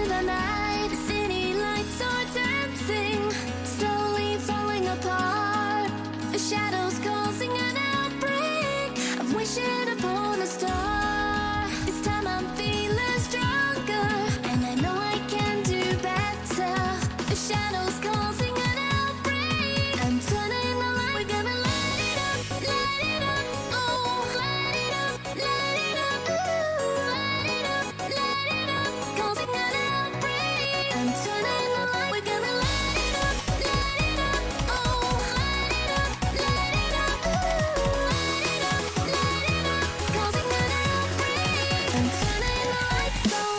the night. The city lights are dancing, slowly falling apart. The shadows causing an outbreak. I'm wishing upon a star. This time I'm feeling stronger, and I know I can do better. The shadows causing an outbreak. I'm turning the light. We're gonna light it up, oh, light it up, ooh, light it up, causing an outbreak. I'm turning the light. We're gonna light it up, oh, light it up, ooh, light it up, causing an outbreak. I'm turning the lights on.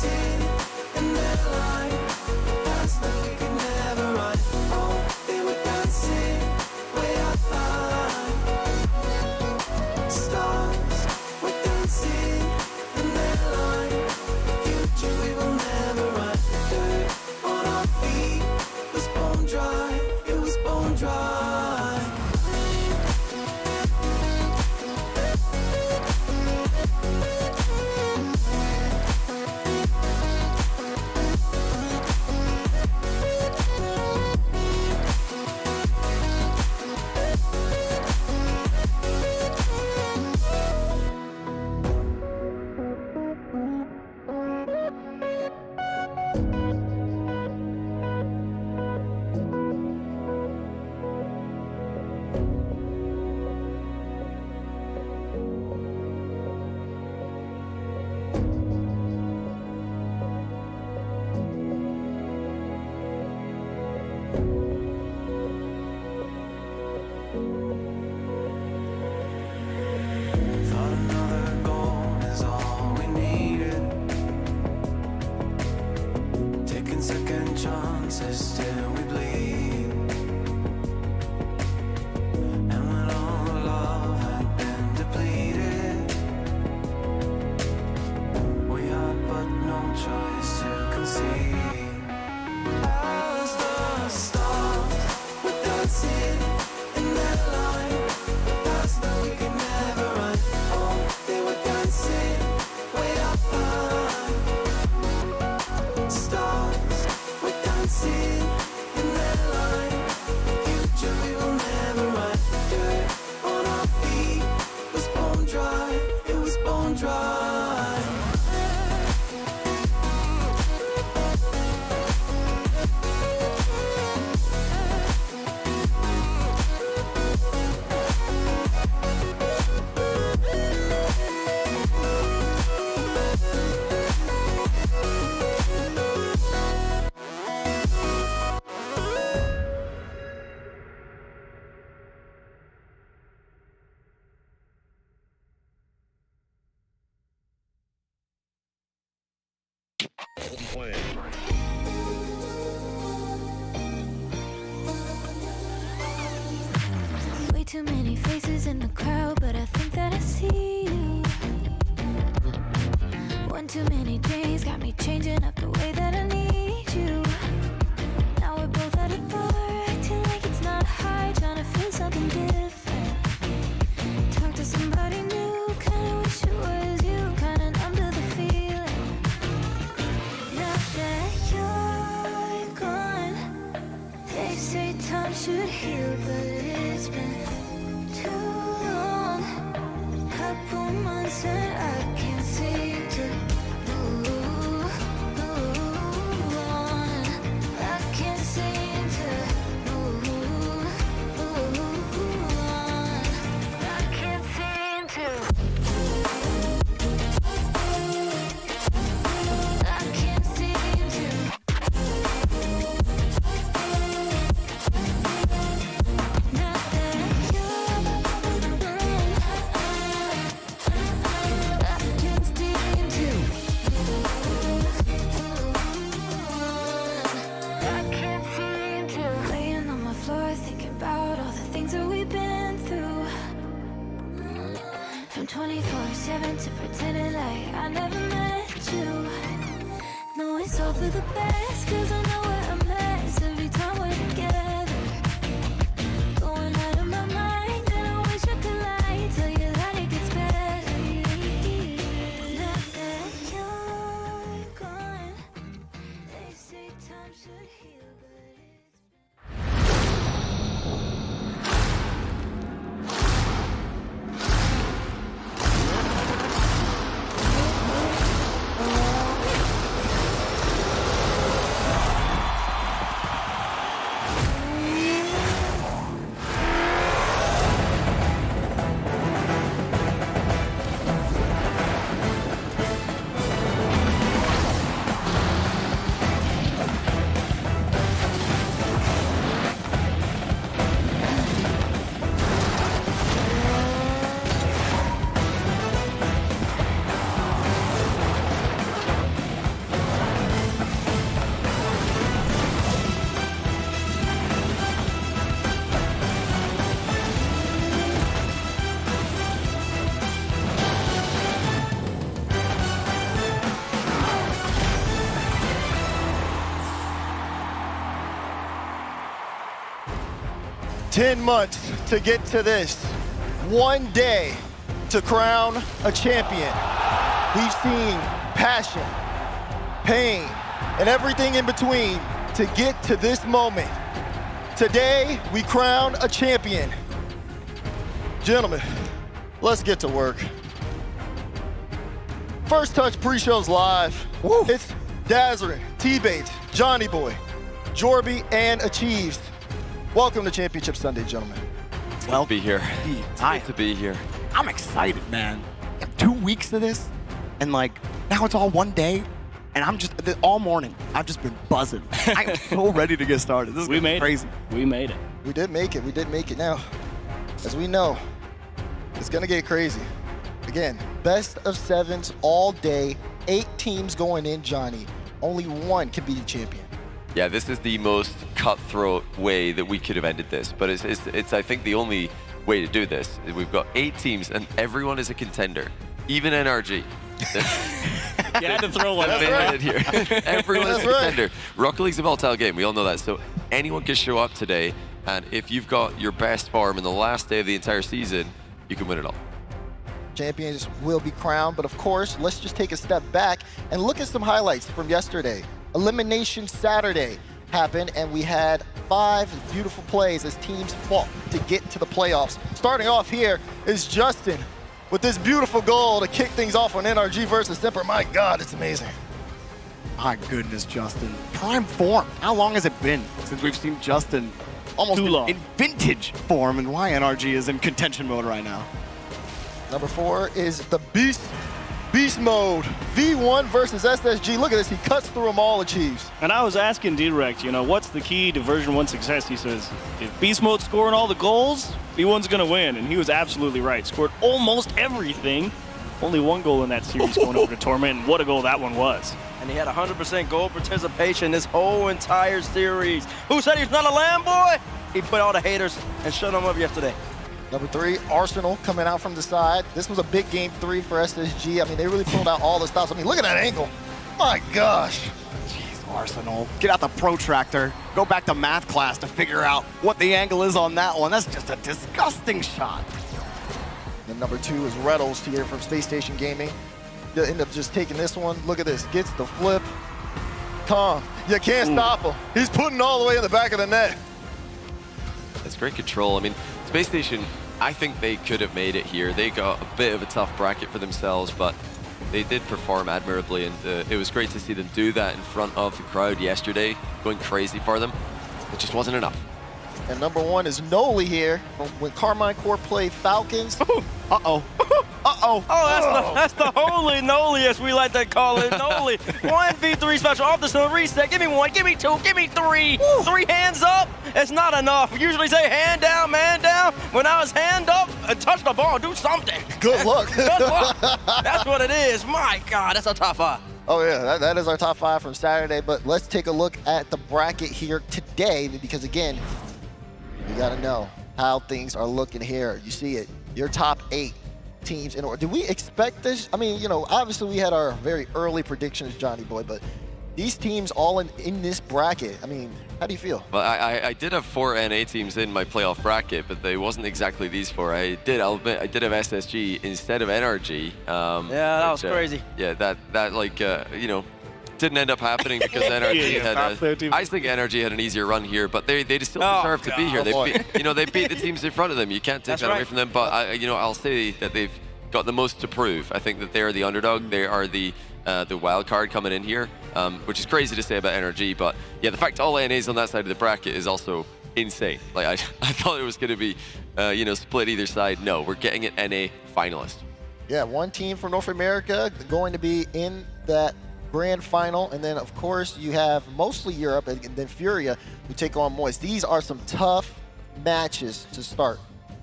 dancing in their line, past that we could never run. Oh, they were dancing way up high. Stars were dancing in their line, the future we will never run. Dirt on our feet was bone dry, it was bone dry. Thought another goal is all we needed. Taking second chances, still we bleed. And when all the love had been depleted, we had but no choice to concede. As the stars were dancing in their line, past that we could never run. Oh, they were dancing way up high. Stars were dancing in their line, the future we will never run. Dirt on our feet was bone dry, it was bone dry. Way too many faces in the crowd, but I think that I see you. One too many days got me changing up the way that I need you. Now we're both at a bar, acting like it's not hard, trying to feel something different. Talk to somebody new, kinda wish it was you, kinda numb to the feeling. Now that you're gone, they say time should heal, but it's been too long. Couple months and I can't seem to move on. I can't seem to move on. I can't seem to. I can't seem to. Not that you're gone, I can't seem to. I can't seem to. Laying on my floor, thinking about all the things that we've been through. From 24/7 to pretending like I never met you. No, it's all for the best, cause I know we're a mess every time we're together. Going out of my mind, and I wish I could lie, tell you that it gets better. Now that you're gone, they say time should heal, but it's 10 months to get to this. 1 day to crown a champion. We've seen passion, pain, and everything in between to get to this moment. Today, we crown a champion. Gentlemen, let's get to work. First Touch pre-show's live. Woo. It's Dazzrin, T-Bates, Johnny Boy, Jorby, and Achieves. Welcome to Championship Sunday, gentlemen. Well, Be here. It's I- good to be here. I'm excited, man. 2 weeks of this, and like now it's all 1 day, and I'm just all morning. I've just been buzzing. I'm so ready to get started. This is gonna be crazy. We made it. We did make it. We did make it. Now, as we know, it's going to get crazy. Again, best of sevens all day. 8 teams going in, Johnny. Only one can be the champion. Yeah, this is the most cutthroat way that we could have ended this, but it's I think the only way to do this. We've got 8 teams and everyone is a contender, even NRG. You had to throw one That's in right. Here. Everyone is a That's right. contender. Rocket League's a volatile game, we all know that, so anyone can show up today, and if you've got your best form in the last day of the entire season, you can win it all. Champions will be crowned, but of course, let's just take a step back and look at some highlights from yesterday. Elimination Saturday happened, and we had 5 beautiful plays as teams fought to get to the playoffs. Starting off here is Justin with this beautiful goal to kick things off on NRG versus Semper. My God, it's amazing. My goodness, Justin. Prime form. How long has it been since we've seen Justin almost Too long. in vintage form, and why NRG is in contention mode right now? Number 4 is the Beast mode. V1 versus SSG. Look at this. He cuts through them all, Achieves. And I was asking Direct, what's the key to version 1 success? He says, if Beast Mode's scoring all the goals, V1's going to win. And he was absolutely right. Scored almost everything. Only 1 goal in that series going over to Torment, and what a goal that one was. And he had 100% goal participation this whole entire series. Who said he's not a lamb boy? He put all the haters and shut them up yesterday. Number 3, Arsenal coming out from the side. This was a big game 3 for SSG. I mean, they really pulled out all the stops. I mean, look at that angle. My gosh. Jeez, Arsenal. Get out the protractor. Go back to math class to figure out what the angle is on that one. That's just a disgusting shot. Then number 2 is Reddles here from Space Station Gaming. They end up just taking this one. Look at this. Gets the flip. Tom, you can't stop him. He's putting it all the way in the back of the net. It's great control. I mean, Space Station, I think they could have made it here. They got a bit of a tough bracket for themselves, but they did perform admirably, and it was great to see them do that in front of the crowd yesterday, going crazy for them. It just wasn't enough. And number 1 is Noli here from when Carmine Corps played Falcons. Uh-oh. Uh-oh. Oh, that's the holy Noli, as we like to call it. Noli. 1v3 special off the center reset. Give me 1, give me 2, give me 3. 3 hands up. It's not enough. We usually say hand down, man down. When I was hand up, touch the ball, do something. Good luck. Good luck. That's what it is. My God, that's a top 5. Oh yeah, that is our top 5 from Saturday, but let's take a look at the bracket here today, because again, you gotta know how things are looking here. You see it, your top 8 teams in order. Did we expect this? I mean, obviously we had our very early predictions, Johnny Boy, but these teams all in this bracket, I mean, how do you feel? Well, I did have 4 NA teams in my playoff bracket, but they wasn't exactly these 4. I'll admit, I did have SSG instead of NRG. Yeah, that was crazy. Yeah, that like, didn't end up happening because NRG had I think NRG had an easier run here, but they still deserve to be here. They beat the teams in front of them. You can't take that away from them, but I'll say that they've got the most to prove. I think that they're the underdog. They are the wild card coming in here, which is crazy to say about NRG, but yeah, the fact all NA's on that side of the bracket is also insane. Like I thought it was going to be, split either side. No, we're getting an NA finalist. Yeah, 1 team from North America going to be in that grand final, and then of course you have mostly Europe and then Furia who take on Moist. These are some tough matches to start.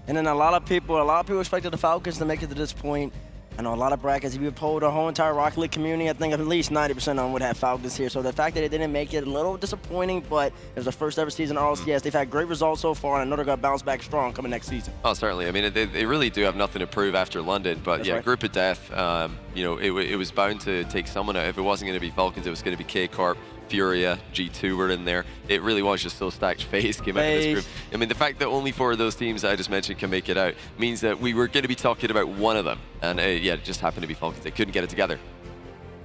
And then a lot of people expected the Falcons to make it to this point. I know a lot of brackets, if you polled the whole entire Rocket League community, I think at least 90% of them would have Falcons here. So the fact that they didn't make it, a little disappointing, but it was the first ever season RLCS. They've had great results so far, and I know they're going to bounce back strong coming next season. Oh, certainly. I mean, they really do have nothing to prove after London, but That's yeah, right. Group of Death, you know, it was bound to take someone out. If it wasn't going to be Falcons, it was going to be K-Corp, Furia, G2 were in there. It really was just so stacked. FaZe came out of this group. I mean, the fact that only 4 of those teams that I just mentioned can make it out means that we were going to be talking about one of them. And yeah, it just happened to be Falcons. They couldn't get it together.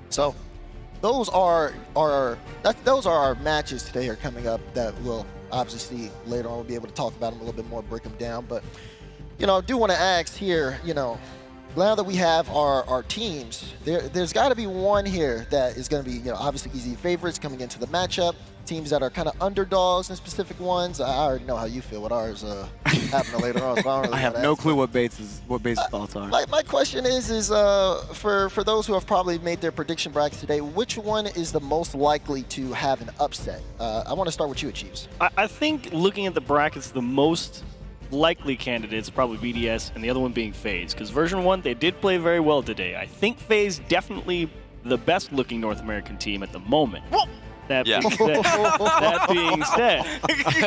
So those are our matches today are coming up that we'll obviously see later on. We'll be able to talk about them a little bit more, break them down. But, you know, I do want to ask here, you know, now that we have our teams, there's got to be one here that is going to be, you know, obviously easy favorites coming into the matchup. Teams that are kind of underdogs in specific ones. I already know how you feel with ours happening later on. So I don't really I have no clue what Bates' thoughts are. My question is for those who have probably made their prediction brackets today, which one is the most likely to have an upset? I want to start with you, Chiefs. I think looking at the brackets, the most likely candidates probably BDS and the other one being FaZe, because version 1 they did play very well today. I think FaZe definitely the best looking North American team at the moment. That being said,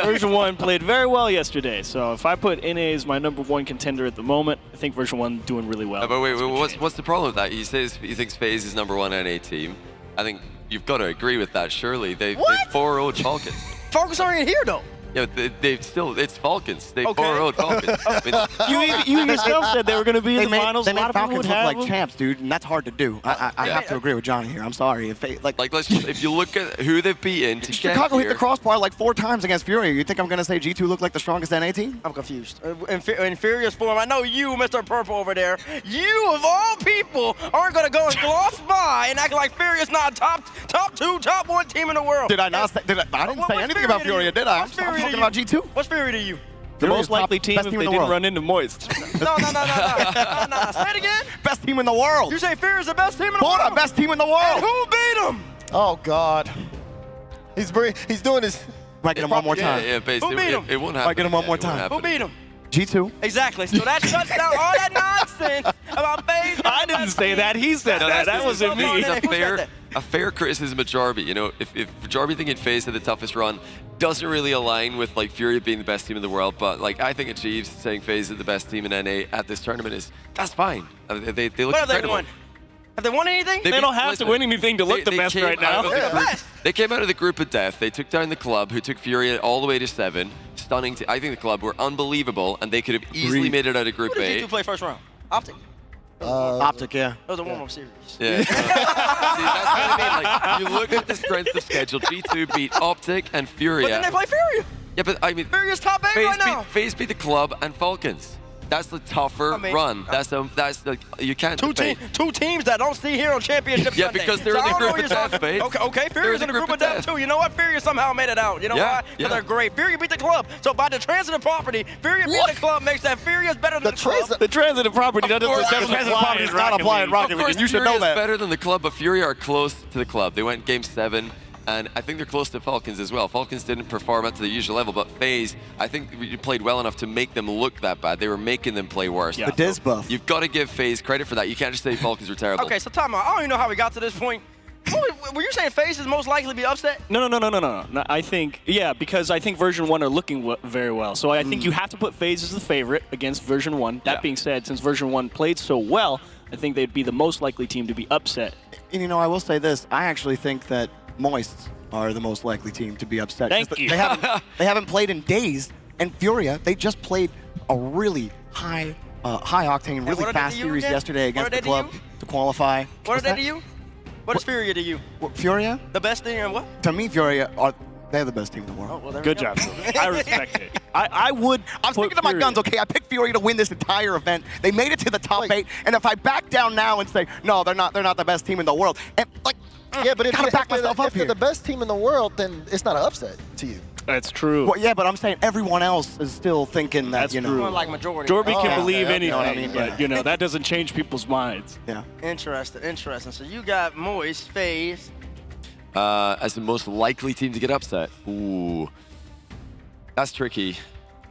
version 1 played very well yesterday. So if I put NA as my #1 contender at the moment, I think version 1 doing really well. But wait, what's the problem with that? He says he thinks FaZe is #1 NA team. I think you've got to agree with that. Surely they 4-0'd Falcons. Falcons aren't in here though. Yeah, it's Falcons. They 4-0'd Falcons. I mean, you yourself said they were going to be in the finals. They A lot made of people Falcons would look have like them. champs, dude, and that's hard to do. I have to agree with Johnny here. I'm sorry. if you look at who they've beaten to Chicago get hit the crossbar like 4 times against Furia. You think I'm going to say G2 looked like the strongest NA team? I'm confused. In Furious form, I know you, Mr. Purple over there, you of all people aren't going to go and gloss by and act like Furious not top 2, top 1 team in the world. Did I not say? I didn't say anything about Furia, did I? I'm talking about G2. What's Furia to you? The most likely team if they didn't run into Moist. No. Say it again. Best team in the world. You say Furious the best team in the world? Bora, best team in the world. And who beat them? Oh God, he's doing this. Might get him one more time. Yeah, basically, Who beat him? it won't happen. Might get him one more It won't time. happen. Who beat them? G2. Exactly. So that shuts down all that nonsense about FaZe. I didn't say that. He said No, that. that's That wasn't me. It's a fair criticism of Jarby. You know, if Jarby thinking FaZe had the toughest run doesn't really align with like Furia being the best team in the world, but like I think Achieves saying FaZe is the best team in NA at this tournament that's fine. They look What have incredible. they won? Have they won anything? They don't have to win anything to look the best right now. They came out of the group of death. They took down the club, who took Furia all the way to 7. Stunning. I think the club were unbelievable, and they could have easily made it out of Group Who A. did G2 play first round? Optic. Optic, yeah. That was a warm-up series. Yeah. See, that's what I mean. Like, you look at the strength of schedule. G2 beat Optic and Furia. But then they play Furia. Yeah, but I mean, Furia's top 8 right now. FaZe beat the club and Falcons. That's the tougher run. That's the you can't debate. Two teams that don't see here on Championship Yeah, Sunday. because they're in the group of death, mate. Okay, Furia's in the group of death too. You know what? Furia somehow made it out. You know why? Because they're great. Furia beat the club. So by the transitive property, Furia beat the club makes that Furia's better than the club. The transitive property doesn't apply in Rocket League. Of course, You should know that. better than the club, but Furia are close to the club. They went Game 7. And I think they're close to Falcons as well. Falcons didn't perform up to the usual level, but FaZe, I think you played well enough to make them look that bad. They were making them play worse. Yeah. The Diz buff. You've got to give FaZe credit for that. You can't just say Falcons were terrible. Okay, so time out. I don't even know how we got to this point. Were you saying FaZe is most likely to be upset? No. I think, because I think version 1 are looking very well. So I think you have to put FaZe as the favorite against version 1. That being said, since version 1 played so well, I think they'd be the most likely team to be upset. And you know, I will say this. I actually think that Moist are the most likely team to be upset. Thank you. They haven't played in days, and Furia, they just played a really high octane, really fast series yesterday against the club to qualify. What are they to you? What is Furia to you? Furia? The best thing and what? To me, Furia they're the best team in the world. Well, there we Good go. job. I respect it. I would. I'm sticking to my guns, okay? I picked Furia to win this entire event. They made it to the top 8, and if I back down now and say no, they're not the best team in the world, and like. Yeah, but if if they're the best team in the world, then it's not an upset to you. That's true. Well, yeah, but I'm saying everyone else is still thinking that, That's you know. true. More like majority. Jorby can believe okay, anything, you know what I mean, but yeah. that doesn't change people's minds. Yeah. Interesting. So you got Moist, FaZe. As the most likely team to get upset. Ooh. That's tricky.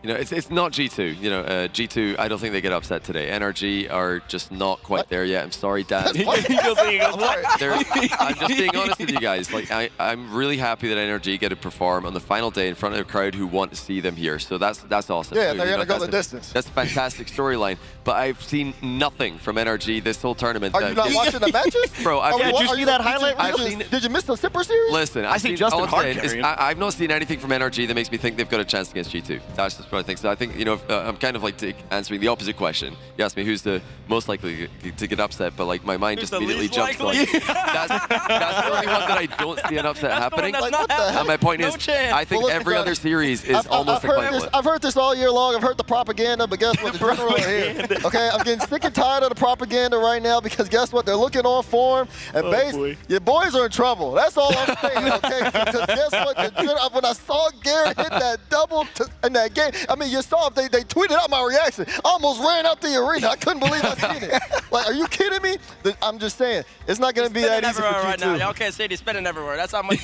You know, it's not G2. You know, G2, I don't think they get upset today. NRG are just not quite there yet. I'm sorry, Dan. He goes, what? I'm just being honest with you guys. Like, I'm really happy that NRG get to perform on the final day in front of a crowd who want to see them here. So that's awesome. Yeah, they're gonna go the distance. That's a fantastic storyline. But I've seen nothing from NRG this whole tournament. Are you not watching the matches? Bro, did you see that highlight? Did you miss the Sipper series? Listen, I see Justin Hart carrying. I've not seen anything from NRG that makes me think they've got a chance against G2. That's just what I think. So I think, you know, I'm kind of like answering the opposite question. You asked me who's the most likely to get upset, but like my mind just immediately jumps to like, that's the only one that I don't see an upset happening. And my point is, I think every other series is almost equivalent. I've heard this all year long. I've heard the propaganda, but guess what? The general here. Okay, I'm getting sick and tired of the propaganda right now because guess what? They're looking on form, and your boys are in trouble. That's all I'm saying, okay? Because guess what? When I saw Garrett hit that double in that game, I mean, you saw they tweeted out my reaction. I almost ran out the arena. I couldn't believe I seen it. Like, are you kidding me? I'm just saying, it's not going to be that easy for G2. Right now. Y'all can't say he's spinning everywhere. That's how much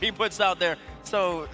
he puts out there. So,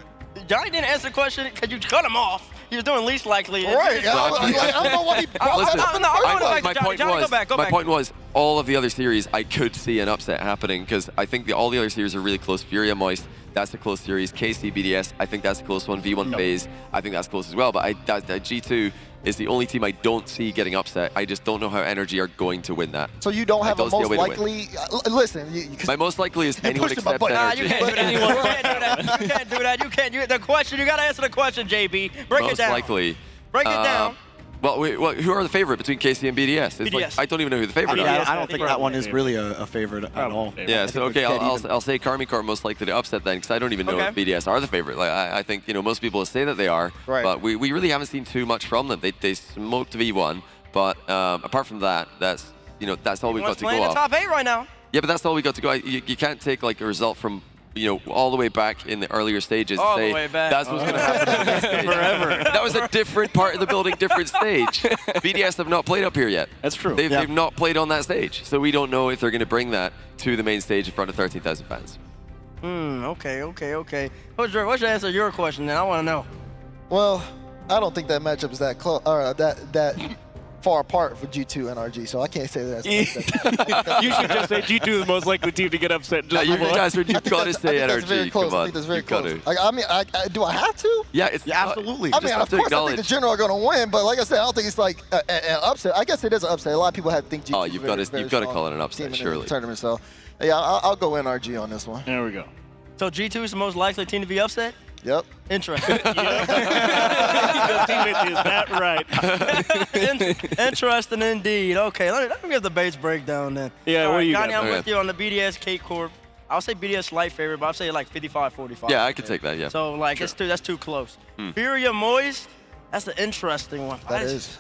Johnny didn't answer the question because you cut him off. He was doing least likely. Right. I don't know why he brought that up. My point was, all of the other series, I could see an upset happening because I think all the other series are really close. Furia, Moist, that's a close series. KC, BDS, I think that's a close one. V1 FaZe, I think that's close as well. But G2 is the only team I don't see getting upset. I just don't know how NRG are going to win that. So you don't have a most likely. Listen, my most likely is anyone except NRG. Nah, you can't do that. You can't do that. You can't. The question. You got to answer the question, JB. Break it down. Most likely. Break it down. Well, who are the favorite between KC and BDS? It's like, I don't even know who the favorite is. I don't think that one is really a favorite at all. Yeah, so okay, I'll say Karmikor most likely to upset then, because I don't even know if BDS are the favorite. Like I think, you know, most people say that they are, but we really haven't seen too much from them. They smoked V1, but apart from that, that's all we've got to go off. Playing the top 8 right now. Yeah, but that's all we got to go. You can't take like a result from, you know, all the way back in the earlier stages and say that's what's going to happen forever. That was a different part of the building, different stage. BDS have not played up here yet. That's true. They've not played on that stage, so we don't know if they're going to bring that to the main stage in front of 13,000 fans. Okay. What's your answer to your question then? I want to know. Well, I don't think that matchup is that close, or that far apart for G2 and NRG, so I can't say that. You should just say G2 is the most likely team to get upset. You guys, you've got to say NRG. Come on. I think that's very close. Like, I mean, do I have to? Yeah, it's absolutely. I mean, of course, I think the general are going to win, but like I said, I don't think it's like an upset. I guess it is an upset. A lot of people have think G2. Oh, you've got to call it an upset, surely. Tournament, so yeah, I'll go NRG on this one. There we go. So G2 is the most likely team to be upset? Yep. Interesting. Is that right? Interesting indeed. Okay, let me get the base breakdown then. Yeah, what do you got? Johnny, I'm with you on the BDS K Corp. I'll say BDS light favorite, but I'll say like 55-45. Yeah, I could take that, yeah. So like that's too close. Furia Moist, that's an interesting one. That is.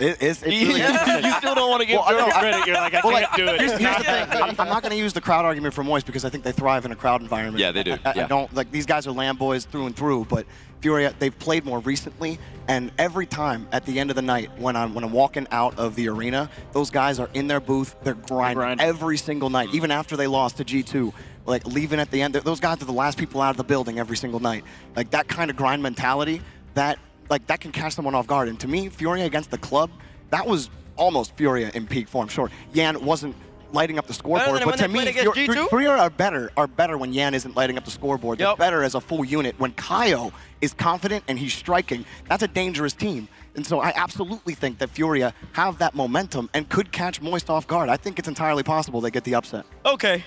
It's really you still don't want to give Jordan credit. You're like, I can't do it. Here's the thing. I'm not going to use the crowd argument for Moist because I think they thrive in a crowd environment. Yeah, they do. I don't like these guys are land boys through and through, but Furia, they've played more recently, and every time at the end of the night when I'm walking out of the arena, those guys are in their booth. They're grinding every single night, even after they lost to G2. Like leaving at the end, those guys are the last people out of the building every single night. Like that kind of grind mentality, that can catch someone off guard. And to me, Furia against the club, that was almost Furia in peak form. Sure, Yan wasn't lighting up the scoreboard, but to me, Furia are better when Yan isn't lighting up the scoreboard. They're better as a full unit. When Kaio is confident and he's striking, that's a dangerous team. And so I absolutely think that Furia have that momentum and could catch Moist off guard. I think it's entirely possible they get the upset. Okay.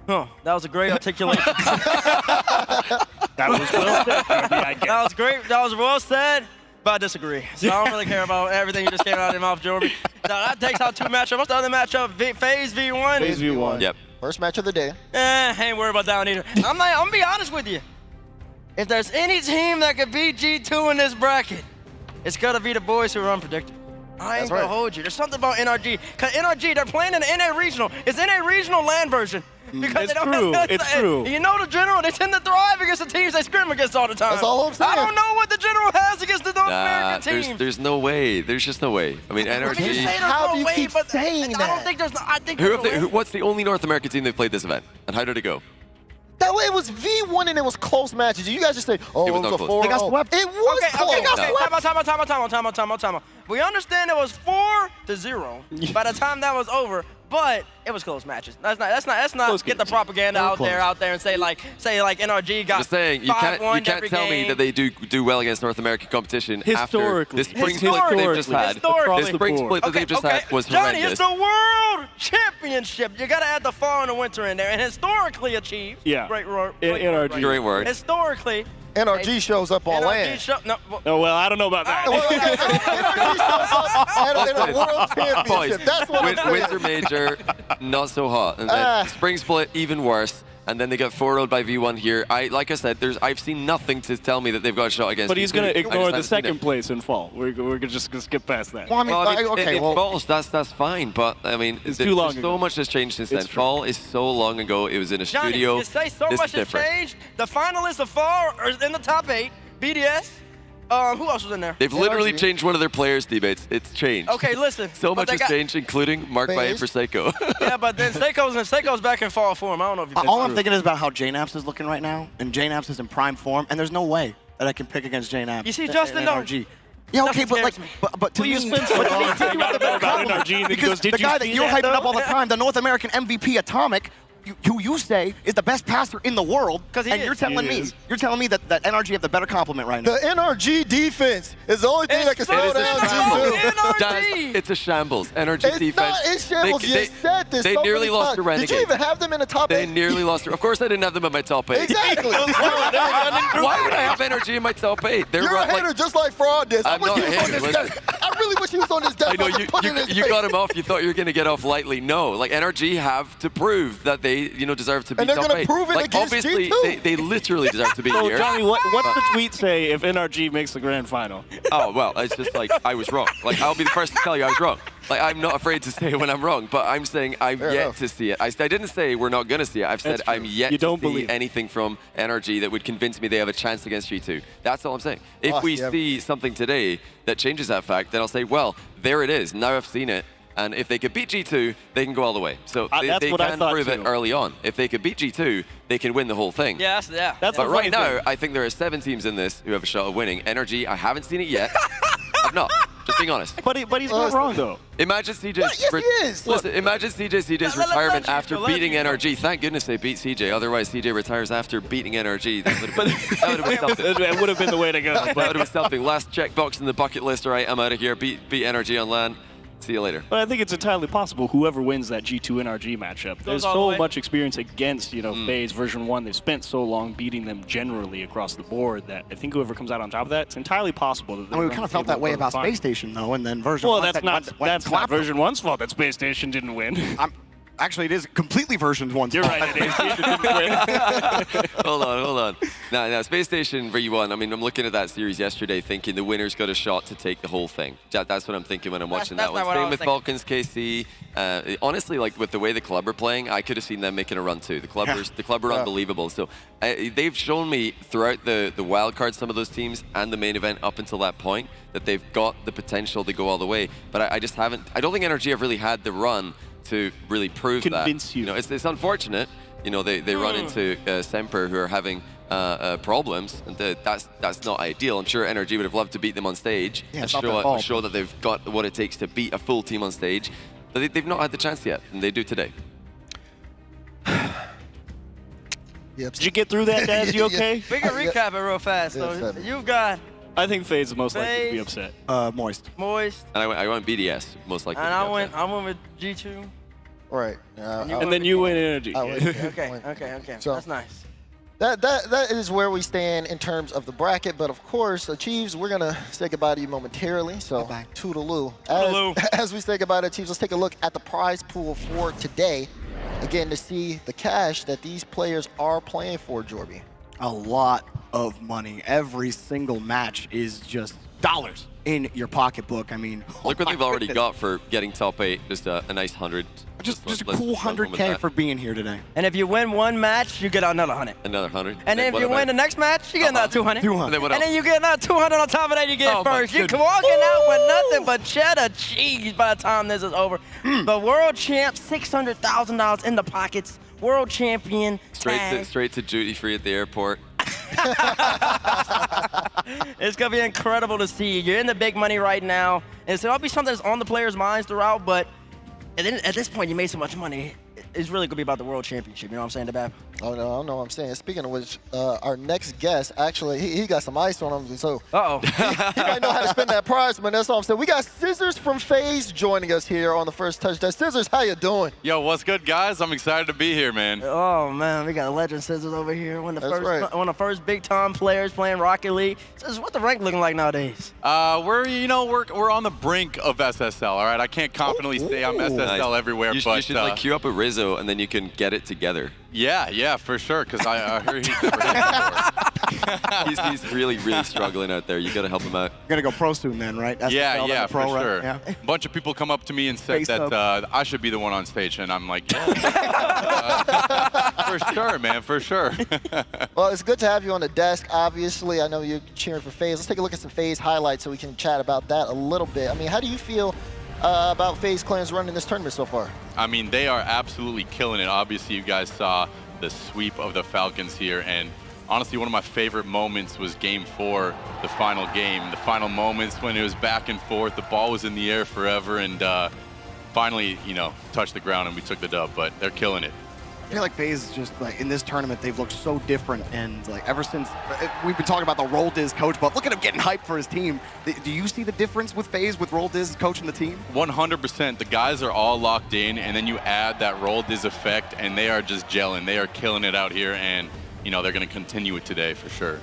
Huh, that was a great articulation. That was well said. That was great. That was well said. But I disagree. So I don't really care about everything you just came out of your mouth, Jordan. Now that takes out two matchups. What's the other matchup? FaZe V1? FaZe V1. Yep. First match of the day. Ain't worried about that one either. I'm gonna be honest with you. If there's any team that could beat G2 in this bracket, it's gotta be the boys who are unpredictable. I ain't gonna hold you. There's something about NRG. Cause NRG, they're playing in the NA Regional. It's NA Regional LAN version. Because it's true. It's true. You know the general, they tend to thrive against the teams they scrim against all the time. That's all I'm saying. I don't know what the general has against the North American teams. There's no way. There's just no way. I mean, NRG. How do you keep saying that? I don't think there's. I think. What's the only North American team they've played this event, and how did it go? That it was V1 and it was close matches. You guys just say, oh, It it was was not a close. 4. They got swept. It was close. Time out. We understand it was 4-0 by the time that was over, but it was close matches. Let's not Close get the games. propaganda out there and say like NRG got I'm just saying, you 5-1 can't every tell me game. that they do well against North American competition Historically. after the spring split they've just had. Historically. The spring split that they've just had was Johnny, horrendous. it's the World Championship. You got to add the fall and the winter in there, and historically achieved. Yeah. Great word. NRG. Great word. Historically. NRG shows up on NRG land. Oh, well, I don't know about that. NRG shows up at a world championship. That's what I'm saying. Winter major, not so hot. And then spring split, even worse. And then they got 4-0'd by V1 here. Like I said, I've seen nothing to tell me that they've got a shot against But he's V2. going I to just ignore the haven't seen second it. place in fall. We're just going to skip past that. Well, I mean, Well, I mean, okay, it well, falls. That's fine, but I mean, It's too long so ago. much has changed since It's then. true. Fall is so long ago. It was in a Johnny, studio. you say so This much is has different. changed. The finalists of fall are in the top 8. BDS. Who else was in there? They've literally NRG. changed one of their players' debates. It's changed. Okay, listen. So but much they has got- changed, including Mark by Phase. for Seiko. Yeah, but then Seiko's back in fall form. I don't know if you all I'm thinking is about how JNAPS is looking right now, and JNAPS is in prime form, and there's no way that I can pick against JNAPS. You see, and Justin, though? NRG. Yeah, okay, Nothing but like, scares me. but to Well, you me, spent so but to long me, talking about NRG, and then he because goes, "Did the you guy that see you're that, hyping up though?" all the time, the North American MVP Atomic, who you say is the best passer in the world, 'Cause he and is. you're telling He me is. that NRG have the better compliment right now. The NRG defense is the only thing that can slow It is a down shambles. G2. NRG. It's a shambles. NRG It's defense. not in shambles. You said this They so nearly many lost times. to Renegade. Did you even have them in the top They 8? nearly lost. Of course, I didn't have them in my top 8. Exactly. Why would I have NRG in my top 8? They're You're a like, hater just like Fraud did. I'm not a hater, listen. I really wish he was on this desk. I know so could put it in his you face. got him off. You thought you were going to get off lightly. No, like NRG have to prove that they, deserve to be And they're top gonna 8. prove it like, against obviously, G2. they literally deserve to be So, here. Johnny, what's the tweet say if NRG makes the grand final? Oh, well, it's just like I was wrong. Like, I'll be the first to tell you I was wrong. Like, I'm not afraid to say when I'm wrong, but I'm saying I'm Fair yet enough. to see it. I didn't say we're not going to see it. I've said That's true. I'm yet You to don't see believe it. anything from NRG that would convince me they have a chance against G2. That's all I'm saying. If Oh, we yeah. see something today that changes that fact, then I'll say, well, there it is. Now I've seen it. And if they could beat G2, they can go all the way. So That's they what I can thought prove it too. early on. If they could beat G2, they can win the whole thing. Yeah, That's But the right funny now, thing. I think there are 7 teams in this who have a shot of winning. NRG, I haven't seen it yet. I've not. Just being honest. But he's not wrong, though. Imagine CJ's. Yes, he is. Listen, imagine CJ's Let retirement you after go, let beating you go. NRG. Thank goodness they beat CJ. Otherwise, CJ retires after beating NRG. That would have been something. It would have been the way to go. That But, would have been something. Last checkbox in the bucket list. All right, I'm out of here. Beat NRG on LAN. See you later. but I think it's entirely possible whoever wins that G2 NRG matchup. There's all the so way. much experience against, FaZe version 1. They've spent so long beating them generally across the board that I think whoever comes out on top of that, it's entirely possible that I mean, we kind of felt that way about Space Station, though, and then version Well, 1 that's not went clapped them. version 1's fault that Space Station didn't win. Actually, it is completely version 1's You're fault. right, it is. It didn't win. Hold on. Now, Space Station V1, I mean, I'm looking at that series yesterday thinking the winner's got a shot to take the whole thing. That's what I'm thinking when I'm watching that's that one. not what I Same was with thinking. Falcons KC. Honestly, like with the way the club are playing, I could have seen them making a run too. The club are unbelievable. So they've shown me throughout the wild card, some of those teams, and the main event up until that point, that they've got the potential to go all the way. But I just haven't, I don't think NRG have really had the run to really prove Convince that. you. It's unfortunate. They run into Semper, who are having problems, and that's not ideal. I'm sure NRG would have loved to beat them on stage Yeah, and it's not their fault. show that they've got what it takes to beat a full team on stage. But they've not had the chance yet, and they do today. Yep. Did you get through that, Daz? You okay? We can recap it real fast. Yeah, So seven. you've got I think FaZe is most likely to be FaZe. upset. Moist. Moist, And I went BDS, most likely. and to be I upset. went with G2. Right. And then you win energy. Okay. So- That's nice. That is where we stand in terms of the bracket, but of course, Chiefs, we're gonna say goodbye to you momentarily. So Bye-bye. toodaloo. Toodaloo. As we say goodbye to Chiefs, let's take a look at the prize pool for today. Again, to see the cash that these players are playing for, Jorby. A lot of money. Every single match is just dollars in your pocketbook. I mean, Look what they've already got for getting top 8. Just a nice 100. Just a let's cool run with 100K that. for being here today. And if you win one match, you get another 100. Another 100. And then if what you about- win the next match, you get another 200. 200. And then what And else? then you get another 200 on top of that. You get Oh, my first. You're goodness. walking out with nothing but cheddar cheese by the time this is over. The world champ, $600,000 in the pockets. World champion. tag. Straight to duty free at the airport. It's gonna be incredible to see. You're in the big money right now, and so it'll be something that's on the players' minds throughout. But at this point, you made so much money. It's really gonna be about the world championship. You know what I'm saying, DeBab? Oh, no, I don't know what I'm saying. Speaking of which, our next guest, actually, he got some ice on him, so Uh-oh. he might know how to spend that prize, man. That's all I'm saying. We got Scissors from FaZe joining us here on the first touchdown. Scissors, how you doing? Yo, what's good, guys? I'm excited to be here, man. Oh man, we got a legend Scissors over here. One of the That's first, right. one of the first big time players playing Rocket League. Scissors, what the rank looking like nowadays? We're on the brink of SSL. All right, I can't confidently say I'm SSL Nice. everywhere, You but should like queue up at Rizzo, and then you can get it together. yeah, for sure. Because I heard he's never hit it before. He's really, really struggling out there. You got to help him out. You're going to go pro soon then, right? That's Yeah, the yeah, pro, for right? sure. Yeah. A bunch of people come up to me and said Face that up. I should be the one on stage, and I'm like, yeah, for sure, man, for sure. Well, it's good to have you on the desk. Obviously, I know you're cheering for FaZe. Let's take a look at some FaZe highlights so we can chat about that a little bit. I mean, how do you feel about FaZe Clan's running this tournament so far? I mean, they are absolutely killing it. Obviously, you guys saw the sweep of the Falcons here, and honestly, one of my favorite moments was Game 4, the final game. The final moments when it was back and forth, the ball was in the air forever, and finally, touched the ground and we took the dub, but they're killing it. I feel like FaZe is just like in this tournament, they've looked so different. And like ever since we've been talking about the Roll Diz coach, but look at him getting hyped for his team. Do you see the difference with FaZe with Roll Diz coaching the team? 100%. The guys are all locked in, and then you add that Roll Diz effect, and they are just gelling. They are killing it out here, and they're going to continue it today for sure.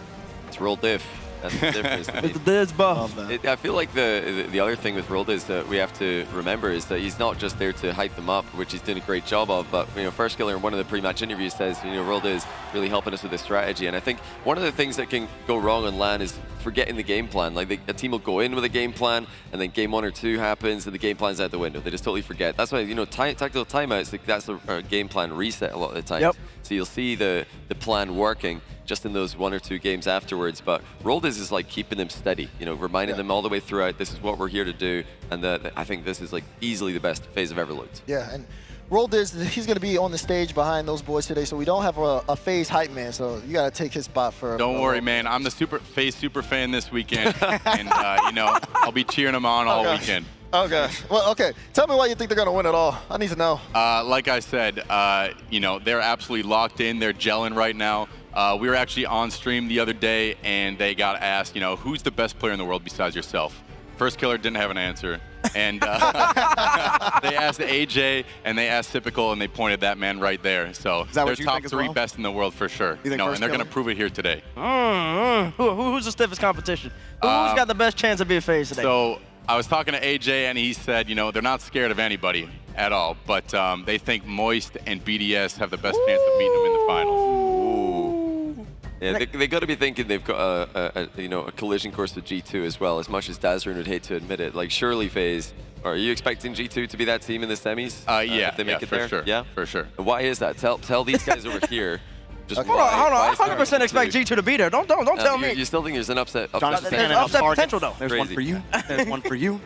It's Roll Diff. That's the difference. It's the Diz buff. I feel like the other thing with Rold is that we have to remember is that he's not just there to hype them up, which he's doing a great job of, but First Killer in one of the pre-match interviews says Rold is really helping us with the strategy, and I think one of the things that can go wrong on LAN is forgetting the game plan. Like a team will go in with a game plan, and then game 1 or 2 happens, and the game plan's out the window. They just totally forget. That's why tactical timeouts, like that's a game plan reset a lot of the time. Yep. So you'll see the plan working just in those 1 or 2 games afterwards. But Rold is like keeping them steady, reminding them all the way throughout, this is what we're here to do. And I think this is like easily the best phase I've ever looked. Yeah, and Roll Diz, he's going to be on the stage behind those boys today, so we don't have a FaZe hype man, so you got to take his spot for. Don't worry, man. I'm the FaZe super fan this weekend, and I'll be cheering them on all weekend. Okay. Well, okay. Tell me why you think they're going to win it all. I need to know. Like I said, they're absolutely locked in. They're gelling right now. We were actually on stream the other day, and they got asked, who's the best player in the world besides yourself? First Killer didn't have an answer. And they asked AJ, and they asked Typical, and they pointed that man right there. So they're top 3 best in the world for sure. You think and they're going to Killer? prove it here today. Who's the stiffest competition? Who's got the best chance of being FaZe today? So I was talking to AJ, and he said, they're not scared of anybody at all, but they think Moist and BDS have the best chance of meeting them in the finals. Yeah, they got to be thinking they've got a collision course with G2 as well, as much as Dazrin would hate to admit it. Like, surely FaZe, are you expecting G2 to be that team in the semis? Yeah, if they make it for there? sure. Yeah, for sure. Why is that? Tell these guys over here. Just Hold on. I why is there 100% expect G2 to be there. Don't tell me. You still think there's an upset? Jonathan There's Tannen, upset targets. potential, though. There's one Crazy. for you. There's one for you.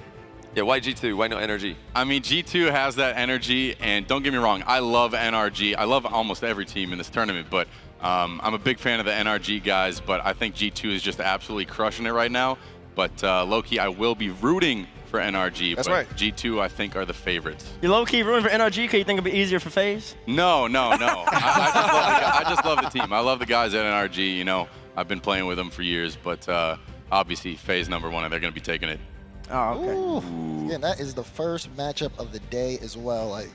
Yeah, why G2? Why no NRG? I mean, G2 has that energy, and don't get me wrong, I love NRG. I love almost every team in this tournament, but I'm a big fan of the NRG guys, but I think G2 is just absolutely crushing it right now. But low-key, I will be rooting for NRG, That's but right. G2, I think, are the favorites. You low-key rooting for NRG because you think it'll be easier for FaZe? No. I just love the team. I love the guys at NRG. I've been playing with them for years, but obviously, FaZe #1, and they're going to be taking it. Oh, okay. Ooh. Again, that is the first matchup of the day as well. Like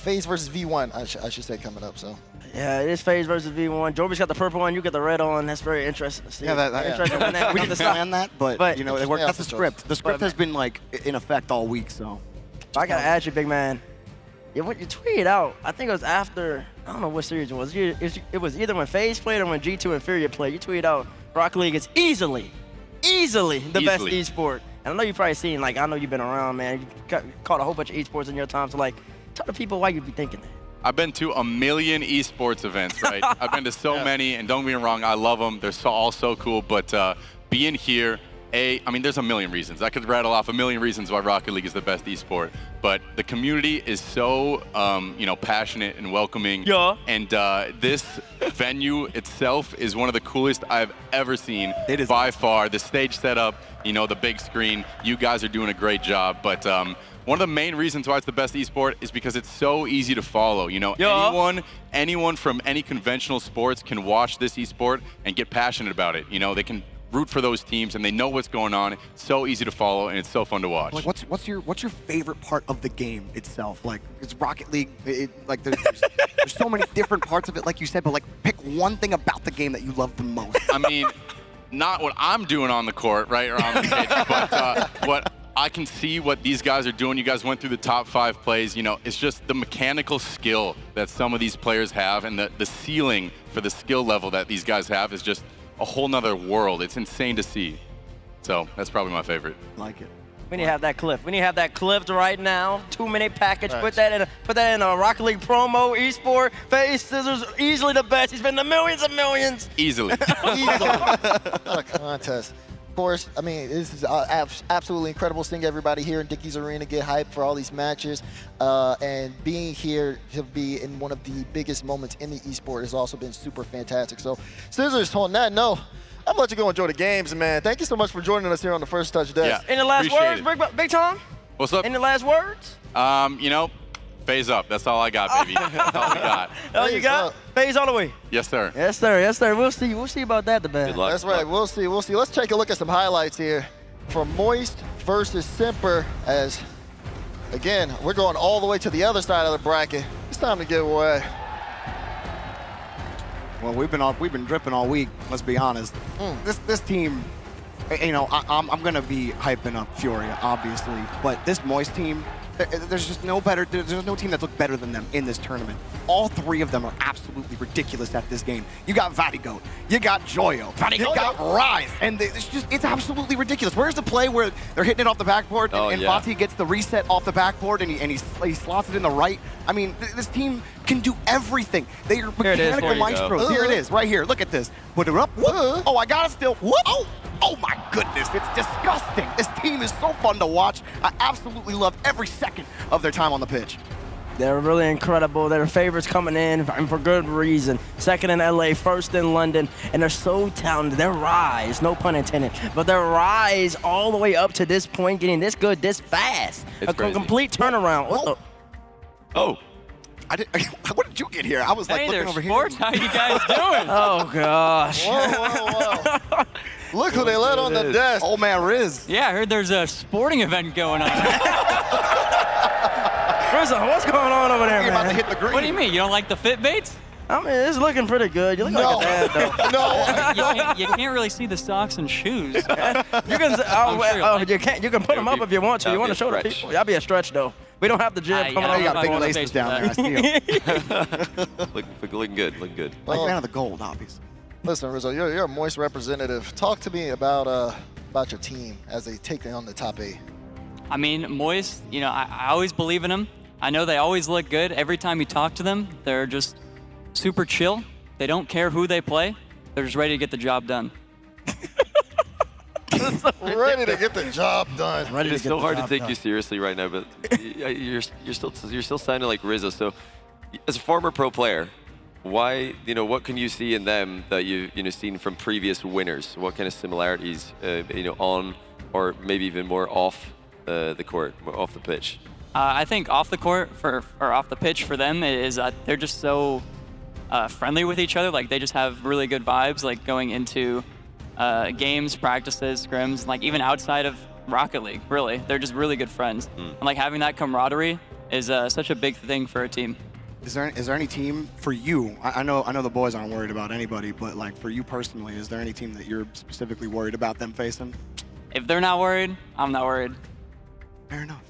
FaZe versus V1, I should say, coming up. So. Yeah, it is FaZe versus V1. Jorby's got the purple one, you get the red on. That's very interesting to see. Yeah, Interesting when that we comes didn't to stop. plan that, but it worked. Yeah, That's the for sure. script. The script has been like in effect all week, so. I gotta ask you, big man. What you tweeted out, I think it was after, I don't know what series it was. It was either when FaZe played or when G2 Inferior played. You tweeted out, Rocket League is easily the best esport. And I know you've probably seen, I know you've been around, man. You caught a whole bunch of esports in your time. So, Tell the people why you'd be thinking that. I've been to a million esports events, right? I've been to so many, and don't get me wrong, I love them. They're all so cool, but being here, I mean, there's a million reasons. I could rattle off a million reasons why Rocket League is the best esport, but the community is so, passionate and welcoming. Yeah. And this venue itself is one of the coolest I've ever seen. It is by far. The stage setup, the big screen. You guys are doing a great job, but one of the main reasons why it's the best esport is because it's so easy to follow. Anyone from any conventional sports can watch this esport and get passionate about it. They can root for those teams and they know what's going on. It's so easy to follow and it's so fun to watch. Like, what's your favorite part of the game itself? Like, it's Rocket League. There's so many different parts of it, like you said. But like, pick one thing about the game that you love the most. I mean, not what I'm doing on the court, right, or on the pitch, but what I can see what these guys are doing. You guys went through the top 5 plays. It's just the mechanical skill that some of these players have, and the ceiling for the skill level that these guys have is just a whole nother world. It's insane to see. So that's probably my favorite. Like it. We need to have that clip. We need to have that clipped right now. 2-minute package. Right. Put that in a Rocket League promo. Esport, Face, Scissors, easily the best. He's been to millions and millions. Easily. Not a contest. Of course, I mean, this is absolutely incredible seeing everybody here in Dickies Arena get hyped for all these matches. And being here to be in one of the biggest moments in the esport has also been super fantastic. So, Scissors, on that note, I'm gonna let you go enjoy the games, man. Thank you so much for joining us here on the First Touch Desk. Yeah. Any last words, Appreciate Big Tom? What's up? Any last words? Phase up. That's all I got, baby. That's all we got. Oh, you got? Phase all the way. Yes, sir. Yes, sir. Yes, sir. We'll see about that, the best. Good luck. That's right. We'll see. Let's take a look at some highlights here from Moist versus Simper. As again, we're going all the way to the other side of the bracket. It's time to get away. Well, we've been dripping all week. Let's be honest. This team, I'm gonna be hyping up Furia, obviously, but this Moist team, there's just no better. There's no team that's looked better than them in this tournament. All 3 of them are absolutely ridiculous at this game. You got Vatigoat, you got Joyo, you got Rise, and it's absolutely ridiculous. Where's the play where they're hitting it off the backboard and Vati gets the reset off the backboard and he slots it in the right? I mean, this team can do everything. They are mechanical maestros. Here it is, right here. Look at this. Put it up. Oh, I got it still. Oh my goodness, it's disgusting. This team is so fun to watch. I absolutely love every second of their time on the pitch. They're really incredible. They're favorites coming in, and for good reason. Second in LA, first in London, and they're so talented. Their rise, no pun intended, but their rise all the way up to this point, getting this good, this fast. It's crazy. Complete turnaround. What did you get here? I was like looking over sports. here. How you guys doing? Oh, gosh. Whoa. Look who they let on the desk. Old man Riz. Yeah, I heard there's a sporting event going on. Rizzo, what's going on over there, You're about to man? hit the green. What do you mean? You don't like the fit baits? I mean, it's looking pretty good. You look like a dad, though. No. You can't really see the socks and shoes. You can put them up if you want to. You want to show the stretch. people? That'd be a stretch, though. We don't have the jib coming yeah, up. You got I big want to laces face down there. I that. see them. Looking good. Big Well, fan of the gold, obviously. listen, Rizzo, you're a Moist representative. Talk to me about your team as they take on the top 8. I mean, Moist, I always believe in them. I know they always look good. Every time you talk to them, they're just super chill. They don't care who they play. They're just ready to get the job done. Ready to get the job done. It's so hard to take you seriously right now, but you're still sounding like Rizzo. So, as a former pro player, why what can you see in them that you've seen from previous winners? What kind of similarities on or maybe even more off the court, more off the pitch? I think off the court or off the pitch for them is they're just so friendly with each other. Like they just have really good vibes. Like going into games, practices, scrims, like even outside of Rocket League. Really, they're just really good friends. And like having that camaraderie is such a big thing for a team. Is there any team for you? I know the boys aren't worried about anybody, but like for you personally, is there any team that you're specifically worried about them facing? If they're not worried, I'm not worried. Fair enough.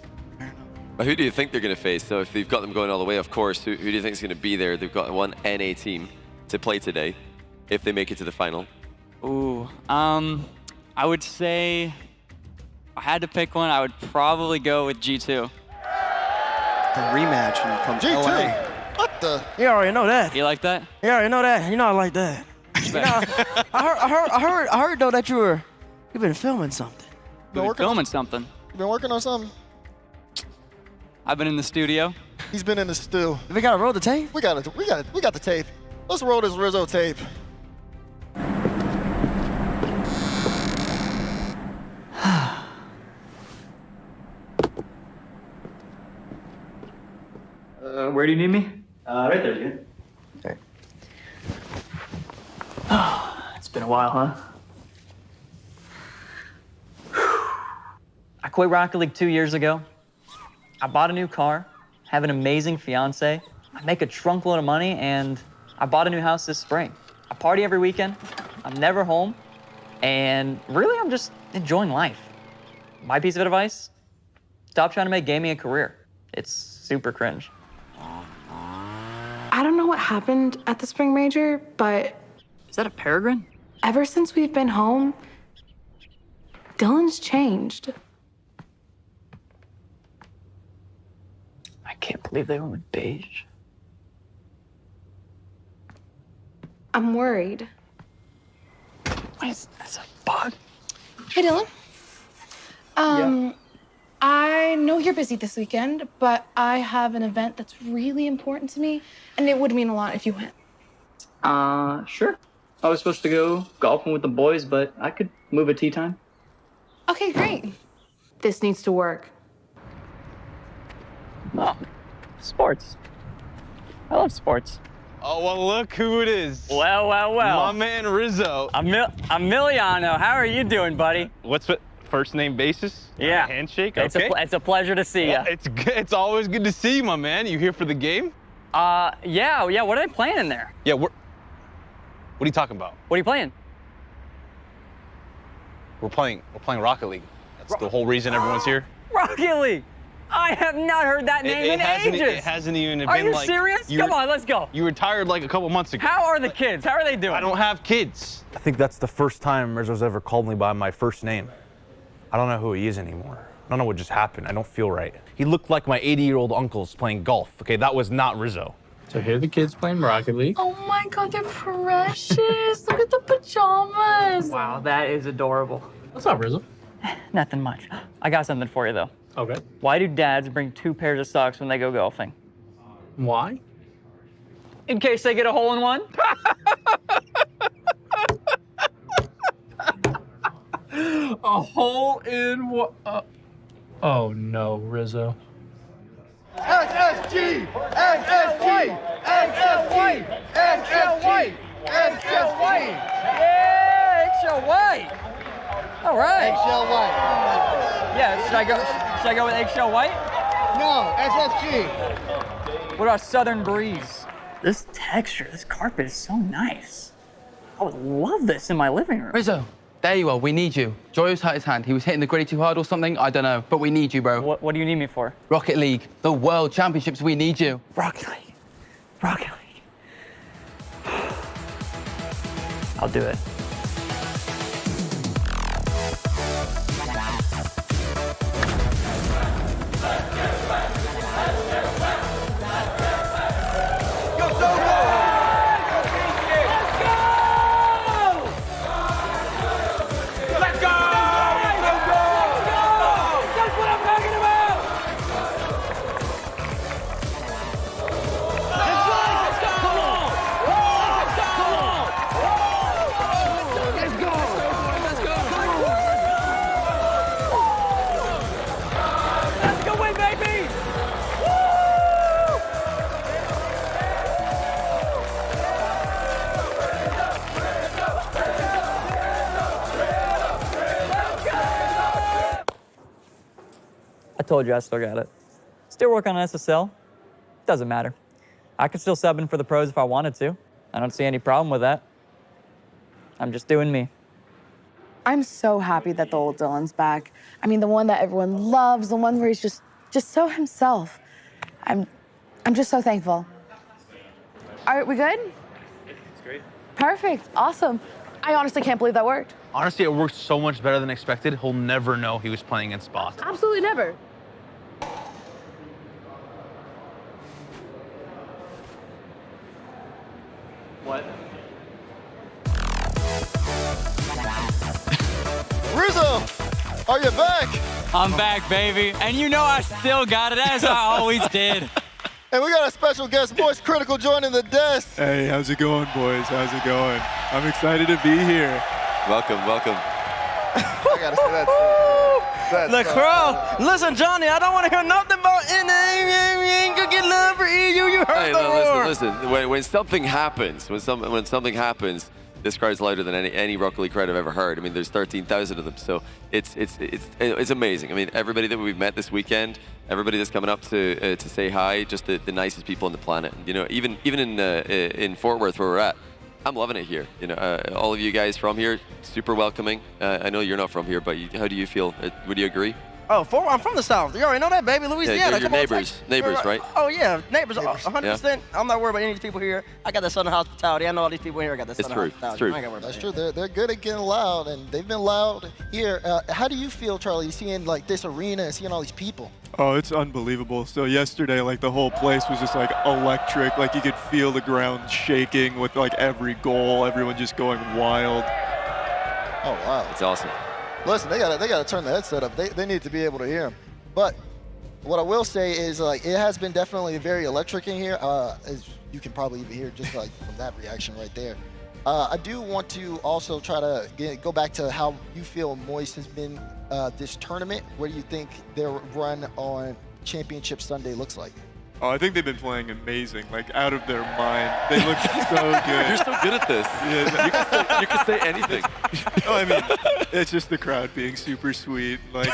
But who do you think they're going to face? So if they've got them going all the way, of course, who do you think is going to be there? They've got one NA team to play today, if they make it to the final. Ooh, I would say if I had to pick one, I would probably go with G2. The rematch from G2. LA. What the? You already know that. You like that? You already know that. You know I like that. You know, I heard though that you've been filming something. Been filming something. You been working on something? I've been in the studio. He's been in the stew. We gotta roll the tape. We got the tape. Let's roll this Rizzo tape. Where do you need me? Right there's good. Okay. It's been a while, huh? I quit Rocket League 2 years ago. I bought a new car, have an amazing fiance, I make a trunk load of money, and I bought a new house this spring. I party every weekend, I'm never home, and really I'm just enjoying life. My piece of advice, stop trying to make gaming a career. It's super cringe. I don't know what happened at the spring major, but Is that a peregrine? ever since we've been home, Dylan's changed. I can't believe they went with beige. I'm worried. That's a bug. Hey, Dylan. I know you're busy this weekend, but I have an event that's really important to me, and it would mean a lot if you went. Sure. I was supposed to go golfing with the boys, but I could move at tea time. Okay, great. This needs to work. Oh, sports. I love sports. Oh, well, look who it is. Well. My man Rizzo. Emiliano, how are you doing, buddy? What's it? First name basis? Yeah. Handshake? It's Okay. it's a pleasure to see you. It's always good to see you, my man. You here for the game? Yeah. What are they playing in there? Yeah, what are you talking about? What are you playing? We're playing Rocket League. That's the whole reason everyone's here. Rocket League. I have not heard that name in ages. It hasn't even been Are you like... serious? Come on, let's go. You retired like a couple months ago. How are the kids? How are they doing? I don't have kids. I think that's the first time Rizzo's ever called me by my first name. I don't know who he is anymore. I don't know what just happened. I don't feel right. He looked like my 80-year-old uncle's playing golf. Okay, that was not Rizzo. So here are the kids playing Rocket League. Oh my God, they're precious. Look at the pajamas. Wow, that is adorable. What's up, Rizzo? Nothing much. I got something for you, though. Okay. Why do dads bring 2 pairs of socks when they go golfing? Why? In case they get a hole-in-one? A hole in what? Oh no, Rizzo. SSG! SSG! SSG! SSG! SSG! Yeah, eggshell white. All right. Eggshell white. Yeah, should I go with eggshell white? No, SSG. What about Southern Breeze? This texture, this carpet is so nice. I would love this in my living room. Rizzo, there you are. We need you. Joyo's hurt his hand. He was hitting the griddy too hard or something. I don't know. But we need you, bro. What do you need me for? Rocket League. The World Championships. We need you. Rocket League. Rocket League. I'll do it. I told you I still got it. Still working on SSL. Doesn't matter. I could still sub in for the pros if I wanted to. I don't see any problem with that. I'm just doing me. I'm so happy that the old Dylan's back. I mean, the one that everyone loves, the one where he's just so himself. I'm just so thankful. All right, we good? It's great. Perfect, awesome. I honestly can't believe that worked. Honestly, it worked so much better than expected. He'll never know he was playing in spots. Absolutely never. What? Rizzo, are you back? I'm back, baby. And you know I still got it, as I always did. And we got a special guest, Moist Critical, joining the desk. Hey, how's it going, boys? How's it going? I'm excited to be here. Welcome, welcome. I gotta say that. The crowd. Listen, Johnny, I don't want to hear nothing about ain't gonna get love for EU. You heard Hey, the roar. listen. When something happens, when something happens, this crowd's louder than any Rocket League crowd I've ever heard. I mean, there's 13,000 of them, so it's amazing. I mean, everybody that we've met this weekend, everybody that's coming up to say hi, just the nicest people on the planet. You know, even in Fort Worth where we're at, I'm loving it here. You know, all of you guys from here, super welcoming. I know you're not from here, but how do you feel? Would you agree? Oh, I'm from the South. You already know that, baby. Louisiana. Yeah, your Come on, neighbors, right? Oh, yeah, neighbors, 100%. I'm not worried about any of these people here. I got that Southern hospitality. I know all these people here. I got that Southern hospitality. It's true. I ain't gotta worry about That's that. true. They're good at getting loud, and they've been loud here. How do you feel, Charlie, seeing like this arena and seeing all these people? Oh, it's unbelievable. So yesterday, like the whole place was just like electric. Like you could feel the ground shaking with like every goal. Everyone just going wild. Oh wow, it's awesome. Listen, they gotta turn the headset up. They need to be able to hear him. But what I will say is like it has been definitely very electric in here. As you can probably even hear just like from that reaction right there. I do want to also try to go back to how you feel Moist has been this tournament. What do you think their run on Championship Sunday looks like? Oh, I think they've been playing amazing, like out of their mind. They look so good. You're so good at this. Yeah. You can say anything. Oh, I mean, it's just the crowd being super sweet. Like,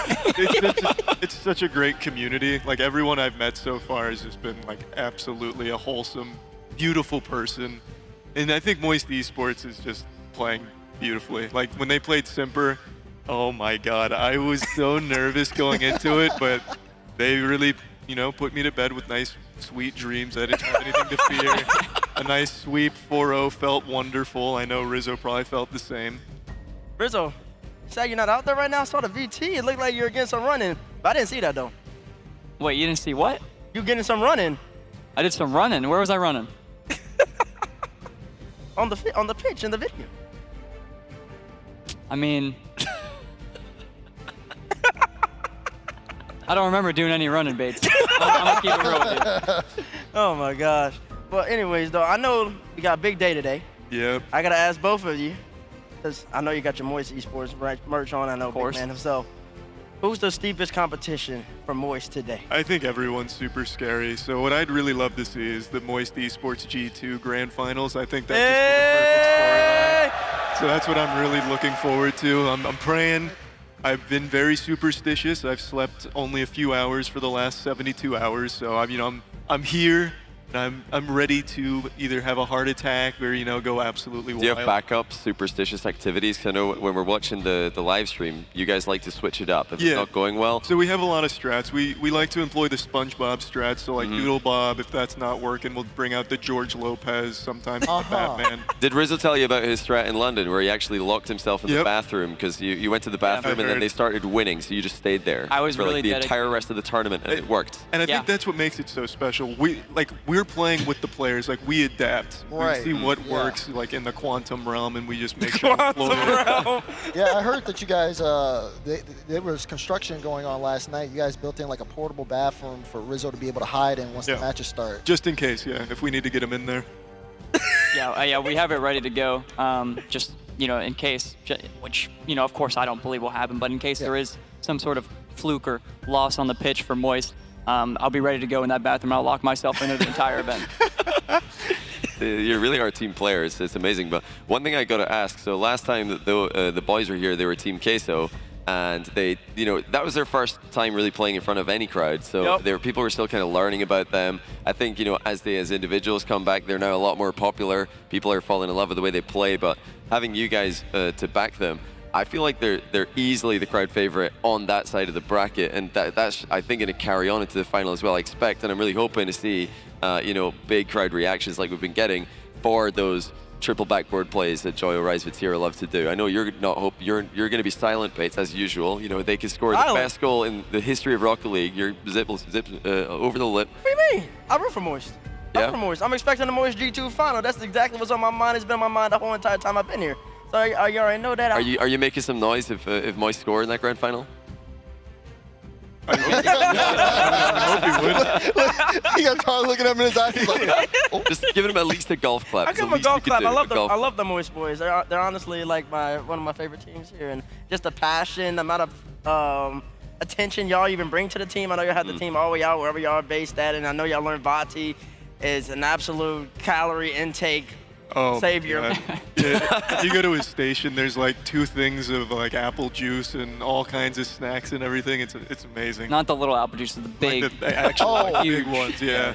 it's such a great community. Like, everyone I've met so far has just been, like, absolutely a wholesome, beautiful person. And I think Moist Esports is just playing beautifully. Like, when they played Simper, oh my God, I was so nervous going into it, but they really, you know, put me to bed with nice, sweet dreams. I didn't have anything to fear. A nice sweep 4-0 felt wonderful. I know Rizzo probably felt the same. Rizzo, you say you're not out there right now? I saw the VT. It looked like you were getting some running, but I didn't see that, though. Wait, you didn't see what? You getting some running. I did some running. Where was I running? on the pitch in the video. I mean, I don't remember doing any running, Bates. I'm gonna keep it real with you. Oh my gosh. Well, anyways, though, I know you got a big day today. Yep. I gotta ask both of you, because I know you got your Moist Esports merch on. I know Big Man himself. Who's the steepest competition for Moist today? I think everyone's super scary. So what I'd really love to see is the Moist Esports G2 Grand Finals. I think that's just the perfect storyline. So that's what I'm really looking forward to. I'm praying. I've been very superstitious. I've slept only a few hours for the last 72 hours. So I'm here. And I'm ready to either have a heart attack or, go absolutely wild. Do you have backup superstitious activities? 'Cause I know when we're watching the live stream, you guys like to switch it up if it's not going well. So we have a lot of strats. We like to employ the SpongeBob strats. So like Doodle Bob, if that's not working, we'll bring out the George Lopez, sometimes the Batman. Did Rizzo tell you about his strat in London where he actually locked himself in the bathroom because you went to the bathroom and then they started winning, so you just stayed there I was for really like the dedicated. entire rest of the tournament and it worked. And I think that's what makes it so special. We're playing with the players, like we adapt. Right. We see what works like in the quantum realm and we just make sure we float it. Yeah, I heard that you guys, there was construction going on last night. You guys built in like a portable bathroom for Rizzo to be able to hide in once the matches start. Just in case, if we need to get him in there. Yeah, we have it ready to go. Just in case, which of course I don't believe will happen, but in case there is some sort of fluke or loss on the pitch for Moist, I'll be ready to go in that bathroom. I'll lock myself into the entire event. You really are team players. It's amazing. But one thing I got to ask. So last time the boys were here, they were Team Queso, and they, that was their first time really playing in front of any crowd. So people were still kind of learning about them. I think as they as individuals come back, they're now a lot more popular. People are falling in love with the way they play. But having you guys to back them, I feel like they're easily the crowd favorite on that side of the bracket, and that's I think going to carry on into the final as well. I expect, and I'm really hoping to see big crowd reactions like we've been getting for those triple backboard plays that Joyo Reisvitz love to do. I know you're not you're going to be silent, Bates, as usual. They could score the best goal in the history of Rocket League. You're zip over the lip. What do you mean? I root for Moist. Yeah. Moist. I'm expecting the Moist G2 final. That's exactly what's on my mind. It's been on my mind the whole entire time I've been here. So you already know that. Are you making some noise if Moist score in that grand final? I hope he would. He got Carl looking at him in his eyes. He's like, oh. Just giving him at least a golf clap. I give him a golf clap. I love the Moist boys. They're honestly like one of my favorite teams here, and just the passion, the amount of attention y'all even bring to the team. I know you have the team all the way out wherever y'all are based at, and I know y'all learned Vati is an absolute calorie intake savior. Yeah, if you go to his station, there's like 2 things of like apple juice and all kinds of snacks and everything. It's amazing. Not the little apple juice, the big, like the actual big ones, yeah.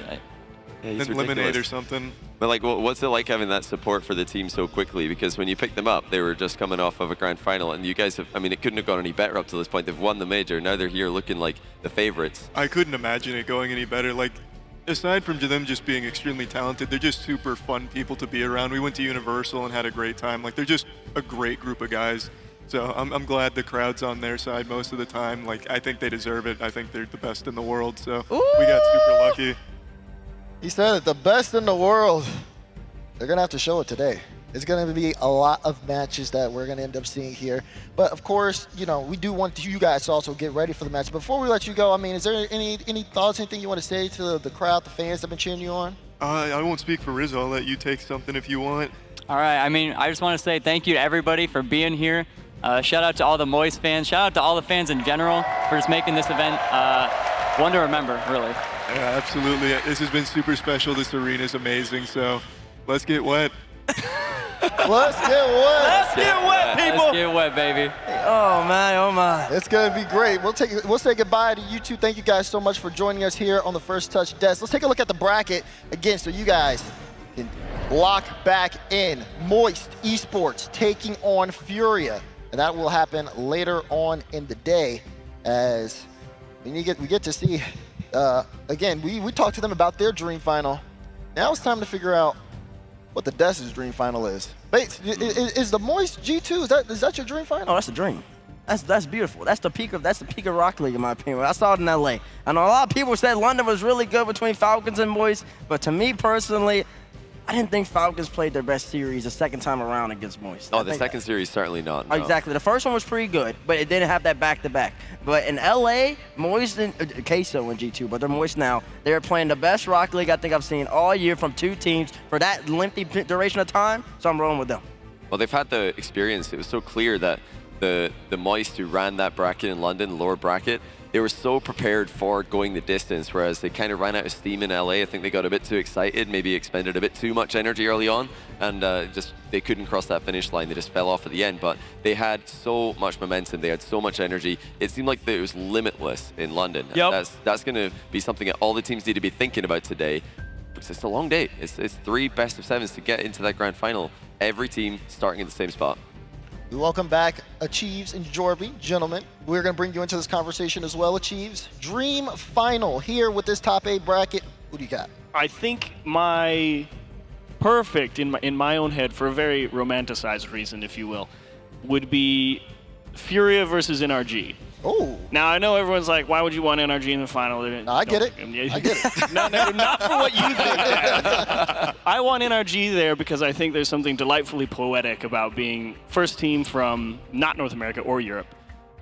Yeah, and lemonade or something. But like, what's it like having that support for the team so quickly? Because when you picked them up, they were just coming off of a grand final, and you guys have, I mean, it couldn't have gone any better up to this point. They've won the major. Now they're here looking like the favorites. I couldn't imagine it going any better. Like, aside from them just being extremely talented, they're just super fun people to be around. We went to Universal and had a great time. Like, they're just a great group of guys. So I'm glad the crowd's on their side most of the time. Like, I think they deserve it. I think they're the best in the world. So we got super lucky. He said it, the best in the world. They're going to have to show it today. It's going to be a lot of matches that we're going to end up seeing here. But of course, you know, we do want you guys to also get ready for the match. Before we let you go, I mean, is there any thoughts, anything you want to say to the crowd, the fans that have been cheering you on? I won't speak for Rizzo. I'll let you take something if you want. All right. I mean, I just want to say thank you to everybody for being here. Shout out to all the Moist fans. Shout out to all the fans in general for just making this event one to remember, really. Yeah, absolutely. This has been super special. This arena is amazing. So let's get wet. Let's get wet. Let's get wet, people. Let's get wet, baby. Oh my, oh my. It's gonna be great. We'll say goodbye to you two. Thank you guys so much for joining us here on the First Touch desk. Let's take a look at the bracket again, so you guys can lock back in. Moist Esports taking on Furia, and that will happen later on in the day. As we get to see. Again, we talked to them about their dream final. Now it's time to figure out what the Desk's dream final is. Bates, is the Moist G2, is that your dream final? Oh, that's a dream. That's beautiful. That's the peak of Rocket League in my opinion. I saw it in LA. I know a lot of people said London was really good between Falcons and Moist, but to me personally, I didn't think Falcons played their best series the second time around against Moist. Oh, the second series certainly not. No. Exactly. The first one was pretty good, but it didn't have that back-to-back. But in LA, Moist and Queso in G2, but they're Moist now. They're playing the best Rocket League I think I've seen all year from 2 teams for that lengthy duration of time, so I'm rolling with them. Well, they've had the experience. It was so clear that the Moist who ran that bracket in London, the lower bracket, they were so prepared for going the distance, whereas they kind of ran out of steam in LA. I think they got a bit too excited, maybe expended a bit too much energy early on, and they couldn't cross that finish line. They just fell off at the end, but they had so much momentum. They had so much energy. It seemed like it was limitless in London. Yep. That's going to be something that all the teams need to be thinking about today, because it's a long day. It's 3 best-of-7s to get into that grand final. Every team starting at the same spot. We welcome back Achieves and Jorby. Gentlemen, we're going to bring you into this conversation as well, Achieves. Dream final here with this top 8 bracket. Who do you got? I think my perfect, in my own head, for a very romanticized reason, if you will, would be Furia versus NRG. Oh. Now, I know everyone's like, why would you want NRG in the final? No, I get it. I get it. Not for what you think. I want NRG there because I think there's something delightfully poetic about being first team from not North America or Europe,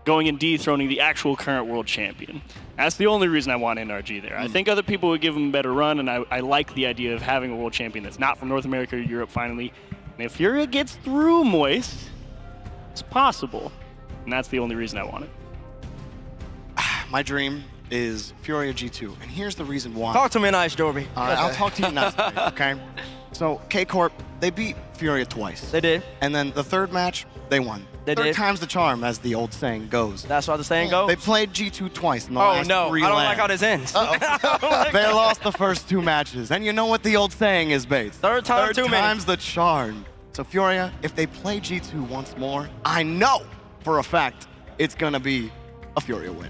going and dethroning the actual current world champion. That's the only reason I want NRG there. I think other people would give them a better run, and I like the idea of having a world champion that's not from North America or Europe finally. And if Furia gets through Moist, it's possible. And that's the only reason I want it. My dream is Furia G2, and here's the reason why. Talk to me nice, Jorby. All right, I'll talk to you nice, okay? So, K-Corp, they beat Furia twice. They did. And then the third match, they won. They Third did. time's the charm, as the old saying goes. That's what the saying goes? They played G2 twice in the last 3 I don't lands. like how this ends. They lost the first 2 matches. And you know what the old saying is, Bates? Third time's the charm. So, Furia, if they play G2 once more, I know for a fact it's going to be a Furia win.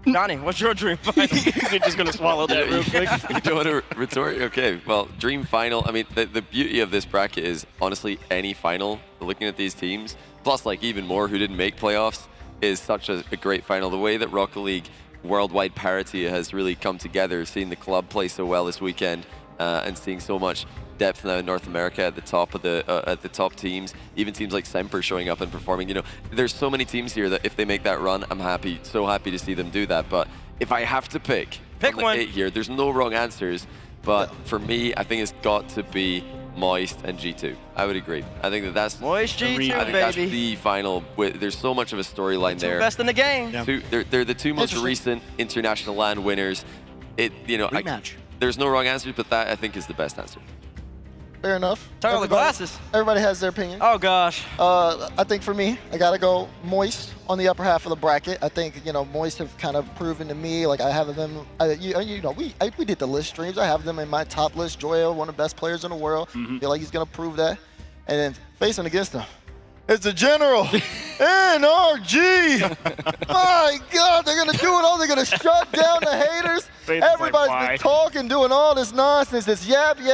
Johnny, what's your dream final? You're just going to swallow that real quick. You don't want to retort? Okay, well, dream final. I mean, the beauty of this bracket is, honestly, any final, looking at these teams, plus, like, even more who didn't make playoffs, is such a great final. The way that Rocket League worldwide parity has really come together. Seeing the club play so well this weekend and seeing so much depth now in North America at the top of the top teams, even teams like Semper showing up and performing. You know, there's so many teams here that if they make that run, I'm happy, so happy to see them do that. But if I have to pick one 8 here, there's no wrong answers. But for me, I think it's got to be Moist and G2. I would agree. I think that's Moist G2, I think that's the final. There's so much of a storyline there. Best in the game. They're the two most recent international LAN winners. There's no wrong answers, but that I think is the best answer. Fair enough. Turn on the glasses. Everybody has their opinion. Oh gosh. I think for me, I gotta go Moist on the upper half of the bracket. I think Moist have kind of proven to me, like I have them. We did the list streams. I have them in my top list. Joel, one of the best players in the world. Feel like he's gonna prove that. And then facing against them, it's the General NRG. My God, they're gonna do it all. They're gonna shut down the haters. Everybody's been talking, doing all this nonsense, this yap, and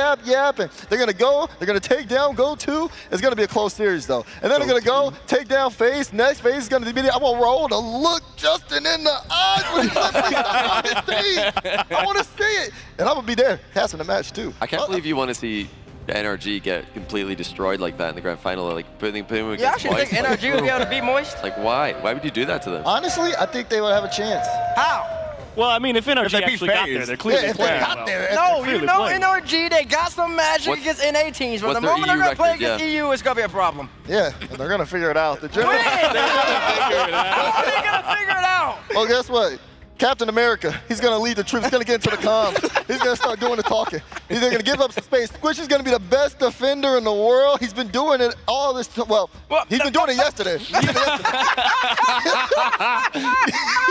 they're gonna take down Go2. It's gonna be a close series though. And then they're gonna go take down FaZe. Next FaZe is gonna be there. I'm gonna roll to look Justin in the eyes when he lets me on his team. I wanna see it. And I'm gonna be there, casting the match too. I can't believe you want to see NRG get completely destroyed like that in the grand final, like putting him against I actually think NRG would be able to beat Moist. Like why? Why would you do that to them? Honestly, I think they would have a chance. How? Well, I mean, if NRG actually got there, they're clearly if they got there. No, you know NRG, they got some magic against NA teams, but the moment they're going to play against EU, it's going to be a problem. Yeah, and they're going to figure it out. The General. How are they going to figure it out? Well, guess what? Captain America, he's going to lead the troops. He's going to get into the comms. He's going to start doing the talking. He's going to give up some space. Squish is going to be the best defender in the world. He's been doing it all this time. Well, he's been doing it yesterday.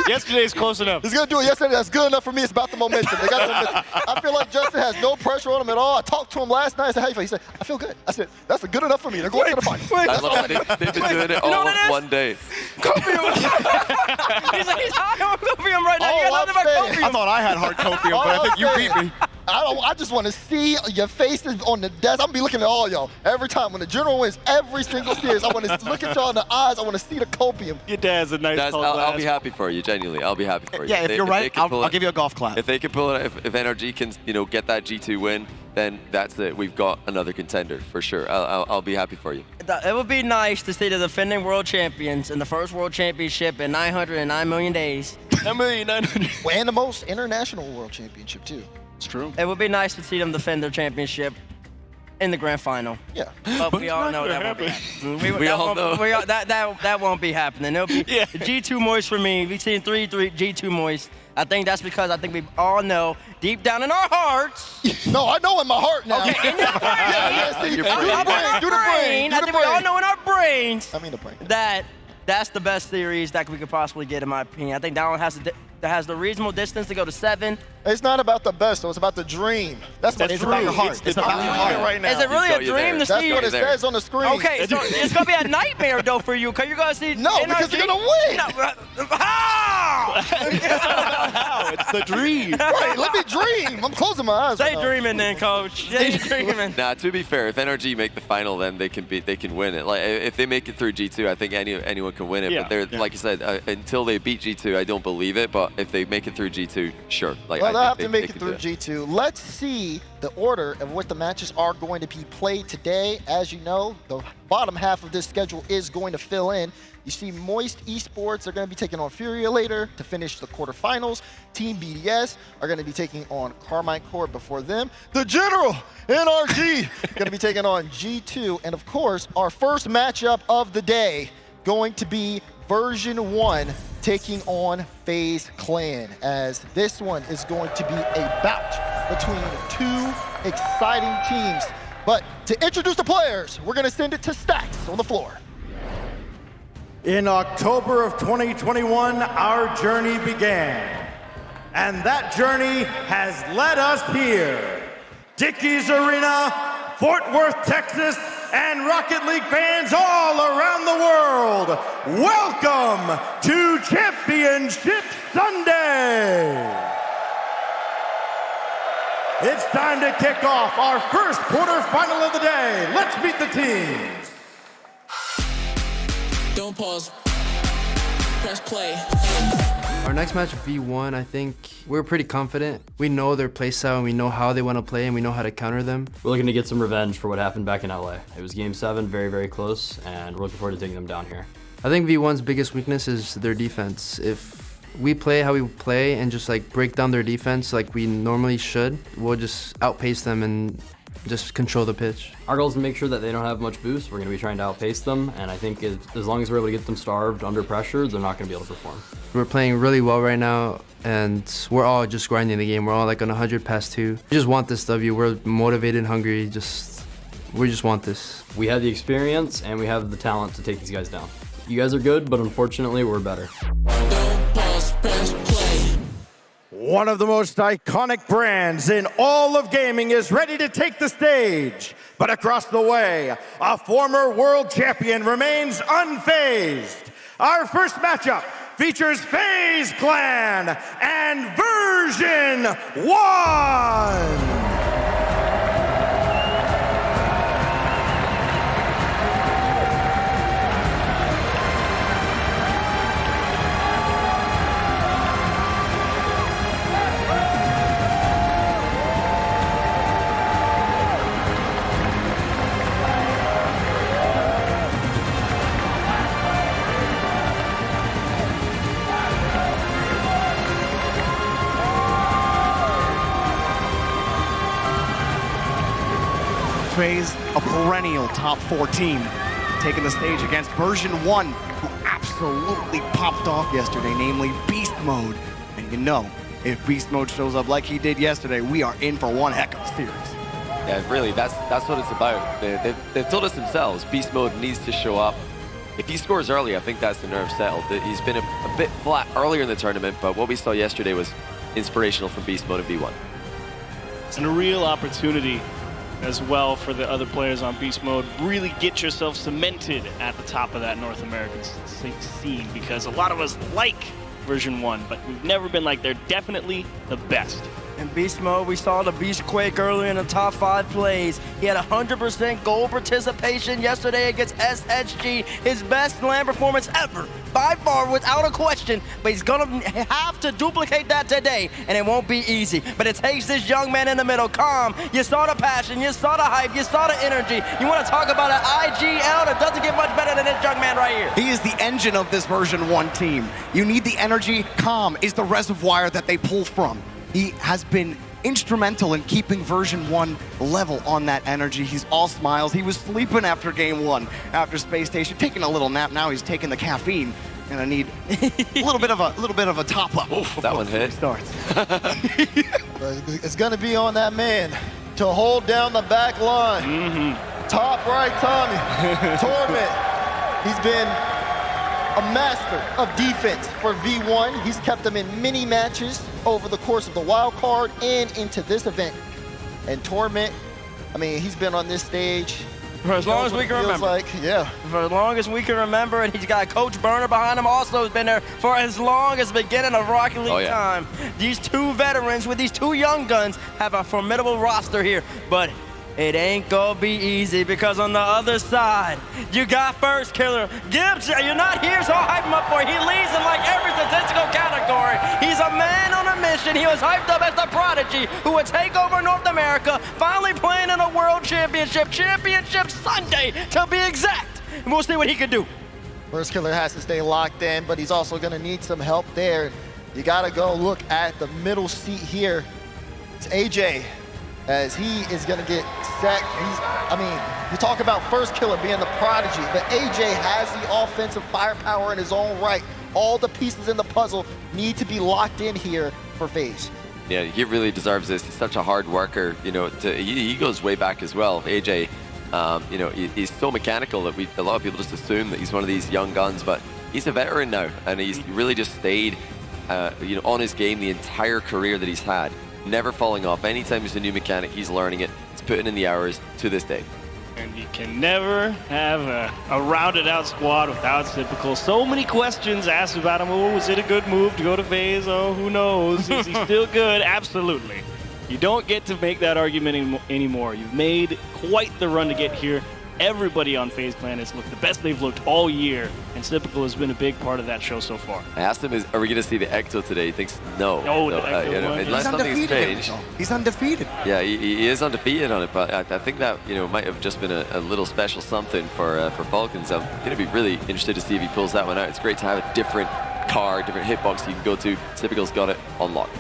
Yesterday's close enough. He's going to do it yesterday. That's good enough for me. It's about the momentum. They got the momentum. I feel like Justin has no pressure on him at all. I talked to him last night. I said, how you feel? He said, I feel good. I said, that's good enough for me. They're going to the final. I love that they've been doing it all in one day. Copium. He's high on Copium right now. I thought I had hard copium, but I think you beat me. I just want to see your faces on the desk. I'm going to be looking at all y'all every time. When the General wins every single series, I want to look at y'all in the eyes. I want to see the copium. Your dad's a nice I'll be happy for you, genuinely. I'll be happy for you. Yeah, if you're right, I'll give you a golf clap. If they can pull it, if NRG can get that G2 win, then that's it. We've got another contender for sure. I'll be happy for you. It would be nice to see the defending world champions in the first world championship in 909 million days. 9,900,000. And the most international world championship too. It's true. It would be nice to see them defend their championship in the grand final. Yeah. But we all know that won't be happening. We all know. That won't be happening. It'll be G2 Moist for me. We've seen 3-3 G2 Moist. I think that's because I think we all know deep down in our hearts. No, I know in my heart now. Okay, in your brain. Do the brain. I think we all know in our brains. I mean the brain. That's the best series that we could possibly get, in my opinion. I think that one has the reasonable distance to go to 7. It's not about the best, though. It's about the dream. That's about your heart. It's about your heart right now. Is it really a dream to see? That's what it says on the screen. Okay, so it's going to be a nightmare, though, for you, because you're going to see No, because you're going to win. How? It's the dream. Right, let me dream. I'm closing my eyes. Stay dreaming then, coach. Stay dreaming. Nah, to be fair, if NRG make the final, then they can win it. Like if they make it through G2, I think anyone can win it. Yeah. But they're like you said, until they beat G2, I don't believe it. But if they make it through G2, sure. Like well, they'll have they to make it can through G2. Let's see the order of what the matches are going to be played today. As you know, the bottom half of this schedule is going to fill in. You see Moist Esports are going to be taking on Furia later to finish the quarterfinals. Team BDS are going to be taking on Carmine Corp before them. The General, NRG, going to be taking on G2. And of course, our first matchup of the day going to be version 1 taking on FaZe Clan, as this one is going to be a bout between 2 exciting teams. But to introduce the players, we're going to send it to Stacks on the floor. In October of 2021, our journey began. And that journey has led us here. Dickies Arena, Fort Worth, Texas, and Rocket League fans all around the world, welcome to Championship Sunday. It's time to kick off our first quarterfinal of the day. Let's meet the teams. Don't pause. Press play. Our next match, V1, I think we're pretty confident. We know their play style and we know how they want to play and we know how to counter them. We're looking to get some revenge for what happened back in LA. It was game 7, very, very close, and we're looking forward to taking them down here. I think V1's biggest weakness is their defense. If we play how we play and just like break down their defense like we normally should, we'll just outpace them and just control the pitch. Our goal is to make sure that they don't have much boost. We're going to be trying to outpace them, and I think as long as we're able to get them starved under pressure, they're not going to be able to perform. We're playing really well right now, and we're all just grinding the game. We're all like on 100 past 2. We just want this W. We're motivated, hungry, we just want this. We have the experience, and we have the talent to take these guys down. You guys are good, but unfortunately, we're better. One of the most iconic brands in all of gaming is ready to take the stage. But across the way, a former world champion remains unfazed. Our first matchup features FaZe Clan and Version 1. FaZe, a perennial top 4 team, taking the stage against Version 1, who absolutely popped off yesterday, namely Beast Mode. And you know, if Beast Mode shows up like he did yesterday, we are in for one heck of a series. Yeah, really, that's what it's about. They've told us themselves, Beast Mode needs to show up. If he scores early, I think that's the nerve settled. He's been a bit flat earlier in the tournament, but what we saw yesterday was inspirational from Beast Mode and V1. It's a real opportunity as well for the other players on Beast Mode. Really get yourself cemented at the top of that North American scene, because a lot of us like Version 1, but we've never been like they're definitely the best. In Beast Mode, we saw the Beast Quake earlier in the top 5 plays. He had 100% goal participation yesterday against SSG. His best LAN performance ever, by far, without a question. But he's gonna have to duplicate that today, and it won't be easy. But it takes this young man in the middle. Calm, you saw the passion, you saw the hype, you saw the energy. You wanna talk about an IGL that doesn't get much better than this young man right here. He is the engine of this Version 1 team. You need the energy. Calm is the reservoir that they pull from. He has been instrumental in keeping Version 1 level on that energy. He's all smiles. He was sleeping after game 1, after Space Station, taking a little nap. Now he's taking the caffeine. Gonna need a little bit of a top up. Oof, that one hit. Starts. It's gonna be on that man to hold down the back line. Top right, Tommy. Torment. He's been a master of defense for V1. He's kept them in many matches over the course of the wild card and into this event. And Torment, I mean, he's been on this stage for as long as we can remember. For as long as we can remember, and he's got Coach Burner behind him, also has been there for as long as the beginning of Rocket League time. These 2 veterans with these 2 young guns have a formidable roster here, but it ain't gonna be easy, because on the other side, you got First Killer. Gibbs, you're not here, so I'll hype him up for it. He leads in like every statistical category. He's a man on a mission. He was hyped up as the prodigy who would take over North America, finally playing in a World Championship Sunday, to be exact. And we'll see what he can do. First Killer has to stay locked in, but he's also gonna need some help there. You gotta go look at the middle seat here. It's AJ, as he is going to get sacked. I mean, you talk about First Killer being the prodigy, but AJ has the offensive firepower in his own right. All the pieces in the puzzle need to be locked in here for FaZe. Yeah, he really deserves this. He's such a hard worker. You know, he goes way back as well. AJ, you know, he's so mechanical that a lot of people just assume that he's one of these young guns, but he's a veteran now, and he's really just stayed, you know, on his game the entire career that he's had. Never falling off. Anytime there's a new mechanic, he's learning it. He's putting in the hours to this day. And you can never have a rounded out squad without Typical. So many questions asked about him. Oh, was it a good move to go to FaZe? Oh, who knows? Is he still good? Absolutely. You don't get to make that argument anymore. You've made quite the run to get here. everybody on FaZe Clan has looked the best they've looked all year, and Typical has been a big part of that show so far. I asked him, are we going to see the Ecto today? He thinks no. No, So, unless something's changed. He's undefeated. Yeah, he is undefeated on it, but I think that might have just been a little special something for Falcons. I'm going to be really interested to see if he pulls that one out. It's great to have a different card, different hitbox you can go to. Typical's got it on lock.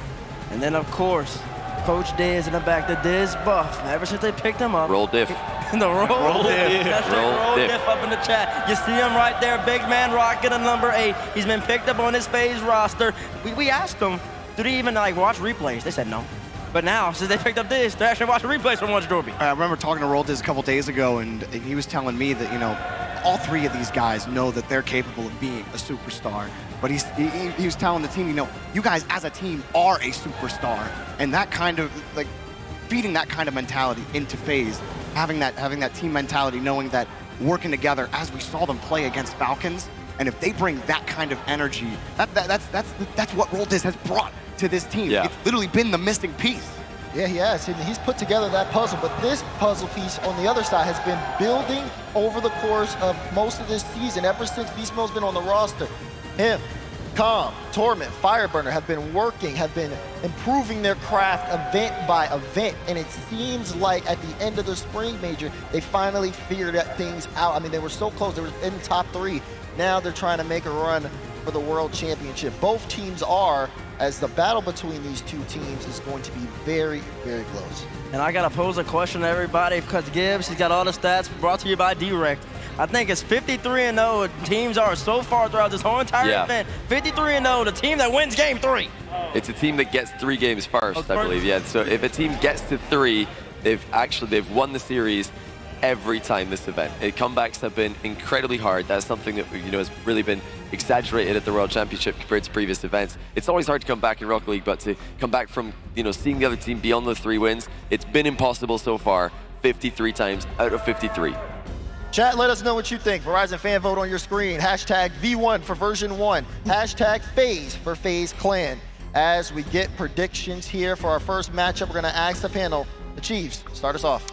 And then, of course, Coach Diz in the back, the Diz buff. Ever since they picked him up. Roll diff. The roll diff. That's roll diff up in the chat. You see him right there, big man Rocket at number 8. He's been picked up on his FaZe roster. We asked them, do they even watch replays? They said no. But now, since they picked up this, they're actually watching replays from Once Derby. I remember talking to Roldiz a couple days ago, and he was telling me that, all 3 of these guys know that they're capable of being a superstar. But he was telling the team, you guys as a team are a superstar. And that kind of, feeding that kind of mentality into FaZe, having that team mentality, knowing that working together, as we saw them play against Falcons, and if they bring that kind of energy, that's what Roldiz has brought to this team. Yeah. It's literally been the missing piece. Yeah, he has. And he's put together that puzzle, but this puzzle piece on the other side has been building over the course of most of this season, ever since Beast Mode's been on the roster. Him, Calm, Torment, Fireburner have been working, have been improving their craft event by event, and it seems like at the end of the spring major, they finally figured things out. I mean, they were so close. They were in the top 3. Now they're trying to make a run for the World Championship. Both teams are, as the battle between these 2 teams is going to be very, very close. And I got to pose a question to everybody because Gibbs, he's got all the stats brought to you by Direct. I think it's 53-0 teams are so far throughout this whole entire event. 53-0, the team that wins game 3. It's a team that gets 3 games first, I believe. Yeah. So if a team gets to 3, they've won the series every time this event. Comebacks have been incredibly hard. That's something that has really been exaggerated at the World Championship compared to previous events. It's always hard to come back in Rocket League, but to come back from seeing the other team beyond the 3 wins, it's been impossible so far. 53 times out of 53. Chat, let us know what you think. Verizon fan vote on your screen. Hashtag V1 for version 1. Hashtag FaZe for FaZe Clan. As we get predictions here for our first matchup, we're going to ask the panel. The Chiefs, start us off.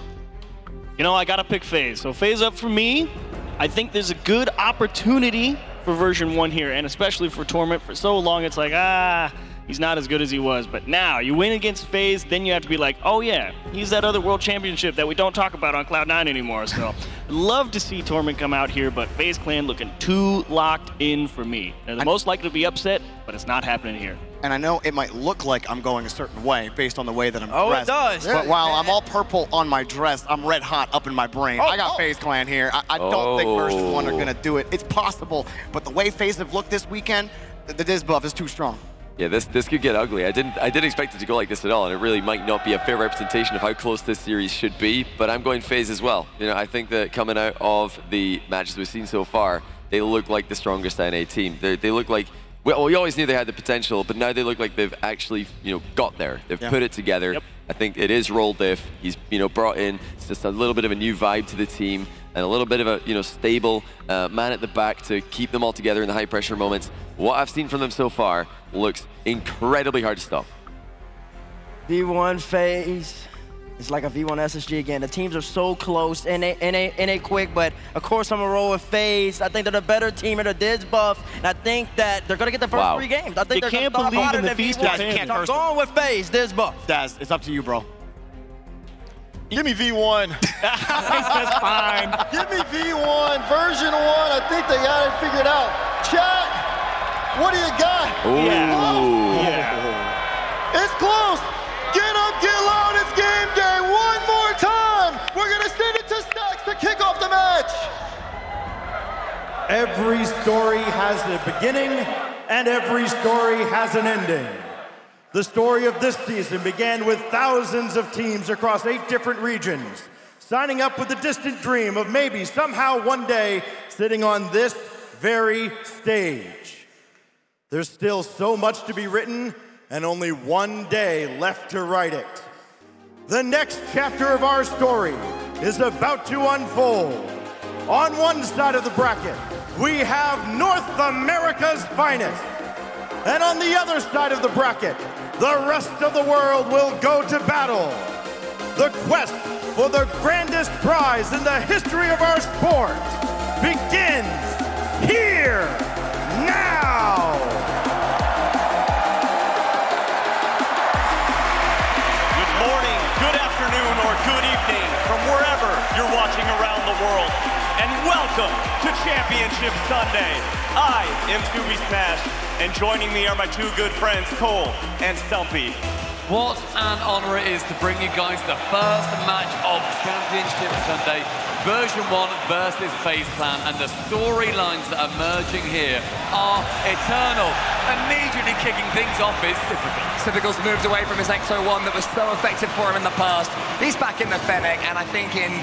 I got to pick FaZe. So FaZe up for me. I think there's a good opportunity for version 1 here, and especially for Torment. For so long, it's like, he's not as good as he was. But now, you win against FaZe, then you have to be like, oh yeah, he's that other World Championship that we don't talk about on Cloud9 anymore. So I'd love to see Torment come out here, but FaZe Clan looking too locked in for me. They're the most likely to be upset, but it's not happening here. And I know it might look like I'm going a certain way based on the way that I'm dressed. It does. But while I'm all purple on my dress, I'm red hot up in my brain. I got FaZe Clan here. I don't think version 1 are going to do it. It's possible, but the way FaZe have looked this weekend, the Diz buff is too strong. Yeah, this could get ugly. I didn't expect it to go like this at all, and it really might not be a fair representation of how close this series should be, but I'm going FaZe as well. I think that coming out of the matches we've seen so far, they look like the strongest NA team. They look like, well, we always knew they had the potential, but now they look like they've actually, got there. They've put it together. Yep. I think it is Roll Diff. He's, brought in just a little bit of a new vibe to the team and a little bit of a, stable man at the back to keep them all together in the high pressure moments. What I've seen from them so far looks incredibly hard to stop. V1 FaZe. It's like a V1 SSG again. The teams are so close and they quick, but of course I'm gonna roll with FaZe. I think they're the better team at the Diz buff, and I think that they're gonna get the first 3 games. I think they're can't gonna believe start in the harder Feast than of V1. Fans. I'm going with FaZe, Diz buff. Daz, it's up to you, bro. Give me V1. That's fine. Give me V1, version 1. I think they got it figured out. Chat, what do you got? Yeah. It's close. Get up, get loud. It's game day. One more time. We're going to send it to Stacks to kick off the match. Every story has a beginning, and every story has an ending. The story of this season began with thousands of teams across 8 different regions, signing up with the distant dream of maybe somehow one day sitting on this very stage. There's still so much to be written, and only one day left to write it. The next chapter of our story is about to unfold. On one side of the bracket, we have North America's finest. And on the other side of the bracket, the rest of the world will go to battle. The quest for the grandest prize in the history of our sport begins here now. Good morning, good afternoon, or good evening from wherever you're watching around the world. And welcome to Championship Sunday. I am Scooby Smash, and joining me are my two good friends, Cole and Stumpy. What an honor it is to bring you guys the first match of Championship Sunday, version 1 versus FaZe Clan, and the storylines that are merging here are eternal. Immediately kicking things off is Typical. Typical's moved away from his Exo 1 that was so effective for him in the past. He's back in the Fennec, and I think in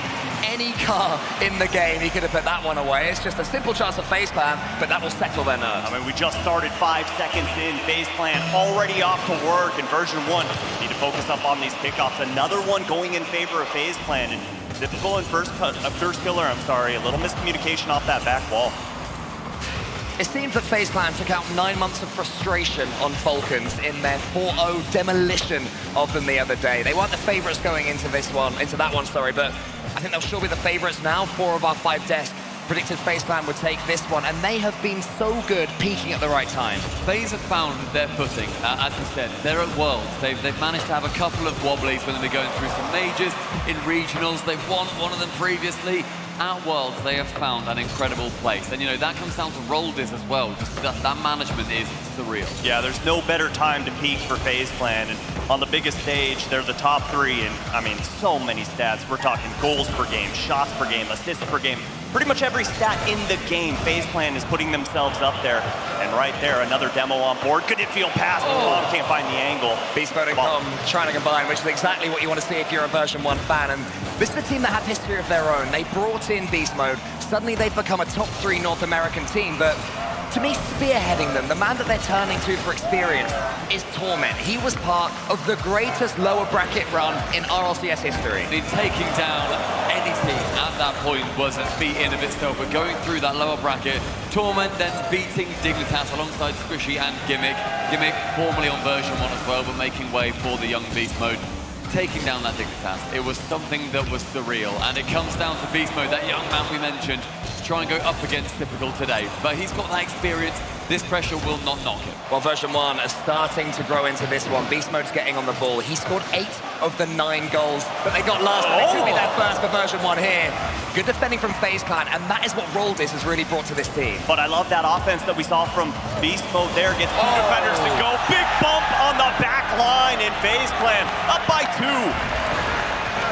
any car in the game, he could have put that one away. It's just a simple chance of FaZe Clan, but that will settle their nerves. I mean, we just started 5 seconds in. FaZe Clan already off to work in version 1. Need to focus up on these kickoffs. Another one going in favor of FaZe Clan. And Typical and first killer, a little miscommunication off that back wall. It seems that FaZe Clan took out 9 months of frustration on Falcons in their 4-0 demolition of them the other day. They weren't the favorites going into that one, but I think they'll sure be the favorites now. 4 of our 5 desks predicted FaZe Clan would take this one, and they have been so good peaking at the right time. FaZe have found their footing, as you said. They're at Worlds. They've managed to have a couple of wobblies when they're going through some majors. In regionals, they've won one of them previously. At Worlds, they have found an incredible place. And, you know, that comes down to Roldis as well. Just that management is surreal. Yeah, there's no better time to peak for FaZe Clan. And on the biggest stage, they're the top 3. And, I mean, so many stats. We're talking goals per game, shots per game, assists per game. Pretty much every stat in the game, FaZe Clan is putting themselves up there. And right there, another demo on board. Good infield pass, but Bob can't find the angle. Beast Mode and Com trying to combine, which is exactly what you want to see if you're a version 1 fan. And this is a team that have history of their own. They brought in Beast Mode. Suddenly they've become a top 3 North American team, but to me, spearheading them, the man that they're turning to for experience is Torment. He was part of the greatest lower bracket run in RLCS history. I mean, taking down any team at that point was a feat in of itself, but going through that lower bracket, Torment then beating Dignitas alongside Squishy and Gimmick. Gimmick formerly on version 1 as well, but making way for the young Beast Mode. Taking down that Dignitas, it was something that was surreal, and it comes down to Beast Mode, that young man we mentioned, try and go up against Typical today. But he's got that experience. This pressure will not knock him. Well, version 1 is starting to grow into this one. Beast Mode's getting on the ball. He scored 8 of the 9 goals that they got last night. It could be their first for version 1 here. Good defending from FaZe Clan, and that is what Roldis has really brought to this team. But I love that offense that we saw from Beast Mode there. Gets 2 defenders to go. Big bump on the back line, and FaZe Clan up by 2.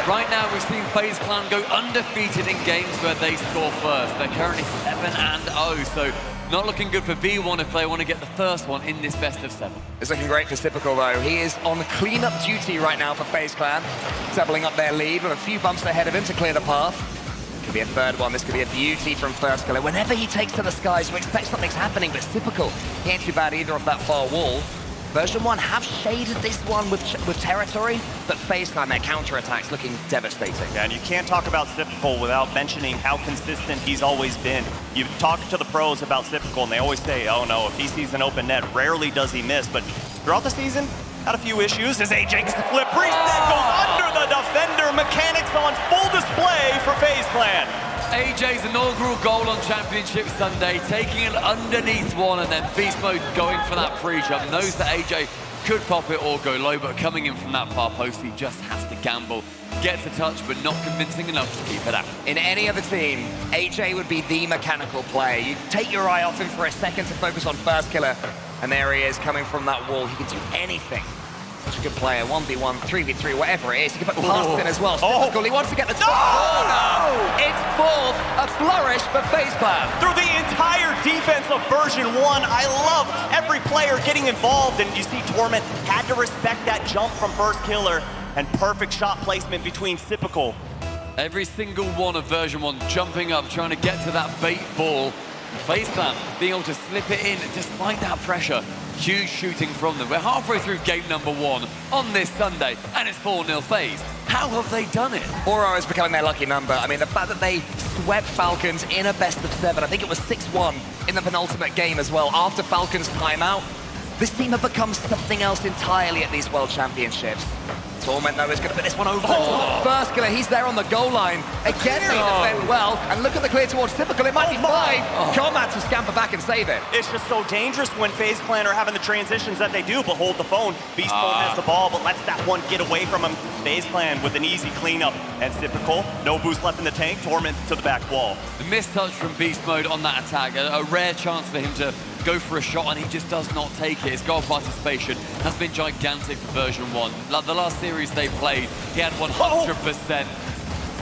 Right now, we've seen FaZe Clan go undefeated in games where they score first. They're currently 7-0, so not looking good for B1 if they want to get the first one in this best of 7. It's looking great for Typical, though. He is on clean-up duty right now for FaZe Clan, doubling up their lead with a few bumps ahead of him to clear the path. Could be a third one. This could be a beauty from First Killer. Whenever he takes to the skies, you expect something's happening, but it's Typical. He ain't too bad either off that far wall. Version 1 have shaded this one with territory, but FaZe Clan, their counterattacks looking devastating. Yeah, and you can't talk about Typical without mentioning how consistent he's always been. You talk to the pros about Typical, and they always say, oh no, if he sees an open net, rarely does he miss. But throughout the season, had a few issues as AJ gets the flip. Priest then goes under the defender. Mechanics on full display for FaZe Clan. AJ's inaugural goal on Championship Sunday, taking it underneath one, and then Beast Mode going for that pre-jump. Knows that AJ could pop it or go low, but coming in from that far post, he just has to gamble. Gets a touch, but not convincing enough to keep it out. In any other team, AJ would be the mechanical player. You take your eye off him for a second to focus on First Killer, and there he is coming from that wall. He can do anything. Such a good player, 1v1, 3v3, whatever it is. He can put past in as well. He wants to get the top corner. It's fourth, a flourish for FaZe Clan. Through the entire defense of version 1, I love every player getting involved, and you see Torment had to respect that jump from First Killer, and perfect shot placement between Typical. Every single one of version 1 jumping up, trying to get to that bait ball. FaZe Clan being able to slip it in despite that pressure. Huge shooting from them. We're halfway through game number 1 on this Sunday, and it's 4-0 FaZe. How have they done it? 4-0 is becoming their lucky number. I mean, the fact that they swept Falcons in a best of 7, I think it was 6-1 in the penultimate game as well, after Falcons' timeout. This team have become something else entirely at these World Championships. Torment, though, is going to put this one over. First killer, he's there on the goal line. Again, they defend well. And look at the clear towards Typical. It might be 5. Com had to scamper back and save it. It's just so dangerous when FaZe Clan are having the transitions that they do, but hold the phone. Beast Mode has the ball, but lets that one get away from him. FaZe Clan with an easy cleanup. And Typical, no boost left in the tank. Torment to the back wall. The missed touch from Beast Mode on that attack, a rare chance for him to go for a shot, and he just does not take it. His goal participation has been gigantic for version 1. Like the last series they played, he had 100%.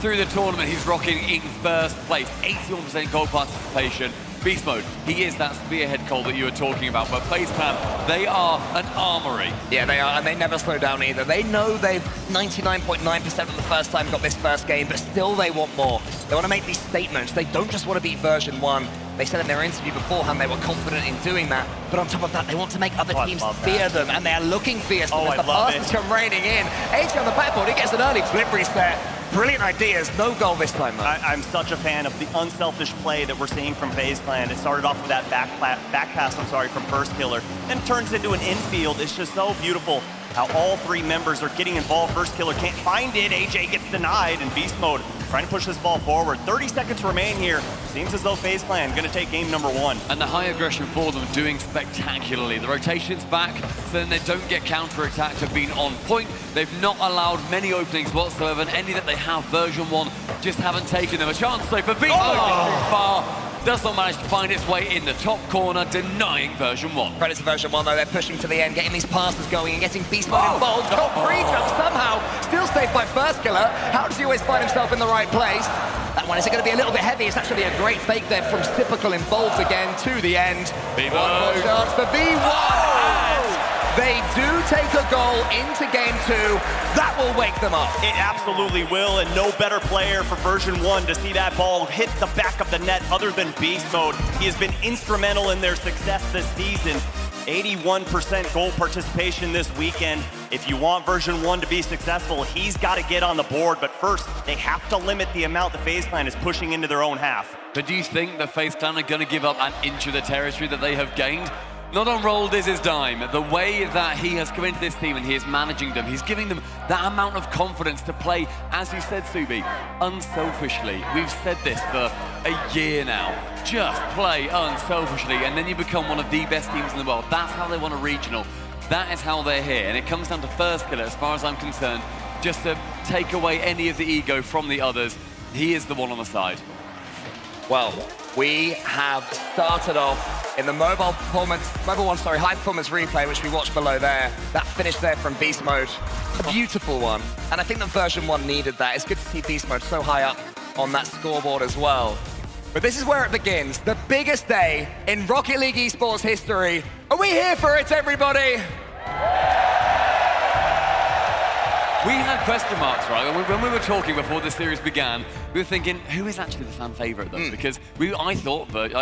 Through the tournament, he's rocking in first place, 81% goal participation. Beast Mode, he is that spearhead Cole that you were talking about, but FaZe Clan, they are an armory. Yeah, they are, and they never slow down either. They know they've 99.9% of the first time got this first game, but still they want more. They want to make these statements. They don't just want to beat version 1. They said in their interview beforehand they were confident in doing that, but on top of that, they want to make other teams fear them, and they're looking fierce as the passes come raining in. AJ on the backboard, he gets an early flip reset. Brilliant ideas, no goal this time, though. I'm such a fan of the unselfish play that we're seeing from FaZe Clan. It started off with that back pass, from First Killer, and turns into an infield. It's just so beautiful how all 3 members are getting involved. First Killer can't find it, AJ gets denied, and Beast Mode trying to push this ball forward. 30 seconds remain here. Seems as though FaZe Clan going to take game number 1. And the high aggression for them doing spectacularly. The rotations back, so then they don't get counter-attacked, have been on point. They've not allowed many openings whatsoever, and any that they have, version 1, just haven't taken them. A chance though for Beast Mode too far. Does not manage to find its way in the top corner, denying version 1. Credit to version 1, though. They're pushing to the end, getting these passes going and getting Beast Mode involved. Top 3 jump somehow. Still saved by First Killer. How does he always find himself in the right place? That one, is it going to be a little bit heavy? It's actually a great fake there from Typical, involved again to the end. One more chance for V1. They do take a goal into game 2. That will wake them up. It absolutely will, and no better player for version 1 to see that ball hit the back of the net other than Beast Mode. He has been instrumental in their success this season. 81% goal participation this weekend. If you want version 1 to be successful, he's got to get on the board, but first, they have to limit the amount the FaZe Clan is pushing into their own half. But do you think the FaZe Clan are going to give up an inch of the territory that they have gained? Not on Rold is his dime. The way that he has come into this team and he is managing them, he's giving them that amount of confidence to play, as you said, Subi, unselfishly. We've said this for a year now. Just play unselfishly, and then you become one of the best teams in the world. That's how they won a regional. That is how they're here, and it comes down to First Killer, as far as I'm concerned, just to take away any of the ego from the others. He is the one on the side. Well, we have started off in the high performance replay, which we watched below there. That finish there from Beast Mode, a beautiful one. And I think that version 1 needed that. It's good to see Beast Mode so high up on that scoreboard as well. But this is where it begins, the biggest day in Rocket League Esports history. Are we here for it, everybody? We had question marks, right? When we were talking before the series began, we were thinking, who is actually the fan favorite, though? Because I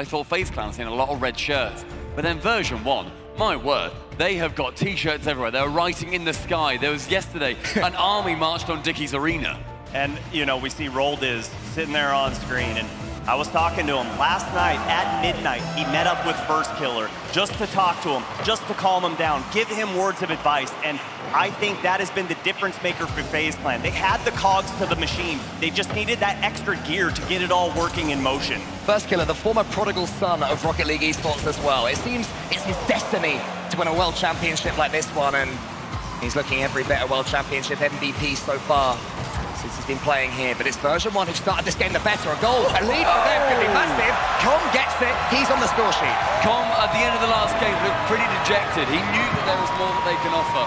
thought FaZe Clan was in a lot of red shirts. But then version 1, my word, they have got t-shirts everywhere. They were writing in the sky. There was yesterday, an army marched on Dickie's Arena. And, you know, we see Rold is sitting there on screen, and I was talking to him last night at midnight. He met up with First Killer just to talk to him, just to calm him down, give him words of advice. And I think that has been the difference maker for FaZe Clan. They had the cogs to the machine. They just needed that extra gear to get it all working in motion. First Killer, the former prodigal son of Rocket League Esports as well. It seems it's his destiny to win a world championship like this one, and he's looking every bit a world championship MVP so far since he's been playing here. But it's version 1 who started this game the better. A goal, a lead for them could be massive. Com gets it, he's on the score sheet. Com, at the end of the last game, looked pretty dejected. He knew that there was more that they can offer.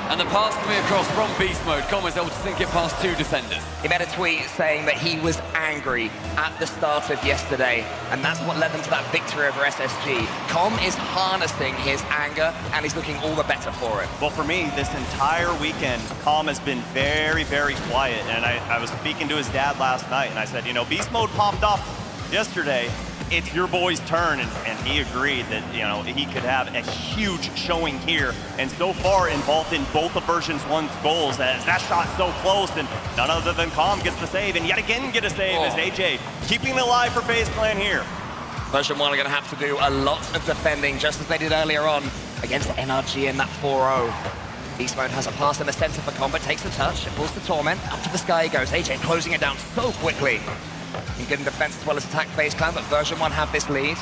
And the pass coming across from Beast Mode, Com was able to sink it past 2 defenders. He made a tweet saying that he was angry at the start of yesterday, and that's what led them to that victory over SSG. Com is harnessing his anger, and he's looking all the better for it. Well, for me, this entire weekend, Com has been very, very quiet, and I was speaking to his dad last night, and I said, you know, Beast Mode popped off yesterday. It's your boy's turn, and he agreed that, you know, he could have a huge showing here, and so far involved in both of version 1's goals, as that shot so close, and none other than Com gets the save, and yet again get a save as AJ keeping it alive for FaZe Clan here. Version 1 are going to have to do a lot of defending, just as they did earlier on against NRG in that 4-0. Beast Mode has a pass in the center for combat, takes the touch, it pulls the Torment, up to the sky he goes. AJ closing it down so quickly. He can defense as well as attack FaZe Clan, but version 1 have this lead.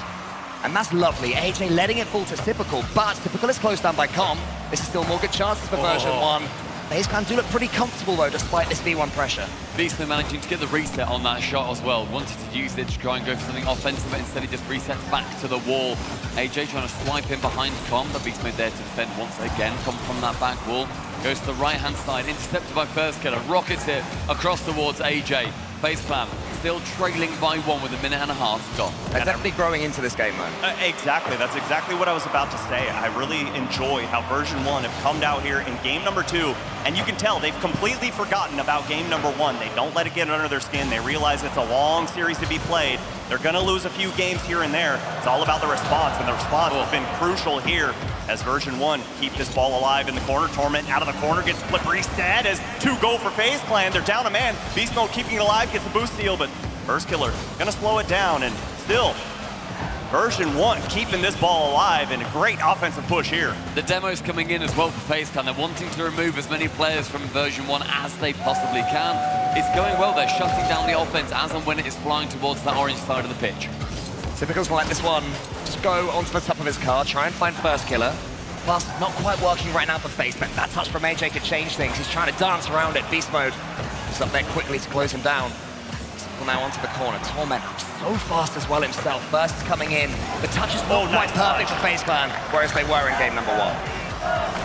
And that's lovely. AJ letting it fall to Typical, but Typical is closed down by Com. This is still more good chances for version 1. FaZe Clan do look pretty comfortable though, despite this V1 pressure. Beastman managing to get the reset on that shot as well. Wanted to use it to try and go for something offensive, but instead he just resets back to the wall. AJ trying to swipe in behind Com, but Beastman there to defend once again. Com from that back wall, goes to the right-hand side, intercepted by First Killer, rockets it across towards AJ. FaZe Clan still trailing by 1 with a minute and a half gone. They're definitely growing into this game, man. Exactly, that's exactly what I was about to say. I really enjoy how version 1 have come out here in game number 2, and you can tell they've completely forgotten about game number 1. They don't let it get under their skin. They realize it's a long series to be played. They're gonna lose a few games here and there. It's all about the response, and the response has been crucial here as version 1 keep this ball alive in the corner. Torment out of the corner, gets flip reset as 2 go for FaZe Clan. They're down a man. Beast Mode keeping it alive, gets the boost steal, but First Killer gonna slow it down, and still version 1 keeping this ball alive, and a great offensive push here. The demo's coming in as well for FaZe Clan. They're wanting to remove as many players from version 1 as they possibly can. It's going well. They're shutting down the offense as and when it is flying towards that orange side of the pitch. Typical's like this one. Just go onto the top of his car, try and find First Killer. Plus, not quite working right now for FaZe, but that touch from AJ could change things. He's trying to dance around it. Beast Mode is up there quickly to close him down. Now onto the corner. Torment so fast as well himself. First is coming in. The touch is not quite perfect for FaZe Clan, whereas they were in game number 1.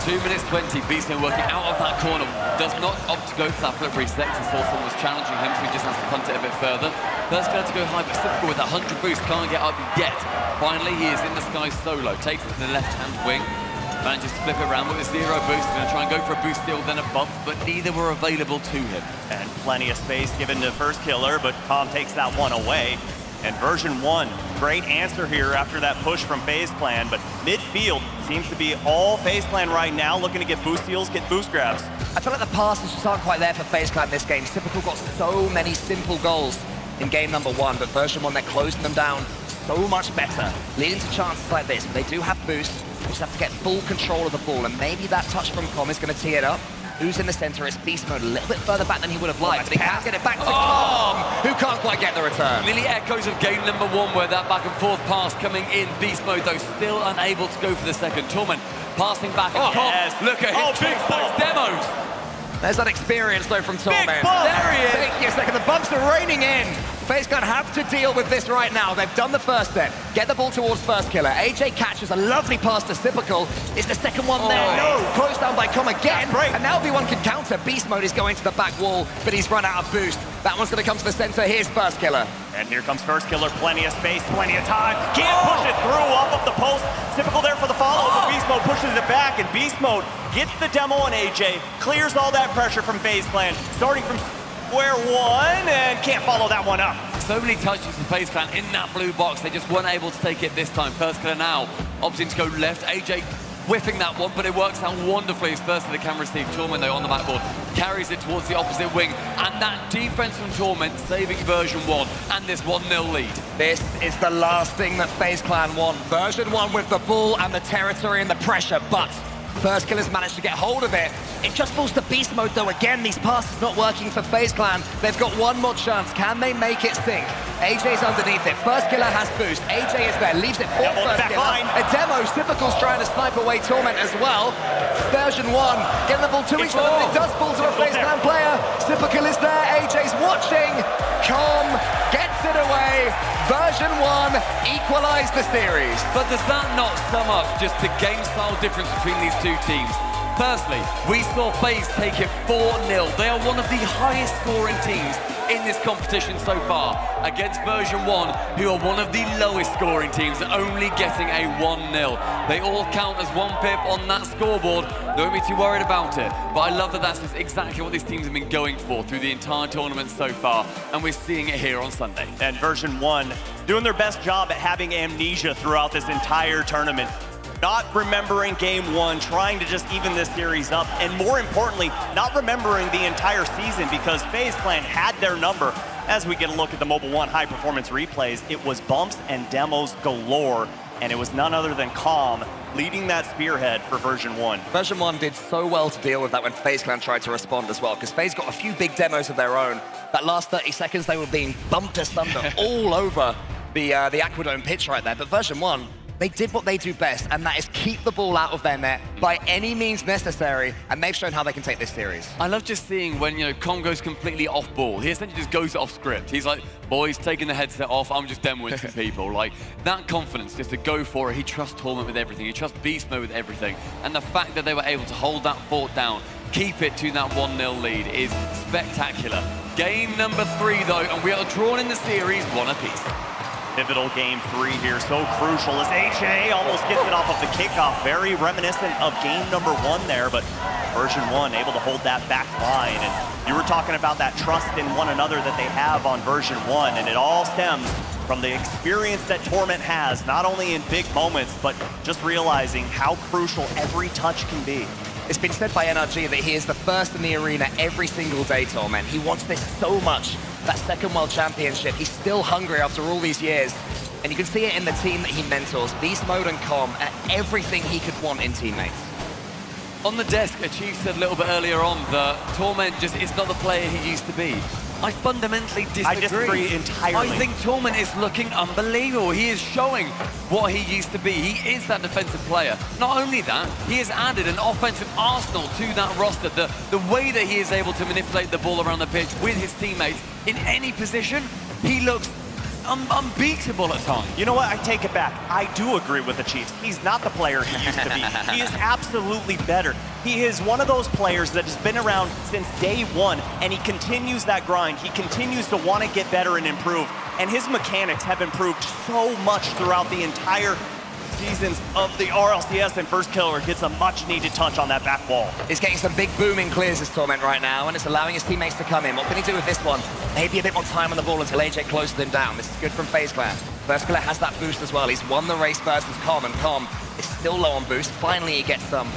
2 minutes 20, Beastman working out of that corner. Does not opt to go for that flip reset. Saw someone was challenging him, so he just has to punt it a bit further. First going to go high, but Typical with 100 boost, can't get up yet. Finally, he is in the sky solo. Takes it to the left-hand wing. Manages to flip it around with a 0 boost. Going to try and go for a boost steal, then a bump, but neither were available to him. And plenty of space given to First Killer, but Com takes that one away. And version 1, great answer here after that push from FaZe Clan, but midfield seems to be all FaZe Clan right now, looking to get boost steals, get boost grabs. I feel like the passes just aren't quite there for FaZe Clan this game. Typical got so many simple goals in game number 1, but version 1, they're closing them down so much better, leading to chances like this. But they do have boost. They just have to get full control of the ball, and maybe that touch from Com is going to tee it up. Who's in the center? It's Beast Mode, a little bit further back than he would have liked, but he can get it back to Com, who can't quite get the return. Nearly echoes of game number 1 where that back and forth pass coming in. Beast Mode, though, still unable to go for the second. Torment passing back and Com, look at him, big those demos. There's that experience, though, from Torment. Big bump. There he is. Thank you a second. The bumps are raining in. FaZe Clan have to deal with this right now. They've done the first set. Get the ball towards First Killer. AJ catches a lovely pass to Typical. Is the second one there? No. Closed down by Com again. And now V1 can counter. Beast Mode is going to the back wall, but he's run out of boost. That one's going to come to the center. Here's First Killer. And here comes First Killer. Plenty of space, plenty of time. Can't push it through off of the post. Typical there for the follow, but Beast Mode pushes it back, and Beast Mode gets the demo on AJ, clears all that pressure from FaZe Clan, starting from square 1, and can't follow that one up. So many touches from FaZe Clan in that blue box. They just weren't able to take it this time. First Killer now opting to go left. AJ whiffing that one, but it works out wonderfully as First Killer can receive. Torment, though, on the backboard, carries it towards the opposite wing. And that defense from Torment saving version 1 and this 1-0 lead. This is the last thing that FaZe Clan want. Version 1 with the ball and the territory and the pressure, but First Killer's managed to get hold of it. It just falls to Beast Mode, though. Again, these passes not working for FaZe Clan. They've got one more chance. Can they make it sink? AJ's underneath it. First Killer has boost. AJ is there, leaves it for First Killer. A demo. Typical's trying to snipe away Torment as well. Version 1 getting the ball to each other, but it does fall to a FaZe Clan player. Typical is there. AJ's watching. Com gets it away. Version 1 equalized the series. But does that not sum up just the game style difference between these two teams? Firstly, we saw FaZe take it 4-0. They are one of the highest scoring teams in this competition so far, against version 1, who are one of the lowest scoring teams, only getting a 1-0. They all count as 1 pip on that scoreboard. Don't be too worried about it. But I love that that's exactly what these teams have been going for through the entire tournament so far, and we're seeing it here on Sunday. And version 1 doing their best job at having amnesia throughout this entire tournament. Not remembering game 1, trying to just even this series up, and more importantly, not remembering the entire season, because FaZe Clan had their number. As we get a look at the Mobile 1 high-performance replays, it was bumps and demos galore. and it was none other than Calm leading that spearhead for version 1. Version 1 did so well to deal with that when FaZe Clan tried to respond as well, because FaZe got a few big demos of their own. That last 30 seconds, they were being bumped asunder all over the Aquadome pitch right there. But version 1, they did what they do best, and that is keep the ball out of their net by any means necessary, and they've shown how they can take this series. I love just seeing when, you know, Com goes completely off ball. He essentially just goes off script. He's like, boys, taking the headset off, I'm just demoing some people. Like, that confidence just to go for it. He trusts Torment with everything. He trusts Beast Mode with everything. And the fact that they were able to hold that fort down, keep it to that 1-0 lead is spectacular. Game number 3, though, and we are drawn in the series 1 apiece. Pivotal game 3 here, so crucial as HA almost gets it off of the kickoff. Very reminiscent of game number 1 there, but version 1 able to hold that back line. And you were talking about that trust in one another that they have on version 1, and it all stems from the experience that Torment has, not only in big moments, but just realizing how crucial every touch can be. It's been said by NRG that he is the first in the arena every single day, Torment. He wants this so much. That second World Championship, he's still hungry after all these years. And you can see it in the team that he mentors. Beast Mode and Com are everything he could want in teammates. On the desk, Achieve said a little bit earlier on that Torment just is not the player he used to be. I fundamentally disagree. I disagree entirely. I think Torment is looking unbelievable. He is showing what he used to be. He is that defensive player. Not only that, he has added an offensive arsenal to that roster. The way that he is able to manipulate the ball around the pitch with his teammates in any position, he looks unbeatable at times. You know what? I take it back. I do agree with the Chiefs. He's not the player he used to be. He is absolutely better. He is one of those players that has been around since day 1, and he continues that grind. He continues to want to get better and improve, and his mechanics have improved so much throughout the entire seasons of the RLCS, and First Killer gets a much-needed touch on that back wall. He's getting some big booming clears, this Torment, right now, and it's allowing his teammates to come in. What can he do with this one? Maybe a bit more time on the ball until AJ closes him down. This is good from FaZe Clan. First Killer has that boost as well. He's won the race versus Com, and Com is still low on boost. Finally, he gets some.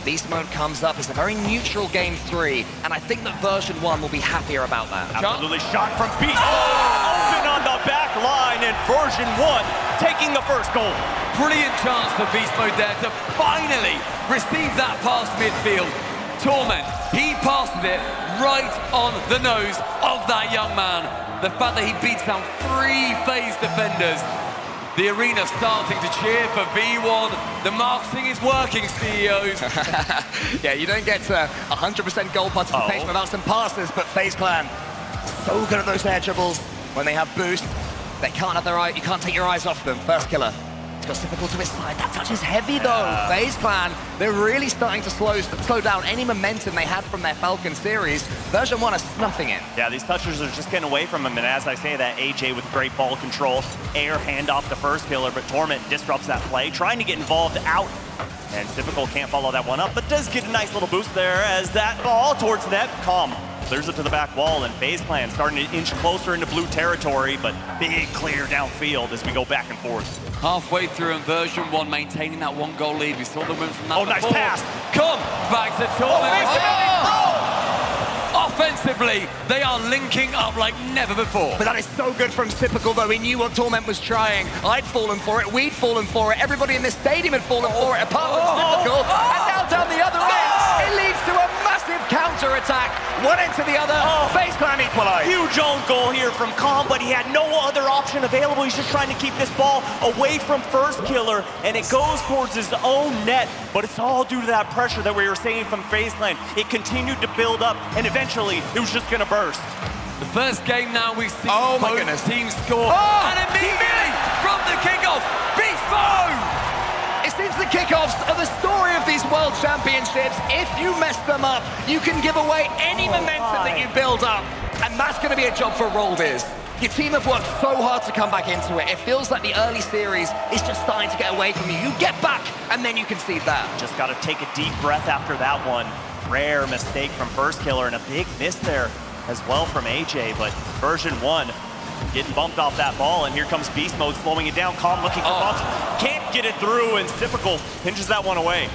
Beast Mode comes up. It's a very neutral game 3, and I think that version 1 will be happier about that. Absolutely shot from Beast. Open on the back line, and version 1 taking the first goal. Brilliant chance for Beast Mode there to finally receive that pass midfield. Torment, he passes it right on the nose of that young man. The fact that he beats down 3 FaZe defenders. The arena starting to cheer for V1. The marketing is working, CEOs. Yeah, you don't get 100% goal participation without some passes, but FaZe Clan, so good at those air dribbles. When they have boost, they can't have their eye, you can't take your eyes off them. First Killer. It's difficult to his side. That touch is heavy though. FaZe Clan, they're really starting to slow down any momentum they had from their Falcon series. Version 1 is snuffing it. Yeah, these touchers are just getting away from him, and as I say that, AJ with great ball control, air handoff to First Killer, but Torment disrupts that play, trying to get involved out. And Typical can't follow that one up, but does get a nice little boost there as that ball towards net. Calm clears it to the back wall, and FaZe Clan starting to inch closer into blue territory, but big clear downfield as we go back and forth. Halfway through in version 1, maintaining that 1-goal lead. We saw the win from that nice before. pass. Come back to Torment. Offensively, they are linking up like never before. But that is so good from Typical, though. He knew what Torment was trying. I'd fallen for it. We'd fallen for it. Everybody in this stadium had fallen for it, apart from Typical. And now down the other end, it leads to a massive counter-attack. One end to the other. FaZe Clan equalized. Huge own goal here from Calm, but he had no other option available. He's just trying to keep this ball away from First Killer, and it goes towards his own net. But it's all due to that pressure that we were seeing from FaZe Clan. It continued to build up, and eventually it was just going to burst. The first game now we see both teams score. And immediately from the kickoff, Beast Mode! It seems the kickoffs are the story of these World Championships. If you mess them up, you can give away any momentum that you build up. And that's going to be a job for Roldiz. Your team have worked so hard to come back into it. It feels like the early series is just starting to get away from you. You get back, and then you concede that. Just got to take a deep breath after that one. Rare mistake from First Killer, and a big miss there as well from AJ, but version 1 getting bumped off that ball, and here comes Beast Mode slowing it down. Calm looking for bumps, can't get it through, and Typical pinches that one away.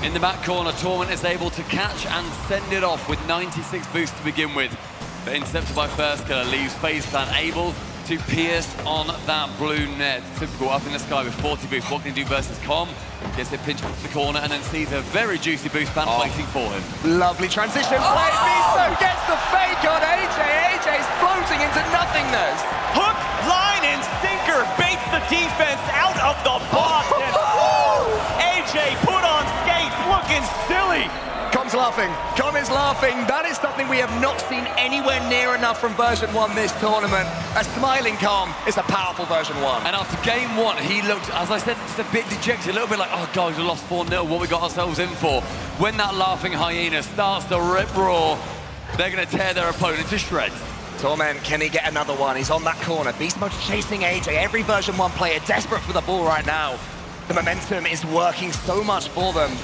In the back corner, Torment is able to catch and send it off with 96 boost to begin with. But intercepted by First Killer leaves FaZe Clan able to pierce on that blue net. Typical up in the sky with 40 boost. What can he do versus Com? Gets it pinched into the corner and then sees a very juicy boost ban waiting for him. Lovely transition play. Miso gets the fake on AJ. AJ's floating into nothingness. Hook, line, and sinker baits the defense out of the box. And AJ put on skates, looking silly. Com's laughing. Com is laughing. That is something we have not seen anywhere near enough from version 1 this tournament. A smiling Com is a powerful version 1. And after game 1, he looked, as I said, just a bit dejected, a little bit like, oh, guys, we lost 4-0, what we got ourselves in for. When that laughing hyena starts to rip raw, they're going to tear their opponent to shreds. Torment, can he get another one? He's on that corner. Beast Mode chasing AJ. Every version 1 player desperate for the ball right now. The momentum is working so much for them.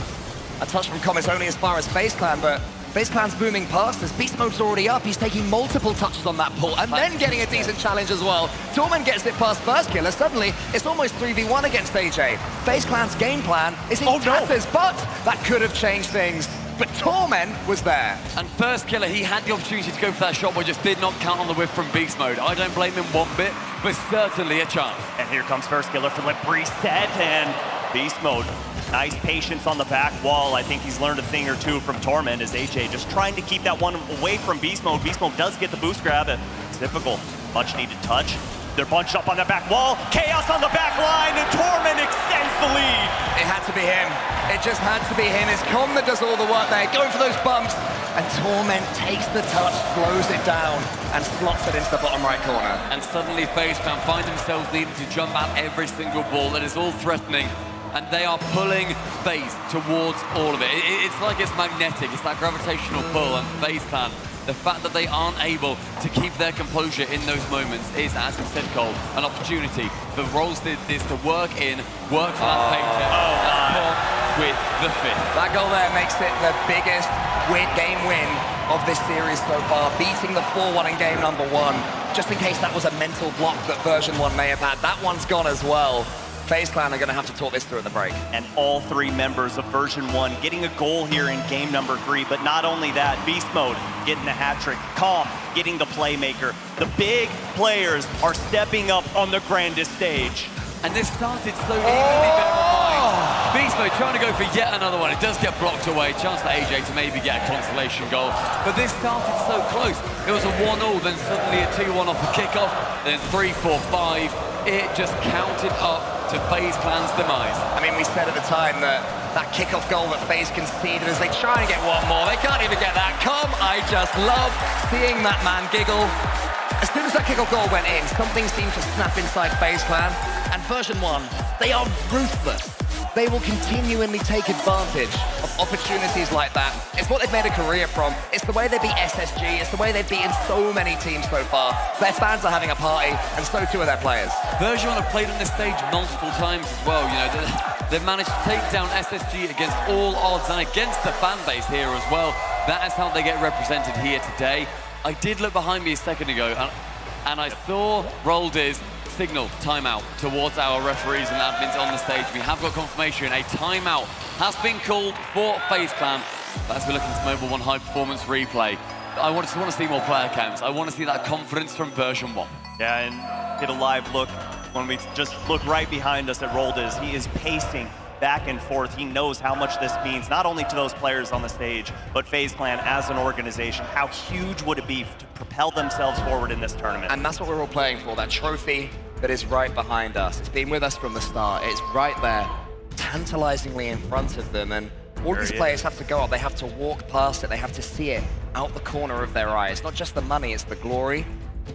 A touch from Com is only as far as FaZe Clan, but FaZe Clan's booming past as Beast Mode's already up. He's taking multiple touches on that pull and then getting a decent challenge as well. Torment gets it past first killer. Suddenly, it's almost 3v1 against AJ. FaZe Clan's game plan is in tatters, but that could have changed things. But Torment was there. And first killer, he had the opportunity to go for that shot, but just did not count on the whiff from Beast Mode. I don't blame him one bit, but certainly a chance. And here comes first killer for the reset, and Beast Mode. Nice patience on the back wall. I think he's learned a thing or two from Torment as AJ just trying to keep that one away from Beast Mode. Beast Mode does get the boost grab. It's typical. Much needed touch. They're bunched up on the back wall. Chaos on the back line, and Torment extends the lead. It had to be him. It just had to be him. It's Com that does all the work there, going for those bumps. And Torment takes the touch, slows it down, and slots it into the bottom right corner. And suddenly FaZe Clan find themselves needing to jump at every single ball that is all threatening. And they are pulling FaZe towards all of it. It's like it's magnetic. It's that gravitational pull. And FaZe Clan, the fact that they aren't able to keep their composure in those moments is, as you said, Cole, an opportunity for Rolls did this to work for that paycheck. With the fifth. That goal there makes it the biggest game win of this series so far, beating the 4-1 in game number 1. Just in case that was a mental block that version 1 may have had, that one's gone as well. FaZe Clan are going to have to talk this through at the break. And all 3 members of version 1 getting a goal here in game number 3. But not only that, Beast Mode getting the hat trick, Com getting the playmaker. The big players are stepping up on the grandest stage. And this started so evenly, bear in mind. Beast Mode trying to go for yet another one. It does get blocked away. Chance for AJ to maybe get a consolation goal. But this started so close. It was a 1-0, then suddenly a 2-1 off the kickoff, then 3-4-5. It just counted up to FaZe Clan's demise. I mean, we said at the time that kickoff goal that FaZe conceded as they try and get one more. They can't even get that. Com, I just love seeing that man giggle. As soon as that kickoff goal went in, something seemed to snap inside FaZe Clan. And version 1, they are ruthless. They will continually take advantage of opportunities like that. It's what they've made a career from. It's the way they beat SSG. It's the way they've beaten so many teams so far. Their fans are having a party, and so too are their players. Version 1 have played on this stage multiple times as well. You know, they've managed to take down SSG against all odds and against the fan base here as well. That is how they get represented here today. I did look behind me a second ago, and I saw Roldiz signal timeout towards our referees and admins on the stage. We have got confirmation. A timeout has been called for FaZe Clan. But as we look into Mobile 1 high performance replay, I want to see more player cams. I want to see that confidence from version 1. Yeah, and get a live look when we just look right behind us at Roldiz. He is pacing back and forth. He knows how much this means, not only to those players on the stage, but FaZe Clan as an organization. How huge would it be to propel themselves forward in this tournament? And that's what we're all playing for, that trophy that is right behind us. It's been with us from the start. It's right there, tantalizingly in front of them. And all these players have to go up. They have to walk past it. They have to see it out the corner of their eye. It's not just the money, it's the glory.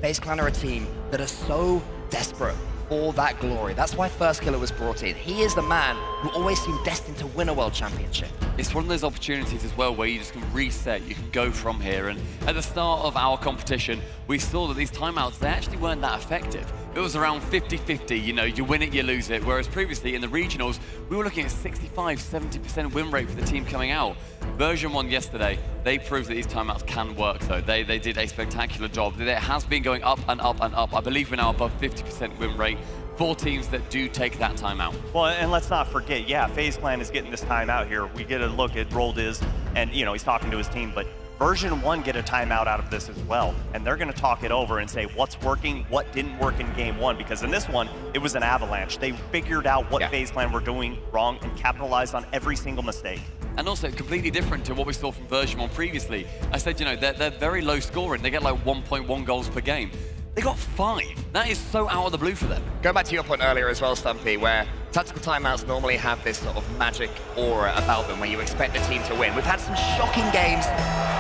FaZe Clan are a team that are so desperate for that glory. That's why First Killer was brought in. He is the man who always seemed destined to win a world championship. It's one of those opportunities as well where you just can reset, you can go from here. And at the start of our competition, we saw that these timeouts, they actually weren't that effective. It was around 50-50, you know, you win it, you lose it. Whereas previously in the regionals, we were looking at 65-70% win rate for the team coming out. Version 1 yesterday, they proved that these timeouts can work though. They did a spectacular job. It has been going up and up and up. I believe we're now above 50% win rate for teams that do take that timeout. Well, and let's not forget, yeah, FaZe Clan is getting this timeout here. We get a look at Roldiz, and you know, he's talking to his team, but Version 1 get a timeout out of this as well, and they're going to talk it over and say what's working, what didn't work in game 1, because in this one, it was an avalanche. They figured out what FaZe Clan were doing wrong and capitalized on every single mistake. And also completely different to what we saw from version 1 previously. I said, you know, they're very low scoring. They get like 1.1 goals per game. They got 5. That is so out of the blue for them. Going back to your point earlier as well, Stumpy, where tactical timeouts normally have this sort of magic aura about them where you expect the team to win. We've had some shocking games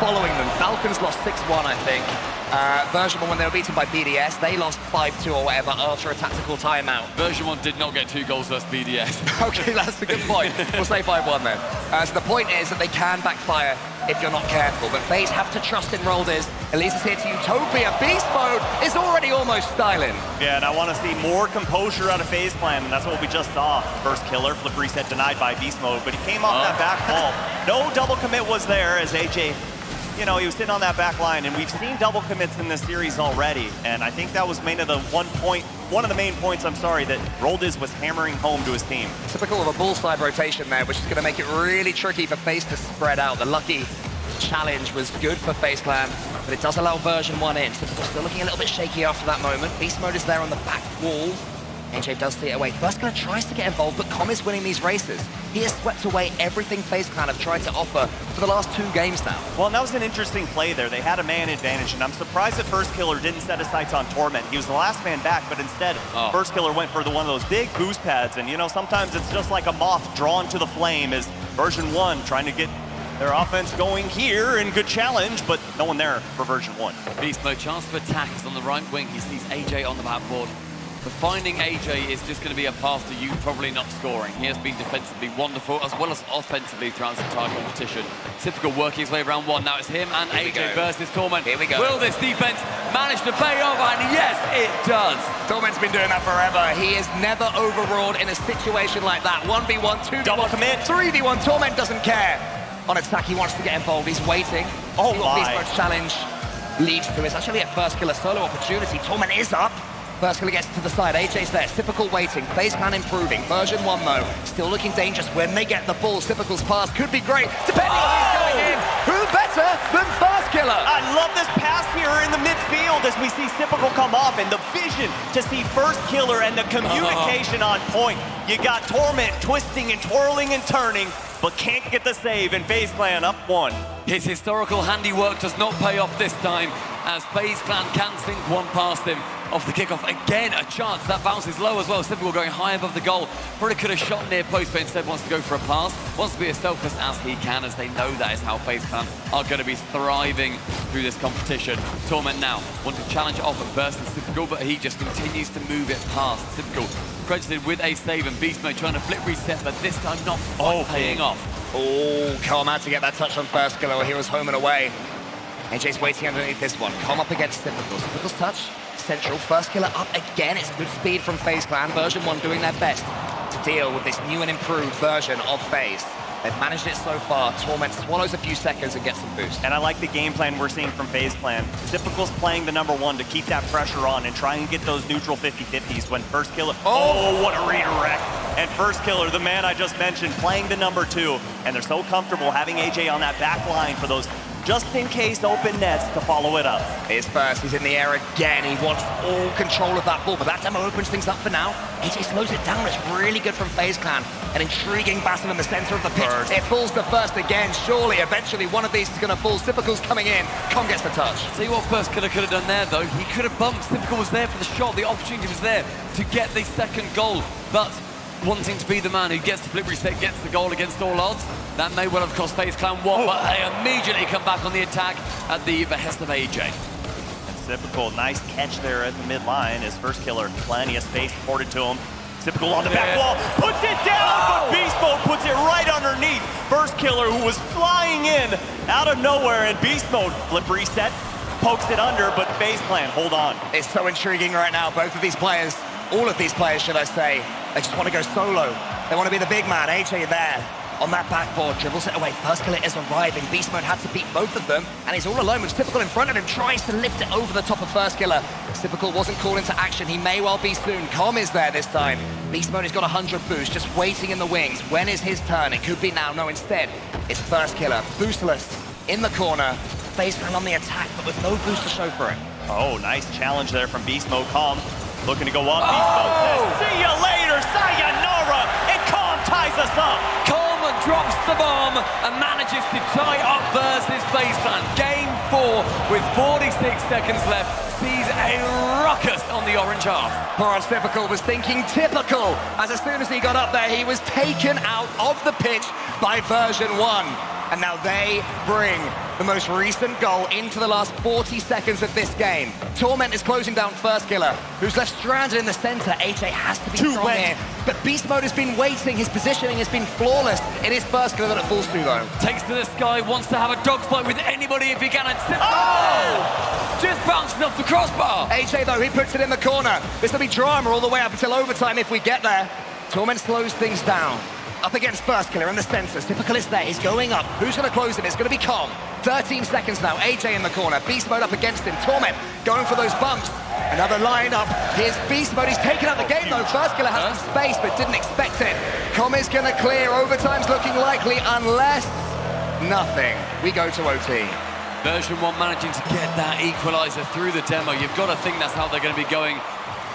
following them. Falcons lost 6-1, I think. Version 1, when they were beaten by BDS, they lost 5-2 or whatever after a tactical timeout. Version 1 did not get 2 goals versus BDS. Okay, that's a good point. We'll say 5-1 then. So the point is that they can backfire if you're not careful, but FaZe have to trust in Rolders. Elisa's here to Utopia. Beast mode is already almost styling. Yeah, and I want to see more composure out of FaZe Clan, and that's what we just saw. First killer, flip reset denied by Beast mode, but he came off that back wall. No double commit was there as AJ, you know, he was sitting on that back line, and we've seen double commits in this series already, and I think that was one of the main points, that Rolders was hammering home to his team. Typical of a bullseye rotation there, which is going to make it really tricky for FaZe to spread out. The lucky challenge was good for FaZe Clan, but it does allow version 1 in. Typical still looking a little bit shaky after that moment. Beast mode is there on the back wall. AJ does see it away. First Killer tries to get involved, but Com is winning these races. He has swept away everything FaZe Clan have tried to offer for the last 2 games now. Well, and that was an interesting play there. They had a man advantage, and I'm surprised that First Killer didn't set his sights on Torment. He was the last man back, but instead, First Killer went for one of those big boost pads, and you know, sometimes it's just like a moth drawn to the flame as version 1 trying to get their offense going here, and good challenge, but no one there for version 1. Beast mode, chance to attack is on the right wing. He sees AJ on the backboard. But finding AJ is just going to be a path to you probably not scoring. He has been defensively wonderful as well as offensively throughout this entire competition. Typical working his way around 1. Now it's him and AJ versus Torment. Here we go. Will this defense manage to pay off? And yes, it does. Torment's been doing that forever. He is never overruled in a situation like that. 1v1, 2v1, double commit, 3v1. Torment doesn't care. On attack, he wants to get involved. He's waiting. Oh my. Beast Mode challenge leads to. It's actually a First Killer solo opportunity. Torment is up. First Killer gets to the side. AJ's there. Typical waiting. FaZe Clan improving. Version 1 though, still looking dangerous when they get the ball. Typical's pass could be great. Depending on who's going in. Who better than First Killer? I love this pass here in the midfield as we see Typical come off, and the vision to see First Killer and the communication on point. You got Torment twisting and twirling and turning, but can't get the save, and FaZe Clan up 1. His historical handiwork does not pay off this time, as FaZe Clan can sink one past him off the kickoff. Again, a chance that bounces low as well. Typical going high above the goal. Probably could have shot near post, but instead wants to go for a pass. Wants to be as selfless as he can, as they know that is how FaZe Clan are going to be thriving through this competition. Torment now want to challenge off at burst and Typical, but he just continues to move it past. Typical credited with a save, and Beast mode trying to flip reset, but this time not quite paying off. Oh, Calm out to get that touch on First Killer. He was home and away. AJ's waiting underneath this one. Calm up against Typical. Typical's touch. Central. First Killer up again. It's good speed from FaZe Clan. Version 1 doing their best to deal with this new and improved version of FaZe. They've managed it so far. Torment swallows a few seconds and gets some boost. And I like the game plan we're seeing from FaZe Clan. Typical's playing the number 1 to keep that pressure on and try and get those neutral 50-50s when First Killer... Oh, what a redirect. And First Killer, the man I just mentioned, playing the number 2. And they're so comfortable having AJ on that back line for those just-in-case open nets to follow it up. Here's First, he's in the air again. He wants all control of that ball, but that demo opens things up for now. AJ slows it down. It's really good from FaZe Clan. An intriguing battle in the center of the pitch. It falls to First again. Surely, eventually, one of these is going to fall. Typical's coming in. Com gets the touch. See what First Killer could have done there, though. He could have bumped. Typical was there for the shot. The opportunity was there to get the second goal, but wanting to be the man who gets the flip reset, gets the goal against all odds, that may well have cost FaZe Clan one, but they immediately come back on the attack at the behest of AJ. And Typical, nice catch there at the midline as First Killer, plenty of space afforded to him. Typical on the back wall, puts it down, but Beast Mode puts it right underneath First Killer, who was flying in out of nowhere, and Beast Mode, flip reset, pokes it under, but FaZe Clan, hold on. It's so intriguing right now. Both of these players, all of these players, should I say, they just want to go solo. They want to be the big man. AJ there on that backboard, dribbles it away. First Killer is arriving. Beast Mode had to beat both of them, and he's all alone with Typical in front of him, tries to lift it over the top of First Killer. Typical wasn't called into action. He may well be soon. Com is there this time. Beast Mode has got 100 boost, just waiting in the wings. When is his turn? It could be now. No, instead, it's First Killer, boostless, in the corner. FaZe Clan on the attack, but with no boost to show for it. Oh, nice challenge there from Beast Mode. Calm looking to go up. Beast Mode says, see you later, sayonara, and Calm ties us up. Calm drops the bomb and manages to tie up versus FaZe Clan. Game 4 with 46 seconds left sees a ruckus on the orange half. Poor Typical was thinking typical, as soon as he got up there, he was taken out of the pitch by version 1. And now they bring the most recent goal into the last 40 seconds of this game. Torment is closing down First Killer, who's left stranded in the center. AJ has to be strong here. But Beast Mode has been waiting. His positioning has been flawless. It is First Killer that it falls to, though. Takes to the sky, wants to have a dogfight with anybody if he can. And just bouncing off the crossbar. AJ, though, he puts it in the corner. This will be drama all the way up until overtime if we get there. Torment slows things down. Up against First Killer in the center. Typical is there. He's going up. Who's going to close him? It's going to be Calm. 13 seconds now. AJ in the corner. Beast Mode up against him. Torment going for those bumps. Another lineup. Here's Beast Mode. He's taken out the game, though. First Killer has some space, but didn't expect it. Calm is going to clear. Overtime's looking likely, unless nothing. We go to OT. Version 1 managing to get that equalizer through the demo. You've got to think that's how they're going to be going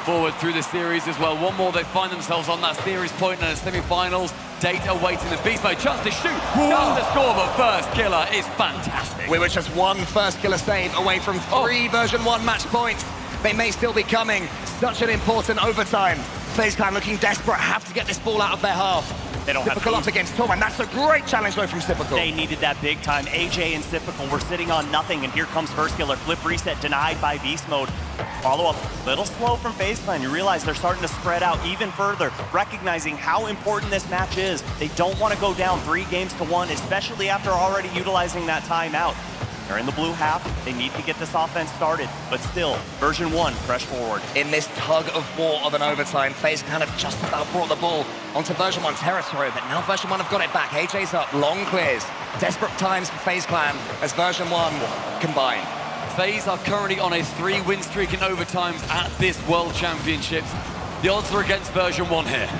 forward through the series as well. One more, they find themselves on that series point in the semi-finals. Data awaiting the Beast Mode. Chance to shoot, chance to score, but First Killer is fantastic. We were just one First Killer save away from 3 version 1 match points. They may still be coming. Such an important overtime. FaZe Clan looking desperate, have to get this ball out of their half. They don't Typical have up against Torment. That's a great challenge though from Typical. They needed that big time. AJ and Typical were sitting on nothing, and here comes First Killer. Flip reset denied by Beast Mode. Follow up, little slow from FaZe Clan. You realize they're starting to spread out even further, recognizing how important this match is. They don't want to go down 3 games to 1, especially after already utilizing that timeout. They're in the blue half. They need to get this offense started, but still, version 1, press forward. In this tug of war of an overtime, FaZe Clan have just about brought the ball onto version 1 territory, but now version 1 have got it back. AJ's up, long clears. Desperate times for FaZe Clan as version 1 combine. FaZe are currently on a 3-win streak in overtimes at this World Championships. The odds are against version 1 here.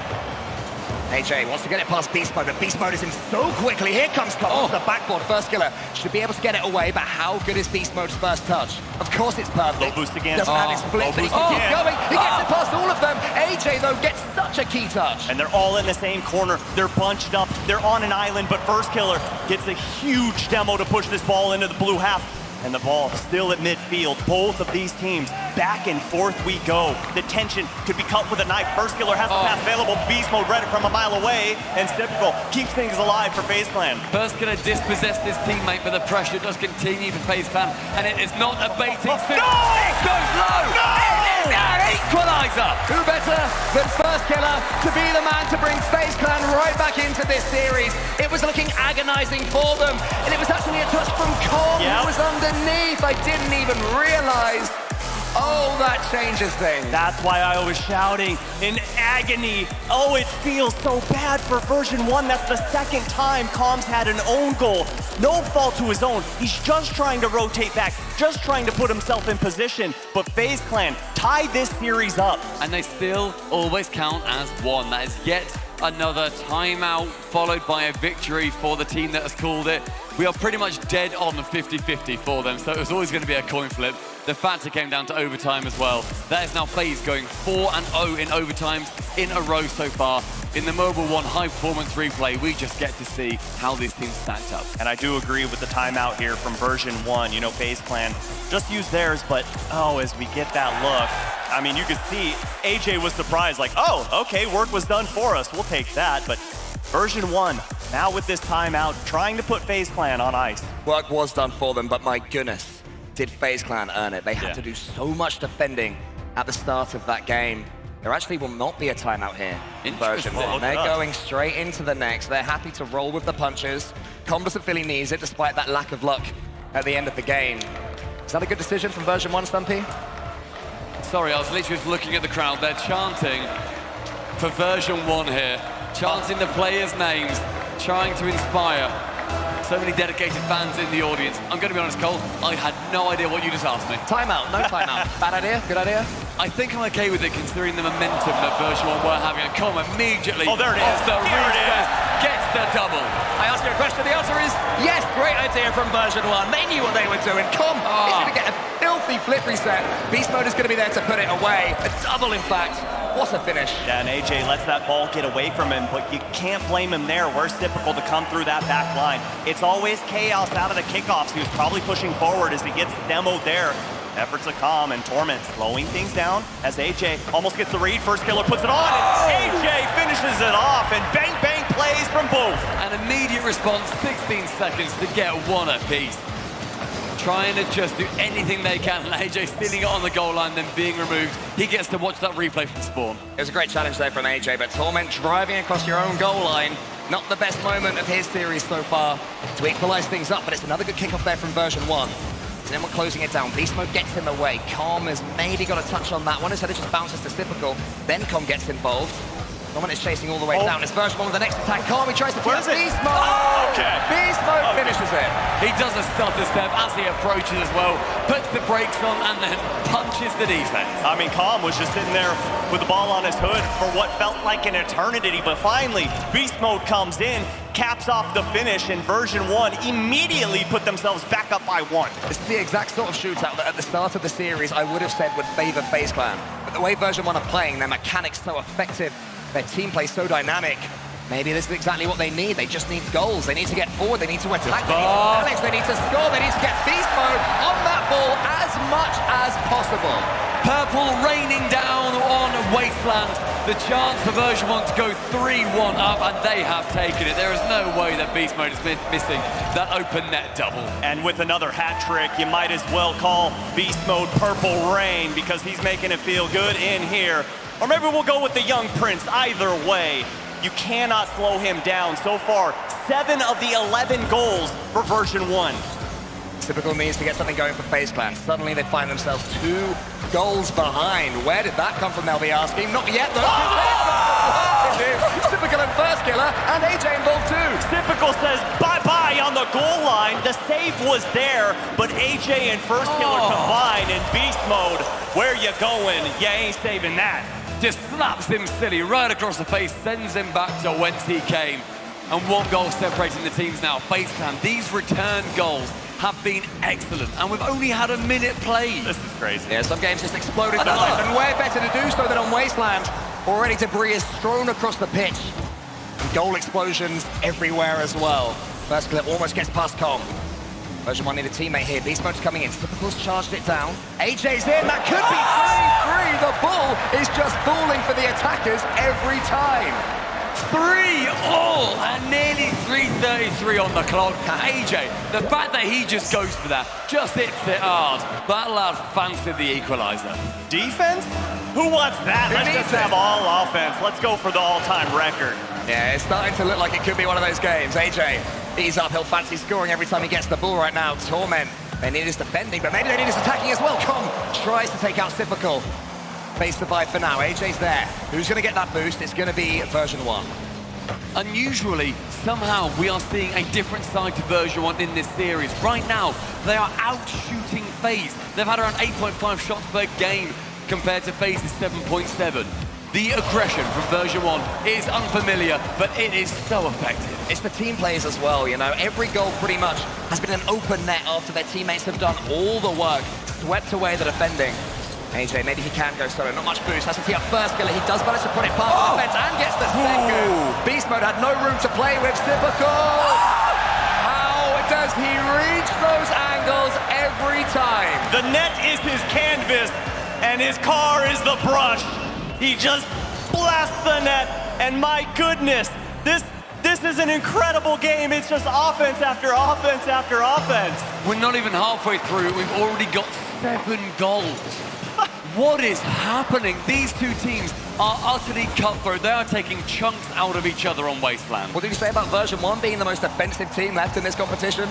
AJ wants to get it past Beast Mode, but Beast Mode is in so quickly. Here comes Calm to the backboard. First Killer should be able to get it away, but how good is Beast Mode's first touch? Of course it's perfect. Low boost again. Doesn't have his flip, but he can keep going. He gets it past all of them. AJ, though, gets such a key touch. And they're all in the same corner. They're bunched up. They're on an island, but First Killer gets a huge demo to push this ball into the blue half. And the ball still at midfield. Both of these teams, back and forth we go. The tension could be cut with a knife. First Killer has the pass available. Beast Mode read it from a mile away. And Typical keeps things alive for FaZe Clan. First Killer dispossessed his teammate, but the pressure does continue for FaZe Clan. And it is not abating. No! It goes low! No! It is an equalizer! Who better than First Killer to be the man to bring FaZe Clan right back into this series? It was looking agonizing for them. And it was actually a touch from Calm who was underneath. I didn't even realize. Oh, that changes things. That's why I was shouting in agony. Oh, it feels so bad for version 1. That's the second time Calm's had an own goal. No fault to his own. He's just trying to rotate back, just trying to put himself in position. But FaZe Clan tied this series up. And they still always count as 1. That is yet another timeout followed by a victory for the team that has called it. We are pretty much dead on the 50-50 for them, so it was always going to be a coin flip. The fact it came down to overtime as well. That is now FaZe going 4-0 in overtimes in a row so far. In the Mobile 1 high performance replay, we just get to see how these teams stacked up. And I do agree with the timeout here from version 1. You know, FaZe Clan just used theirs, but as we get that look, I mean, you could see AJ was surprised, like, oh, okay, work was done for us. We'll take that. But version 1, now with this timeout, trying to put FaZe Clan on ice. Work was done for them, but my goodness, did FaZe Clan earn it. They had to do so much defending at the start of that game. There actually will not be a timeout here in version 1. They're going straight into the next. They're happy to roll with the punches. Com doesn't feel he needs it, despite that lack of luck at the end of the game. Is that a good decision from version 1, Stumpy? Sorry, I was literally just looking at the crowd. They're chanting for version 1 here. Chanting the players' names, trying to inspire. So many dedicated fans in the audience. I'm going to be honest, Cole, I had no idea what you just asked me. Timeout, no timeout. Bad idea? Good idea? I think I'm okay with it considering the momentum that version 1 were having. And Com immediately Oh, there it is. off the Here it reset, is. gets the double. I asked you a question, the answer is yes, great idea from version 1. They knew what they were doing. Is going to get a filthy flip reset. Beast Mode is going to be there to put it away. A double, in fact. What a finish. Yeah, and AJ lets that ball get away from him, but you can't blame him there. Where's Typical to come through that back line? It's always chaos out of the kickoffs. He was probably pushing forward as he gets demoed there. Efforts of Calm and Torment slowing things down as AJ almost gets the read. First killer puts it on, and AJ finishes it off, and bang bang plays from both. An immediate response, 16 seconds to get one apiece. Trying to just do anything they can, and AJ stealing it on the goal line, then being removed. He gets to watch that replay from Spawn. It was a great challenge there from AJ, but Torment driving across your own goal line. Not the best moment of his series so far to equalize things up, but it's another good kickoff there from version 1. And then we're closing it down. Beast Mode gets in the way. Calm has maybe got a touch on that one. Instead it just bounces to Typical. Then Calm gets involved. Torment is chasing all the way down. It's version 1 with the next attack. Calm, he tries to Where is it? Beast Mode. Oh, okay. Beast Mode finishes it. He does a stutter step as he approaches as well, puts the brakes on, and then punches the defense. I mean, Calm was just sitting there with the ball on his hood for what felt like an eternity, but finally, Beast Mode comes in, caps off the finish, and version 1 immediately put themselves back up by 1. This is the exact sort of shootout that at the start of the series I would have said would favor FaZe Clan. But the way version 1 are playing, their mechanics so effective, their team play so dynamic, maybe this is exactly what they need. They just need goals. They need to get forward. They need to attack. They need to challenge. They need to score. They need to get Beast Mode on that ball as much as possible. Purple raining down on Wasteland. The chance for version 1 to go 3-1 up, and they have taken it. There is no way that Beast Mode is missing that open net double. And with another hat trick, you might as well call Beast Mode Purple Rain because he's making it feel good in here. Or maybe we'll go with the Young Prince. Either way, you cannot slow him down. So far, 7 of the 11 goals for version 1. Typical needs to get something going for FaZe Clan. Suddenly they find themselves 2 goals behind. Where did that come from, they'll be asking? Not yet, though. Typical and first killer, and AJ involved too. Typical says bye-bye on the goal line. The save was there, but AJ and first killer combined in Beast Mode. Where you going? You ain't saving that. Just slaps him silly right across the face, sends him back to whence he came. And 1 goal separating the teams now. FaZe Clan, these return goals have been excellent, and we've only had a minute played. This is crazy. Yeah, some games just exploded that way, and way better to do so than on Wasteland. Already debris is thrown across the pitch. And goal explosions everywhere as well. First clip almost gets past Com. Version 1 need a teammate here. Beast Mode's coming in. Typical's charged it down. AJ's in. That could be 3-3. The ball is just falling for the attackers every time. 3-all and nearly 3:33 on the clock. AJ, the fact that he just goes for that, just hits it hard. That lad fancied the equalizer. Defense? Who wants that? Let's just have all offense. Let's go for the all-time record. Yeah, it's starting to look like it could be one of those games. AJ, he's up. He'll fancy scoring every time he gets the ball right now. Torment, they need his defending, but maybe they need his attacking as well. Com tries to take out Typical. Face the bye for now. AJ's there. Who's going to get that boost? It's going to be version 1. Unusually, somehow we are seeing a different side to version 1 in this series. Right now, they are out-shooting FaZe. They've had around 8.5 shots per game compared to FaZe's 7.7. The aggression from version 1 is unfamiliar, but it is so effective. It's the team plays as well, you know. Every goal pretty much has been an open net after their teammates have done all the work, swept away the defending. AJ, maybe he can go solo. Not much boost. Has to tee up first killer. He does manage to put it past the defense and gets the second. Beast Mode had no room to play with. Typical. How does he reach those angles every time? The net is his canvas, and his car is the brush. He just blasts the net, and my goodness, this is an incredible game. It's just offense after offense after offense. We're not even halfway through. We've already got 7 goals. What is happening? These 2 teams are utterly cutthroat. They are taking chunks out of each other on Wasteland. What did you say about version 1 being the most offensive team left in this competition?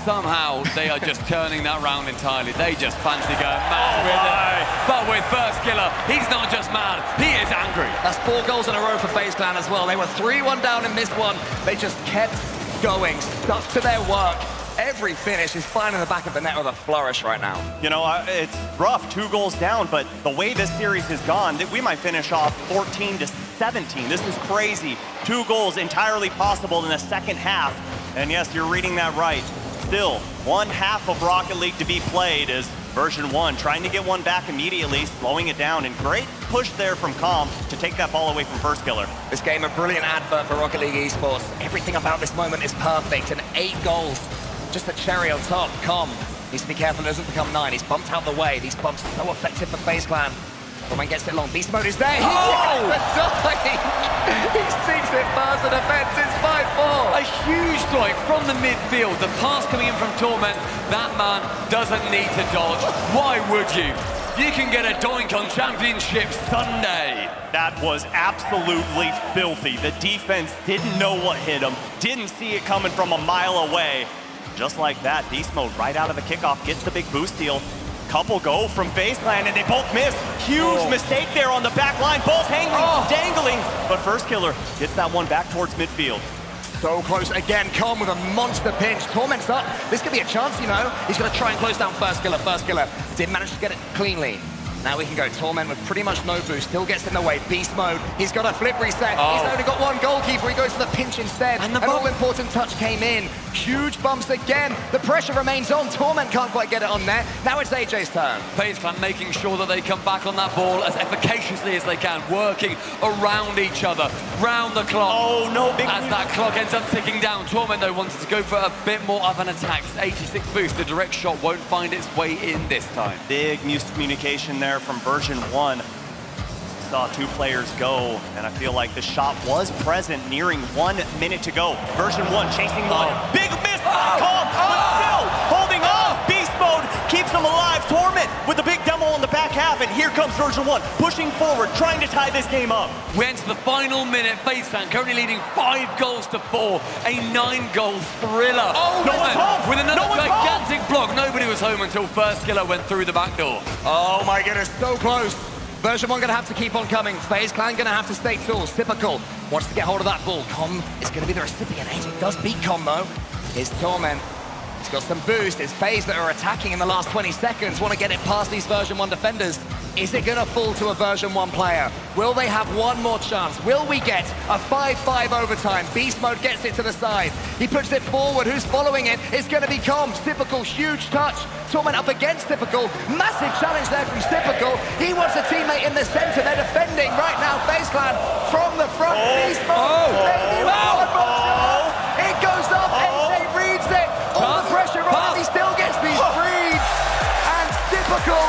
Somehow they are just turning that round entirely. They just fancy going mad with it. But with first killer, he's not just mad, he is angry. That's 4 goals in a row for FaZe Clan as well. They were 3-1 down and missed one. They just kept going, stuck to their work. Every finish is finding the back of the net with a flourish right now. You know, it's rough, 2 goals down, but the way this series has gone, we might finish off 14-17. This is crazy. 2 goals entirely possible in the second half. And yes, you're reading that right. Still, 1 half of Rocket League to be played as version 1 trying to get one back immediately, slowing it down, and great push there from Com to take that ball away from First Killer. This game, a brilliant advert for Rocket League Esports. Everything about this moment is perfect, and 8 goals. Just a cherry on top. Com needs to be careful it doesn't become 9. He's bumped out the way. These bumps are so effective for FaZe Clan. Roman gets it long. Beast mode is there. He sinks it past the defense. It's 5-4. A huge strike from the midfield. The pass coming in from Torment. That man doesn't need to dodge. Why would you? You can get a doink on Championship Sunday. That was absolutely filthy. The defense didn't know what hit him, didn't see it coming from a mile away. Just like that, Beast Mode right out of the kickoff gets the big boost steal. Couple go from FaZe Clan and they both miss. Huge mistake there on the back line. Both hanging, dangling. But First Killer gets that one back towards midfield. So close again. Com with a monster pinch. Torment's up. This could be a chance, you know. He's going to try and close down First Killer. First Killer did manage to get it cleanly. Now we can go. Torment with pretty much no boost. Still gets in the way. Beast mode. He's got a flip reset. He's only got one goalkeeper. He goes for the pinch instead. And an all-important touch came in. Huge bumps again. The pressure remains on. Torment can't quite get it on net. Now it's AJ's turn. FaZe Clan making sure that they come back on that ball as efficaciously as they can, working around each other, round the clock. Oh, no, big as that clock ends up ticking down. Torment, though, wanted to go for a bit more of an attack. It's 86 boost. The direct shot won't find its way in this time. Big miscommunication there from version 1. Saw 2 players go, and I feel like the shot was present, nearing 1 minute to go. Version 1 chasing one. Big miss by Com, but still holding on. Beast mode keeps him alive. Torment with the big demo on the back half, and here comes version 1, pushing forward, trying to tie this game up. We enter the final minute. FaZe Clan currently leading 5 goals to 4. A 9-goal thriller. No one's home. With another gigantic block. Nobody was home until First Killer went through the back door. Oh my goodness, so close. Version 1 going to have to keep on coming. FaZe Clan going to have to stay tools. Typical wants to get hold of that ball. Com is going to be the recipient. AJ does beat Com though. Here's Torment. He's got some boost. It's FaZe that are attacking in the last 20 seconds. Want to get it past these version 1 defenders. Is it going to fall to a version 1 player? Will they have one more chance? Will we get a 5-5 overtime? Beast mode gets it to the side. He puts it forward. Who's following it? It's going to be Com. Typical, huge touch. Torment up against Typical. Massive challenge there from Typical. He wants a teammate in the center. They're defending right now. FaZe Clan from the front. Beast mode. Maybe one more chance. It goes up. AJ reads it. All the pressure on him. He still gets these reads. And Typical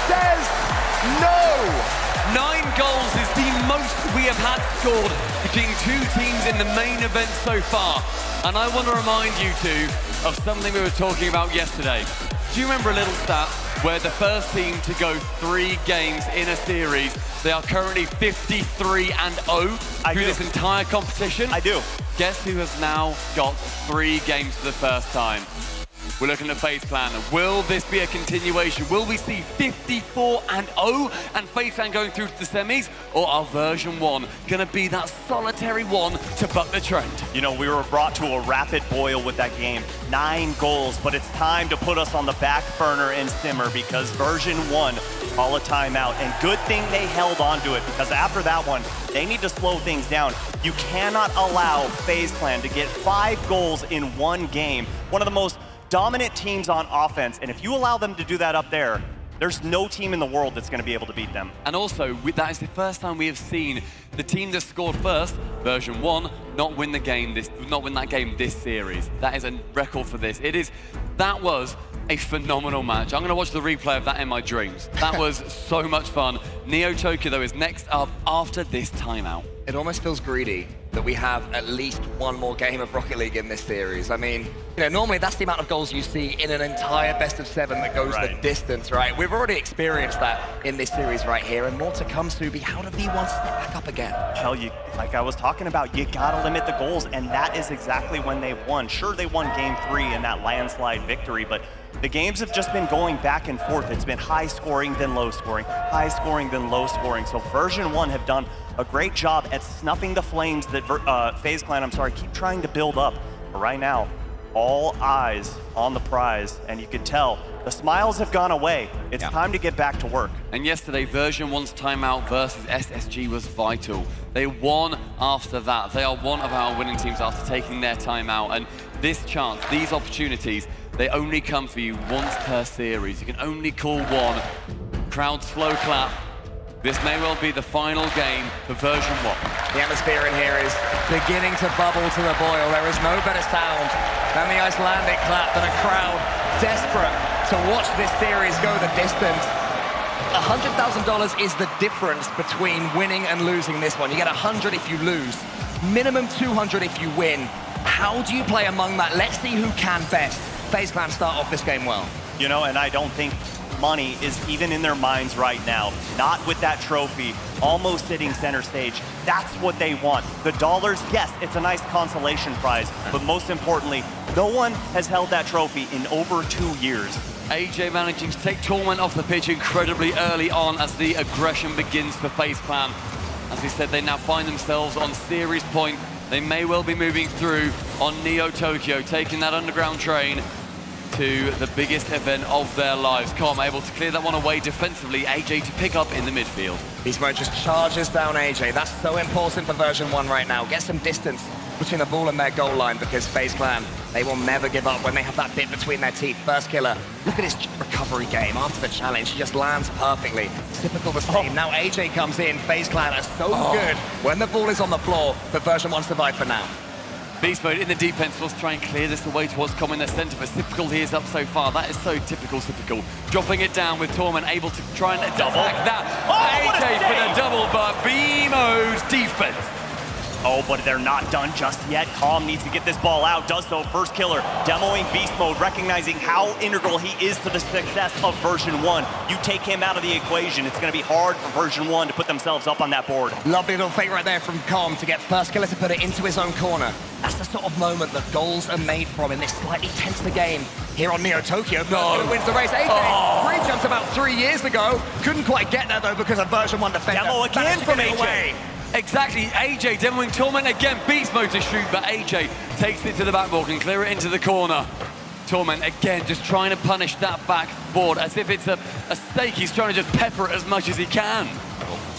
says no. 9 goals is the most we have had scored between 2 teams in the main event so far. And I want to remind you two of something we were talking about yesterday. Do you remember a little stat where the first team to go 3 games in a series, they are currently 53-0 through this entire competition? I do. Guess who has now got 3 games for the first time? We're looking at FaZe Clan. Will this be a continuation? Will we see 54-0 and FaZe Clan going through to the semis? Or are version 1 going to be that solitary one to buck the trend? You know, we were brought to a rapid boil with that game. 9 goals, but it's time to put us on the back burner and simmer because version 1 call a timeout. And good thing they held on to it because after that one, they need to slow things down. You cannot allow FaZe Clan to get 5 goals in 1 game. One of the most dominant teams on offense, and if you allow them to do that up there, there's no team in the world that's going to be able to beat them. And also, that is the first time we have seen the team that scored first, version 1, not win that game this series. That is a record for this. That was a phenomenal match. I'm going to watch the replay of that in my dreams. That was so much fun. Neo Tokyo, though, is next up after this timeout. It almost feels greedy that we have at least 1 more game of Rocket League in this series. I mean, you know, normally that's the amount of goals you see in an entire best of 7 that goes the distance, right? We've already experienced that in this series right here, and more to come, Subi. How do V1 step back up again? Hell, like I was talking about, you gotta limit the goals, and that is exactly when they won. Sure, they won Game 3 in that landslide victory, but the games have just been going back and forth. It's been high scoring, then low scoring, high scoring, then low scoring. So version 1 have done a great job at snuffing the flames that FaZe Clan, keep trying to build up. But right now, all eyes on the prize, and you can tell the smiles have gone away. It's time to get back to work. And yesterday, version 1's timeout versus SSG was vital. They won after that. They are one of our winning teams after taking their timeout. And this chance, these opportunities, they only come for you once per series. You can only call one. Crowd slow clap. This may well be the final game for version 1. The atmosphere in here is beginning to bubble to the boil. There is no better sound than the Icelandic clap, than a crowd desperate to watch this series go the distance. $100,000 is the difference between winning and losing this one. You get 100 if you lose, minimum 200 if you win. How do you play among that? Let's see who can best. FaZe Clan start off this game well. You know, and I don't think money is even in their minds right now. Not with that trophy, almost sitting center stage. That's what they want. The dollars, yes, it's a nice consolation prize, but most importantly, no one has held that trophy in over 2 years. AJ managing to take Torment off the pitch incredibly early on as the aggression begins for FaZe Clan. As we said, they now find themselves on series point. They may well be moving through on Neo Tokyo, taking that underground train to the biggest event of their lives. Com able to clear that one away defensively. AJ to pick up in the midfield. Beastmode just charges down AJ. That's so important for version 1 right now. Get some distance between the ball and their goal line, because FaZe Clan, they will never give up when they have that bit between their teeth. First killer, look at his recovery game after the challenge. He just lands perfectly. Typical the same. Now AJ comes in. FaZe Clan are so good when the ball is on the floor, but version 1 survive for now. Beast Mode in the defense. Let's try and clear this away towards Com in their center, but Typical he is up so far. That is so typical. Dropping it down with Torment, able to try and attack that. AJ for the double, but B-Mode's defense. Oh, but they're not done just yet. Calm needs to get this ball out, does so. First killer, demoing Beast Mode, recognizing how integral he is to the success of version 1. You take him out of the equation, it's gonna be hard for version 1 to put themselves up on that board. Lovely little fake right there from Calm to get first killer to put it into his own corner. That's the sort of moment that goals are made from in this slightly tenser game. Here on Neo Tokyo, first wins the race. AJ, free jumped about 3 years ago. Couldn't quite get there though because of version 1 defender. Demo again from AJ. Exactly, AJ demoing Torment again, Beast Mode to shoot, but AJ takes it to the backboard and clear it into the corner. Torment again, just trying to punish that backboard as if it's a stake. He's trying to just pepper it as much as he can.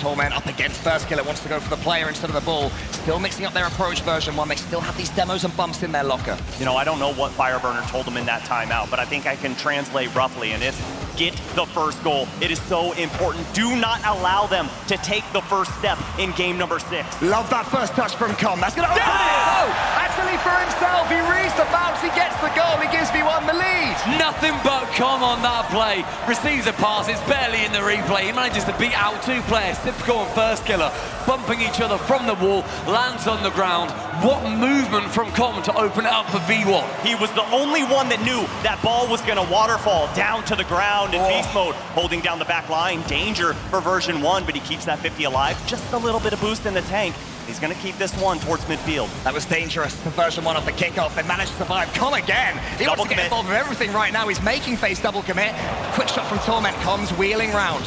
Torment up against first killer, wants to go for the player instead of the ball. Still mixing up their approach version 1. They still have these demos and bumps in their locker. You know, I don't know what Fireburner told them in that timeout, but I think I can translate roughly, and it's get the first goal. It is so important. Do not allow them to take the first step in game number 6. Love that first touch from Com. That's gonna open it. Oh, actually for himself, he reads the bounce, he gets the goal, he gives V1 the lead. Nothing but Com on that play. Receives a pass, it's barely in the replay. He manages to beat out 2 players, Typical and first killer, bumping each other from the wall, lands on the ground. What movement from Com to open it up for V1. He was the only one that knew that ball was gonna waterfall down to the ground in Beast Mode, holding down the back line. Danger for version 1, but he keeps that 50 alive. Just a little bit of boost in the tank. He's gonna keep this one towards midfield. That was dangerous for version 1 off the kickoff. They managed to survive. Com again. He wants to get involved with everything right now. He's making FaZe double commit. Quick shot from Torment. Com's wheeling round.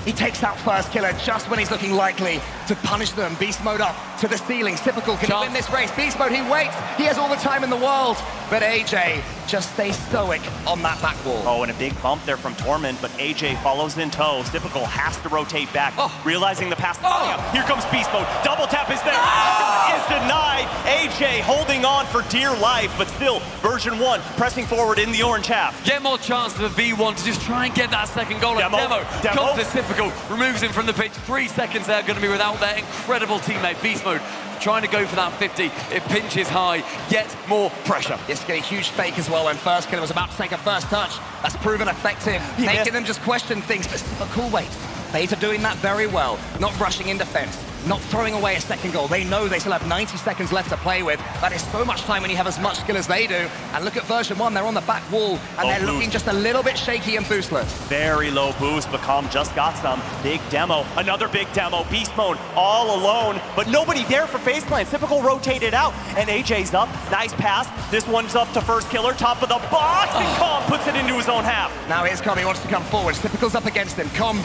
He takes out first killer just when he's looking likely to punish them. Beast Mode up to the ceiling. Typical can he win this race. Beast Mode, he waits. He has all the time in the world. But AJ just stays stoic on that back wall. Oh, and a big bump there from Torment, but AJ follows in tow. Typical has to rotate back, realizing the pass. Here comes Beast Mode. Double tap is there. Is denied. AJ holding on for dear life, but still version 1 pressing forward in the orange half. Get more chance for V1 to just try and get that second goal. Demo. Comes to Typical, removes him from the pitch. 3 seconds they're going to be without their incredible teammate, Beast Mode. Trying to go for that 50. It pinches high, yet more pressure. It's a huge fake as well when first killer was about to take a first touch. That's proven effective, making them just question things, but still a cool wait. FaZe are doing that very well, not rushing in defense, not throwing away a second goal. They know they still have 90 seconds left to play with. That is so much time when you have as much skill as they do. And look at version 1, they're on the back wall, and they're looking just a little bit shaky and boostless. Very low boost, but Com just got some. Big demo, another big demo. Beast Mode all alone, but nobody there for FaZe Clan. Typical rotated out, and AJ's up. Nice pass. This one's up to first killer, top of the box, and Com puts it into his own half. Now here's Com, he wants to come forward. Typical's up against him. Com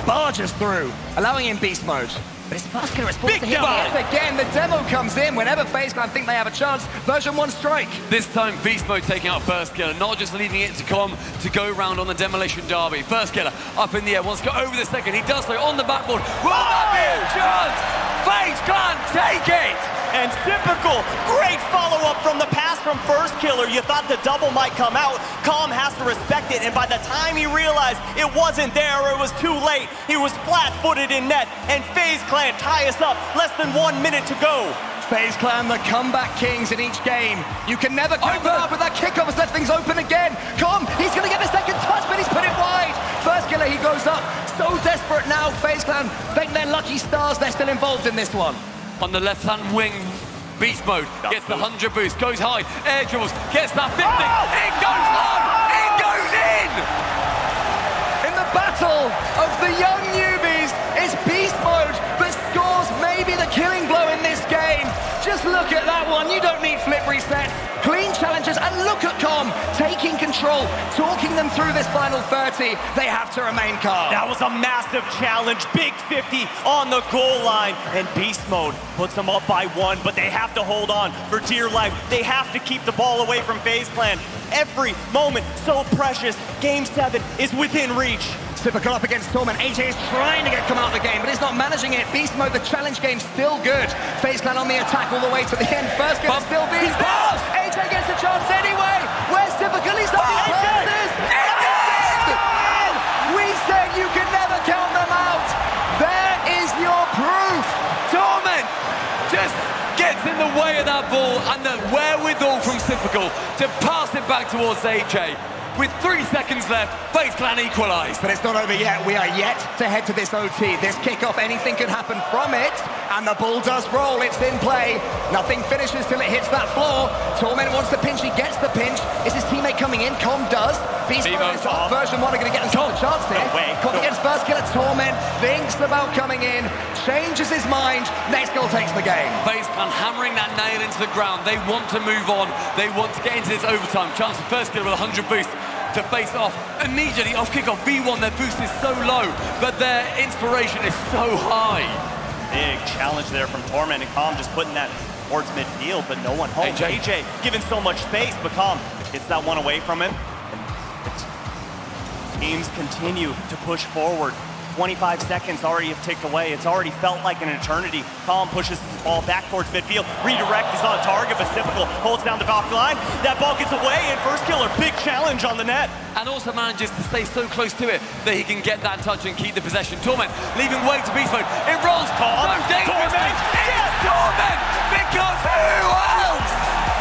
barges through, allowing in beast mode. But his first killer is forced to hit dive. yet again. The demo comes in whenever FaZe Clan think they have a chance. Version 1 strike. This time, Beast Mode taking out First Killer, not just leaving it to Com to go round on the Demolition Derby. First Killer up in the air, wants to go over the second. He does so on the backboard. Will that be a chance? FaZe Clan take it! And typical, great follow-up from the pass from First Killer. You thought the double might come out. Com has to respect it, and by the time he realized it wasn't there or it was too late, he was flat-footed in net, and FaZe Clan tie us up. Less than 1 minute to go. FaZe Clan, the comeback kings in each game. You can never count them out, but that kickoff has left things open again. Com, he's going to get the second touch, but he's put it wide. First Killer, he goes up. So desperate now, FaZe Clan. Thank their lucky stars they're still involved in this one. On the left-hand wing, Beast Mode gets the 100 boost, goes high, air dribbles, gets that 50, it goes long, it goes in! In the battle of the young newbies, it's Beast Mode that scores maybe the killing blow in this game. Just look at that one, you don't need flip resets. Clean challenges, and look at Com taking control, talking them through this final 30. They have to remain calm. That was a massive challenge, big 50 on the goal line, and Beast Mode puts them up by 1, but they have to hold on for dear life. They have to keep the ball away from FaZe Clan. Every moment so precious. Game 7 is within reach. Typical up against Torment. AJ is trying to come out of the game, but he's not managing it. Beast Mode, the challenge game's still good. FaZe Clan on the attack all the way to the end. First game still being passed. AJ gets a chance anyway. Where's Typical? He's not the passes. We said you can never count them out. There is your proof. Torment just gets in the way of that ball, and the wherewithal from Typical to pass it back towards AJ. With 3 seconds left, FaZe Clan equalise. But it's not over yet. We are yet to head to this OT. This kickoff, anything can happen from it. And the ball does roll. It's in play. Nothing finishes till it hits that floor. Torment wants the pinch. He gets the pinch. Is his teammate coming in? Com does. Beast Mode is off. Version 1 are going to get themselves a chance here. Com against First Killer. Torment thinks about coming in. Changes his mind. Next goal takes the game. FaZe Clan hammering that nail into the ground. They want to move on. They want to get into this overtime. Chance for First Killer with 100 boost to face off. Immediately off kickoff, V1, their boost is so low, but their inspiration is so high. Big challenge there from Torment, and Com just putting that towards midfield, but no one home. AJ given so much space, but Com gets that one away from him. Teams continue to push forward. 25 seconds already have ticked away. It's already felt like an eternity. Com pushes the ball back towards midfield. Redirect is on target, but Typical holds down the back line. That ball gets away, and First Killer, big challenge on the net. And also manages to stay so close to it that he can get that touch and keep the possession. Torment leaving way to Beast Mode. It rolls. So dangerous. It's Torment, because who else?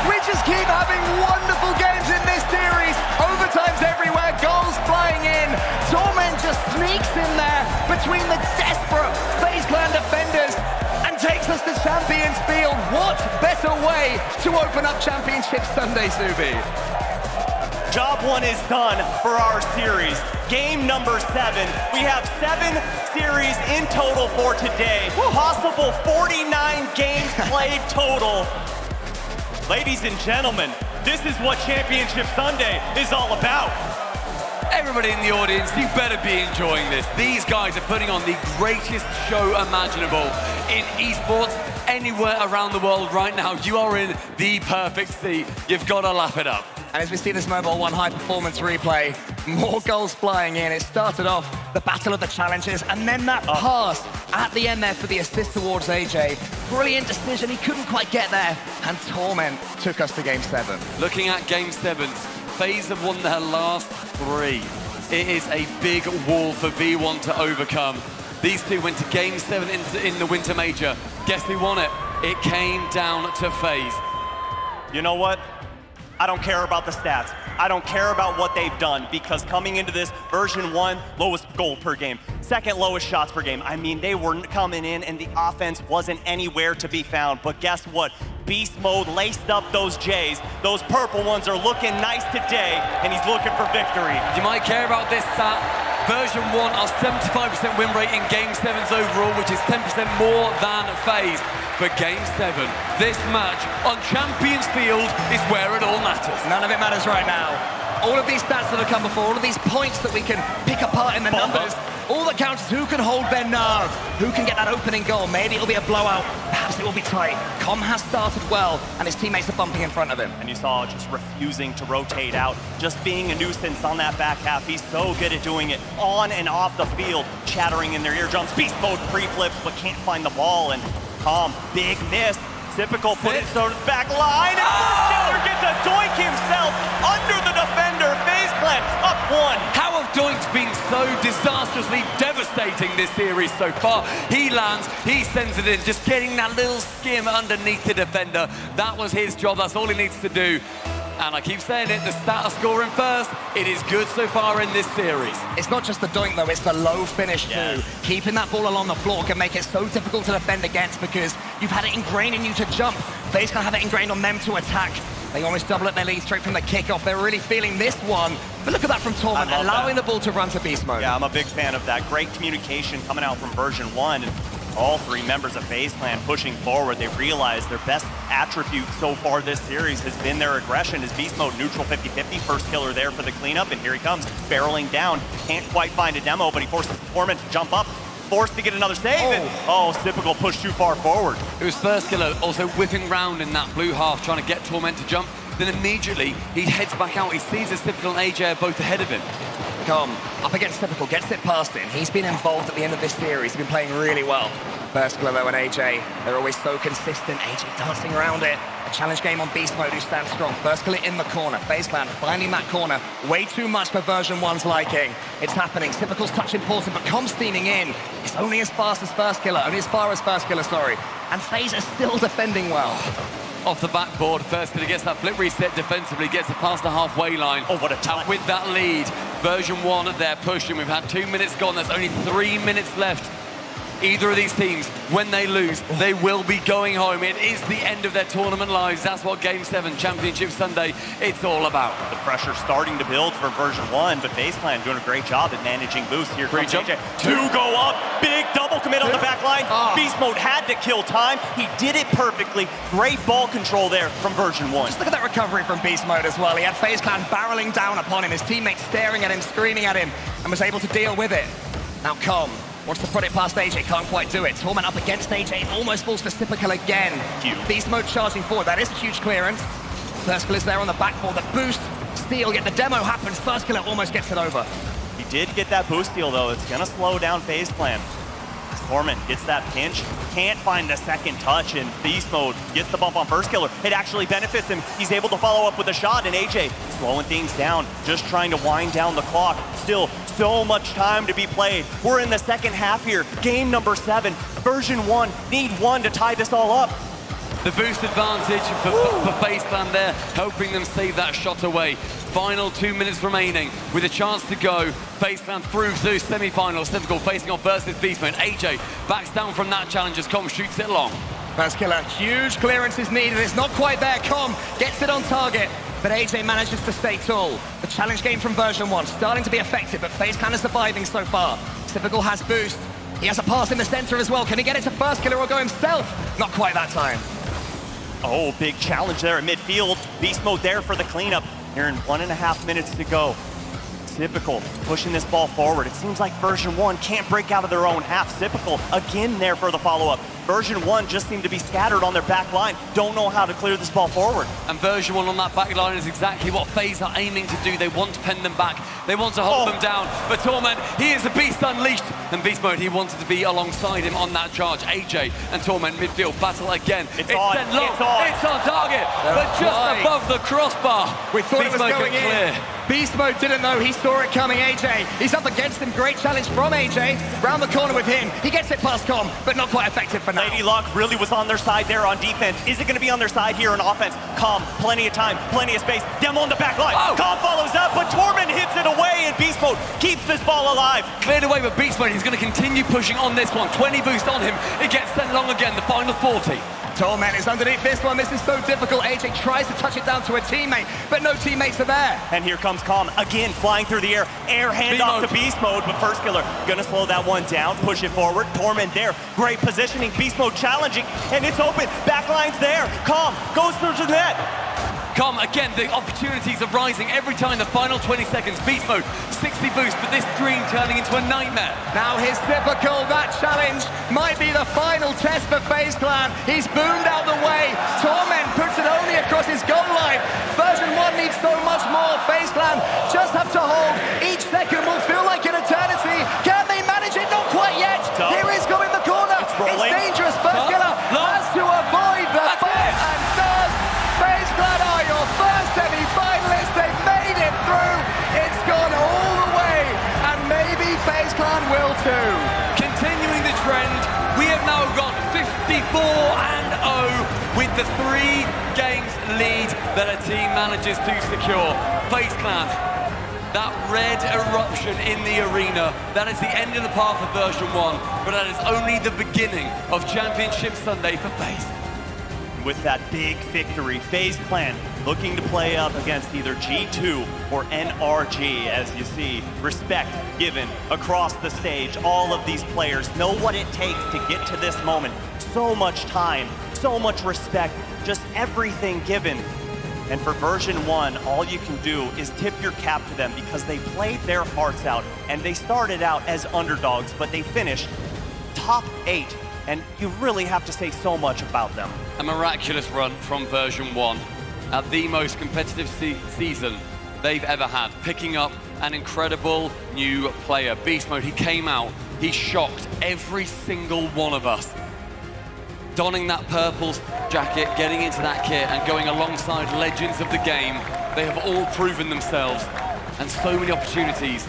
We just keep having wonderful games in this series. Overtimes everywhere, goals flying in. Torment just sneaks in there between the desperate FaZe Clan defenders and takes us to Champions Field. What better way to open up Championship Sunday, Subi? Job 1 is done for our series. Game number 7. We have 7 series in total for today. Possible 49 games played total. Ladies and gentlemen, this is what Championship Sunday is all about. Everybody in the audience, you better be enjoying this. These guys are putting on the greatest show imaginable in esports anywhere around the world right now. You are in the perfect seat. You've got to lap it up. And as we see this Mobile 1 high-performance replay, more goals flying in. It started off the battle of the challenges, and then that pass at the end there for the assist towards AJ. Brilliant decision, he couldn't quite get there, and Torment took us to Game 7. Looking at Game 7, FaZe have won their last 3. It is a big wall for V1 to overcome. These two went to Game 7 in the Winter Major. Guess who won it? It came down to FaZe. You know what? I don't care about the stats. I don't care about what they've done, because coming into this, version 1, lowest goal per game. Second lowest shots per game. I mean, they were coming in and the offense wasn't anywhere to be found. But guess what? Beast Mode laced up those J's. Those purple ones are looking nice today, and he's looking for victory. You might care about this stat. Version 1 are 75% win rate in Game 7s overall, which is 10% more than FaZe. But Game 7, this match on Champions Field is where it all matters. None of it matters right now. All of these stats that have come before, all of these points that we can pick apart in the numbers, All that counts is who can hold their nerve, who can get that opening goal. Maybe it'll be a blowout, perhaps it will be tight. Com has started well, and his teammates are bumping in front of him. And you saw just refusing to rotate out, just being a nuisance on that back half. He's so good at doing it on and off the field, chattering in their eardrums. Beast mode pre-flips, but can't find the ball, and Com, big miss. Typical put it to the back line, and Killer gets a doink himself under the defender. FaZe Clan up 1. How have doinks been so disastrously devastating this series so far? He lands, he sends it in, just getting that little skim underneath the defender. That was his job, that's all he needs to do. And I keep saying it, the stat of scoring first, it is good so far in this series. It's not just the doink though, it's the low finish too. Keeping that ball along the floor can make it so difficult to defend against because you've had it ingrained in you to jump. FaZe Clan have it ingrained on them to attack. They almost double up their lead straight from the kickoff. They're really feeling this one. But look at that from Torment, allowing the ball to run to beast mode. Yeah, I'm a big fan of that. Great communication coming out from version 1. All 3 members of FaZe Clan pushing forward. They realize their best attribute so far this series has been their aggression. Is beast mode neutral 50-50. First killer there for the cleanup, and here he comes, barreling down. Can't quite find a demo, but he forces Torment to jump up. Forced to get another save, and Typical pushed too far forward. It was first killer also whipping round in that blue half, trying to get Torment to jump. Then immediately, he heads back out. He sees as Typical and AJ are both ahead of him. Com up against Typical, gets it past him. He's been involved at the end of this series. He's been playing really well. First killer though, and AJ, they're always so consistent. AJ dancing around it. A challenge game on beast mode who stands strong. First killer in the corner. FaZe Clan finding that corner. Way too much for version 1's liking. It's happening. Typical's touch important, but Com steaming in. It's only as fast as first killer, only as far as first killer, sorry. And FaZe are still defending well. Off the backboard, first killer gets that flip reset defensively, gets it past the halfway line. Oh, what a talent. With that lead, version 1 they're pushing. We've had 2 minutes gone, there's only 3 minutes left. Either of these teams, when they lose, they will be going home. It is the end of their tournament lives. That's what Game 7 Championship Sunday, it's all about. The pressure starting to build for version 1, but FaZe Clan doing a great job at managing boosts. Here comes AJ. 2 go up, big double commit on the back line. Beast mode had to kill time. He did it perfectly. Great ball control there from version 1. Just look at that recovery from beast mode as well. He had FaZe Clan barreling down upon him, his teammates staring at him, screaming at him, and was able to deal with it. Now Com wants to put it past AJ, can't quite do it. Torment up against AJ, almost falls for Typical again. Beast mode charging forward, that is a huge clearance. First kill is there on the backboard, the boost, steal, yet the demo happens. First killer almost gets it over. He did get that boost steal though, it's gonna slow down FaZe Clan. Torment gets that pinch, can't find the second touch, and beast mode gets the bump on first killer. It actually benefits him. He's able to follow up with a shot, and AJ slowing things down, just trying to wind down the clock. Still so much time to be played. We're in the second half here, game number 7. Version 1 need 1 to tie this all up. The boost advantage for FaZe Clan there, helping them save that shot away. Final 2 minutes remaining with a chance to go. FaZe Clan through to semi-finals. Typical facing off versus beast mode. AJ backs down from that challenge as Com shoots it long. First killer, huge clearance is needed. It's not quite there. Com gets it on target, but AJ manages to stay tall. The challenge game from version 1 starting to be effective, but FaZe Clan is surviving so far. Typical has boost. He has a pass in the center as well. Can he get it to first killer or go himself? Not quite that time. Oh, big challenge there at midfield. Beast mode there for the cleanup. Here in 1.5 minutes to go. Typical pushing this ball forward. It seems like version 1 can't break out of their own half. Typical again there for the follow-up. Version 1 just seemed to be scattered on their back line. Don't know how to clear this ball forward. And version 1 on that back line is exactly what FaZe are aiming to do. They want to pen them back. They want to hold them down. But Torment, he is the beast unleashed. And beast mode, he wanted to be alongside him on that charge. AJ and Torment midfield battle again. It's on. Sent long. It's on target, but just above the crossbar. We thought beast it was mode going in. Clear. Beast mode didn't know. He saw it coming. AJ, he's up against him. Great challenge from AJ. Round the corner with him. He gets it past Com, but not quite effective for now. Lady Luck really was on their side there on defense. Is it going to be on their side here on offense? Com, plenty of time, plenty of space. Demo on the back line. Com follows up, but Torment hits it away, and Beast mode keeps this ball alive. Cleared away with Beast mode. He's going to continue pushing on this one. 20 boost on him. It gets sent long again. The final 40. Torment is underneath this one. This is so difficult. AJ tries to touch it down to a teammate, but no teammates are there. And here comes Com again, flying through the air. Air handoff to Beast mode, but first killer gonna slow that one down, push it forward. Torment there, great positioning. Beast mode challenging, and it's open. Backline's there. Com goes through the net. come. Again, the opportunities are rising every time the final 20 seconds. Beast mode, 60 boost, but this dream turning into a nightmare. Now his typical, that challenge might be the final test for FaZe Clan. He's boomed out the way. Torment puts it only across his goal line. Version 1 needs so much more. FaZe Clan just have to hold. Each second will feel like an eternity. Can they manage it? Not quite yet. Here is going the corner. It's dangerous. First killer has to avoid the fire and does. FaZe Clan are your first semi-finalists. They've made it through. It's gone all the way, and maybe FaZe Clan will too. Continuing the trend, we have now got 54-0 with the 3 games lead that a team manages to secure. FaZe Clan, that red eruption in the arena, that is the end of the path of version 1, but that is only the beginning of Championship Sunday for FaZe. With that big victory, FaZe Clan looking to play up against either G2 or NRG. As you see, respect given across the stage. All of these players know what it takes to get to this moment. So much time, so much respect, just everything given. And for version 1, all you can do is tip your cap to them because they played their hearts out, and they started out as underdogs, but they finished top 8. And you really have to say so much about them. A miraculous run from version 1 at the most competitive season they've ever had, picking up an incredible new player. Beast Mode, he came out, he shocked every single one of us. Donning that purple jacket, getting into that kit, and going alongside legends of the game, they have all proven themselves. And so many opportunities.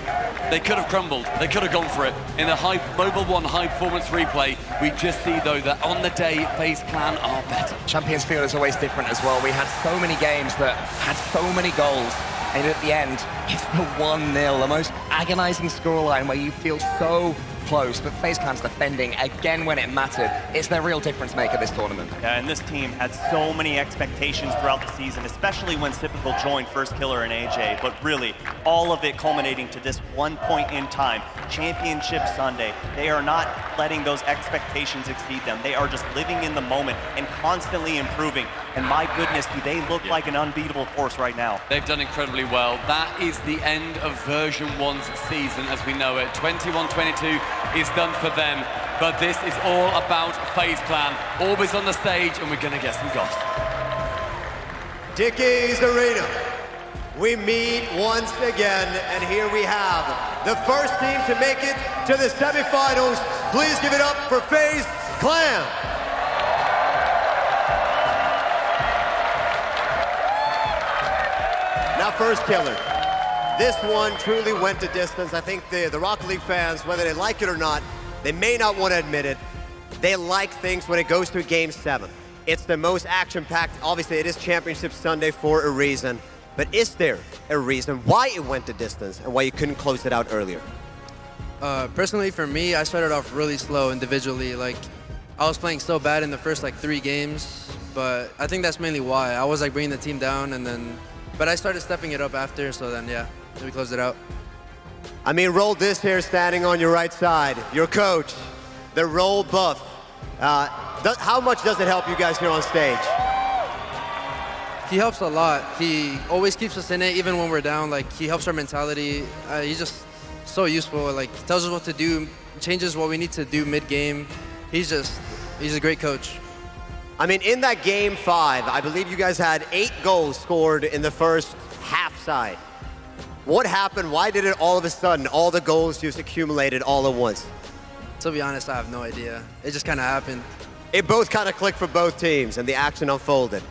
They could have crumbled, they could have gone for it. In the Mobile 1 high performance replay, we just see though that on the day, FaZe Clan are better. Champions Field is always different as well. We had so many games that had so many goals, and at the end, it's the 1-0, the most agonizing scoreline where you feel so close, but FaZe Clan's defending again when it mattered. It's their real difference maker this tournament. Yeah, and this team had so many expectations throughout the season, especially when Typical joined First Killer and AJ, but really, all of it culminating to this one point in time, Championship Sunday. They are not letting those expectations exceed them. They are just living in the moment and constantly improving. And my goodness, do they look like an unbeatable force right now. They've done incredibly well. That is the end of version 1's season as we know it. 21-22 is done for them, but this is all about FaZe Clan. Orb is on the stage, and we're gonna get some goss. Dickies Arena. We meet once again, and here we have the first team to make it to the semifinals. Please give it up for FaZe Clan. Now, First Killer. This one truly went the distance. I think the Rocket League fans, whether they like it or not, they may not want to admit it, they like things when it goes to Game 7. It's the most action-packed. Obviously, it is Championship Sunday for a reason. But is there a reason why it went the distance and why you couldn't close it out earlier? Personally, for me, I started off really slow individually. Like, I was playing so bad in the first, 3 games. But I think that's mainly why. I was, bringing the team down, and then... But I started stepping it up after, so then, yeah. We closed it out. I mean, Roll this here standing on your right side, your coach, the Roll buff. How much does it help you guys here on stage? He helps a lot. He always keeps us in it, even when we're down. He helps our mentality. He's just so useful. He tells us what to do, changes what we need to do mid-game. He's a great coach. I mean, in that Game 5, I believe you guys had 8 goals scored in the first half side. What happened? Why did it all of a sudden, all the goals just accumulated all at once? To be honest, I have no idea. It just kind of happened. It both kind of clicked for both teams, and the action unfolded.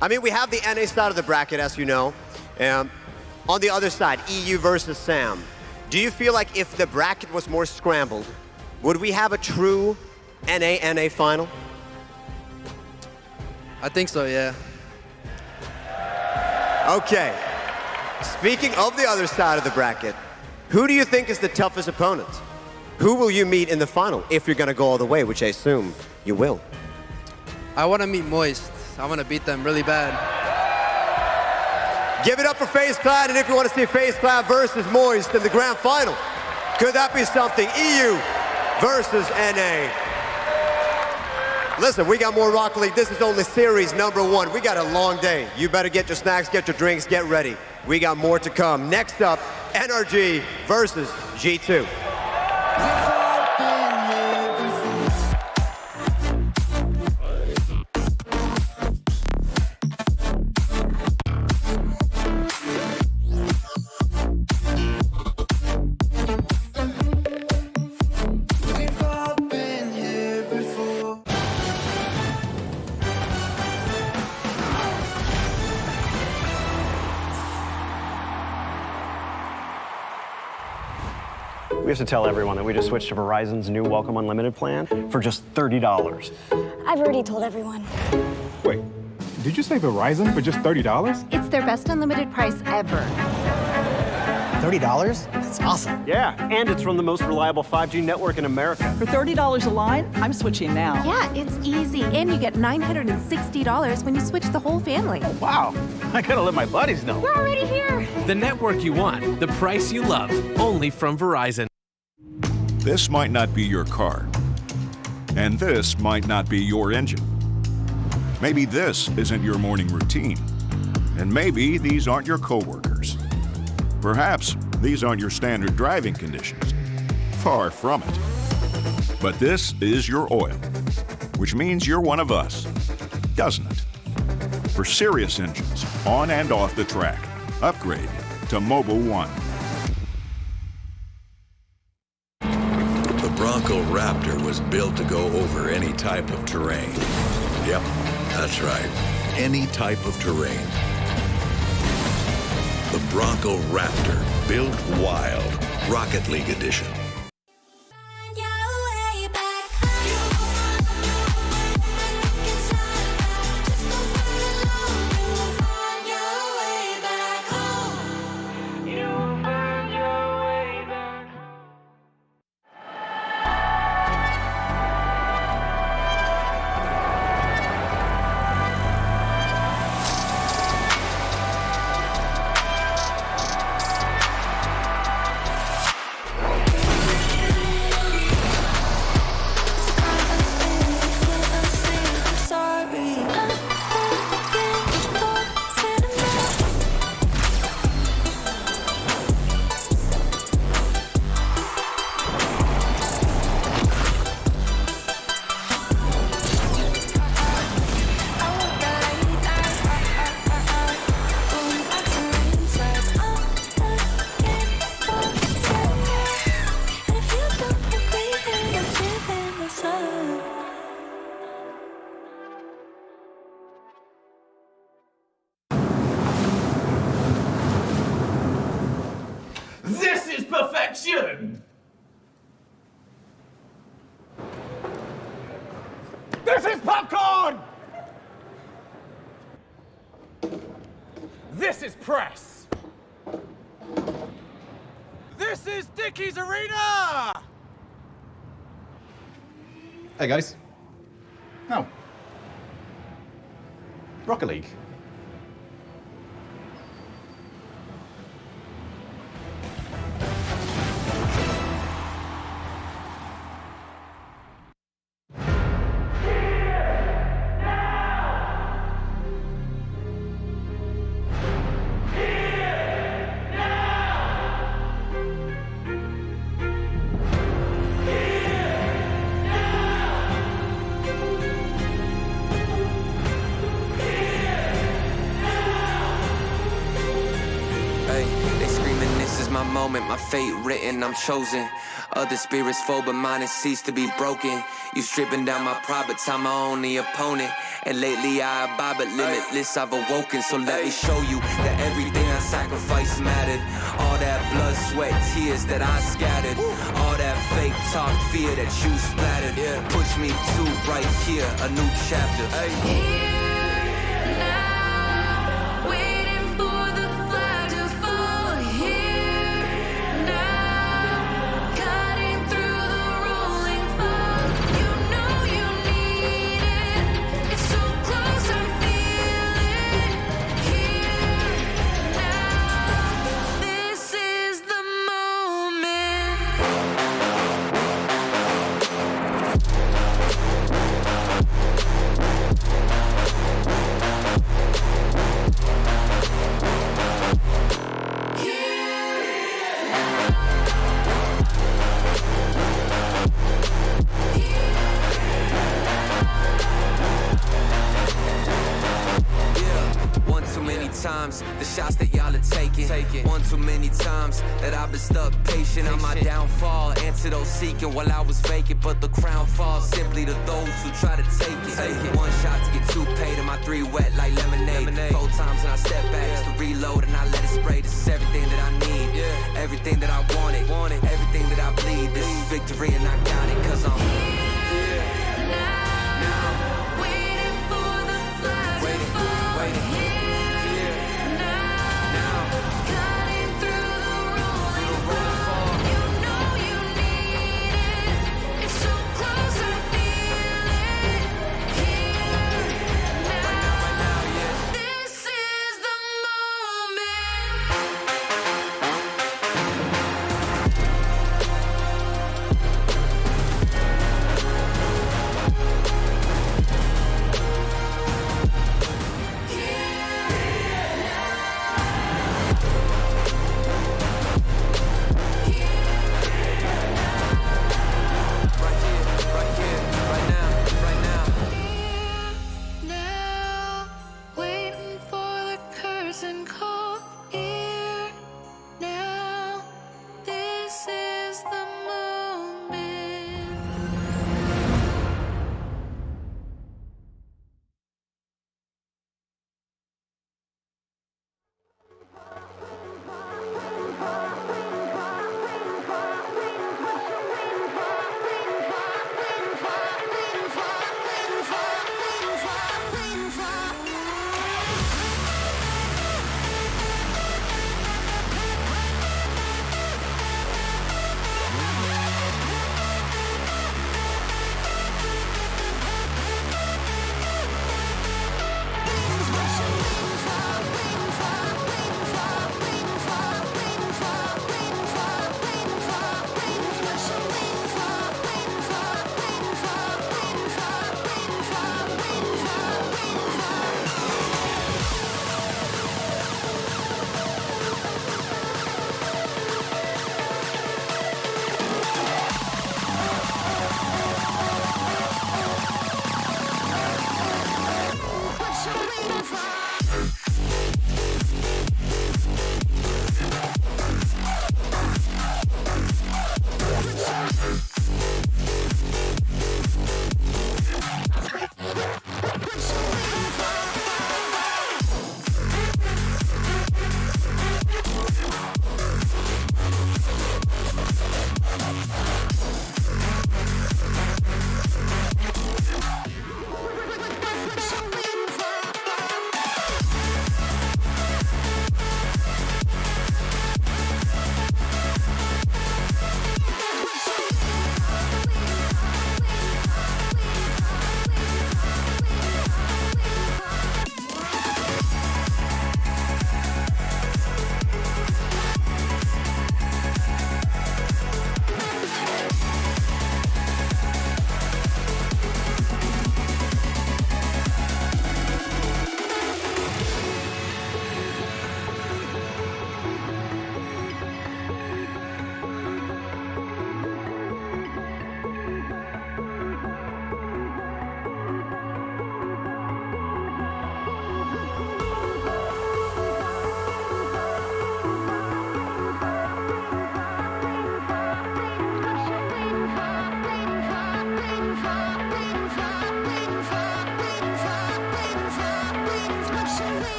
I mean, we have the NA side of the bracket, as you know. On the other side, EU versus SAM. Do you feel like if the bracket was more scrambled, would we have a true NA final? I think so, yeah. Okay. Speaking of the other side of the bracket, who do you think is the toughest opponent? Who will you meet in the final if you're going to go all the way, which I assume you will? I want to meet Moist. I want to beat them really bad. Give it up for FaZe Clan, and if you want to see FaZe Clan versus Moist in the grand final, could that be something? EU versus NA. Listen, we got more Rocket League. This is only series #1. We got a long day. You better get your snacks, get your drinks, get ready. We got more to come. Next up, NRG versus G2. We have to tell everyone that we just switched to Verizon's new Welcome Unlimited plan for just $30. I've already told everyone. Wait, did you say Verizon for just $30? It's their best unlimited price ever. $30? That's awesome. Yeah, and it's from the most reliable 5G network in America. For $30 a line, I'm switching now. Yeah, it's easy. And you get $960 when you switch the whole family. Wow, I gotta let my buddies know. We're already here. The network you want, the price you love, only from Verizon. This might not be your car, and this might not be your engine. Maybe this isn't your morning routine, and maybe these aren't your coworkers. Perhaps these aren't your standard driving conditions. Far from it. But this is your oil, which means you're one of us, doesn't it? For serious engines, on and off the track, upgrade to Mobil 1. The Bronco Raptor was built to go over any type of terrain. Yep, that's right, any type of terrain. The Bronco Raptor, built wild, Rocket League edition. This is perfection! This is popcorn! This is press. This is Dickie's Arena! Hey guys. No. Rocket League. My fate written, I'm chosen. Other spirits fall, but mine has ceased to be broken. You stripping down my pride, but I'm my only opponent. And lately I abide, but limitless I've awoken. So let me show you that everything I sacrificed mattered. All that blood, sweat, tears that I scattered. All that fake talk, fear that you splattered. Push me to right here, a new chapter. taken. One too many times that I've been stuck patient. On my downfall, antidote seeking while I was vacant. But the crown falls simply to those who try to take it. One shot to get two paid and my three wet like lemonade. 4 times and I step back just to reload and I let it spray. This is everything that I need, everything that I wanted, everything that I bleed. This is victory and I got it 'cause I'm here now, waiting for the flag to fall. Here now, cutting through the rolling fog. You know you need it. It's so close, I feel it. Here now, this is the moment.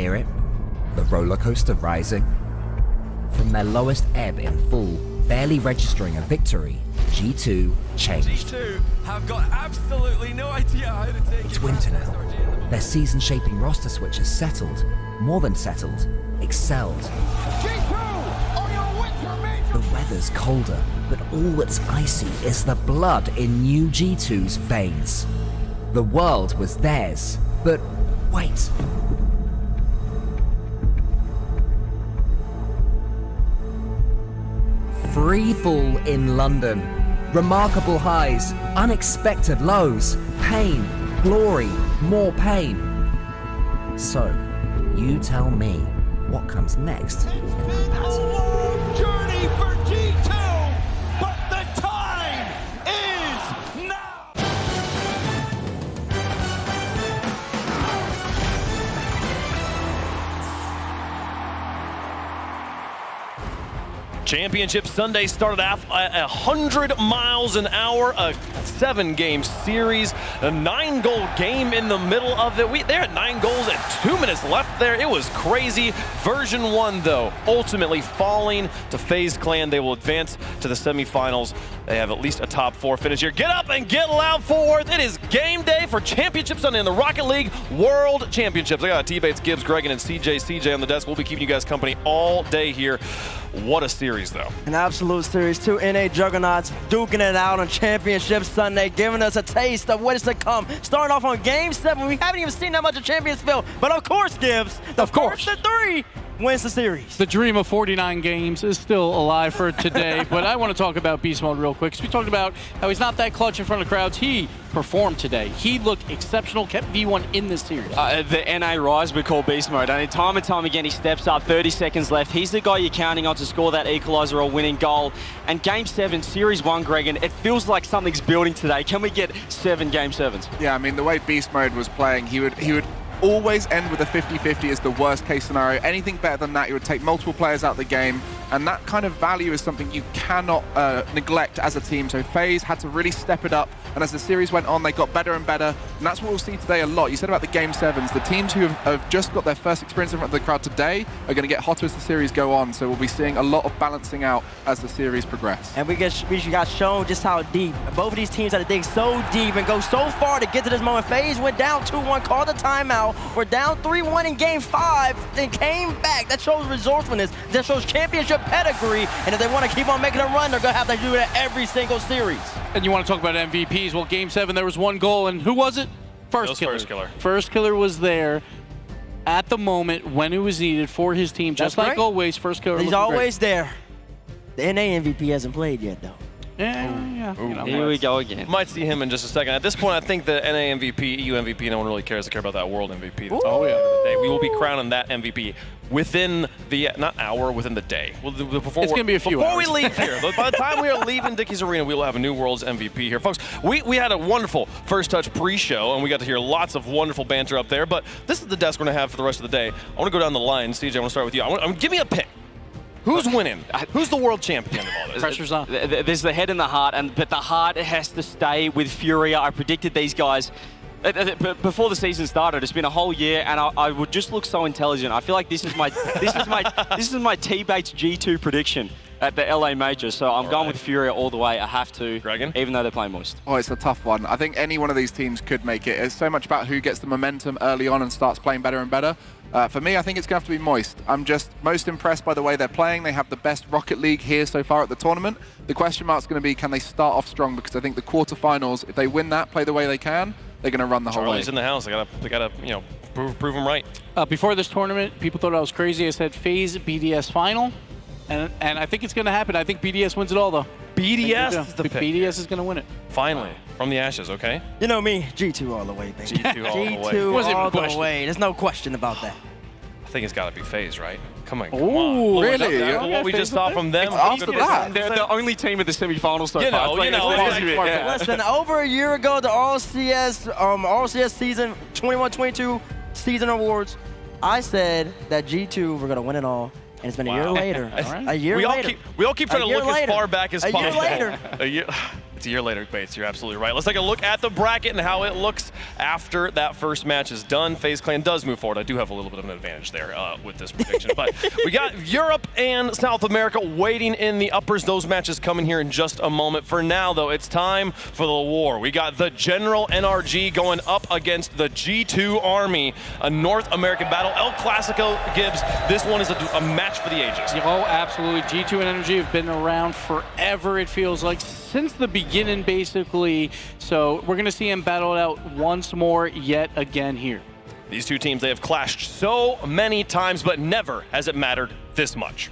hear it? The roller coaster rising? From their lowest ebb in full, barely registering a victory, G2 changed. G2 have got absolutely no idea how to take It's winter now. Their season-shaping roster switch has settled, more than settled, excelled. The weather's colder, but all that's icy is the blood in new G2's veins. The world was theirs, but wait. Free fall in London. Remarkable highs, unexpected lows, pain, glory, more pain. So, you tell me, what comes next in that pattern? Journey for G2, but the time is now! Championship Sunday started off at 100 miles an hour, a 7-game series, a 9-goal game in the middle of it. They're at 9 goals and 2 minutes left there. It was crazy. Version 1, though, ultimately falling to FaZe Clan. They will advance to the semifinals. They have at least a top 4 finish here. Get up and get loud, Fort Worth. It is game day for Championship Sunday in the Rocket League World Championships. I got T-Bates, Gibbs, Gregan, and CJ on the desk. We'll be keeping you guys company all day here. What a series, though. An absolute series. 2 NA juggernauts duking it out on Championship Sunday, giving us a taste of what is to come. Starting off on Game 7. We haven't even seen that much of Championsville, but of course, Gibbs, the first of 3 wins the series. The dream of 49 games is still alive for today, but I want to talk about Beast Mode real quick. So we talked about how he's not that clutch in front of crowds. He performed today. He looked exceptional, kept V1 in this series. The NA Rise we call Beast Mode. I mean, time and time again, he steps up, 30 seconds left. He's the guy you're counting on to score that equalizer or winning goal. And Game 7, Series 1, Gregan, it feels like something's building today. Can we get 7 Game 7s? Yeah, I mean, the way Beast Mode was playing, he would always end with a 50-50 as the worst case scenario. Anything better than that, it would take multiple players out of the game. And that kind of value is something you cannot neglect as a team. So FaZe had to really step it up. And as the series went on, they got better and better. And that's what we'll see today a lot. You said about the Game 7s. The teams who have just got their first experience in front of the crowd today are going to get hotter as the series go on. So we'll be seeing a lot of balancing out as the series progresses. And we got shown just how deep. Both of these teams had to dig so deep and go so far to get to this moment. FaZe went down 2-1, called the timeout. We're down 3-1 in Game 5, then came back. That shows resourcefulness. That shows championship pedigree. And if they want to keep on making a run, they're going to have to do that every single series. And you want to talk about MVPs? Well, Game 7, there was 1 goal, and who was it? First Killer. First Killer was there at the moment when it was needed for his team, just like always. First Killer. He's always there. The NA MVP hasn't played yet, though. Yeah. Here we go again. Might see him in just a second. At this point, I think the NA MVP, EU MVP, no one really cares. They care about that World MVP. That's all we have in the day. We will be crowning that MVP within the, not hour, within the day. It's going to be a few Before hours. we leave here, by the time we are leaving Dickies Arena, we will have a new World's MVP here. Folks, we had a wonderful First Touch pre-show, and we got to hear lots of wonderful banter up there, but this is the desk we're going to have for the rest of the day. I want to go down the line. CJ, I want to start with you. Give me a pick. Who's winning? Who's the world champion of all this? Pressure's on. There's the head and the heart, but the heart has to stay with Furia. I predicted these guys before the season started. It's been a whole year, and I would just look so intelligent. I feel like this is my T-Bates G2 prediction at the LA Major. So I'm going with Furia all the way. I have to, Gregan? Even though they're playing moist. Oh, it's a tough one. I think any one of these teams could make it. It's so much about who gets the momentum early on and starts playing better and better. For me, I think it's going to have to be Moist. I'm just most impressed by the way they're playing. They have the best Rocket League here so far at the tournament. The question mark's going to be, can they start off strong? Because I think the quarterfinals, if they win that, play the way they can, they're going to run the whole way. Charlie's in the house. They gotta prove them right. Before this tournament, people thought I was crazy. I said FaZe BDS final, and I think it's going to happen. I think BDS wins it all, though. BDS is the pick. BDS is going to win it. Finally, from the ashes, okay? You know me, G2 all the way, baby. G2 all the way. G2 all the way. There's no question about that. I think it's got to be FaZe, right? Come on. Ooh, really? What we just saw from them. After that. They're the only team at the semifinals so far. Listen, over a year ago, the RLCS season 21-22 season awards, I said that G2 were going to win it all. And it's been a year later. A year later. We all keep trying to look as far back as possible. A year later. It's a year later, Bates. You're absolutely right. Let's take a look at the bracket and how it looks after that first match is done. FaZe Clan does move forward. I do have a little bit of an advantage there with this prediction. But we got Europe and South America waiting in the uppers. Those matches coming here in just a moment. For now, though, it's time for the war. We got the General NRG going up against the G2 Army, a North American battle. El Clasico, Gibbs, this one is a match for the ages. Oh, absolutely. G2 and NRG have been around forever, it feels like, since the beginning, basically. So we're going to see them battle it out once more yet again here. These two teams, they have clashed so many times, but never has it mattered this much.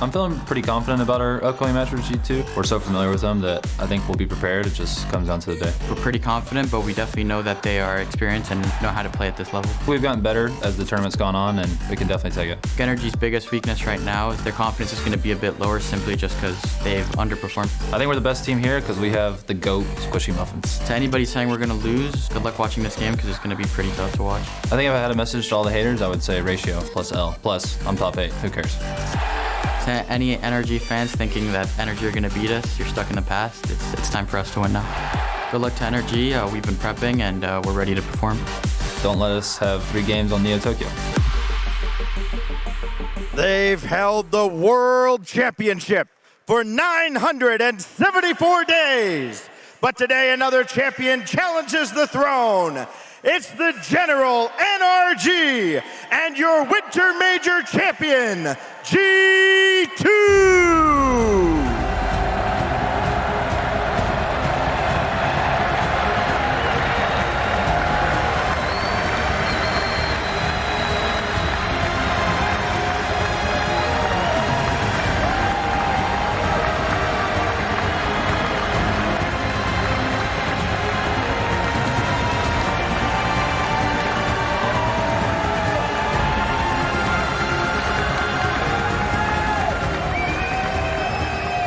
I'm feeling pretty confident about our upcoming match with G2. We're so familiar with them that I think we'll be prepared. It just comes down to the day. We're pretty confident, but we definitely know that they are experienced and know how to play at this level. We've gotten better as the tournament's gone on, and we can definitely take it. Energy's biggest weakness right now is their confidence is going to be a bit lower simply just because they've underperformed. I think we're the best team here because we have the GOAT Squishy Muffins. To anybody saying we're going to lose, good luck watching this game because it's going to be pretty tough to watch. I think if I had a message to all the haters, I would say ratio plus L. Plus, I'm top 8. Who cares? To any NRG fans thinking that NRG are going to beat us, you're stuck in the past. It's time for us to win now. Good luck to NRG. We've been prepping and we're ready to perform. Don't let us have 3 games on Neo Tokyo. They've held the World Championship for 974 days. But today another champion challenges the throne. It's the General NRG and your Winter Major champion, G2!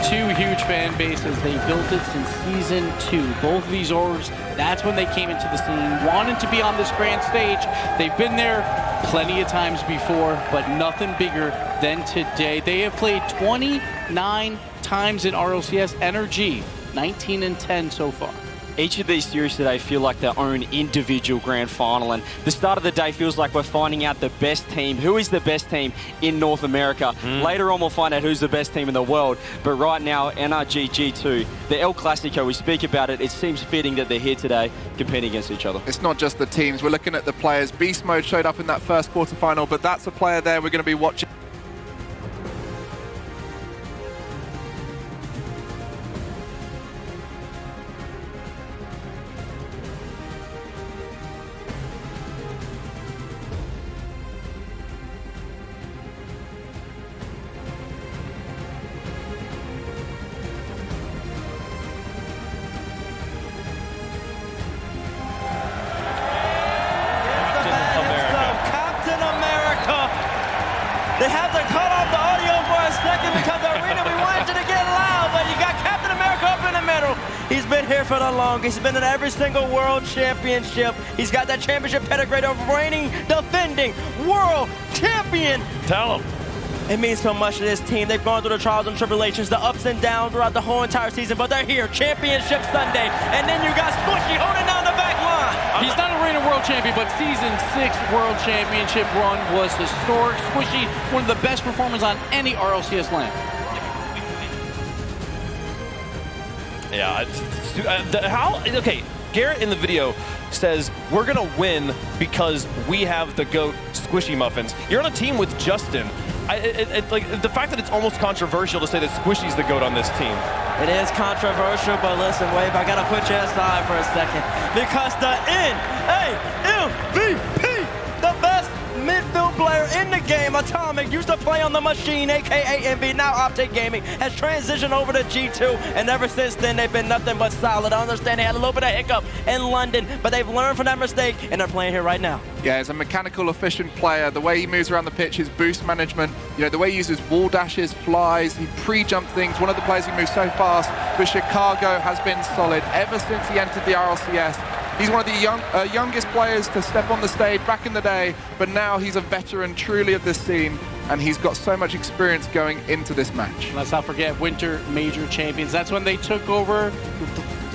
Two huge fan bases. They built it since Season 2. Both of these orgs, that's when they came into the scene, wanted to be on this grand stage. They've been there plenty of times before, but nothing bigger than today. They have played 29 times in RLCS. NRG, 19 and 10 so far. Each of these series today feel like their own individual grand final, and the start of the day feels like we're finding out the best team. Who is the best team in North America? Later on we'll find out who's the best team in the world, but right now NRG G2, the El Clasico, we speak about it, it seems fitting that they're here today competing against each other. It's not just the teams, we're looking at the players. Beast Mode showed up in that first quarterfinal, but that's a player there we're going to be watching. They have to cut off the audio for a second because the arena, we wanted you to get loud, but you got Captain America up in the middle. He's been here for the longest. He's been in every single world championship. He's got that championship pedigree of reigning, defending world champion. Tell him. It means so much to this team. They've gone through the trials and tribulations, the ups and downs throughout the whole entire season, but they're here, Championship Sunday. And then you got Squishy holding down the back line. He's not a reigning world champion, but Season 6 World Championship run was historic. Squishy, one of the best performers on any RLCS land. Yeah, okay, Garrett in the video says, we're gonna win because we have the GOAT Squishy Muffins. You're on a team with Justin. Like the fact that it's almost controversial to say that Squishy's the GOAT on this team. It is controversial, but listen, Wave, I gotta put you aside for a second because the NAMVP, the best midfield player in the game, Atomic, used to play on the machine, aka MV, now Optic Gaming, has transitioned over to G2, and ever since then they've been nothing but solid. I understand they had a little bit of hiccup in London, but they've learned from that mistake, and they're playing here right now. Yeah, he's a mechanical, efficient player. The way he moves around the pitch, his boost management, you know, the way he uses wall dashes, flies, he pre-jump things. One of the players who moves so fast, but Chicago has been solid ever since he entered the RLCS. He's one of the youngest players to step on the stage back in the day, but now he's a veteran truly of this scene. and he's got so much experience going into this match. Let's not forget Winter Major Champions. That's when they took over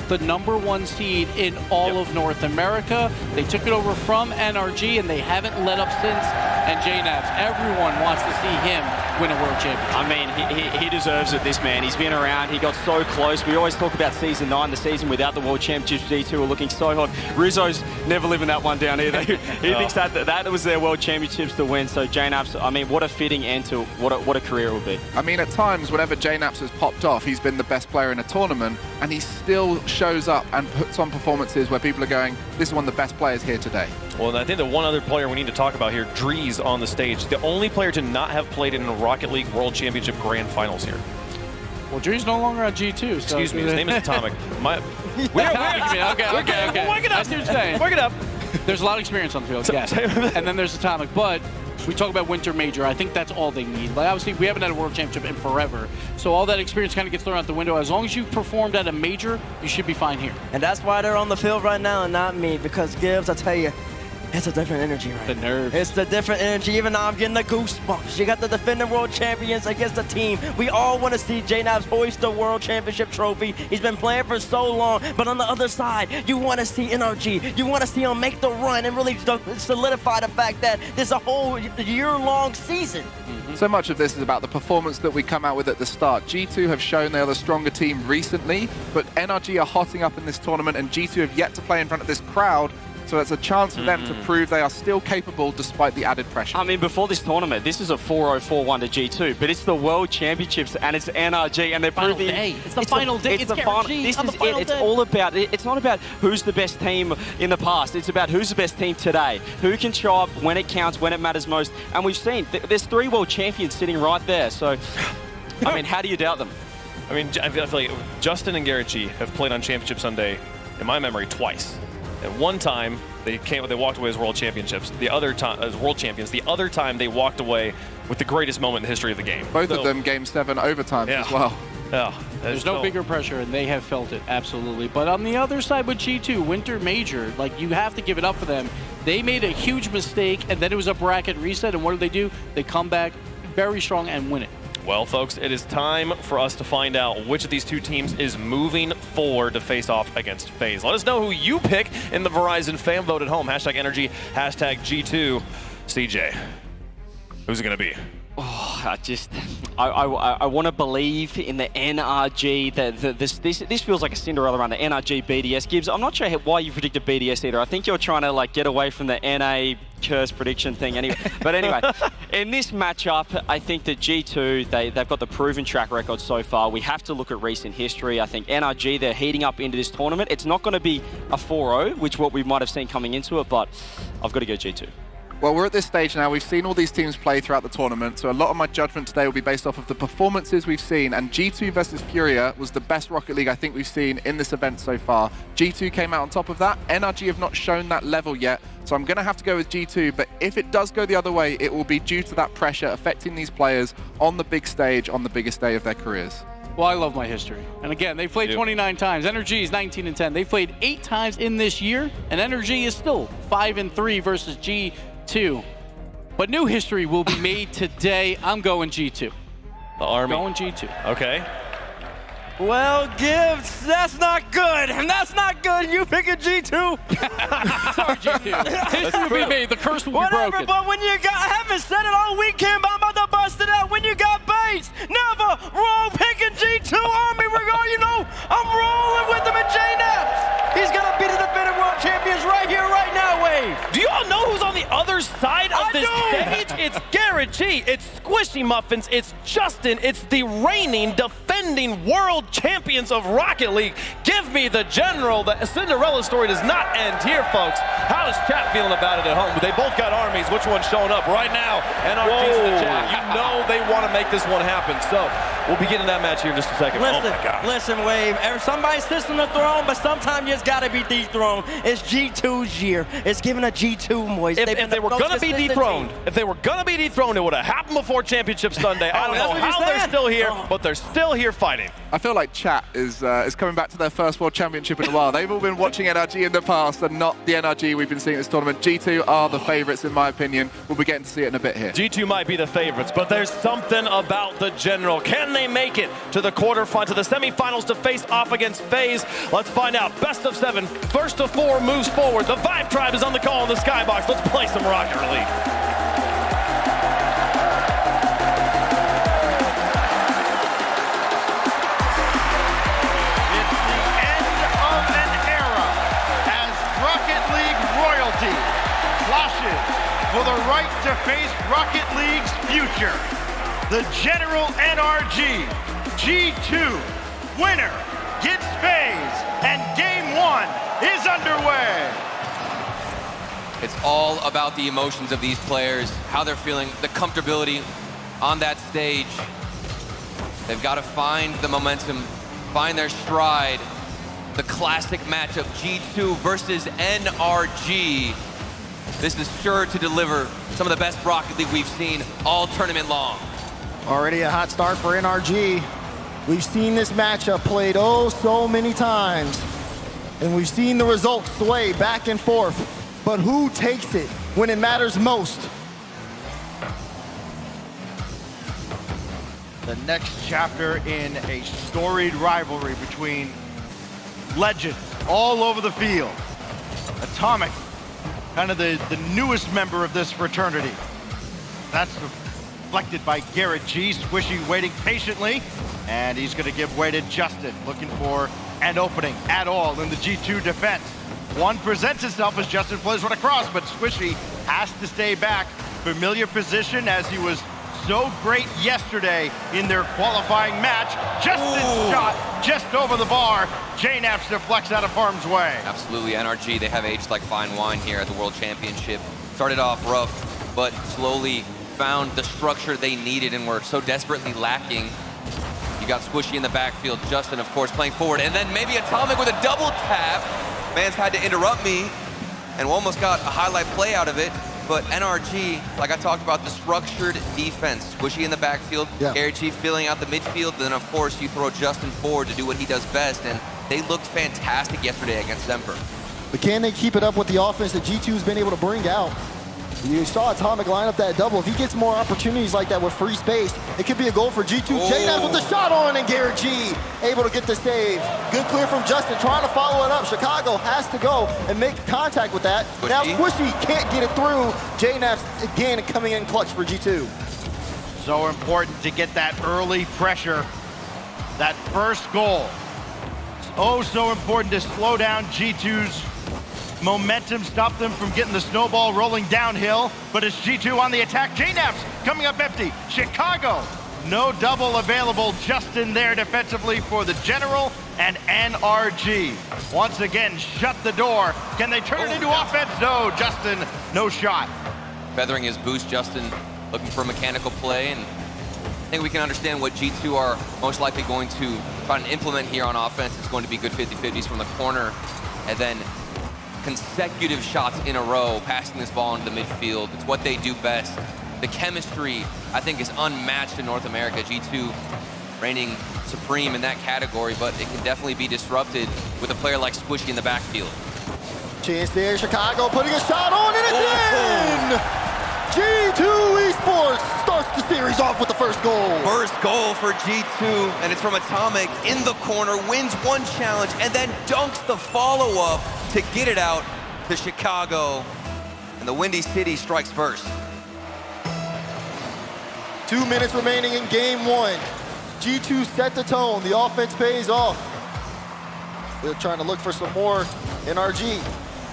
the #1 seed in all of North America. They took it over from NRG, and they haven't let up since. And JNabs, everyone wants to see him win a world championship. I mean, he deserves it, this man. He's been around. He got so close. We always talk about Season 9, the season without the World Championships. G2 were looking so hot. Rizzo's never living that one down either. He thinks that was their World Championships to win. So JNabs, I mean, what a fitting end to what a career it would be. I mean, at times, whenever JNabs has popped off, he's been the best player in a tournament, and he still shows up and puts on performances where people are going, this is one of the best players here today. Well, and I think the one other player we need to talk about here, Drees on the stage, the only player to not have played in a Rocket League World Championship Grand Finals here. Well, Drees no longer on G2. So excuse me, his name is Atomic. Okay. Work it up. I see what you're saying. Work it up. There's a lot of experience on the field, yes. And then there's Atomic, but we talk about Winter Major. I think that's all they need. Like, obviously, we haven't had a World Championship in forever, so all that experience kind of gets thrown out the window. As long as you performed at a major, you should be fine here. And that's why they're on the field right now and not me, because Gibbs, I tell you, it's a different energy right now. The nerve. It's the different energy. Even now I'm getting the goosebumps. You got the defending world champions against the team. We all want to see JNabs hoist the world championship trophy. He's been playing for so long, but on the other side, you want to see NRG. You want to see him make the run and really solidify the fact that this is a whole year-long season. So much of this is about the performance that we come out with at the start. G2 have shown they are the stronger team recently, but NRG are hotting up in this tournament, and G2 have yet to play in front of this crowd. So it's a chance for them to prove they are still capable despite the added pressure. I mean, before this tournament, this is a 4-0-4-1 to G2, but it's the World Championships and it's NRG, and they're proving it's the final day. It's the final. This is it. It's all about. It's not about who's the best team in the past. It's about who's the best team today. Who can show up when it counts, when it matters most. And we've seen there's 3 world champions sitting right there. So, I mean, how do you doubt them? I mean, I feel like Justin and Garrett G have played on Championship Sunday, in my memory, twice. At one time, they walked away as world championships. The other time, as world champions. The other time, they walked away with the greatest moment in the history of the game. Both of them, Game 7 overtime as well. Yeah. There's no bigger pressure, and they have felt it, absolutely. But on the other side with G2, Winter Major, like, you have to give it up for them. They made a huge mistake, and then it was a bracket reset, and what do? They come back very strong and win it. Well, folks, it is time for us to find out which of these two teams is moving forward to face off against FaZe. Let us know who you pick in the Verizon fan vote at home. Hashtag energy, hashtag G2. CJ, who's it going to be? Oh, I want to believe in the NRG. This feels like a Cinderella run, the NRG BDS. Gibbs, I'm not sure why you predicted BDS either. I think you're trying to get away from the NA curse prediction thing anyway. But anyway, in this matchup, I think that G2, they've got the proven track record so far. We have to look at recent history. I think NRG, they're heating up into this tournament. It's not going to be a 4-0, which what we might have seen coming into it, but I've got to go G2. Well, we're at this stage now. We've seen all these teams play throughout the tournament, so a lot of my judgment today will be based off of the performances we've seen, and G2 versus Furia was the best Rocket League I think we've seen in this event so far. G2 came out on top of that. NRG have not shown that level yet, so I'm going to have to go with G2, but if it does go the other way, it will be due to that pressure affecting these players on the big stage on the biggest day of their careers. Well, I love my history. And again, they've played 29 times. NRG is 19-10. They've played 8 times in this year, and NRG is still 5-3 versus G2. But new history will be made today. I'm going G2. The Army. Going G2. Okay. Well, Gibbs, that's not good. And that's not good. You pick a G2. Sorry, G2. History will be made. The curse will be broken. But when you got, I haven't said it all weekend, but I'm about to bust it out. When you got base, never wrong picking G2 Army. We're going, I'm rolling with them at JNabs. He's going to be the defending world champions right here, right now, Wave. Do you all know who's on the other side of this stage? It's Garrett G, it's Squishy Muffins, it's Justin, it's the reigning, defending world champions of Rocket League. Give me the general. The Cinderella story does not end here, folks. How is chat feeling about it at home? They both got armies. Which one's showing up right now? NRG's in the chat. You know they want to make this one happen. So we'll be getting that match here in just a second. Listen, Wave. Somebody sits on the throne, but sometimes you just got to be dethroned. It's G2's year. It's giving a G2 moist. If they were going to be dethroned, thrown. It would have happened before Championship Sunday. I don't know how they're still here, but they're still here fighting. I feel like chat is coming back to their first World Championship in a while. They've all been watching NRG in the past and not the NRG we've been seeing at this tournament. G2 are the favorites, in my opinion. We'll be getting to see it in a bit here. G2 might be the favorites, but there's something about the General. Can they make it to the quarterfinals, to the semifinals to face off against FaZe? Let's find out. Best of 7, first of 4 moves forward. The Vibe Tribe is on the call in the Skybox. Let's play some Rocket League. For the right to face Rocket League's future. The General NRG G2 winner gets FaZe, and Game 1 is underway. It's all about the emotions of these players, how they're feeling, the comfortability on that stage. They've got to find the momentum, find their stride. The classic matchup, G2 versus NRG. This is sure to deliver some of the best Rocket League we've seen all tournament long. Already a hot start for NRG. We've seen this matchup played so many times, and we've seen the results sway back and forth. But who takes it when it matters most? The next chapter in a storied rivalry between legends all over the field. Atomic, kind of the newest member of this fraternity. That's reflected by Garrett G. Squishy waiting patiently, and he's going to give way to Justin, looking for an opening at all in the G2 defense. One presents itself as Justin plays one across, but Squishy has to stay back. Familiar position as he was so great yesterday in their qualifying match. Justin's shot just over the bar. JNaps deflects out of harm's way. Absolutely, NRG, they have aged like fine wine here at the World Championship. Started off rough, but slowly found the structure they needed and were so desperately lacking. You got Squishy in the backfield, Justin, of course, playing forward, and then maybe Atomic with a double tap. Mans had to interrupt me, and we almost got a highlight play out of it. But NRG, like I talked about, the structured defense. Squishy in the backfield, Garrett G filling out the midfield, then of course you throw Justin forward to do what he does best, and they looked fantastic yesterday against Zemper. But can they keep it up with the offense that G2's been able to bring out? You saw Atomic line up that double. If he gets more opportunities like that with free space, it could be a goal for G2. JNaps with the shot on, and Garrett G able to get the save. Good clear from Justin, trying to follow it up. Chicago has to go and make contact with that. Squishy. Now Squishy can't get it through. JNaps again coming in clutch for G2. So important to get that early pressure, that first goal. Oh, so important to slow down G2's momentum, stop them from getting the snowball rolling downhill, but it's G2 on the attack. JNaps coming up empty. Chicago, no double available. Justin there defensively for the General, and NRG once again shut the door. Can they turn it into offense? No, Justin, no shot. Feathering his boost, Justin looking for mechanical play, and I think we can understand what G2 are most likely going to try and implement here on offense. It's going to be good 50-50s from the corner, and then consecutive shots in a row, passing this ball into the midfield. It's what they do best. The chemistry, I think, is unmatched in North America. G2 reigning supreme in that category, but it can definitely be disrupted with a player like Squishy in the backfield. Chance there, Chicago putting a shot on, and it's in! G2 Esports starts the series off with the first goal. First goal for G2, and it's from Atomic in the corner, wins one challenge, and then dunks the follow-up to get it out to Chicago. And the Windy City strikes first. 2 minutes remaining in game 1. G2 set the tone. The offense pays off. They're trying to look for some more NRG.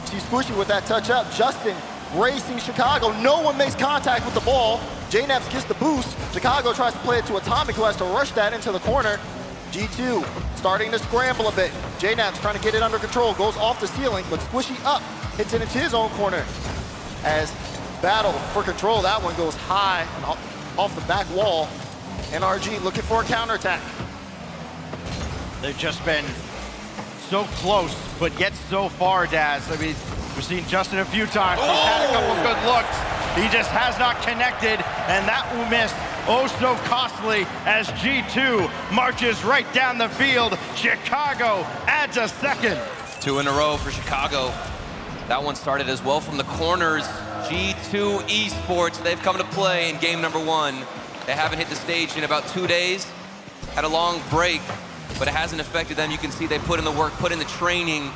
See Squishy with that touch up. Justin racing Chicago. No one makes contact with the ball. JNaps gets the boost. Chicago tries to play it to Atomic, who has to rush that into the corner. G2 starting to scramble a bit. JNaps trying to get it under control. Goes off the ceiling, but Squishy up. Hits it into his own corner. As battle for control. That one goes high and off the back wall. NRG looking for a counterattack. They've just been so close, but yet so far, Daz. I mean, we've seen Justin a few times. He's had a couple good looks. He just has not connected, and that will miss oh so costly as G2 marches right down the field. Chicago adds a second. 2 in a row for Chicago. That one started as well from the corners. G2 Esports, they've come to play in game number 1. They haven't hit the stage in about 2 days. Had a long break, but it hasn't affected them. You can see they put in the work, put in the training,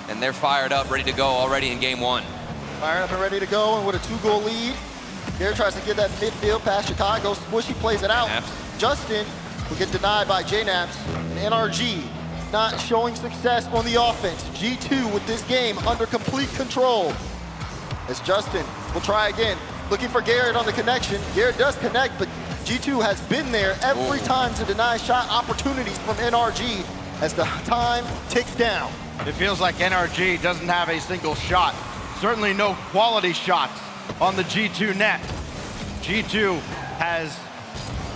and they're fired up, ready to go already in game 1. Fired up and ready to go, and with a 2-goal lead. Gare tries to get that midfield past Chicago. Squishy plays it out. Justin will get denied by JNaps. And NRG not showing success on the offense. G2 with this game under complete control. As Justin will try again, looking for Garrett on the connection. Garrett does connect, but G2 has been there every time to deny shot opportunities from NRG as the time ticks down. It feels like NRG doesn't have a single shot. Certainly no quality shots on the G2 net. G2 has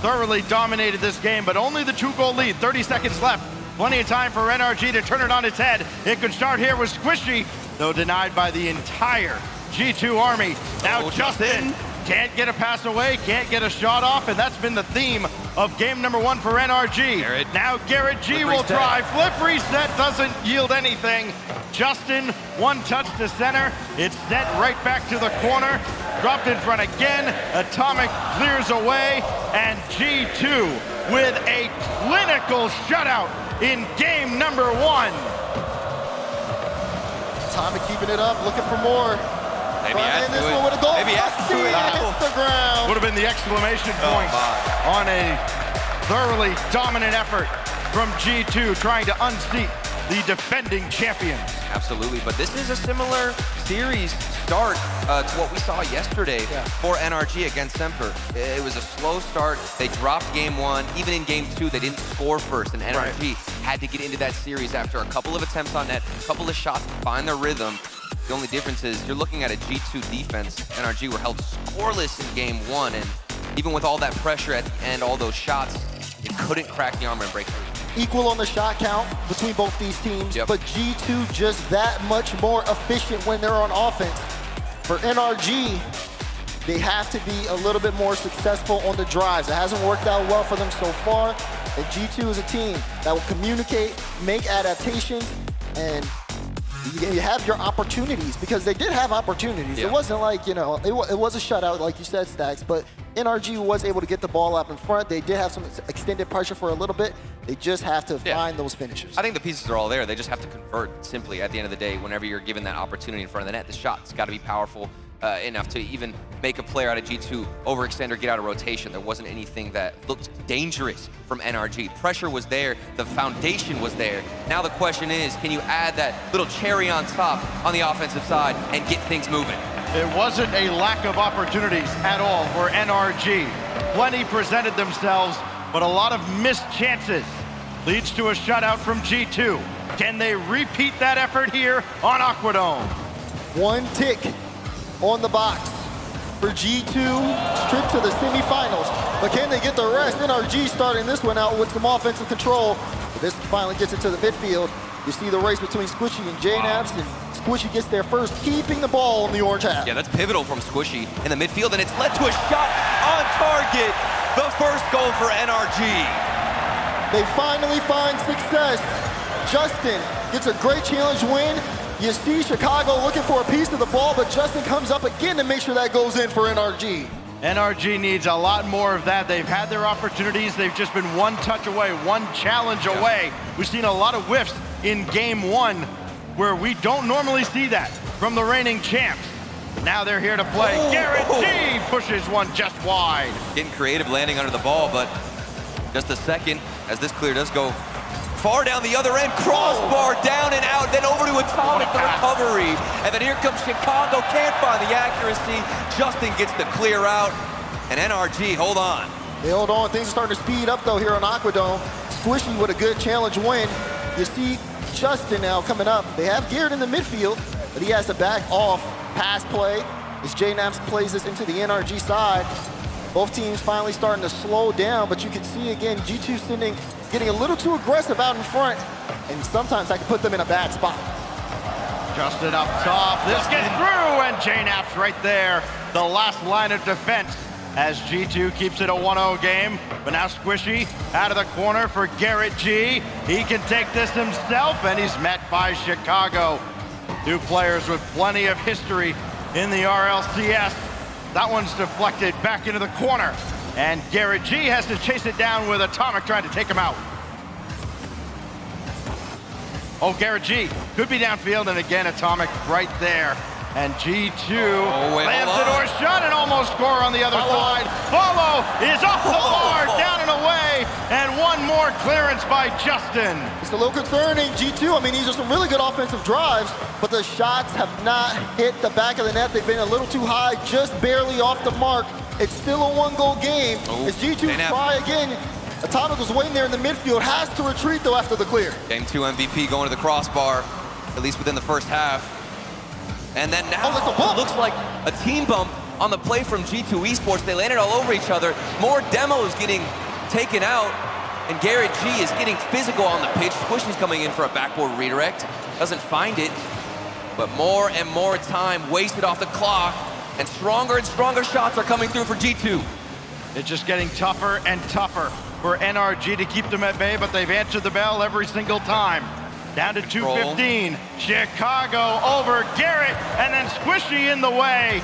thoroughly dominated this game, but only the 2-goal lead, 30 seconds left. Plenty of time for NRG to turn it on its head. It could start here with Squishy, though denied by the entire G2 army. Now Justin can't get a pass away, can't get a shot off, and that's been the theme of game number 1 for NRG. Now Garrett G will try. Flip reset doesn't yield anything. Justin, 1 touch to center. It's sent right back to the corner. Dropped in front again. Atomic clears away, and G2 with a clinical shutout in game number 1. Atomic keeping it up, looking for more. Maybe and this one with a goal. Maybe hits the ground. Would have been the exclamation point on a thoroughly dominant effort from G2 trying to unseat the defending champions. Absolutely, but this is a similar series start to what we saw yesterday for NRG against Semper. It was a slow start. They dropped game 1. Even in game 2, they didn't score first, and NRG had to get into that series after a couple of attempts on net, a couple of shots to find their rhythm. The only difference is you're looking at a G2 defense. NRG were held scoreless in game 1, and even with all that pressure at the end, all those shots, they couldn't crack the armor and break through. Equal on the shot count between both these teams, but G2 just that much more efficient when they're on offense. For NRG, they have to be a little bit more successful on the drives. It hasn't worked out well for them so far, and G2 is a team that will communicate, make adaptations, and you have your opportunities, because they did have opportunities. It wasn't like, it was a shutout, like you said, Stacks, but NRG was able to get the ball up in front. They did have some extended pressure for a little bit. They just have to find those finishes. I think the pieces are all there. They just have to convert simply at the end of the day. Whenever you're given that opportunity in front of the net, the shot's got to be powerful enough to even make a player out of G2 overextend or get out of rotation. There wasn't anything that looked dangerous from NRG. Pressure was there. The foundation was there. Now the question is, can you add that little cherry on top on the offensive side and get things moving? It wasn't a lack of opportunities at all for NRG. Plenty presented themselves, but a lot of missed chances leads to a shutout from G2. Can they repeat that effort here on Aquadome? 1 tick on the box for G2, straight to the semifinals. But can they get the rest? NRG starting this one out with some offensive control. But this finally gets into the midfield. You see the race between Squishy and JNaps, and Squishy gets there first, keeping the ball in the orange half. Yeah, that's pivotal from Squishy in the midfield, and it's led to a shot on target. The first goal for NRG. They finally find success. Justin gets a great challenge win. You see Chicago looking for a piece of the ball, but Justin comes up again to make sure that goes in for NRG. NRG needs a lot more of that. They've had their opportunities. They've just been 1 touch away, 1 challenge away. We've seen a lot of whiffs in game 1 where we don't normally see that from the reigning champs. Now they're here to play. Garrett G pushes one just wide. Getting creative, landing under the ball, but just a second as this clear does go far down the other end, crossbar down and out, then over to Atomic, the recovery. And then here comes Chicago, can't find the accuracy. Justin gets the clear out, and NRG, hold on. They hold on, things are starting to speed up though here on Aquadome. Squishy with a good challenge win. You see Justin now coming up. They have Garrett in the midfield, but he has to back off pass play as JNaps plays this into the NRG side. Both teams finally starting to slow down, but you can see again, G2 getting a little too aggressive out in front, and sometimes that can put them in a bad spot. Justin up top. This gets through, and JNAP's right there. The last line of defense as G2 keeps it a 1-0 game. But now Squishy out of the corner for Garrett G. He can take this himself, and he's met by Chicago. Two players with plenty of history in the RLCS. That one's deflected back into the corner. And Garrett G has to chase it down with Atomic trying to take him out. Oh, Garrett G could be downfield, and again, Atomic right there. And G2 lands the door shot and almost score on the other side. Follow is off the bar, down and away, and one more clearance by Justin. It's a little concerning. G2, I mean, these are some really good offensive drives, but the shots have not hit the back of the net. They've been a little too high, just barely off the mark. It's still a one-goal game. As G2 try again, Atomic was waiting there in the midfield, has to retreat though after the clear. Game 2 MVP going to the crossbar, at least within the first half. And then now it looks like a team bump on the play from G2 Esports. They landed all over each other. More demos getting taken out, and Garrett G is getting physical on the pitch. Squishy's coming in for a backboard redirect. Doesn't find it, but more and more time wasted off the clock, and stronger shots are coming through for G2. It's just getting tougher and tougher for NRG to keep them at bay, but they've answered the bell every single time. Down to 2:15. Chicago over Garrett, and then Squishy in the way.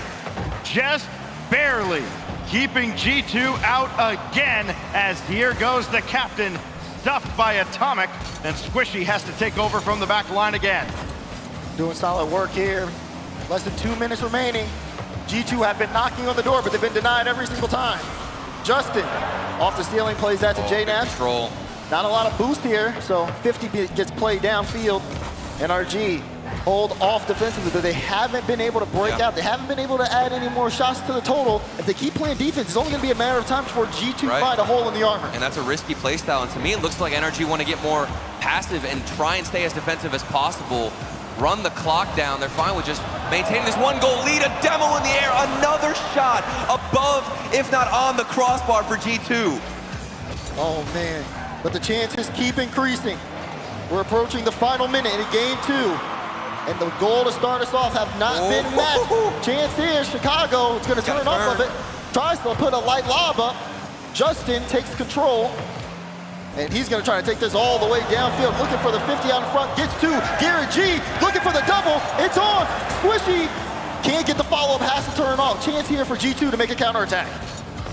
Just barely keeping G2 out again, as here goes the captain, stuffed by Atomic, and Squishy has to take over from the back line again. Doing solid work here. Less than 2 minutes remaining. G2 have been knocking on the door, but they've been denied every single time. Justin, off the ceiling, plays that to JNAP. Not a lot of boost here, so 50 gets played downfield. NRG hold off defensively, but they haven't been able to break out. They haven't been able to add any more shots to the total. If they keep playing defense, it's only going to be a matter of time before G2 find a hole in the armor. And that's a risky play style, and to me it looks like NRG want to get more passive and try and stay as defensive as possible. Run the clock down. They're fine with just maintaining this one-goal lead. A demo in the air, another shot above, if not on the crossbar for G2. Oh man, but the chances keep increasing. We're approaching the final minute in game 2. And the goal to start us off have not been met. Chance here, Chicago is gonna turn off of it. Tries to put a light lob up. Justin takes control. And he's gonna try to take this all the way downfield, looking for the 50 out in front, gets to Garrett G, looking for the double, it's on, Squishy, can't get the follow-up, has to turn off. Chance here for G2 to make a counterattack.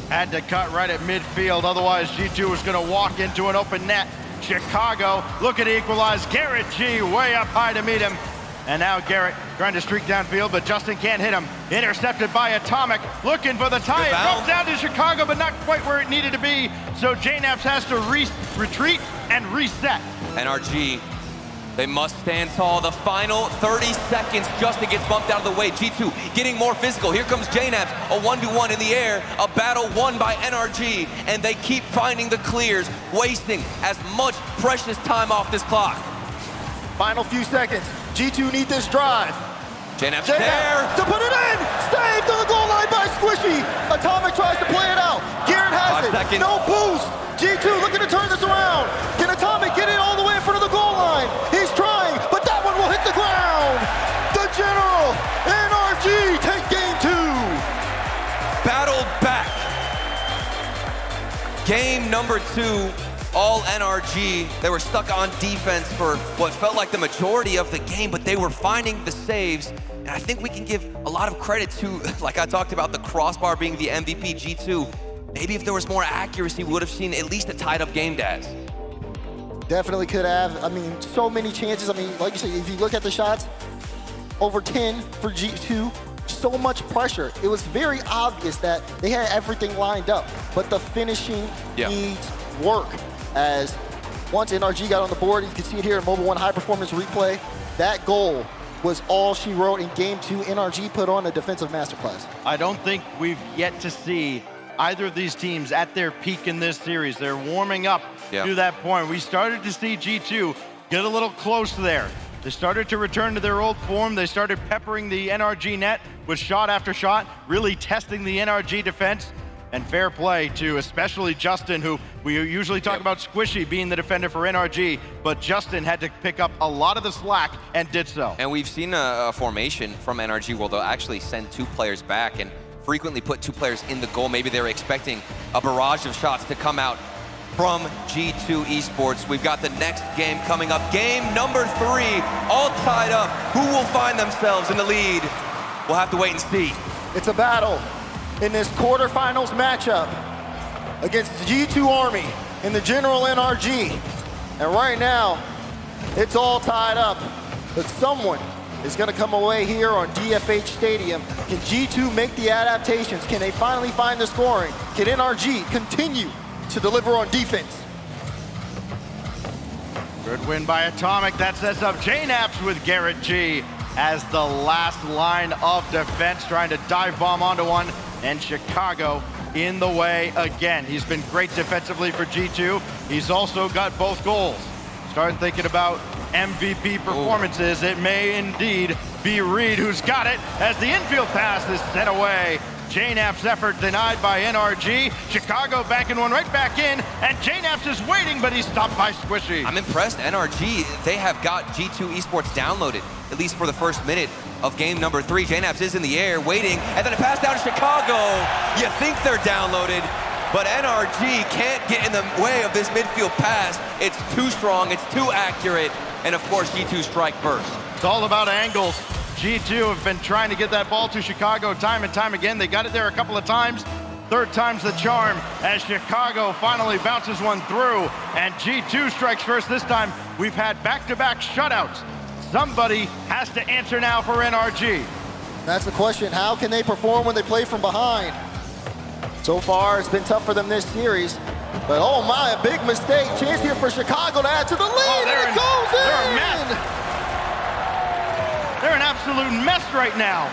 Had to cut right at midfield, otherwise G2 was gonna walk into an open net. Chicago looking to equalize, Garrett G way up high to meet him. And now Garrett trying to streak downfield, but Justin can't hit him. Intercepted by Atomic, looking for the tie. It comes down to Chicago, but not quite where it needed to be. So JNAPS has to retreat and reset. NRG, they must stand tall. The final 30 seconds, Justin gets bumped out of the way. G2 getting more physical. Here comes JNAPS, a 1-2-1 in the air, a battle won by NRG, and they keep finding the clears, wasting as much precious time off this clock. Final few seconds. G2 need this drive. JNAP's there to put it in! Saved to the goal line by Squishy! Atomic tries to play it out. Garrett has it. No boost! G2 looking to turn this around. Can Atomic get it all the way in front of the goal line? He's trying, but that one will hit the ground! The General, NRG take game 2! Battled back. Game number 2. All NRG. They were stuck on defense for what felt like the majority of the game, but they were finding the saves. And I think we can give a lot of credit to, like I talked about, the crossbar being the MVP. G2. Maybe if there was more accuracy, we would have seen at least a tied-up game, Daz. Definitely could have. I mean, so many chances. I mean, like you said, if you look at the shots, over 10 for G2. So much pressure. It was very obvious that they had everything lined up, but the finishing needs work. As once NRG got on the board, you can see it here in Mobile 1 High Performance Replay, that goal was all she wrote in game 2. NRG put on a defensive masterclass. I don't think we've yet to see either of these teams at their peak in this series. They're warming up to that point. We started to see G2 get a little close there. They started to return to their old form. They started peppering the NRG net with shot after shot, really testing the NRG defense. And fair play to especially Justin, who we usually talk about Squishy being the defender for NRG, but Justin had to pick up a lot of the slack and did so. And we've seen a formation from NRG where they'll actually send 2 players back and frequently put 2 players in the goal. Maybe they were expecting a barrage of shots to come out from G2 Esports. We've got the next game coming up. Game number 3, all tied up. Who will find themselves in the lead? We'll have to wait and see. It's a battle in this quarterfinals matchup against the G2 Army in the General NRG. And right now, it's all tied up, but someone is gonna come away here on DFH Stadium. Can G2 make the adaptations? Can they finally find the scoring? Can NRG continue to deliver on defense? Good win by Atomic. That sets up JNaps with Garrett G as the last line of defense, trying to dive bomb onto one, and Chicago in the way again. He's been great defensively for G2. He's also got both goals. Start thinking about MVP performances. It may indeed be Reed who's got it as the infield pass is sent away. JNap's effort denied by NRG. Chicago banking one right back in, and JNaps is waiting, but he's stopped by Squishy. I'm impressed. NRG, they have got G2 Esports downloaded, at least for the first minute of game number 3. JNaps is in the air, waiting, and then a pass down to Chicago. You think they're downloaded, but NRG can't get in the way of this midfield pass. It's too strong, it's too accurate, and of course, G2 strike first. It's all about angles. G2 have been trying to get that ball to Chicago time and time again. They got it there a couple of times. Third time's the charm as Chicago finally bounces one through, and G2 strikes first this time. We've had back-to-back shutouts. Somebody has to answer now for NRG. That's the question. How can they perform when they play from behind? So far, it's been tough for them this series. But oh my, a big mistake. Chance here for Chicago to add to the lead, and it goes in! They're a mess. They're an absolute mess right now.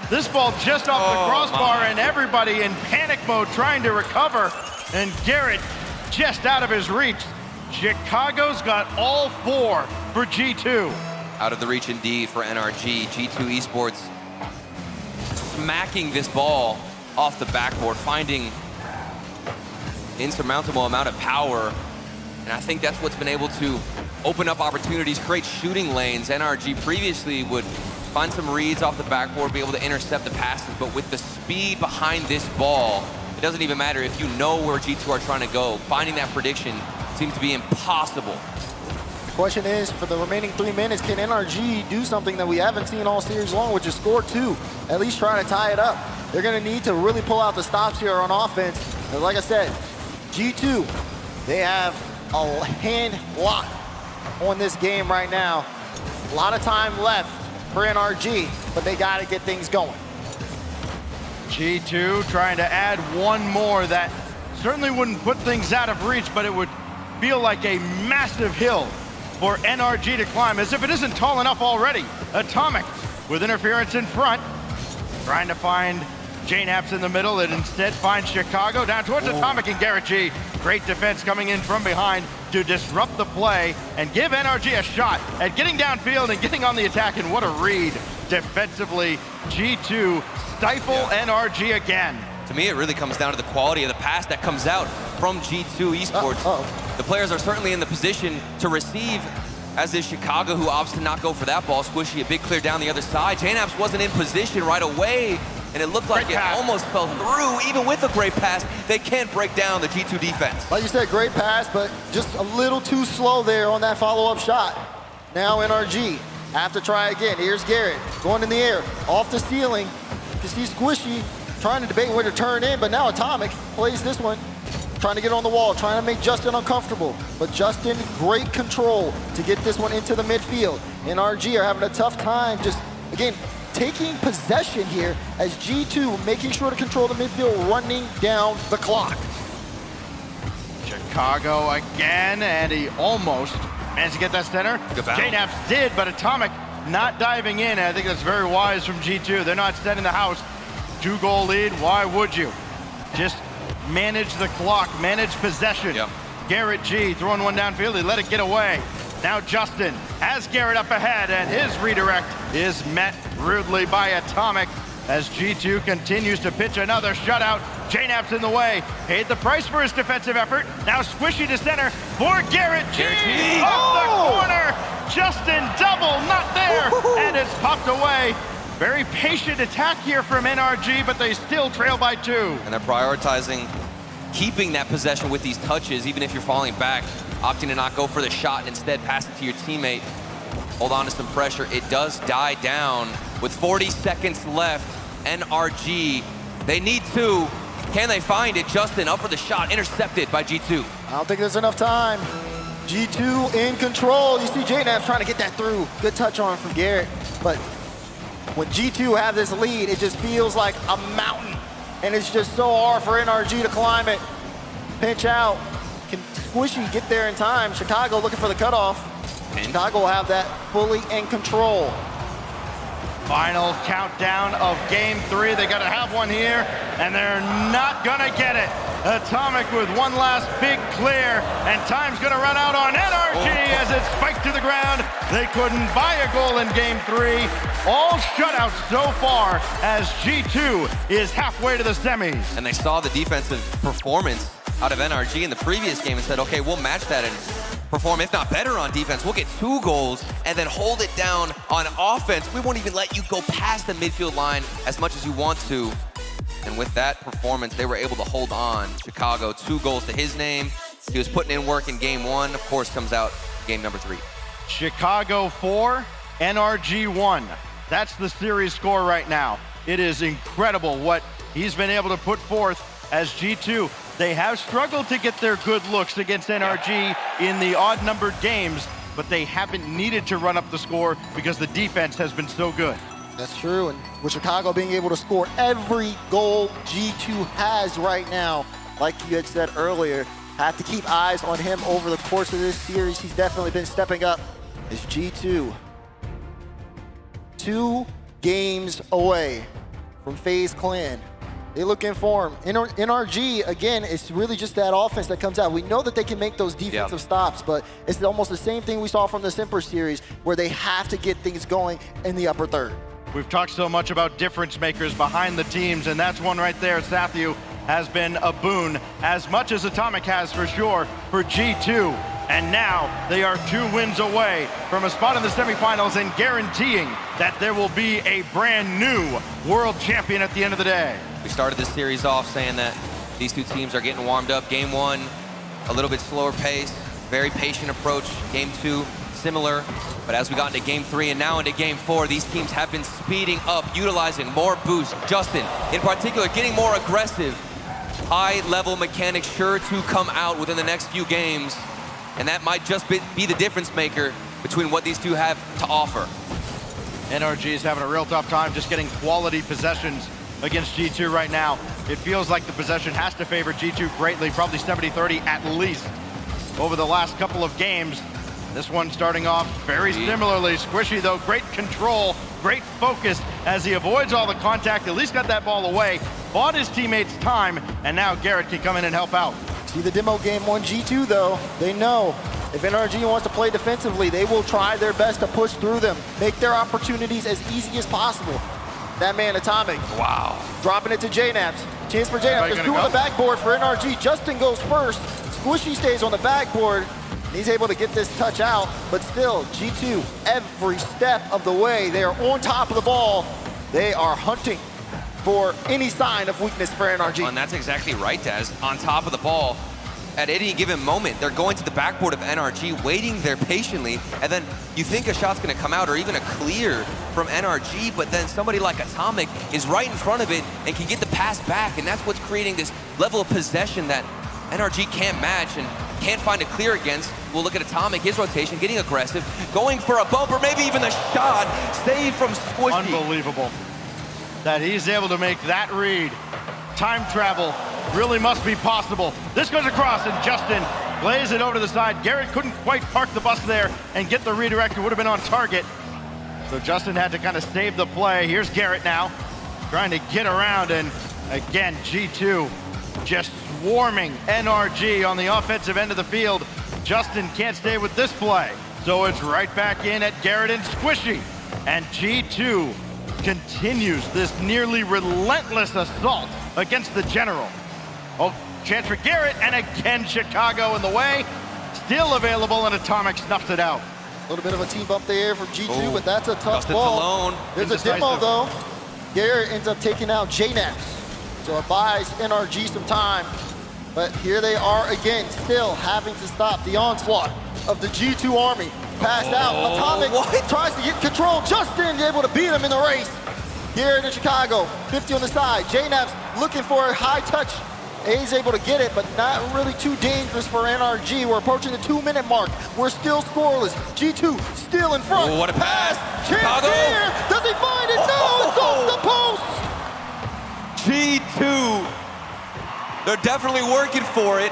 This ball just off the crossbar, and everybody in panic mode trying to recover. And Garrett just out of his reach. Chicago's got all 4 for G2. Out of the reach indeed for NRG. G2 Esports smacking this ball off the backboard, finding insurmountable amount of power. And I think that's what's been able to open up opportunities, create shooting lanes. NRG previously would find some reads off the backboard, be able to intercept the passes, but with the speed behind this ball, it doesn't even matter if you know where G2 are trying to go. Finding that prediction seems to be impossible. The question is, for the remaining 3 minutes, can NRG do something that we haven't seen all series long, which is score 2, at least try to tie it up? They're gonna need to really pull out the stops here on offense. And like I said, G2, they have a hand lock on this game right now. A lot of time left for NRG, but they gotta get things going. G2 trying to add one more that certainly wouldn't put things out of reach, but it would feel like a massive hill for NRG to climb, as if it isn't tall enough already. Atomic with interference in front, trying to find JNaps in the middle, and instead finds Chicago down towards Atomic and Garrett G. Great defense coming in from behind to disrupt the play and give NRG a shot at getting downfield and getting on the attack, and what a read defensively. G2 stifle NRG again. To me, it really comes down to the quality of the pass that comes out from G2 Esports. The players are certainly in the position to receive, as is Chicago, who opts to not go for that ball. Squishy, a big clear down the other side. JNaps wasn't in position right away, and it looked like it almost fell through. Even with a great pass, they can't break down the G2 defense. Like you said, great pass, but just a little too slow there on that follow-up shot. Now NRG have to try again. Here's Garrett going in the air, off the ceiling. You see Squishy trying to debate where to turn in, but now Atomic plays this one, trying to get on the wall, trying to make Justin uncomfortable. But Justin, great control to get this one into the midfield. NRG are having a tough time just, again, taking possession here as G2 making sure to control the midfield, running down the clock. Chicago again, and he almost managed to get that center. JNaps did, but Atomic not diving in, and I think that's very wise from G2. They're not setting the house. 2-goal lead, why would you? Just manage the clock, manage possession. Garrett G throwing one downfield, he let it get away. Now Justin has Garrett up ahead, and his redirect is met rudely by Atomic as G2 continues to pitch another shutout JNap's in the way. Paid the price for his defensive effort. Now Squishy to center for Garrett G. Off the corner. Justin double, not there. And it's popped away. Very patient attack here from NRG, but they still trail by 2. And they're prioritizing keeping that possession with these touches, even if you're falling back, opting to not go for the shot and instead pass it to your teammate. Hold on to some pressure. It does die down with 40 seconds left. NRG, they need 2. Can they find it? Justin up for the shot, intercepted by G2. I don't think there's enough time. G2 in control. You see JNap trying to get that through. Good touch on from Garrett. But when G2 have this lead, it just feels like a mountain. And it's just so hard for NRG to climb it. Pinch out. Can Squishy get there in time? Chicago looking for the cutoff. Chicago will have that fully in control. Final countdown of game 3. They gotta have one here, and they're not gonna get it. Atomic with one last big clear, and time's gonna run out on NRG as it's spiked to the ground. They couldn't buy a goal in game 3. All shutouts so far as G2 is halfway to the semis. And they saw the defensive performance out of NRG in the previous game and said, okay, we'll match that and perform, if not better on defense. We'll get 2 goals and then hold it down on offense. We won't even let you go past the midfield line as much as you want to. And with that performance, they were able to hold on. Chicago, 2 goals to his name. He was putting in work in game 1. Of course, comes out game number 3. Chicago 4, NRG 1. That's the series score right now. It is incredible what he's been able to put forth as G2. They have struggled to get their good looks against NRG in the odd-numbered games, but they haven't needed to run up the score because the defense has been so good. That's true, and with Chicago being able to score every goal G2 has right now, like you had said earlier, have to keep eyes on him over the course of this series. He's definitely been stepping up as G2. 2 games away from FaZe Clan. They look in form. NRG, again, it's really just that offense that comes out. We know that they can make those defensive stops, but it's almost the same thing we saw from the Semper series, where they have to get things going in the upper third. We've talked so much about difference makers behind the teams, and that's one right there. Sathu has been a boon, as much as Atomic has for sure, for G2. And now they are 2 wins away from a spot in the semifinals and guaranteeing that there will be a brand new world champion at the end of the day. We started this series off saying that these 2 teams are getting warmed up. Game 1, a little bit slower pace, very patient approach. Game 2, similar. But as we got into game 3 and now into game 4, these teams have been speeding up, utilizing more boost. Justin, in particular, getting more aggressive. High-level mechanics sure to come out within the next few games. And that might just be the difference maker between what these 2 have to offer. NRG is having a real tough time just getting quality possessions against G2 right now. It feels like the possession has to favor G2 greatly, probably 70-30 at least over the last couple of games. This one starting off very similarly. Squishy, though, great control, great focus as he avoids all the contact, at least got that ball away, bought his teammates time, and now Garrett can come in and help out. See the demo game 1 G2, though. They know if NRG wants to play defensively, they will try their best to push through them, make their opportunities as easy as possible. That man, Atomic. Wow. Dropping it to JNaps. Chance for JNaps. Let's do on the backboard for NRG. Justin goes first. Squishy stays on the backboard. He's able to get this touch out, but still, G2, every step of the way, they are on top of the ball. They are hunting for any sign of weakness for NRG. And that's exactly right, Daz. On top of the ball, at any given moment, they're going to the backboard of NRG, waiting there patiently, and then you think a shot's gonna come out or even a clear from NRG, but then somebody like Atomic is right in front of it and can get the pass back, and that's what's creating this level of possession that NRG can't match and can't find a clear against. We'll look at Atomic, his rotation, getting aggressive, going for a bumper, maybe even the shot, save from Squishy. Unbelievable that he's able to make that read. Time travel really must be possible. This goes across and Justin lays it over to the side. Garrett couldn't quite park the bus there and get the redirect. It would have been on target. So Justin had to kind of save the play. Here's Garrett now, trying to get around, and again, G2 just swarming NRG on the offensive end of the field. Justin can't stay with this play, so it's right back in at Garrett and Squishy. And G2 continues this nearly relentless assault against the General. Oh, chance for Garrett, and again Chicago in the way. Still available, and Atomic snuffs it out. A little bit of a team bump there from G2, but that's a tough Justin's ball. alone. There's a demo though. Garrett ends up taking out JNaps. So it buys NRG some time. But here they are again, still having to stop the onslaught of the G2 army. Passed out. Atomic tries to get control. Justin able to beat him in the race. Garrett in Chicago, 50 on the side. JNaps looking for a high touch. A's able to get it, but not really too dangerous for NRG. We're approaching the 2-minute mark. We're still scoreless. G2 still in front. Oh, what a pass. Chicago. Does he find it? No, it's off the post. G2, they're definitely working for it.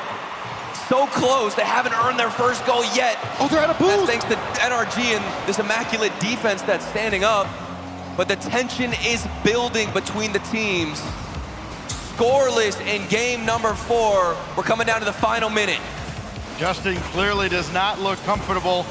So close, they haven't earned their first goal yet. Oh, they're at a boost. That's thanks to NRG and this immaculate defense that's standing up. But the tension is building between the teams. Scoreless in game number 4. We're coming down to the final minute. Justin clearly does not look comfortable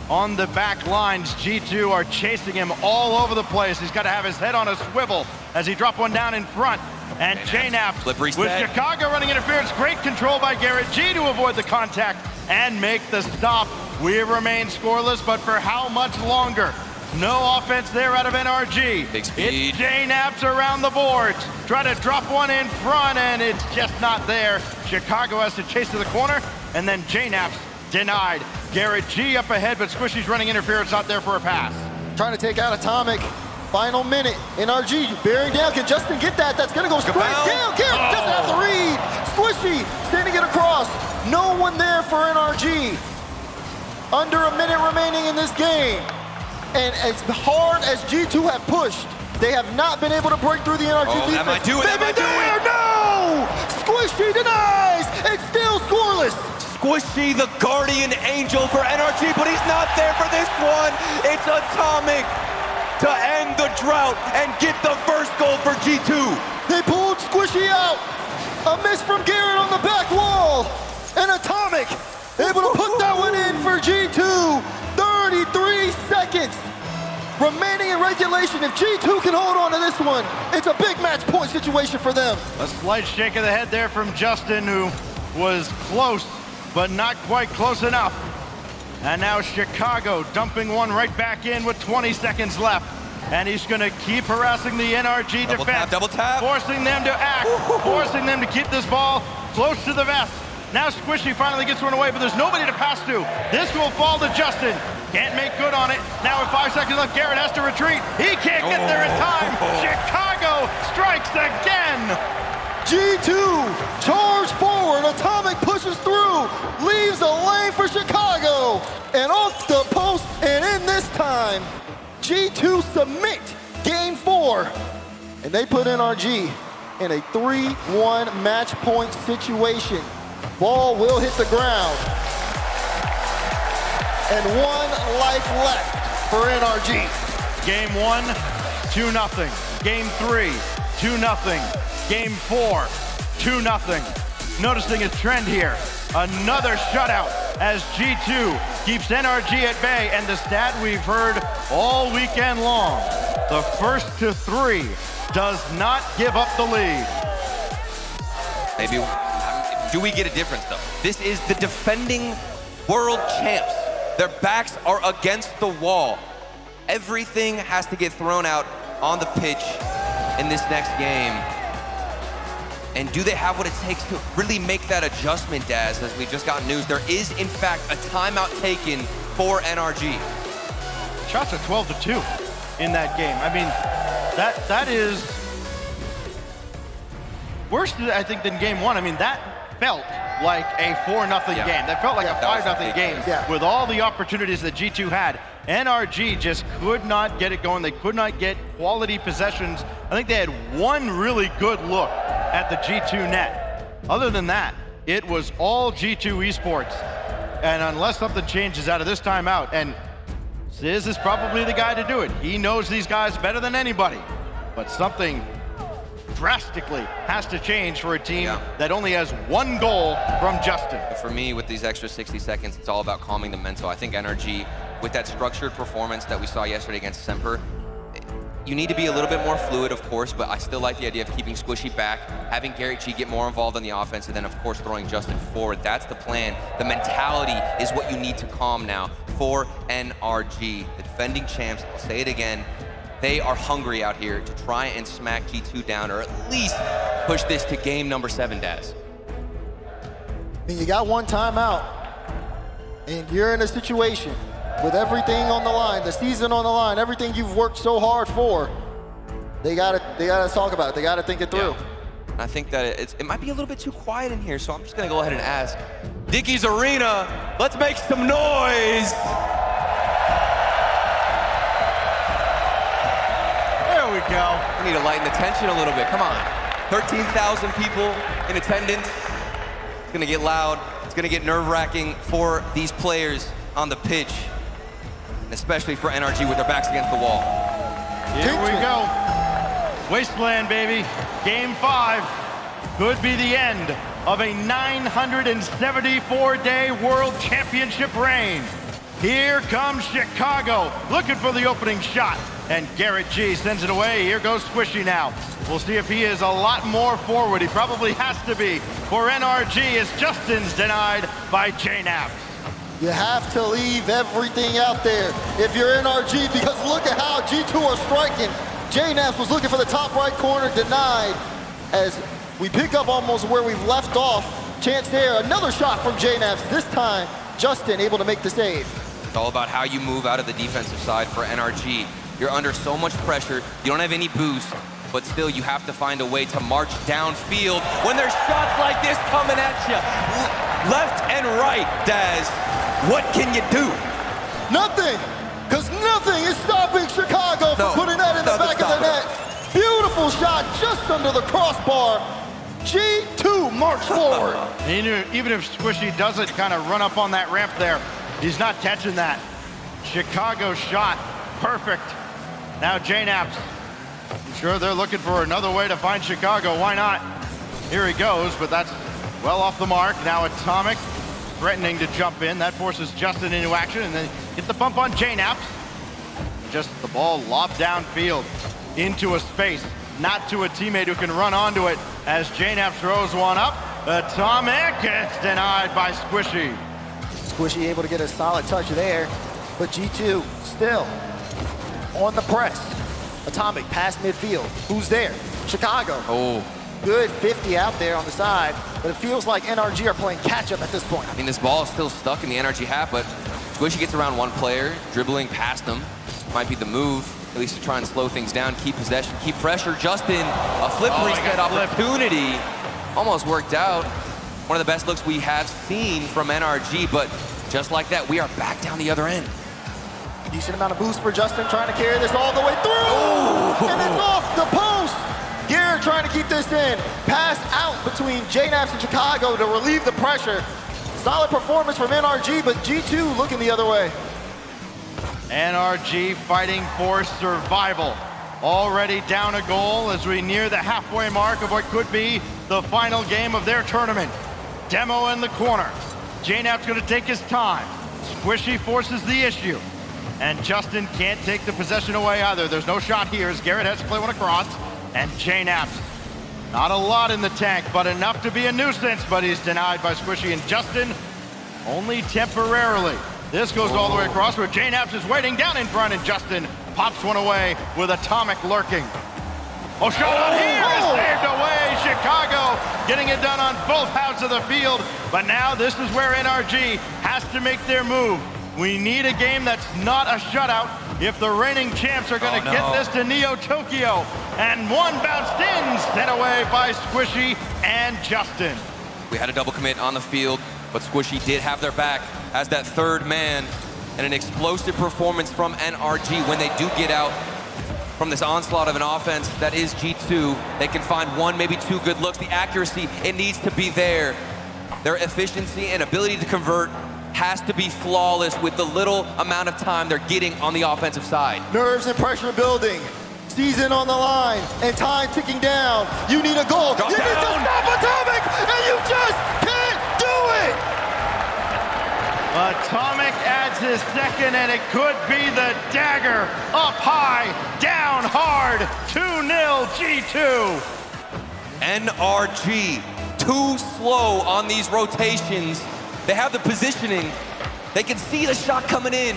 on the back lines. G2 are chasing him all over the place. He's got to have his head on a swivel as he dropped one down in front. And JNaps with Chicago running interference. Great control by Garrett G to avoid the contact and make the stop. We remain scoreless, but for how much longer? No offense there out of NRG. Big speed. It's JNaps around the boards. Try to drop one in front, and it's just not there. Chicago has to chase to the corner, and then JNaps denied. Garrett G up ahead, but Squishy's running interference out there for a pass. Trying to take out Atomic. Final minute. NRG bearing down. Can Justin get that? That's going to go straight down. Garrett doesn't have the read. Squishy sending it across. No one there for NRG. Under a minute remaining in this game. And as hard as G2 have pushed, they have not been able to break through the NRG defense. That might do it, that might do it. No! Squishy denies! It's still scoreless. Squishy, the guardian angel for NRG, but he's not there for this one. It's Atomic to end the drought and get the first goal for G2. They pulled Squishy out. A miss from Garrett on the back wall. And Atomic able to put that one in for G2. 33 seconds remaining in regulation. If G2 can hold on to this one, it's a big match point situation for them. A slight shake of the head there from Justin, who was close, but not quite close enough. And now Chicago dumping one right back in with 20 seconds left. And he's gonna keep harassing the NRG defense. Double tap. Forcing them to act, forcing them to keep this ball close to the vest. Now Squishy finally gets one away, but there's nobody to pass to. This will fall to Justin. Can't make good on it. Now with 5 seconds left, Garrett has to retreat. He can't get there in time. Chicago strikes again. G2 charge forward. Atomic pushes through, leaves a lane for Chicago, and off the post. And in this time, G2 submit game 4, and they put NRG in a 3-1 match point situation. Ball will hit the ground. And 1 life left for NRG. Game 1, 2-0. Game 3, 2-0. Game 4, 2-0. Noticing a trend here. Another shutout as G2 keeps NRG at bay, and the stat we've heard all weekend long. The first to 3 does not give up the lead. Maybe, do we get a difference though? This is the defending world champs. Their backs are against the wall. Everything has to get thrown out on the pitch in this next game. And do they have what it takes to really make that adjustment, Daz? As we just got news, there is in fact a timeout taken for NRG. Shots are 12-2 in that game. I mean, that is worse, I think, than game 1. I mean, that felt like a 4-0 game. That felt like a 5-0 game with all the opportunities that G2 had. NRG just could not get it going. They could not get quality possessions. I think they had one really good look at the G2 net. Other than that, it was all G2 Esports. And unless something changes out of this timeout, and Ziz is probably the guy to do it. He knows these guys better than anybody. But something drastically has to change for a team that only has 1 goal from Justin. For me, with these extra 60 seconds, it's all about calming the mental. I think NRG, with that structured performance that we saw yesterday against Semper, You need to be a little bit more fluid, of course, but I still like the idea of keeping Squishy back, having Garrett G get more involved in the offense, and then, of course, throwing Justin forward. That's the plan. The mentality is what you need to calm now for NRG, the defending champs. I'll say it again. They are hungry out here to try and smack G2 down, or at least push this to game number 7, Daz. I mean, you got one timeout, and you're in a situation with everything on the line, the season on the line, everything you've worked so hard for. They gotta talk about it. They gotta think it through. Yeah. I think that it might be a little bit too quiet in here, so I'm just gonna go ahead and ask. Dickies Arena, let's make some noise. There we go. We need to lighten the tension a little bit, come on. 13,000 people in attendance. It's gonna get loud. It's gonna get nerve-wracking for these players on the pitch, and especially for NRG with their backs against the wall. Here we go. Wasteland, baby. Game 5 could be the end of a 974-day World Championship reign. Here comes Chicago, looking for the opening shot. And Garrett G sends it away. Here goes Squishy now. We'll see if he is a lot more forward. He probably has to be for NRG as Justin's denied by JNAP. You have to leave everything out there if you're NRG, because look at how G2 are striking. JNAP was looking for the top right corner, denied. As we pick up almost where we've left off. Chance there, another shot from JNAP. This time, Justin able to make the save. It's all about how you move out of the defensive side for NRG. You're under so much pressure, you don't have any boost, but still you have to find a way to march downfield when there's shots like this coming at you. Left and right, Daz. What can you do? Nothing, because nothing is stopping Chicago from putting that in the back of the net. Beautiful shot just under the crossbar. G2 march forward. Even if Squishy doesn't kind of run up on that ramp there, he's not catching that. Chicago shot, perfect. Now JNAPs, I'm sure they're looking for another way to find Chicago. Why not? Here he goes, but that's well off the mark. Now Atomic threatening to jump in. That forces Justin into action, and then get the bump on JNAPs. Just the ball lobbed downfield into a space, not to a teammate who can run onto it as JNAPs throws one up. Atomic, it's denied by Squishy. Squishy able to get a solid touch there, but G2 still on the press. Atomic past midfield. Who's there? Chicago. Oh. Good 50 out there on the side, but it feels like NRG are playing catch-up at this point. I mean, this ball is still stuck in the NRG half, but Squishy gets around one player, dribbling past them. Might be the move, at least to try and slow things down, keep possession, keep pressure. Justin, a flip reset opportunity. Almost worked out. One of the best looks we have seen from NRG, but just like that, we are back down the other end. Decent amount of boost for Justin, trying to carry this all the way through. Oh. And it's off the post. Garrett trying to keep this in. Pass out between JNAPs and Chicago to relieve the pressure. Solid performance from NRG, but G2 looking the other way. NRG fighting for survival. Already down a goal as we near the halfway mark of what could be the final game of their tournament. Demo in the corner. JNAP's gonna take his time. Squishy forces the issue. And Justin can't take the possession away either. There's no shot here as Garrett has to play one across. And JNAPs, not a lot in the tank, but enough to be a nuisance, but he's denied by Squishy. And Justin, only temporarily. This goes all the way across where JNAPs is waiting down in front, and Justin pops one away with Atomic lurking. Oh, shot on here is saved away. Chicago getting it done on both halves of the field. But now this is where NRG has to make their move. We need a game that's not a shutout if the reigning champs are going to get this to Neo Tokyo. And one bounced in, sent away by Squishy and Justin. We had a double commit on the field, but Squishy did have their back as that third man, and an explosive performance from NRG when they do get out from this onslaught of an offense that is G2. They can find one, maybe two good looks. The accuracy, it needs to be there. Their efficiency and ability to convert has to be flawless with the little amount of time they're getting on the offensive side. Nerves and pressure building. Season on the line and time ticking down. You need a goal. You need to stop Atomic, and you just can't do it. Atomic adds his second, and it could be the dagger. Up high, down hard, 2-0 G2. NRG, too slow on these rotations. They have the positioning. They can see the shot coming in,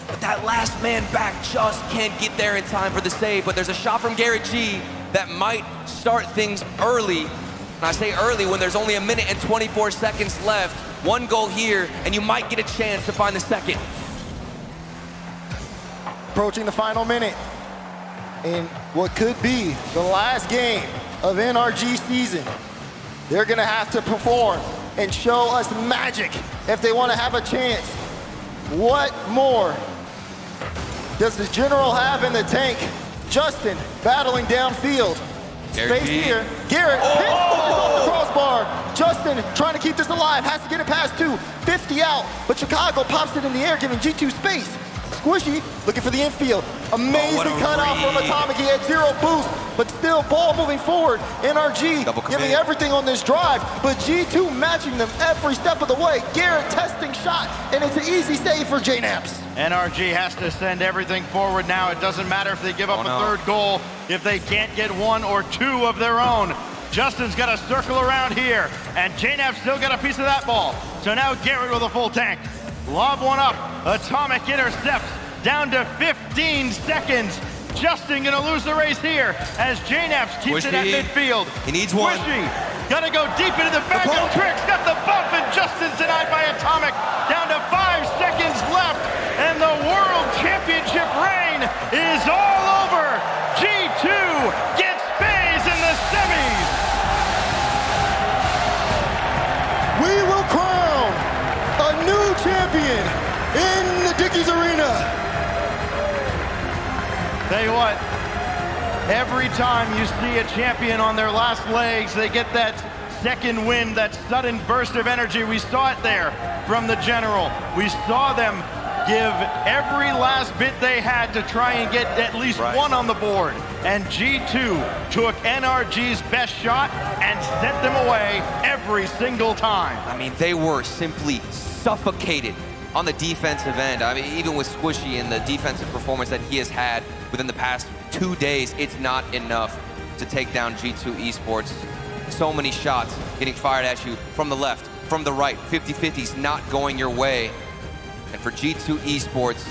but that last man back just can't get there in time for the save. But there's a shot from Garrett G that might start things early. And I say early when there's only 1 minute and 24 seconds left. One goal here, and you might get a chance to find the second. Approaching the final minute in what could be the last game of NRG season. They're gonna have to perform and show us magic if they want to have a chance. What more does the General have in the tank? Justin battling downfield. Space here. Garrett hit off the crossbar. Justin trying to keep this alive, has to get it past 2. 50 out, but Chicago pops it in the air, giving G2 space. Squishy looking for the infield. Amazing cutoff from Atomic. He had 0 boost, but still ball moving forward. NRG giving everything on this drive, but G2 matching them every step of the way. Garrett testing shot, and it's an easy save for JNAPS. NRG has to send everything forward now. It doesn't matter if they give up a third goal, if they can't get 1 or 2 of their own. Justin's got to circle around here, and JNAP's still got a piece of that ball. So now Garrett with a full tank. Lob one up, Atomic intercepts, down to 15 seconds. Justin gonna lose the race here as JNAPS keeps it at midfield. He needs one. Squishy gotta go deep into the back of Tricks, got the bump, and Justin's denied by Atomic. Down to 5 seconds left, and the World Championship reign is all over. G2 gets FaZe in the semis. We will crown a new champion in the Dickies Arena. Tell you what, every time you see a champion on their last legs, they get that second wind, that sudden burst of energy. We saw it there from the General. We saw them give every last bit they had to try and get at least one on the board. And G2 took NRG's best shot and sent them away every single time. I mean, they were simply suffocated on the defensive end. I mean, even with Squishy and the defensive performance that he has had within the past 2 days, it's not enough to take down G2 Esports. So many shots getting fired at you from the left, from the right, 50-50s not going your way. And for G2 Esports,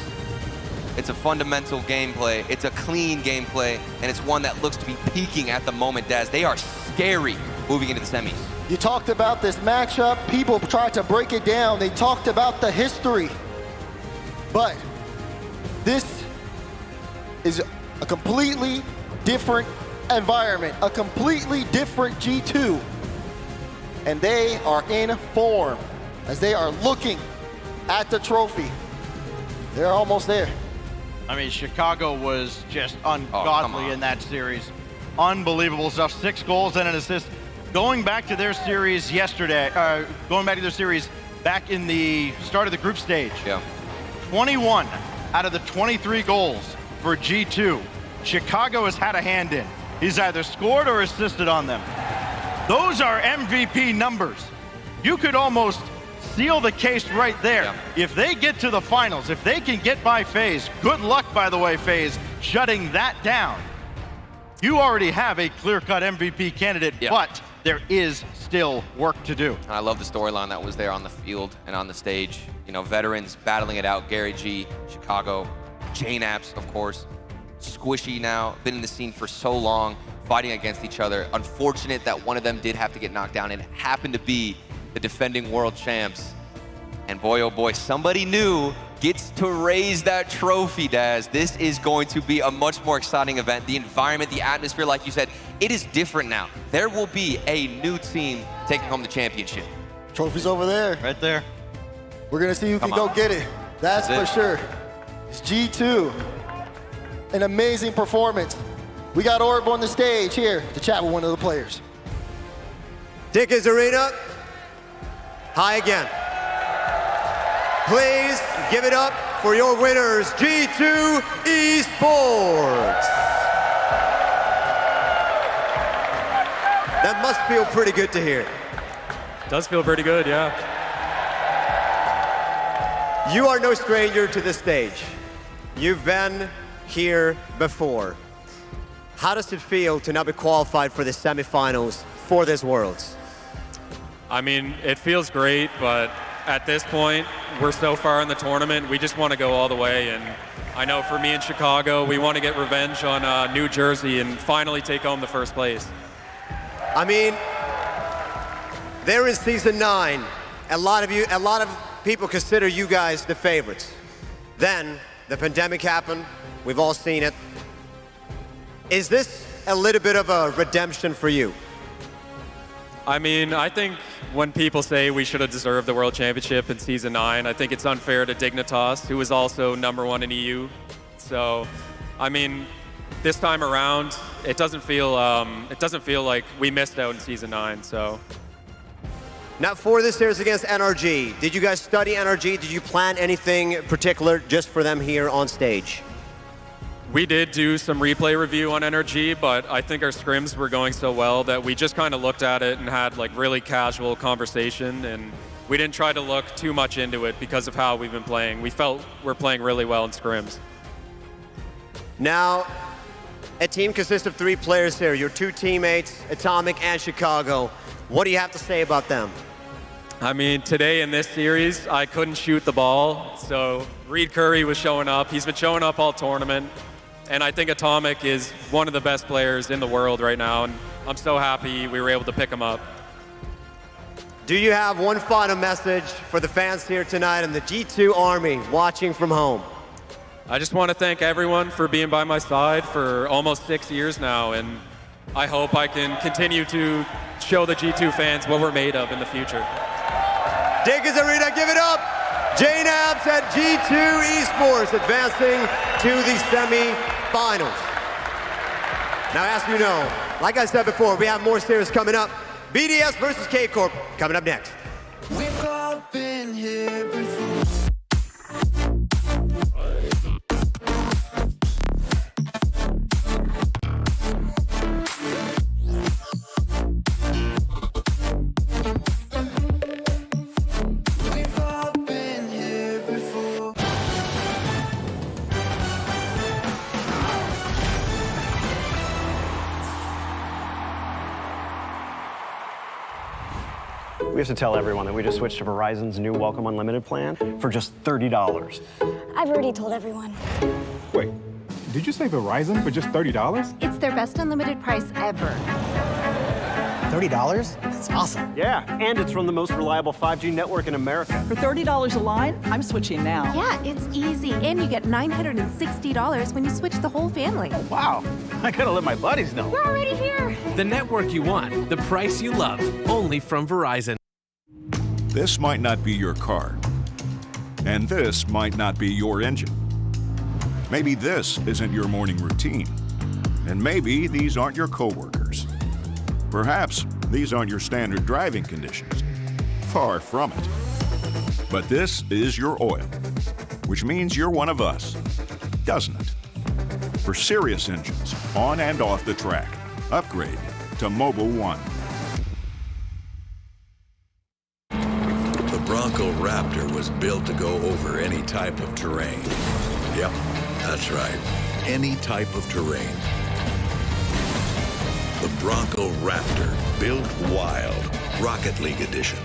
it's a fundamental gameplay, it's a clean gameplay, and it's one that looks to be peaking at the moment, Daz. They are scary moving into the semis. You talked about this matchup. People tried to break it down. They talked about the history. But this is a completely different environment, a completely different G2. And they are in form as they are looking at the trophy. They're almost there. I mean, Chicago was just ungodly in that series. Unbelievable stuff. 6 goals and an assist. Going back to their series yesterday, back in the start of the group stage. 21 out of the 23 goals for G2, Chicago has had a hand in. He's either scored or assisted on them. Those are MVP numbers. You could almost seal the case right there. If they get to the finals, if they can get by FaZe, good luck, by the way, FaZe, shutting that down. You already have a clear-cut MVP candidate, but there is still work to do. I love the storyline that was there on the field and on the stage. You know, veterans battling it out. Gary G, Chicago, JNAPS, of course. Squishy now, been in the scene for so long, fighting against each other. Unfortunate that one of them did have to get knocked down and happened to be the defending world champs. And boy, oh boy, somebody new gets to raise that trophy, Daz. This is going to be a much more exciting event. The environment, the atmosphere, like you said, it is different now. There will be a new team taking home the championship. Trophy's over there. Right there. We're gonna see who can go get it. That's for sure. It's G2. An amazing performance. We got Orb on the stage here to chat with one of the players. Dickies Arena, hi again. Please give it up for your winners, G2 Esports. That must feel pretty good to hear. Does feel pretty good, yeah. You are no stranger to this stage. You've been here before. How does it feel to now be qualified for the semifinals for this Worlds? I mean, it feels great, but at this point, we're so far in the tournament, we just want to go all the way. And I know for me in Chicago, we want to get revenge on New Jersey and finally take home the first place. I mean, they're in season 9. A lot of people consider you guys the favorites. Then the pandemic happened. We've all seen it. Is this a little bit of a redemption for you? I mean, I think when people say we should have deserved the World Championship in season 9, I think it's unfair to Dignitas, who was also #1 in EU. So, I mean, this time around, it doesn't feel like we missed out in season 9. So. Now for this series against NRG, did you guys study NRG? Did you plan anything particular just for them here on stage? We did do some replay review on NRG, but I think our scrims were going so well that we just kind of looked at it and had like really casual conversation, and we didn't try to look too much into it because of how we've been playing. We felt we're playing really well in scrims. Now, a team consists of 3 players here, your 2 teammates, Atomic and Chicago. What do you have to say about them? I mean, today in this series, I couldn't shoot the ball, so Reed Curry was showing up. He's been showing up all tournament, and I think Atomic is one of the best players in the world right now, and I'm so happy we were able to pick him up. Do you have one final message for the fans here tonight and the G2 Army watching from home? I just want to thank everyone for being by my side for almost 6 years now, and I hope I can continue to show the G2 fans what we're made of in the future. Diggers Arena, give it up! J-Nabs at G2 Esports advancing to the semi-finals. Now, as you know, like I said before, we have more series coming up. BDS versus K-Corp coming up next. We've all been here before. We have to tell everyone that we just switched to Verizon's new Welcome Unlimited plan for just $30. I've already told everyone. Wait, did you say Verizon for just $30? It's their best unlimited price ever. $30? That's awesome. Yeah, and it's from the most reliable 5G network in America. For $30 a line, I'm switching now. Yeah, it's easy. And you get $960 when you switch the whole family. Wow, I gotta let my buddies know. We're already here. The network you want, the price you love, only from Verizon. This might not be your car, and this might not be your engine. Maybe this isn't your morning routine, and maybe these aren't your coworkers. Perhaps these aren't your standard driving conditions. Far from it. But this is your oil, which means you're one of us, doesn't it? For serious engines, on and off the track, upgrade to Mobil 1. The Bronco Raptor was built to go over any type of terrain. Yep, that's right. Any type of terrain. The Bronco Raptor, built wild, Rocket League edition.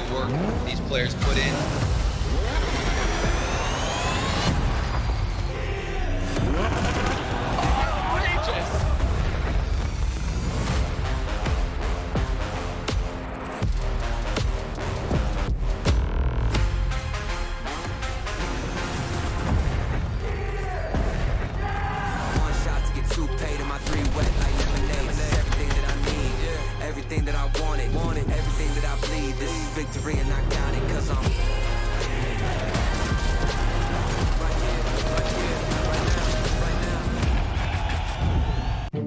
the work these players put in. Everything that I wanted, everything that I bleed. This is victory and I got it, cause I'm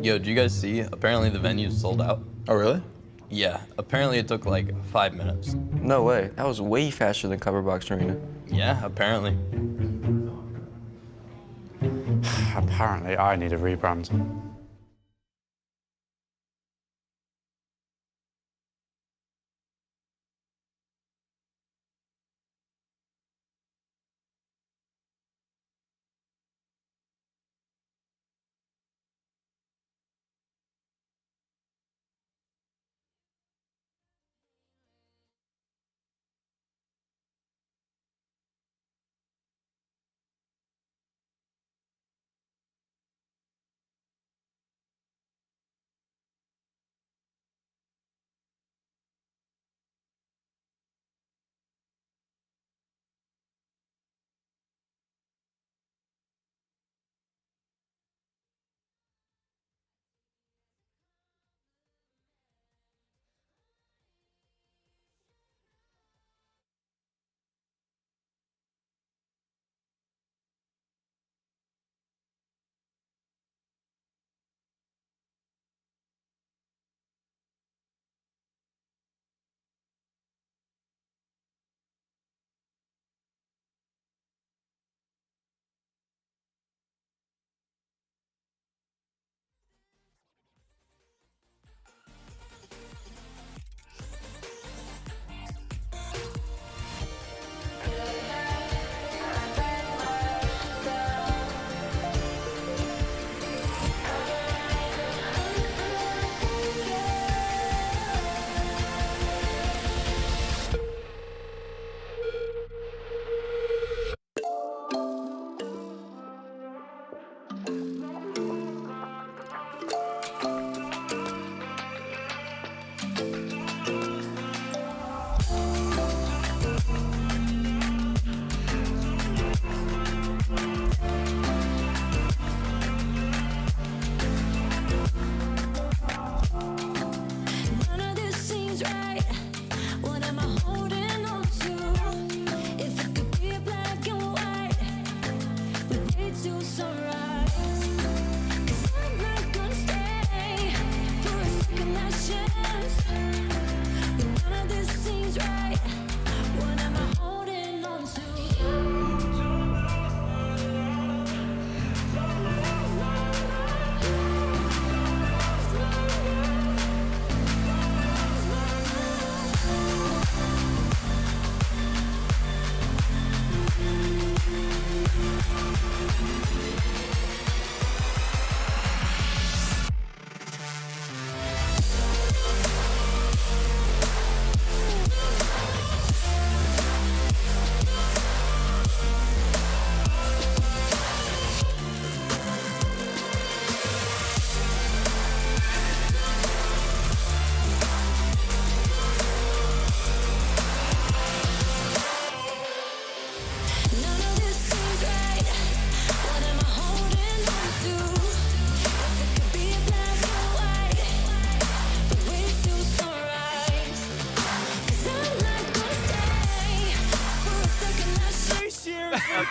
Yo, did you guys see? Apparently the venue's sold out. Oh, really? Yeah, apparently it took like 5 minutes. No way. That was way faster than Coverbox Arena. Yeah, apparently. Apparently I need a rebrand.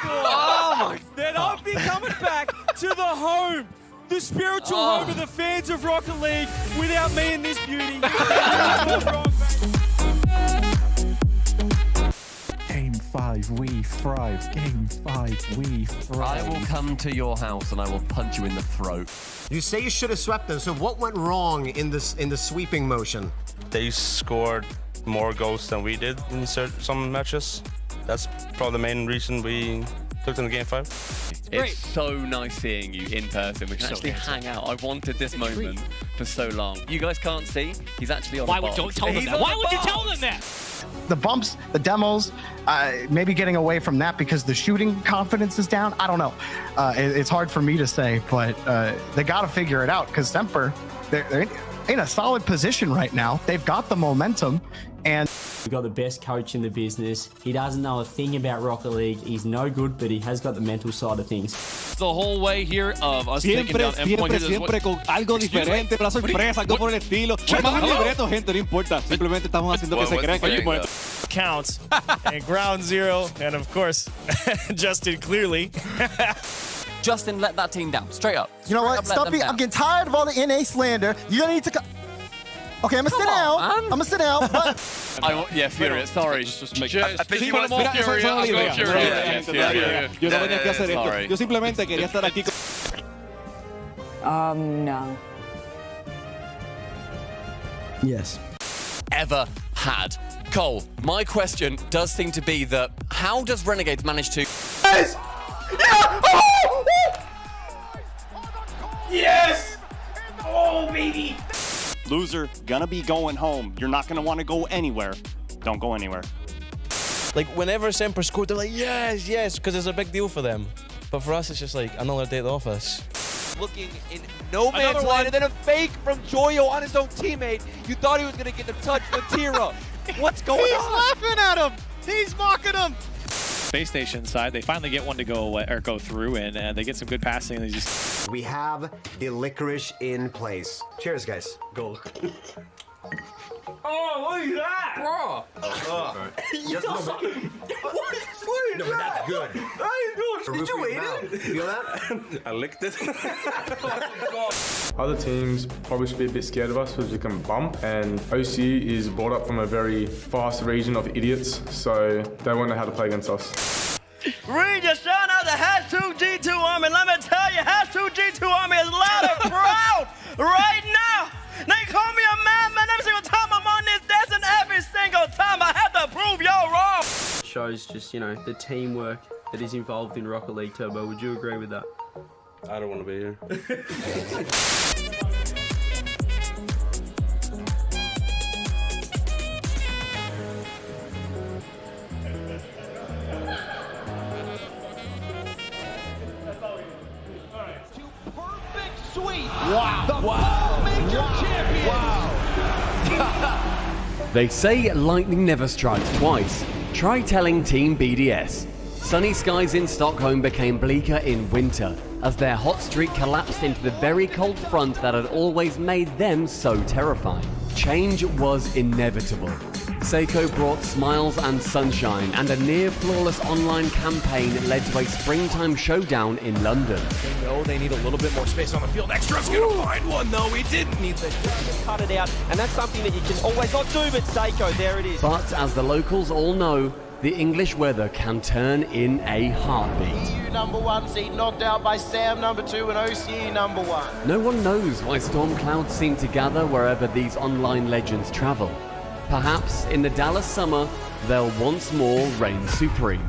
Oh my! Then I'll be coming back to the home, the spiritual home of the fans of Rocket League, without me and this beauty. Game 5, we thrive. Game 5, we thrive. I will come to your house and I will punch you in the throat. You say you should have swept them, so what went wrong in the sweeping motion? They scored more goals than we did in some matches. That's probably the main reason we Looked in the game 5. It's so nice seeing you in person. We can actually hang out. I've wanted this moment for so long. You guys can't see. He's actually on the box. Don't tell them that. Why would you tell them that? The bumps, the demos, maybe getting away from that because the shooting confidence is down. I don't know. It's hard for me to say, but they got to figure it out because Semper, they're in a solid position right now. They've got the momentum. And we've got the best coach in the business. He doesn't know a thing about Rocket League. He's no good, but he has got the mental side of things. The whole way here of us taking down M-Point. Siempre con algo diferente, una sorpresa, algo por el estilo. Estamos en libreto, gente, no importa. Simplemente estamos haciendo que se crean que counts. And ground zero, and of course, Justin clearly. Justin let that team down, straight up. You know what? Stop it. I'm getting tired of all the NA slander. You're gonna need to Okay, I'm gonna sit down. I'm gonna sit down. Yeah, Furious, sorry. Just make I think he wants wants Furious. Yo no tenía que hacer esto. Yo simplemente quería estar aquí. No. Yes. Ever had. Cole, my question does seem to be that how does Renegades manage to... Yes! Yeah! Oh! Yes! Oh, baby! Loser, gonna be going home. You're not gonna want to go anywhere. Don't go anywhere. Like, whenever Semper scored, they're like, yes, yes, because it's a big deal for them. But for us, it's just like another day at the office. Looking in no man's land, and then a fake from Joyo on his own teammate. You thought he was going to get the touch with Tira. What's going on? He's laughing at him. He's mocking him. Space Station side, they finally get one to go away or go through, and they get some good passing. And they just. We have the licorice in place. Cheers, guys. Gold. Oh, look at that! Bro! Just no, but that's good. Did you eat it? Feel that? I licked it. Other teams probably should be a bit scared of us because we can bump, and OC is brought up from a very fast region of idiots, so they won't know how to play against us. Reed, just shout out the #2G2 Army. Let me tell you, #2G2 Army is loud and proud right now. They call me a madman every single time I'm on this desk, and every single time I have to prove y'all wrong. Shows just, you know, the teamwork that is involved in Rocket League Turbo. Would you agree with that? I don't want to be here. Sweet. Wow. The wow. Major champions. Wow. They say lightning never strikes twice. Try telling Team BDS. Sunny skies in Stockholm became bleaker in winter as their hot streak collapsed into the very cold front that had always made them so terrifying. Change was inevitable. Seiko brought smiles and sunshine, and a near-flawless online campaign led to a springtime showdown in London. They know they need a little bit more space on the field. Extra's gonna find one, though. He didn't need the cut it out, and that's something that you can always not do, but Seiko, there it is. But as the locals all know, the English weather can turn in a heartbeat. EU #1 seed knocked out by Sam #2 and OCE #1. No one knows why storm clouds seem to gather wherever these online legends travel. Perhaps in the Dallas summer, they'll once more reign supreme.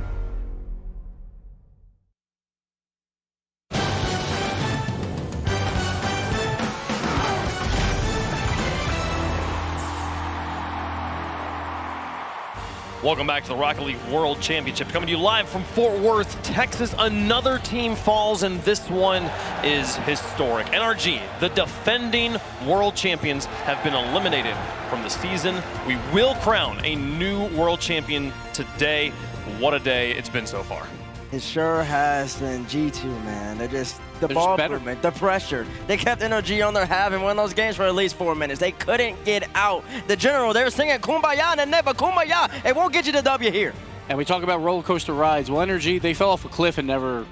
Welcome back to the Rocket League World Championship. Coming to you live from Fort Worth, Texas. Another team falls, and this one is historic. NRG, the defending world champions, have been eliminated from the season. We will crown a new world champion today. What a day it's been so far. It sure has been. G2, man. They're just the ball movement, the pressure. They kept NRG on their half and won those games for at least 4 minutes. They couldn't get out. The general, they were singing Kumbaya and never Kumbaya. It won't get you the W here. And we talk about roller coaster rides. Well, NRG, they fell off a cliff and never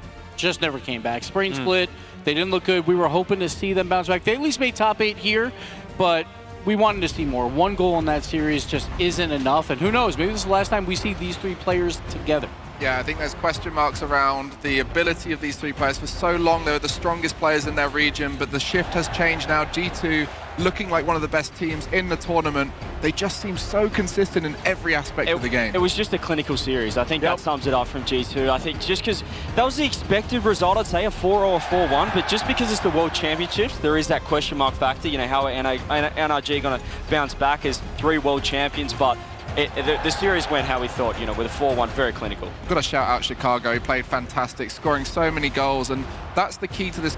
came back. Spring split. They didn't look good. We were hoping to see them bounce back. They at least made top 8 here, but we wanted to see more. One goal in that series just isn't enough. And who knows, maybe this is the last time we see these 3 players together. Yeah, I think there's question marks around the ability of these three players. For so long, they were the strongest players in their region, but the shift has changed now. G2 looking like one of the best teams in the tournament. They just seem so consistent in every aspect of the game. It was just a clinical series. I think that sums it up from G2. I think just because that was the expected result, I'd say, a 4 or a 4-1, but just because it's the World Championships, there is that question mark factor. You know, how are NRG going to bounce back as 3 world champions, but the series went how we thought, you know, with a 4-1, very clinical. I've got to shout out Chicago. He played fantastic, scoring so many goals, and that's the key to these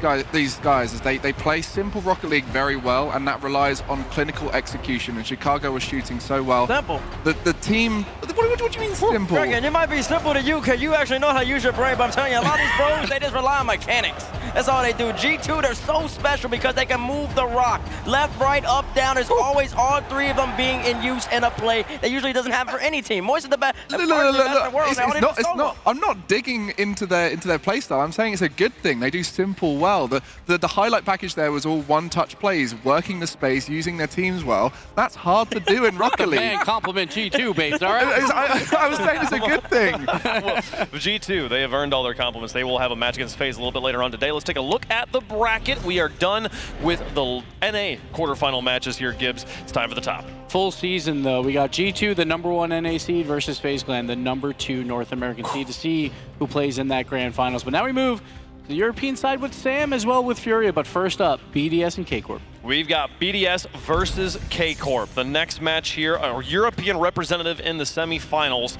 guys is they play simple Rocket League very well, and that relies on clinical execution, and Chicago was shooting so well. Simple. The team, what do you mean simple? Dragon, it might be simple to you because you actually know how to use your brain, but I'm telling you, a lot of these pros, they just rely on mechanics. That's all they do. G2, they're so special because they can move the rock. Left, right, up, down. There's always all 3 of them being in use in a play that usually doesn't happen for any team. Moist is the best in the world. I'm not digging into their play style. I'm saying it's a good thing. They do simple well. The highlight package there was all one-touch plays, working the space, using their teams well. That's hard to do in Rocket League. Man, compliment G2, babes, all right? I was saying it's a good thing. Well, G2, they have earned all their compliments. They will have a match against FaZe a little bit later on today. Let's take a look at the bracket. We are done with the NA quarterfinal matches here, Gibbs. It's time for the top. Full season, though. We got G2, the #1 NA seed, versus FaZe Clan, the #2 North American seed, to see who plays in that grand finals. But now we move to the European side with Sam as well with Furia. But first up, BDS and K-Corp. We've got BDS versus K-Corp. The next match here, a European representative in the semifinals.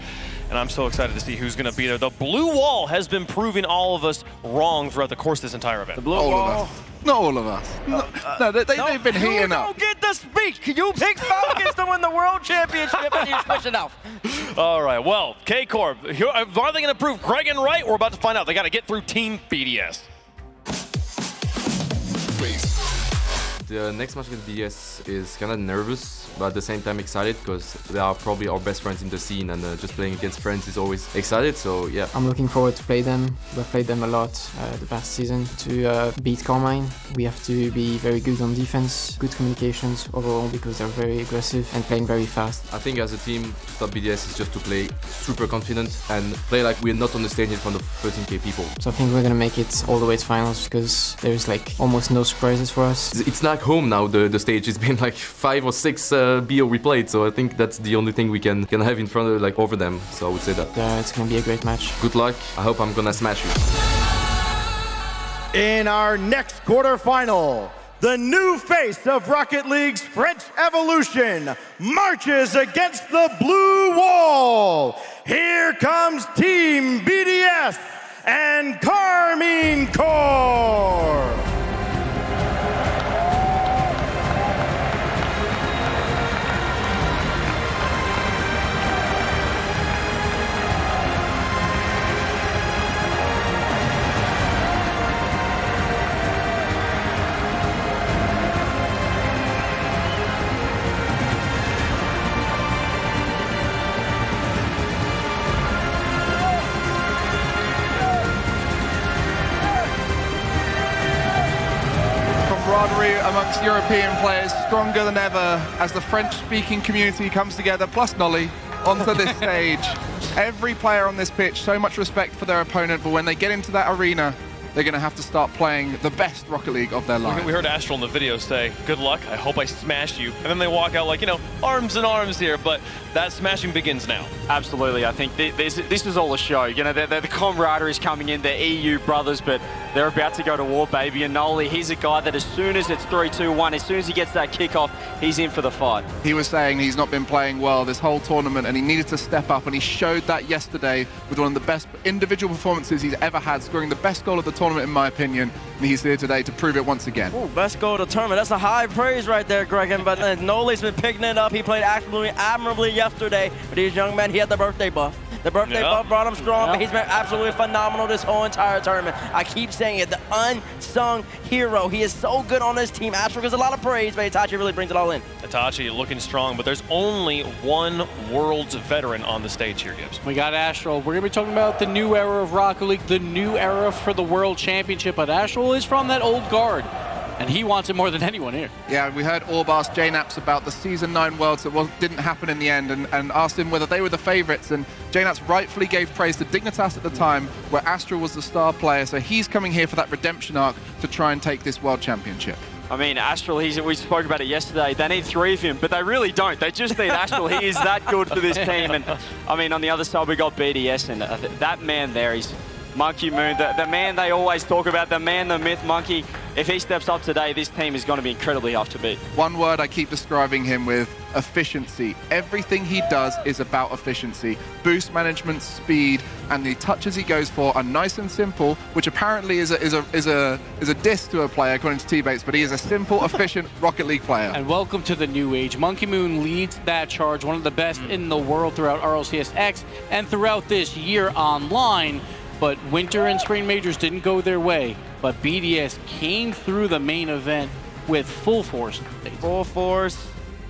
And I'm so excited to see who's going to be there. The blue wall has been proving all of us wrong throughout the course of this entire event. The blue wall. Not all of us. No, they've been heating up. You don't get to speak. You pick Falcons to win the World Championship and you switch it out. All right, well, K-Corp, are they going to prove Greg and right? We're about to find out. They got to get through Team BDS. The next match against BDS is kind of nervous, but at the same time excited because they are probably our best friends in the scene, and just playing against friends is always excited, so yeah. I'm looking forward to play them. We've played them a lot the past season. To beat Carmine, we have to be very good on defense, good communications overall because they're very aggressive and playing very fast. I think as a team, to stop BDS is just to play super confident and play like we're not on the stage in front of 13k people. So I think we're gonna make it all the way to finals because there's like almost no surprises for us. It's like home now, the stage. It's been like 5 or 6 BO we played, so I think that's the only thing we can have in front of, like, over them, so I would say that. It's gonna be a great match. Good luck. I hope I'm gonna smash you. In our next quarterfinal, the new face of Rocket League's French Evolution marches against the blue wall. Here comes Team BDS and Carmine Corps. Amongst European players, stronger than ever as the French-speaking community comes together, plus Nolly, onto this stage. Every player on this pitch, so much respect for their opponent, but when they get into that arena, they're going to have to start playing the best Rocket League of their lives. We heard Astral in the video say, good luck, I hope I smash you. And then they walk out like, you know, arms and arms here, but that smashing begins now. Absolutely, I think this is all a show. You know, the camaraderie is coming in, they're EU brothers, but they're about to go to war, baby. And Noli, he's a guy that as soon as it's 3-2-1, as soon as he gets that kickoff, he's in for the fight. He was saying he's not been playing well this whole tournament and he needed to step up, and he showed that yesterday with one of the best individual performances he's ever had, scoring the best goal of the tournament in my opinion, and he's here today to prove it once again. Ooh, best goal of the tournament. That's a high praise right there, Greg. But Noli's been picking it up. He played absolutely admirably yesterday. But he's a young man, he had the birthday buff. The birthday buff brought him strong, but he's been absolutely phenomenal this whole entire tournament. I keep saying it, the unsung hero. He is so good on this team. Astral gets a lot of praise, but Itachi really brings it all in. Itachi looking strong, but there's only one Worlds veteran on the stage here, Gibbs. We got Astral. We're going to be talking about the new era of Rocket League, the new era for the World Championship, but Astral is from that old guard. And he wants it more than anyone here. Yeah, we heard Orb ask JNaps about the Season 9 Worlds that didn't happen in the end and asked him whether they were the favorites. And JNaps rightfully gave praise to Dignitas at the time, where Astral was the star player. So he's coming here for that redemption arc to try and take this World Championship. I mean, Astral, we spoke about it yesterday. They need 3 of him, but they really don't. They just need Astral. He is that good for this team. And I mean, on the other side, we got BDS, and that man there, he's Monkey Moon, the man they always talk about, the man, the myth, Monkey. If he steps up today, this team is going to be incredibly tough to beat. One word I keep describing him with: efficiency. Everything he does is about efficiency. Boost management, speed, and the touches he goes for are nice and simple, which apparently is a diss to a player according to T-Bates, but he is a simple, efficient Rocket League player. And welcome to the new age. Monkey Moon leads that charge, one of the best in the world throughout RLCS X and throughout this year online. But winter and spring majors didn't go their way. But BDS came through the main event with full force. Full force.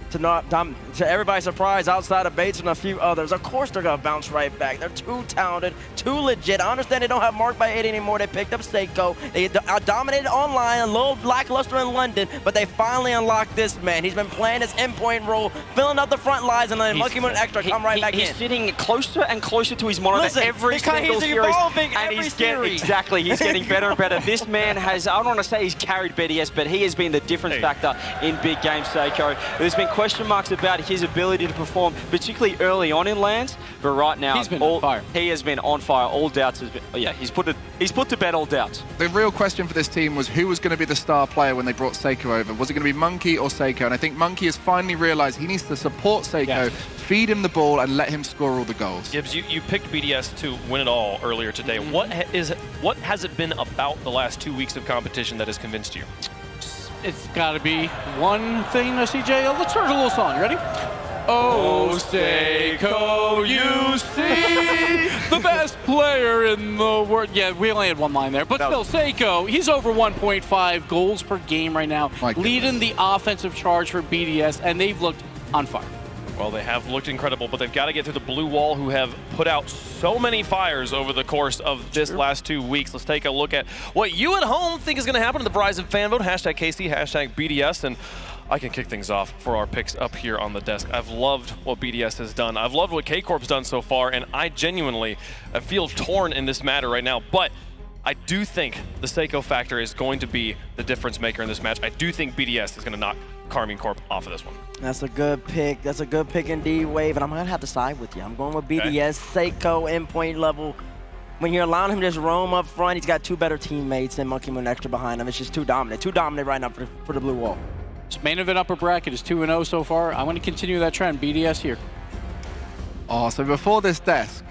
To everybody's surprise, outside of Bates and a few others, of course they're going to bounce right back. They're too talented, too legit. I understand they don't have Mark by 8 anymore. They picked up Seiko. They dominated online, a little lackluster in London, but they finally unlocked this man. He's been playing his endpoint role, filling up the front lines, and then Monkey Moon Extra come right back in. He's sitting closer and closer to his monitor every single series. He's getting better and better. This man has, I don't want to say he's carried BDS, but he has been the difference factor in big games, Seiko. There's been question marks about his ability to perform, particularly early on in LANs, but right now he's been on fire. He has been on fire. All doubts has been, he's put to bed all doubts. The real question for this team was who was going to be the star player when they brought Seiko over. Was it going to be Monkey or Seiko? And I think Monkey has finally realized he needs to support Seiko, feed him the ball, and let him score all the goals. Gibbs, you picked BDS to win it all earlier today. What has it been about the last 2 weeks of competition that has convinced you? It's got to be one thing, CJ. Let's start a little song. You ready? Oh, Seiko, you see the best player in the world. Yeah, we only had one line there. But still, Seiko, he's over 1.5 goals per game right now, leading the offensive charge for BDS, and they've looked on fire. Well, they have looked incredible, but they've got to get through the blue wall, who have put out so many fires over the course of this last 2 weeks. Let's take a look at what you at home think is going to happen in the Verizon fan vote. Hashtag KC, hashtag BDS, and I can kick things off for our picks up here on the desk. I've loved what BDS has done. I've loved what K-Corp's done so far, and I genuinely feel torn in this matter right now, but I do think the Seiko factor is going to be the difference maker in this match. I do think BDS is going to knock Karmine Corp off of this one. That's a good pick. That's a good pick indeed, Wave. And I'm going to have to side with you. I'm going with BDS, Seiko, endpoint level. When you're allowing him to just roam up front, he's got 2 better teammates and Monkey Moon Extra behind him. It's just too dominant. Too dominant right now for the blue wall. This main event upper bracket is 2-0 so far. I want to continue that trend. BDS here. Oh, so before this desk,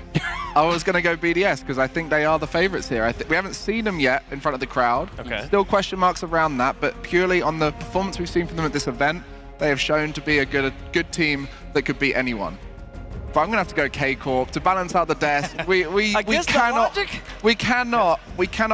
I was going to go BDS because I think they are the favorites here. We haven't seen them yet in front of the crowd. Still question marks around that, but purely on the performance we've seen from them at this event, they have shown to be a good team that could beat anyone. But I'm going to have to go K-Corp to balance out the desk. We cannot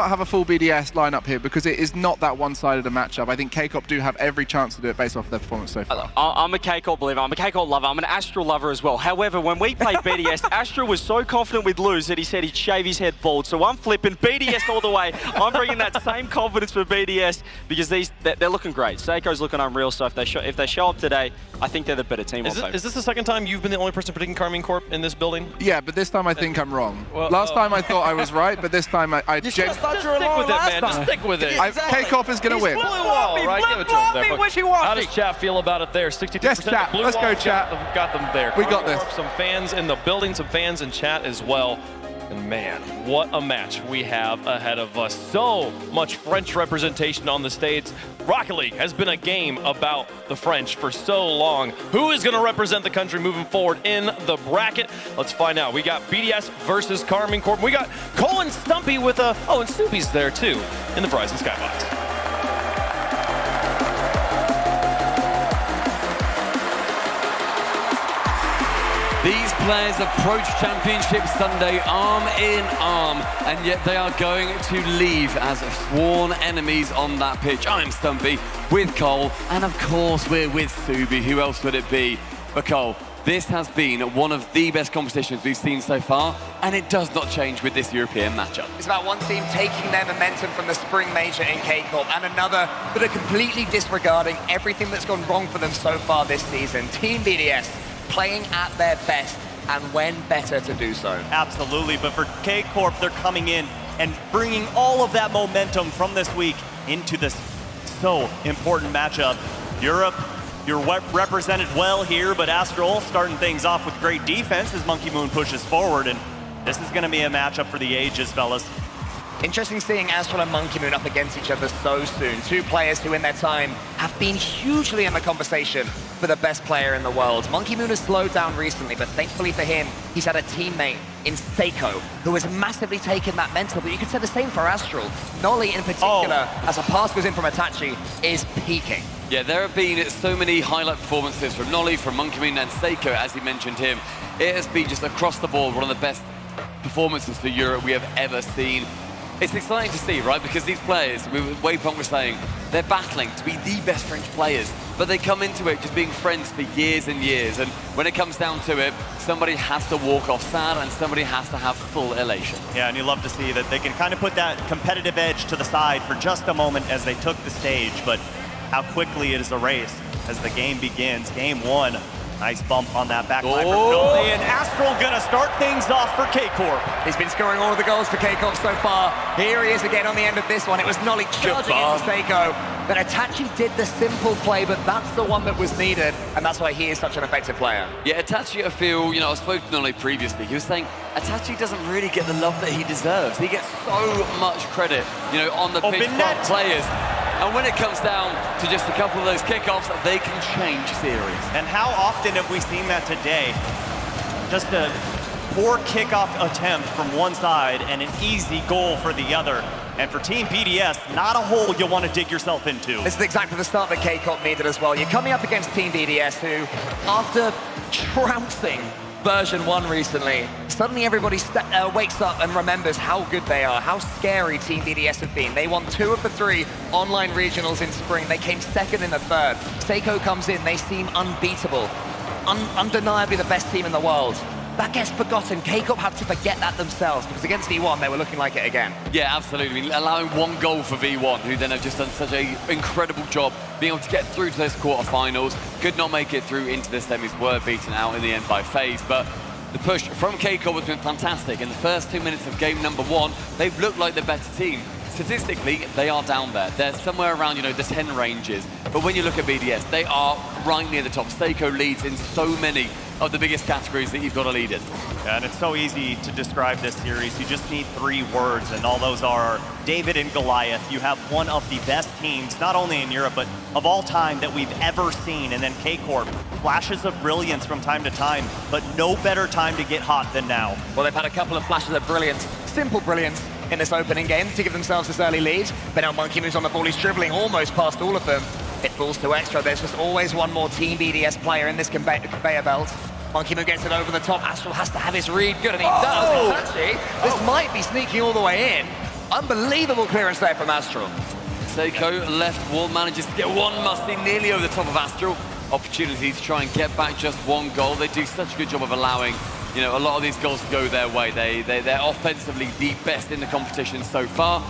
have a full BDS lineup here because it is not that one-sided a matchup. I think K-Corp do have every chance to do it based off their performance so far. I'm a K-Corp believer. I'm a K-Corp lover. I'm an Astral lover as well. However, when we played BDS, Astral was so confident we'd lose that he said he'd shave his head bald. So I'm flipping BDS all the way. I'm bringing that same confidence for BDS because they're looking great. Seiko's looking unreal. So if they show up today, I think they're the better team. Is this the second time you've been the only person predicting Karmine Corp in this building? Yeah, but this time I think I'm wrong. Well, Last time I thought I was right, but this time I just stick with it, man. Just stick with it. K-Corp is going to win. How does chat feel about it there? 62%. Yes, chat. Let's go, chat. Got them there. We got this. Some fans in the building, some fans in chat as well. And man, what a match we have ahead of us. So much French representation on the stage. Rocket League has been a game about the French for so long. Who is going to represent the country moving forward in the bracket? Let's find out. We got BDS versus Karmine Corp. We got Cole and Stumpy with and Snoopy's there too in the Verizon Skybox. These players approach Championship Sunday arm in arm, and yet they are going to leave as sworn enemies on that pitch. I'm Stumpy with Cole, and of course we're with Subi. Who else would it be? But Cole, This has been one of the best competitions we've seen so far, and it does not change with this European matchup. It's about one team taking their momentum from the spring major in K-Corp and another that are completely disregarding everything that's gone wrong for them so far this season. Team BDS playing at their best, and when better to do so. Absolutely, but for K-Corp, they're coming in and bringing all of that momentum from this week into this so important matchup. Europe, you're represented well here, but Astral starting things off with great defense as Monkey Moon pushes forward, and this is going to be a matchup for the ages, fellas. Interesting seeing Astral and Monkey Moon up against each other so soon. Two players who in their time have been hugely in the conversation for the best player in the world. Monkey Moon has slowed down recently, but thankfully for him, he's had a teammate in Seiko who has massively taken that mental, but you could say the same for Astral. Nolly in particular, as a pass goes in from Itachi, is peaking. Yeah, there have been so many highlight performances from Nolly, from Monkey Moon, and Seiko, as he mentioned him. It has been just across the board one of the best performances for Europe we have ever seen. It's exciting to see, right? Because these players, Waypong was saying, they're battling to be the best French players, but they come into it just being friends for years and years. And when it comes down to it, somebody has to walk off sad and somebody has to have full elation. Yeah, and you love to see that they can kind of put that competitive edge to the side for just a moment as they took the stage, but how quickly it is erased as the game begins. Game one. Nice bump on that back line for Nolly, and Astral gonna start things off for K-Corp. He's been scoring all of the goals for K-Corp so far. Here he is again on the end of this one. It was Nolly charging into Seiko. But Itachi did the simple play, but that's the one that was needed, and that's why he is such an effective player. Yeah, Itachi, I feel, I spoke to Nolly previously. He was saying Itachi doesn't really get the love that he deserves. He gets so much credit, on the pitch from players. And when it comes down to just a couple of those kickoffs, they can change series. And how often have we seen that today? Just a poor kickoff attempt from one side and an easy goal for the other. And for Team BDS, not a hole you'll want to dig yourself into. This is exactly the start that K-Corp needed as well. You're coming up against Team BDS who, after trouncing version 1 recently, suddenly everybody wakes up and remembers how good they are, how scary Team BDS have been. They won 2 of the 3 online regionals in spring. They came second in the 3rd. Seiko comes in, they seem unbeatable, undeniably the best team in the world. That gets forgotten. K-Corp have to forget that themselves because against V1, they were looking like it again. Yeah, absolutely. Allowing 1 goal for V1, who then have just done such an incredible job being able to get through to those quarterfinals. Could not make it through into the semis, were beaten out in the end by FaZe, but the push from K-Corp has been fantastic. In the first 2 minutes of game number 1, they've looked like the better team. Statistically, they are down there. They're somewhere around, the 10 ranges. But when you look at BDS, they are right near the top. Seiko leads in so many of the biggest categories that you've got to lead in. Yeah, and it's so easy to describe this series. You just need 3 words, and all those are David and Goliath. You have one of the best teams, not only in Europe, but of all time that we've ever seen. And then K-Corp, flashes of brilliance from time to time, but no better time to get hot than now. Well, they've had a couple of flashes of brilliance, simple brilliance, in this opening game to give themselves this early lead. But now Monkey Moon's on the ball, he's dribbling almost past all of them. It falls to extra. There's just always one more Team BDS player in this conveyor belt. Monkey Moon gets it over the top. Astral has to have his read good, and he does. Actually, this might be sneaking all the way in. Unbelievable clearance there from Astral. Seiko left wall manages to get one musty nearly over the top of Astral. Opportunity to try and get back just 1 goal. They do such a good job of allowing a lot of these goals to go their way. They're offensively the best in the competition so far.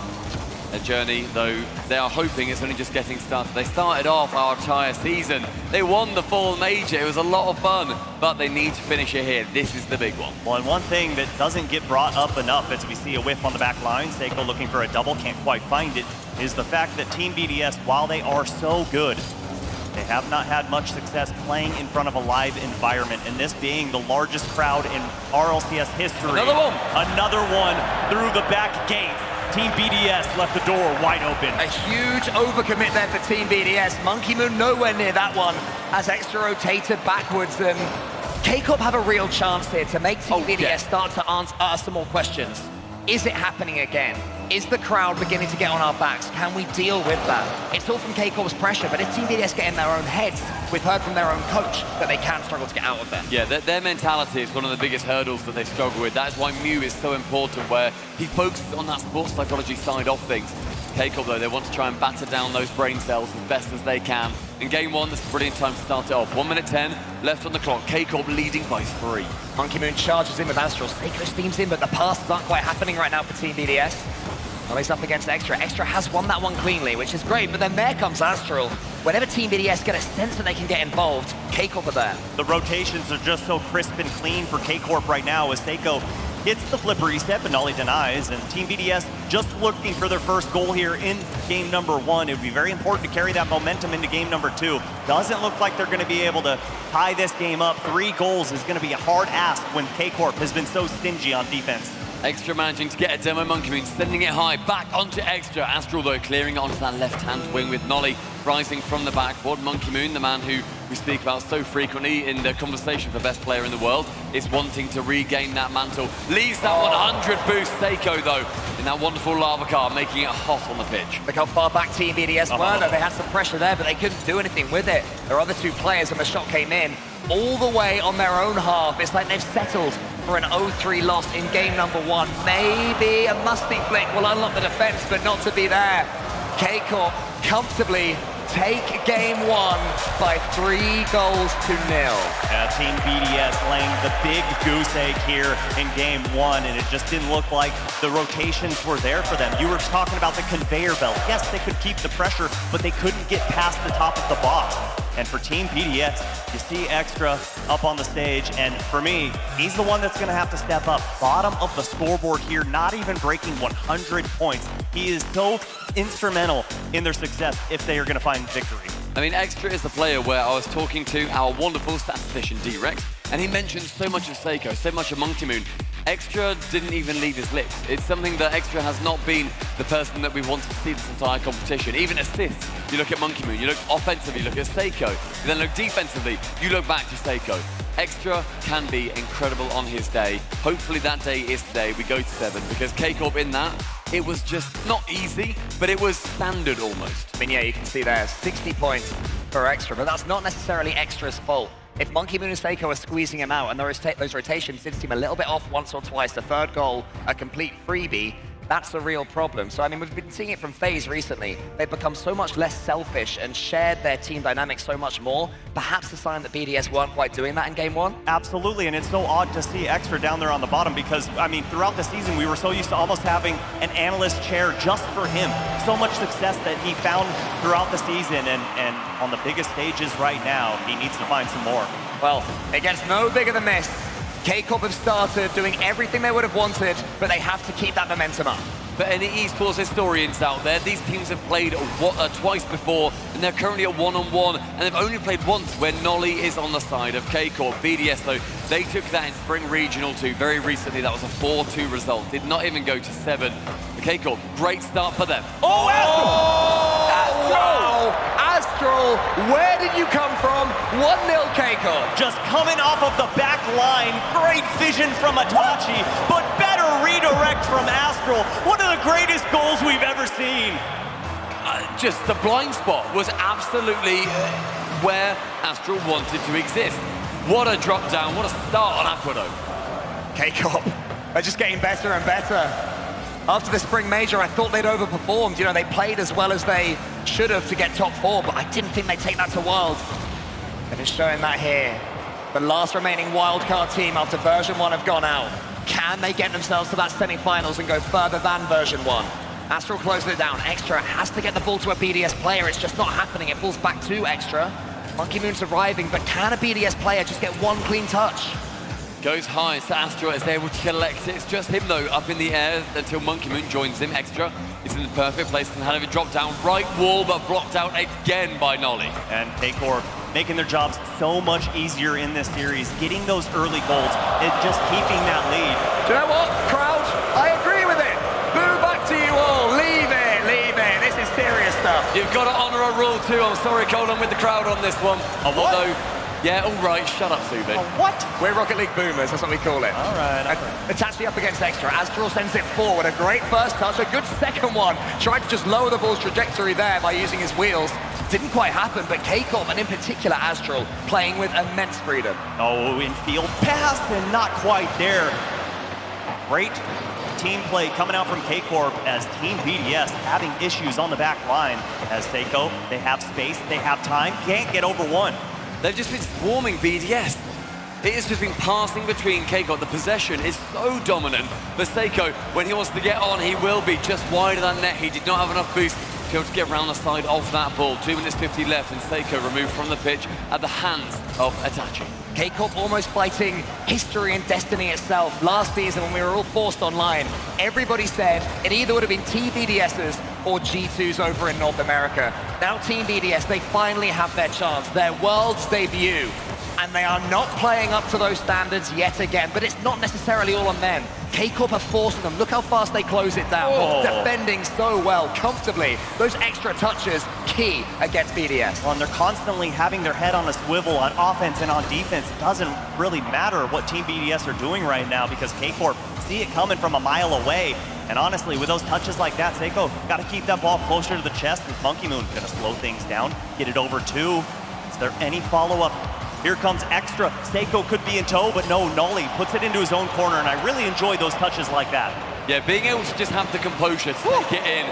Their journey, though, they are hoping it's only just getting started. They started off our entire season. They won the fall major. It was a lot of fun, but they need to finish it here. This is the big one. Well, and one thing that doesn't get brought up enough as we see a whiff on the back line, Seiko looking for a double, can't quite find it, is the fact that Team BDS, while they are so good, they have not had much success playing in front of a live environment, and this being the largest crowd in RLCS history. Another one. Another one through the back gate. Team BDS left the door wide open. A huge overcommit there for Team BDS. Monkey Moon nowhere near that one as extra rotated backwards, and K-Corp have a real chance here to make Team BDS start to ask some more questions. Is it happening again? Is the crowd beginning to get on our backs? Can we deal with that? It's all from K-Corp's pressure, but if Team BDS get in their own heads, we've heard from their own coach that they can struggle to get out of there. Yeah, their mentality is one of the biggest hurdles that they struggle with. That's why Mew is so important, where he focuses on that sports psychology side of things. K-Corp, though, they want to try and batter down those brain cells as best as they can. In game 1, this is a brilliant time to start it off. 1 minute 10 left on the clock. K-Corp leading by 3. Monkey Moon charges in with Astral. Seiko steams in, but the passes aren't quite happening right now for Team BDS. Nolly's up against Extra. Extra has won that one cleanly, which is great, but then there comes Astral. Whenever Team BDS get a sense that they can get involved, K-Corp are there. The rotations are just so crisp and clean for K-Corp right now as Seiko hits the flip reset, but Nolly denies, and Team BDS just looking for their first goal here in game number 1. It would be very important to carry that momentum into game number 2. Doesn't look like they're going to be able to tie this game up. 3 goals is going to be a hard ask when K-Corp has been so stingy on defense. Extra managing to get a demo. Monkey Moon sending it high, back onto Extra. Astral, though, clearing it onto that left-hand wing with Nolly rising from the backboard. Monkey Moon, the man who we speak about so frequently in the conversation for best player in the world, is wanting to regain that mantle. Leaves that 100 boost. Seiko, though, in that wonderful lava car, making it hot on the pitch. Look how far back Team BDS were, though. They had some pressure there, but they couldn't do anything with it. Their other 2 players, when the shot came in, all the way on their own half. It's like they've settled for an 0-3 loss in game number 1. Maybe a musty flick will unlock the defense, but not to be there. K-Corp comfortably take game 1 by 3 goals to 0. Yeah, Team BDS laying the big goose egg here in game 1, and it just didn't look like the rotations were there for them. You were talking about the conveyor belt. Yes, they could keep the pressure, but they couldn't get past the top of the box. And for Team BDS, you see Extra up on the stage, and for me, he's the one that's going to have to step up. Bottom of the scoreboard here, not even breaking 100 points. He is so instrumental in their success if they are going to find victory. I mean, Extra is the player where I was talking to our wonderful statistician, D-Rex, and he mentioned so much of Seiko, so much of Monkey Moon. Extra didn't even leave his lips. It's something that Extra has not been the person that we want to see this entire competition. Even assists, you look at Monkey Moon, you look offensively, you look at Seiko, you then look defensively, you look back to Seiko. Extra can be incredible on his day. Hopefully that day is today. We go to 7 because K-Corp in that, it was just not easy, but it was standard almost. I mean, yeah, you can see there, 60 points for Extra, but that's not necessarily Extra's fault. If Monkey Moon and Seiko are squeezing him out and those rotations did seem a little bit off once or twice, the 3rd goal, a complete freebie, that's a real problem. So, I mean, we've been seeing it from FaZe recently. They've become so much less selfish and shared their team dynamics so much more. Perhaps a sign that BDS weren't quite doing that in game 1? Absolutely, and it's so odd to see Extra down there on the bottom because, I mean, throughout the season, we were so used to almost having an analyst chair just for him. So much success that he found throughout the season, and on the biggest stages right now, he needs to find some more. Well, it gets no bigger than this. K-Corp have started doing everything they would have wanted, but they have to keep that momentum up. For any esports historians out there, these teams have played twice before, and they're currently at 1-on-1, and they've only played once when Nolly is on the side of K-Corp. BDS, though, they took that in Spring Regional 2 very recently. That was a 4-2 result. Did not even go to 7. K-Corp, great start for them. Oh, Astral! Astral, where did you come from? 1-0 K-Corp. Just coming off of the back line. Great vision from Itachi, but better redirect from Astral. One of the greatest goals we've ever seen. Just the blind spot was absolutely where Astral wanted to exist. What a drop down, what a start on Aqueduct. K-Corp, they're just getting better and better. After the Spring Major, I thought they'd overperformed. You know, they played as well as they should have to get top 4, but I didn't think they'd take that to Worlds. They've been showing that here. The last remaining wildcard team after version 1 have gone out. Can they get themselves to that semi-finals and go further than version 1? Astral closes it down. Extra has to get the ball to a BDS player. It's just not happening. It falls back to Extra. Monkey Moon's arriving, but can a BDS player just get one clean touch? Goes high, so Astro is able to collect it. It's just him, though, up in the air until Monkey Moon joins him. Extra is in the perfect place and had it drop down right wall, but blocked out again by Nolly. And K-Corp making their jobs so much easier in this series, getting those early goals and just keeping that lead. Do you know what, crowd? I agree with it. Boo back to you all. Leave it, leave it. This is serious stuff. You've got to honour a rule too. I'm sorry, Colin, with the crowd on this one. Although, yeah, all right, shut up, Subin. What? We're Rocket League boomers, that's what we call it. All right. Itachi up against Extra. Astral sends it forward. A great first touch, a good second one. Tried to just lower the ball's trajectory there by using his wheels. Didn't quite happen, but K-Corp, and in particular Astral, playing with immense freedom. Oh, infield pass and not quite there. Great team play coming out from K-Corp as Team BDS having issues on the back line. As Seiko, they have space, they have time, can't get over one. They've just been swarming BDS. It has just been passing between K-Corp. The possession is so dominant. But Seiko, when he wants to get on, he will be just wide of that net. He did not have enough boost to be able to get around the side of that ball. 2 minutes 50 left, and Seiko removed from the pitch at the hands of Itachi. K-Corp almost fighting history and destiny itself. Last season, when we were all forced online, everybody said it either would have been TBDS's or G2's over in North America. Now Team BDS, they finally have their chance, their world's debut. And they are not playing up to those standards yet again, but it's not necessarily all on them. K-Corp are forcing them. Look how fast they close it down. Defending so well, comfortably. Those extra touches, key against BDS. Well, and they're constantly having their head on a swivel on offense and on defense. It doesn't really matter what Team BDS are doing right now because K-Corp see it coming from a mile away. And honestly, with those touches like that, Seiko got to keep that ball closer to the chest. With Monkey Moon going to slow things down, get it over 2. Is there any follow-up? Here comes Extra. Seiko could be in tow, but no, Nolly puts it into his own corner, and I really enjoy those touches like that. Yeah, being able to just have the composure to take it in.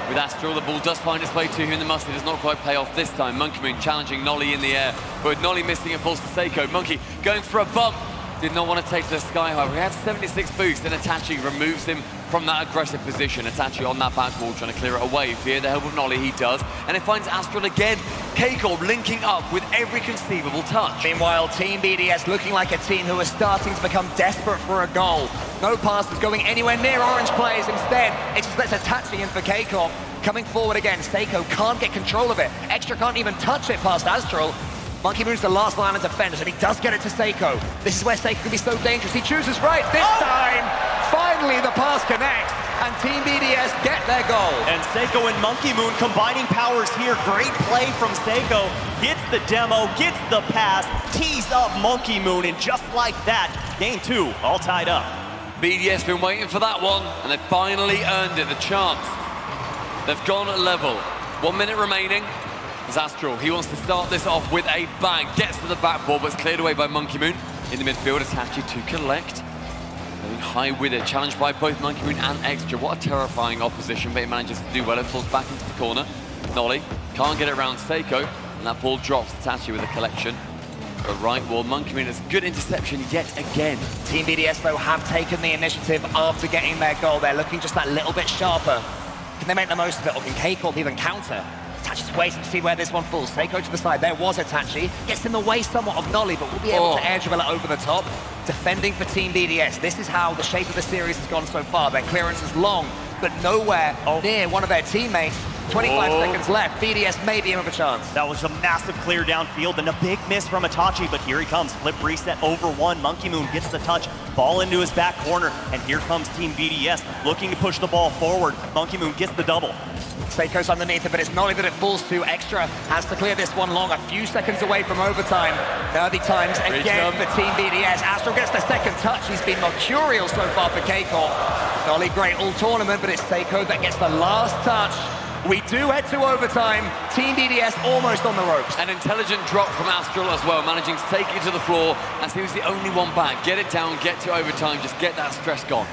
With Astral, the ball does find its way to him. The mustard does not quite pay off this time. Monkey Moon challenging Nolly in the air, but with Nolly missing, it falls to Seiko. Monkey going for a bump. Did not want to take to the sky, however. He had 76 boost, and Itachi removes him from that aggressive position. Itachi on that back wall, trying to clear it away. Via the help of Nolly, he does. And it finds Astral again. K-Corp linking up with every conceivable touch. Meanwhile, Team BDS looking like a team who are starting to become desperate for a goal. No passes going anywhere near Orange players. Instead, it just lets Itachi in for K-Corp. Coming forward again, Seiko can't get control of it. Extra can't even touch it past Astral. Monkey Moon's the last line of defenders, and he does get it to Seiko. This is where Seiko can be so dangerous. He chooses right this time. Finally, the pass connects, and Team BDS get their goal. And Seiko and Monkey Moon combining powers here. Great play from Seiko. Gets the demo, gets the pass, tees up Monkey Moon, and just like that, game 2, all tied up. BDS been waiting for that one, and they finally earned it, the chance. They've gone at level. 1 minute remaining. Astral, he wants to start this off with a bang. Gets to the back ball, but it's cleared away by Monkey Moon. In the midfield, Itachi to collect. Going high with it, challenged by both Monkey Moon and Extra. What a terrifying opposition, but he manages to do well. It falls back into the corner. Nolly can't get it around Seiko, and that ball drops. Itachi with a collection. The right wall, Monkey Moon has good interception yet again. Team BDS, though, have taken the initiative after getting their goal. They're looking just that little bit sharper. Can they make the most of it, or can K-Corp even counter? Itachi's waiting to see where this one falls. Seiko to the side. There was Itachi. Gets in the way somewhat of Nolly, but will be able to air dribble it over the top. Defending for Team BDS. This is how the shape of the series has gone so far. Their clearance is long, but nowhere near one of their teammates. 25 seconds left. BDS may be in with a chance. That was a massive clear downfield and a big miss from Itachi, but here he comes. Flip reset over 1. Monkey Moon gets the touch. Ball into his back corner, and here comes Team BDS looking to push the ball forward. Monkey Moon gets the double. Seiko's underneath it, but it's Nolly that it falls to. Extra has to clear this one long, a few seconds away from overtime. Nervy times again for Team BDS. Astral gets the second touch. He's been mercurial so far for K-Corp. Nolly great all tournament, but it's Seiko that gets the last touch. We do head to overtime. Team BDS almost on the ropes. An intelligent drop from Astral as well, managing to take it to the floor as he was the only one back. Get it down, get to overtime, just get that stress gone.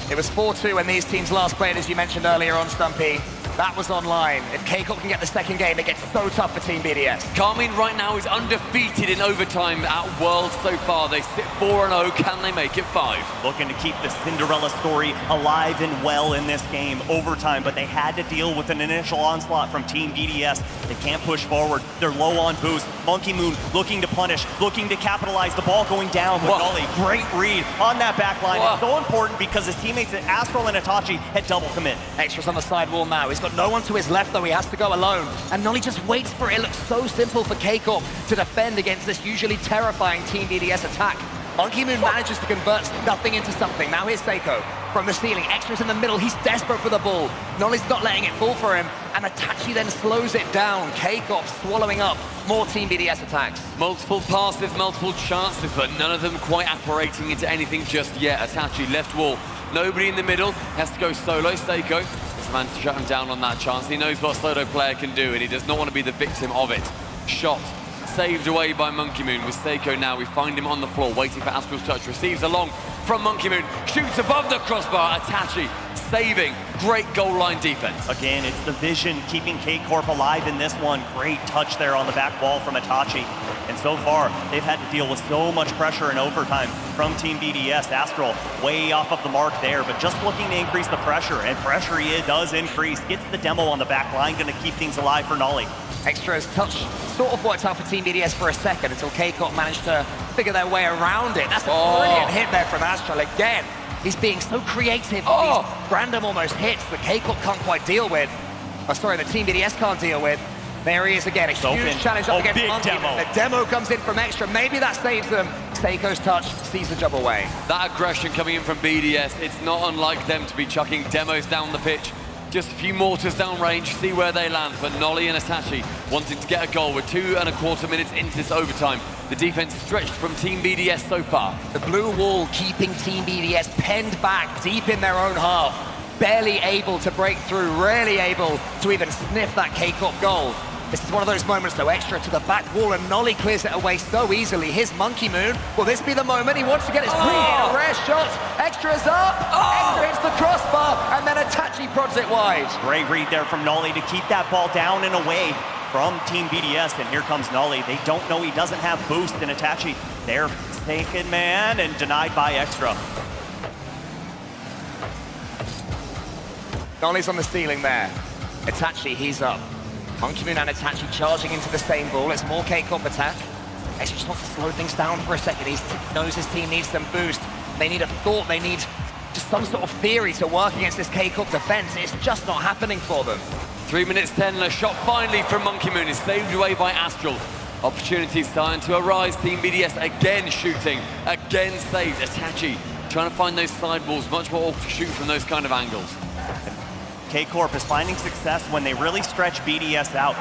It was 4-2 when these teams last played, as you mentioned earlier on, Stumpy. That was online. If K-Corp can get the second game, it gets so tough for Team BDS. Carmine right now is undefeated in overtime at Worlds so far. They sit 4-0. Can they make it 5? Looking to keep the Cinderella story alive and well in this game. Overtime, but they had to deal with an initial onslaught from Team BDS. They can't push forward. They're low on boost. Monkey Moon looking to punish, looking to capitalize. The ball going down, but Nolly, great read on that back line. It's so important because his teammates at Astral and Itachi had double commit. Extra's on the side wall now. He's got no one to his left, though. He has to go alone. And Nolly just waits for it. It looks so simple for K-Corp to defend against this usually terrifying Team BDS attack. Monkey Moon manages to convert nothing into something. Now here's Seiko from the ceiling. Extra's in the middle. He's desperate for the ball. Nolly's not letting it fall for him. And Itachi then slows it down. K-Corp swallowing up more Team BDS attacks. Multiple passes, multiple chances, but none of them quite apparating into anything just yet. Itachi left wall. Nobody in the middle. Has to go solo. Seiko managed to shut him down on that chance. He knows what solo player can do, and he does not want to be the victim of it. Shot saved away by Monkey Moon. With Seiko now, we find him on the floor, waiting for Astral's touch. Receives along from Monkey Moon, shoots above the crossbar. Itachi saving. Great goal line defense. Again, it's the vision keeping K-Corp alive in this one. Great touch there on the back wall from Itachi. And so far, they've had to deal with so much pressure in overtime from Team BDS. Astral way off of the mark there, but just looking to increase the pressure, and pressure does increase. Gets the demo on the back line, gonna keep things alive for Nolly. Extra's touch sort of worked out for Team BDS for a second until K-Corp managed to figure their way around it. That's a brilliant hit there from Astral again. He's being so creative on these random almost hits that K-Corp can't quite deal with. Oh, sorry, that Team BDS can't deal with. There he is again, a huge challenge up against Monkey. The demo comes in from Extra. Maybe that saves them. Seiko's touch sees the job away. That aggression coming in from BDS, it's not unlike them to be chucking demos down the pitch. Just a few mortars down range, see where they land. But Nolly and Itachi wanting to get a goal with 2.25 minutes into this overtime. The defense stretched from Team BDS so far. The blue wall keeping Team BDS penned back deep in their own half. Barely able to break through, rarely able to even sniff that K-Corp goal. This is one of those moments, though, Extra to the back wall, and Nolly clears it away so easily. His Monkey Moon, will this be the moment? He wants to get his a rare shot. Extra's up, Extra hits the crossbar, and then Itachi prods it wide. Great read there from Nolly to keep that ball down and away from Team BDS, and here comes Nolly. They don't know he doesn't have boost, and Itachi, they're taken, man, and denied by Extra. Nolly's on the ceiling there. Itachi, he's up. Monkey Moon and Itachi charging into the same ball. It's more K-Corp attack. Extra just wants to slow things down for a second. He knows his team needs some boost. They need a thought. They need just some sort of theory to work against this K-Corp defense. It's just not happening for them. 3 minutes 10, and a shot finally from Monkey Moon is saved away by Astral. Opportunities starting to arise. Team BDS again shooting, again saved. Itachi trying to find those side balls, much more to shoot from those kind of angles. K-Corp is finding success when they really stretch BDS out.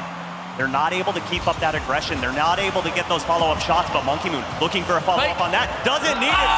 They're not able to keep up that aggression. They're not able to get those follow-up shots, but Monkey Moon looking for a follow-up on that. Doesn't need it.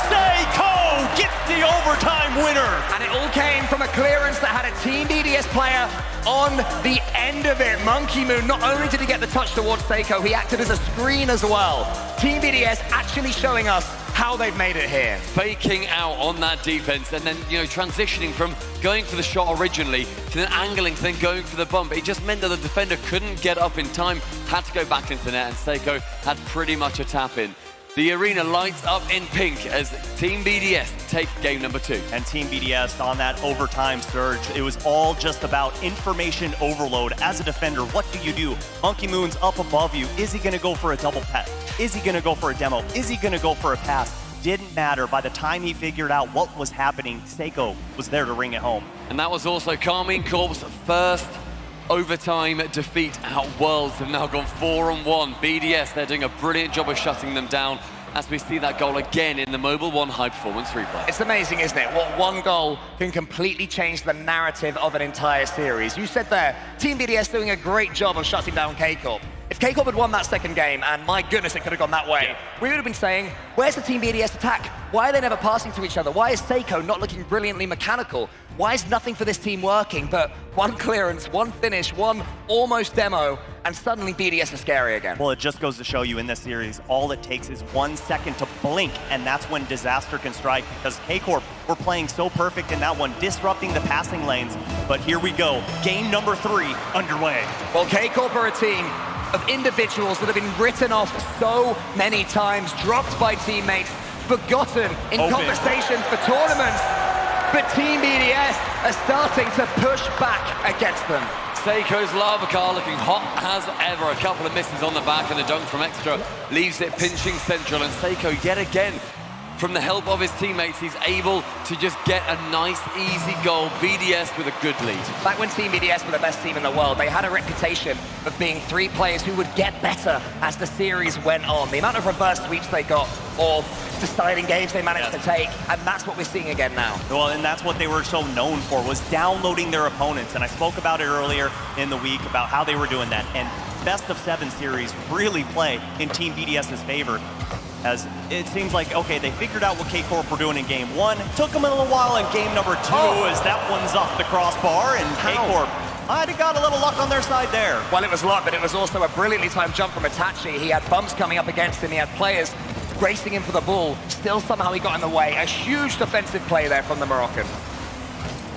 Seiko gets the overtime winner. And it all came from a clearance that had a Team BDS player on the end of it. Monkey Moon, not only did he get the touch towards Seiko, he acted as a screen as well. Team BDS actually showing us how they've made it here. Faking out on that defense and then, transitioning from going for the shot originally to then angling to then going for the bump. It just meant that the defender couldn't get up in time, had to go back into the net, and Seiko had pretty much a tap in. The arena lights up in pink as Team BDS take game number 2. And Team BDS on that overtime surge, it was all just about information overload. As a defender, what do you do? Monkey Moon's up above you. Is he gonna go for a double pet? Is he gonna go for a demo? Is he gonna go for a pass? Didn't matter. By the time he figured out what was happening, Seiko was there to ring it home. And that was also Carmine Corp's first overtime defeat at Worlds. Have now gone 4-1. BDS, they're doing a brilliant job of shutting them down as we see that goal again in the Mobile One High Performance replay. It's amazing, isn't it? What one goal can completely change the narrative of an entire series. You said there, Team BDS doing a great job of shutting down K-Corp. If K-Corp had won that second game, and my goodness, it could have gone that way, we would have been saying, where's the Team BDS attack? Why are they never passing to each other? Why is Seiko not looking brilliantly mechanical? Why is nothing for this team working? But one clearance, one finish, one almost demo, and suddenly BDS is scary again. Well, it just goes to show you in this series, all it takes is 1 second to blink, and that's when disaster can strike, because K-Corp were playing so perfect in that one, disrupting the passing lanes. But here we go, game number 3 underway. Well, K-Corp are a team of individuals that have been written off so many times, dropped by teammates, forgotten in conversations for tournaments. But Team BDS are starting to push back against them. Seiko's lava car looking hot as ever. A couple of misses on the back and the dunk from Extra leaves it pinching central. And Seiko yet again, from the help of his teammates, he's able to just get a nice, easy goal. BDS with a good lead. Back when Team BDS were the best team in the world, they had a reputation of being 3 players who would get better as the series went on. The amount of reverse sweeps they got, or deciding games they managed to take, and that's what we're seeing again now. Well, and that's what they were so known for, was downloading their opponents. And I spoke about it earlier in the week about how they were doing that. And best of 7 series really play in Team BDS's favor. As it seems like, okay, they figured out what K-Corp were doing in game 1. Took them a little while in game number 2 as that one's off the crossbar, and K-Corp might have got a little luck on their side there. Well, it was luck, but it was also a brilliantly timed jump from Itachi. He had bumps coming up against him. He had players racing him for the ball. Still somehow he got in the way. A huge defensive play there from the Moroccan.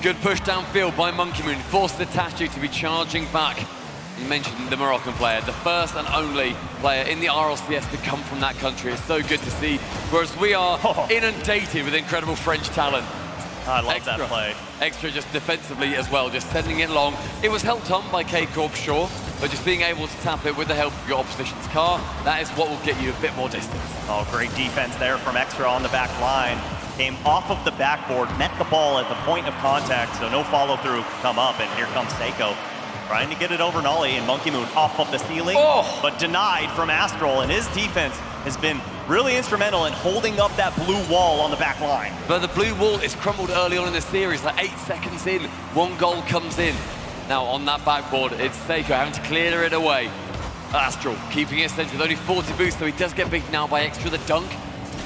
Good push downfield by Monkey Moon. Forced Itachi to be charging back. You mentioned the Moroccan player, the first and only player in the RLCS to come from that country. It's so good to see, whereas we are inundated with incredible French talent. I love that play. Extra just defensively as well, just sending it long. It was helped on by K-Corp, sure, but just being able to tap it with the help of your opposition's car, that is what will get you a bit more distance. Oh, great defense there from Extra on the back line. Came off of the backboard, met the ball at the point of contact, so no follow-through come up, and here comes Seiko. Trying to get it over Nolly, and Monkey Moon off of the ceiling, but denied from Astral, and his defense has been really instrumental in holding up that blue wall on the back line. But the blue wall is crumbled early on in the series, like 8 seconds in, 1 goal comes in. Now on that backboard, it's Seiko having to clear it away. Astral keeping it centered with only 40 boosts, so he does get beaten now by Extra. The dunk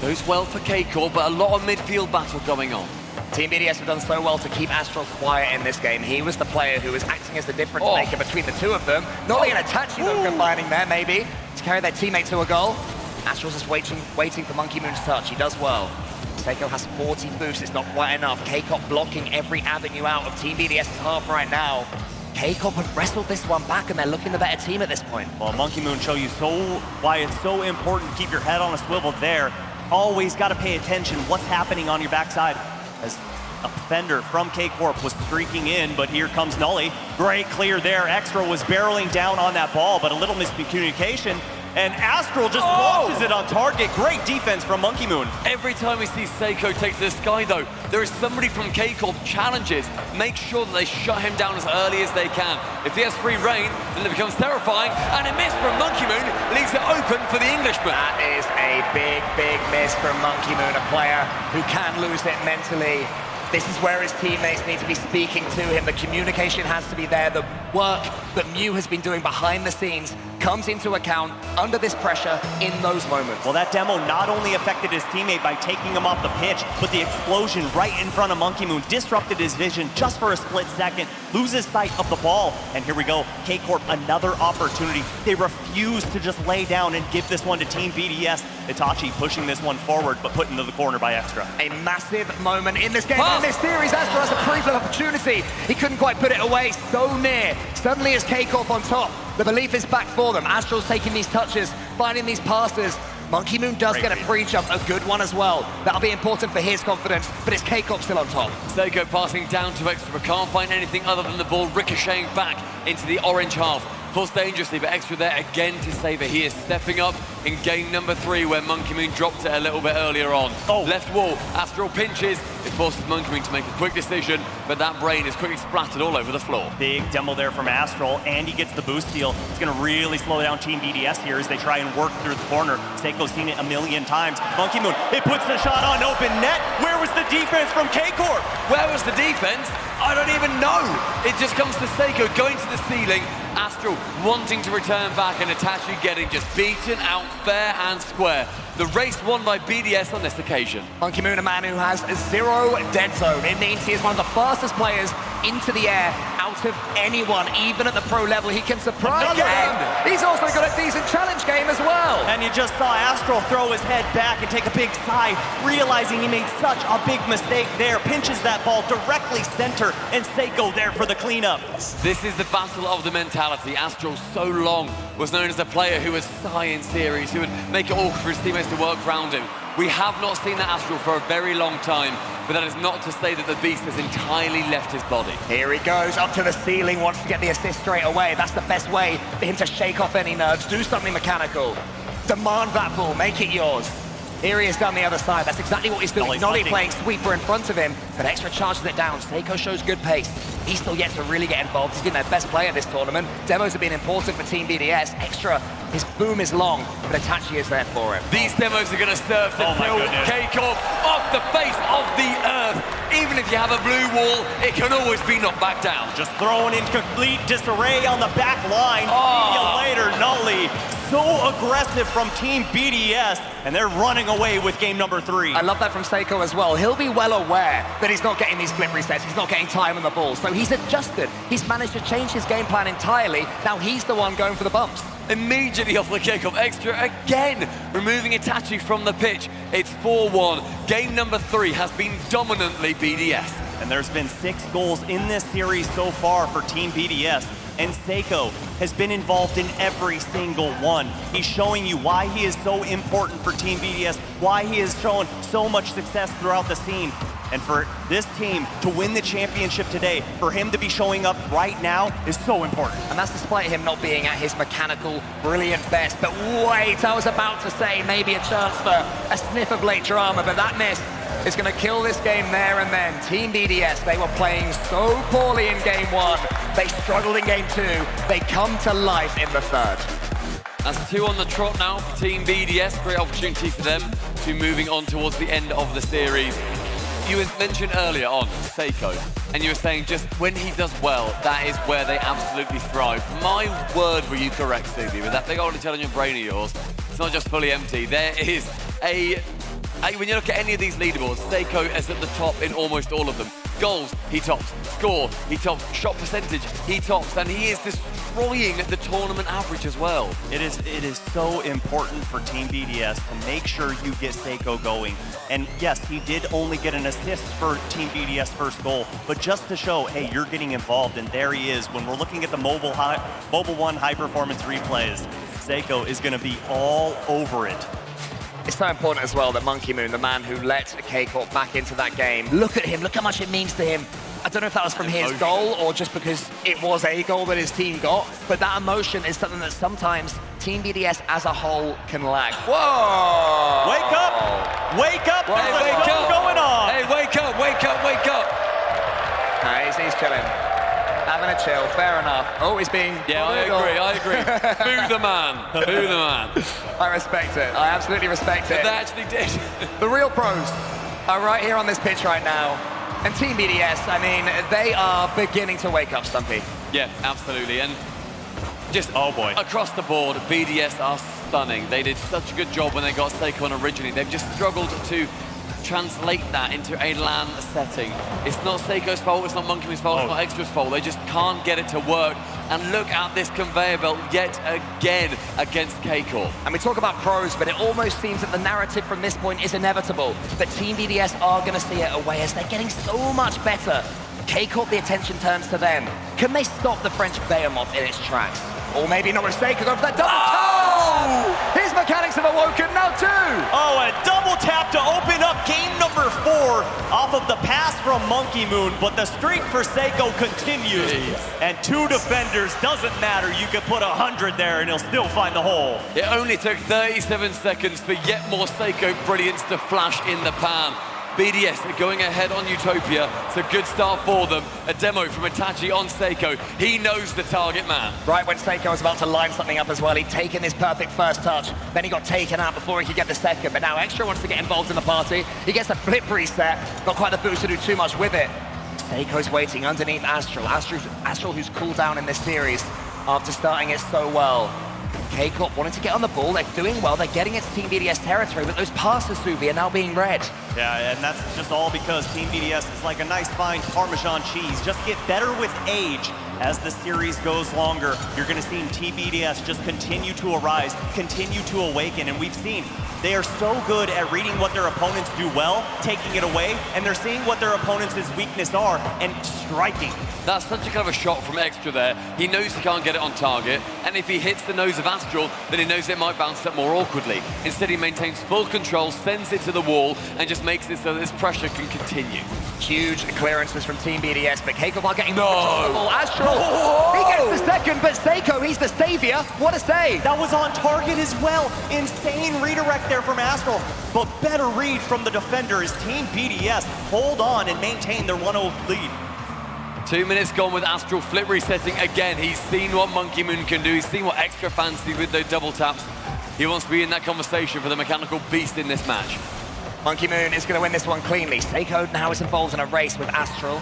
goes well for K-Corp, but a lot of midfield battle going on. Team BDS have done so well to keep Astral quiet in this game. He was the player who was acting as the difference maker between the two of them. Nolly and Itachi though combining there maybe to carry their teammate to a goal. Astral's just waiting for Monkey Moon's touch. He does well. Seiko has 40 boosts. It's not quite enough. K-Corp blocking every avenue out of Team BDS's half right now. K-Corp have wrestled this one back and they're looking the better team at this point. Well, Monkey Moon show you why it's so important to keep your head on a swivel there. Always got to pay attention what's happening on your backside. As a defender from K-Corp was streaking in, but here comes Nolly. Great clear there. Extra was barreling down on that ball, but a little miscommunication. And Astral just launches it on target. Great defense from Monkey Moon. Every time we see Seiko take to the sky, though, there is somebody from K-Corp challenges, make sure that they shut him down as early as they can. If he has free reign, then it becomes terrifying. And a miss from Monkey Moon leaves it open for the Englishman. That is a big, big miss from Monkey Moon, a player who can lose it mentally. This is where his teammates need to be speaking to him. The communication has to be there. The work that Mew has been doing behind the scenes comes into account under this pressure in those moments. Well, that demo not only affected his teammate by taking him off the pitch, but the explosion right in front of Monkey Moon disrupted his vision just for a split second, loses sight of the ball. And here we go, K-Corp, another opportunity. They refuse to just lay down and give this one to Team BDS. Itachi pushing this one forward, but put into the corner by Extra. A massive moment in this game, in this series. Astro has a pre-flip opportunity. He couldn't quite put it away, so near. Suddenly is K-Corp on top. The belief is back for them. Astral's taking these touches, finding these passes. Monkey Moon does get a pre-jump, a good one as well. That'll be important for his confidence, but it's K-Corp still on top. Seiko passing down to Extra, but can't find anything other than the ball ricocheting back into the orange half. Forced dangerously, but Extra there again to save it. He is stepping up in game number 3, where Monkey Moon dropped it a little bit earlier on. Left wall, Astral pinches. It forces Monkey Moon to make a quick decision, but that brain is quickly splattered all over the floor. Big demo there from Astral, and he gets the boost steal. It's going to really slow down Team BDS here as they try and work through the corner. Seiko's seen it a million times. Monkey Moon, it puts the shot on open net. Where was the defense from K-Corp? Where was the defense? I don't even know. It just comes to Seiko going to the ceiling. Astral wanting to return back, and Itachi getting just beaten out fair and square. The race won by BDS on this occasion. Monkey Moon, a man who has 0 dead zone. It means he is one of the fastest players into the air out of anyone, even at the pro level. He can surprise again. He's also got a decent challenge game as well. And you just saw Astral throw his head back and take a big sigh, realizing he made such a big mistake there. Pinches that ball directly center, and Seiko there for the cleanup. This is the battle of the mentality. Astral so long was known as a player who would sigh in series, who would make it awkward for his teammates to work around him. We have not seen that Astral for a very long time, but that is not to say that the beast has entirely left his body. Here he goes, up to the ceiling, wants to get the assist straight away. That's the best way for him to shake off any nerves, do something mechanical. Demand that ball, make it yours. Here he is down the other side. That's exactly what he's doing. Nolly playing sweeper in front of him, but Extra charges it down. Seiko shows good pace. He's still yet to really get involved. He's been their best player this tournament. Demos have been important for Team BDS. Extra, his boom is long, but Itachi is there for him. These demos are going to serve to throw K-Corp off the face of the earth. Even if you have a blue wall, it can always be knocked back down. Just throwing in complete disarray on the back line. See you later, Nolly. so aggressive from Team BDS, and they're running away with game number 3. I love that from Seiko as well. He'll be well aware that he's not getting these flip resets, he's not getting time on the ball, so he's adjusted. He's managed to change his game plan entirely. Now he's the one going for the bumps. Immediately off the kickoff, Extra again removing Itachi from the pitch. It's 4-1. Game number 3 has been dominantly BDS. And there's been 6 goals in this series so far for Team BDS. And Seiko has been involved in every single one. He's showing you why he is so important for Team BDS, why he has shown so much success throughout the scene. And for this team to win the championship today, for him to be showing up right now is so important. And that's despite him not being at his mechanical, brilliant best. But wait, I was about to say maybe a chance for a sniff of late drama, but that miss is going to kill this game there and then. Team BDS, they were playing so poorly in game 1. They struggled in game 2. They come to life in the 3rd. That's 2 on the trot now for Team BDS. Great opportunity for them to moving on towards the end of the series. You mentioned earlier on Seiko, and you were saying just when he does well, that is where they absolutely thrive. My word, were you correct, Stevie, with that big old intelligent brain of yours? It's not just fully empty. There is when you look at any of these leaderboards, Seiko is at the top in almost all of them. Goals, he tops. Score, he tops. Shot percentage, he tops. And he is destroying the tournament average as well. It is so important for Team BDS to make sure you get Seiko going. And yes, he did only get an assist for Team BDS first goal, but just to show, hey, you're getting involved, and there he is. When we're looking at the Mobile 1 high-performance replays, Seiko is going to be all over it. It's so important as well that Monkey Moon, the man who let K-Corp back into that game, look at him, look how much it means to him. I don't know if that was from his goal or just because it was a goal that his team got, but that emotion is something that sometimes Team BDS as a whole can lack. Whoa! Wake up! Wake up! There's a show going on! Hey, wake up, wake up, wake up! Nice, he's chilling. Having a chill, fair enough. Oh, he's being... Yeah, I agree. Boo the man, boo the man. I respect it, I absolutely respect it. But they actually did. The real pros are right here on this pitch right now. And Team BDS, I mean, they are beginning to wake up, Stumpy. Yeah, absolutely. And just boy, across the board, BDS are stunning. They did such a good job when they got Seiko on originally. They've just struggled to translate that into a LAN setting. It's not Seiko's fault, it's not Monkey Moon's fault, it's not Extra's fault. They just can't get it to work. And look at this conveyor belt yet again against K-Corp. And we talk about pros, but it almost seems that the narrative from this point is inevitable. That Team BDS are going to see it away as they're getting so much better. K-Corp, the attention turns to them. Can they stop the French behemoth in its tracks? Or maybe not with Seiko, go for that double tap! His mechanics have awoken now too! Oh, a double tap to open up game number 4 off of the pass from Monkey Moon, but the streak for Seiko continues. And 2 defenders, doesn't matter, you could put 100 there and he'll still find the hole. It only took 37 seconds for yet more Seiko brilliance to flash in the pan. BDS are going ahead on Utopia. It's a good start for them. A demo from Itachi on Seiko. He knows the target man. Right when Seiko was about to line something up as well, he'd taken his perfect first touch. Then he got taken out before he could get the second. But now Extra wants to get involved in the party. He gets a flip reset. Not quite the boost to do too much with it. Seiko's waiting underneath Astral. Astral who's cooled down in this series after starting it so well. K-Corp wanting to get on the ball, they're doing well, they're getting into Team BDS territory, but those passes, Subi, are now being read. Yeah, and that's just all because Team BDS is like a nice fine Parmesan cheese. Just get better with age. As the series goes longer, you're gonna see Team BDS just continue to arise, continue to awaken, and we've seen they are so good at reading what their opponents do well, taking it away, and they're seeing what their opponents' weaknesses are, and striking. That's such a kind of a shot from Extra there. He knows he can't get it on target, and if he hits the nose of Astral, then he knows it might bounce up more awkwardly. Instead, he maintains full control, sends it to the wall, and just makes it so that this pressure can continue. Huge clearances from Team BDS, but K-Corp are getting more. Astral, he gets the second, but Seiko, he's the savior. What a save. That was on target as well. Insane redirect there from Astral, but better read from the defender as Team BDS hold on and maintain their 1-0 lead. 2 minutes gone with Astral flip resetting again. He's seen what Monkey Moon can do. He's seen what Extra fancy with those double taps. He wants to be in that conversation for the mechanical beast in this match. Monkey Moon is going to win this one cleanly. Seiko now is involved in a race with Astral.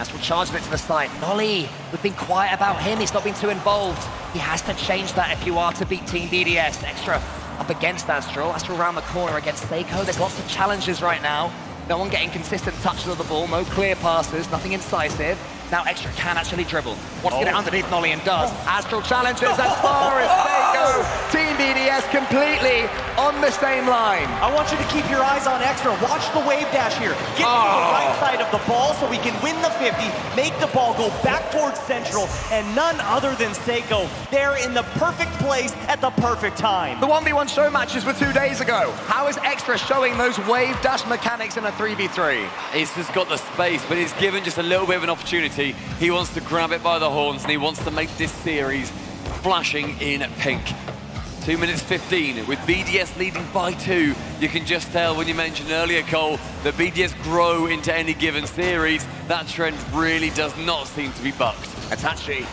Astral charges it to the side. Nolly, we've been quiet about him. He's not been too involved. He has to change that if you are to beat Team BDS. Extra up against Astral. Astral around the corner against Seiko. There's lots of challenges right now. No one getting consistent touches of the ball. No clear passes. Nothing incisive. Now Extra can actually dribble. Wants to get it underneath Nolly and does. Astral challenges as far as Seiko. Team BDS completely on the same line. I want you to keep your eyes on Extra. Watch the wave dash here. Get to the right side of the ball so we can win the 50, make the ball go back towards Central, and none other than Seiko there in the perfect place at the perfect time. The 1v1 show matches were 2 days ago. How is Extra showing those wave dash mechanics in a 3v3? He's just got the space, but he's given just a little bit of an opportunity. He wants to grab it by the horns, and he wants to make this series flashing in pink. 2 minutes 15, with BDS leading by 2. You can just tell when you mentioned earlier, Cole, that BDS grow into any given series. That trend really does not seem to be bucked. Itachi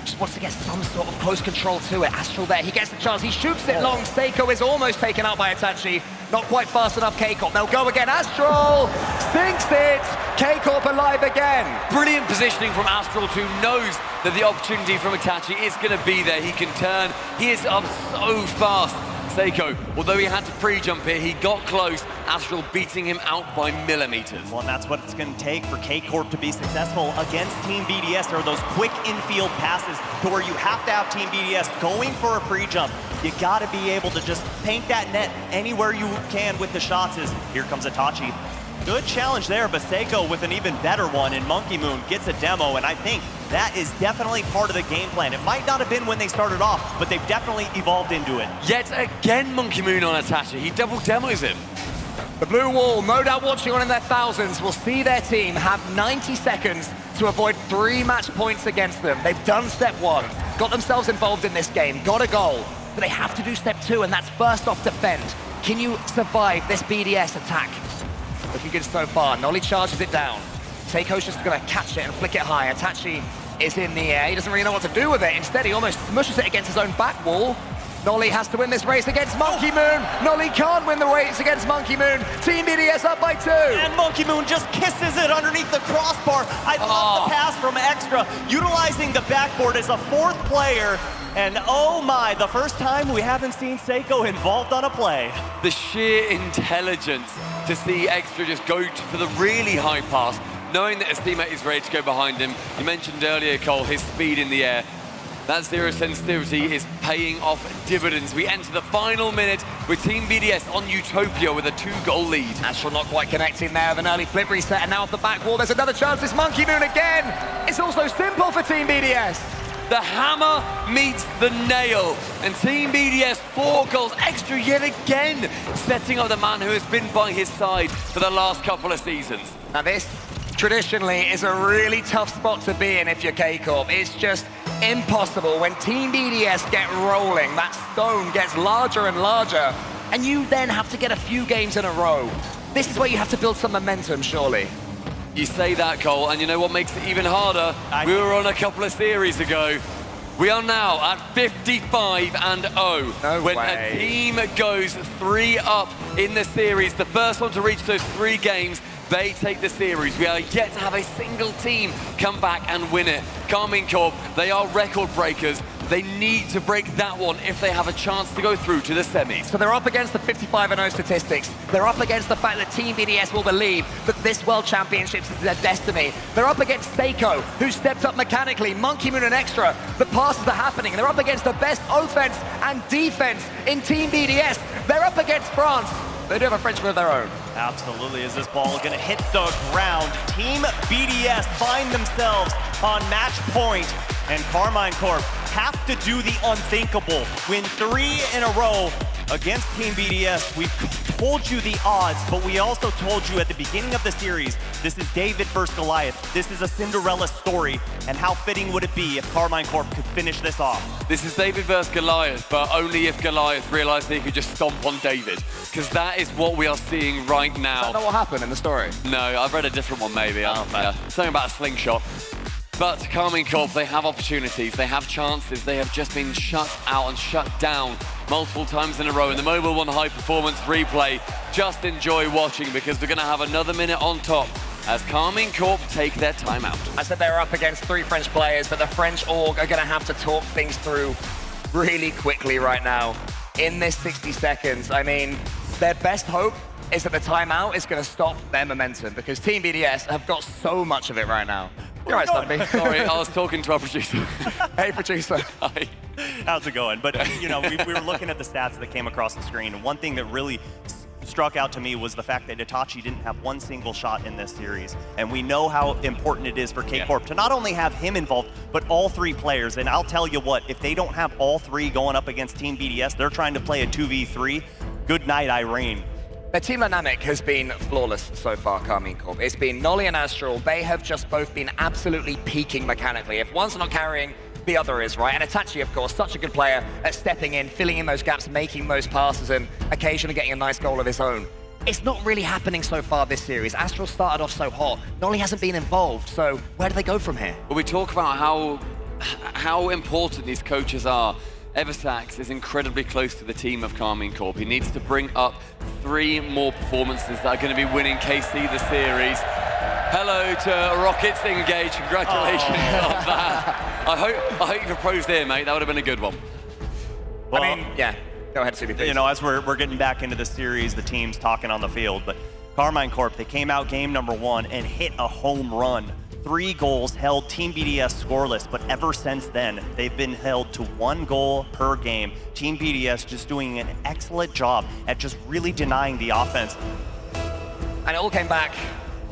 just wants to get some sort of close control to it. Astral there, he gets the chance, he shoots it long. Seiko is almost taken out by Itachi. Not quite fast enough, K-Corp. They'll go again. Astral sinks it. K-Corp alive again. Brilliant positioning from Astral, who knows that the opportunity from Itachi is going to be there. He can turn. He is up so fast. Seiko, although he had to pre-jump here, he got close. Astral beating him out by millimeters. Well, and that's what it's going to take for K-Corp to be successful against Team BDS. There are those quick infield passes to where you have to have Team BDS going for a pre-jump. You got to be able to just paint that net anywhere you can with the shots. Here comes Itachi. Good challenge there, but Seiko with an even better one, and Monkey Moon gets a demo, and I think that is definitely part of the game plan. It might not have been when they started off, but they've definitely evolved into it. Yet again, Monkey Moon on Itachi. He double demos him. The blue wall, no doubt watching on in their thousands, will see their team have 90 seconds to avoid 3 match points against them. They've done step 1, got themselves involved in this game, got a goal, but they have to do step 2, and that's first off defend. Can you survive this BDS attack? Looking good so far. Nolly charges it down. Seiko's just going to catch it and flick it high. Itachi is in the air. He doesn't really know what to do with it. Instead, he almost smushes it against his own back wall. Nolly has to win this race against Monkey Moon. Nolly can't win the race against Monkey Moon. Team BDS up by 2. And Monkey Moon just kisses it underneath the crossbar. I love the pass from Extra, utilizing the backboard as a 4th player. And oh my, the first time we haven't seen Seiko involved on a play. The sheer intelligence to see Extra just go for the really high pass, knowing that his teammate is ready to go behind him. You mentioned earlier, Cole, his speed in the air. That zero sensitivity is paying off dividends. We enter the final minute with Team BDS on Utopia with a 2-goal lead. Astral not quite connecting there with an early flip reset, and now off the back wall, there's another chance. It's Monkey Moon again. It's also simple for Team BDS. The hammer meets the nail, and Team BDS 4 goals extra yet again, setting up the man who has been by his side for the last couple of seasons. Now this, traditionally, is a really tough spot to be in if you're K-Corp. It's just impossible when Team BDS get rolling. That stone gets larger and larger, and you then have to get a few games in a row. This is where you have to build some momentum, surely. You say that, Cole, and you know what makes it even harder? We were on a couple of series ago. We are now at 55-0. When a team goes 3 up in the series, the first one to reach those 3 games, they take the series. We are yet to have a single team come back and win it. Karmine Corp, they are record breakers. They need to break that one if they have a chance to go through to the semis. So they're up against the 55-0 statistics. They're up against the fact that Team BDS will believe that this World Championships is their destiny. They're up against Seiko, who stepped up mechanically, Monkey Moon and Extra. The passes are happening. They're up against the best offense and defense in Team BDS. They're up against France. They do have a Frenchman of their own. Absolutely. Is this ball going to hit the ground? Team BDS find themselves on match point, and Karmine Corp have to do the unthinkable. Win 3 in a row against Team BDS. We've told you the odds, but we also told you at the beginning of the series, this is David versus Goliath. This is a Cinderella story, and how fitting would it be if Karmine Corp could finish this off? This is David versus Goliath, but only if Goliath realized he could just stomp on David, because that is what we are seeing right now. Is that not what happened in the story? No, I've read a different one maybe. Something about a slingshot. But Karmine Corp, they have opportunities, they have chances, they have just been shut out and shut down multiple times in a row. In the Mobile One High Performance replay, just enjoy watching because we're going to have another minute on top as Carmine Corp take their timeout. I said they were up against 3 French players, but the French org are going to have to talk things through really quickly right now in this 60 seconds. I mean, their best hope is that the timeout is going to stop their momentum because Team BDS have got so much of it right now. You're right, Stumpy. Sorry, I was talking to our producer. Hey, producer. Hi. How's it going? But, you know, we were looking at the stats that came across the screen, and one thing that really struck out to me was the fact that Itachi didn't have one single shot in this series. And we know how important it is for K-Corp to not only have him involved, but all 3 players. And I'll tell you what, if they don't have all 3 going up against Team BDS, they're trying to play a 2v3. Good night, Irene. Their team dynamic has been flawless so far, Carmine Corp. It's been Nolly and Astral. They have just both been absolutely peaking mechanically. If one's not carrying, the other is, right? And Itachi, of course, such a good player at stepping in, filling in those gaps, making those passes, and occasionally getting a nice goal of his own. It's not really happening so far this series. Astral started off so hot. Nolly hasn't been involved, so where do they go from here? Well, we talk about how important these coaches are. Eversax is incredibly close to the team of Carmine Corp. He needs to bring up 3 more performances that are going to be winning KC the series. Hello to Rockets Engage. Congratulations on that. I hope you proposed there, mate. That would have been a good one. Well, I mean, yeah. Go ahead, CBP. You know, as we're getting back into the series, the team's talking on the field, but Carmine Corp, they came out game number 1 and hit a home run. 3 goals held Team BDS scoreless, but ever since then, they've been held to 1 goal per game. Team BDS just doing an excellent job at just really denying the offense. And it all came back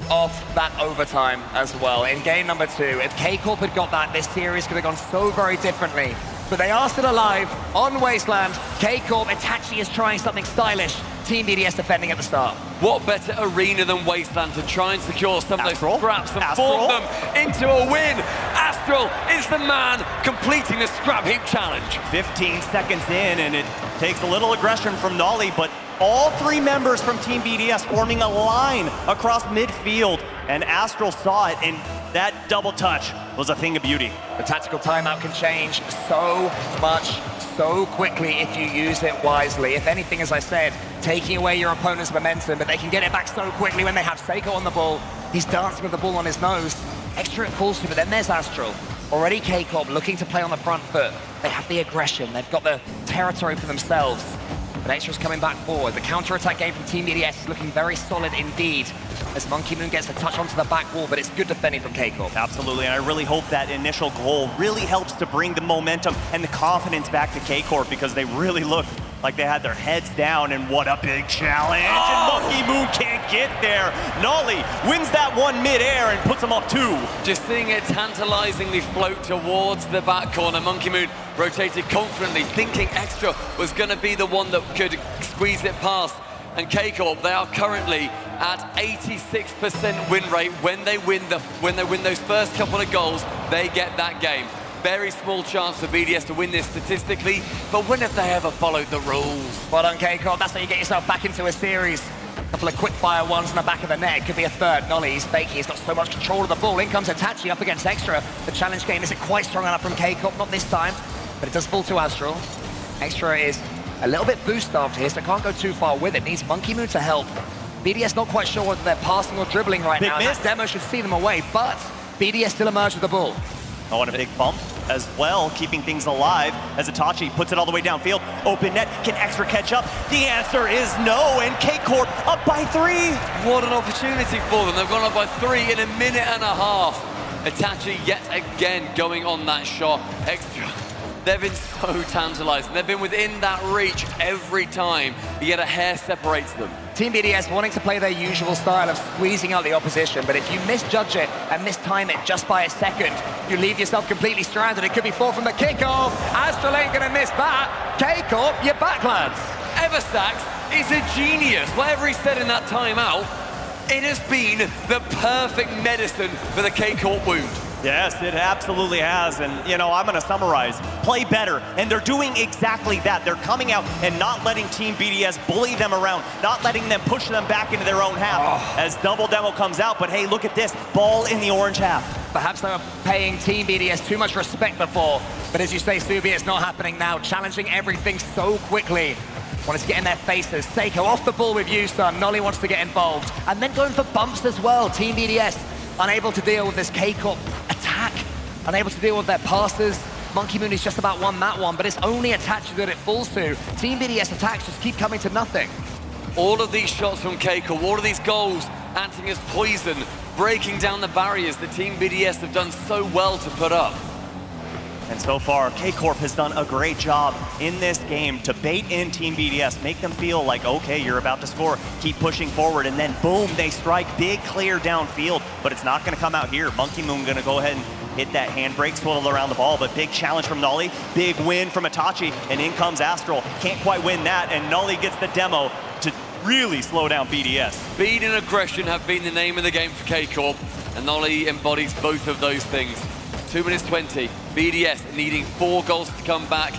off that overtime as well. In game number 2, if K-Corp had got that, this series could have gone so very differently. But they are still alive on Wasteland. K-Corp, Itachi is trying something stylish. Team BDS defending at the start. What better arena than Wasteland to try and secure some of those scraps and form them into a win? Astral is the man completing the scrap heap challenge. 15 seconds in, and it takes a little aggression from Nolly, but all 3 members from Team BDS forming a line across midfield, and Astral saw it, and that double touch was a thing of beauty. The tactical timeout can change so much, so quickly if you use it wisely. If anything, as I said, taking away your opponent's momentum, but they can get it back so quickly when they have Seiko on the ball. He's dancing with the ball on his nose. Extra it falls to, but then there's Astral. Already K-Corp looking to play on the front foot. They have the aggression, they've got the territory for themselves. But Extra's coming back forward. The counter-attack game from Team BDS is looking very solid indeed as Monkey Moon gets the touch onto the back wall, but it's good defending from K-Corp. Absolutely, and I really hope that initial goal really helps to bring the momentum and the confidence back to K-Corp because they really look like they had their heads down, and what a big challenge. And Monkey Moon can't get there. Nolly wins that one mid-air and puts him up 2. Just seeing it tantalizingly float towards the back corner. Monkey Moon rotated confidently, thinking Extra was going to be the one that could squeeze it past. And K-Corp, they are currently at 86% win rate. When they win those first couple of goals, they get that game. Very small chance for BDS to win this statistically, but when have they ever followed the rules? Well done, K-Corp. That's how you get yourself back into a series. A couple of quick-fire ones in the back of the net. It could be a third. Nolly, he's faking. He's got so much control of the ball. In comes Itachi up against Extra. The challenge game isn't quite strong enough from K-Corp, not this time, but it does fall to Astral. Extra is a little bit boost after here, so can't go too far with it. Needs Monkey Moon to help. BDS not quite sure whether they're passing or dribbling right now. That demo should see them away, but BDS still emerged with the ball. Oh, and a big bump as well, keeping things alive as Itachi puts it all the way downfield. Open net, can Extra catch up? The answer is no, and K-Corp up by 3. What an opportunity for them. They've gone up by 3 in a minute and a half. Itachi yet again going on that shot. Extra. They've been so tantalizing. They've been within that reach every time, yet a hair separates them. Team BDS wanting to play their usual style of squeezing out the opposition, but if you misjudge it and mistime it just by a second, you leave yourself completely stranded. It could be 4 from the kickoff. Astral ain't gonna miss that. K-Corp, you're back, lads. Eversax is a genius. Whatever he said in that timeout, it has been the perfect medicine for the K-Corp wound. Yes, it absolutely has, and you know, I'm gonna summarize. Play better, and they're doing exactly that. They're coming out and not letting Team BDS bully them around, not letting them push them back into their own half as double demo comes out, but hey, look at this, ball in the orange half. Perhaps they were paying Team BDS too much respect before, but as you say, Subi, it's not happening now, challenging everything so quickly. wanted to get in their faces. Seiko off the ball with Yusun. Nolly wants to get involved. And then going for bumps as well. Team BDS unable to deal with this K-Corp attack, unable to deal with their passes. Monkey Moon has just about won that one, but it's only Itachi that it falls to. Team BDS attacks just keep coming to nothing. All of these shots from Keiko, all of these goals acting as poison, breaking down the barriers that Team BDS have done so well to put up. And so far, K-Corp has done a great job in this game to bait in Team BDS, make them feel like, okay, you're about to score, keep pushing forward, and then boom, they strike big clear downfield, but it's not gonna come out here. Monkey Moon gonna go ahead and hit that handbrake, swivel around the ball, but big challenge from Nolly, big win from Itachi, and in comes Astral. Can't quite win that, and Nolly gets the demo to really slow down BDS. Speed and aggression have been the name of the game for K-Corp, and Nolly embodies both of those things. 2 minutes 20, BDS needing 4 goals to come back.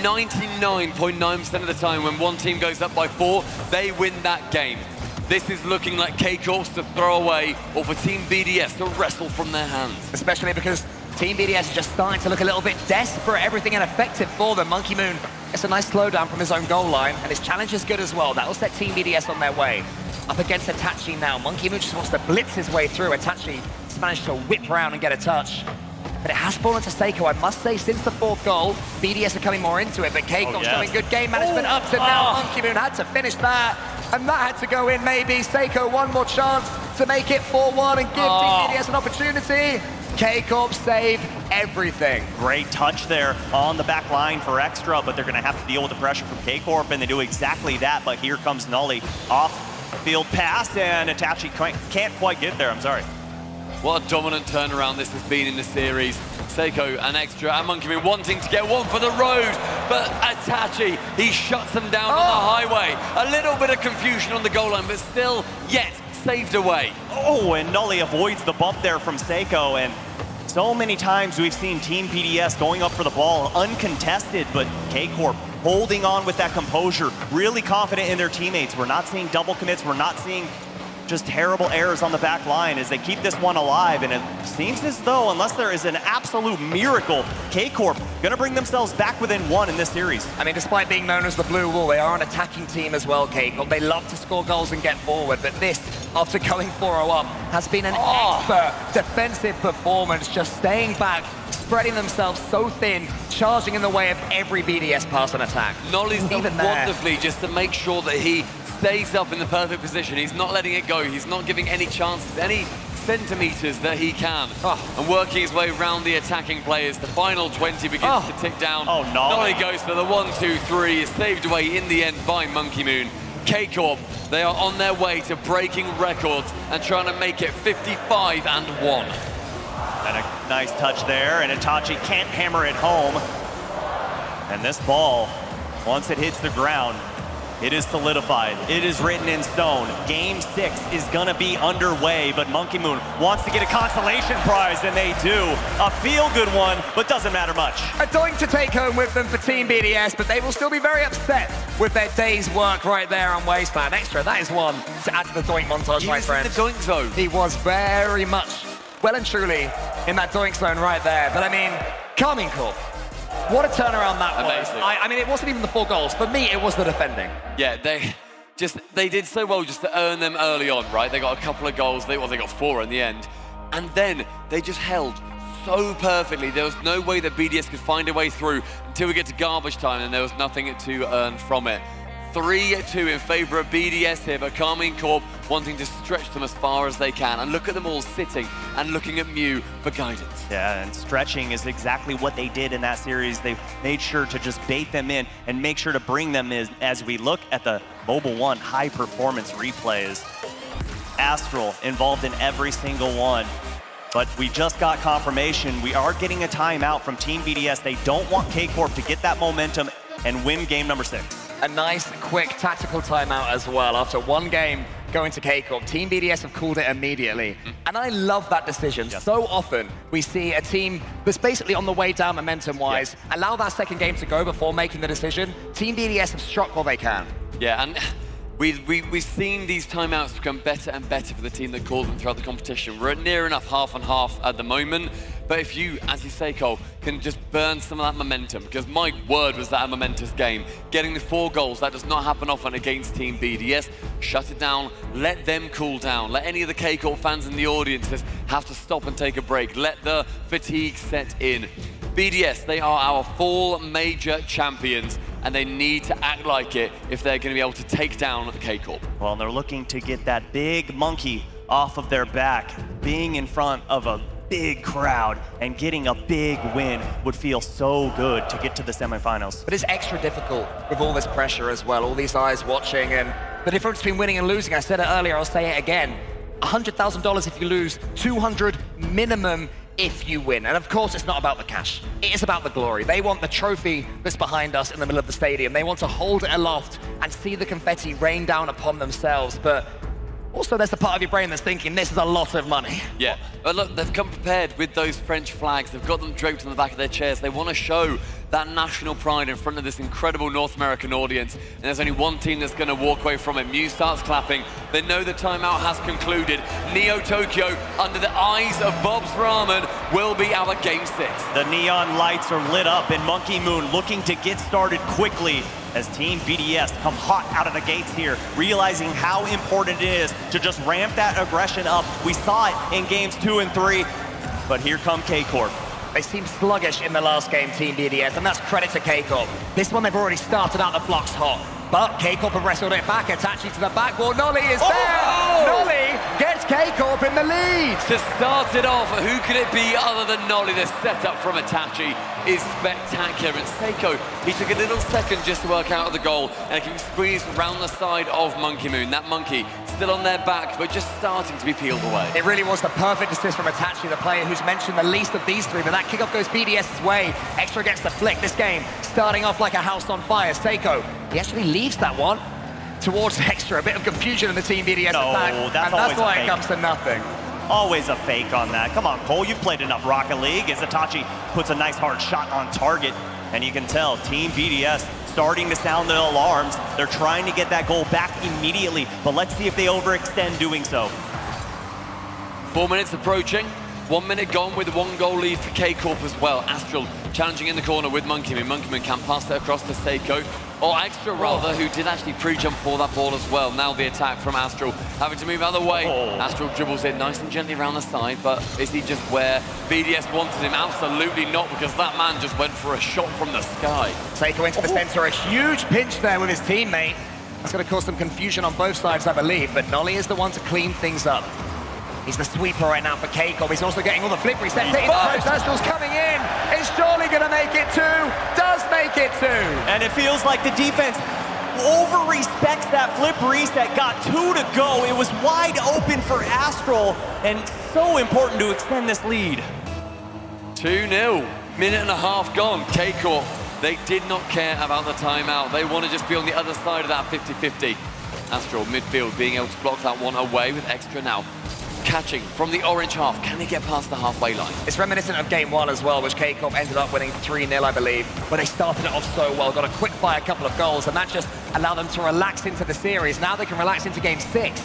99.9% of the time when one team goes up by 4, they win that game. This is looking like K-Corp's to throw away or for Team BDS to wrestle from their hands. Especially because Team BDS is just starting to look a little bit desperate, everything ineffective for them. Monkey Moon gets a nice slowdown from his own goal line, and his challenge is good as well. That'll set Team BDS on their way. Up against Itachi now. Monkey Moon just wants to blitz his way through. Itachi has managed to whip around and get a touch. But it has fallen to Seiko. I must say, since the 4th goal, BDS are coming more into it, but K-Corp's showing good game management up to now. Monkey Moon had to finish that, and that had to go in maybe. Seiko one more chance to make it 4-1 and give Team BDS an opportunity. K-Corp save everything. Great touch there on the back line for extra, but they're gonna have to deal with the pressure from K-Corp, and they do exactly that, but here comes Nolly. Off-field pass, and Itachi can't quite get there, I'm sorry. What a dominant turnaround this has been in the series. Seiko and Extra and Monkey Moon wanting to get one for the road, but Itachi, he shuts them down on the highway. A little bit of confusion on the goal line, but still yet saved away. Oh, and Nolly avoids the bump there from Seiko, and so many times we've seen Team BDS going up for the ball uncontested, but K-Corp holding on with that composure, really confident in their teammates. We're not seeing double commits, we're not seeing just terrible errors on the back line as they keep this one alive, and it seems as though, unless there is an absolute miracle, K-Corp gonna bring themselves back within 1 in this series. I mean, despite being known as the Blue Wall, they are an attacking team as well, K-Corp. They love to score goals and get forward, but this, after going 4-0 up, has been an expert defensive performance, just staying back, spreading themselves so thin, charging in the way of every BDS pass and attack. Nolly's done wonderfully just to make sure that he stays up in the perfect position. He's not letting it go. He's not giving any chances, any centimeters that he can. And working his way around the attacking players. The final 20 begins to tick down. Nolly goes for the 1-2-3. Is saved away in the end by Monkey Moon. K-Corp, they are on their way to breaking records and trying to make it 55-1. And a nice touch there, and Itachi can't hammer it home. And this ball, once it hits the ground, it is solidified. It is written in stone. Game 6 is gonna be underway, but Monkey Moon wants to get a consolation prize, and they do. A feel-good one, but doesn't matter much. A doink to take home with them for Team BDS, but they will still be very upset with their day's work right there on Wasteland. Extra, that is one to add to the doink montage, my friend. He was in the doink zone. He was very much, well and truly, in that doink zone right there. But I mean, Carmine Corp. What a turnaround that was. I mean, it wasn't even the 4 goals. For me, it was the defending. Yeah, they did so well just to earn them early on, right? They got a couple of goals. They got 4 in the end. And then they just held so perfectly. There was no way that BDS could find a way through until we get to garbage time, and there was nothing to earn from it. 3-2 in favor of BDS here, but Carmine Corp wanting to stretch them as far as they can. And look at them all sitting and looking at Mew for guidance. Yeah, and stretching is exactly what they did in that series. They made sure to just bait them in and make sure to bring them in as we look at the Mobile One high performance replays. Astral involved in every single one. But we just got confirmation. We are getting a timeout from Team BDS. They don't want K-Corp to get that momentum and win game number 6. A nice, quick, tactical timeout as well. After 1 game going to K-Corp, Team BDS have called it immediately. And I love that decision. So often we see a team that's basically on the way down momentum-wise, allow that second game to go before making the decision. Team BDS have struck while they can. Yeah, and We've seen these timeouts become better and better for the team that calls them throughout the competition. We're at near enough half and half at the moment, but if you, as you say, Cole, can just burn some of that momentum, because my word was that a momentous game. Getting the 4 goals, that does not happen often against Team BDS. Shut it down, let them cool down. Let any of the K-Corp fans in the audiences have to stop and take a break. Let the fatigue set in. BDS, they are our fall major champions, and they need to act like it if they're going to be able to take down the K-Corp. Well, they're looking to get that big monkey off of their back. Being in front of a big crowd and getting a big win would feel so good to get to the semifinals. But it's extra difficult with all this pressure as well, all these eyes watching, and the difference between winning and losing, I said it earlier, I'll say it again. $100,000 if you lose, 200 minimum if you win. And of course, it's not about the cash. It is about the glory. They want the trophy that's behind us in the middle of the stadium. They want to hold it aloft and see the confetti rain down upon themselves. But also, there's the part of your brain that's thinking, this is a lot of money. Yeah, but look, they've come prepared with those French flags. They've got them draped on the back of their chairs. They want to show that national pride in front of this incredible North American audience. And there's only one team that's going to walk away from it. Muse starts clapping. They know the timeout has concluded. Neo Tokyo, under the eyes of Bob's Ramen, will be our game 6. The neon lights are lit up, and Monkey Moon looking to get started quickly as Team BDS come hot out of the gates here, realizing how important it is to just ramp that aggression up. We saw it in games 2 and 3, but here come K-Corp. They seemed sluggish in the last game, Team BDS, and that's credit to K-Corp. This one, they've already started out the blocks hot. But K-Corp have wrestled it back, attaching to the backboard. Nolly is there! Nolly gets K-Corp in the lead! To start it off, who could it be other than Nolly? The setup from Itachi is spectacular. And Seiko, he took a little second just to work out of the goal, and he can squeeze around the side of Monkey Moon. That monkey still on their back, but just starting to be peeled away. It really was the perfect assist from Itachi, the player who's mentioned the least of these 3, but that kickoff goes BDS's way. Extra gets the flick. This game starting off like a house on fire. Seiko, he actually leaves that one towards Extra. A bit of confusion in the Team BDS attack, and that's why it comes to nothing. Always a fake on that. Come on, Cole, you've played enough Rocket League as Itachi puts a nice hard shot on target, and you can tell Team BDS starting to sound the alarms. They're trying to get that goal back immediately, but let's see if they overextend doing so. 4 minutes approaching. 1 minute gone with a 1-goal lead for K-Corp as well. Astral challenging in the corner with Monkey Moon. Monkey Moon can pass it across to Seiko, or Extra rather, who did actually pre-jump for that ball as well. Now the attack from Astral, having to move out of the way. Astral dribbles in nice and gently around the side, but is he just where BDS wanted him? Absolutely not, because that man just went for a shot from the sky. Seiko into the center, a huge pinch there with his teammate. That's going to cause some confusion on both sides, I believe, but Nolly is the one to clean things up. He's the sweeper right now for K-Corp. He's also getting all the flip resets. Astral's coming in. Is surely going to make it 2. Does make it 2. And it feels like the defense over-respects that flip reset. Got 2 to go. It was wide open for Astral, and so important to extend this lead. 2-0. Minute and a half gone. K-Corp, they did not care about the timeout. They want to just be on the other side of that 50-50. Astral midfield being able to block that one away with Extra now. Catching from the orange half. Can he get past the halfway line? It's reminiscent of game 1 as well, which K-Corp ended up winning 3-0, I believe. But they started it off so well, got a quick fire couple of goals, and that just allowed them to relax into the series. Now they can relax into game 6.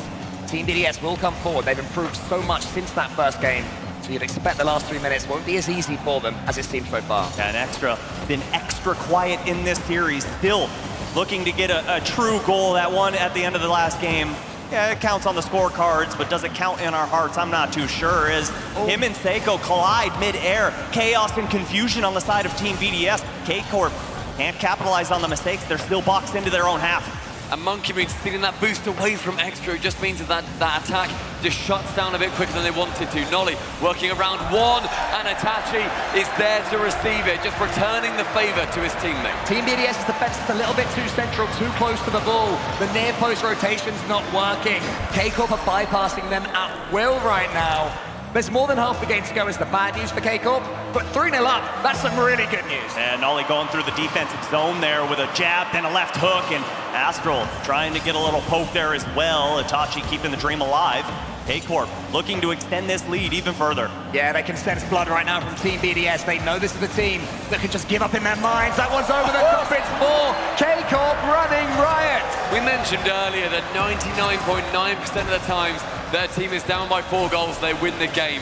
Team BDS will come forward. They've improved so much since that first game. So you'd expect the last 3 minutes won't be as easy for them as it seemed so far. And Extra been extra quiet in this series, still looking to get a true goal. That one at the end of the last game. Yeah, it counts on the scorecards, but does it count in our hearts? I'm not too sure. As him and Seiko collide mid-air, chaos and confusion on the side of Team BDS. K-Corp can't capitalize on the mistakes. They're still boxed into their own half. And Monkey Moon stealing that boost away from Extra. It just means that attack just shuts down a bit quicker than they wanted to. Nolly working around 1, and Itachi is there to receive it, just returning the favor to his teammate. Team BDS's defense is a little bit too central, too close to the ball. The near post rotation's not working. K-Corp are bypassing them at will right now. There's more than half the game to go is the bad news for K-Corp, but 3-0 up, that's some really good news. And Nolly going through the defensive zone there with a jab, then a left hook, and Astral trying to get a little poke there as well. Itachi keeping the dream alive. K-Corp looking to extend this lead even further. Yeah, they can sense blood right now from Team BDS. They know this is the team that can just give up in their minds. That one's over the top. It's 4. K-Corp running riot. We mentioned earlier that 99.9% of the times their team is down by 4 goals, they win the game.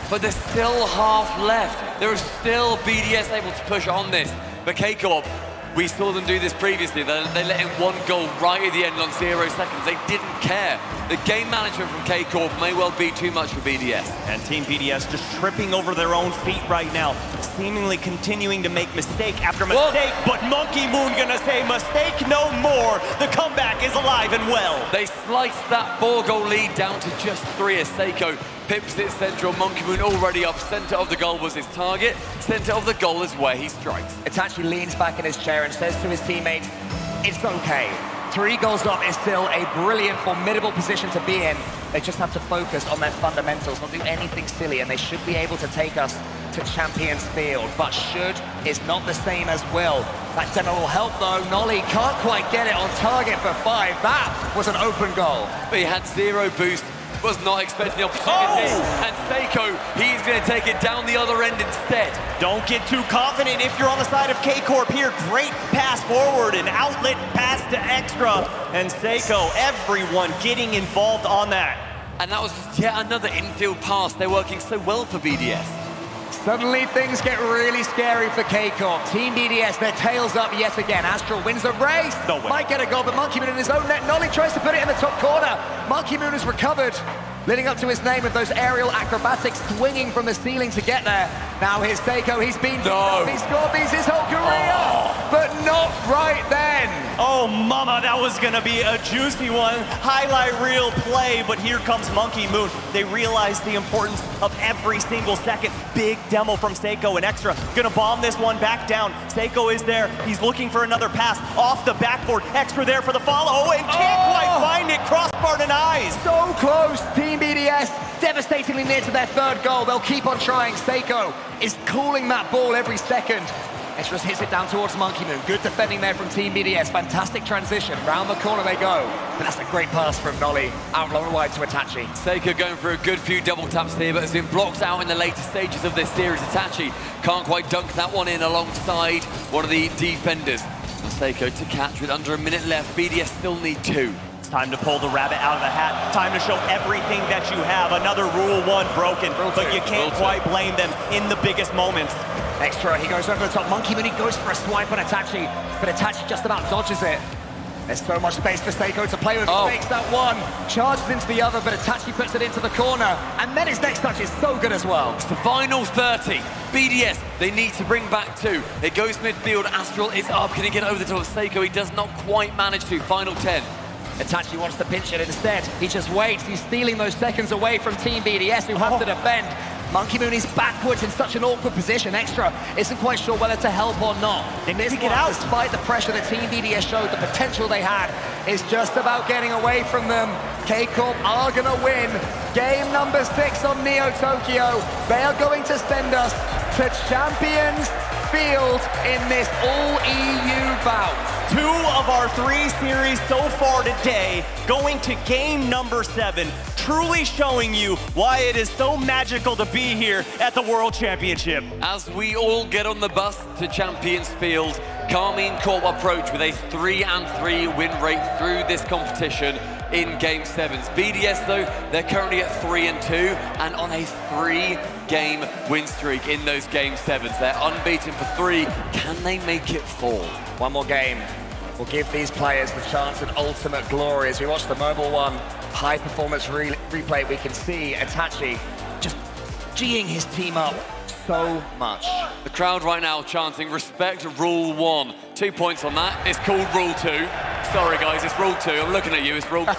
But there's still half left. There is still BDS able to push on this. But K-Corp, we saw them do this previously. They let in 1 goal right at the end on 0 seconds. They didn't care. The game management from K-Corp may well be too much for BDS. And Team BDS just tripping over their own feet right now, seemingly continuing to make mistake after mistake, but Monkey Moon gonna say mistake no more. The comeback is alive and well. They sliced that 4-goal lead down to just 3 as Seiko pips it central. Monkey Moon already up. Center of the goal was his target. Center of the goal is where he strikes. Itachi leans back in his chair and says to his teammates, it's okay. 3 goals up is still a brilliant, formidable position to be in. They just have to focus on their fundamentals, not do anything silly, and they should be able to take us to Champions Field. But should is not the same as will. That demo will help though. Nolly can't quite get it on target for 5. That was an open goal. But he had 0 boost. Was not expecting the opportunity. And Seiko, he's going to take it down the other end instead. Don't get too confident if you're on the side of K-Corp here. Great pass forward, an outlet pass to Extra. And Seiko, everyone getting involved on that. And that was just yet another infield pass. They're working so well for BDS. Suddenly things get really scary for K-Corp. Team BDS, their tails up yet again. Astral wins the race. No way. Might get a goal, but Monkey Moon in his own net. Nolly tries to put it in the top corner. Monkey Moon has recovered, living up to his name with those aerial acrobatics swinging from the ceiling to get there. Now here's Seiko, he's been he scored these his whole career, but not right then. Oh mama, that was gonna be a juicy one. Highlight reel play, but here comes Monkey Moon. They realize the importance of every single second. Big demo from Seiko and Extra. Gonna bomb this one back down. Seiko is there, he's looking for another pass off the backboard. Extra there for the follow, and can't quite find it. Crossbar and eyes. So close, Team BDS, devastatingly near to their 3rd goal. They'll keep on trying. Seiko is cooling that ball every second. Extra hits it down towards Monkey Moon. Good defending there from Team BDS. Fantastic transition. Round the corner they go. But that's a great pass from Nolly. Out long wide to Itachi. Seiko going for a good few double taps here, but has been blocked out in the later stages of this series. Itachi can't quite dunk that one in alongside one of the defenders. And Seiko to catch with under a minute left. BDS still need 2. Time to pull the rabbit out of the hat. Time to show everything that you have. Another Rule 1 broken, but you can't quite blame them in the biggest moments. Extra, he goes over the top. Monkey Moon, he goes for a swipe on Itachi, but Itachi just about dodges it. There's so much space for Seiko to play with. He makes that one, charges into the other, but Itachi puts it into the corner. And then his next touch is so good as well. It's the final 30. BDS, they need to bring back 2. It goes midfield. Astral is up. Can he get over the top of Seiko? He does not quite manage to. Final 10. Itachi wants to pinch it instead. He just waits. He's stealing those seconds away from Team BDS, who have to defend. Monkey Moon is backwards in such an awkward position. Extra isn't quite sure whether to help or not. In this one, despite the pressure that Team BDS showed, the potential they had is just about getting away from them. K-Corp are going to win game number 6 on Neo Tokyo. They are going to send us to Champions Field in this all-EU bout. 2 of our 3 series so far today, going to game number 7, truly showing you why it is so magical to be here at the World Championship. As we all get on the bus to Champions Field, Carmine Corp approach with a 3-3 win rate through this competition in Game 7s. BDS, though, they're currently at 3-2 and on a 3-game win streak in those Game 7s. They're unbeaten for 3. Can they make it 4? One more game will give these players the chance at ultimate glory. As we watch the Mobile One high-performance replay, we can see Itachi just G-ing his team up so much. The crowd right now chanting, respect Rule 1. 2 points on that. It's called Rule 2. Sorry, guys, it's Rule 2. I'm looking at you, it's Rule 2.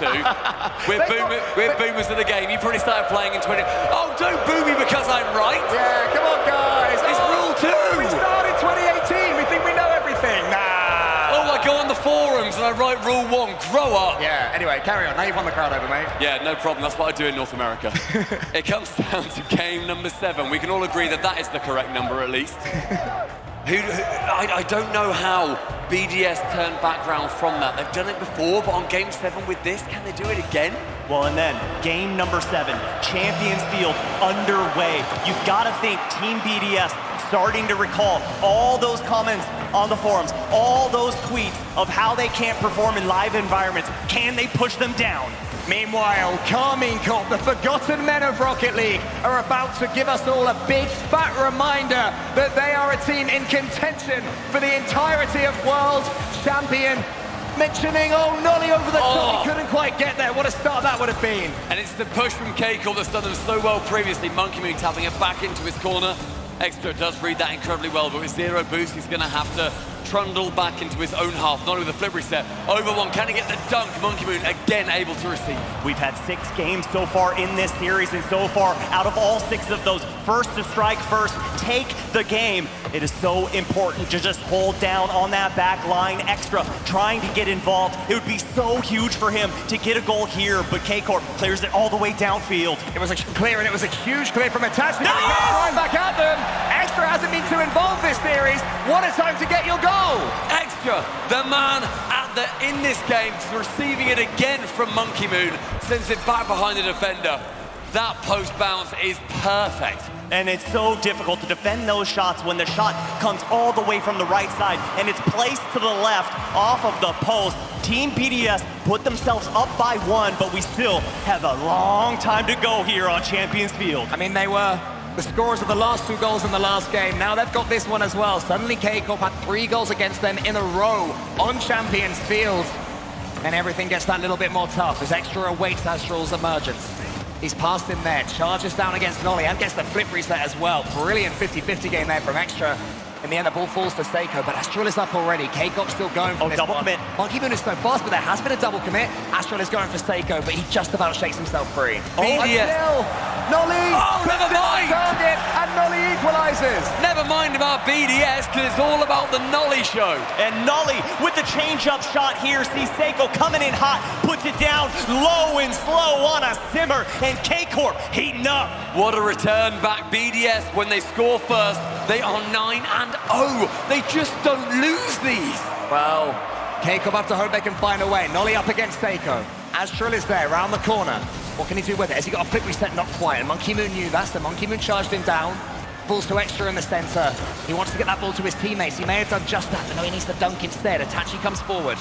We're boomers of the game. You probably started playing in 20... Oh, don't boo me because I'm right. Yeah, come on, guys. It's Rule 2. We started 2018. We think we know everything. Nah. Oh, I go on the forums and I right? Rule 1, grow up. Yeah, anyway, carry on. Now you've won the crowd over, mate. Yeah, no problem. That's what I do in North America. It comes down to game number 7. We can all agree that that is the correct number, at least. I don't know how BDS turned back round from that. They've done it before, but on game 7 with this, can they do it again? Well, and then game number 7, Champions Field underway. You've got to think Team BDS starting to recall all those comments on the forums, all those tweets of how they can't perform in live environments. Can they push them down? Meanwhile, Carmine Corp, the forgotten men of Rocket League, are about to give us all a big fat reminder that they are a team in contention for the entirety of World Champion. Mentioning, Nolly over the top, he couldn't quite get there. What a start that would have been. And it's the push from K-Corp that's done them so well previously. Monkey Moon tapping it back into his corner. Extra does read that incredibly well, but with 0 boost, he's going to have to trundle back into his own half, not with a flip reset. Over 1, can he get the dunk? Monkey Moon again able to receive. We've had 6 games so far in this series, and so far, out of all 6 of those, first to strike first, take the game. It is so important to just hold down on that back line. Extra trying to get involved. It would be so huge for him to get a goal here, but K-Corp clears it all the way downfield. It was a clear, and it was a huge clear from Itachi. Right back at them. Extra hasn't been too involved this series. What a time to get your goal. Extra, the man in this game, receiving it again from Monkey Moon, sends it back behind the defender. That post bounce is perfect. And it's so difficult to defend those shots when the shot comes all the way from the right side and it's placed to the left off of the post. Team BDS put themselves up by 1, but we still have a long time to go here on Champions Field. I mean, they were the scorers of the last 2 goals in the last game. Now they've got this one as well. Suddenly K-Corp had 3 goals against them in a row on Champions Field. And everything gets that little bit more tough as Extra awaits Astral's emergence. He's passed in there, charges down against Nolly and gets the flip reset as well. Brilliant 50-50 game there from Extra. In the end, the ball falls to Seiko, but Astral is up already. K-Corp's still going for this double one. commit. Monkey Moon is so fast, but there has been a double commit. Astral is going for Seiko, but he just about shakes himself free. Until Nolly never mind. Target, and Nolly equalizes. Never mind about BDS, because it's all about the Nolly show. And Nolly with the change-up shot here. See Seiko coming in hot, puts it down low and slow on a simmer, and K-Corp heating up. What a return back. BDS, when they score first, they are 9-0. They just don't lose these. Well, K-Corp have to hope they can find a way. Nolly up against Seiko. Astral is there, around the corner. What can he do with it? Has he got a flip reset? Not quite. And Monkey Moon knew that, so Monkey Moon charged him down. Falls to Extra in the center. He wants to get that ball to his teammates. He may have done just that, but no, he needs to dunk instead. Itachi comes forward.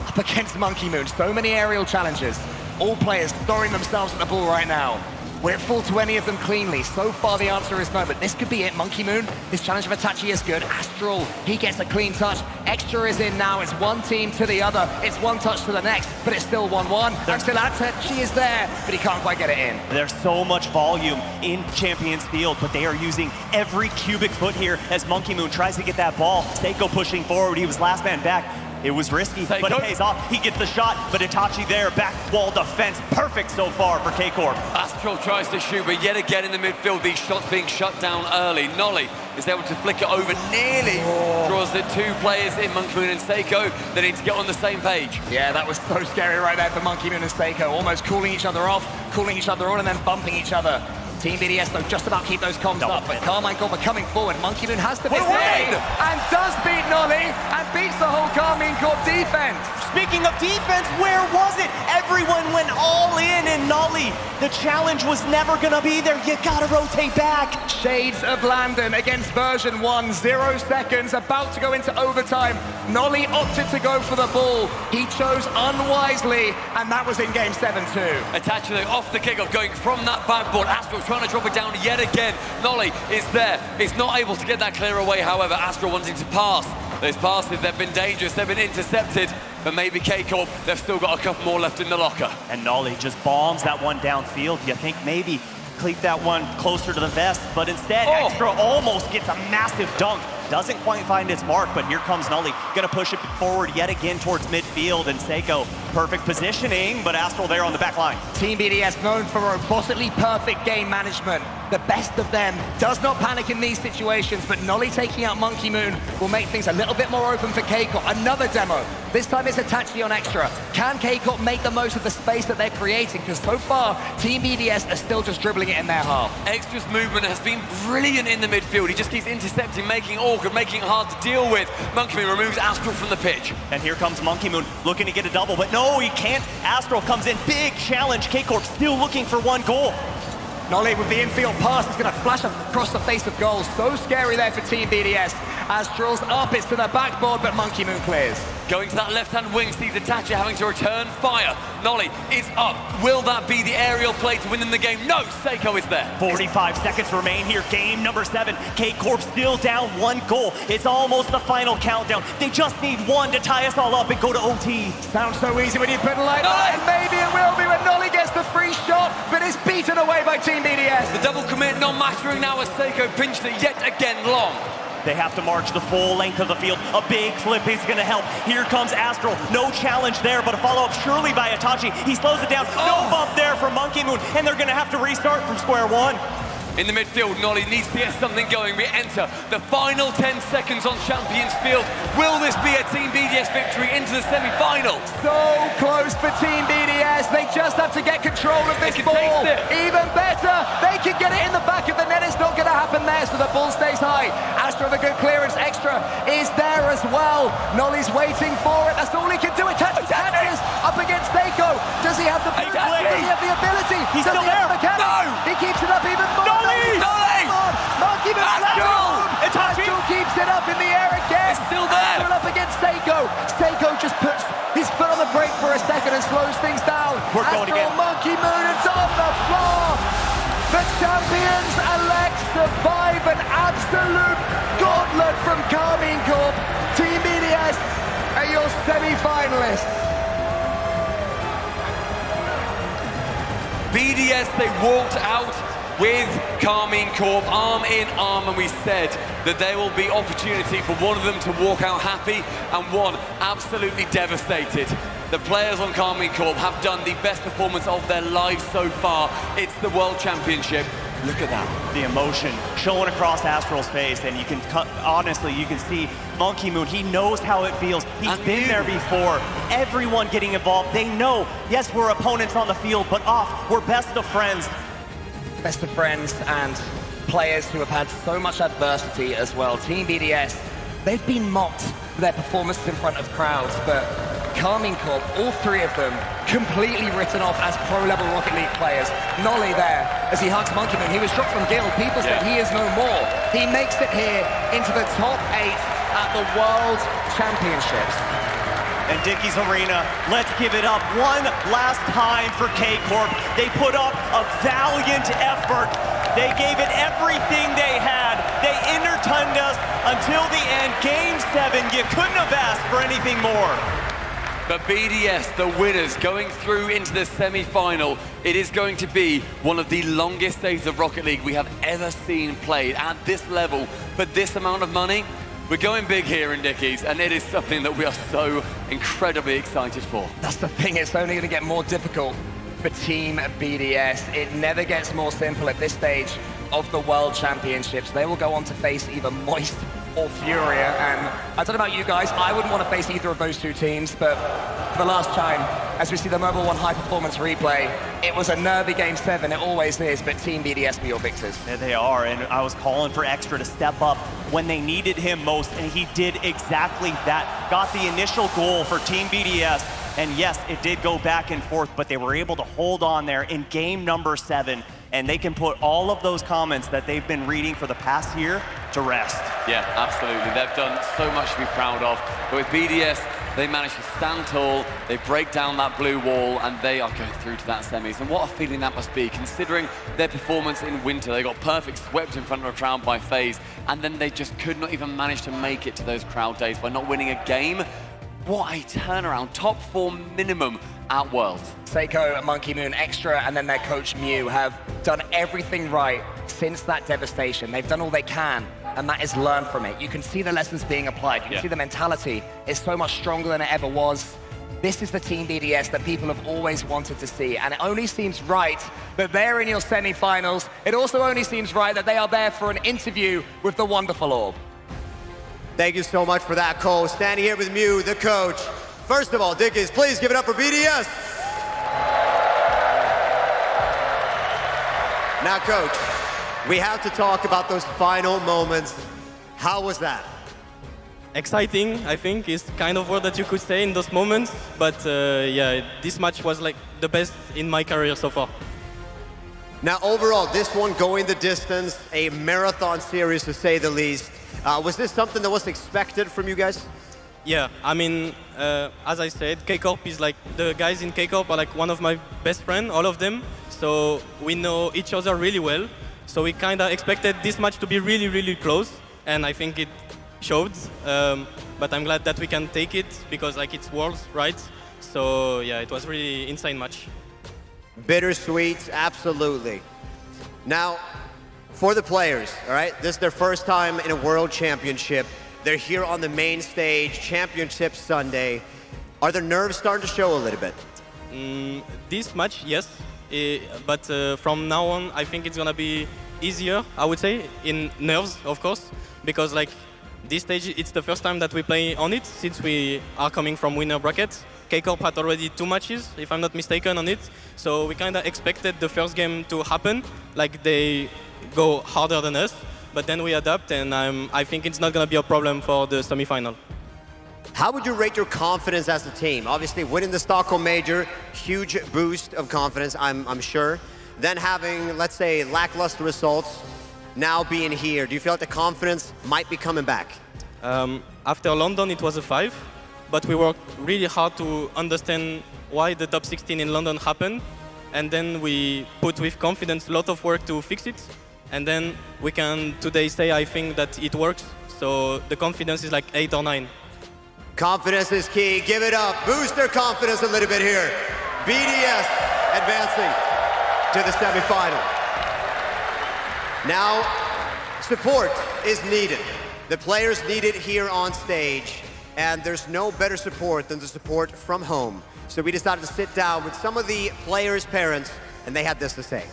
Up against Monkey Moon. So many aerial challenges. All players throwing themselves at the ball right now. Will it fall to any of them cleanly? So far, the answer is no, but this could be it. Monkey Moon, his challenge of Itachi is good. Astral, he gets a clean touch. Extra is in now. It's one team to the other. It's one touch to the next, but it's still 1-1. And still Itachi is there, but he can't quite get it in. There's so much volume in Champions Field, but they are using every cubic foot here as Monkey Moon tries to get that ball. Seiko pushing forward. He was last man back. It was risky, but it pays off. He gets the shot, but Itachi there, back wall defense. Perfect so far for K-Corp. Astral tries to shoot, but yet again in the midfield, these shots being shut down early. Nolly is able to flick it over, nearly draws the 2 players in Monkey Moon and Seiko. They need to get on the same page. Yeah, that was so scary right there for Monkey Moon and Seiko. Almost cooling each other off, cooling each other on, and then bumping each other. Team BDS, though, just about keep those comms up, but Carmine Corp are coming forward. Monkey Moon has to be and does beat Nolly and beats the whole Carmine Corp defense. Speaking of defense, where was it? Everyone went all in, and Nolly, the challenge was never gonna be there. You gotta rotate back. Shades of Landon against version 1, 0 seconds, about to go into overtime. Nolly opted to go for the ball. He chose unwisely, and that was in game 7 too. Itachi off the kickoff, going from that backboard. Astral trying to drop it down yet again. Nolly is there. He's not able to get that clear away, however. Astral wanting to pass. Those passes, they've been dangerous, they've been intercepted, but maybe K-Corp, they've still got a couple more left in the locker. And Nolly just bombs that one downfield. You think maybe cleat that one closer to the vest, but instead, Extra almost gets a massive dunk. Doesn't quite find its mark, but here comes Nolly. Gonna push it forward yet again towards midfield, and Seiko Perfect positioning, but Astral there on the back line. Team BDS known for robotically perfect game management. The best of them does not panic in these situations, but Nolly taking out Monkey Moon will make things a little bit more open for K-Corp. Another demo. This time it's Itachi on Extra. Can K-Corp make the most of the space that they're creating? Because so far, Team BDS are still just dribbling it in their half. Extra's movement has been brilliant in the midfield. He just keeps intercepting, making it awkward, making it hard to deal with. Monkey Moon removes Astral from the pitch. And here comes Monkey Moon looking to get a double, but no, he can't. Astral comes in, big challenge. K-Corp still looking for one goal. Nolly with the infield pass is going to flash across the face of goals. So scary there for Team BDS. Astral's up, it's to the backboard, but Monkey Moon clears. Going to that left-hand wing, sees Itachi having to return fire. Nolly is up. Will that be the aerial play to win in the game? No, Seiko is there. 45 seconds remain here, game number 7. K-Corp still down 1 goal. It's almost the final countdown. They just need 1 to tie us all up and go to OT. Sounds so easy when you put it like that, and maybe it will be when Nolly gets the free shot, but it's beaten away by Team BDS. The double commit not mattering now as Seiko pinched it yet again long. They have to march the full length of the field. A big flip is going to help. Here comes Astral. No challenge there, but a follow-up surely by Itachi. He slows it down. No bump there for Monkey Moon, and they're going to have to restart from square one. In the midfield, Nolly needs to get something going. We enter the final 10 seconds on Champions Field. Will this be a Team BDS victory into the semi-final? So close for Team BDS. They just have to get control of this ball. Even better, they can get it in the back of the net. It's not going to happen there, so the ball stays high. Astro with a good clearance. Extra is there as well. Nolly's waiting for it. That's all he can do. It catches up against Seiko. Does he have the does he have the ability? He's does still he have there. the mechanics? No! He keeps it up even more. Monkey Itachi keeps it up in the air again. It's still there. Astral up against Seiko. Seiko just puts his foot on the brake for a second and slows things down. We're going again. Monkey Moon, it's on the floor. The champions elect survive an absolute gauntlet from Carmine Corp. Team BDS are your semi-finalists. BDS, they walked out with Carmine Corp arm in arm, and we said that there will be opportunity for one of them to walk out happy and one absolutely devastated. The players on Carmine Corp have done the best performance of their lives so far. It's the World Championship. Look at that. The emotion showing across Astral's face, and you can honestly, you can see Monkey Moon. He knows how it feels. He's been there before. Everyone getting involved. They know, yes, we're opponents on the field, but off, we're best of friends. Best of friends and players who have had so much adversity as well. Team BDS, they've been mocked for their performances in front of crowds, but Carmine Corp, all 3 of them, completely written off as pro-level Rocket League players. Nolly there, as he hugs Monkey Moon. He was dropped from Guild. People said he is no more. He makes it here into the top 8 at the World Championships. And Dickey's Arena, let's give it up one last time for K-Corp. They put up a valiant effort. They gave it everything they had. They entertained us until the end. Game 7, you couldn't have asked for anything more. But BDS, the winners, going through into the semi-final. It is going to be one of the longest days of Rocket League we have ever seen played at this level. For this amount of money, we're going big here in Dickies, and it is something that we are so incredibly excited for. That's the thing, it's only going to get more difficult for Team BDS. It never gets more simple at this stage of the World Championships. They will go on to face either Moist or Furia, and I don't know about you guys, I wouldn't want to face either of those 2 teams, but for the last time, as we see the Mobile One High Performance replay, it was a nervy Game 7, it always is, but Team BDS be your victors. There they are, and I was calling for Extra to step up when they needed him most, and he did exactly that. Got the initial goal for Team BDS, and yes, it did go back and forth, but they were able to hold on there in game number 7, and they can put all of those comments that they've been reading for the past year to rest. Yeah, absolutely. They've done so much to be proud of. But with BDS, they manage to stand tall, they break down that blue wall, and they are going through to that semis. And what a feeling that must be, considering their performance in winter. They got perfect swept in front of a crowd by FaZe, and then they just could not even manage to make it to those crowd days by not winning a game. What a turnaround, top 4 minimum at Worlds. Seiko, Monkey Moon, Extra, and then their coach Mew have done everything right since that devastation. They've done all they can, and that is learn from it. You can see the lessons being applied. You can see the mentality is so much stronger than it ever was. this is the Team BDS that people have always wanted to see, and it only seems right that they're in your semi-finals. It also only seems right that they are there for an interview with the wonderful Orb. Thank you so much for that, Cole. Standing here with Mew, the coach. First of all, Dickies, please give it up for BDS. Now, Coach, we have to talk about those final moments. How was that? Exciting, I think, is kind of word that you could say in those moments. But yeah, this match was like the best in my career so far. Now, overall, this one going the distance, a marathon series to say the least. Was this something that was expected from you guys? Yeah, I mean, as I said, K-Corp is like, the guys in K-Corp are like one of my best friends, all of them. So we know each other really well. So we kind of expected this match to be really, really close. And I think it showed. But I'm glad that we can take it because like it's Worlds, right? So yeah, it was really insane match. Bittersweet, absolutely. Now, for the players, all right, this is their first time in a World Championship. They're here on the main stage, Championship Sunday. Are their nerves starting to show a little bit? This match, yes. But from now on, I think it's gonna be easier, I would say, in nerves, of course, because like this stage, it's the first time that we play on it since we are coming from winner bracket. K-Corp had already 2 matches, if I'm not mistaken, on it. So we kind of expected the first game to happen, like they go harder than us, but then we adapt, and I think it's not going to be a problem for the semi-final. How would you rate your confidence as a team? Obviously, winning the Stockholm Major, huge boost of confidence, I'm sure. Then having, let's say, lackluster results, now being here, do you feel like the confidence might be coming back? After London, it was a 5, but we worked really hard to understand why the top 16 in London happened, and then we put with confidence a lot of work to fix it, and then we can today say, I think that it works, so the confidence is like 8 or 9. Confidence is key. Give it up. Boost their confidence a little bit here. BDS advancing to the semifinal. Now, support is needed. The players need it here on stage, and there's no better support than the support from home. So we decided to sit down with some of the players' parents, and they had this to say.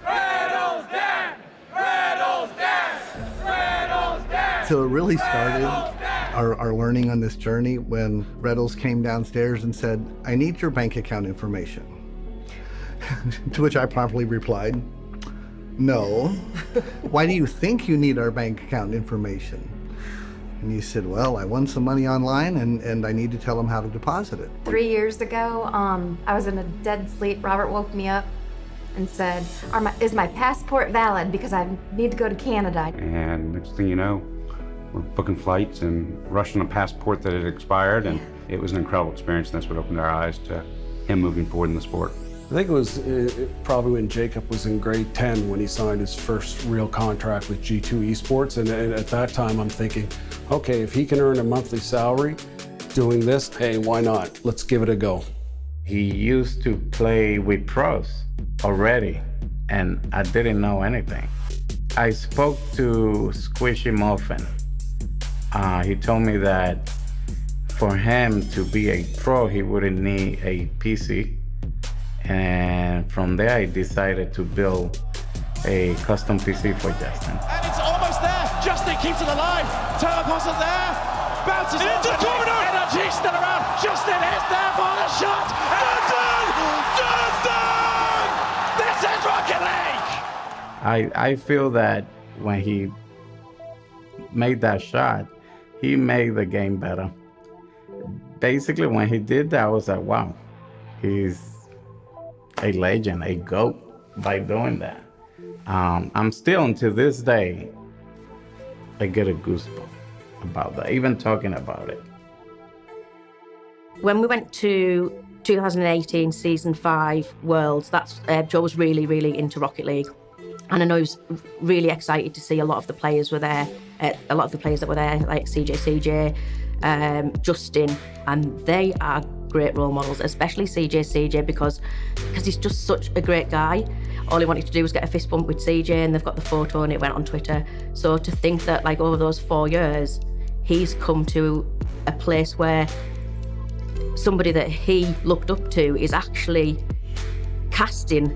Reynolds down! Reynolds down! Reynolds down! So it really started our learning on this journey when Reynolds came downstairs and said, I need your bank account information. To which I promptly replied, no. Why do you think you need our bank account information? And he said, well, I won some money online and I need to tell them how to deposit it. 3 years ago, I was in a dead sleep. Robert woke me up and said, is my passport valid? Because I need to go to Canada. And next thing you know, we're booking flights and rushing a passport that had expired, and it was an incredible experience, and that's what opened our eyes to him moving forward in the sport. I think it was probably when Jacob was in grade 10 when he signed his first real contract with G2 Esports, and at that time I'm thinking, okay, if he can earn a monthly salary doing this, hey, why not? Let's give it a go. He used to play with pros already, and I didn't know anything. I spoke to Squishy often. He told me that for him to be a pro, he wouldn't need a PC. And from there, I decided to build a custom PC for Justin. And it's almost there. Justin keeps it alive. Teleport's there. Bounces into the corner. Energy still around. Justin is there for the shot. Justin! Justin! This is Rocket League! I feel that when he made that shot, he made the game better. Basically, when he did that, I was like, wow, he's a legend, a GOAT by doing that. I'm still, to this day, I get a goosebump about that, even talking about it. When we went to 2018 Season 5 Worlds, that's Joe was really, really into Rocket League. And I know he was really excited to see a lot of the players were there, a lot of the players that were there, like CJ, Justin, and they are great role models, especially CJ, because he's just such a great guy. All he wanted to do was get a fist bump with CJ, and they've got the photo and it went on Twitter. So to think that like over those 4 years, he's come to a place where somebody that he looked up to is actually casting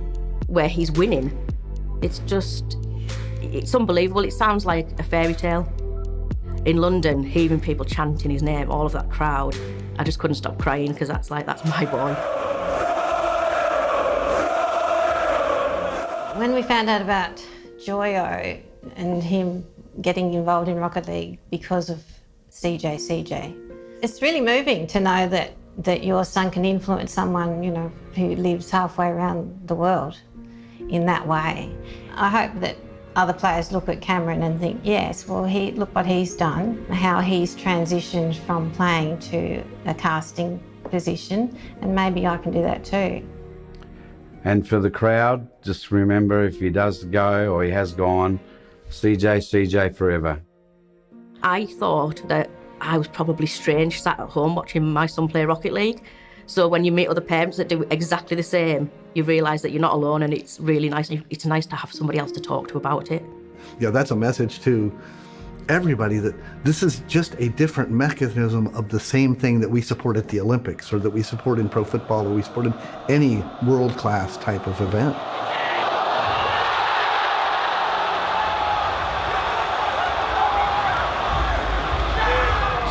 where he's winning. It's unbelievable. It sounds like a fairy tale. In London, hearing people chanting his name, all of that crowd, I just couldn't stop crying because that's my boy. When we found out about Joyo and him getting involved in Rocket League because of CJ, it's really moving to know that your son can influence someone, you know, who lives halfway around the world in that way. I hope that other players look at Cameron and think, yes, well, look what he's done, how he's transitioned from playing to a casting position, and maybe I can do that too. And for the crowd, just remember, if he does go or he has gone, CJ forever. I thought that I was probably strange sat at home watching my son play Rocket League. So when you meet other parents that do exactly the same, you realise that you're not alone, and it's really nice. It's nice to have somebody else to talk to about it. Yeah, that's a message to everybody that this is just a different mechanism of the same thing that we support at the Olympics, or that we support in pro football, or we support in any world-class type of event.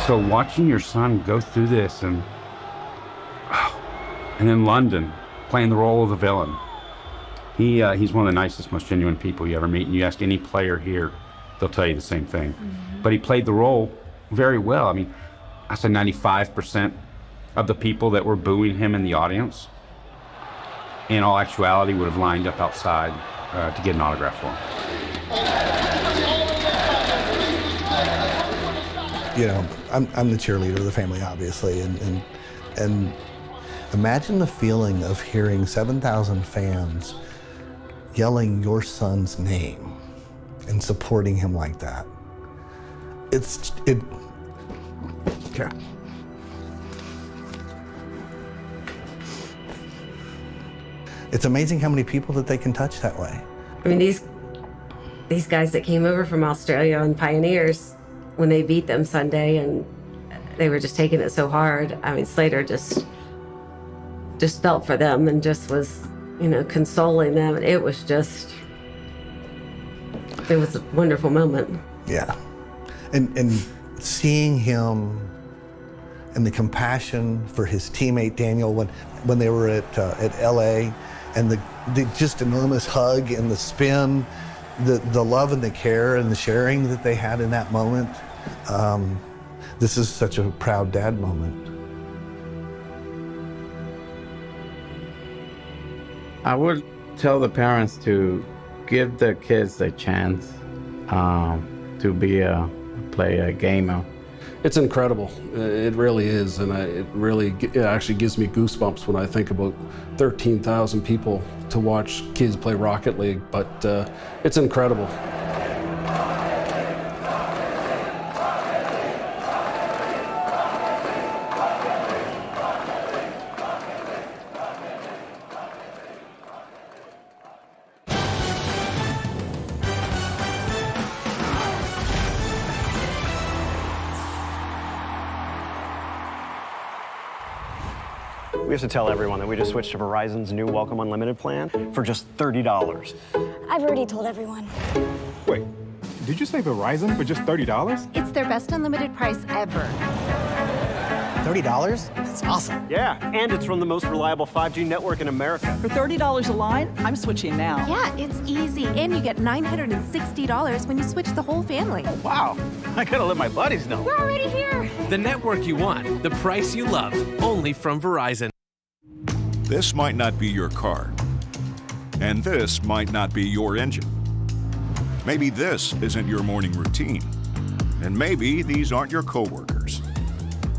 So watching your son go through this and in London, playing the role of the villain. He's one of the nicest, most genuine people you ever meet, and you ask any player here, they'll tell you the same thing. Mm-hmm. But he played the role very well. I mean, I said 95% of the people that were booing him in the audience, in all actuality, would have lined up outside to get an autograph for him. You know, I'm the cheerleader of the family, obviously, and imagine the feeling of hearing 7,000 fans yelling your son's name and supporting him like that. Yeah. It's amazing how many people that they can touch that way. I mean, these guys that came over from Australia and Pioneers, when they beat them Sunday, and they were just taking it so hard. I mean, Slater just felt for them and just was, you know, consoling them. And it was a wonderful moment. Yeah. And seeing him and the compassion for his teammate Daniel when they were at LA, and the just enormous hug and the spin, the love and the care and the sharing that they had in that moment. This is such a proud dad moment. I would tell the parents to give their kids a chance to play a gamer. It's incredible. It really is, and it actually gives me goosebumps when I think about 13,000 people to watch kids play Rocket League, but it's incredible. We have to tell everyone that we just switched to Verizon's new Welcome Unlimited plan for just $30. I've already told everyone. Wait, did you say Verizon for just $30? It's their best unlimited price ever. $30? That's awesome. Yeah, and it's from the most reliable 5G network in America. For $30 a line, I'm switching now. Yeah, it's easy. And you get $960 when you switch the whole family. Wow, I gotta let my buddies know. We're already here. The network you want, the price you love, only from Verizon. This might not be your car, and this might not be your engine. Maybe this isn't your morning routine, and maybe these aren't your coworkers.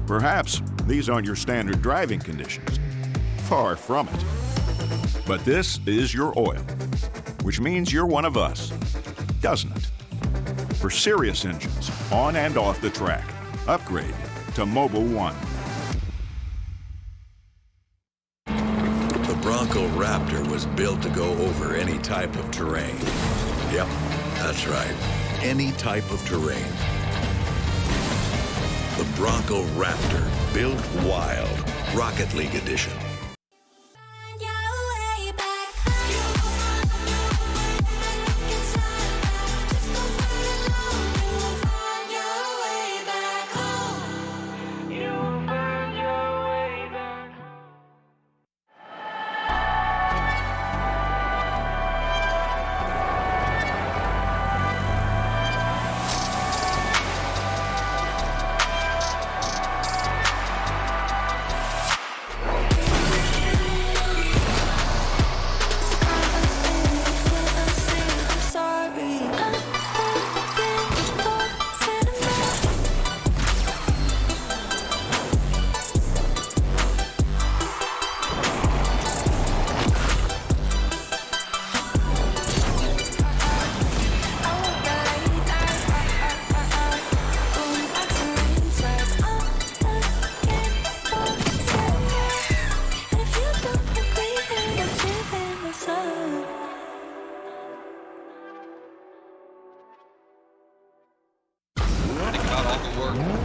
Perhaps these aren't your standard driving conditions. Far from it. But this is your oil, which means you're one of us, doesn't it? For serious engines, on and off the track, upgrade to Mobil 1. The Bronco Raptor was built to go over any type of terrain. Yep, that's right, any type of terrain. The Bronco Raptor, built wild, Rocket League Edition.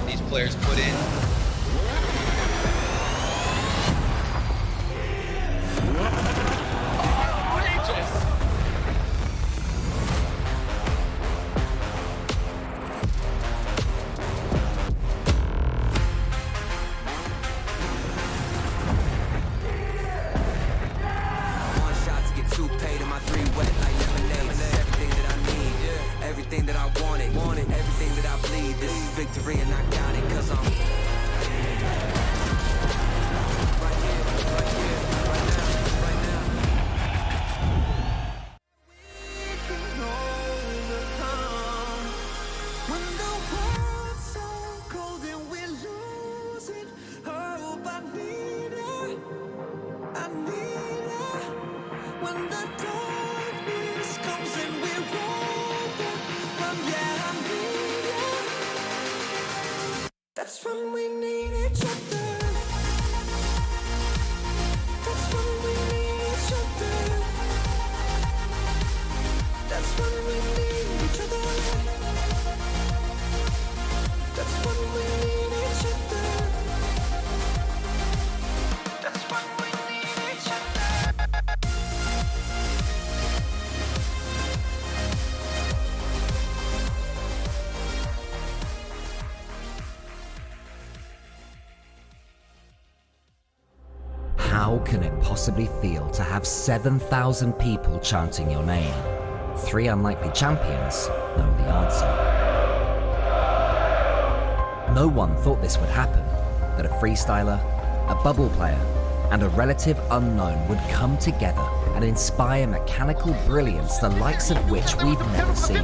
These players put in. Everything that I wanted, everything that I believe. This is victory and I got it, cause I'm right here, right now, right now. We can overcome when the world's so cold and we're losing hope. I need it, I need it. When the darkness comes and we're that's when we need each other. That's when we need each other. That's when we need each other. That's when we need each other. That's when we need each other. How can it possibly feel to have 7,000 people chanting your name? 3 unlikely champions know the answer. No one thought this would happen, that a freestyler, a bubble player, and a relative unknown would come together and inspire mechanical brilliance the likes of which we've never seen.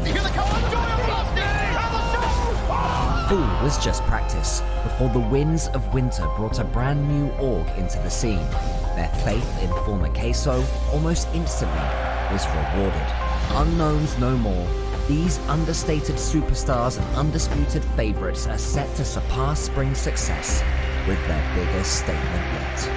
Full was just practice before the winds of winter brought a brand new org into the scene. Their faith in former Queso almost instantly was rewarded. Unknowns no more, these understated superstars and undisputed favorites are set to surpass spring's success with their biggest statement yet.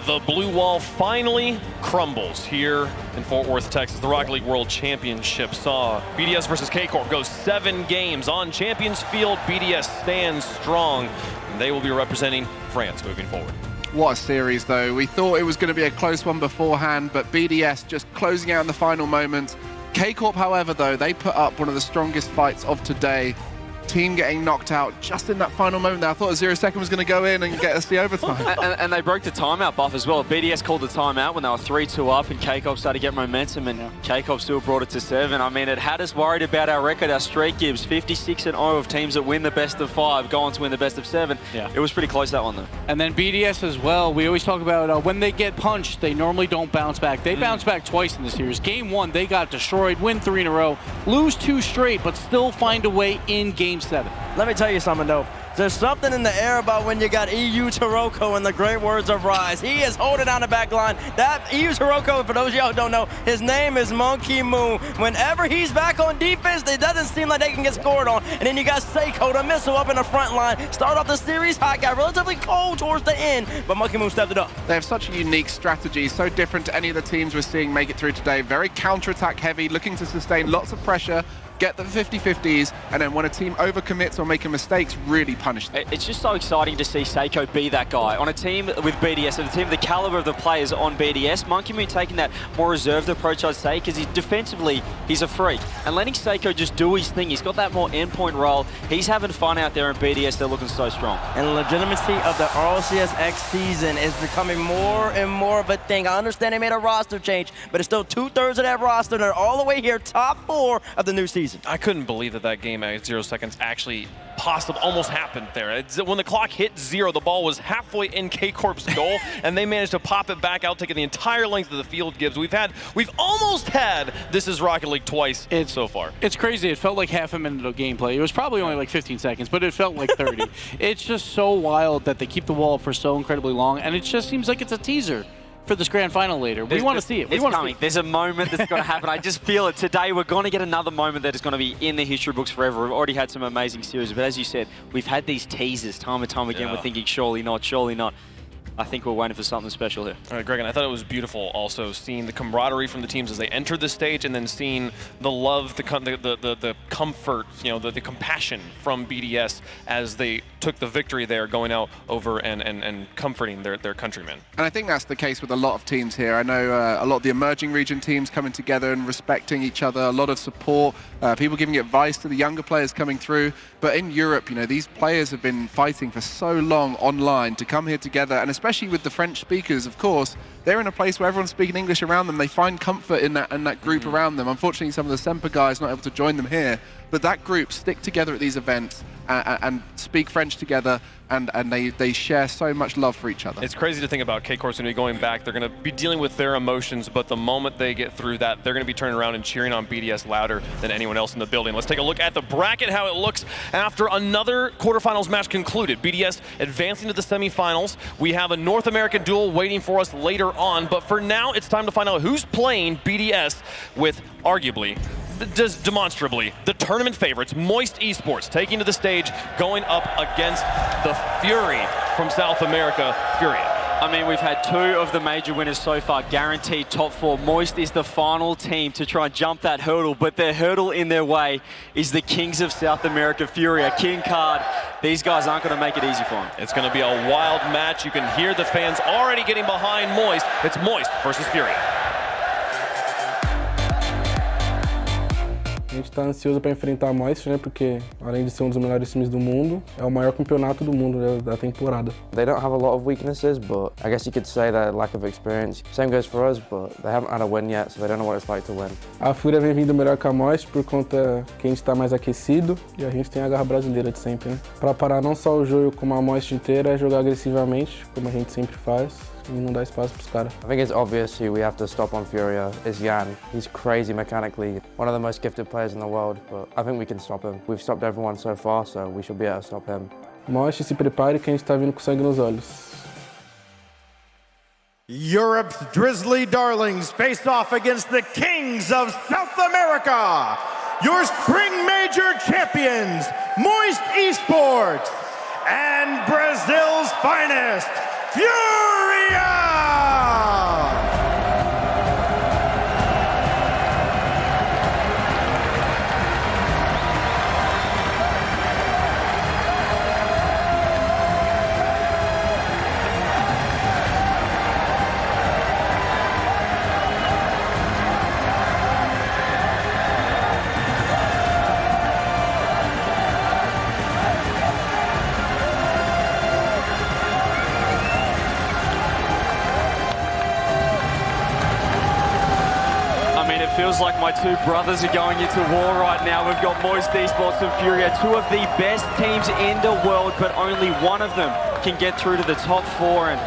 The blue wall finally crumbles here in Fort Worth, Texas. The Rocket League World Championship saw BDS versus K-Corp go 7 games on Champions Field. BDS stands strong, and they will be representing France moving forward. What a series, though. We thought it was going to be a close one beforehand, but BDS just closing out in the final moments. K-Corp, however, though, they put up one of the strongest fights of today. Team getting knocked out just in that final moment there. I thought a 0 second was going to go in and get us the overtime. and they broke the timeout buff as well. BDS called the timeout when they were 3-2 up and K-Corp started to get momentum, and K-Corp still brought it to 7. I mean, it had us worried about our record. Our streak gives 56-0 of teams that win the best of 5 go on to win the best of 7. Yeah. It was pretty close, that one, though. And then BDS as well. We always talk about when they get punched, they normally don't bounce back. They bounced back twice in the series. Game 1, they got destroyed, win 3 in a row, lose 2 straight, but still find a way in Game 7. Let me tell you something, though. There's something in the air about when you got EU Taroko and the great words of Rise. He is holding down the back line. That EU Taroko, for those of y'all who don't know, his name is Monkey Moon. Whenever he's back on defense, it doesn't seem like they can get scored on. And then you got Seiko, the missile up in the front line. Start off the series hot, got relatively cold towards the end, but Monkey Moon stepped it up. They have such a unique strategy, so different to any of the teams we're seeing make it through today. Very counter-attack heavy, looking to sustain lots of pressure, get the 50-50s, and then when a team overcommits or making mistakes, really punish them. It's just so exciting to see Seiko be that guy. On a team with BDS, and a team the caliber of the players on BDS, Monkey Moon taking that more reserved approach, I'd say, because defensively, he's a freak. And letting Seiko just do his thing, he's got that more endpoint role. He's having fun out there in BDS, they're looking so strong. And the legitimacy of the RLCS X season is becoming more and more of a thing. I understand they made a roster change, but it's still 2/3 of that roster. They're all the way here, top 4 of the new season. I couldn't believe that game at 0 seconds actually almost happened there. When the clock hit 0, the ball was halfway in K-Corp's goal, and they managed to pop it back out, taking the entire length of the field, Gibbs. We've almost had This Is Rocket League twice so far. It's crazy. It felt like half a minute of gameplay. It was probably only like 15 seconds, but it felt like 30. It's just so wild that they keep the wall up for so incredibly long, and it just seems like it's a teaser for this grand final later. We want to see it. It's coming. There's a moment that's going to happen. I just feel it. Today, we're going to get another moment that is going to be in the history books forever. We've already had some amazing series, but as you said, we've had these teasers time and time again. We're thinking, surely not, surely not. I think we're waiting for something special here. All right, Greg, and I thought it was beautiful also seeing the camaraderie from the teams as they entered the stage, and then seeing the love, the comfort, the compassion from BDS as they took the victory there, going out over and comforting their countrymen. And I think that's the case with a lot of teams here. I know a lot of the emerging region teams coming together and respecting each other, a lot of support, people giving advice to the younger players coming through. But in Europe, these players have been fighting for so long online to come here together, and especially with the French speakers, of course, they're in a place where everyone's speaking English around them. They find comfort in that group around them. Unfortunately, some of the Semper guys not able to join them here, but that group stick together at these events and speak French together, and they share so much love for each other. It's crazy to think about K-Corp's going to be going back. They're going to be dealing with their emotions, but the moment they get through that, they're going to be turning around and cheering on BDS louder than anyone else in the building. Let's take a look at the bracket, how it looks after another quarterfinals match concluded. BDS advancing to the semifinals. We have a North American duel waiting for us later on, but for now, it's time to find out who's playing BDS with arguably, demonstrably, the tournament favorites, Moist Esports, taking to the stage, going up against the Fury from South America, Furia. I mean, we've had 2 of the major winners so far, guaranteed top 4. Moist is the final team to try and jump that hurdle, but their hurdle in their way is the Kings of South America, Furia, King Card. These guys aren't going to make it easy for them. It's going to be a wild match. You can hear the fans already getting behind Moist. It's Moist versus Furia. A gente está ansioso para enfrentar a Moist, né? Porque além de ser dos melhores times do mundo, é o maior campeonato do mundo, né, da temporada. They don't have a lot of weaknesses, but I guess you could say that lack of experience. Same goes for us, but they haven't had a win yet, so they don't know what it's like to win. A Fúria vem vindo melhor que a Moist por conta que a gente está mais aquecido e a gente tem a garra brasileira de sempre, né? Para parar não só o jogo como a Moist inteira, é jogar agressivamente, como a gente sempre faz. E não dá espaço pros caras. I think it's obvious who we have to stop on Furia is Jan. He's crazy mechanically, one of the most gifted players in the world, but I think we can stop him. We've stopped everyone so far, so we should be able to stop him. Moist, se prepare que a gente tá vindo com sangue nos olhos. Europe's Drizzly Darlings face off against the Kings of South America. Your spring major champions, Moist Esports, and Brazil's finest, Furia! Feels like my 2 brothers are going into war right now. We've got Moist Esports and Furia, 2 of the best teams in the world, but only one of them can get through to the top 4, and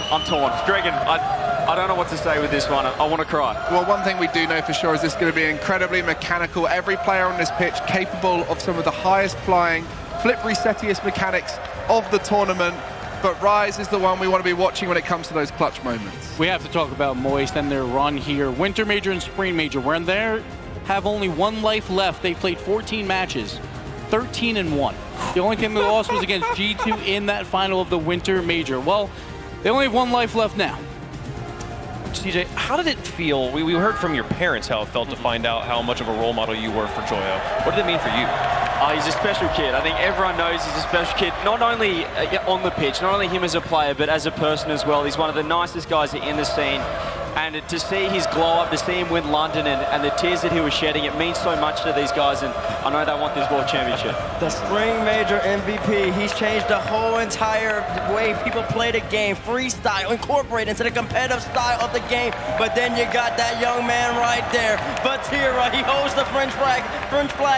I'm torn. Dragon, I don't know what to say with this one. I want to cry. Well, one thing we do know for sure is this is going to be incredibly mechanical. Every player on this pitch capable of some of the highest flying, flip resettiest mechanics of the tournament. But Rise is the one we want to be watching when it comes to those clutch moments. We have to talk about Moist and their run here. Winter Major and Spring Major, when they have only 1 life left, they played 14 matches, 13-1. The only team they lost was against G2 in that final of the Winter Major. Well, they only have 1 life left now. CJ, how did it feel? We heard from your parents how it felt to find out how much of a role model you were for Joyo. What did it mean for you? He's a special kid. I think everyone knows he's a special kid, not only on the pitch, not only him as a player, but as a person as well. He's one of the nicest guys in the scene. And to see his glow up, to see him win London and the tears that he was shedding, it means so much to these guys, and I know they want this World Championship. The Spring Major MVP, he's changed the whole entire way people play the game. Freestyle, incorporate into the competitive style of the game. But then you got that young man right there, Vatira. He holds the French flag,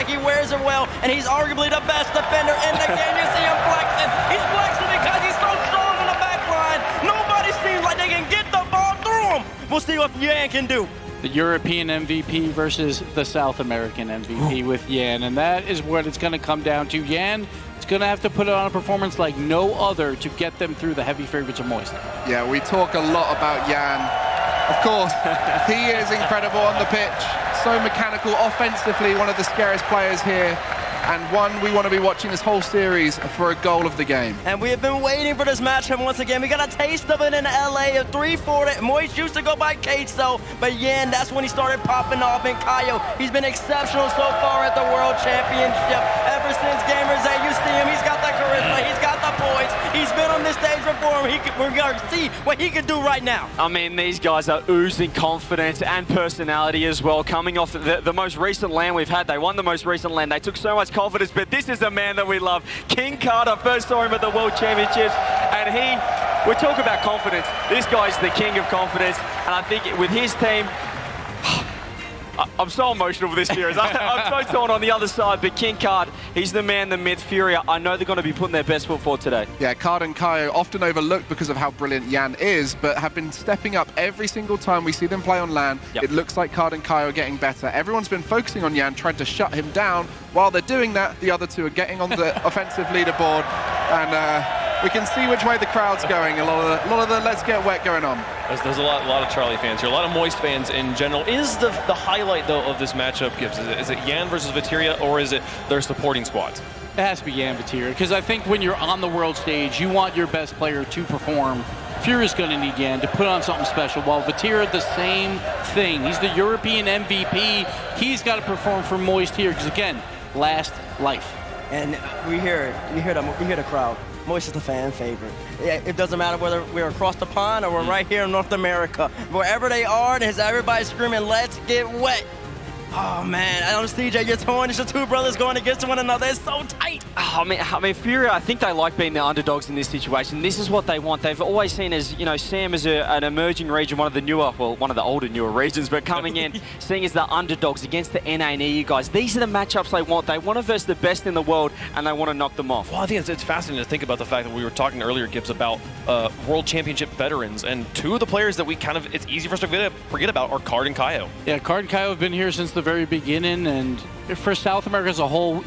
he wears it well, and he's arguably the best defender in the game. You see him flexing. He's flexing because he's so strong in the back line. Nobody seems like they can get the ball through him. We'll see what Yan can do. The European MVP versus the South American MVP with Yan, and that is what it's going to come down to. Yan is going to have to put on a performance like no other to get them through the heavy favorites of Moist. Yeah, we talk a lot about Yan. Of course, he is incredible on the pitch, so mechanical, offensively, one of the scariest players here. And one we want to be watching this whole series for a goal of the game. And we have been waiting for this matchup once again. We got a taste of it in LA, a 3-4. Moist used to go by Queso, but Yan, that's when he started popping off. And Kaio, he's been exceptional so far at the World Championship. Ever since Gamers A, you see him, he's got the charisma, he's got the poise. He's been on this stage before, we're going to see what he can do right now. I mean, these guys are oozing confidence and personality as well. Coming off the most recent LAN we've had, they won the most recent LAN. They took so much confidence, but this is a man that we love. King Carter, first saw him at the World Championships, and we're talking about confidence. This guy's the king of confidence, and I think with his team, I'm so emotional with this series. I'm so torn on the other side, but King Card, he's the man, the myth, Furia. I know they're going to be putting their best foot forward today. Yeah, Card and Kaio often overlooked because of how brilliant Yan is, but have been stepping up every single time we see them play on LAN. Yep. It looks like Card and Kaio are getting better. Everyone's been focusing on Yan, trying to shut him down. While they're doing that, the other two are getting on the offensive leaderboard, and we can see which way the crowd's going. A lot of the let's get wet going on. There's a lot of Charlie fans here, a lot of Moist fans in general. Is the highlight, though, of this matchup, Gibbs? Is it Yan versus Vatira, or is it their supporting squads? It has to be Yan Vatira, because I think when you're on the world stage, you want your best player to perform. Furia's going to need Yan to put on something special, while Vatira, the same thing. He's the European MVP. He's got to perform for Moist here, because, again, last life. And we hear it. You hear the crowd. Moist is the fan favorite. It doesn't matter whether we're across the pond or we're right here in North America. Wherever they are, there's everybody screaming, let's get wet. Oh man, I don't know, CJ, you're torn. It's the two brothers going against one another. It's so tight. I mean, Furia, I think they like being the underdogs in this situation. This is what they want. They've always seen as, Sam as an emerging region, one of the older, newer regions, but coming in, seeing as the underdogs against the NA and EU guys. These are the matchups they want. They want to verse the best in the world, and they want to knock them off. Well, I think it's fascinating to think about the fact that we were talking earlier, Gibbs, about World Championship veterans, and two of the players that it's easy for us to forget about are Card and Kaio. Yeah, Card and Kaio have been here since the very beginning, and for South America as a whole,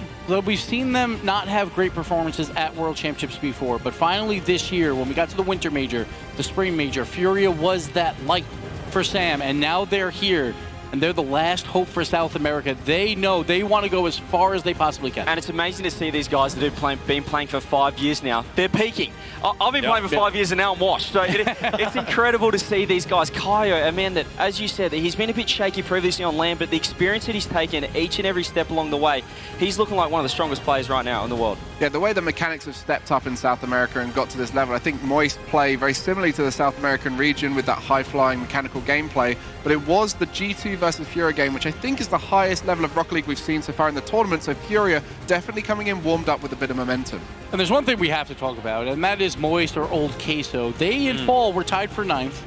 we've seen them not have great performances at World Championships before, but finally this year, when we got to the Winter Major, the Spring Major, Furia was that light for Sam, and now they're here, and they're the last hope for South America. They know they want to go as far as they possibly can. And it's amazing to see these guys that have been playing for 5 years now. They're peaking. I've been playing for 5 years and now I'm washed. So it's incredible to see these guys. Kaio, a man that, as you said, he's been a bit shaky previously on LAN, but the experience that he's taken each and every step along the way, he's looking like one of the strongest players right now in the world. Yeah, the way the mechanics have stepped up in South America and got to this level, I think Moist play very similarly to the South American region with that high-flying mechanical gameplay, but it was the G2 versus Furia game, which I think is the highest level of Rocket League we've seen so far in the tournament, so Furia definitely coming in warmed up with a bit of momentum. And there's one thing we have to talk about, and that is Moist or Old Queso. They in fall were tied for 9th,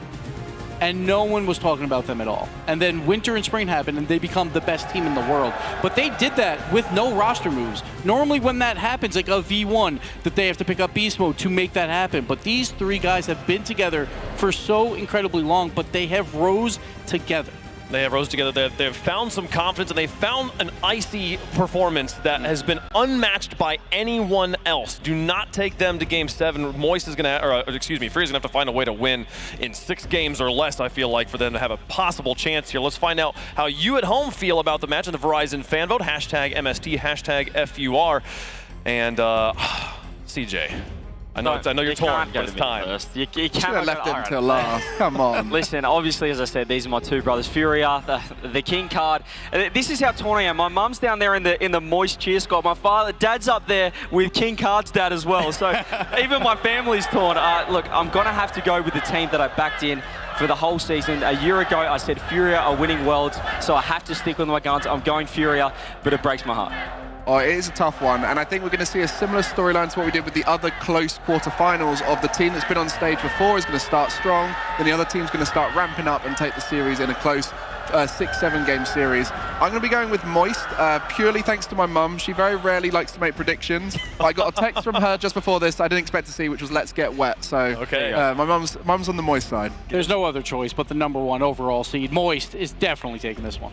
and no one was talking about them at all. And then winter and spring happened, and they become the best team in the world. But they did that with no roster moves. Normally when that happens, like a V1, that they have to pick up beast mode to make that happen. But these three guys have been together for so incredibly long, but they have rose together. They have rose together. They've found some confidence, and they found an icy performance that has been unmatched by anyone else. Do not take them to Game 7. Moist is going to, or excuse me, Furia's going to have to find a way to win in 6 games or less, I feel like, for them to have a possible chance here. Let's find out how you at home feel about the match in the Verizon fan vote. Hashtag MST, hashtag FUR. And CJ. I know you're torn, but it's time. You should have left him till last. Come on. Listen, obviously, as I said, these are my two brothers, Furia, the king card. This is how torn I am. My mum's down there in the Moist cheer squad. My dad's up there with King Card's dad as well. So even my family's torn. Look, I'm going to have to go with the team that I backed in for the whole season. A year ago, I said Furia are winning Worlds, so I have to stick with my guns. I'm going Furia, but it breaks my heart. Oh, it is a tough one, and I think we're going to see a similar storyline to what we did with the other close quarterfinals of the team that's been on stage before is going to start strong, then the other team's going to start ramping up and take the series in a close 6-7 game series. I'm going to be going with Moist, purely thanks to my mum. She very rarely likes to make predictions. I got a text from her just before this I didn't expect to see, which was let's get wet. So okay. My mum's on the Moist side. There's no other choice but the #1 overall seed. Moist is definitely taking this one.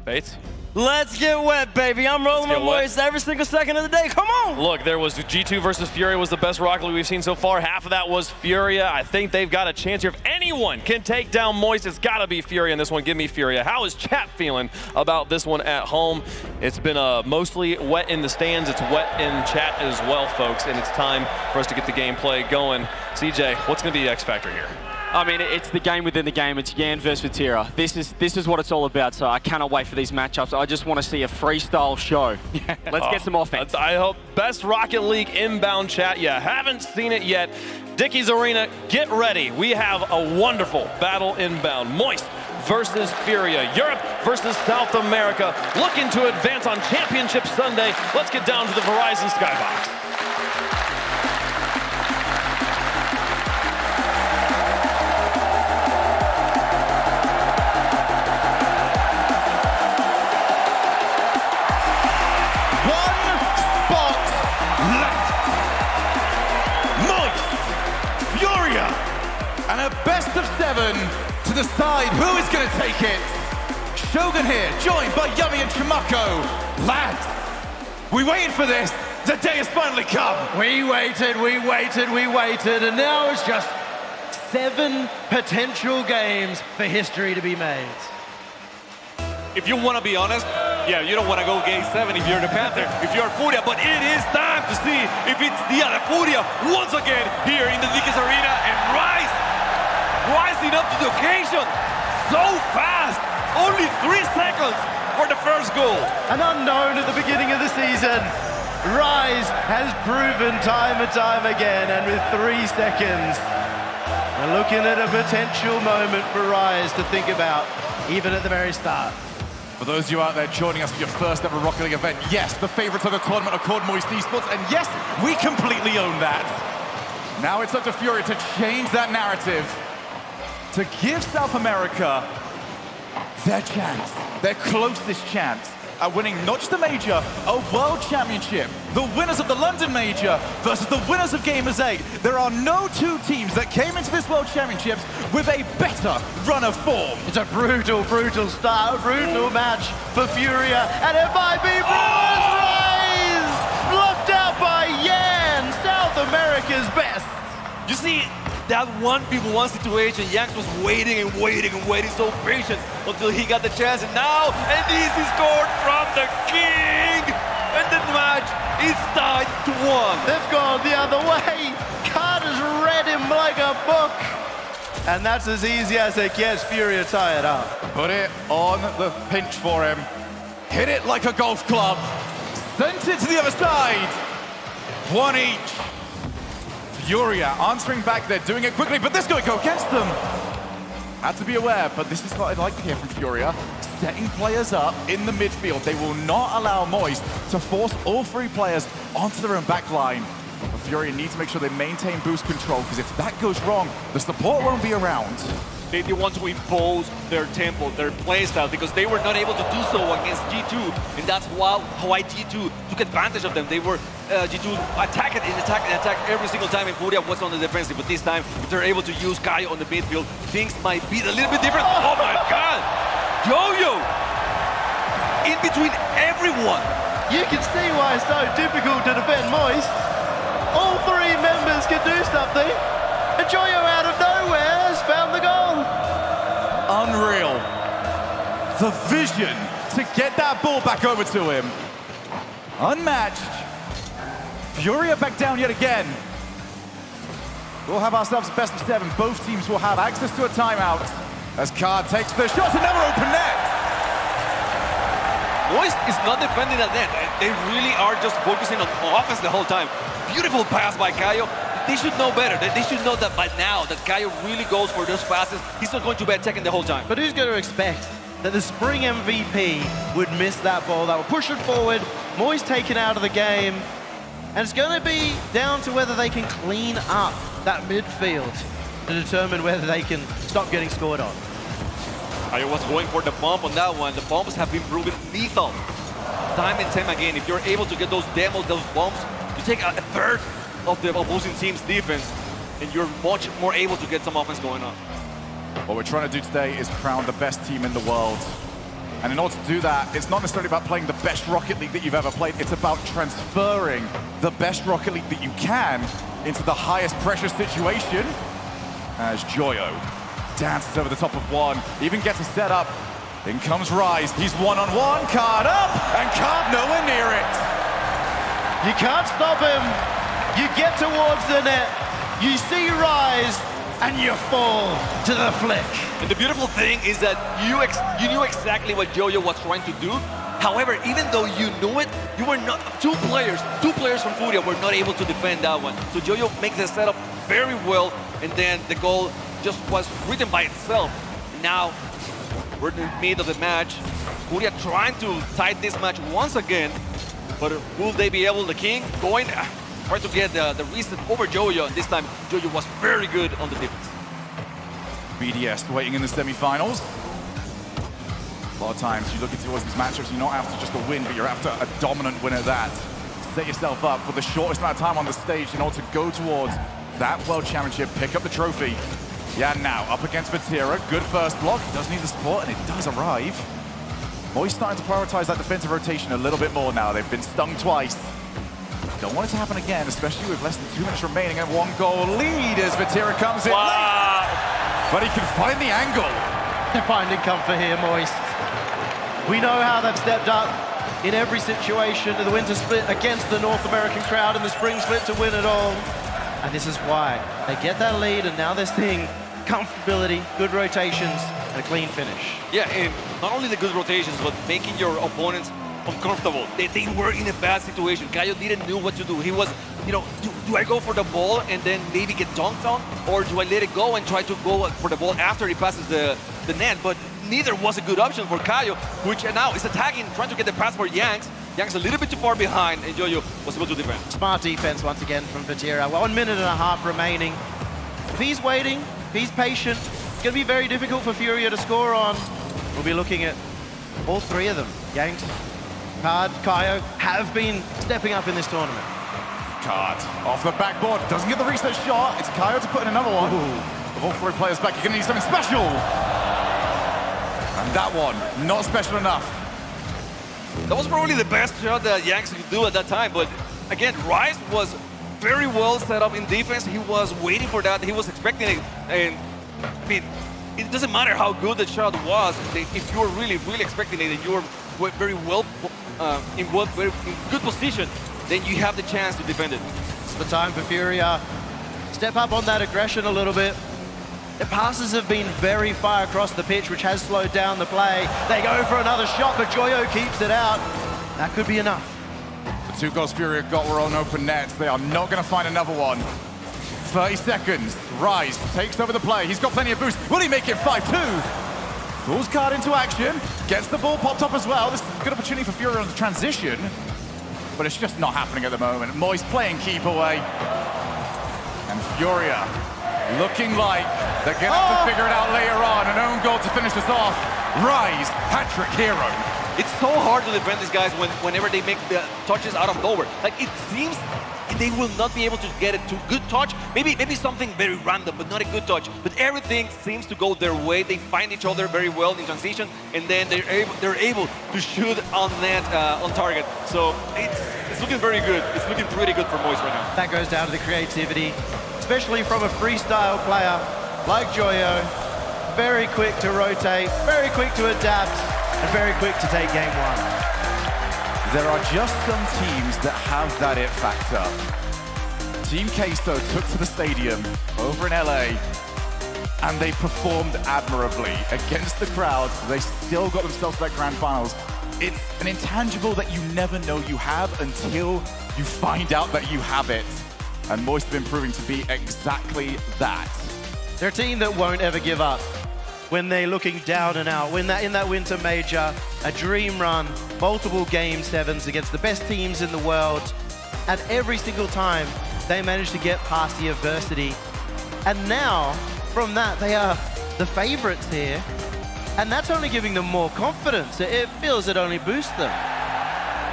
Bates? Let's get wet, baby. I'm rolling with Moist every single second of the day. Come on! Look, there was G2 versus Furia was the best Rocket League we've seen so far. Half of that was Furia. I think they've got a chance here. If anyone can take down Moist, it's got to be Furia in this one. Give me Furia. How is chat feeling about this one at home? It's been mostly wet in the stands. It's wet in chat as well, folks, and it's time for us to get the gameplay going. CJ, what's going to be the X factor here? I mean, it's the game within the game. It's Yan versus Vatira. This is what it's all about, so I cannot wait for these matchups. I just want to see a freestyle show. Let's get some offense. I hope. Best Rocket League inbound chat. You haven't seen it yet. Dickey's Arena, get ready. We have a wonderful battle inbound. Moist versus Furia. Europe versus South America. Looking to advance on Championship Sunday. Let's get down to the Verizon Skybox. And a best of 7 to decide who is going to take it. Shogun here, joined by Yummy and Chimako. Lads, we waited for this. The day has finally come. We waited, and now it's just 7 potential games for history to be made. If you want to be honest, yeah, you don't want to go Game 7 if you're the Panther, if you're Furia, but it is time to see if it's the other Furia once again here in the Dickey's Arena, and rising up to the occasion so fast. Only 3 seconds for the first goal. An unknown at the beginning of the season. Rise has proven time and time again, and with 3 seconds, we're looking at a potential moment for Rise to think about, even at the very start. For those of you out there joining us for your first ever Rocket League event, yes, the favorites of the tournament are called Moist Esports, and yes, we completely own that. Now it's up to Furia to change that narrative, to give South America their chance, their closest chance at winning not just a major, a world championship. The winners of the London Major versus the winners of Gamers 8. There are no 2 teams that came into this world championships with a better run of form. It's a brutal start, brutal match for Furia, and it might be Brewers Rise! Blocked out by Yan, South America's best. You see, that 1v1 situation, Yanks was waiting so patient until he got the chance, and now, and this is scored from the King! And the match is tied to 1. They've gone the other way. Carter's read him like a book. And that's as easy as it gets. Furia tie it up. Put it on the pinch for him. Hit it like a golf club. Sent it to the other side. 1 each. Furia answering back, they're doing it quickly, but this is going to go against them. Had to be aware, but this is what I'd like to hear from Furia. Setting players up in the midfield. They will not allow Moist to force all 3 players onto their own back line. But Furia need to make sure they maintain boost control, because if that goes wrong, the support won't be around. They want to impose their tempo, their playstyle, because they were not able to do so against G2, and that's why G2 took advantage of them. They were G2 attack every single time, and Furia was on the defensive. But this time, if they're able to use Kai on the midfield, things might be a little bit different. Oh my God! Yo-Yo in between everyone. You can see why it's so difficult to defend Moist. All three members can do something. And Joyo out of nowhere has found the goal. Unreal. The vision to get that ball back over to him. Unmatched. Furia back down yet again. We'll have ourselves a best of 7. Both teams will have access to a timeout as Card takes the shot, another open net. Moist is not defending that net. They really are just focusing on offense the whole time. Beautiful pass by Caio. They should know better. They should know that by now that Caio really goes for those passes. He's not going to be attacking the whole time. But who's going to expect that the spring MVP would miss that ball? That would push it forward. Moist taken out of the game. And it's going to be down to whether they can clean up that midfield to determine whether they can stop getting scored on. Caio was going for the bump on that one. The bumps have been proven lethal. Time and time again, if you're able to get those demos, those bumps, you take a third of the opposing team's defense, and you're much more able to get some offense going on. What we're trying to do today is crown the best team in the world. And in order to do that, it's not necessarily about playing the best Rocket League that you've ever played. It's about transferring the best Rocket League that you can into the highest pressure situation. As Joyo dances over the top of one, even gets a set up. In comes Rise. He's one-on-one, Card up, and Card nowhere near it. You can't stop him. You get towards the net. You see Rise, and you fall to the flick. And the beautiful thing is that you knew exactly what Joyo was trying to do. However, even though you knew it, you were not, two players from Furia were not able to defend that one. So Joyo makes the setup very well, and then the goal just was written by itself. Now, we're in the middle of the match. Furia trying to tie this match once again, but will they be able, the King going, trying to get the reset over Joyo, and this time Joyo was very good on the defense. BDS waiting in the semifinals. A lot of times you look into these matchups, you're not after just a win, but you're after a dominant win at that. Set yourself up for the shortest amount of time on the stage in order to go towards that World Championship, pick up the trophy. Yeah, now up against Vatira, good first block, does need the support, and it does arrive. Moist starting to prioritize that defensive rotation a little bit more now. They've been stung twice. Don't want it to happen again, especially with less than 2 minutes remaining and 1 goal lead as Vatira comes in. Wow. But he can find the angle. They're finding comfort here, Moist. We know how they've stepped up in every situation in the winter split against the North American crowd and the spring split to win it all. And this is why they get that lead, and now they're seeing comfortability, good rotations, and a clean finish. Yeah, and not only the good rotations, but making your opponents uncomfortable. They were in a bad situation. Caio didn't know what to do. He was, you know, do I go for the ball and then maybe get dunked on? Or do I let it go and try to go for the ball after he passes the net? But neither was a good option for Caio, which now is attacking, trying to get the pass for Yanks. Yanks a little bit too far behind, and Joyo was able to defend. Smart defense once again from Vatira. 1 minute and a half remaining. If he's waiting, if he's patient, it's going to be very difficult for Furia to score on. We'll be looking at all three of them. Yanks, Card, Caio have been stepping up in this tournament. Card off the backboard, doesn't get the reset shot. It's Caio to put in another one. With all 3 players back, you're going to need something special. And that one, not special enough. That was probably the best shot that Yanks could do at that time, but again, Rise was very well set up in defense. He was waiting for that, he was expecting it, and I mean, it doesn't matter how good the shot was, if you're really expecting it and you're very well in good position, then you have the chance to defend it. It's the time for Furia. Step up on that aggression a little bit. The passes have been very far across the pitch, which has slowed down the play. They go for another shot, but Joyo keeps it out. That could be enough. The 2 goals Furia got were on open nets. They are not going to find another one. 30 seconds. Rise takes over the play. He's got plenty of boost. Will he make it 5-2? Pulls Card into action. Gets the ball popped up as well. This is a good opportunity for Furia on the transition. But it's just not happening at the moment. Moist playing keep away. And Furia looking like they're going to have to figure it out later on. An own goal to finish us off. Rise, hat-trick hero. It's so hard to defend these guys whenever they make the touches out of nowhere. Like, it seems they will not be able to get it to good touch. Maybe something very random, but not a good touch. But everything seems to go their way. They find each other very well in transition, and then they're able to shoot on net, on target. So it's looking very good. It's looking pretty good for Moist right now. That goes down to the creativity, especially from a freestyle player like Joyo. Very quick to rotate, very quick to adapt, and very quick to take game one. There are just some teams that have that it factor. Team Queso took to the stadium over in LA, and they performed admirably against the crowd. They still got themselves to that grand finals. It's an intangible that you never know you have until you find out that you have it. And Moist have been proving to be exactly that. They're a team that won't ever give up when they're looking down and out. When in that winter major, a dream run, multiple game sevens against the best teams in the world. And every single time, they manage to get past the adversity. And now, from that, they are the favorites here. And that's only giving them more confidence. It feels it only boosts them.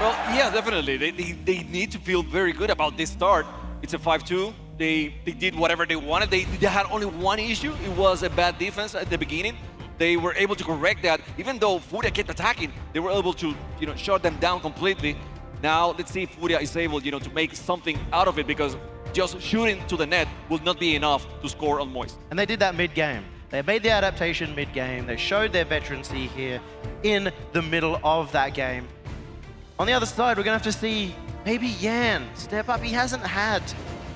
Well, yeah, definitely. They need to feel very good about this start. It's a 5-2. They did whatever they wanted. They had only one issue. It was a bad defense at the beginning. They were able to correct that. Even though Furia kept attacking, they were able to, shut them down completely. Now, let's see if Furia is able, to make something out of it, because just shooting to the net will not be enough to score on Moist. And they did that mid-game. They made the adaptation mid-game. They showed their veterancy here in the middle of that game. On the other side, we're going to have to see maybe Yan step up. He hasn't had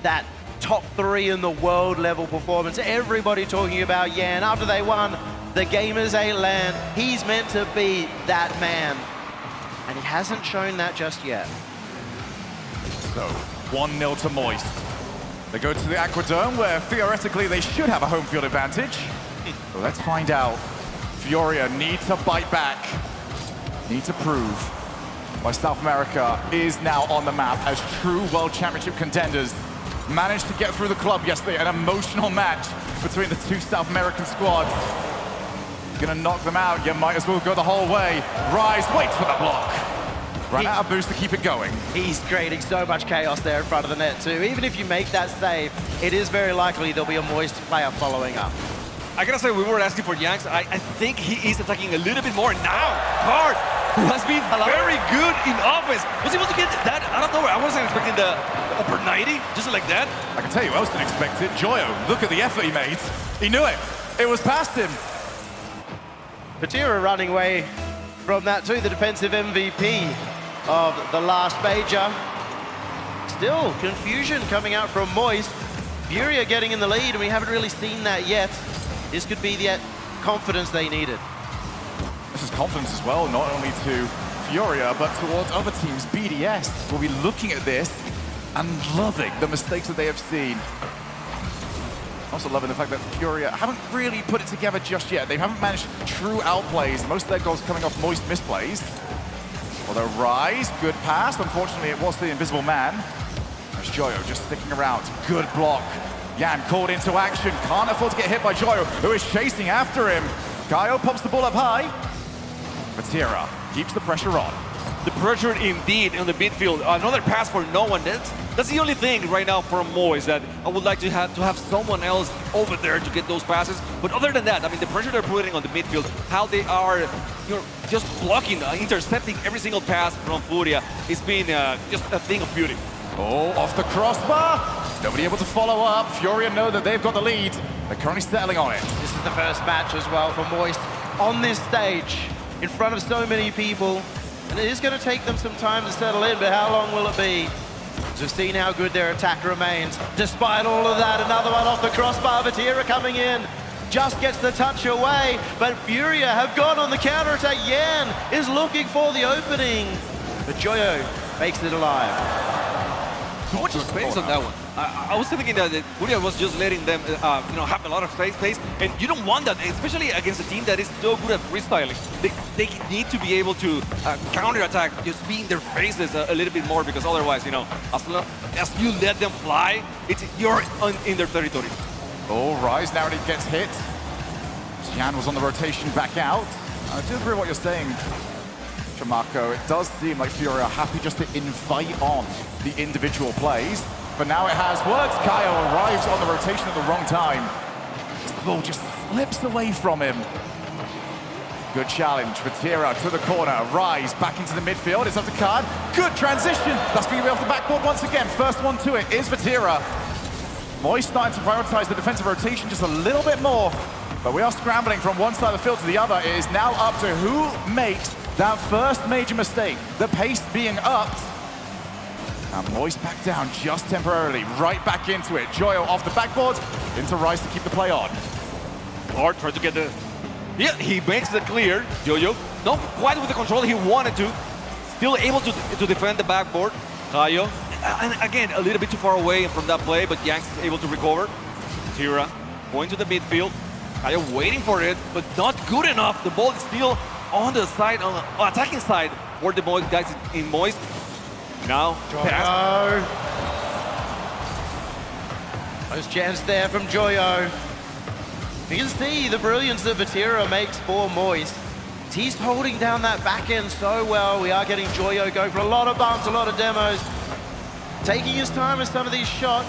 that top 3 in the world level performance. Everybody talking about Yan. After they won the Gamers 8 LAN, he's meant to be that man. And he hasn't shown that just yet. So, 1-0 to Moist. They go to the Aquadome, where theoretically they should have a home field advantage. But let's find out. Furia need to bite back. Need to prove why South America is now on the map as true World Championship contenders. Managed to get through the club yesterday, an emotional match between the two South American squads. Gonna knock them out, you might as well go the whole way. Rise, waits for the block. Ran out of boost to keep it going. He's creating so much chaos there in front of the net too. Even if you make that save, it is very likely there'll be a Moist player following up. I gotta say, we were asking for Yanks. I think he is attacking a little bit more now. Card, who has been very good in offense, was able to get that out of nowhere. I wasn't expecting the upper 90, just like that. I can tell you who else didn't expect it. Joyo, look at the effort he made. He knew it. It was past him. Patira running away from that too, the defensive MVP of the last major. Still, confusion coming out from Moist. Furia getting in the lead, and we haven't really seen that yet. This could be the confidence they needed. This is confidence as well, not only to Furia, but towards other teams. BDS will be looking at this and loving the mistakes that they have seen. Also loving the fact that Furia haven't really put it together just yet. They haven't managed true outplays. Most of their goals coming off Moist misplays. Although Rise, good pass. Unfortunately, it was the invisible man. There's Joyo just sticking around. Good block. Yan called into action. Can't afford to get hit by Joyo, who is chasing after him. Gaio pops the ball up high. Vatira keeps the pressure on. The pressure indeed in the midfield. Another pass for no one. That's the only thing right now for Moist, that I would like to have someone else over there to get those passes. But other than that, I mean, the pressure they're putting on the midfield, how they are just blocking, intercepting every single pass from Furia, it's been just a thing of beauty. Oh, off the crossbar. Nobody able to follow up. Furia know that they've got the lead. They're currently settling on it. This is the first match as well for Moist on this stage in front of so many people. And it is going to take them some time to settle in, but how long will it be? As we've seen how good their attack remains. Despite all of that, another one off the crossbar. Vatira coming in. Just gets the touch away, but Furia have gone on the counter-attack. Yan is looking for the opening. But Joyo makes it alive. How much space on that one? I was thinking that Furia was just letting them, have a lot of space, and you don't want that, especially against a team that is so good at freestyling. They need to be able to counter-attack, just be in their faces a little bit more, because otherwise, as you let them fly, you're in their territory. Oh, Rise now gets hit. Yan was on the rotation back out. I do agree with what you're saying, Chamarco. It does seem like Furia are happy just to invite on the individual plays. but now it has worked. Kaio arrives on the rotation at the wrong time. The ball just slips away from him. Good challenge for Tira to the corner. Rise back into the midfield. It's up to Card. Good transition. That's going to be off the backboard once again. First one to it is for Tira. Moist starting to prioritize the defensive rotation just a little bit more. But we are scrambling from one side of the field to the other. It is now up to who makes that first major mistake. The pace being upped. And Moist back down just temporarily. Right back into it. Joyo off the backboard. Into Rise to keep the play on. Hard trying to get the... Yeah, he makes the clear. Joyo, not quite with the control he wanted to. Still able to defend the backboard. Kaio, and again, a little bit too far away from that play, but Yanks is able to recover. Tira going to the midfield. Kaio waiting for it, but not good enough. The ball is still on the side, on the attacking side for the guys in Moist. Now, pass. Those jams there from Joyo. You can see the brilliance that Vatira makes for Moist. He's holding down that back end so well. We are getting Joyo go for a lot of bumps, a lot of demos. Taking his time with some of these shots.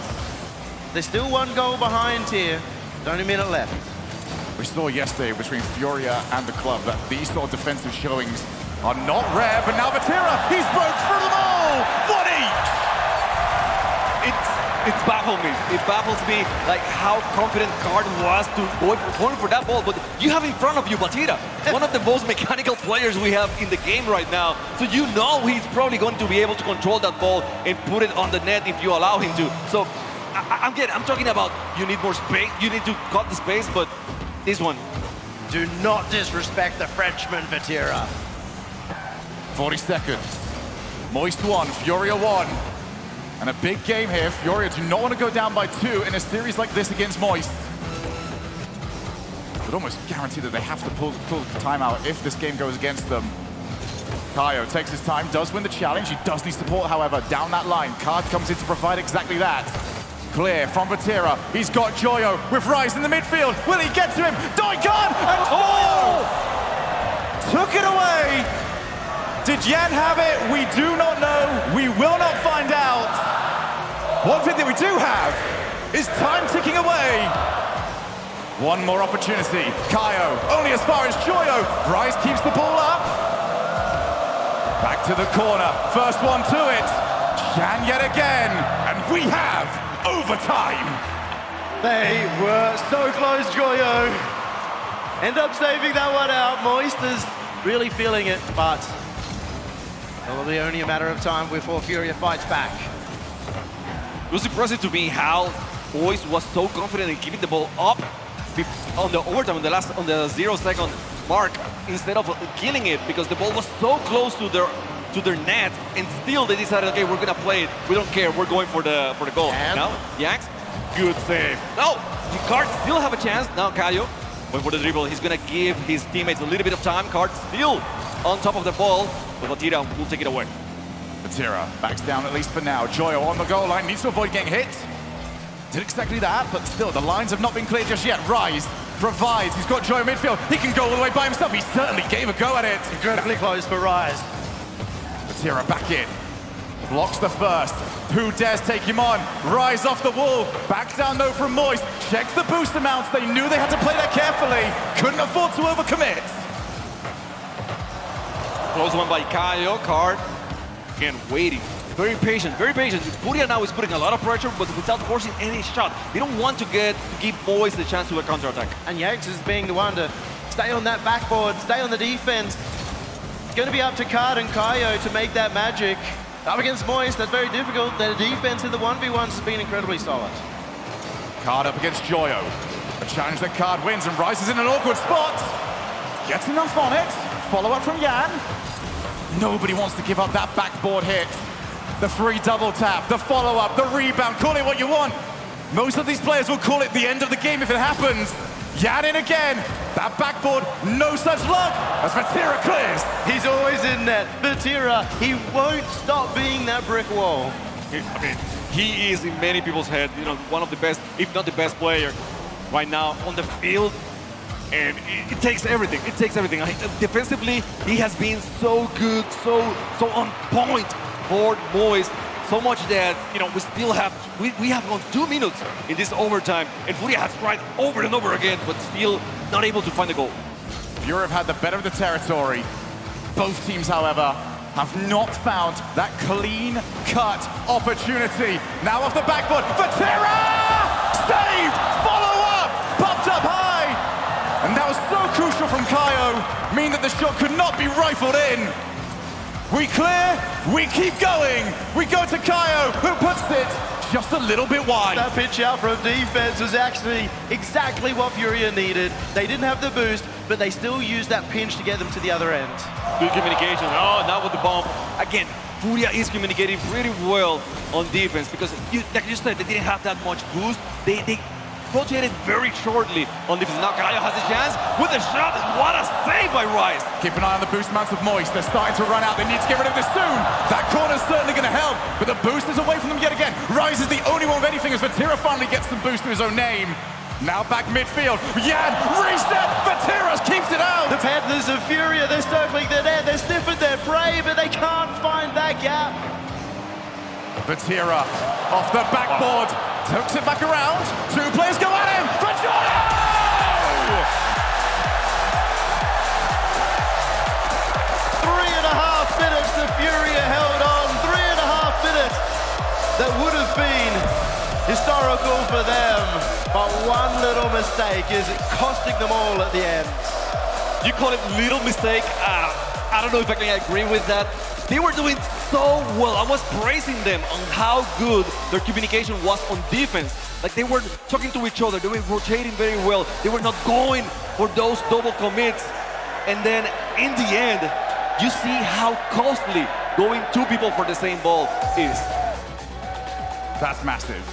There's still one goal behind here. Only a minute left. We saw yesterday between Furia and the club that these sort of defensive showings are not rare, but now Vatira, he's broke through them all! What It baffles me. It baffles me like how confident Card was to going for that ball. But you have in front of you Vatira, one of the most mechanical players we have in the game right now. So you know he's probably going to be able to control that ball and put it on the net if you allow him to. So I'm talking about you need more space. You need to cut the space, but this one. Do not disrespect the Frenchman, Vatira. 40 seconds. Moist 1, Furia 1. And a big game here. Furia do not want to go down by 2 in a series like this against Moist. But almost guarantee that they have to pull the timeout if this game goes against them. Kaio takes his time, does win the challenge. He does need support, however, down that line. Card comes in to provide exactly that. Clear from Vatira. He's got Joyo with Rise in the midfield. Will he get to him? Doigon! And oh! Took it away! Did Yan have it? We do not know. We will not find out. One thing that we do have is time ticking away. One more opportunity. Kaio, only as far as Joyo. Rise keeps the ball up. Back to the corner. First one to it. Yan yet again. And we have overtime. They were so close, Joyo. End up saving that one out. Moist is really feeling it, but it'll be only a matter of time before Furia fights back. It was impressive to me how Moist was so confident in keeping the ball up on the overtime, on the 0-second mark, instead of killing it, because the ball was so close to their net, and still they decided, okay, we're gonna play it. We don't care. We're going for the goal. And now, Yanks, good save. No, the Card still have a chance. Now Kaio went for the dribble. He's gonna give his teammates a little bit of time. Card still on top of the ball, but Vatira will take it away. Vatira backs down at least for now. Joyo on the goal line, needs to avoid getting hit. Did exactly that, but still, the lines have not been cleared just yet. Rise provides, he's got Joyo midfield. He can go all the way by himself. He certainly gave a go at it. Incredibly close for Rise. Vatira back in. Blocks the first. Who dares take him on? Rise off the wall. Back down though from Moist. Checks the boost amounts. They knew they had to play that carefully. Couldn't afford to overcommit. Close one by Kaio. Card, again, waiting. Very patient, very patient. Furia now is putting a lot of pressure, but without forcing any shot. They don't want to give Moist the chance to a counterattack. And Yanks is being the one to stay on that backboard, stay on the defense. It's going to be up to Card and Kaio to make that magic. Up against Moist, that's very difficult. Their defense in the 1v1s has been incredibly solid. Card up against Joyo. A challenge that Card wins and rises in an awkward spot. Gets enough on it. Follow up from Yan. Nobody wants to give up that backboard hit. The free double tap, the follow-up, the rebound, call it what you want. Most of these players will call it the end of the game if it happens. Yan in again. That backboard, no such luck as Vatira clears. He's always in net. Vatira, he won't stop being that brick wall. I mean, he is in many people's head, you know, one of the best, if not the best player right now on the field. And it takes everything. It takes everything. Defensively, he has been so good, so on point for Moist. So much that, you know, we have gone 2 minutes in this overtime, and Furia has tried over and over again, but still not able to find the goal. Furia have had the better of the territory. Both teams, however, have not found that clean-cut opportunity. Now off the back foot, Vatira! Saved! Follow up! Popped up high! And that was so crucial from Kaio, meaning that the shot could not be rifled in. We clear, we keep going. We go to Kaio, who puts it just a little bit wide. That pitch out from defense was actually exactly what Furia needed. They didn't have the boost, but they still used that pinch to get them to the other end. Good communication. Oh, not with the bomb. Again, Furia is communicating pretty well on defense because, like you said, they didn't have that much boost. They rotated very shortly on defense. Now Kaio has a chance with a shot. What a save by Rice. Keep an eye on the boost amounts of Moist. They're starting to run out. They need to get rid of this soon. That corner's certainly going to help, but the boost is away from them yet again. Rice is the only one with anything as Vatira finally gets some boost to his own name. Now back midfield. Yan, reset. Vatira keeps it out. The Panthers of Furia, they're circling their net. They're sniffing their prey, but they can't find that gap. Vatira off the backboard. Tokes it back around. 2 players go at him. Vatira! 3.5 minutes the Furia held on. 3.5 minutes that would have been historical for them. But one little mistake is costing them all at the end. You call it little mistake? I don't know if I can agree with that. They were doing so well. I was praising them on how good their communication was on defense. Like they were talking to each other, they were rotating very well. They were not going for those double commits. And then in the end, you see how costly going 2 people for the same ball is. That's massive.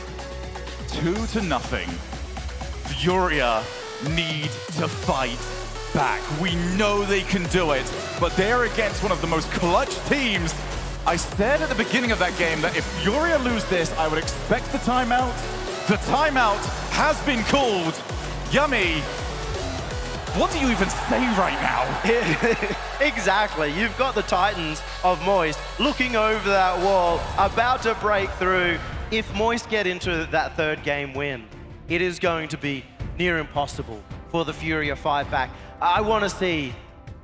2-0. Furia need to fight back. We know they can do it, but they're against one of the most clutch teams. I said at the beginning of that game that if Furia lose this, I would expect the timeout. The timeout has been called. Yummy. What do you even say right now? Exactly. You've got the Titans of Moist looking over that wall, about to break through. If Moist get into that 3rd game win, it is going to be near impossible for the Furia fight back. I want to see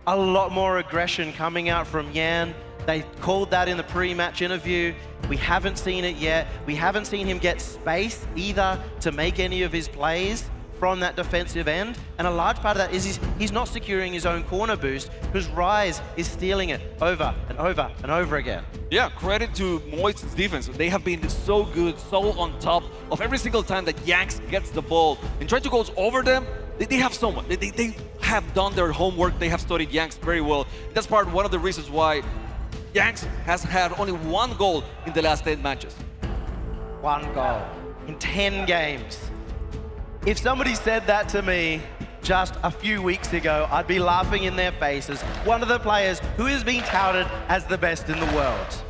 a lot more aggression coming out from Yan. They called that in the pre-match interview. We haven't seen it yet. We haven't seen him get space either to make any of his plays from that defensive end. And a large part of that is he's not securing his own corner boost because Rise is stealing it over and over and over again. Yeah, credit to Moist's defense. They have been so good, so on top of every single time that Yanks gets the ball and try to go over them. They have someone. They have done their homework. They have studied Yanks very well. That's one of the reasons why Yanks has had only 1 goal in the last 10 matches. 1 goal in 10 games. If somebody said that to me just a few weeks ago, I'd be laughing in their faces. One of the players who is being touted as the best in the world.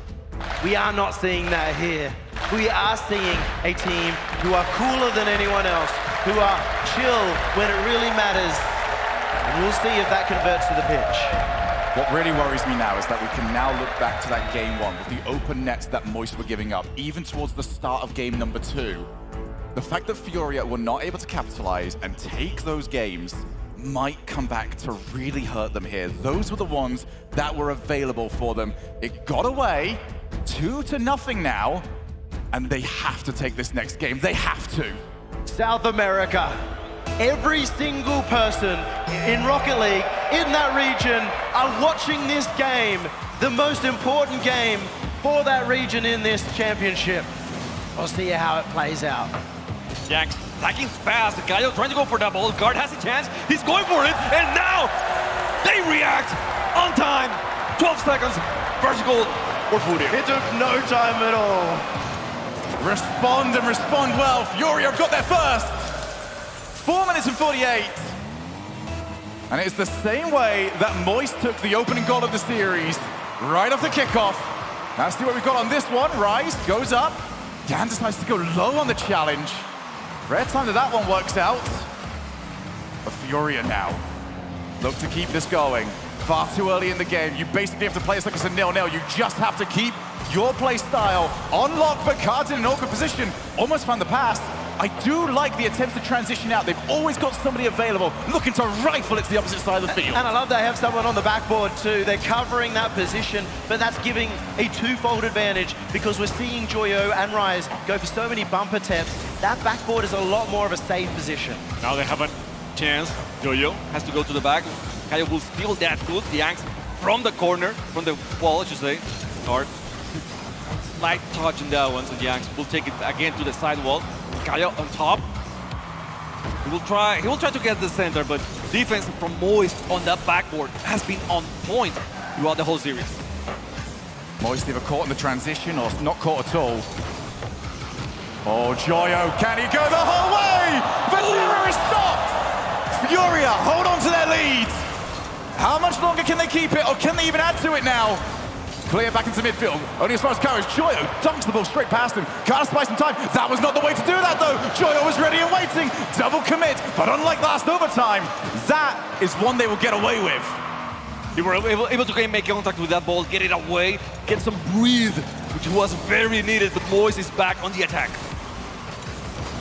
We are not seeing that here. We are seeing a team who are cooler than anyone else, who are chill when it really matters. And we'll see if that converts to the pitch. What really worries me now is that we can now look back to that game 1 with the open nets that Moist were giving up, even towards the start of game number 2. The fact that Furia were not able to capitalize and take those games might come back to really hurt them here. Those were the ones that were available for them. It got away, 2-0 now, and they have to take this next game. They have to. South America. Every single person in Rocket League in that region are watching this game, the most important game for that region in this championship. We'll see how it plays out. Yanks attacking fast. Kaio trying to go for that ball. Guard has a chance. He's going for it. And now they react on time. 12 seconds. First goal for Furia. It took no time at all. Respond and respond well. Furia have got their first. 4 minutes and 48. And it's the same way that Moist took the opening goal of the series right off the kickoff. Let's see what we've got on this one. Rise goes up. Yan decides to go low on the challenge. Rare time that one works out. But Furia now look to keep this going. Far too early in the game. You basically have to play this like it's a 0-0. You just have to keep your play style, on lock, but cards in an awkward position, almost found the pass. I do like the attempts to transition out. They've always got somebody available, looking to rifle it to the opposite side of the field. And I love they have someone on the backboard too. They're covering that position, but that's giving a twofold advantage because we're seeing Joyo and Rise go for so many bump attempts. That backboard is a lot more of a safe position. Now they have a chance. Joyo has to go to the back. Kaio will steal that good. The axe from the corner, from the wall, I should say. Hard. Slight touch in that one, so the axe will take it again to the side wall. Kaio on top. He will try to get the center, but defense from Moist on that backboard has been on point throughout the whole series. Moist either caught in the transition or not caught at all. Oh, Joyo, can he go the whole way? Vatira is stopped! Furia hold on to their lead. How much longer can they keep it, or can they even add to it now? Clear back into midfield, only as far as courage. Joyo dunks the ball straight past him. Can't spy some time. That was not the way to do that though. Joyo was ready and waiting. Double commit, but unlike last overtime, that is one they will get away with. They were able to make contact with that ball, get it away, get some breathe, which was very needed, but Moist is back on the attack.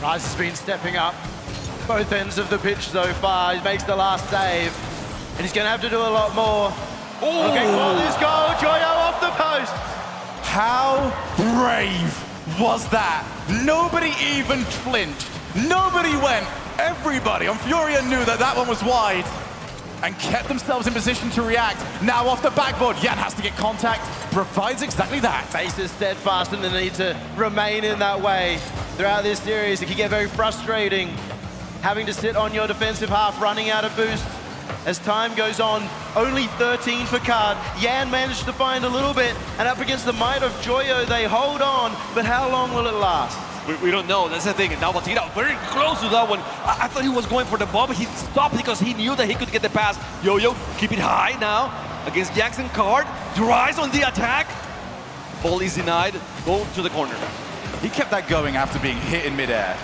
Rise has been stepping up both ends of the pitch so far. He makes the last save, and he's going to have to do a lot more. Looking for this goal, Joyo off the post. How brave was that? Nobody even flinched. Nobody went. Everybody on Furia knew that that one was wide and kept themselves in position to react. Now off the backboard, Jan has to get contact, provides exactly that. Base is steadfast and they need to remain in that way throughout this series. It can get very frustrating having to sit on your defensive half, running out of boost. As time goes on, only 13 for card. Yan managed to find a little bit, and up against the might of Joyo, they hold on, but how long will it last? We don't know, that's the thing. Now Vatira very close to that one. I thought he was going for the bomb, but he stopped because he knew that he could get the pass. Joyo, keep it high now against Jackson Card. Rise on the attack. Ball is denied, go to the corner. He kept that going after being hit in midair.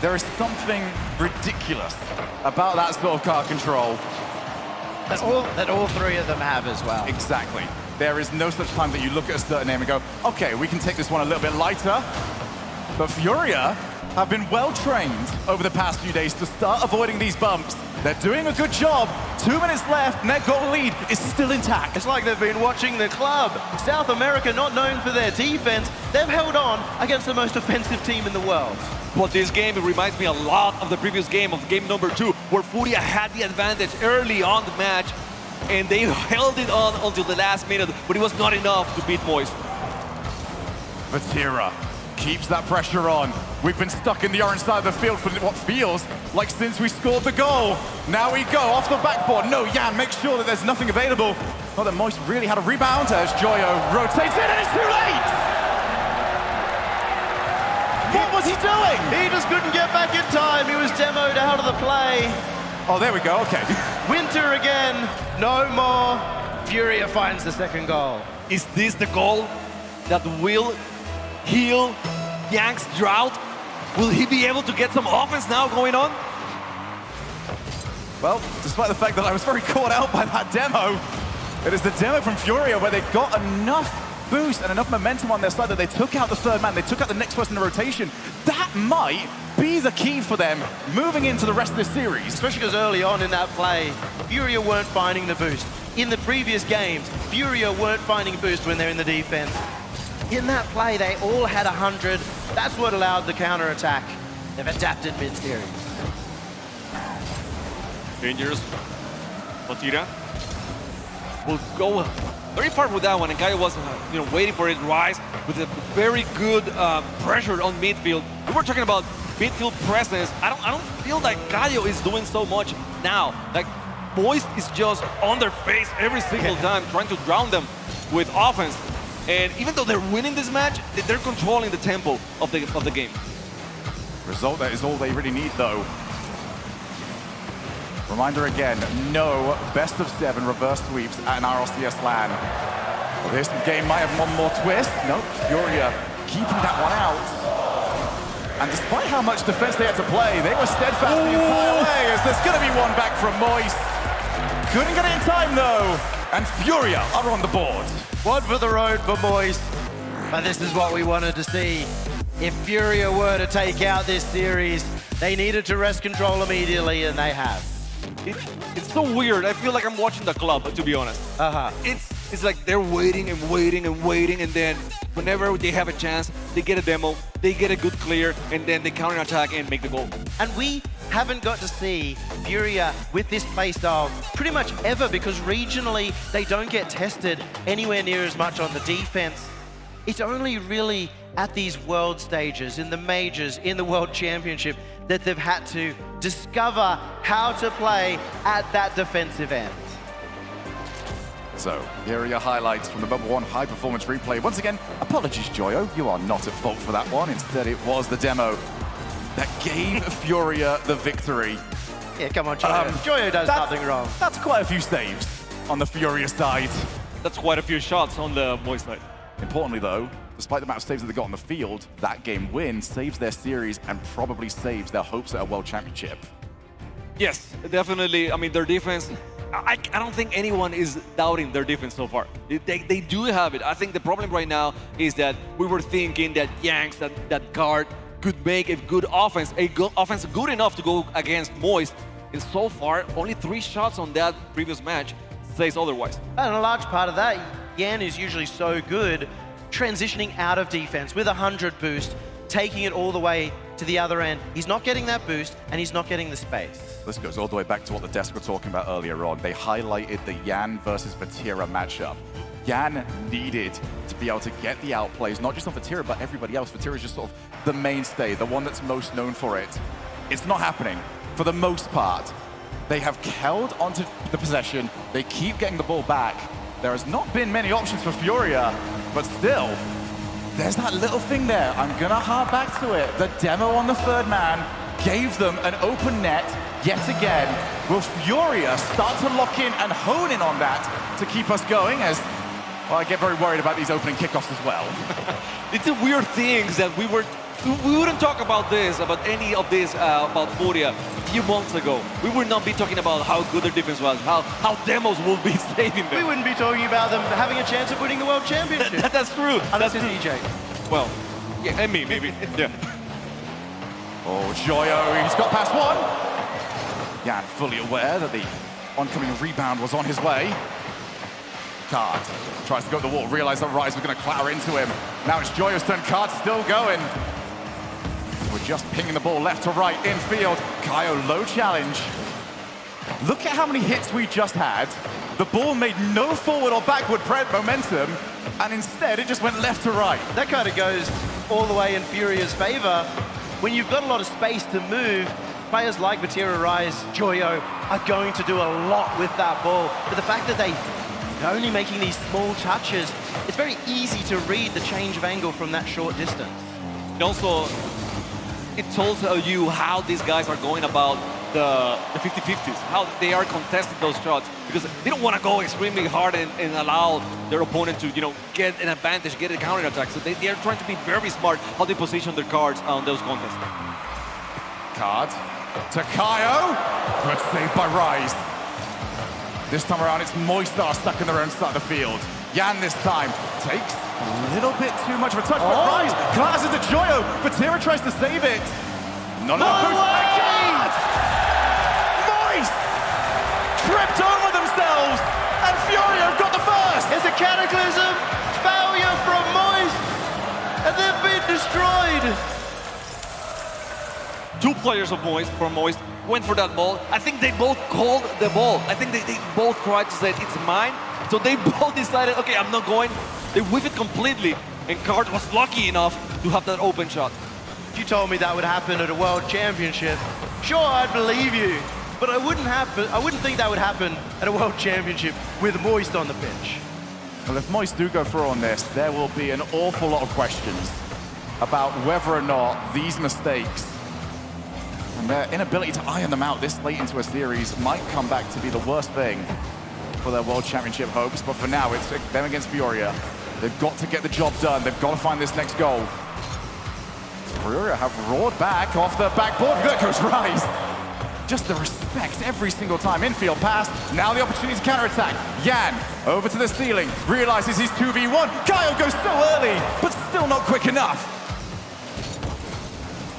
There is something ridiculous about that sort of card control. That all three of them have as well. Exactly. There is no such time that you look at a certain name and go, okay, we can take this one a little bit lighter. But Furia have been well trained over the past few days to start avoiding these bumps. They're doing a good job. 2 minutes left, and their goal lead is still intact. It's like they've been watching the club. South America, not known for their defense, they've held on against the most offensive team in the world. But this game, it reminds me a lot of the previous game, of game number 2, where Furia had the advantage early on the match, and they held it on until the last minute, but it was not enough to beat Moist. Vatira keeps that pressure on. We've been stuck in the orange side of the field for what feels like since we scored the goal. Now we go off the backboard. No, Jan, make sure that there's nothing available. Not that Moist really had a rebound as Joyo rotates in, and it's too late! What was he doing? He just couldn't get back in time. He was demoed out of the play. Oh, there we go, okay. Winter again, no more. Furia finds the second goal. Is this the goal that will heal Yang's drought? Will he be able to get some offense now going on? Well, despite the fact that I was very caught out by that demo, it is the demo from Furia where they got enough boost and enough momentum on their side that they took out the third man, they took out the next person in the rotation. That might be the key for them moving into the rest of this series. Especially because early on in that play, Furia weren't finding the boost. In the previous games, Furia weren't finding boost when they're in the defense. In that play, they all had 100. That's what allowed the counter-attack. They've adapted mid-series. Dangerous. Vatira will go very far with that one, and Kaio was waiting for it. Rise with a very good pressure on midfield. We were talking about midfield presence. I don't feel like Kaio is doing so much now. Like Moist is just on their face every single time, trying to drown them with offense. And even though they're winning this match, they're controlling the tempo of the game. Result that is all they really need, though. Reminder again, no best of 7 reverse sweeps at an RLCS LAN. Well, this game might have one more twist. Nope, Furia keeping that one out. And despite how much defense they had to play, they were steadfast the entire way, as there's going to be one back from Moist. Couldn't get it in time, though. And Furia are on the board. One for the road for Moist. But this is what we wanted to see. If Furia were to take out this series, they needed to wrest control immediately, and they have. It's so weird. I feel like I'm watching the club, to be honest. It's like they're waiting and waiting and waiting, and then whenever they have a chance, they get a demo, they get a good clear, and then they counterattack and make the goal. And we haven't got to see Furia with this playstyle pretty much ever, because regionally they don't get tested anywhere near as much on the defense. It's only really at these world stages, in the majors, in the World Championship, that they've had to discover how to play at that defensive end. So, here are your highlights from the #1 high-performance replay. Once again, apologies, Joyo. You are not at fault for that one. Instead, it was the demo that gave Furia the victory. Yeah, come on, Joyo. Joyo does nothing wrong. That's quite a few saves on the Furia side. That's quite a few shots on the Moist side. Importantly, though, despite the amount of saves that they got on the field, that game win saves their series and probably saves their hopes at a World Championship. Yes, definitely. I mean, their defense, I don't think anyone is doubting their defense so far. They do have it. I think the problem right now is that we were thinking that Yanks, that guard, could make a good offense, good enough to go against Moist. And so far, only 3 shots on that previous match says otherwise. And a large part of that, Yan is usually so good transitioning out of defense with 100 boost, taking it all the way to the other end. He's not getting that boost, and he's not getting the space. This goes all the way back to what the desk were talking about earlier on. They highlighted the Yan versus Vatira matchup. Yan needed to be able to get the outplays, not just on Vatira, but everybody else. Vatira is just sort of the mainstay, the one that's most known for it. It's not happening for the most part. They have held onto the possession. They keep getting the ball back. There has not been many options for Furia, but still, there's that little thing there. I'm gonna harp back to it. The demo on the 3rd man gave them an open net yet again. Will Furia start to lock in and hone in on that to keep us going? As well, I get very worried about these opening kickoffs as well. It's a weird things that we wouldn't talk about this, about any of this, about Furia a few months ago. We would not be talking about how good their defense was, how demos will be saving them. We wouldn't be talking about them having a chance of winning the World Championship. That's true. Unless That's it's true. EJ. Well, yeah, and me, maybe. Yeah. Oh, Joyo, he's got past one. Yan fully aware that the oncoming rebound was on his way. Card tries to go to the wall, realized that Rise was going to clatter into him. Now it's Joyo's turn. Card still going. We're just pinging the ball left to right in field. Kaio low challenge. Look at how many hits we just had. The ball made no forward or backward momentum, and instead it just went left to right. That kind of goes all the way in Furia's favor. When you've got a lot of space to move, players like Vatira, Rise, Joyo are going to do a lot with that ball. But the fact that they're only making these small touches, it's very easy to read the change of angle from that short distance. And also, it tells you how these guys are going about the 50-50s, how they are contesting those shots, because they don't want to go extremely hard and allow their opponent to, get an advantage, get a counter attack. So they are trying to be very smart how they position their cards on those contests. Card to Kaio. Good save by Rise. This time around, it's Moistar stuck in their own side of the field. Yan this time takes a little bit too much of a touch, but Rise classes to Joyo. Vatira tries to save it. None of the Moist tripped over themselves, and Furia have got the first. It's a cataclysm failure from Moist, and they've been destroyed. 2 players of Moist went for that ball. I think they both called the ball. I think they both tried to say it's mine. So they both decided, okay, I'm not going. They whiff it completely, and Card was lucky enough to have that open shot. If you told me that would happen at a World Championship, sure, I'd believe you. But I wouldn't think that would happen at a World Championship with Moist on the pitch. Well, if Moist do go through on this, there will be an awful lot of questions about whether or not these mistakes and their inability to iron them out this late into a series might come back to be the worst thing for their World Championship hopes. But for now, it's them against Furia. They've got to get the job done. They've got to find this next goal. Furia have roared back off the backboard. There goes Rise. just the respect every single time. Infield pass, now the opportunity to counterattack. Yan, over to the ceiling, realizes he's 2v1. Kaio goes so early, but still not quick enough.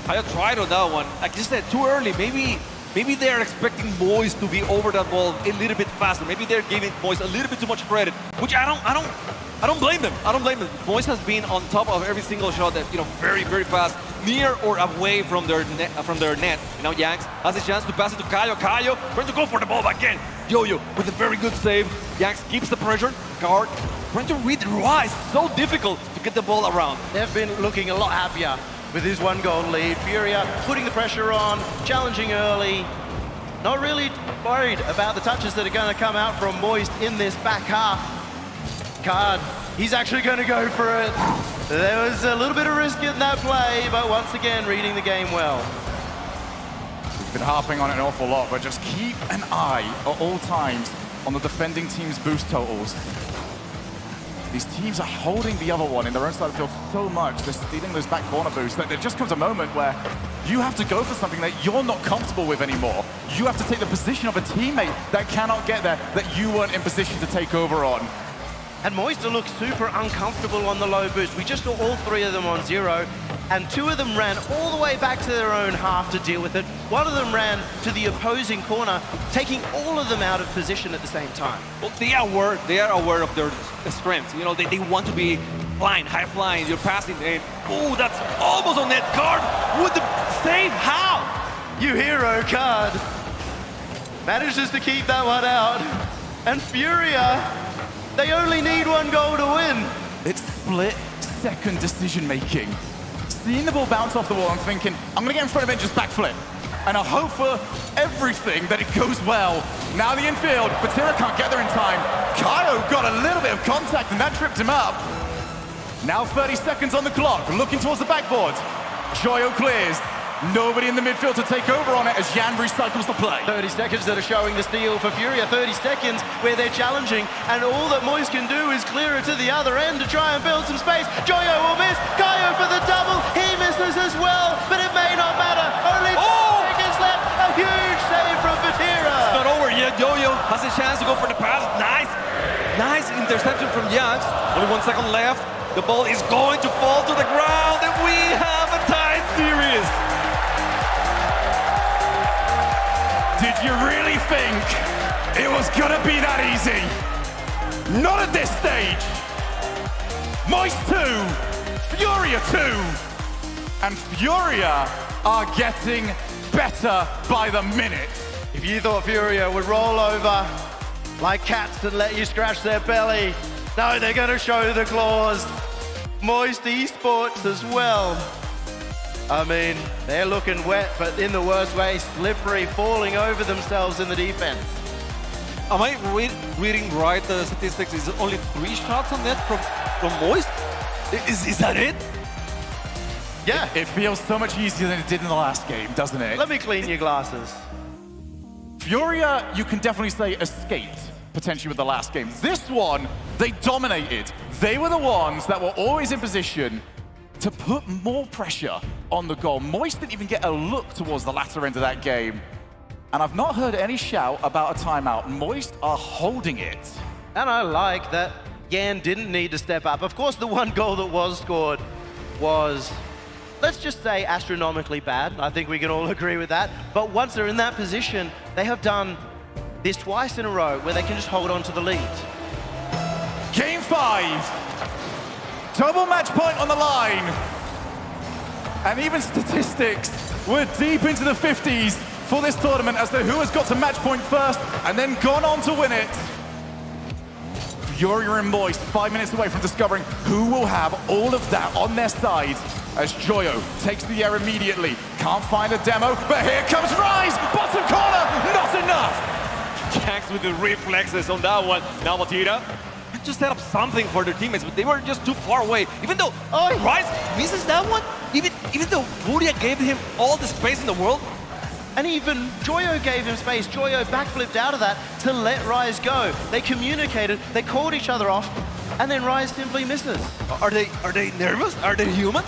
I tried on that one. Like you said, too early. Maybe they're expecting Moist to be over that ball a little bit faster. Maybe they're giving Moist a little bit too much credit, which I don't blame them. I don't blame them. Moist has been on top of every single shot that, you know, very, very fast, near or away from their net. You know, Yanks has a chance to pass it to Kaio. Kaio trying to go for the ball back in. Yo-Yo with a very good save. Yanks keeps the pressure. Guard trying to read Rise. So difficult to get the ball around. They've been looking a lot happier with his 1-goal lead. Furia putting the pressure on, challenging early. Not really worried about the touches that are going to come out from Moist in this back half. Card, he's actually going to go for it. There was a little bit of risk in that play, but once again, reading the game well. We've been harping on it an awful lot, but just keep an eye at all times on the defending team's boost totals. These teams are holding the other one in their own side of the field so much, they're stealing those back corner boosts, that there just comes a moment where you have to go for something that you're not comfortable with anymore. You have to take the position of a teammate that cannot get there, that you weren't in position to take over on. And Moista looked super uncomfortable on the low boost. We just saw all 3 of them on 0, and 2 of them ran all the way back to their own half to deal with it. 1 of them ran to the opposing corner, taking all of them out of position at the same time. Well, they are aware of their strengths. You know, they want to be flying, high flying. You're passing, and oh, that's almost on net. Guard with the save. How? You hero, Card. Manages to keep that one out. And Furia, they only need 1 goal to win. It's split-second decision-making. Seeing the ball bounce off the wall, I'm thinking, I'm going to get in front of it and just backflip. And I hope for everything that it goes well. Now the infield, Batira can't get there in time. Kaio got a little bit of contact and that tripped him up. Now 30 seconds on the clock, looking towards the backboard. Joyo clears. Nobody in the midfield to take over on it as Yan recycles the play. 30 seconds that are showing the steal for Furia. 30 seconds where they're challenging, and all that Moist can do is clear it to the other end to try and build some space. Joyo will miss. Kaio for the double. He misses as well, but it may not matter. Only 10 seconds left. A huge save from Batira. It's not over yet. Yo-Yo has a chance to go for the pass. Nice interception from Yanks. Only 1 second left. The ball is going to fall to the ground, and we have a tied series. Did you really think it was gonna be that easy? Not at this stage. Moist 2, Furia 2, and Furia are getting better by the minute. If you thought Furia would roll over like cats and let you scratch their belly, no, they're gonna show the claws. Moist Esports as well. I mean, they're looking wet, but in the worst way, slippery, falling over themselves in the defense. Am I reading right the statistics? Is only 3 shots on net from Moist? Is that it? Yeah. It feels so much easier than it did in the last game, doesn't it? Let me clean your glasses. Furia, you can definitely say, escaped, potentially, with the last game. This one, they dominated. They were the ones that were always in position to put more pressure on the goal. Moist didn't even get a look towards the latter end of that game. And I've not heard any shout about a timeout. Moist are holding it. And I like that Yan didn't need to step up. Of course, the 1 goal that was scored was, let's just say, astronomically bad. I think we can all agree with that. But once they're in that position, they have done this twice in a row where they can just hold on to the lead. Game 5. Double match point on the line. And even statistics were deep into the 50s for this tournament as to who has got to match point first and then gone on to win it. Furia and Moist 5 minutes away from discovering who will have all of that on their side as Joyo takes the air immediately. Can't find a demo, but here comes Rise! Bottom corner, not enough! Jacks with the reflexes on that one. Now Batira just set up something for their teammates, but they were just too far away. Even though Rise misses that one, even though Furia gave him all the space in the world, and even Joyo gave him space. Joyo backflipped out of that to let Rise go. They communicated, they called each other off, and then Rise simply misses. Are they nervous? Are they human?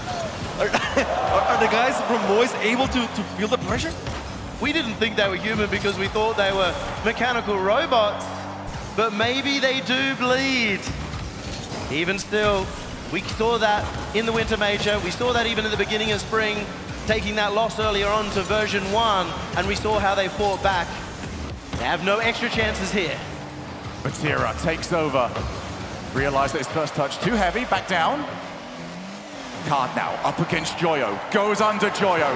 Are the guys from Moist able to feel the pressure? We didn't think they were human because we thought they were mechanical robots, but maybe they do bleed. Even still, we saw that in the Winter Major. We saw that even at the beginning of spring, taking that loss earlier on to version 1, and we saw how they fought back. They have no extra chances here. Batira takes over. Realized that his first touch too heavy, back down. Card now up against Joyo, goes under Joyo.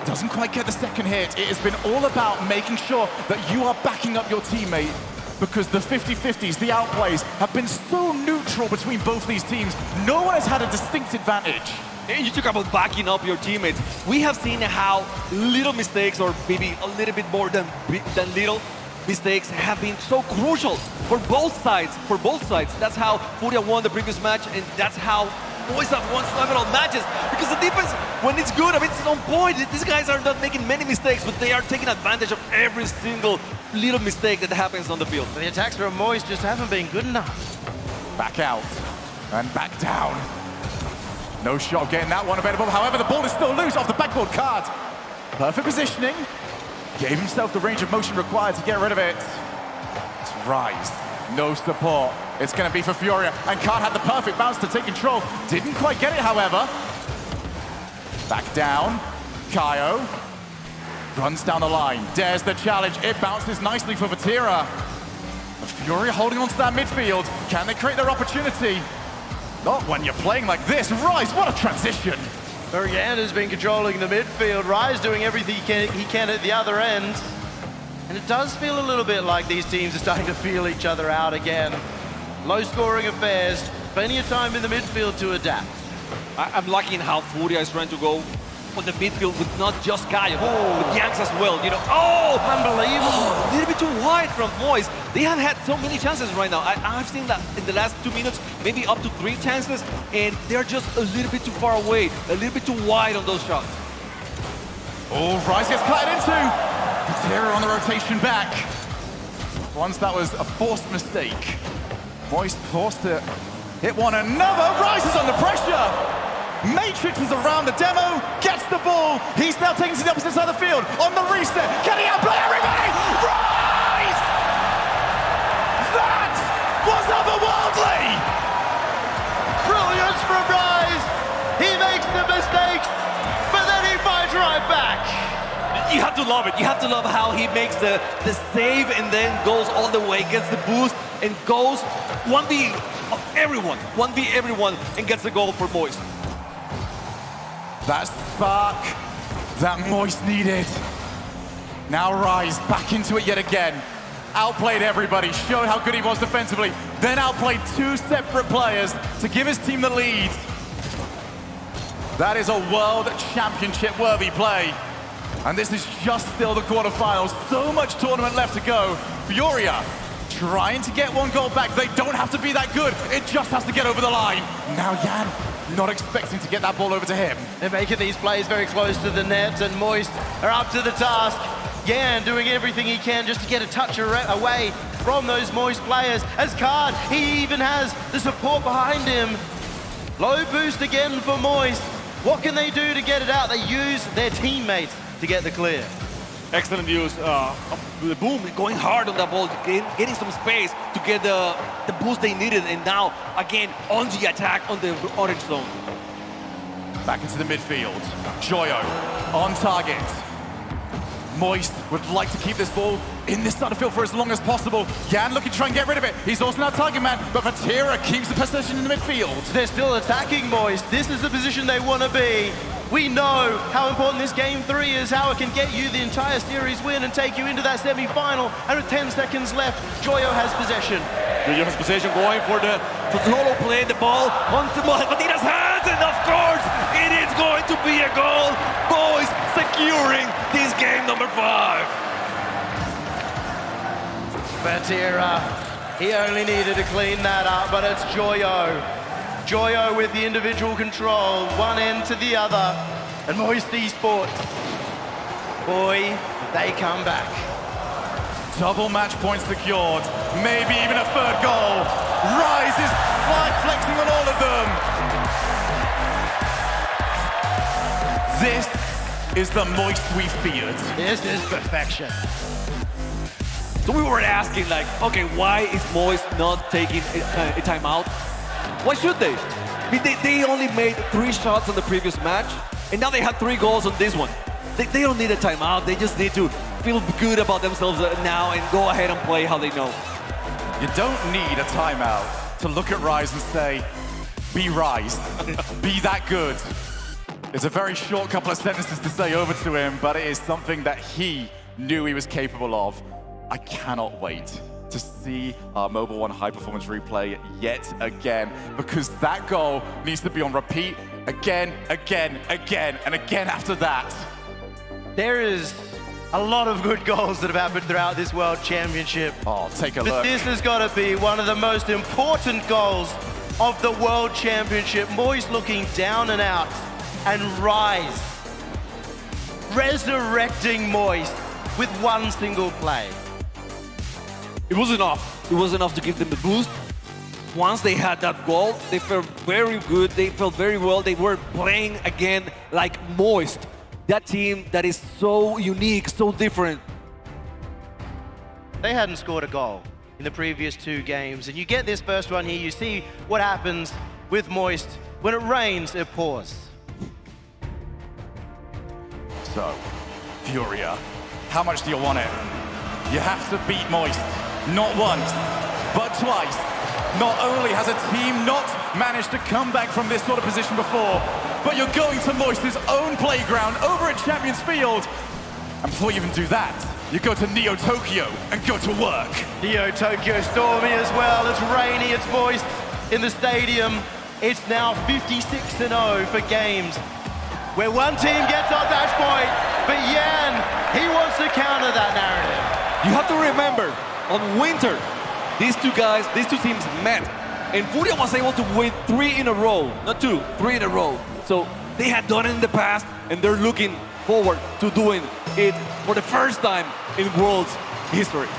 Doesn't quite get the second hit. It has been all about making sure that you are backing up your teammate, because the 50-50s, the outplays, have been so neutral between both these teams. No one has had a distinct advantage. And you talk about backing up your teammates. We have seen how little mistakes, or maybe a little bit more than little mistakes, have been so crucial for both sides. That's how Furia won the previous match, and that's how Boys have won several matches. Because the defense, when it's good, I mean, it's on point. These guys are not making many mistakes, but they are taking advantage of every single little mistake that happens on the field. The attacks from Moist just haven't been good enough. Back out and back down. No shot getting that one available. However, the ball is still loose off the backboard card. Perfect positioning. Gave himself the range of motion required to get rid of it. It's Rise. No support. It's going to be for Furia. And Card had the perfect bounce to take control. Didn't quite get it, however. Back down. Kaio runs down the line. Dares the challenge. It bounces nicely for Vatira. Furia holding on to that midfield. Can they create their opportunity? Not when you're playing like this. Rise, what a transition. Yan has been controlling the midfield. Rise doing everything he can at the other end. And it does feel a little bit like these teams are starting to feel each other out again. Low scoring affairs, plenty of time in the midfield to adapt. I'm liking how Furia is trying to go on the midfield with not just Kaio, but Yanks as well. You know, unbelievable. A little bit too wide from Moist. They have had so many chances right now. I've seen that in the last 2 minutes, maybe up to 3 chances, and they're just a little bit too far away, a little bit too wide on those shots. Oh, Rise gets clattered into. Vatira on the rotation back. Once that was a forced mistake. Moist forced to hit one another. Rise is under pressure. Matrix is around the demo, gets the ball. He's now taking to the opposite side of the field. On the reset, can he outplay everybody? Rise! That was otherworldly! Brilliance from Rise. He makes the mistakes, but then he fights right back. You have to love it. You have to love how he makes the save and then goes all the way, gets the boost, and goes 1v everyone, and gets the goal for Moist. That spark that Moist needed. Now Rise back into it yet again. Outplayed everybody, showed how good he was defensively, then outplayed 2 separate players to give his team the lead. That is a World Championship worthy play. And this is just still the quarterfinals. So much tournament left to go. Furia trying to get 1 goal back. They don't have to be that good. It just has to get over the line. Now Yan not expecting to get that ball over to him. They're making these plays very close to the net, and Moist are up to the task. Yan doing everything he can just to get a touch away from those Moist players. As Card, he even has the support behind him. Low boost again for Moist. What can they do to get it out? They use their teammates to get the clear. Excellent use of the boom, going hard on that ball, getting some space to get the boost they needed, and now again on the attack on the orange zone. Back into the midfield. Joyo on target. Moist would like to keep this ball in this side of the field for as long as possible. Yan looking to try and get rid of it. He's also now target man, but Vatira keeps the possession in the midfield. They're still attacking Moist. This is the position they want to be. We know how important this Game 3 is, how it can get you the entire series win and take you into that semi-final. And with 10 seconds left, Joyo has possession. Joyo has possession, going for the solo play, the ball onto Vatira's hands, and of course, it is going to be a goal. Boys securing this game number 5. Vatira, he only needed to clean that up, but it's Joyo. Joyo with the individual control, one end to the other, and Moist Esports. Boy, they come back. Double match points secured, maybe even a 3rd goal. Rise is flag flexing on all of them. This is the Moist we feared. This is perfection. So we were asking, like, okay, why is Moist not taking a timeout? Why should they? I mean, they only made 3 shots on the previous match, and now they have 3 goals on this one. They don't need a timeout. They just need to feel good about themselves now and go ahead and play how they know. You don't need a timeout to look at Rise and say, be Rise, be that good. It's a very short couple of sentences to say over to him, but it is something that he knew he was capable of. I cannot wait to see our Mobile One high performance replay yet again, because that goal needs to be on repeat again, again, again, and again after that. There is a lot of good goals that have happened throughout this World Championship. Oh, take a but look. This has got to be one of the most important goals of the World Championship. Moist looking down and out, and Rise resurrecting Moist with one single play. It was enough. It was enough to give them the boost. Once they had that goal, they felt very good. They felt very well. They were playing again like Moist. That team that is so unique, so different. They hadn't scored a goal in the previous 2 games, and you get this first one here, you see what happens with Moist. When it rains, it pours. So, Furia, how much do you want it? You have to beat Moist, not once, but twice. Not only has a team not managed to come back from this sort of position before, but you're going to Moist's own playground over at Champions Field. And before you even do that, you go to Neo Tokyo and go to work. Neo Tokyo stormy as well. It's rainy, it's moist in the stadium. It's now 56-0 for games where one team gets on match point, but Yan, he wants to counter that narrative. You have to remember, on Winter, these two teams met, and Furia was able to win 3 in a row, not 2, 3 in a row. So they had done it in the past, and they're looking forward to doing it for the first time in World's history.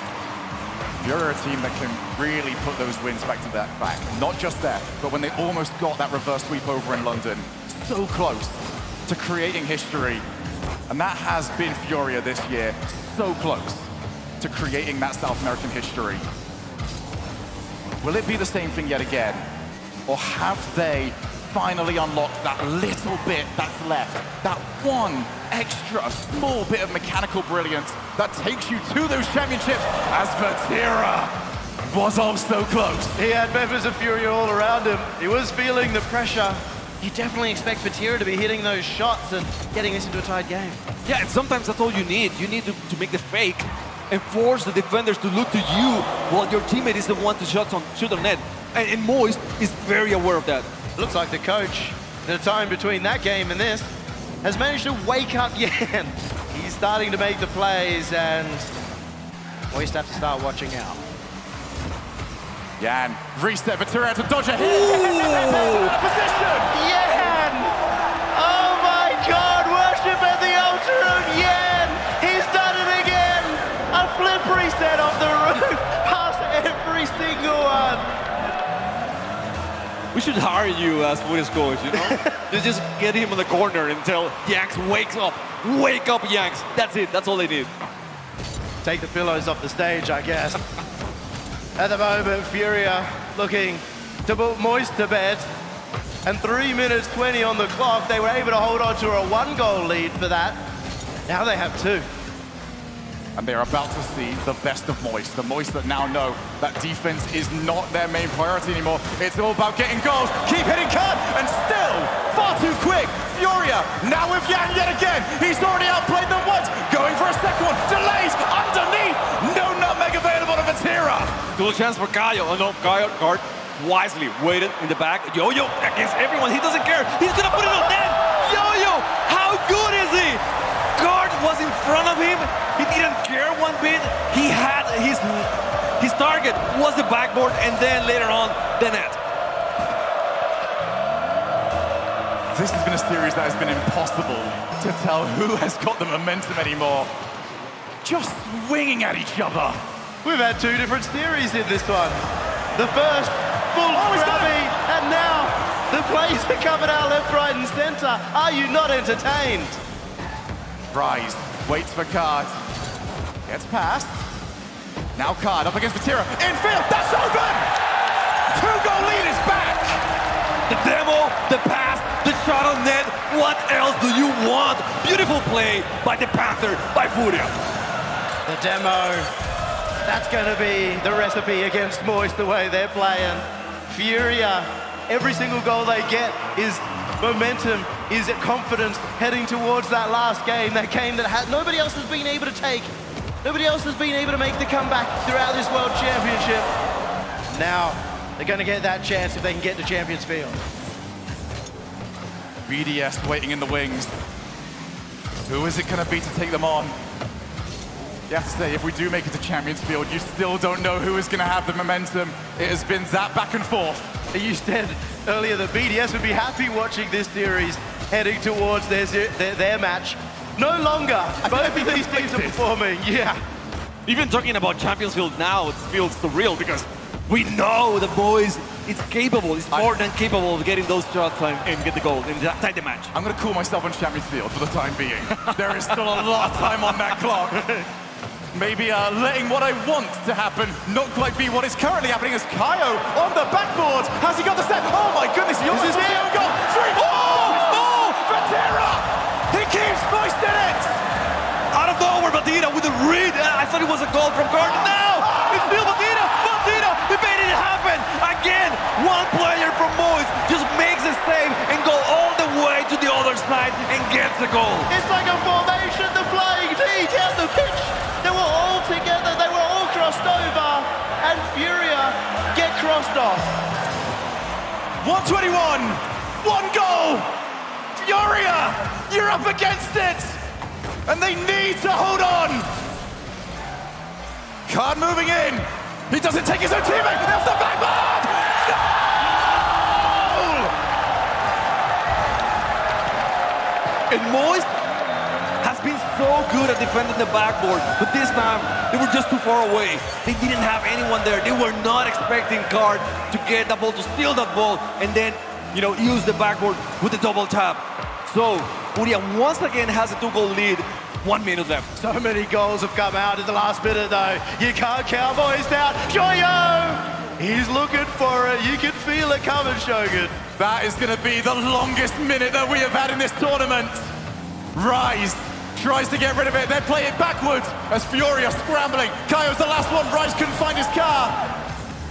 You're a team that can really put those wins back to back. Not just there, but when they almost got that reverse sweep over in London. So close to creating history. And that has been Furia this year. So close to creating that South American history. Will it be the same thing yet again? Or have they finally unlocked that little bit that's left? That one extra small bit of mechanical brilliance that takes you to those championships, as Vatira was also close. He had members of Furia all around him. He was feeling the pressure. You definitely expect Vatira to be hitting those shots and getting this into a tied game. Yeah, and sometimes that's all you need. You need to make the fake and force the defenders to look to you while your teammate is the one to shoot on net. And Moist is very aware of that. Looks like the coach, in the time between that game and this, has managed to wake up Yan. He's starting to make the plays, and Moist have to start watching out. Yan, reset, Vatira to dodge a hit. Position! Yan! Oh my God, worship at the altar of Yan! He's done it again! A flip reset off the roof, past every single one. We should hire you as Furia's coach, you know? You just get him in the corner until Yanks wakes up. Wake up, Yanks. That's it. That's all they need. Take the pillows off the stage, I guess. At the moment, Furia looking to put Moist to bed. And 3 minutes 20 on the clock. They were able to hold on to a 1-goal lead for that. Now they have 2. And they're about to see the best of Moist. The Moist that now know that defense is not their main priority anymore. It's all about getting goals. Keep hitting cut, and still far too quick. Furia now with Yan yet again. He's already outplayed them once. Going for a second one. Delays underneath. No nutmeg available to Vatira. Still a chance for Caio. Oh no, Caio guard wisely waited in the back. Yo-Yo against everyone. He doesn't care. He's gonna put it on net. Yo-Yo, how good is he? Guard was in front of him. He didn't care one bit. He had his target was the backboard, and then later on the net. This has been a series that has been impossible to tell who has got the momentum anymore. Just swinging at each other. We've had 2 different series in this one. The first, full scrubby, and now the plays are coming out left, right, and center. Are you not entertained? Rise, waits for Card. Gets past. Now Card up against Vatira. Infield, that's open! 2-goal lead is back! The demo, the pass, the shot on net. What else do you want? Beautiful play by the Panther, by Furia. The demo, that's going to be the recipe against Moist the way they're playing. Furia, every single goal they get is momentum, is confidence heading towards that last game, that game that nobody else has been able to take. Nobody else has been able to make the comeback throughout this World Championship. Now, they're going to get that chance if they can get to Champions Field. BDS waiting in the wings. Who is it going to be to take them on? You have to say, if we do make it to Champions Field, you still don't know who is going to have the momentum. It has been that back and forth. You said earlier that BDS would be happy watching this series heading towards their match. No longer. Both of these teams are performing. Yeah. Even talking about Champions Field now, it feels surreal because we know the boys is capable, is more than capable of getting those shots and get the goal and tie the match. I'm going to cool myself on Champions Field for the time being. There is still a lot of time on that clock. Maybe letting what I want to happen not quite be what is currently happening as Kaio on the backboard. Has he got the step? Oh my goodness, he almost has the goal. Three. Oh, Vatira! He keeps Moist in it! Out of nowhere, Vatira with a read. I thought it was a goal from Gordon. Now it's still Vatira. Vatira, he made it happen. Again, one player from Moist just makes a save and go all the way to the other side and gets the goal. It's like a formation, the flying T down the pitch. They were all together, they were all crossed over, and Furia get crossed off. 121, one goal. Furia, you're up against it. And they need to hold on. Card moving in. He doesn't take his own teammate. Off the backboard. Goal! And Moist has been so good at defending the backboard, but this time they were just too far away. They didn't have anyone there. They were not expecting Card to get the ball, to steal that ball, and then, use the backboard with the double tap. So Furia once again has a 2-goal lead. 1 minute left. So many goals have come out in the last minute though. You can't count Moist out. Shoyo! He's looking for it. You can feel it coming, Shogun. That is going to be the longest minute that we have had in this tournament. Rise tries to get rid of it. They play it backwards as Furia scrambling. Kaio's the last one. Rise couldn't find his car.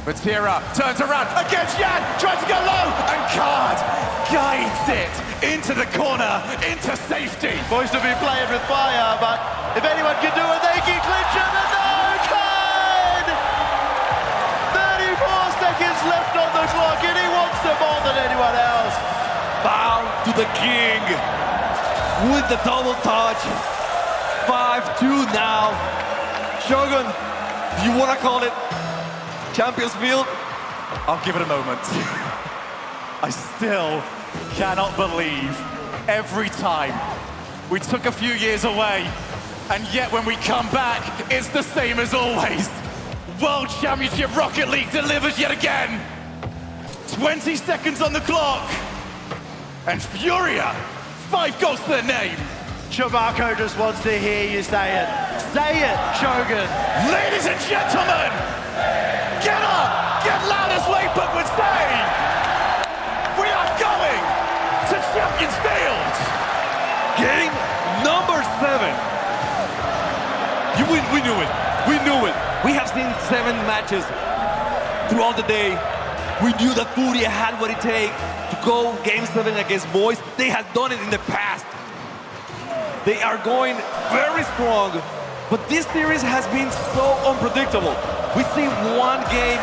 Vatira turns around against Yan, tries to go low, and Card guides it into the corner, into safety. Boys to be playing with fire, but if anyone can do it, they can clinch it, and no, Card! 34 seconds left on the clock, and he wants it more than anyone else. Bow to the king with the double touch. 5-2 now. Shogun, do you want to call it Champions Field? I'll give it a moment. I still cannot believe every time we took a few years away, and yet when we come back, it's the same as always. World Championship Rocket League delivers yet again. 20 seconds on the clock, and Furia, 5 goals to their name. Shabako just wants to hear you say it. Say it, Shogun. Ladies and gentlemen, get up, get loud as Laypuck would say. We are going to Champions Field. Game number 7. We knew it. We knew it. We have seen 7 matches throughout the day. We knew that Furia had what it takes to go Game 7 against Boys. They had done it in the past. They are going very strong, but this series has been so unpredictable. We see one game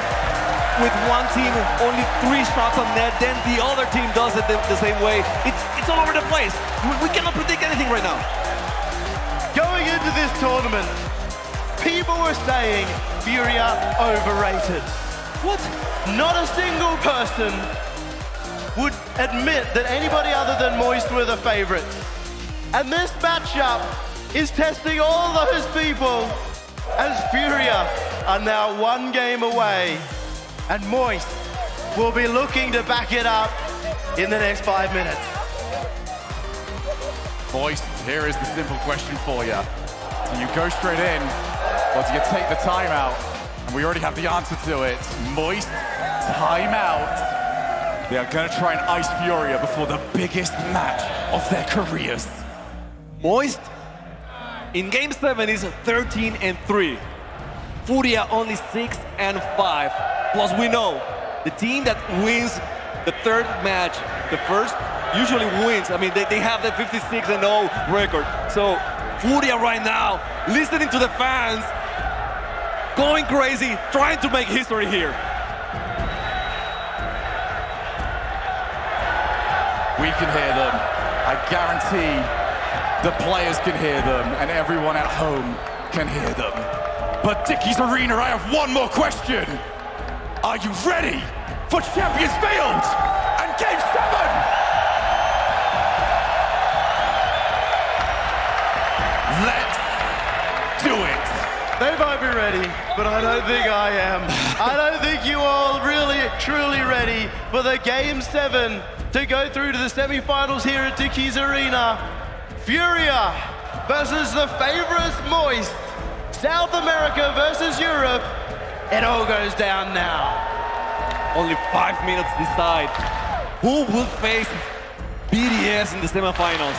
with one team, only 3 shots on net, then the other team does it the same way. It's all over the place. We cannot predict anything right now. Going into this tournament, people were saying Furia overrated. What? Not a single person would admit that anybody other than Moist were the favorites. And this matchup is testing all those people as Furia are now 1 game away, and Moist will be looking to back it up in the next 5 minutes. Moist, here is the simple question for you. Do you go straight in, or do you take the timeout? And we already have the answer to it. Moist, timeout. They are going to try and ice Furia before the biggest match of their careers. Moist in game 7 is 13-3. Furia only 6-5. Plus we know the team that wins the third match, the first, usually wins. I mean, they have the 56-0 record. So Furia right now, listening to the fans, going crazy, trying to make history here. We can hear them. I guarantee the players can hear them, and everyone at home can hear them. But Dickies Arena, I have one more question. Are you ready for Champions Field and Game 7? Let's do it. They might be ready, but I don't think I am. I don't think you all really, truly ready for the Game 7 to go through to the semifinals here at Dickies Arena. Furia versus the favorites Moist. South America versus Europe. It all goes down now. Only 5 minutes decide who will face BDS in the semifinals.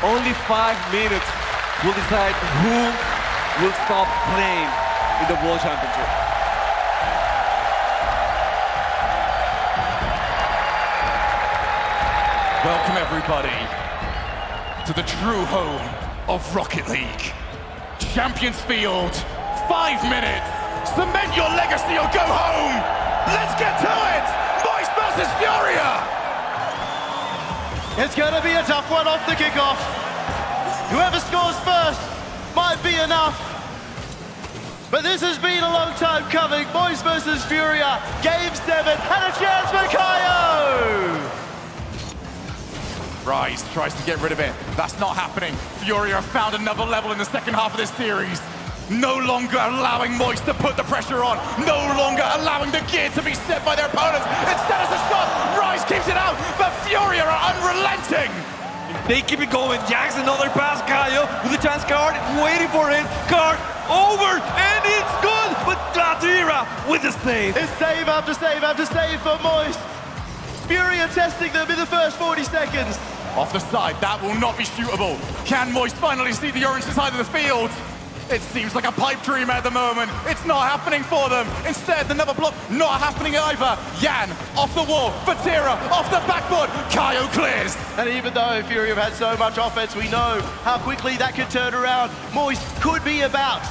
Only 5 minutes will decide who will stop playing in the World Championship. Welcome everybody to the true home of Rocket League. Champions Field, 5 minutes. Cement your legacy or go home. Let's get to it. Moist versus Furia. It's going to be a tough one off the kickoff. Whoever scores first might be enough. But this has been a long time coming. Moist versus Furia, Game 7, and a chance for Kaio. Rise tries to get rid of it. That's not happening. Furia found another level in the second half of this series. No longer allowing Moist to put the pressure on. No longer allowing the gear to be set by their opponents. Instead of the shot, Rise keeps it out, but Furia are unrelenting. They keep it going. Jax another pass, Kaio with a chance card, waiting for it. Card over, and it's good. But Gladira with the save. It's save after save after save for Moist. Furia testing them in the first 40 seconds. Off the side, that will not be shootable. Can Moist finally see the orange side of the field? It seems like a pipe dream at the moment. It's not happening for them. Instead, another block, not happening either. Yan, off the wall. Vatira, off the backboard. Kaio clears. And even though Furia have had so much offense, we know how quickly that could turn around. Moist could be about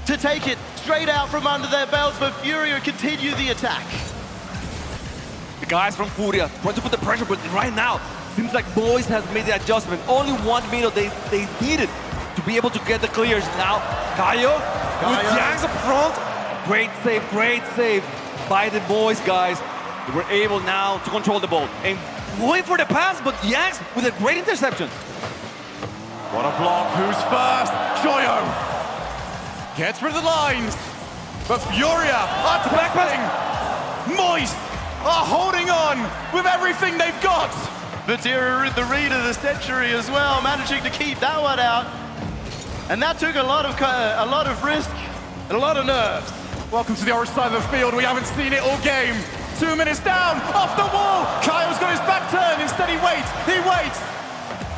to take it straight out from under their belts, but Furia continue the attack. The guys from Furia trying to put the pressure, but right now, seems like Moist has made the adjustment. Only 1 minute they needed to be able to get the clears. Now, Kaio with Jax up front. Great save by the Moist guys. They were able now to control the ball. And going for the pass, but Jax with a great interception. What a block. Who's first? Joyo gets rid of the lines. But Furia are tackling. Moist are holding on with everything they've got. Vatira, the read of the century as well, managing to keep that one out. And that took a lot of risk and a lot of nerves. Welcome to the orange side of the field. We haven't seen it all game. 2 minutes down, off the wall. Kaio's got his back turned. Instead, he waits.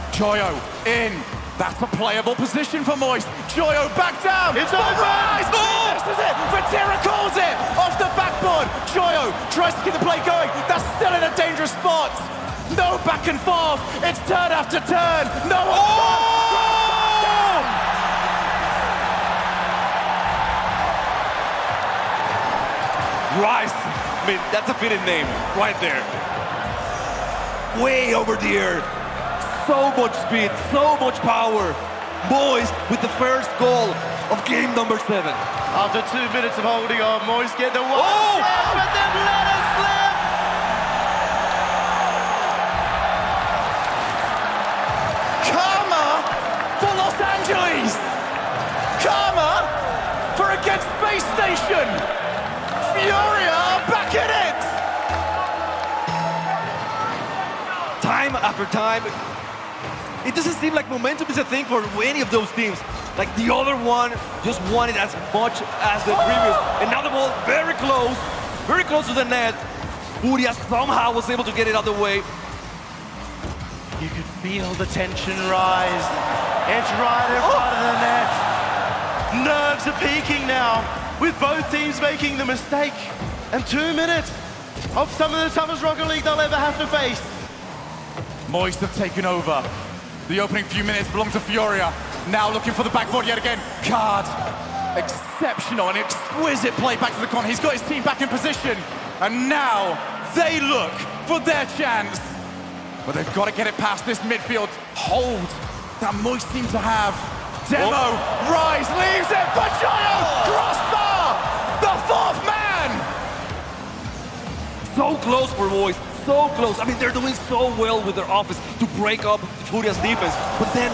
Joyo in. That's a playable position for Moist. Joyo back down. It's over. Rise. Oh, this is it. Vatira calls it. Off the backboard. Joyo tries to keep the play going. That's still in a dangerous spot. No back and forth. It's turn after turn. No. Rise. I mean, that's a fitting name right there. Way over the air. So much speed, so much power. Moist with the first goal of game number 7. After 2 minutes of holding on, Moist get the one step, but then let it slip. Karma for Los Angeles. Karma for against Space Station. Furia back in it. Time after time, it doesn't seem like momentum is a thing for any of those teams. Like the other one just won it as much as the previous. And now the ball very close to the net. Furia somehow was able to get it out of the way. You could feel the tension rise. It's right in front of the net. Nerves are peaking now, with both teams making the mistake. And 2 minutes of some of the toughest Rocket League they'll ever have to face. Moist have taken over. The opening few minutes belong to Furia. Now looking for the backboard yet again. Card. Exceptional and exquisite play back to the corner. He's got his team back in position. And now they look for their chance. But they've got to get it past this midfield hold that Moist seem to have. Demo, Rise, leaves it for Joyo! Crossbar! The fourth man! So close for Moist, so close. I mean, they're doing so well with their offense to break up Furia's defense, but then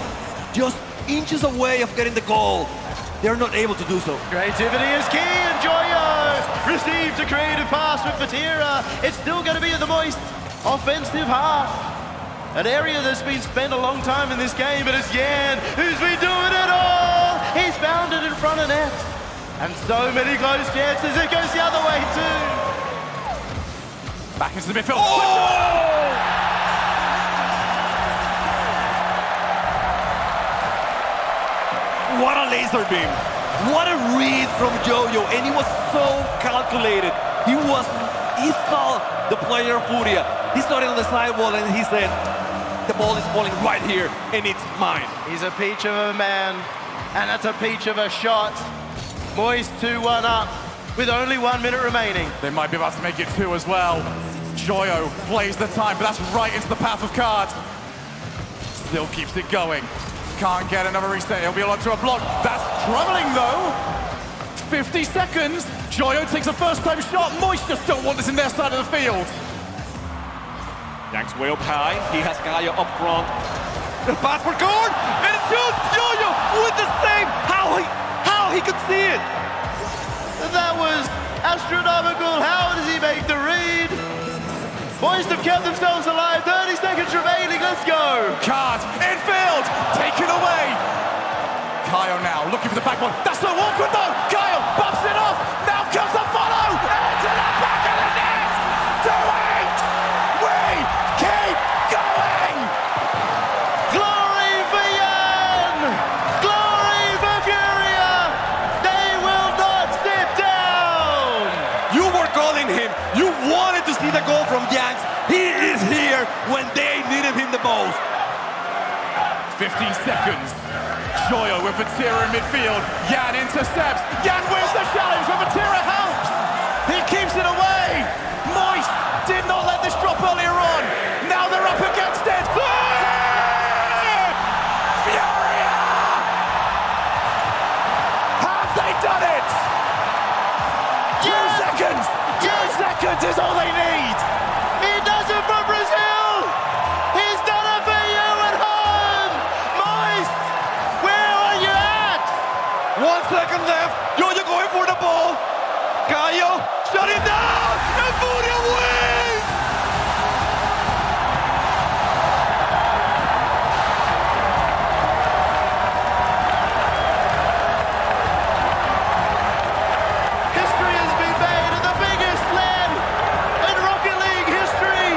just inches away of getting the goal. They're not able to do so. Creativity is key, and Joyo receives a creative pass with Vatira. It's still going to be in the Moist offensive half. An area that's been spent a long time in this game, but it's Yan who's been doing it all. He's found it in front of net. And so many close chances. It goes the other way too. Back into the midfield. Oh! What a laser beam. What a read from Joyo. And he was so calculated. He saw the player Furia. He started on the sidewall and he said, the ball is falling right here and it's mine. He's a peach of a man, and that's a peach of a shot. Moist 2-1 up with only 1 minute remaining. They might be about to make it 2 as well. Joyo plays the time, but that's right into the path of Card. Still keeps it going. Can't get another reset. He'll be onto a block. That's troubling though. 50 seconds. Joyo takes a first-time shot. Moist just don't want this in their side of the field. Yanks way up high. He has Gaia up front. The pass for Gorn, and it shoots Joyo with the save. How he could see it. That was astronomical. How does he make the read? Moist have kept themselves alive. 30 seconds remaining. Let's go. Card infield, taken away. Kaio now looking for the back one. That's so awkward though. Kaio bumps it off. Now comes the follow into the back of the net. 2-8. We keep going. Glory for Yan. Glory for Furia. They will not sit down. You were calling him. You wanted to see the goal from Yanks. He is here when they needed him the most. 15 seconds. Joyo with Vatira in midfield. Yan intercepts. Yan wins the challenge, but Vatira helps. He keeps it away. Moist did not let this drop earlier on. Now they're up against it. Furia! Have they done it? 2 seconds. 2 seconds is all they need. He does it for Brazil. He's done it for you at home. Moist, where are you at? 1 second left. Joyo going for the ball. Kaio shut it down. And Furia wins. History has been made in the biggest slam in Rocket League history.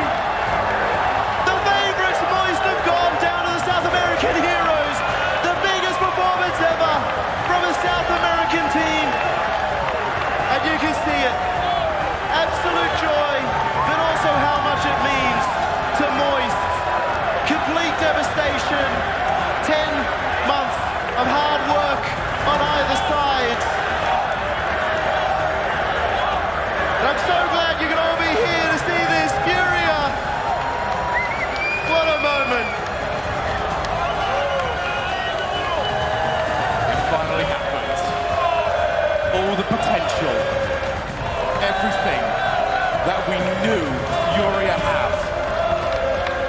The favorites Moist have gone down to the South American heroes. The biggest performance ever from a South American team. And you can see it. Absolute joy, but also how much it means to Moist. Complete devastation. 10 months of hard work on either side. And I'm so glad you can all be here to see this. Furia. What a moment. It finally happened. All the potential. Everything that we knew Furia have.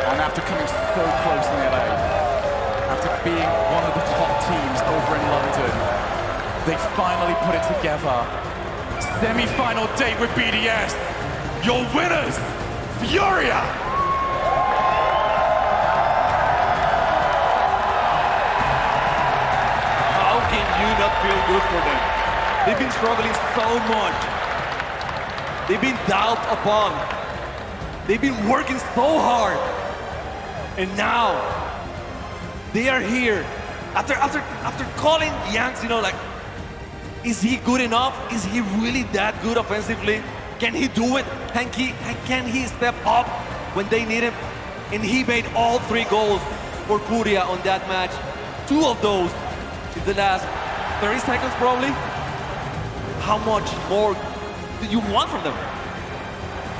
And after coming so close in LA, after being one of the top teams over in London, they finally put it together. Semi-final date with BDS. Your winners, Furia! you not feel good for them? They've been struggling so much. They've been doubted upon. They've been working so hard. And now, they are here. After calling Yanks, you know, like, is he good enough? Is he really that good offensively? Can he do it? Can he step up when they need him? And he made all 3 goals for Furia on that match. 2 of those in the last 30 seconds, probably. How much more do you want from them?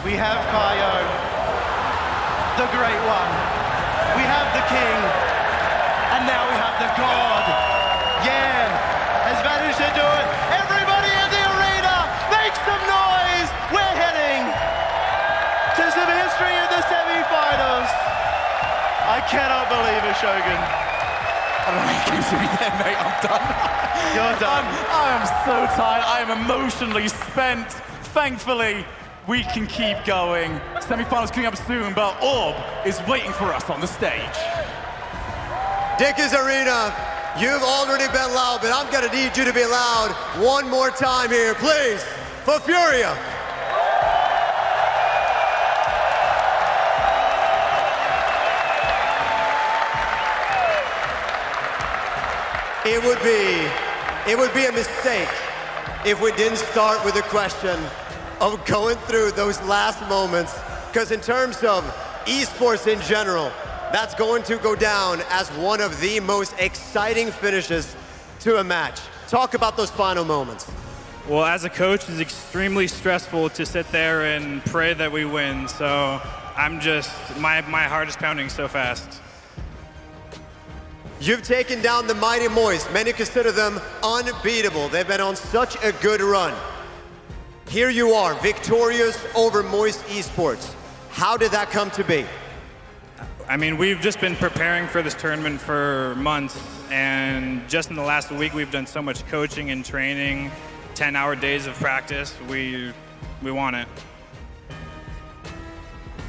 We have Kaio, the great one. We have the king. And now we have the god. Yan has managed to do it. Everybody in the arena, make some noise. We're heading to some history in the semifinals. I cannot believe it, Shogun. I don't know what you came to me there, mate. I'm done. You're done. I am so tired. I am emotionally spent. Thankfully, we can keep going. Semi-finals coming up soon, but Orb is waiting for us on the stage. Dickies Arena, you've already been loud, but I'm gonna need you to be loud one more time here, please, for Furia. It would be a mistake if we didn't start with a question of going through those last moments, because in terms of esports in general, that's going to go down as one of the most exciting finishes to a match. Talk about those final moments. Well, as a coach, it's extremely stressful to sit there and pray that we win. So I'm just, my heart is pounding so fast. You've taken down the mighty Moist. Many consider them unbeatable. They've been on such a good run. Here you are, victorious over Moist Esports. How did that come to be? I mean, we've just been preparing for this tournament for months, and just in the last week, we've done so much coaching and training, 10-hour days of practice. We want it.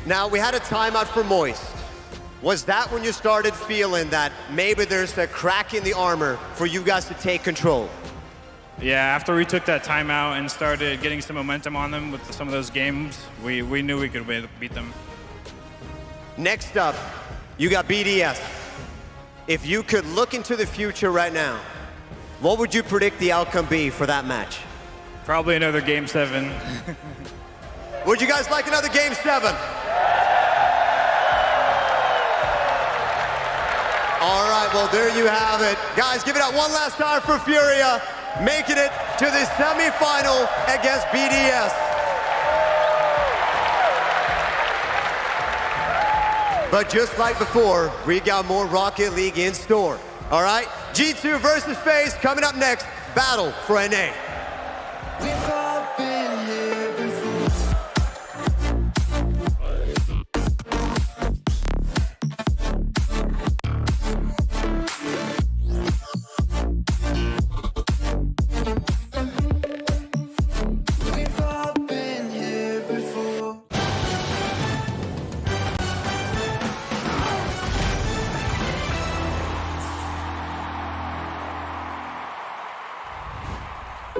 Now, we had a timeout for Moist. Was that when you started feeling that maybe there's a crack in the armor for you guys to take control? Yeah, after we took that timeout and started getting some momentum on them with some of those games, we knew we could beat them. Next up, you got BDS. If you could look into the future right now, what would you predict the outcome be for that match? Probably another Game 7. Would you guys like another Game 7? All right, well, there you have it. Guys, give it up one last time for Furia, making it to the semifinal against BDS. But just like before, we got more Rocket League in store. All right, G2 versus FaZe coming up next. Battle for NA.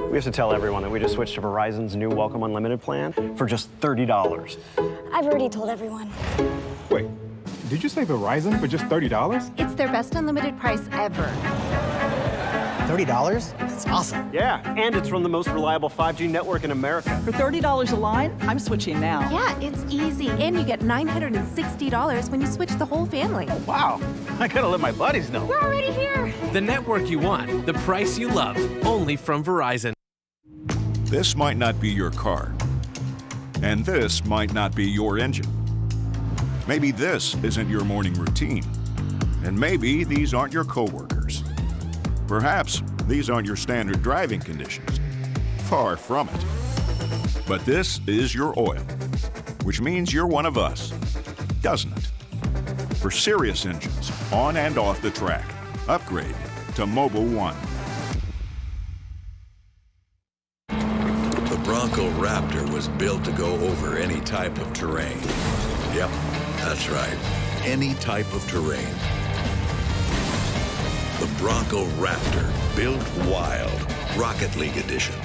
We have to tell everyone that we just switched to Verizon's new Welcome Unlimited plan for just $30. I've already told everyone. Wait, did you say Verizon for just $30? It's their best unlimited price ever. $30? That's awesome. Yeah, and it's from the most reliable 5G network in America. For $30 a line, I'm switching now. Yeah, it's easy. And you get $960 when you switch the whole family. Wow, I gotta let my buddies know. We're already here. The network you want, the price you love, only from Verizon. This might not be your car, and this might not be your engine. Maybe this isn't your morning routine, and maybe these aren't your coworkers. Perhaps these aren't your standard driving conditions. Far from it. But this is your oil, which means you're one of us, doesn't it? For serious engines, on and off the track, upgrade to Mobil 1. The Bronco Raptor was built to go over any type of terrain. Yep, that's right, any type of terrain. The Bronco Raptor, built wild, Rocket League edition.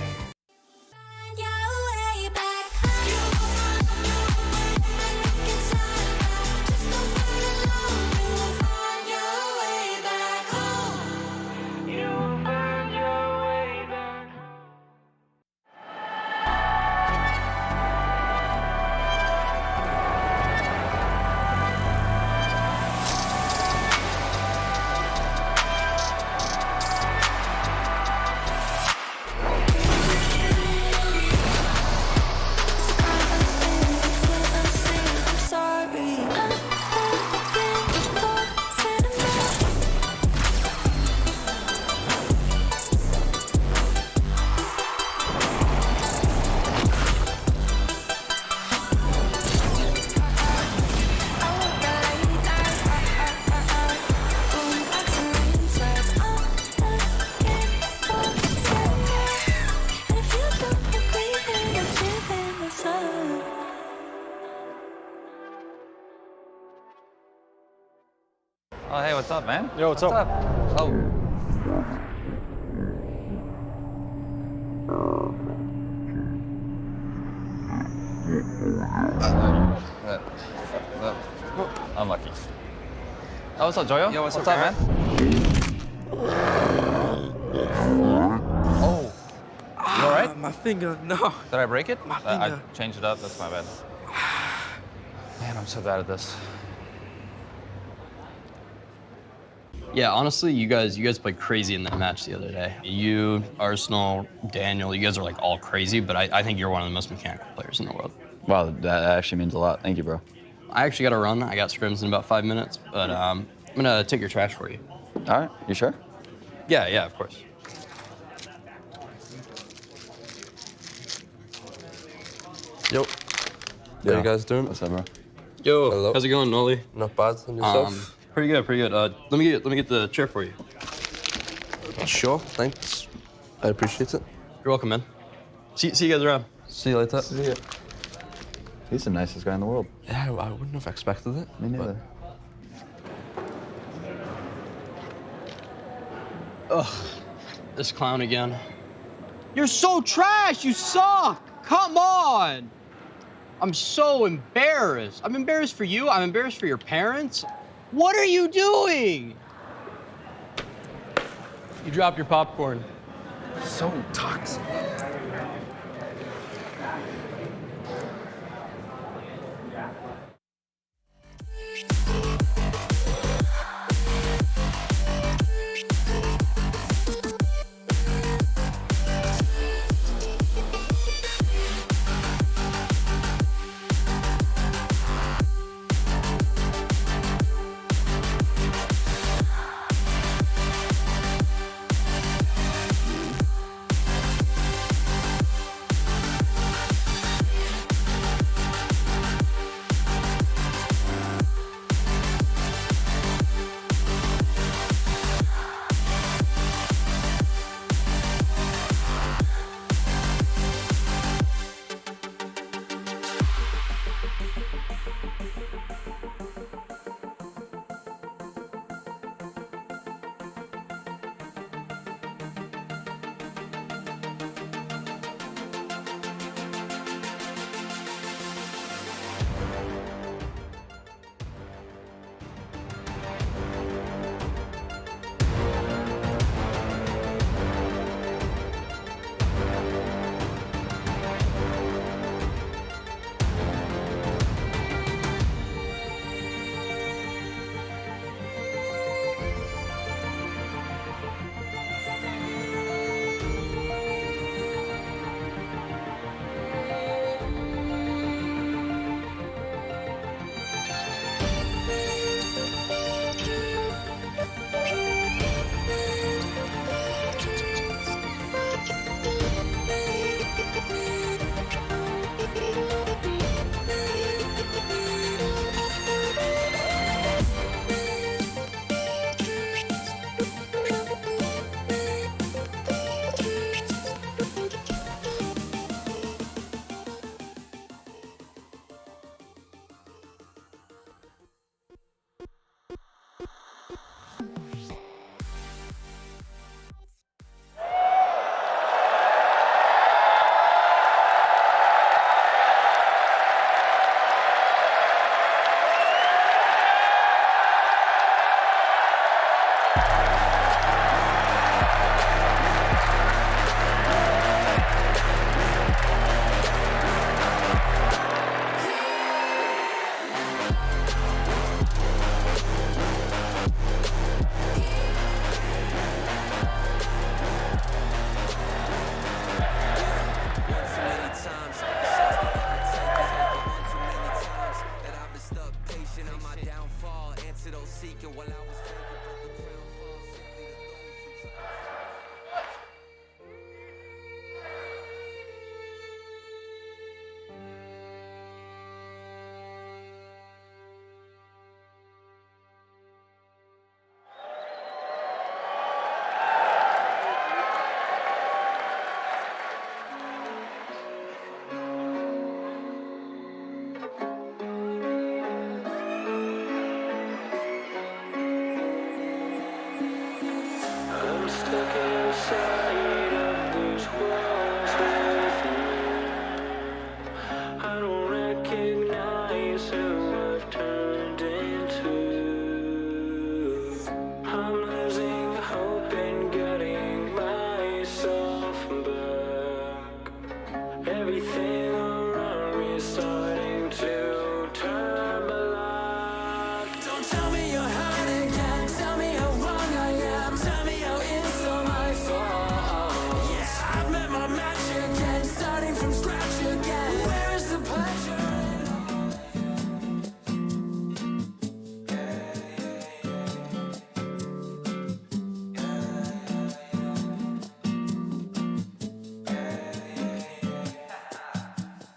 Oh, hey, what's up, man? Yo, what's up? Oh. Unlucky. Oh, what's up, Joyo? Yo, what's up, up, man? Oh. You all right? My finger, no. Did I break it? My I finger. changed it up. That's my bad. Man, I'm so bad at this. Yeah, honestly, you guys played crazy in that match the other day. You, Arsenal, Daniel, you guys are like all crazy, but I think you're one of the most mechanical players in the world. Wow, that actually means a lot. Thank you, bro. I actually got to run. I got scrims in about 5 minutes, but I'm gonna take your trash for you. All right, you sure? Yeah, of course. Yo. How you guys doing? What's up, bro? Yo, Hello. how's it going, Nolly? Not bad. And yourself? Pretty good, pretty good. Let me get the chair for you. Sure, thanks. I appreciate it. You're welcome, man. See you guys around. See you later. See ya. He's the nicest guy in the world. Yeah, I wouldn't have expected it. Me neither. Ugh, this clown again. You're so trash. You suck. Come on. I'm so embarrassed. I'm embarrassed for you. I'm embarrassed for your parents. What are you doing? You dropped your popcorn. So toxic.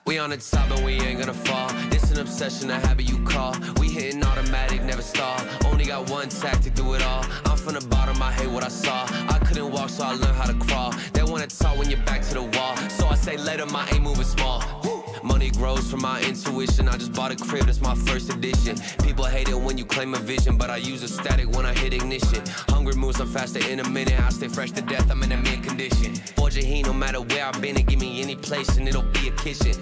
We on the top and we ain't gonna fall. It's an obsession, a habit you call. We hitting automatic, never stall. Only got one tactic, do it all. I'm from the bottom, I hate what I saw. I couldn't walk, so I learned how to crawl. They wanna talk when you're back to the wall. So I say later, my aim moving small. Money grows from my intuition. I just bought a crib, that's my first edition. People hate it when you claim a vision, but I use a static when I hit ignition. Hungry moves, I'm faster in a minute. I stay fresh to death, I'm in a mid condition. Forge a heat, no matter where I've been, and give me any place, and it'll be a kitchen.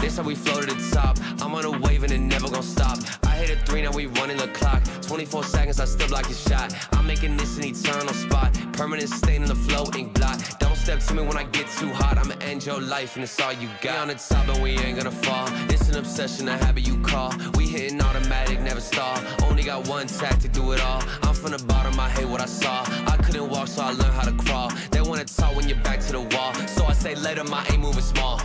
This how we flow to the top. I'm on a wave and it never gonna stop. I hit a 3, now we running the clock. 24 seconds, I still block your shot. I'm making this an eternal spot. Permanent stain in the flow, ink blot. Don't step to me when I get too hot. I'ma end your life and it's all you got. We on the top and we ain't gonna fall. It's an obsession, a habit you call. We hitting automatic, never stall. Only got one tactic, do it all. I'm from the bottom, I hate what I saw. I couldn't walk, so I learned how to crawl. They wanna talk when you're back to the wall. So I say later, my aim moving small.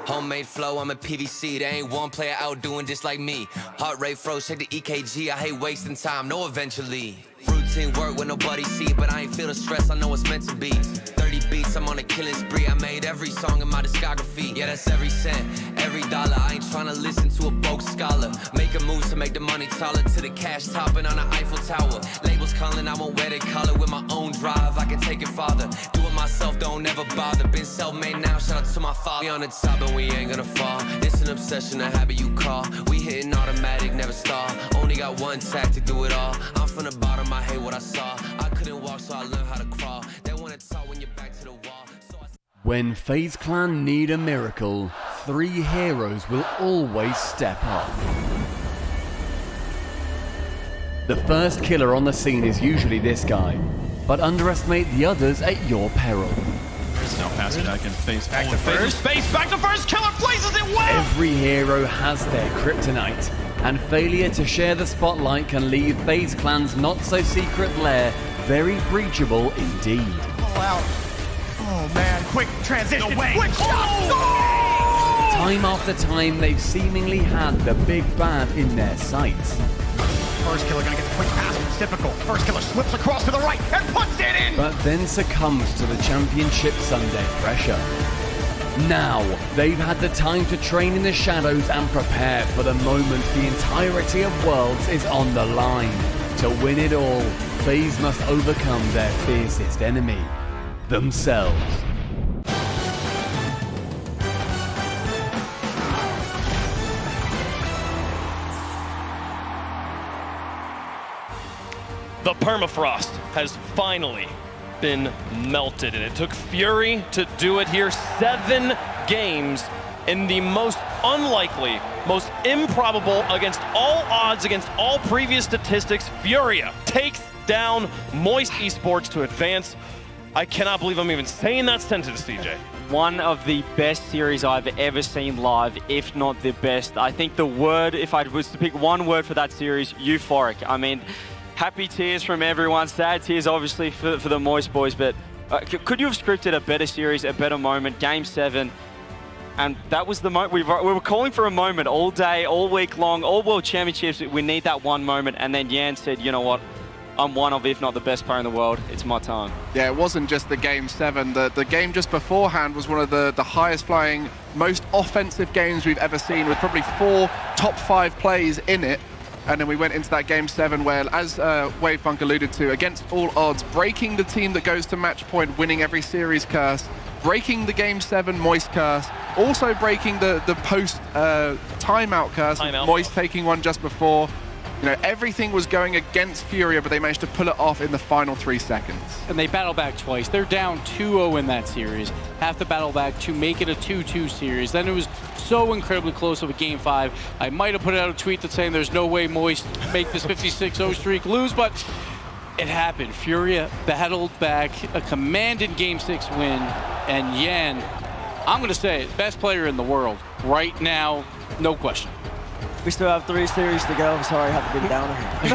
Homemade flow, I'm a PVC. There ain't one player out doing this like me. Heart rate froze, check the EKG. I hate wasting time, no eventually. Routine work when nobody see, but I ain't feel the stress, I know it's meant to be. 30 beats, I'm on a killing spree. I made every song in my discography. Yeah, that's every cent, every dollar. I ain't tryna listen to a broke scholar. Making moves to make the money taller. To the cash topping on the Eiffel Tower. Labels calling, I won't wear their collar. With my own drive, I can take it farther. Do it myself, don't ever bother. Been self-made now, shout out to my father. We on the top and we ain't gonna fall. It's an obsession, a habit you call. We hitting automatic, never stall. Only got one tactic, do it all. I'm from the bottom, I hate what I saw. I couldn't walk, so I learned how to crawl. They wanna talk when you're back to the wall. When FaZe Clan need a miracle, 3 heroes will always step up. The first killer on the scene is usually this guy, but underestimate the others at your peril. Now passing back in FaZe. Back to first. FaZe back to first. Killer places it well. Every hero has their kryptonite, and failure to share the spotlight can leave FaZe Clan's not-so-secret lair very breachable indeed. All out. Oh man, quick transition, quick shot! Oh! Time after time, they've seemingly had the big bad in their sights. First killer gonna get the quick pass, it's difficult. First killer slips across to the right and puts it in! But then succumbs to the Championship Sunday pressure. Now, they've had the time to train in the shadows and prepare for the moment the entirety of Worlds is on the line. To win it all, FaZe must overcome their fiercest enemy, themselves. The permafrost has finally been melted, and it took Fury to do it here. 7 games in the most unlikely, most improbable, against all odds, against all previous statistics. Furia takes down Moist Esports to advance. I cannot believe I'm even saying that sentence, CJ. One of the best series I've ever seen live, if not the best. I think the word, if I was to pick one word for that series, euphoric. I mean, happy tears from everyone, sad tears obviously for the Moist boys, but could you have scripted a better series, a better moment, Game 7? And that was the moment. We were calling for a moment all day, all week long, all World Championships. We need that one moment. And then Yan said, you know what? I'm one of, if not the best player in the world. It's my time. Yeah, it wasn't just the Game 7. The game just beforehand was one of the highest flying, most offensive games we've ever seen, with probably 4 top 5 plays in it. And then we went into that Game 7 where, as Wavebunk alluded to, against all odds, breaking the team that goes to match point, winning every series curse, breaking the Game 7 Moist curse, also breaking the post timeout curse, Moist taking one just before. You know, everything was going against Furia, but they managed to pull it off in the final 3 seconds. And they battle back twice. They're down 2-0 in that series. Have to battle back to make it a 2-2 series. Then it was so incredibly close of a Game 5. I might have put out a tweet that's saying there's no way Moist make this 56-0 streak lose, but it happened. Furia battled back a commanding Game 6 win, and Yan, I'm going to say it, best player in the world right now, no question. We still have 3 series to go. I'm sorry I have to be a downer here.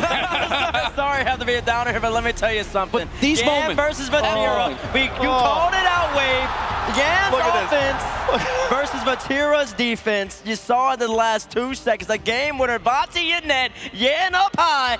Sorry I have to be a downer here, but let me tell you something. But these moments versus Vatira. You called it out, Wave. Yan's offense versus Vatira's defense. You saw it in the last 2 seconds. A game winner, Bati in net, Yan up high.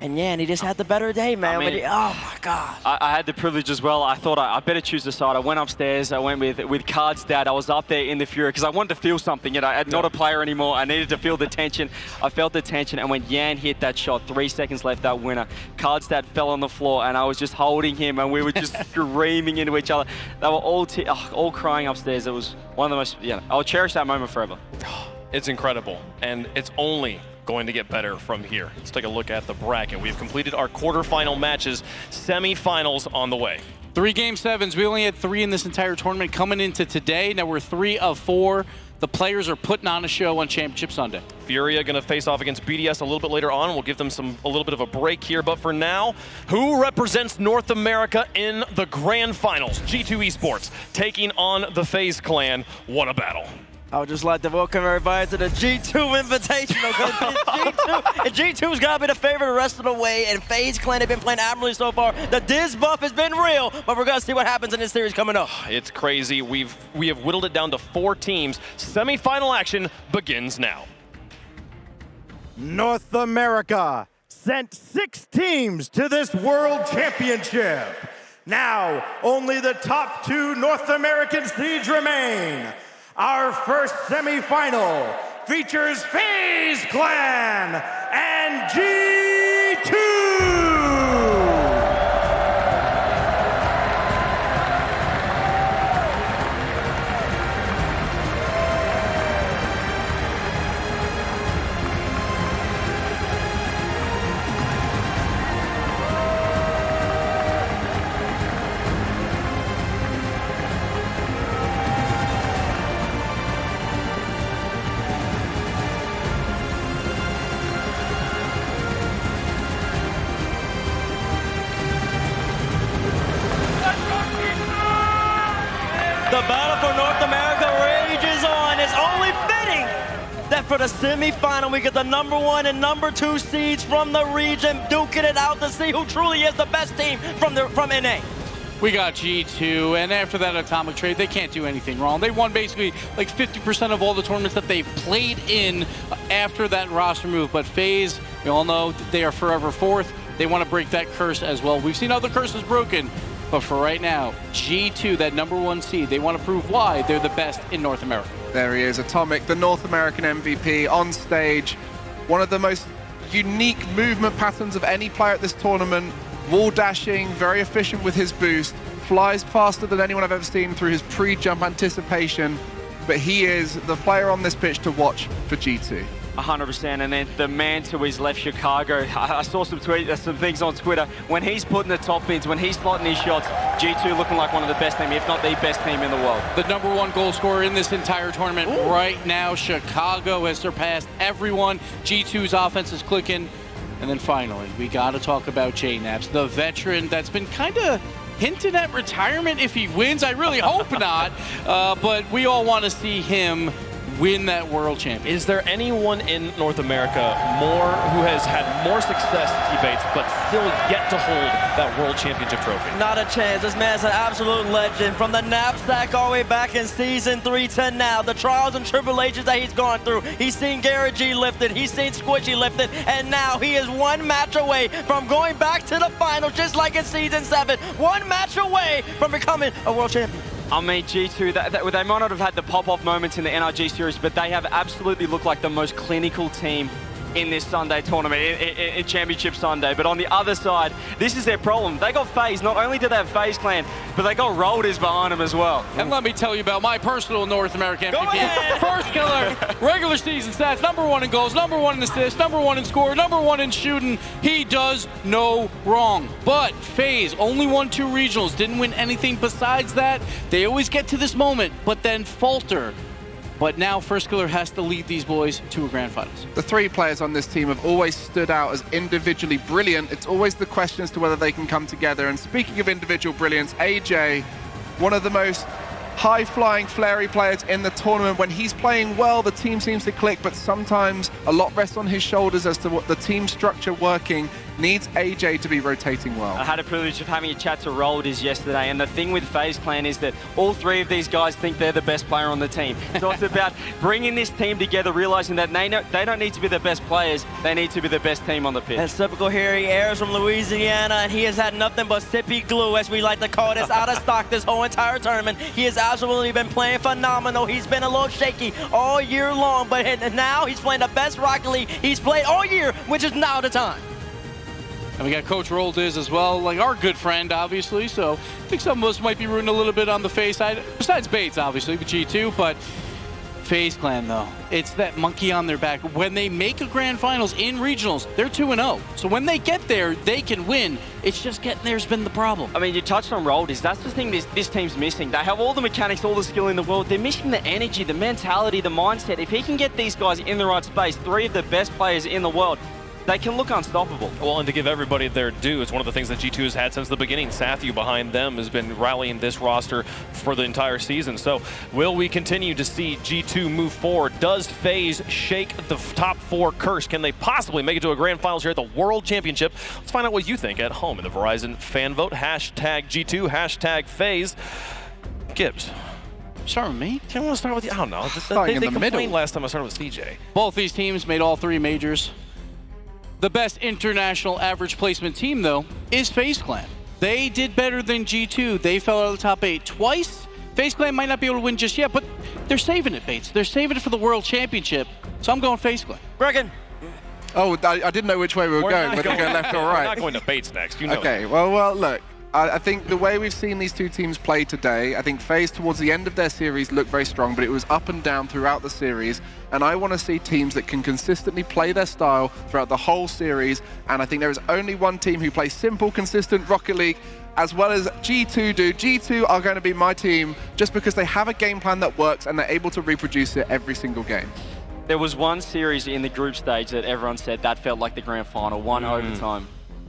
And Yan, he just had the better day, man. I mean, oh my God. I had the privilege as well. I thought I better choose the side. I went upstairs. I went with Card's dad. I was up there in the Fury because I wanted to feel something. You know, I'm not a player anymore. I needed to feel the tension. I felt the tension, and when Yan hit that shot, 3 seconds left, that winner, Card's dad fell on the floor, and I was just holding him, and we were just screaming into each other. They were all crying upstairs. It was one of the most, I'll cherish that moment forever. It's incredible, and it's only going to get better from here. Let's take a look at the bracket. We've completed our quarterfinal matches, semifinals on the way. 3 Game 7s. We only had 3 in this entire tournament coming into today. Now we're 3 of 4. The players are putting on a show on Championship Sunday. Furia going to face off against BDS a little bit later on. We'll give them a little bit of a break here, but for now, who represents North America in the grand finals? G2 Esports taking on the FaZe Clan. What a battle. I would just like to welcome everybody to the G2 Invitational. G2's got to be the favorite the rest of the way, and FaZe Clan have been playing admirably so far. The Diz buff has been real, but we're going to see what happens in this series coming up. It's crazy. We have whittled it down to 4 teams. Semi-final action begins now. North America sent 6 teams to this World Championship. Now, only the top 2 North American seeds remain. Our first semifinal features FaZe Clan and G2! The battle for North America rages on. It's only fitting that for the semifinal, we get the #1 and #2 seeds from the region duking it out to see who truly is the best team from NA. We got G2, and after that atomic trade, they can't do anything wrong. They won basically like 50% of all the tournaments that they've played in after that roster move. But FaZe, we all know they are forever 4th. They want to break that curse as well. We've seen other curses broken. But for right now, G2, that #1 seed, they want to prove why they're the best in North America. There he is, Atomic, the North American MVP on stage. One of the most unique movement patterns of any player at this tournament. Wall dashing, very efficient with his boost, flies faster than anyone I've ever seen through his pre-jump anticipation. But he is the player on this pitch to watch for G2. 100%, and then the man to his left, Chicago. I saw some things on Twitter. When he's putting the top ins, when he's slotting his shots, G2 looking like one of the best teams, if not the best team in the world. The #1 goal scorer in this entire tournament right now. Chicago has surpassed everyone. G2's offense is clicking. And then finally, we got to talk about J-Naps, the veteran that's been kind of hinting at retirement if he wins. I really hope not, but we all want to see him win that world championship. Is there anyone in North America who has had more success, T-Bates, but still yet to hold that world championship trophy? Not a chance. This man's an absolute legend. From the knapsack all the way back in season 3 to now, the trials and tribulations that he's gone through. He's seen Garrett G lifted, he's seen Squishy lifted, and now he is one match away from going back to the finals, just like in season 7. One match away from becoming a world champion. I mean, G2, they might not have had the pop-off moments in the NRG series, but they have absolutely looked like the most clinical team in this Sunday tournament, in Championship Sunday. But on the other side, this is their problem. They got FaZe. Not only do they have FaZe Clan, but they got Rollers behind them as well. And let me tell you about my personal North American MVP. First killer, regular season stats, #1 in goals, #1 in assists, #1 in score, #1 in shooting. He does no wrong. But FaZe only won 2 regionals, didn't win anything besides that. They always get to this moment, but then falter. But now First Killer has to lead these boys to a grand finals. The 3 players on this team have always stood out as individually brilliant. It's always the question as to whether they can come together. And speaking of individual brilliance, AJ, one of the most high-flying, flary players in the tournament. When he's playing well, the team seems to click, but sometimes a lot rests on his shoulders as to what the team structure working. Needs AJ to be rotating well. I had a privilege of having a chat to Rollers yesterday, and the thing with FaZe Clan is that all 3 of these guys think they're the best player on the team. So it's about bringing this team together, realizing that they don't need to be the best players, they need to be the best team on the pitch. That's typical here. He airs from Louisiana, and he has had nothing but sippy glue, as we like to call this, out of stock this whole entire tournament. He has absolutely been playing phenomenal. He's been a little shaky all year long, but now he's playing the best Rocket League he's played all year, which is now the time. And we got Coach Roldiz as well, like our good friend, obviously. So I think some of us might be rooting a little bit on the FaZe side, besides Bates, obviously, with G2. But FaZe Clan, though, it's that monkey on their back. When they make a grand finals in regionals, they're 2-0. So when they get there, they can win. It's just getting there's been the problem. I mean, you touched on Roldiz. That's the thing this team's missing. They have all the mechanics, all the skill in the world. They're missing the energy, the mentality, the mindset. If he can get these guys in the right space, 3 of the best players in the world, they can look unstoppable. Well, and to give everybody their due, it's one of the things that G2 has had since the beginning. Sathu behind them has been rallying this roster for the entire season. So will we continue to see G2 move forward? Does FaZe shake the top 4 curse? Can they possibly make it to a grand finals here at the World Championship? Let's find out what you think at home in the Verizon fan vote. Hashtag G2, hashtag FaZe. Gibbs. Start with me? I want to start with you. I don't know. They complained last time I started with CJ. Both these teams made all 3 majors. The best international average placement team, though, is FaZe Clan. They did better than G2. They fell out of the top 8 twice. FaZe Clan might not be able to win just yet, but they're saving it, Bates. They're saving it for the World Championship. So I'm going FaZe Clan. Bregan. Oh, I didn't know which way we were going, whether to go left or right. We're not going to Bates next. You know. Okay, well, look. I think the way we've seen these 2 teams play today, I think FaZe towards the end of their series looked very strong, but it was up and down throughout the series. And I want to see teams that can consistently play their style throughout the whole series. And I think there is only one team who plays simple, consistent Rocket League, as well as G2 do. G2 are going to be my team just because they have a game plan that works and they're able to reproduce it every single game. There was one series in the group stage that everyone said that felt like the grand final, one overtime.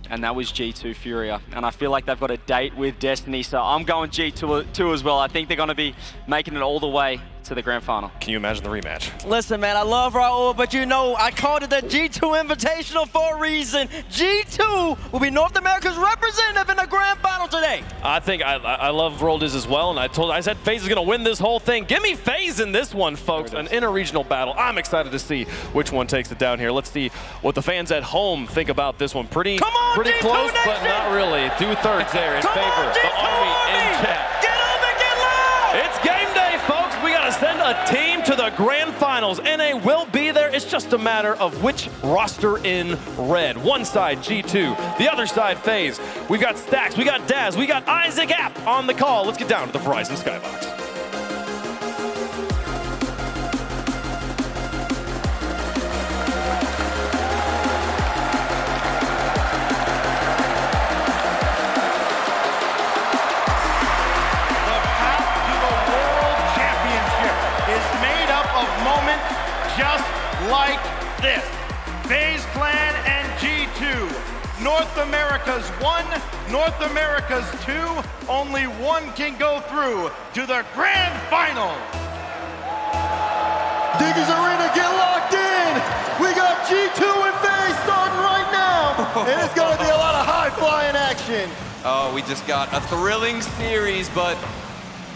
And that was G2 Furia. And I feel like they've got a date with Destiny, so I'm going G2 as well. I think they're going to be making it all the way to the grand final. Can you imagine the rematch? Listen, man, I love Raul, but you know, I called it the G2 Invitational for a reason. G2 will be North America's representative in the grand final today. I think I love Roldiz as well, and I said FaZe is going to win this whole thing. Give me FaZe in this one, folks. An interregional battle. I'm excited to see which one takes it down here. Let's see what the fans at home think about this one. Pretty close, Nation! but not really. 2/3 there in favor. The Army in chat. Get up and get loud! It's game day, folks. We got to send a team to the grand finals. NA will be there. It's just a matter of which roster in red. One side, G2. The other side, FaZe. We've got Stacks. We got Daz. We got Isaac App on the call. Let's get down to the Verizon Skybox. Just like this. FaZe Clan and G2 North America's 1, North America's 2. Only one can go through to the grand final. Dickies Arena, get locked in. We got G2 and FaZe starting right now. And it's going to be a lot of high-flying action. Oh, we just got a thrilling series, but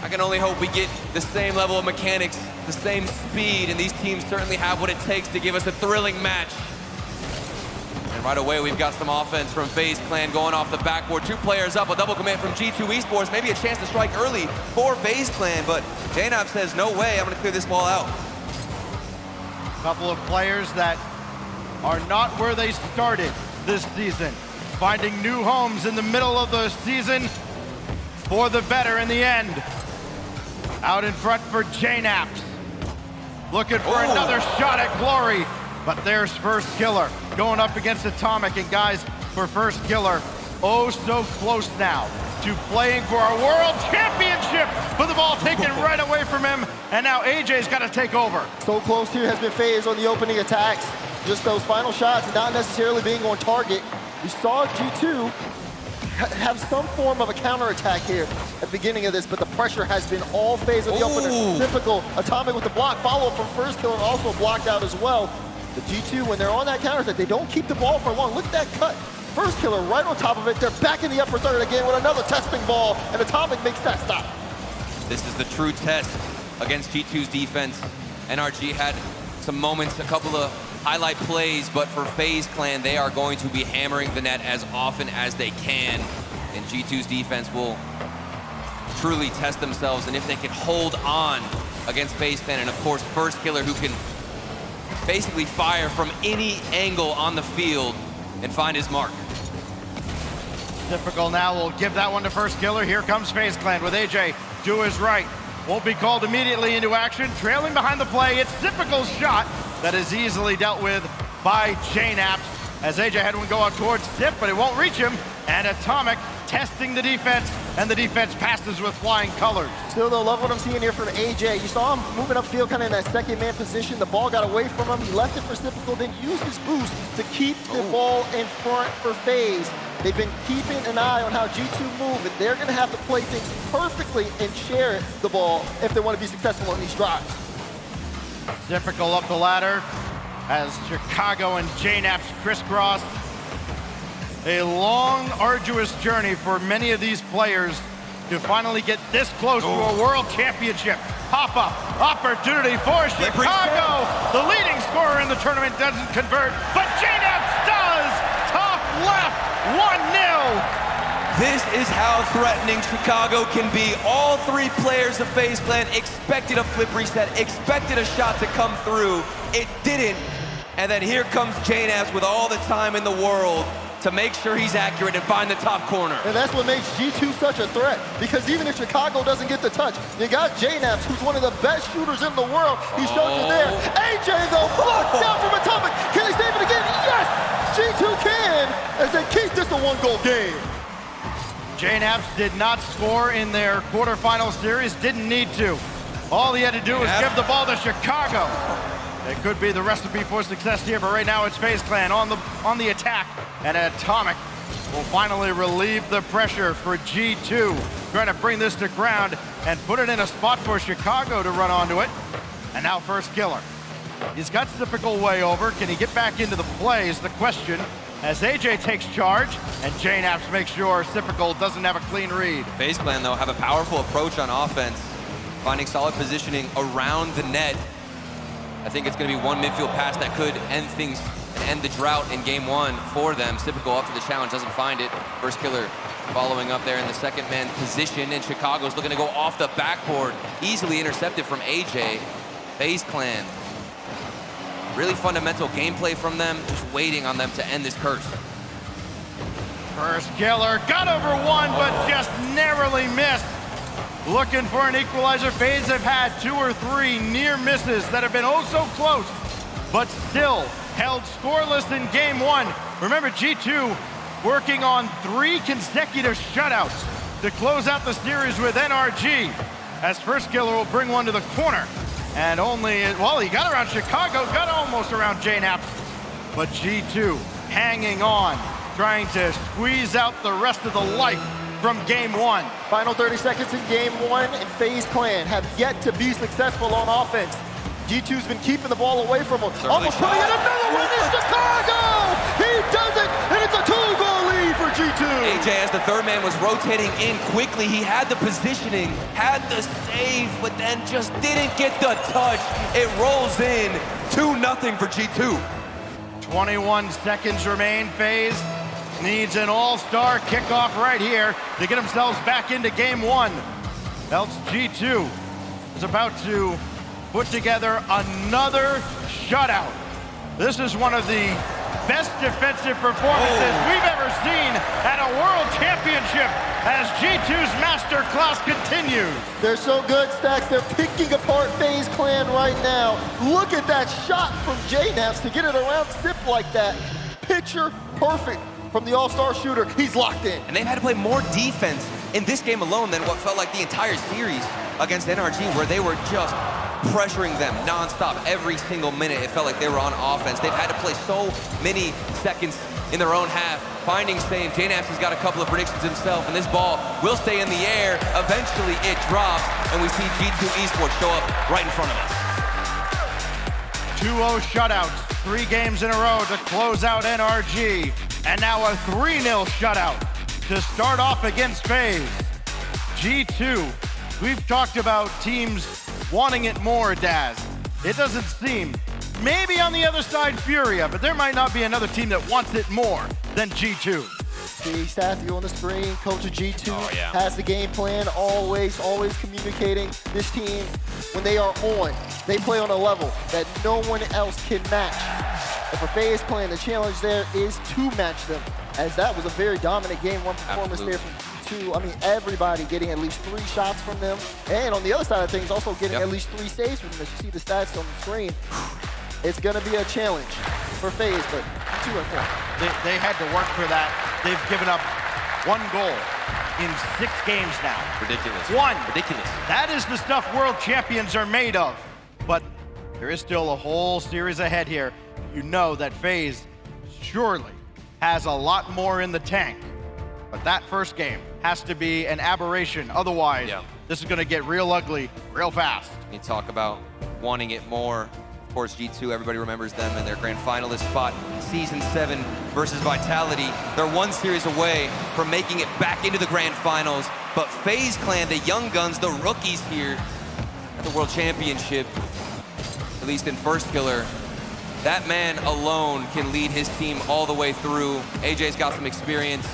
I can only hope we get the same level of mechanics, the same speed, and these teams certainly have what it takes to give us a thrilling match. And right away, we've got some offense from FaZe Clan going off the backboard. 2 players up, a double commit from G2 Esports, maybe a chance to strike early for FaZe Clan, but JNAP says, no way, I'm gonna clear this ball out. Couple of players that are not where they started this season, finding new homes in the middle of the season for the better in the end. Out in front for JNAPs, looking for another shot at glory, but there's First Killer going up against Atomic, and guys, for First Killer, oh so close now to playing for our world championship, but the ball taken right away from him, and now AJ's got to take over. So close here has been FaZe on the opening attacks. Just those final shots, not necessarily being on target. We saw G2 have some form of a counterattack here at the beginning of this, but the pressure has been all FaZe on the opener. Typical. Atomic with the block, follow-up from First Killer, also blocked out as well. The G2, when they're on that counterattack, they don't keep the ball for long. Look at that cut. First Killer right on top of it. They're back in the upper third again with another testing ball, and Atomic makes that stop. This is the true test against G2's defense. NRG had some moments, a couple of highlight plays, but for FaZe Clan, they are going to be hammering the net as often as they can, and G2's defense will truly test themselves, and if they can hold on against FaZe Clan, and of course, First Killer, who can basically fire from any angle on the field and find his mark. Typical now will give that one to First Killer. Here comes FaZe Clan with AJ to his right. Won't be called immediately into action. Trailing behind the play, it's Typical's shot that is easily dealt with by JNAPs as AJ had one go out towards Zip, but it won't reach him. And Atomic testing the defense, and the defense passes with flying colors. Still though, love what I'm seeing here from AJ. You saw him moving upfield kind of in that second man position. The ball got away from him. He left it for Typical, then used his boost to keep the ball in front for FaZe. They've been keeping an eye on how G2 move, and they're going to have to play things perfectly and share the ball if they want to be successful on these drives. Typical up the ladder as Chicago and JNAPs crisscross. A long, arduous journey for many of these players to finally get this close to a world championship. Pop-up opportunity for Chicago. The leading scorer in the tournament doesn't convert, but JNAPs does. Top left, 1-0. This is how threatening Chicago can be. All 3 players of FaZe Clan expected a flip reset, expected a shot to come through. It didn't. And then here comes JNAPs with all the time in the world to make sure he's accurate and find the top corner. And that's what makes G2 such a threat, because even if Chicago doesn't get the touch, you got JNAPs, who's one of the best shooters in the world. He showed you there. AJ, though, blocked down from Atomic. Can they save it again? Yes! G2 can, as they keep this a 1-goal game. JNAPs did not score in their quarterfinal series, didn't need to. All he had to do was give the ball to Chicago. It could be the recipe for success here, but right now it's FaZe Clan on the attack, and Atomic will finally relieve the pressure for G2, trying to bring this to ground and put it in a spot for Chicago to run onto it. And now First Killer. He's got Typical way over. Can he get back into the play is the question, as AJ takes charge, and JNAPs makes sure Typical doesn't have a clean read. FaZe Clan, though, have a powerful approach on offense, finding solid positioning around the net. I think it's going to be one midfield pass that could end things, end the drought in game 1 for them. Typical up to the challenge, doesn't find it. First Killer following up there in the second man position, and Chicago's looking to go off the backboard. Easily intercepted from AJ. FaZe Clan, really fundamental gameplay from them, just waiting on them to end this curse. First Killer got over one, but just narrowly missed. Looking for an equalizer. FaZe have had 2 or 3 near misses that have been oh so close, but still held scoreless in game 1. Remember, G2 working on 3 consecutive shutouts to close out the series with NRG, as First Killer will bring one to the corner. And only, well, he got around Chicago, got almost around JNAPs, but G2 hanging on trying to squeeze out the rest of the life from game one. Final 30 seconds in game one, and FaZe Clan have yet to be successful on offense. G2's been keeping the ball away from him. Almost putting in another one in Chicago! He does it, and it's a 2-goal lead for G2. AJ, as the third man was rotating in quickly, he had the positioning, had the save, but then just didn't get the touch. It rolls in 2-0 for G2. 21 seconds remain. FaZe needs an all-star kickoff right here to get themselves back into game one. Else G2 is about to put together another shutout. This is one of the best defensive performances we've ever seen at a World Championship as G2's masterclass continues. They're so good, Stacks. They're picking apart FaZe Clan right now. Look at that shot from JNaps to get it around Sip like that. Picture perfect from the all-star shooter. He's locked in. And they've had to play more defense in this game alone than what felt like the entire series against NRG, where they were just pressuring them nonstop every single minute. It felt like they were on offense. They've had to play so many seconds in their own half, finding save. JNaps has got a couple of predictions himself, and this ball will stay in the air. Eventually it drops, and we see G2 Esports show up right in front of us. 2-0 shutouts, 3 games in a row to close out NRG, and now a 3-0 shutout to start off against FaZe. G2, we've talked about teams wanting it more, Daz. It doesn't seem. Maybe on the other side, Furia, but there might not be another team that wants it more than G2. See Stathy on the screen, coach of G2 has the game plan, always communicating. This team, when they are on, they play on a level that no one else can match. And for FaZe Clan, the challenge there is to match them, as that was a very dominant game one performance there from G2. I mean, everybody getting at least 3 shots from them. And on the other side of things, also getting at least 3 saves from them. As you see the stats on the screen, it's going to be a challenge for FaZe, but G2 are fine. They had to work for that. They've given up 1 goal in 6 games now. Ridiculous. 1. Ridiculous. That is the stuff world champions are made of. But there is still a whole series ahead here. You know that FaZe surely has a lot more in the tank. But that first game has to be an aberration. Otherwise, this is going to get real ugly real fast. You talk about wanting it more. Of course, G2, everybody remembers them in their grand finalist spot. Season 7 versus Vitality. They're 1 series away from making it back into the grand finals. But FaZe Clan, the young guns, the rookies here at the World Championship, at least in First Killer, that man alone can lead his team all the way through. AJ's got some experience.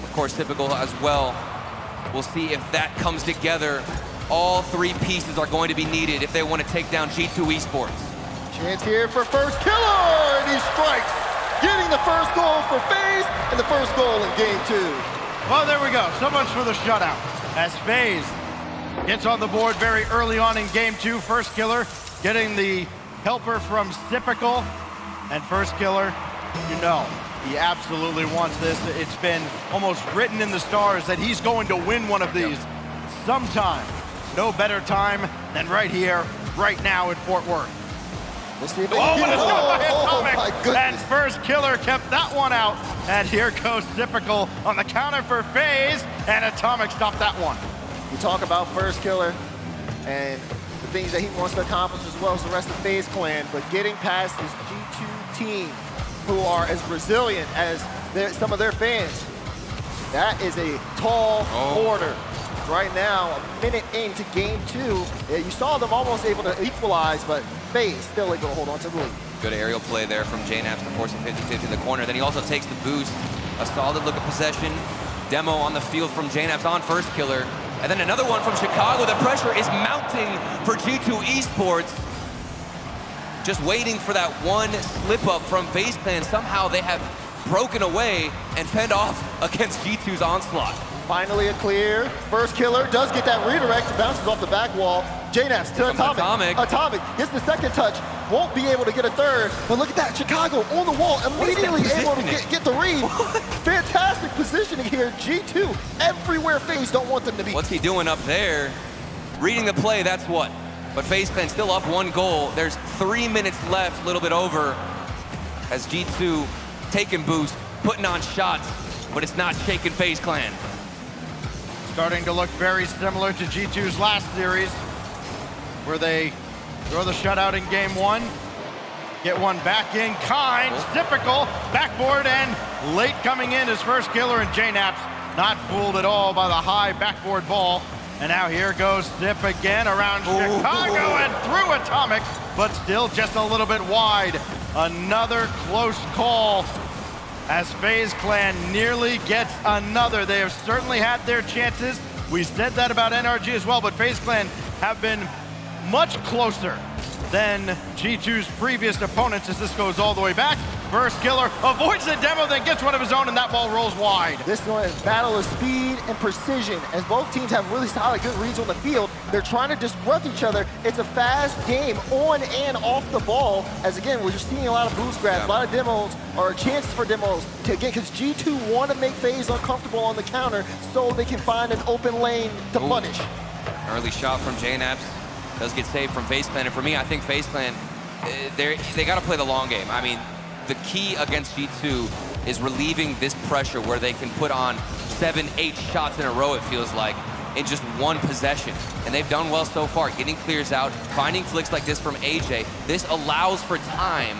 Of course, Typical as well. We'll see if that comes together. All 3 pieces are going to be needed if they want to take down G2 Esports. Chance here for First Killer, and he strikes, getting the first goal for FaZe and the first goal in game 2. Well, there we go. So much for the shutout. As FaZe gets on the board very early on in game 2, First Killer getting the helper from Typical, and First Killer, you know, he absolutely wants this. It's been almost written in the stars that he's going to win one of these sometime. No better time than right here, right now in Fort Worth. Let's see if my goodness. And First Killer kept that one out. And here goes Typical on the counter for FaZe, and Atomic stopped that one. You talk about First Killer and the things that he wants to accomplish, as well as the rest of FaZe Clan, but getting past this G2 team, who are as resilient as some of their fans, that is a tall order. Right now, a minute into game 2, you saw them almost able to equalize, but FaZe still able to hold on to the lead. Good aerial play there from JNaps to force a 50-50 in the corner. Then he also takes the boost. A solid look of possession. Demo on the field from JNaps on First Killer. And then another one from Chicago. The pressure is mounting for G2 Esports. Just waiting for that one slip up from FaZe Clan. Somehow they have broken away and fend off against G2's onslaught. Finally a clear. First Killer does get that redirect, bounces off the back wall. JNaps to Atomic. Atomic gets the second touch, won't be able to get a third, but look at that, Chicago on the wall, immediately able to get the read. Fantastic positioning here, G2, everywhere FaZe don't want them to be. What's he doing up there? Reading the play, that's what. But FaZe Clan still up 1 goal. There's 3 minutes left, a little bit over, as G2 taking boost, putting on shots, but it's not shaking FaZe Clan. Starting to look very similar to G2's last series, where they throw the shutout in game 1, get one back in kind, typical, backboard, and late coming in his first killer, and JNaps not fooled at all by the high backboard ball. And now here goes Zip again around Chicago and through Atomic, but still just a little bit wide. Another close call as FaZe Clan nearly gets another. They have certainly had their chances. We said that about NRG as well, but FaZe Clan have been much closer than G2's previous opponents as this goes all the way back. First killer avoids the demo, then gets one of his own, and that ball rolls wide. This one is battle of speed and precision. As both teams have really solid, good reads on the field, they're trying to disrupt each other. It's a fast game on and off the ball. As again, we're just seeing a lot of boost grabs, a lot of demos, or chances for demos to get, because G2 want to make FaZe uncomfortable on the counter so they can find an open lane to punish. Early shot from JNaps does get saved from FaZe Clan, and for me, I think FaZe Clan, they got to play the long game. I mean, the key against G2 is relieving this pressure where they can put on 7-8 shots in a row, it feels like, in just one possession. And they've done well so far, getting clears out, finding flicks like this from AJ. This allows for time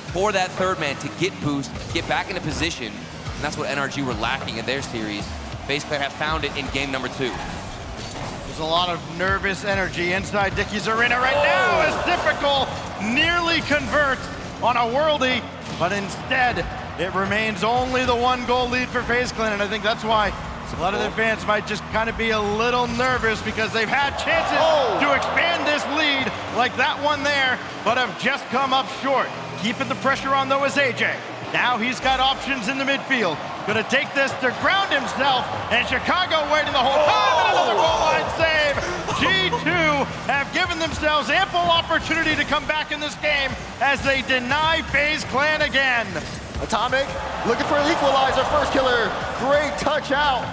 for that third man to get boost, get back into position, and that's what NRG were lacking in their series. FaZe Clan have found it in game number 2. There's a lot of nervous energy inside Dickey's arena right now as Typical nearly converts on a worldie, but instead it remains only the 1-goal lead for FaZe Clan, and I think that's why a lot of the fans might just kind of be a little nervous because they've had chances to expand this lead like that one there, but have just come up short. Keeping the pressure on though is AJ. Now he's got options in the midfield. Gonna take this to ground himself, and Chicago waiting the whole time, and another goal line save. G2 have given themselves ample opportunity to come back in this game as they deny FaZe Clan again. Atomic looking for an equalizer, first killer, great touch out.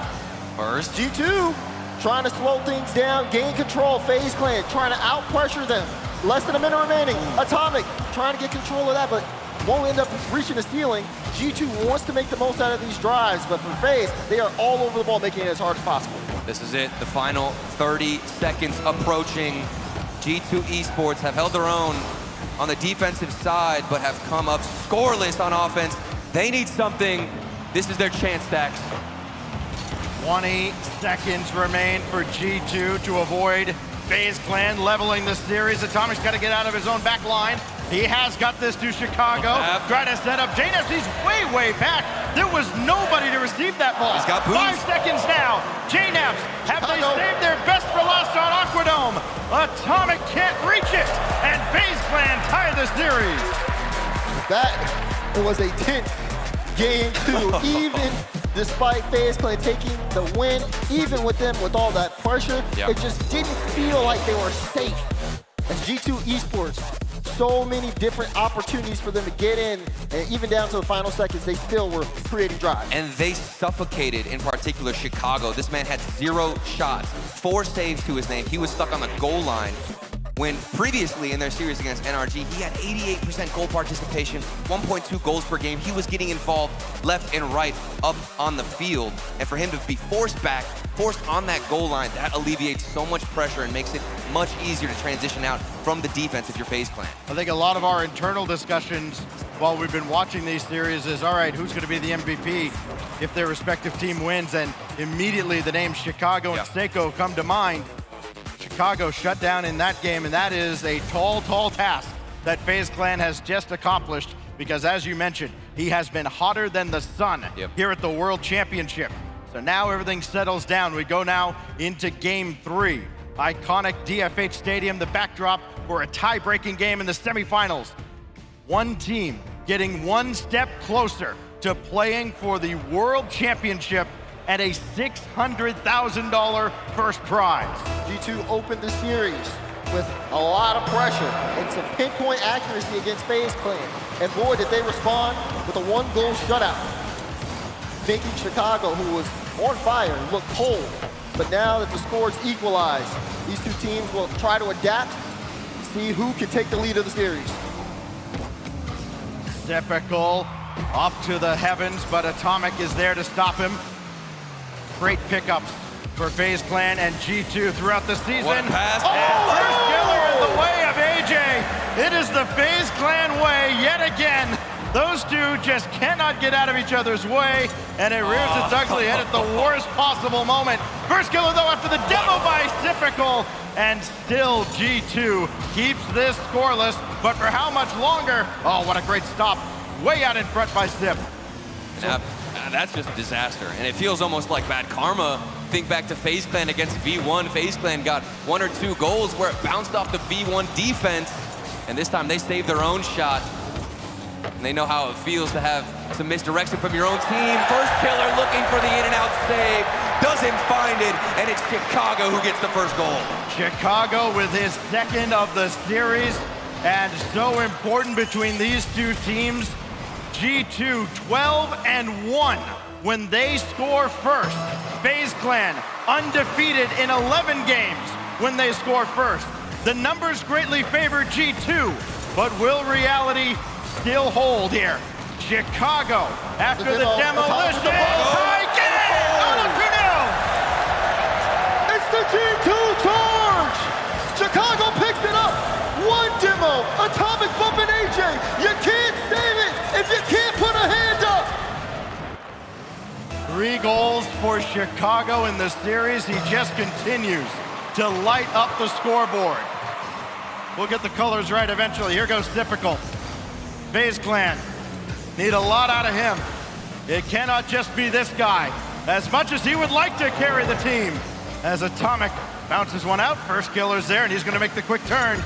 First. G2 trying to slow things down, gain control, FaZe Clan trying to out-pressure them. Less than a minute remaining. Atomic trying to get control of that, but won't end up reaching the ceiling. G2 wants to make the most out of these drives, but for FaZe, they are all over the ball, making it as hard as possible. This is it, the final 30 seconds approaching. G2 Esports have held their own on the defensive side, but have come up scoreless on offense. They need something. This is their chance, Stacks. 20 seconds remain for G2 to avoid FaZe Clan leveling the series. Atomic's got to get out of his own back line. He has got this to Chicago. Try to set up JNaps. He's way back. There was nobody to receive that ball. He's got boost. 5 seconds now. JNaps, have they saved their best for last on Aquadome? Atomic can't reach it. And FaZe Clan tie the series. That was a tense game too. Even despite FaZe Clan taking the win, even with them with all that pressure, it just didn't feel like they were safe. As G2 Esports, so many different opportunities for them to get in, and even down to the final seconds, they still were creating drives. And they suffocated, in particular, Chicago. This man had 0 shots, 4 saves to his name. He was stuck on the goal line when previously in their series against NRG, he had 88% goal participation, 1.2 goals per game. He was getting involved left and right up on the field. And for him to be forced back, forced on that goal line, that alleviates so much pressure and makes it much easier to transition out from the defense if you're FaZe Clan. I think a lot of our internal discussions while we've been watching these series is, all right, who's going to be the MVP if their respective team wins? And immediately the names Chicago and Seiko come to mind. Chicago shut down in that game, and that is a tall task that FaZe Clan has just accomplished because, as you mentioned, he has been hotter than the sun here at the World Championship. So now everything settles down. We go now into Game 3. Iconic DFH Stadium, the backdrop for a tie-breaking game in the semifinals. One team getting one step closer to playing for the World Championship and a $600,000 first prize. G2 opened the series with a lot of pressure and some pinpoint accuracy against FaZe Clan. And boy, did they respond with a 1-goal shutout, making Chicago, who was on fire, look cold. But now that the scores equalize, these two teams will try to adapt, see who can take the lead of the series. Typical up to the heavens, but Atomic is there to stop him. Great pickups for FaZe Clan and G2 throughout the season. What a pass. And first killer in the way of AJ. It is the FaZe Clan way yet again. Those two just cannot get out of each other's way, and it rears its ugly head at the worst possible moment. First killer, though, after the demo by Typical, and still G2 keeps this scoreless, but for how much longer? Oh, what a great stop. Way out in front by Zip. That's just a disaster, and it feels almost like bad karma. Think back to FaZe Clan against V1. FaZe Clan got 1 or 2 goals where it bounced off the V1 defense, and this time they saved their own shot. And they know how it feels to have some misdirection from your own team. First killer looking for the in-and-out save, doesn't find it, and it's Chicago who gets the first goal. Chicago with his second of the series, and so important between these two teams. G2 12-1 when they score first. FaZe Clan undefeated in 11 games when they score first. The numbers greatly favor G2, but will reality still hold here? Chicago, after the demolition, it's the G2 charge! Chicago picked it up. 1 demo, Atomic bumping AJ. You can't save it if you can't put a hand up. 3 goals for Chicago in the series. He just continues to light up the scoreboard. We'll get the colors right eventually. Here goes Typical. FaZe Clan need a lot out of him. It cannot just be this guy, as much as he would like to carry the team. As Atomic bounces one out, first killer's there, and he's gonna make the quick turn.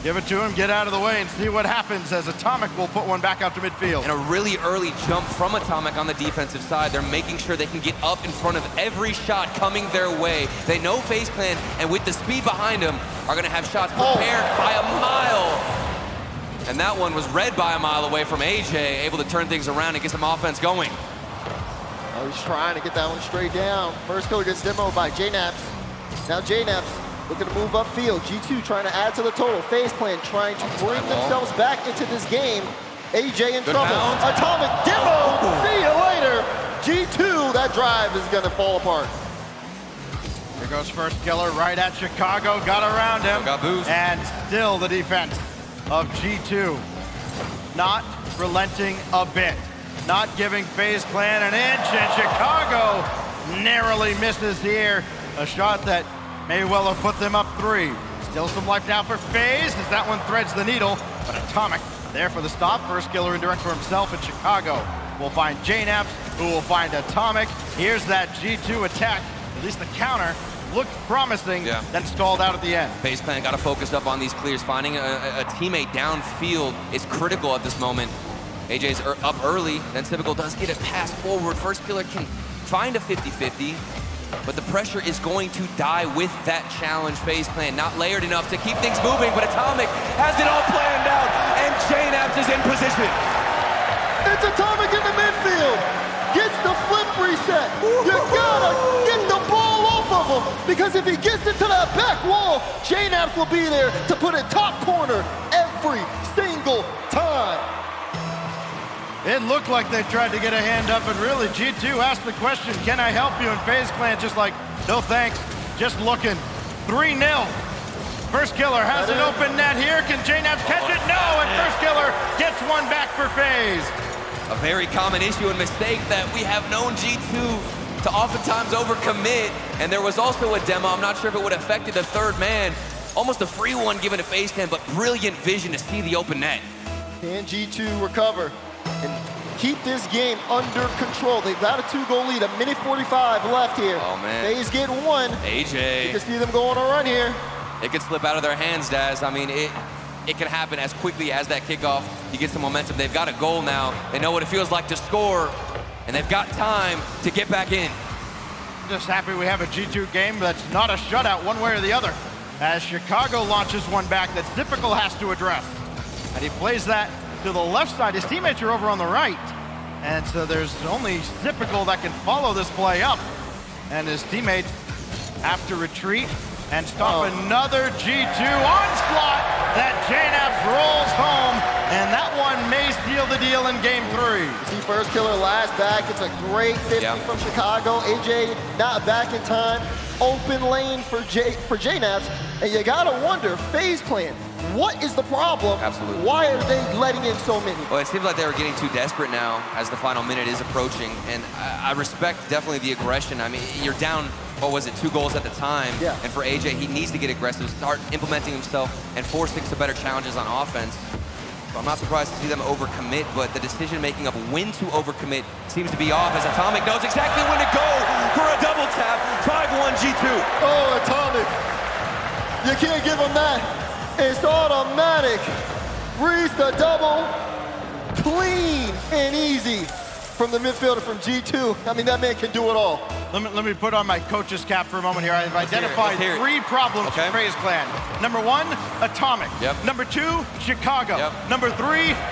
Give it to him, get out of the way, and see what happens as Atomic will put one back out to midfield. And a really early jump from Atomic on the defensive side. They're making sure they can get up in front of every shot coming their way. They know FaZe Clan, and with the speed behind them, are gonna have shots prepared by a mile. And that one was read by a mile away from AJ, able to turn things around and get some offense going. Oh, he's trying to get that one straight down. First killer gets demoed by JNaps. Now JNaps looking to move upfield. G2 trying to add to the total. FaZe Clan trying to bring themselves back into this game. AJ in trouble. Atomic demo. See you later. G2, that drive is gonna fall apart. Here goes first killer right at Chicago. Got around him. Got boost. And still the defense of G2. Not relenting a bit. Not giving FaZe Clan an inch, and Chicago narrowly misses here. A shot that may well have put them up 3. Still some life now for FaZe as that one threads the needle, but Atomic there for the stop. First killer indirect for himself, and Chicago will find JNaps, who will find Atomic. Here's that G2 attack. At least the counter looked promising, then stalled out at the end. FaZe Clan got to focus up on these clears. Finding a teammate downfield is critical at this moment. AJ's up early, then Typical does get a pass forward. First killer can find a 50-50, but the pressure is going to die with that challenge. FaZe Clan not layered enough to keep things moving, but Atomic has it all planned out, and JNaps is in position. It's Atomic in the midfield. Gets the flip reset. You gotta get the ball off of him, because if he gets into that back wall, JNaps will be there to put it top corner every single time. It looked like they tried to get a hand up, and really G2 asked the question, can I help you? And FaZe Clan just like, no thanks, just looking. 3-0. First killer has an open net here. Can JNaps catch it? No, and first killer gets one back for FaZe. A very common issue and mistake that we have known G2 to oftentimes overcommit, and there was also a demo. I'm not sure if it would have affected the third man. Almost a free one given to FaZe Clan, but brilliant vision to see the open net. Can G2 recover and keep this game under control? They've got a 2-goal lead, a minute 45 left here. Oh, man. FaZe get one. AJ. You can see them going on a run here. It could slip out of their hands, Daz. I mean, it can happen as quickly as that kickoff. You get some momentum. They've got a goal now. They know what it feels like to score, and they've got time to get back in. Just happy we have a G2 game that's not a shutout one way or the other, as Chicago launches one back that Typical has to address. And he plays that to the left side. His teammates are over on the right. And so there's only Typical that can follow this play up. And his teammates have to retreat and stop another G2 onslaught. that JNAPS rolls home, and that one may seal the deal in game 3. See first killer last back. It's a great 50 from Chicago. AJ not back in time. Open lane for JNAPS. And you gotta wonder, FaZe Clan, what is the problem? Absolutely. Why are they letting in so many? Well, it seems like they were getting too desperate now as the final minute is approaching. And I respect definitely the aggression. I mean, you're down, what was it, 2 goals at the time. Yeah. And for AJ, he needs to get aggressive, start implementing himself and forcing some better challenges on offense. So I'm not surprised to see them overcommit, but the decision-making of when to overcommit seems to be off as Atomic knows exactly when to go for a double tap. 5-1 G2. Oh, Atomic. You can't give him that. It's automatic. Reads the double. Clean and easy from the midfielder from G2. I mean, that man can do it all. Let me put on my coach's cap for a moment here. I've identified 3 problems for FaZe Clan. Number 1, Atomic. Number 2, Chicago. Number 3,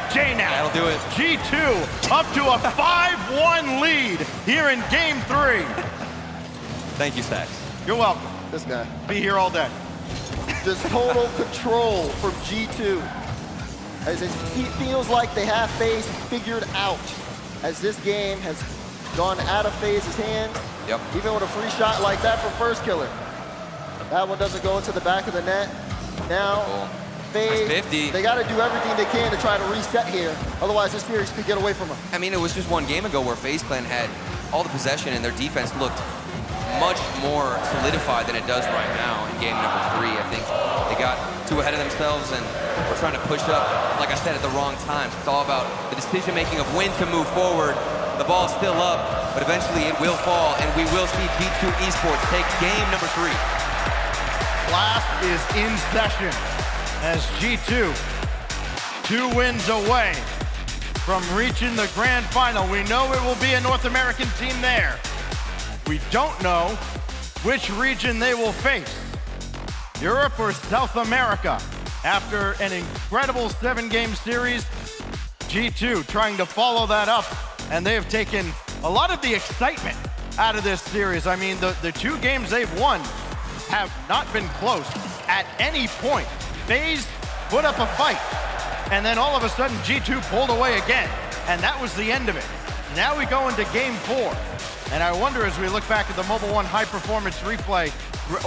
JNAP. That'll do it. G2 up to a 5-1 lead here in game 3. Thank you, Stacks. You're welcome. This guy. Be here all day. Just total control from G2. As it feels like they have FaZe figured out. As this game has gone out of FaZe's hands. Even with a free shot like that from first killer. That one doesn't go into the back of the net. Now, FaZe, they got to do everything they can to try to reset here. Otherwise, this series could get away from them. I mean, it was just one game ago where FaZe Clan had all the possession and their defense looked much more solidified than it does right now in game number 3. I think they got too ahead of themselves and were trying to push up, like I said, at the wrong times. It's all about the decision-making of when to move forward. The ball's still up, but eventually it will fall, and we will see G2 Esports take game number 3. Blast is in session as G2, 2 wins away from reaching the grand final. We know it will be a North American team there. We don't know which region they will face, Europe or South America. After an incredible 7-game series, G2 trying to follow that up, and they have taken a lot of the excitement out of this series. I mean, the 2 games they've won have not been close at any point. FaZe put up a fight, and then all of a sudden G2 pulled away again, and that was the end of it. Now we go into game 4. And I wonder, as we look back at the Mobile One high performance replay,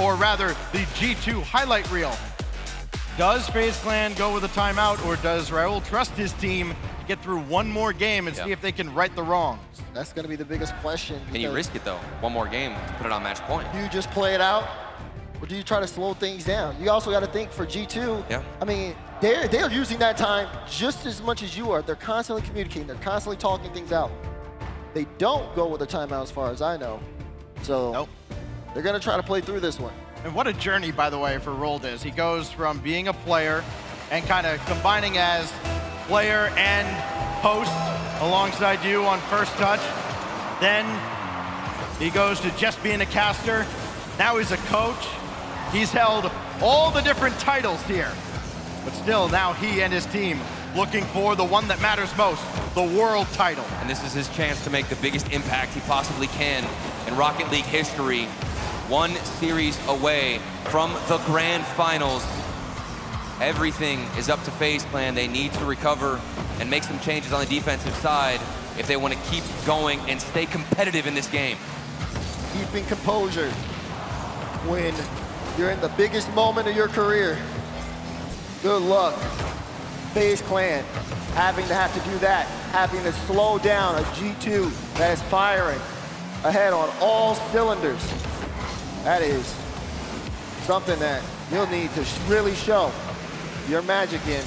or rather the G2 highlight reel, does FaZe Clan go with a timeout, or does Raul trust his team to get through one more game and see if they can right the wrongs? That's going to be the biggest question. Can you risk it, though? One more game to put it on match point. Do you just play it out, or do you try to slow things down? You also got to think for G2, I mean, they're using that time just as much as you are. They're constantly communicating. They're constantly talking things out. They don't go with a timeout as far as I know. So they're going to try to play through this one. And what a journey, by the way, for Roldiz. He goes from being a player and kind of combining as player and host alongside you on First Touch. Then he goes to just being a caster. Now he's a coach. He's held all the different titles here. But still, now he and his team looking for the one that matters most, the world title. And this is his chance to make the biggest impact he possibly can in Rocket League history. 1 series away from the grand finals. Everything is up to FaZe Clan. They need to recover and make some changes on the defensive side if they want to keep going and stay competitive in this game. Keeping composure when you're in the biggest moment of your career. Good luck. FaZe Clan having to have to do that, having to slow down a G2 that is firing ahead on all cylinders. That is something that you'll need to really show your magic in.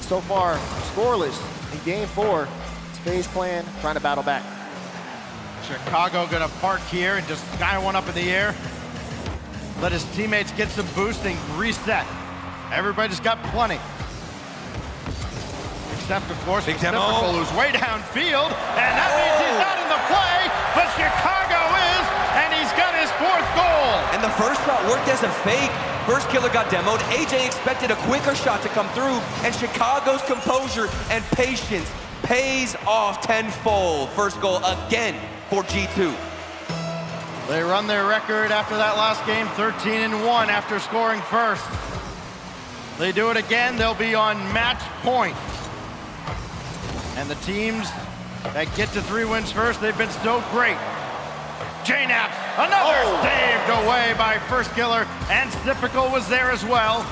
So far, scoreless in game 4. It's FaZe Clan trying to battle back. Chicago gonna park here and just sky one up in the air. Let his teammates get some boost and reset. Everybody's got plenty. Except, of course, Big Demo, who's way downfield, and that means he's not in the play, but Chicago is, and he's got his 4th goal. And the first shot worked as a fake. First killer got demoed. AJ expected a quicker shot to come through, and Chicago's composure and patience pays off tenfold. First goal again for G2. They run their record after that last game, 13-1 after scoring first. They do it again, they'll be on match point. And the teams that get to 3 wins first, they've been so great. JNaps, another saved away by First Killer, and Typical was there as well.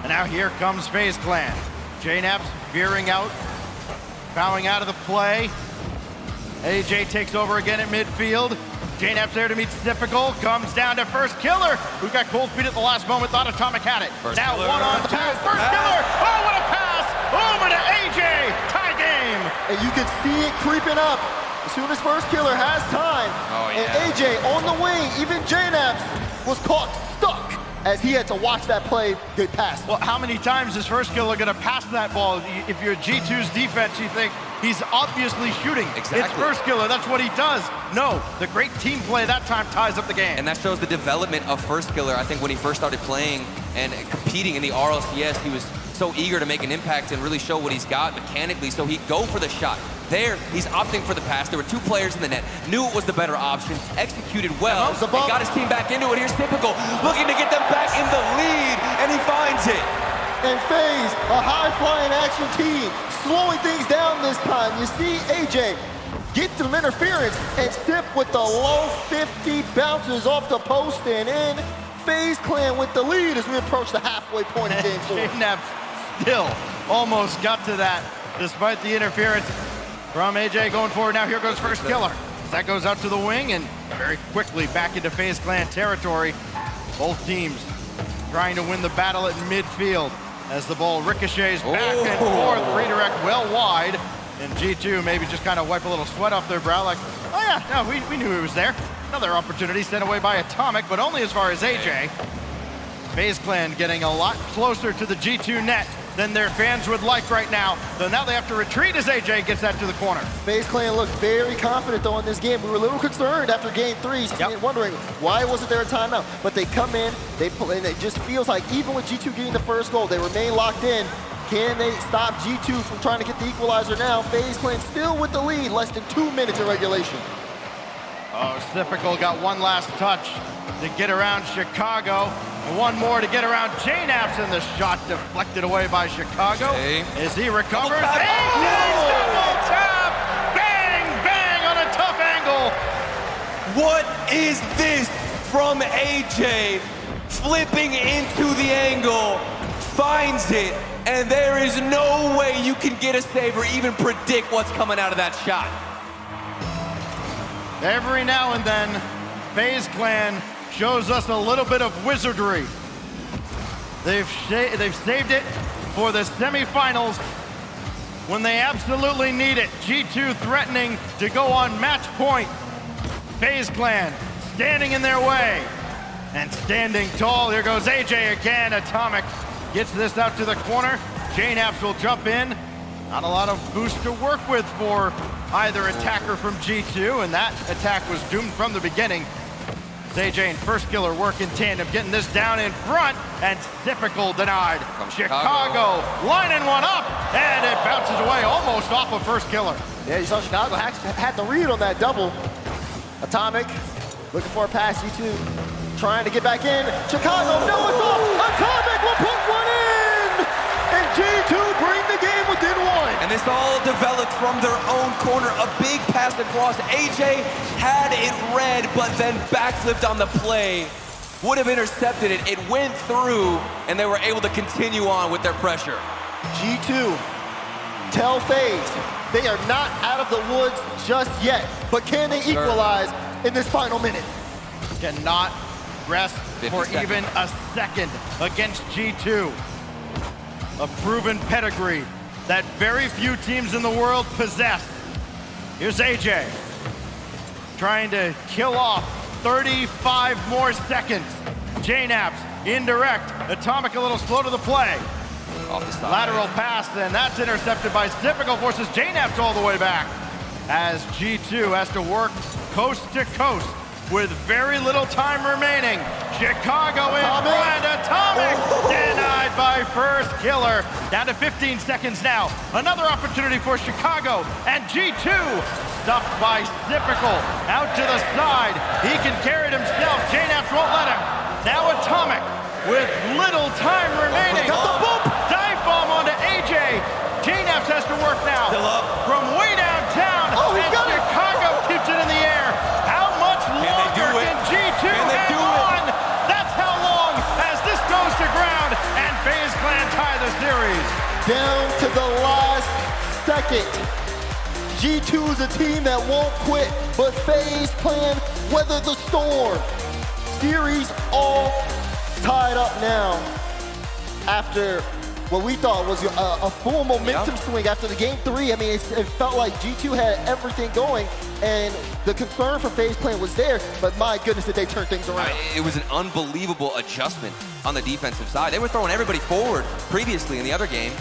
And now here comes FaZe Clan. JNaps veering out, bowing out of the play. AJ takes over again at midfield. JNaps there to meet Typical, comes down to First Killer, who got cold feet at the last moment, thought Atomic had it. Now 1-on-2, First Killer, oh, what a pass, over to AJ, tie game. And you can see it creeping up. As soon as First Killer has time, and AJ on the wing, even JNaps was caught stuck as he had to watch that play get passed. Well, how many times is First Killer gonna pass that ball? If you're G2's defense, you think he's obviously shooting. Exactly. It's First Killer, that's what he does. No, the great team play that time ties up the game. And that shows the development of First Killer. I think when he first started playing and competing in the RLCS, he was so eager to make an impact and really show what he's got mechanically, so he'd go for the shot. There, he's opting for the pass. There were 2 players in the net, knew it was the better option, executed well, and got his team back into it. Here's Typical, looking to get them back in the lead, and he finds it. And FaZe, a high-flying action team, slowing things down this time. You see AJ get some interference, and Sip with the low 50 bounces off the post and in. FaZe Clan with the lead as we approach the halfway point of game 4. JNaps still almost got to that, despite the interference from AJ going forward. Now here goes First Killer. That goes out to the wing and very quickly back into FaZe Clan territory. Both teams trying to win the battle at midfield as the ball ricochets back and forth. Redirect well wide. And G2 maybe just kind of wipe a little sweat off their brow like, oh yeah, no, we knew he was there. Another opportunity sent away by Atomic, but only as far as AJ. FaZe Clan getting a lot closer to the G2 net than their fans would like right now. So now they have to retreat as AJ gets that to the corner. FaZe Clan looked very confident though in this game. We were a little concerned after game 3, wondering why wasn't there a timeout? But they come in, they play, and it just feels like even with G2 getting the first goal, they remain locked in. Can they stop G2 from trying to get the equalizer now? FaZe Clan still with the lead, less than 2 minutes in regulation. Oh, Typical got one last touch to get around Chicago. And one more to get around JNaps, and the shot deflected away by Chicago. As he recovers. Double tap! Bang, bang on a tough angle. What is this from AJ? Flipping into the angle, finds it, and there is no way you can get a save or even predict what's coming out of that shot. Every now and then, FaZe Clan shows us a little bit of wizardry. They've saved it for the semifinals when they absolutely need it. G2 threatening to go on match point. FaZe Clan standing in their way and standing tall. Here goes AJ again. Atomic gets this out to the corner. JNaps will jump in. Not a lot of boost to work with for either attacker from G2, and that attack was doomed from the beginning. AJ and First Killer work in tandem, getting this down in front, and Typical denied. Chicago lining one up, and it bounces away almost off of First Killer. Yeah, you saw Chicago had the read on that double. Atomic looking for a pass, G2 trying to get back in. Chicago, no, it's off. Atomic will put one in, and G2 bring the game within 1. And this all developed from their own corner. A big pass across. AJ had it read, but then backflipped on the play. Would have intercepted it. It went through, and they were able to continue on with their pressure. G2, tell FaZe, they are not out of the woods just yet, but can they equalize in this final minute? Cannot rest for even a second against G2. A proven pedigree that very few teams in the world possess. Here's AJ trying to kill off 35 more seconds. JNaps indirect. Atomic a little slow to the play. Off the side. Lateral pass, and that's intercepted by Typical, forces JNaps all the way back. As G2 has to work coast to coast with very little time remaining. Chicago in front. Atomic denied by First Killer. Down to 15 seconds now. Another opportunity for Chicago, and G2 stuffed by Typical out to the side. He can carry it himself. JNaps won't let him. Now Atomic with little time remaining. Got the bump. Dive bomb onto AJ. JNAPS has to work now. Still up. From way downtown. Oh, he's and got it. Chicago keeps it in the air. How much longer can G2 hang on? That's how long as this goes to ground and FaZe Clan tie the series. Down to the last second. G2 is a team that won't quit, but FaZe Clan weather the storm. Series all tied up now after what we thought was a full momentum swing after the game 3. I mean, it felt like G2 had everything going, and the concern for FaZe Clan was there, but my goodness, did they turn things around. It was an unbelievable adjustment on the defensive side. They were throwing everybody forward previously in the other game,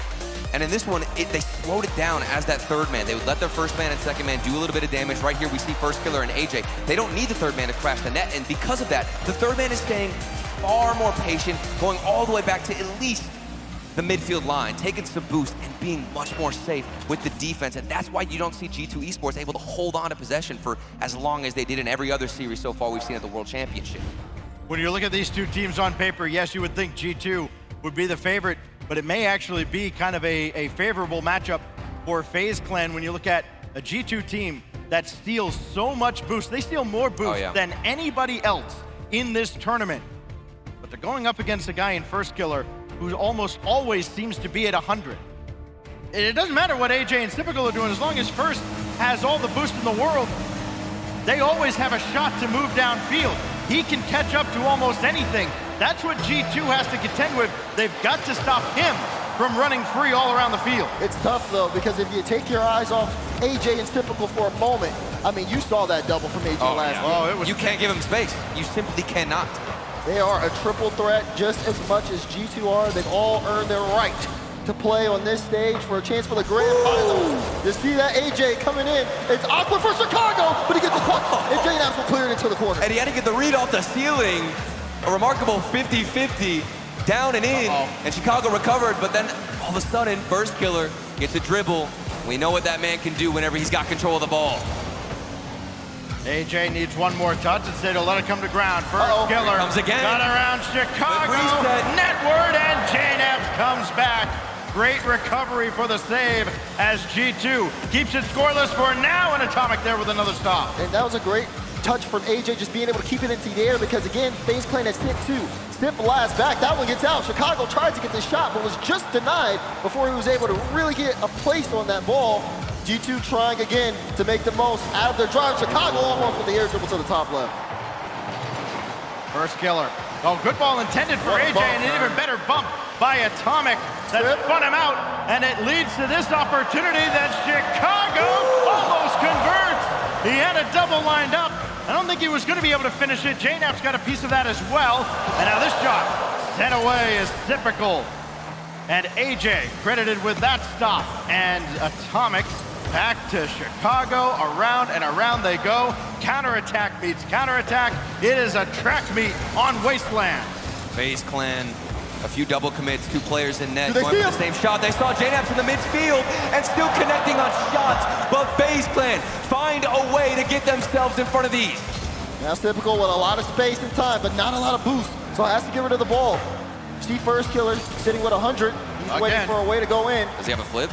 and in this one, they slowed it down as that third man. They would let their first man and second man do a little bit of damage. Right here, we see First Killer and AJ. They don't need the third man to crash the net, and because of that, the third man is staying far more patient, going all the way back to at least the midfield line, taking some boost and being much more safe with the defense. And that's why you don't see G2 Esports able to hold on to possession for as long as they did in every other series so far we've seen at the World Championship. When you look at these two teams on paper, yes, you would think G2 would be the favorite, but it may actually be kind of a favorable matchup for FaZe Clan when you look at a G2 team that steals so much boost. They steal more boost than anybody else in this tournament. But they're going up against a guy in First Killer who almost always seems to be at 100. It doesn't matter what AJ and Typical are doing, as long as First has all the boost in the world, they always have a shot to move downfield. He can catch up to almost anything. That's what G2 has to contend with. They've got to stop him from running free all around the field. It's tough though, because if you take your eyes off AJ and Typical for a moment, I mean, you saw that double from AJ last game. You can't give him space. You simply cannot. They are a triple threat just as much as G2 are. They've all earned their right to play on this stage for a chance for the grand final. You see that AJ coming in. It's awkward for Chicago, but he gets the clutch. And JNAPS will clear it into the corner. And he had to get the read off the ceiling. A remarkable 50-50 down and in. And Chicago recovered, but then all of a sudden, First Killer gets a dribble. We know what that man can do whenever he's got control of the ball. AJ needs one more touch. Instead, he'll let it come to ground. First Killer comes again. Got around Chicago. Netward, and JNAPS comes back. Great recovery for the save as G2 keeps it scoreless for now, and Atomic there with another stop. And that was a great touch from AJ, just being able to keep it into the air, because again, FaZe Clan has hit 2. Sip last back, that one gets out. Chicago tried to get the shot, but was just denied before he was able to really get a place on that ball. G2 trying again to make the most out of their drive. Chicago almost with the air dribble to the top left. First Killer. Oh, good ball intended for AJ, and an even better bump by Atomic that spun him out, and it leads to this opportunity that Chicago almost converts. He had a double lined up. I don't think he was going to be able to finish it. JNAP's got a piece of that as well. And now this shot sent away is typical. And AJ credited with that stop. And Atomic back to Chicago, around and around they go. Counterattack meets counterattack. It is a track meet on Wasteland. FaZe Clan, a few double commits, 2 players in net, going for the same shot. They saw JNAPS in the midfield and still connecting on shots, but FaZe Clan find a way to get themselves in front of these. That's Typical with a lot of space and time, but not a lot of boost, so has to get rid of the ball. See First Killer sitting with 100. He's waiting for a way to go in. Does he have a flip?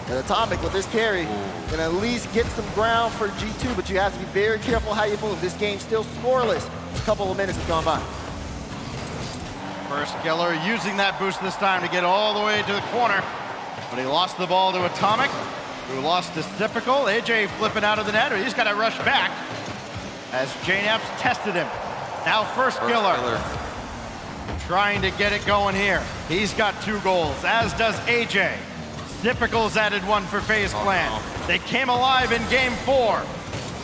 And Atomic with this carry can at least get some ground for G2, but you have to be very careful how you move. This game's still scoreless. A couple of minutes have gone by. First Killer using that boost this time to get all the way to the corner, but he lost the ball to Atomic, who lost to Typical. AJ flipping out of the net, or he's got to rush back as JNAPS tested him. Now First Killer trying to get it going here. He's got 2 goals, as does AJ. Typical's added 1 for FaZe Clan. They came alive in game 4,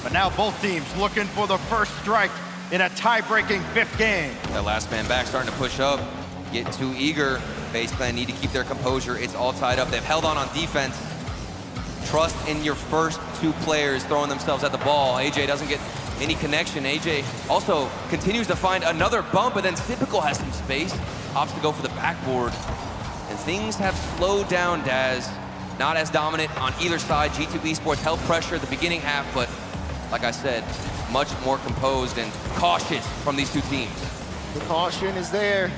but now both teams looking for the first strike in a tie-breaking 5th game. That last man back starting to push up, get too eager. FaZe Clan need to keep their composure. It's all tied up. They've held on defense. Trust in your first 2 players throwing themselves at the ball. AJ doesn't get any connection. AJ also continues to find another bump, but then Typical has some space, opts to go for the backboard. And things have slowed down, Daz. Not as dominant on either side. G2 Esports held pressure at the beginning half, but like I said, much more composed and cautious from these 2 teams. The caution is there.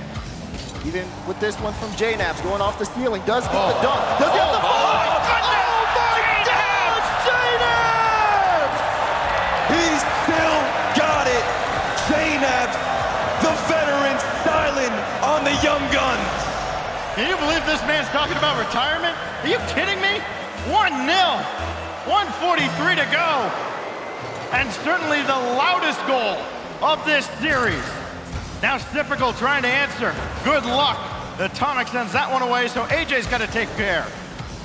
Even with this one from J-Naps going off the ceiling, does get the dunk. Does get the ball? Oh my gosh, J-Naps! He's still got it. J-Naps, the veteran, styling on the young guns. Can you believe this man's talking about retirement? Are you kidding me? 1-0, 1:43 to go. And certainly the loudest goal of this series. Now Typical trying to answer. Good luck. Atomic sends that one away, so AJ's got to take care.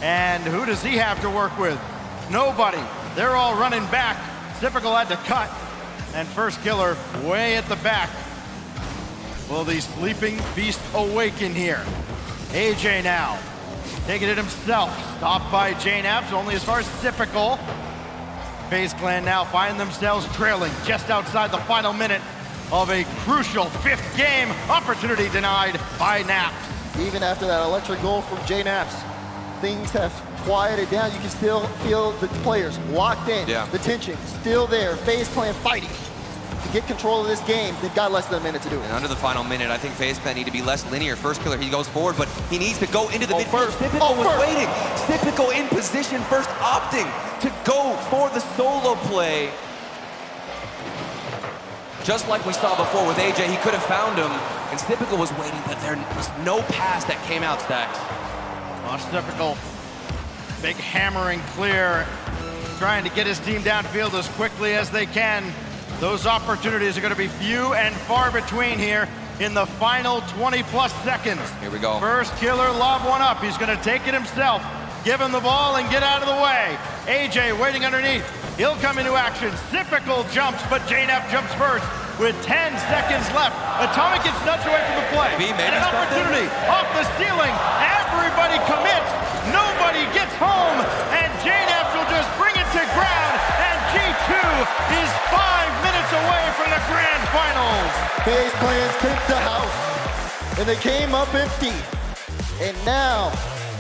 And who does he have to work with? Nobody. They're all running back. Typical had to cut. And first killer way at the back. Will the sleeping beast awaken here? AJ now, taking it himself. Stopped by J-Naps, only as far as Typical. FaZe Clan now find themselves trailing just outside the final minute of a crucial 5th game. Opportunity denied by Naps. Even after that electric goal from J-Naps, things have quieted down. You can still feel the players locked in. Yeah. The tension still there. FaZe Clan fighting to get control of this game. They've got less than a minute to do it. And under the final minute, I think FaZe Clan need to be less linear. First killer, he goes forward, but he needs to go into the midfield. Typical was waiting. Typical in position, first opting to go for the solo play. Just like we saw before with AJ, he could have found him, and Typical was waiting, but there was no pass that came out, Stacks. Typical, big hammering clear, trying to get his team downfield as quickly as they can. Those opportunities are going to be few and far between here in the final 20-plus seconds. Here we go. First killer, lob one up. He's going to take it himself, give him the ball, and get out of the way. AJ waiting underneath. He'll come into action. Typical jumps, but J-Nap jumps first with 10 seconds left. Atomic gets nudged away from the play. And an opportunity off the ceiling. Everybody commits. Nobody gets home. And J-Naps will just bring it to ground. And G2 is 5 minutes away from the grand finals. FaZe Clan took the house, and they came up empty. And now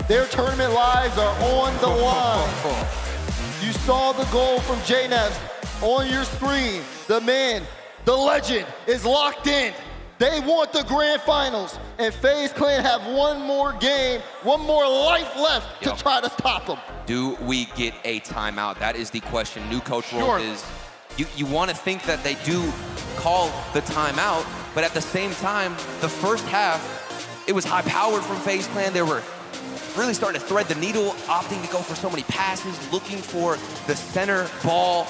their tournament lives are on the line. You saw the goal from J-Naps on your screen. The man, the legend, is locked in. They want the grand finals, and FaZe Clan have one more game, one more life left to try to stop them. Do we get a timeout? That is the question. New coach role is, you want to think that they do call the timeout, but at the same time, the first half, it was high-powered from FaZe Clan. They were really starting to thread the needle, opting to go for so many passes, looking for the center ball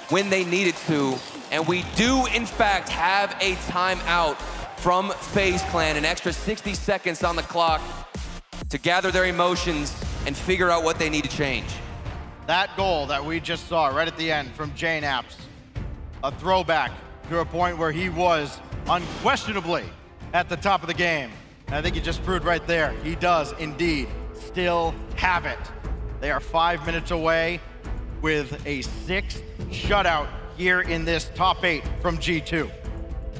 when they needed to. And we do, in fact, have a timeout from FaZe Clan, an extra 60 seconds on the clock to gather their emotions and figure out what they need to change. That goal that we just saw right at the end from J-Naps, a throwback to a point where he was unquestionably at the top of the game. And I think he just proved right there, he does indeed still have it. They are 5 minutes away with a 6th shutout here in this top 8 from G2.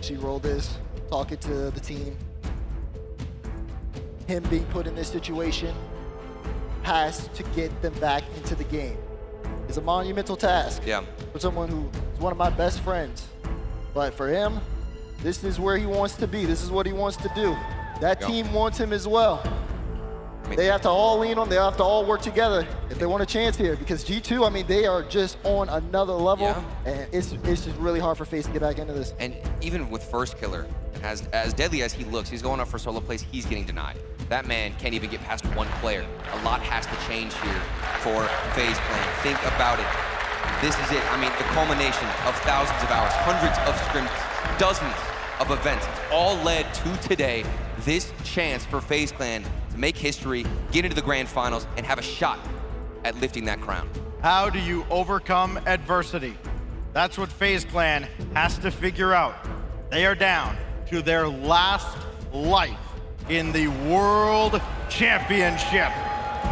She rolled this, talking to the team. Him being put in this situation has to get them back into the game. It's a monumental task for someone who is one of my best friends. But for him, this is where he wants to be. This is what he wants to do. That team wants him as well. They have to all lean on, they have to all work together if they want a chance here, because G2, I mean, they are just on another level, and it's just really hard for FaZe to get back into this. And even with first killer, as deadly as he looks, he's going up for solo plays, he's getting denied. That man can't even get past one player. A lot has to change here for FaZe Clan. Think about it. This is it. I mean, the culmination of thousands of hours, hundreds of scrims, dozens of events. It's all led to today, this chance for FaZe Clan to make history, get into the grand finals, and have a shot at lifting that crown. How do you overcome adversity? That's what FaZe Clan has to figure out. They are down to their last life in the World Championship.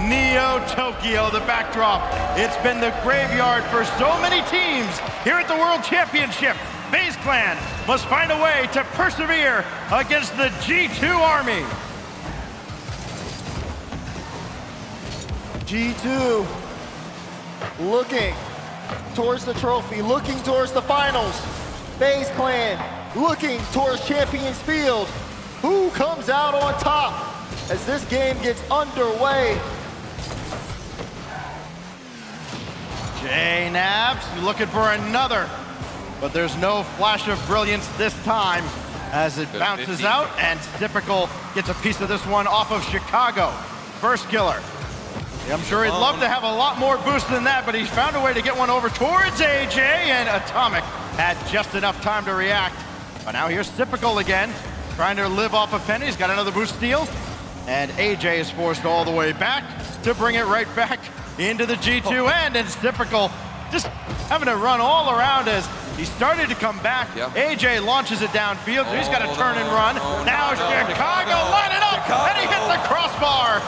Neo Tokyo, the backdrop. It's been the graveyard for so many teams here at the World Championship. FaZe Clan must find a way to persevere against the G2 army. G2 looking towards the trophy, looking towards the finals. FaZe Clan looking towards Champions Field. Who comes comes out on top as this game gets underway. J-Nabs looking for another, but there's no flash of brilliance this time as it bounces out, and Typical gets a piece of this one off of Chicago. First killer. I'm sure he'd love to have a lot more boost than that, but he's found a way to get one over towards AJ, and Atomic had just enough time to react. But now here's Typical again, trying to live off of Penny. He's got another boost steal, and AJ is forced all the way back to bring it right back into the G2 end, and Typical just having to run all around as he started to come back. AJ launches it downfield, so he's got to turn and run. Now Chicago line it up, and he hits the crossbar.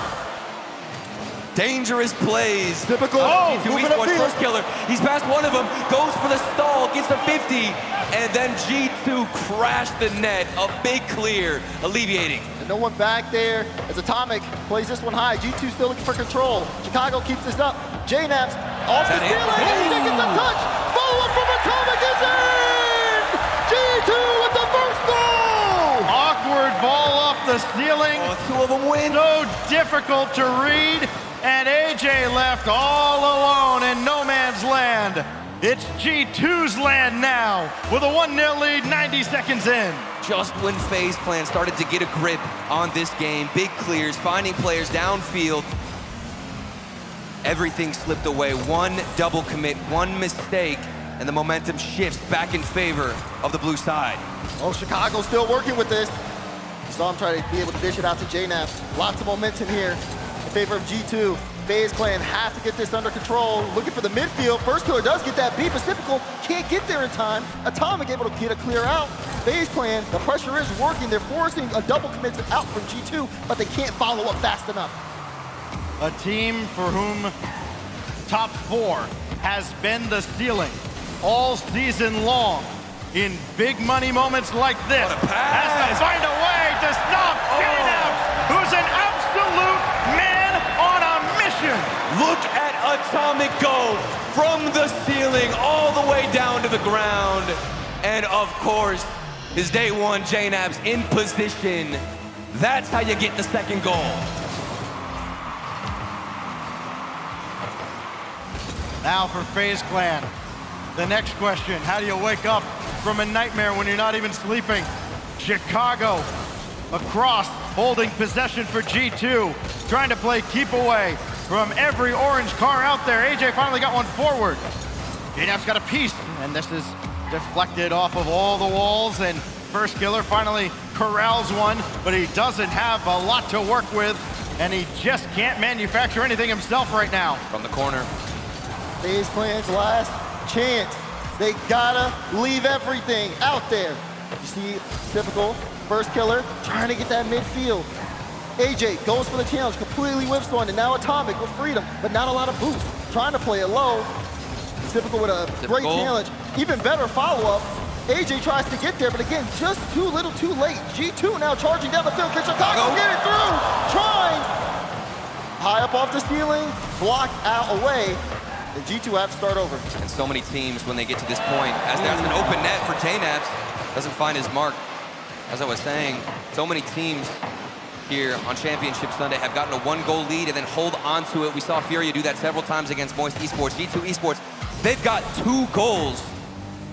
Dangerous plays. Typical. G2 Esports first killer. He's past one of them, goes for the stall, gets the 50, and then G2 crashed the net. A big clear, alleviating. And no one back there as Atomic plays this one high. G2 still looking for control. Chicago keeps this up. J-Naps off the ceiling. AJ gets a touch. Follow up from Atomic is in! G2 with the first goal! Awkward ball off the ceiling. Two of them win. So difficult to read. And AJ left all alone in no man's land. It's G2's land now with a 1-0 lead 90 seconds in. Just when FaZe Clan started to get a grip on this game, big clears, finding players downfield, everything slipped away. One double commit, one mistake, and the momentum shifts back in favor of the blue side. Oh, Chicago's still working with this. You saw him try to be able to dish it out to J-Naps. Lots of momentum here in favor of G2. FaZe Clan has to get this under control. Looking for the midfield. First killer does get that beat, but Typical can't get there in time. Atomic able to get a clear out. FaZe Clan, the pressure is working. They're forcing a double commit out from G2, but they can't follow up fast enough. A team for whom top four has been the ceiling all season long. In big money moments like this, has to find a way to stop J-Naps, who's an absolute man on a mission. Look at Atomic go from the ceiling all the way down to the ground. And of course, his day one J-Naps in position. That's how you get the second goal. Now for FaZe Clan, the next question, how do you wake up from a nightmare when you're not even sleeping? Chicago across, holding possession for G2, trying to play keep away from every orange car out there. AJ finally got one forward. J-Nap's got a piece, and this is deflected off of all the walls, and first killer finally corrals one, but he doesn't have a lot to work with, and he just can't manufacture anything himself right now. From the corner. FaZe Clan's last chance. They gotta leave everything out there. You see Typical, first killer, trying to get that midfield. AJ goes for the challenge, completely whiffs one, and now Atomic with freedom, but not a lot of boost. Trying to play it low. Typical with a great challenge. Even better follow-up. AJ tries to get there, but again, just too little too late. G2 now charging down the field. Can Chicago get it through? Trying. High up off the ceiling, blocked out away. The G2 have to start over. And so many teams, when they get to this point, as there's an open net for J-Naps, doesn't find his mark. As I was saying, so many teams here on Championship Sunday have gotten a 1-goal lead and then hold on to it. We saw Furia do that several times against Moist Esports. G2 Esports, they've got 2 goals.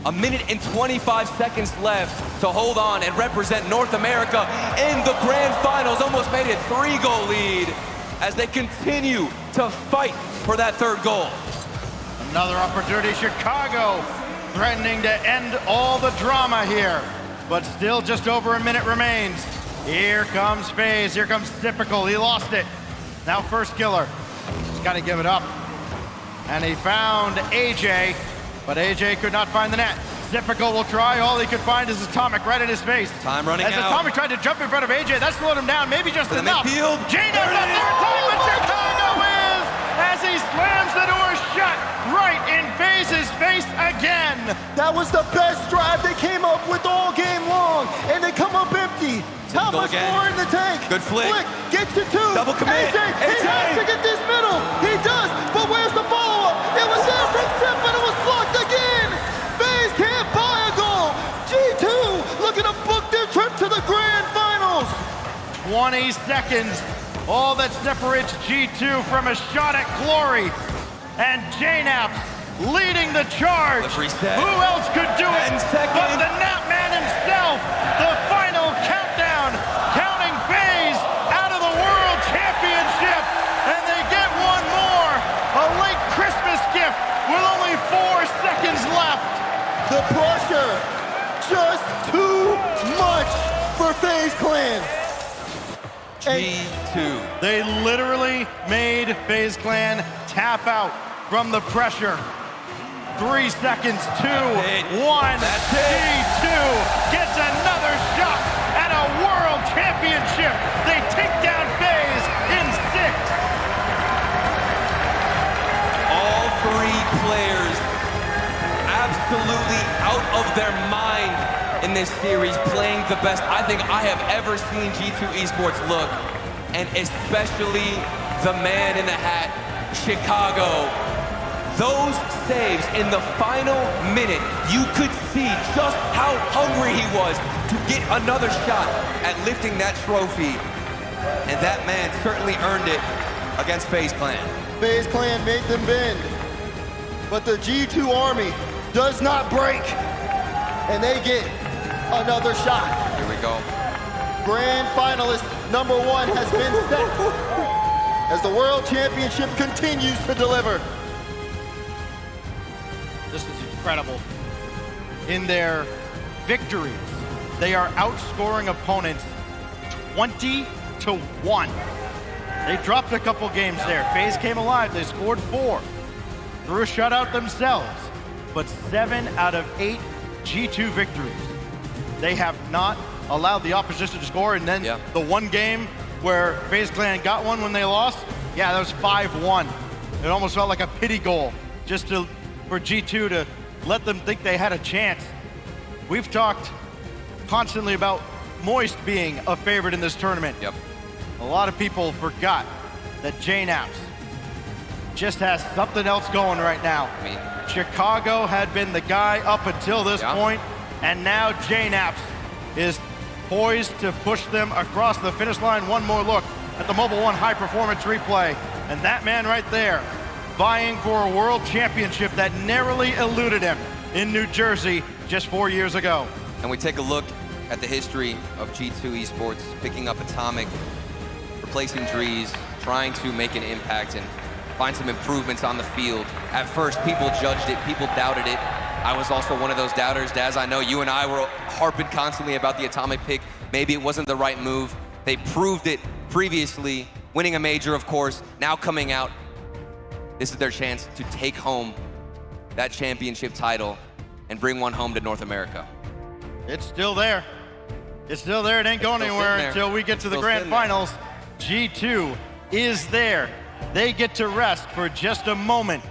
1 minute and 25 seconds left to hold on and represent North America in the grand finals. Almost made it 3-goal lead as they continue to fight for that 3rd goal. Another opportunity, Chicago threatening to end all the drama here, but still just over a minute remains. Here comes FaZe, here comes Typical, he lost it. Now first killer, he's gotta give it up. And he found AJ, but AJ could not find the net. Typical will try, all he could find is Atomic right in his face. Time running out. As Atomic tried to jump in front of AJ, that slowed him down, maybe just enough. J-Naps not there in time, but Chicago is! As he slams the door shut right in FaZe's face again. That was the best drive they came up with all game long, and they come up empty. How much more in the tank? Good flick. Gets to 2. Double commit. AJ, he has to get this middle. He does, but where's the follow-up? It was there from Sip, but it was blocked again. FaZe can't buy a goal. G2 looking to book their trip to the grand finals. 20 seconds. All that separates G2 from a shot at glory. And JNAPS leading the charge. Who else could do it but the Napman himself? The final countdown, counting FaZe out of the World Championship. And they get one more, a late Christmas gift with only 4 seconds left. The pressure, just too much for FaZe Clan. G2. They literally made FaZe Clan tap out from the pressure. 3 seconds, 2, 1. G2 gets another shot at a world championship. They take down FaZe in 6. All 3 players absolutely out of their mind in this series, playing the best I think I have ever seen G2 Esports look, and especially the man in the hat, Chicago. Those saves in the final minute, you could see just how hungry he was to get another shot at lifting that trophy, and that man certainly earned it against FaZe Clan. FaZe Clan made them bend, but the G2 army does not break, and they get another shot. Here we go. Grand finalist number 1 has been set as the World Championship continues to deliver. This is incredible. In their victories, they are outscoring opponents 20-1. They dropped a couple games there. FaZe came alive, they scored 4. Threw a shutout themselves, but 7 out of 8 G2 victories. They have not allowed the opposition to score, and then the one game where FaZe Clan got one when they lost, that was 5-1. It almost felt like a pity goal just for G2 to let them think they had a chance. We've talked constantly about Moist being a favorite in this tournament. A lot of people forgot that JNAPS just has something else going right now. Chicago had been the guy up until this point, and now JNAPS is poised to push them across the finish line. One more look at the Mobile One high performance replay, and that man right there vying for a world championship that narrowly eluded him in New Jersey just 4 years ago. And we take a look at the history of G2 Esports, picking up Atomic, replacing Drees, trying to make an impact and find some improvements on the field. At first, people judged it, people doubted it. I was also one of those doubters. Daz, I know you and I were harping constantly about the Atomic pick. Maybe it wasn't the right move. They proved it previously, winning a major, of course, now coming out. This is their chance to take home that championship title and bring one home to North America. It's still there. It's still there. It ain't going anywhere until we get to the grand finals. G2 is there. They get to rest for just a moment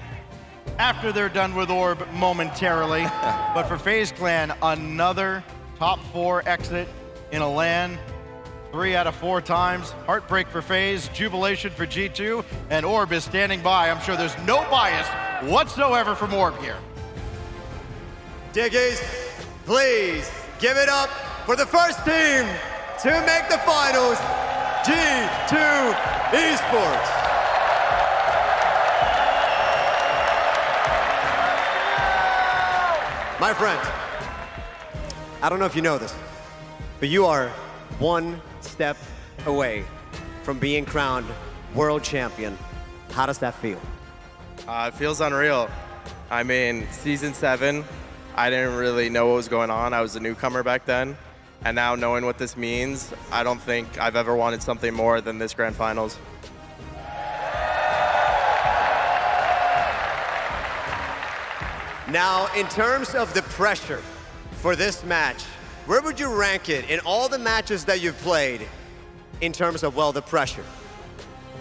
after they're done with Orb momentarily. But for FaZe Clan, another top 4 exit in a LAN 3 out of 4 times. Heartbreak for FaZe, jubilation for G2, and Orb is standing by. I'm sure there's no bias whatsoever from Orb here. Diggies, please give it up for the first team to make the finals, G2 Esports. My friend, I don't know if you know this, but you are one step away from being crowned world champion. How does that feel? It feels unreal. I mean, season 7, I didn't really know what was going on. I was a newcomer back then. And now knowing what this means, I don't think I've ever wanted something more than this grand finals. Now, in terms of the pressure for this match, where would you rank it in all the matches that you've played in terms of, well, the pressure?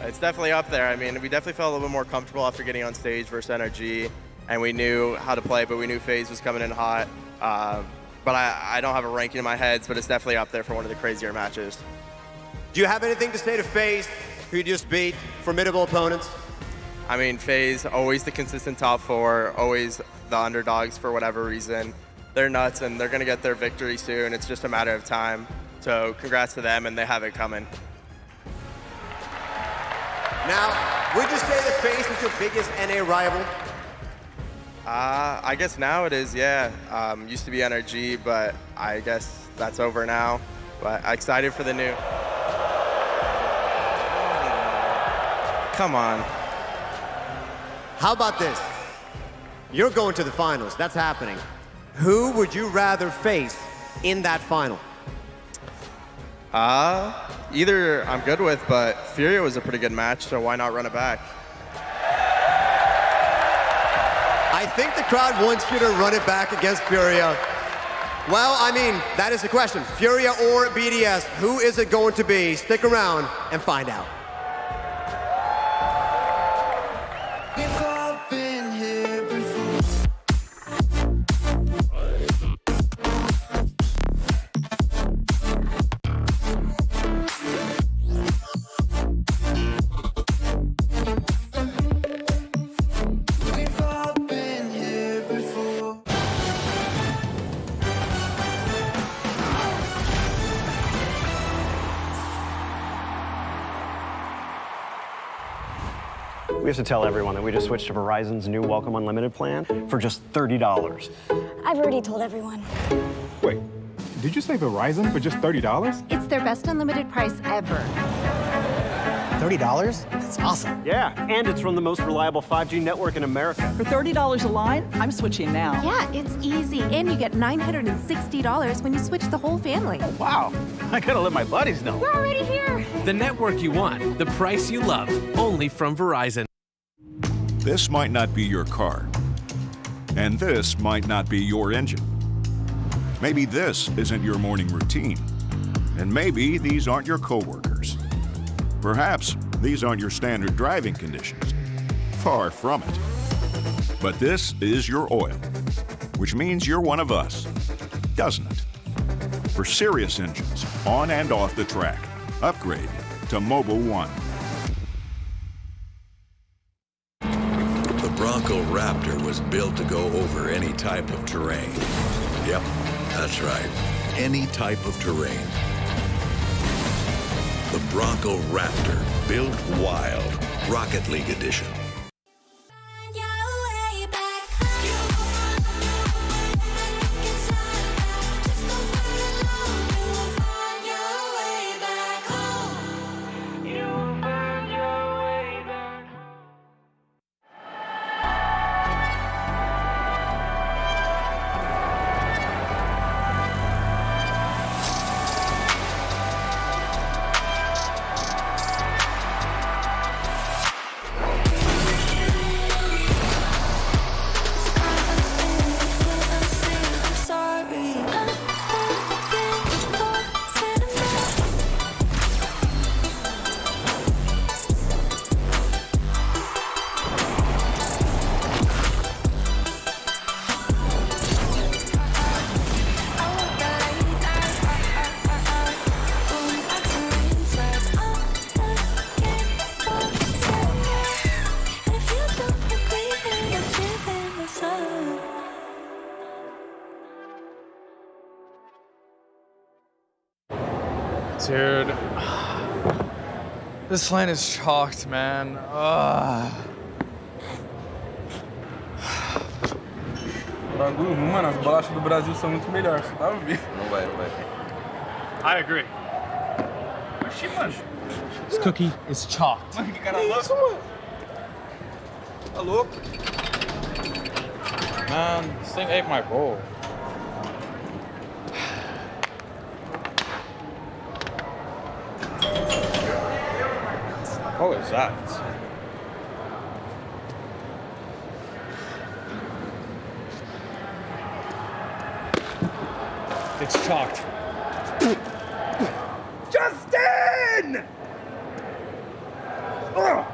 It's definitely up there. I mean, we definitely felt a little bit more comfortable after getting on stage versus NRG, and we knew how to play, but we knew FaZe was coming in hot. But I don't have a ranking in my head, but it's definitely up there for one of the crazier matches. Do you have anything to say to FaZe, who you just beat, formidable opponents? I mean, FaZe, always the consistent top 4, always the underdogs for whatever reason. They're nuts, and they're going to get their victory soon. It's just a matter of time. So congrats to them, and they have it coming. Now, would you say the FaZe is your biggest NA rival? I guess now it is, yeah. Used to be NRG, but I guess that's over now. But excited for the new. Come on. How about this? You're going to the finals. That's happening. Who would you rather face in that final? Either I'm good with, but Furia was a pretty good match, so why not run it back? I think the crowd wants you to run it back against Furia. Well, I mean, that is the question. Furia or BDS, who is it going to be? Stick around and find out. We have to tell everyone that we just switched to Verizon's new Welcome Unlimited plan for just $30. I've already told everyone. Wait, did you say Verizon for just $30? It's their best unlimited price ever. $30? That's awesome. Yeah, and it's from the most reliable 5G network in America. For $30 a line, I'm switching now. Yeah, it's easy. And you get $960 when you switch the whole family. Oh, wow. I gotta let my buddies know. We're already here. The network you want, the price you love, only from Verizon. This might not be your car. And this might not be your engine. Maybe this isn't your morning routine. And maybe these aren't your coworkers. Perhaps these aren't your standard driving conditions. Far from it. But this is your oil, which means you're one of us, doesn't it? For serious engines, on and off the track, upgrade to Mobil 1. The Bronco Raptor was built to go over any type of terrain. Yep, that's right, any type of terrain. The Bronco Raptor, built wild, Rocket League edition. Dude, this lane is chalked, man. Bagulho, mano, as bolachas do Brasil são muito melhores, você tá ouvindo? Não vai. I agree. This cookie is chalked. Mano, que cara louco, mano. Tá louco? Man, this thing ate my bowl. What is that? It's chalked. Justin! Ugh.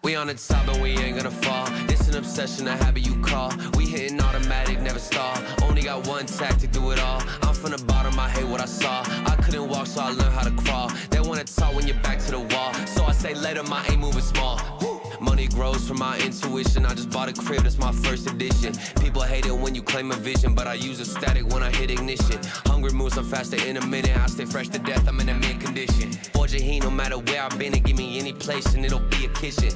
We on the top and we ain't gonna fall. It's an obsession, a habit you call. We hitting automatic, never stall. Only got one tactic, do it all. I'm from the bottom, I hate what I saw. I couldn't walk, so I learned how to crawl. They wanna talk when you're back to the wall. So I say later, my aim moving small. Money grows from my intuition. I just bought a crib, that's my first edition. People hate it when you claim a vision, but I use a static when I hit ignition. Hungry moves, I'm faster in a minute. I stay fresh to death, I'm in a mid condition. Forge a heat, no matter where I've been, and give me any place, and it'll be a kitchen.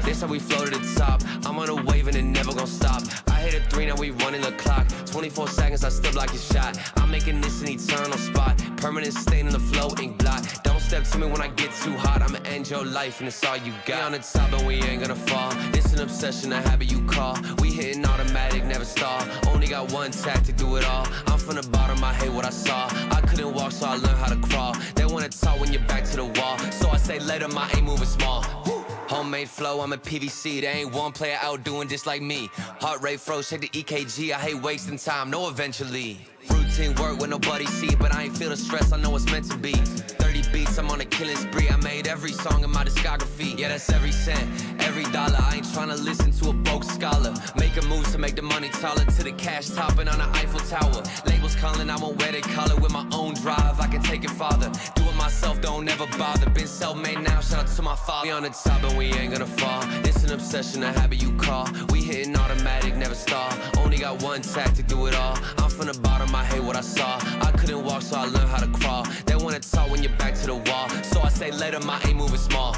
This how we flow to the top. I'm on a wave and it never gon' stop. I hit a 3, now we running the clock. 24 seconds, I still block your shot. I'm making this an eternal spot. Permanent stain in the flow, ink blot. Don't step to me when I get too hot. I'ma end your life and it's all you got. We on the top and we ain't gonna fall. It's an obsession, a habit you call. We hitting automatic, never stall. Only got one tactic, do it all. I'm from the bottom, I hate what I saw. I couldn't walk, so I learned how to crawl. They wanna talk when you're back to the wall. So I say later, my aim moving small. Homemade flow, I'm a PVC. There ain't one player out doing this like me. Heart rate froze, check the EKG. I hate wasting time, no eventually. Routine work when nobody see it, but I ain't feel the stress, I know it's meant to be. 30 beats, I'm on a killing spree. I made every song in my discography. Yeah, that's every cent, every dollar. I ain't tryna listen to a broke scholar. Making moves to make the money taller. To the cash topping on the Eiffel Tower. Labels calling, I won't wear their collar. With my own drive, I can take it farther. Do it myself, don't ever bother. Been self-made now, shout out to my father. We on the top and we ain't gonna fall. It's an obsession, a habit you call. We hitting automatic, never stall. Only got one tactic, do it all. I'm from the bottom, I hate what I saw. I couldn't walk, so I learned how to crawl. They wanna talk when you're back to the wall. So I say later, my aim moving small.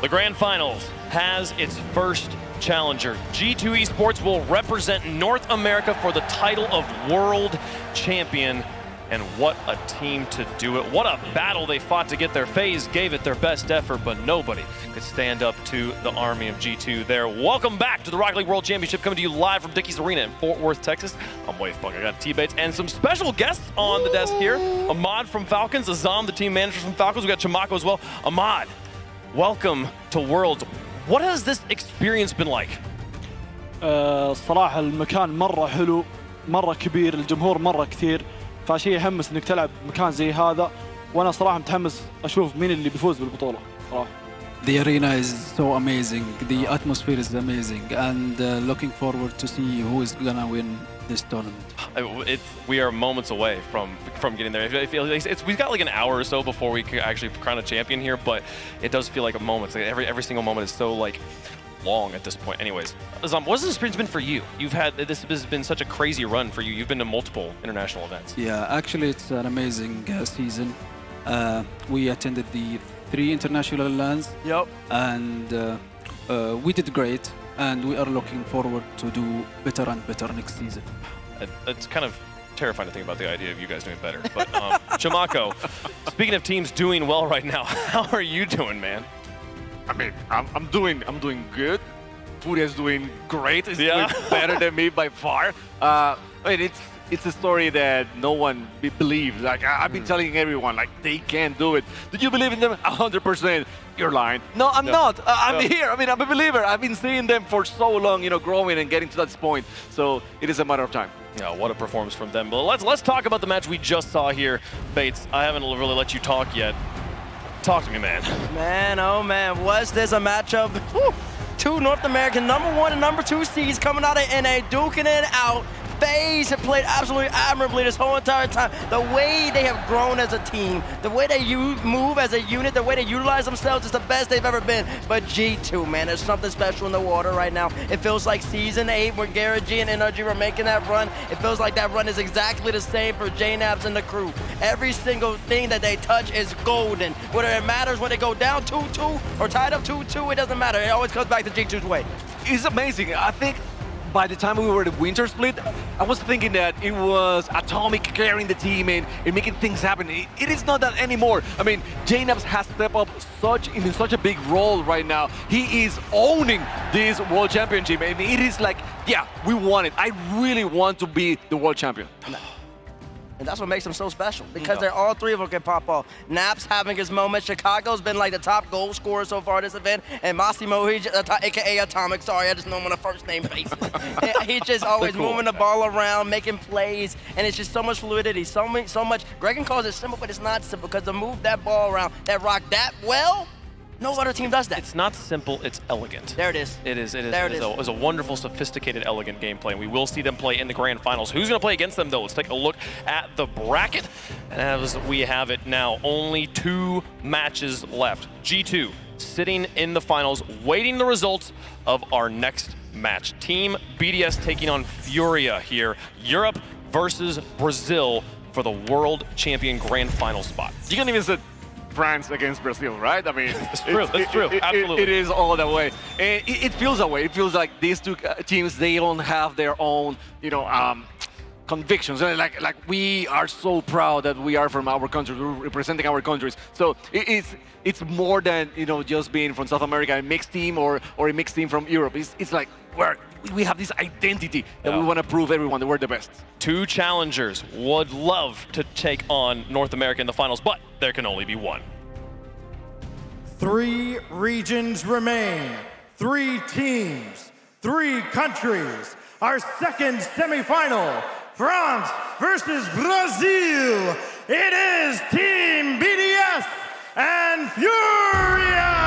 The Grand Finals has its first challenger. G2 Esports will represent North America for the title of World Champion. And what a team to do it. What a battle they fought to get there. FaZe gave it their best effort, but nobody could stand up to the army of G2 there. Welcome back to the Rocket League World Championship, coming to you live from Dickies Arena in Fort Worth, Texas. I'm Wave Punk. I got T-Bates and some special guests on the desk here. Ahmad from Falcons, Azam, the team manager from Falcons. We got Chamako as well. Ahmad, welcome to Worlds. What has this experience been like? الصراحة المكان مرة حلو، مرة كبير، الجمهور مرة كثير، فشيء يحمس انك تلعب مكان زي هذا، وانا صراحة متحمس اشوف مين اللي بيفوز بالبطولة صراحة. The arena is so amazing, the atmosphere is amazing, and looking forward to see who is gonna win this tournament. We are moments away from getting there. I feel like we've got like an hour or so before we could actually crown a champion here, but it does feel like a moment. Like every single moment is so like long at this point. Anyways, Azam, what has this experience been for you? This has been such a crazy run for you. You've been to multiple international events. Yeah, actually it's an amazing season. We attended the 3 international LANs. Yep. And we did great, and we are looking forward to do better and better next season. It's kind of terrifying to think about the idea of you guys doing better. But Chamako, speaking of teams doing well right now, how are you doing, man? I mean, I'm doing good. Furia is doing great. He's doing better than me by far. I mean, it's a story that no one believes. Like I've been telling everyone, like they can't do it. Do you believe in them? 100%. You're lying. No, I'm not. I'm here. I mean, I'm a believer. I've been seeing them for so long, you know, growing and getting to that point. So it is a matter of time. Yeah, what a performance from them. But let's talk about the match we just saw here, Bates. I haven't really let you talk yet. Talk to me, man. Man, oh man, was this a matchup? Whew. Two North American #1 and #2 seeds coming out of NA, duking it out. FaZe have played absolutely admirably this whole entire time. The way they have grown as a team, the way they move as a unit, the way they utilize themselves is the best they've ever been. But G2, man, there's something special in the water right now. It feels like Season 8 where Garrett G and NRG were making that run. It feels like that run is exactly the same for JNABs and the crew. Every single thing that they touch is golden. Whether it matters when they go down 2-2 or tied up 2-2, it doesn't matter. It always comes back to G2's way. It's amazing. I think by the time we were the winter split, I was thinking that it was Atomic carrying the team and making things happen. It is not that anymore. I mean, JNABs has stepped up in such a big role right now. He is owning this World Championship, and it is like, yeah, we want it. I really want to be the World Champion. And that's what makes them so special, because they're all three of them can pop off. Naps having his moment. Chicago's been like the top goal scorer so far this event. And Massimo, aka Atomic, sorry, I just know him on a first name basis. He's just always moving the ball around, making plays, and it's just so much fluidity, so much. Gregan calls it simple, but it's not simple, because to move that ball around, that rock that well, no other team does that. It's not simple, it's elegant. There it is. It is a wonderful, sophisticated, elegant gameplay. And we will see them play in the grand finals. Who's going to play against them, though? Let's take a look at the bracket. And as we have it now, only 2 matches left. G2 sitting in the finals, waiting the results of our next match. Team BDS taking on Furia here. Europe versus Brazil for the World Champion Grand Final spot. You can even say France against Brazil, right? I mean, it's true. That's true. Absolutely, it is all that way, and it feels that way. It feels like these two teams, they don't have their own, you know, convictions. Like we are so proud that we are from our country, we're representing our countries. So it's more than, you know, just being from South America, a mixed team or a mixed team from Europe. It's like we have this identity that we want to prove everyone that we're the best. 2 challengers would love to take on North America in the finals, but there can only be one. 3 regions remain, 3 teams, 3 countries. Our second semifinal, France versus Brazil. It is Team BDS and Furia!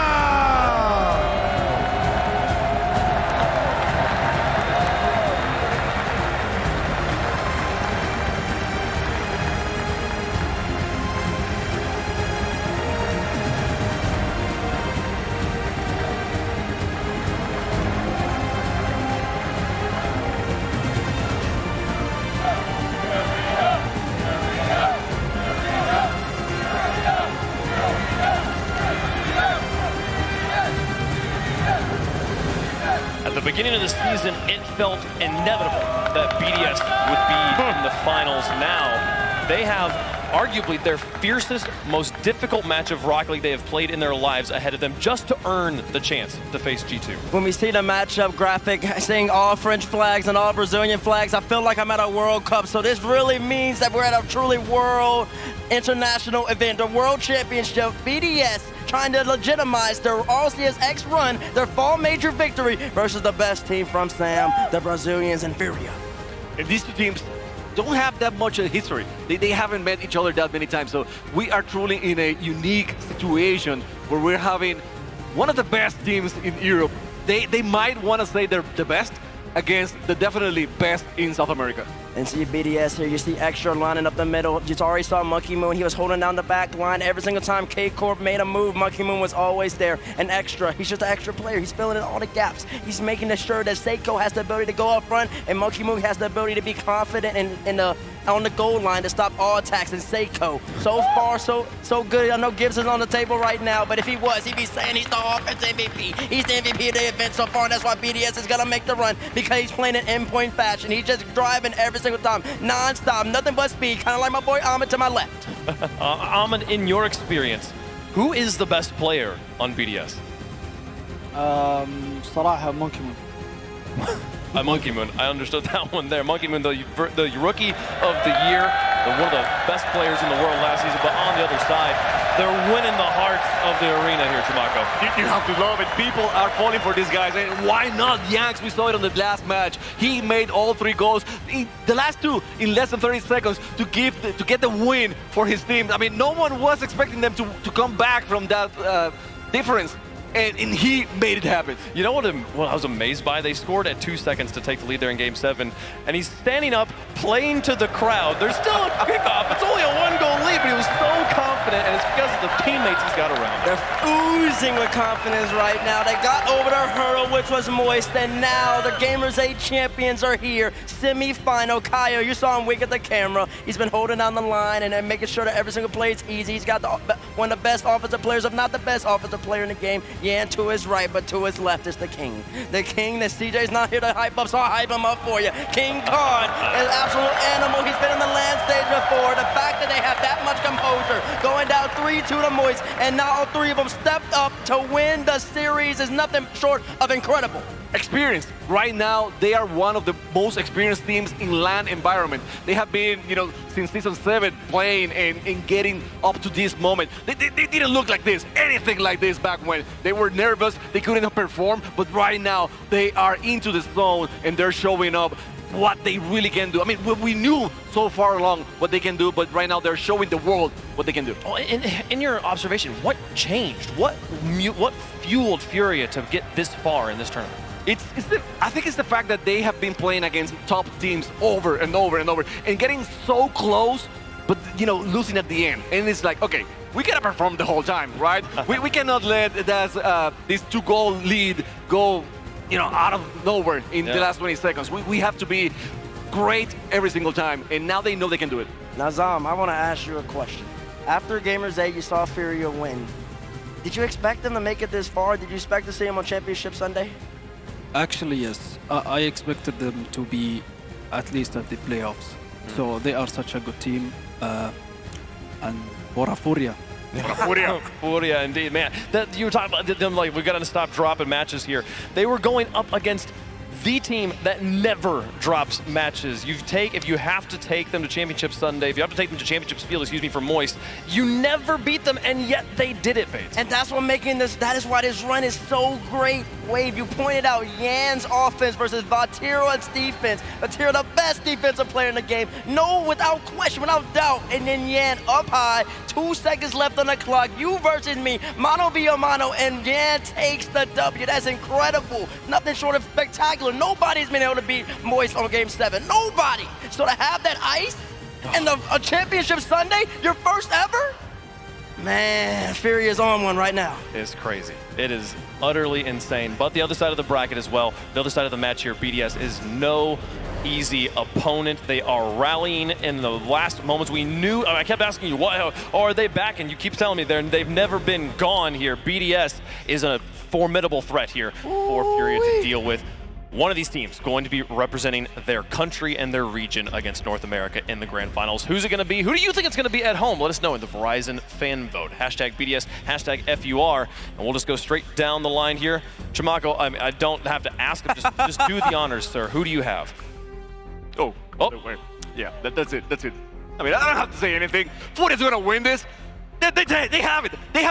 At the beginning of the season, it felt inevitable that BDS would be in the finals. Now, they have arguably their fiercest, most difficult match of Rocket League they have played in their lives ahead of them, just to earn the chance to face G2. When we see the matchup graphic, seeing all French flags and all Brazilian flags, I feel like I'm at a World Cup. So this really means that we're at a truly world international event, the World Championship. BDS trying to legitimize their RLCS X run, their fall major victory versus the best team from SAM, the Brazilians and Furia. And these two teams don't have that much history. They haven't met each other that many times. So we are truly in a unique situation where we're having one of the best teams in Europe. They might want to say they're the best against the definitely best in South America. And see BDS here, you see Extra lining up the middle. You already saw Monkey Moon, he was holding down the back line. Every single time K-Corp made a move, Monkey Moon was always there. And Extra, he's just an extra player. He's filling in all the gaps. He's making sure that Seiko has the ability to go up front, and Monkey Moon has the ability to be confident on the goal line to stop all attacks. And Seiko, so far, so good. I know Gibbs is on the table right now, but if he was, he'd be saying he's the offense MVP. He's the MVP of the event so far, and that's why BDS is gonna make the run, because he's playing in endpoint fashion. He's just driving every single time, non-stop, nothing but speed, kind of like my boy Ahmed to my left. Ahmed, in your experience, who is the best player on BDS? صراحة Monkey Moon. Monkey Moon, I understood that one there. Monkey Moon, the rookie of the year, one of the best players in the world last season, but on the other side, they're winning the hearts of the arena here, Chamaco. You have to love it. People are falling for these guys, and why not? Yanks, we saw it on the last match. He made all 3 goals. The last 2 in less than 30 seconds to get the win for his team. I mean, no one was expecting them to come back from that difference. And he made it happen. You know what I was amazed by? They scored at 2 seconds to take the lead there in Game 7, and he's standing up, playing to the crowd. There's still a kickoff. It's only a 1-goal lead, but he was so confident, and it's because of the teammates he's got around him. They're oozing with confidence right now. They got over the hurdle, which was moist, and now the Gamers 8 champions are here. Semi-final. Kaio, you saw him wink at the camera. He's been holding down the line and then making sure that every single play is easy. He's got one of the best offensive players, if not the best offensive player in the game. Yeah, and to his right, but to his left is the king. The king that CJ's not here to hype up, so I'll hype him up for you. King Khan, an absolute animal. He's been in the land stage before. The fact that they have that much composure, going down 3-2 to Moist, and now all 3 of them stepped up to win the series is nothing short of incredible. Experience. Right now, they are one of the most experienced teams in LAN environment. They have been, since season 7 playing and getting up to this moment. They didn't look like this, anything like this back when. They were nervous, they couldn't perform, but right now, they are into the zone and they're showing up what they really can do. I mean, we knew so far along what they can do, but right now they're showing the world what they can do. Oh, in your observation, what changed? What fueled Furia to get this far in this tournament? I think it's the fact that they have been playing against top teams over and over and over and getting so close, but losing at the end. And it's like, okay, we gotta perform the whole time, right? we cannot let this 2-goal lead go, out of nowhere in the last 20 seconds. We have to be great every single time, and now they know they can do it. Now, Zam, I want to ask you a question. After Gamers 8, you saw Furia win. Did you expect them to make it this far? Did you expect to see them on Championship Sunday? Actually, yes. I expected them to be at least at the playoffs. So they are such a good team. And Bora Furia. Furia, indeed. Man, you were talking about them like, we got to stop dropping matches here. They were going up against the team that never drops matches. If you have to take them to Championship Sunday, if you have to take them to Championships Field, for Moist, you never beat them, and yet they did it, Bates. And that's what that is why this run is so great. Wave, you pointed out Yan's offense versus Vatiro's defense. Vatiro, the best defensive player in the game. No, without question, without doubt. And then Yan up high, 2 seconds left on the clock. You versus me, mano via mano, and Yan takes the W. That's incredible. Nothing short of spectacular. Nobody's been able to beat Moist on Game 7. Nobody. So to have that ice in a Championship Sunday, your first ever? Man, Fury is on one right now. It's crazy. It is utterly insane. But the other side of the bracket as well, the other side of the match here, BDS is no easy opponent. They are rallying in the last moments. I kept asking you, are they back? And you keep telling me they've never been gone here. BDS is a formidable threat here for Furia to deal with. One of these teams going to be representing their country and their region against North America in the grand finals. Who's it going to be? Who do you think it's going to be at home? Let us know in the Verizon fan vote. #BDS, #FUR, and we'll just go straight down the line here. Chamaco, I don't have to ask him, just do the honors, sir. Who do you have? Oh. Yeah, that's it. I mean, I don't have to say anything. Furia's going to win this. They have it. They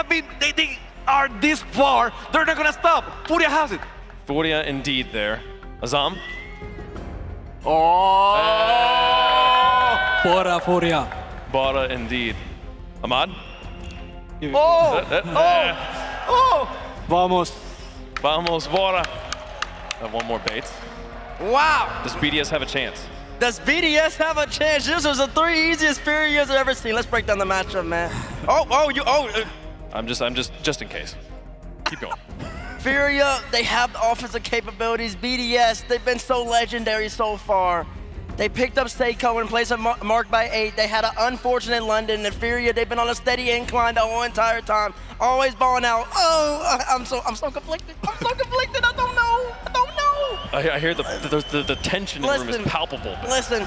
are this far. They're not going to stop. Furia has it. Furia indeed there. Azam? Oh! Bora Furia. Bora indeed. Ahmad? Vamos. Vamos, Bora. Have one more, Bates. Wow. Does BDS have a chance? Does BDS have a chance? This was the 3 easiest Furias I've ever seen. Let's break down the matchup, man. I'm just in case. Keep going. Furia, they have the offensive capabilities. BDS, they've been so legendary so far. They picked up Seiko in place of Mark by 8. They had an unfortunate London. And Furia, they've been on a steady incline the whole entire time. Always balling out. Oh, I'm so conflicted. I don't know. I hear the tension in the room is palpable. Listen,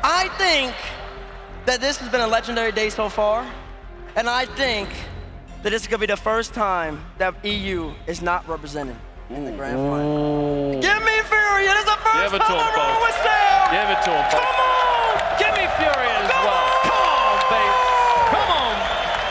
I think that this has been a legendary day so far, and I think that this is going to be the first time that EU is not represented in the grand final. Give me Fury! It is the first time ever with Sam! Give it to him, folks. Come on! Give me Fury as well. Come on, baby. Come on.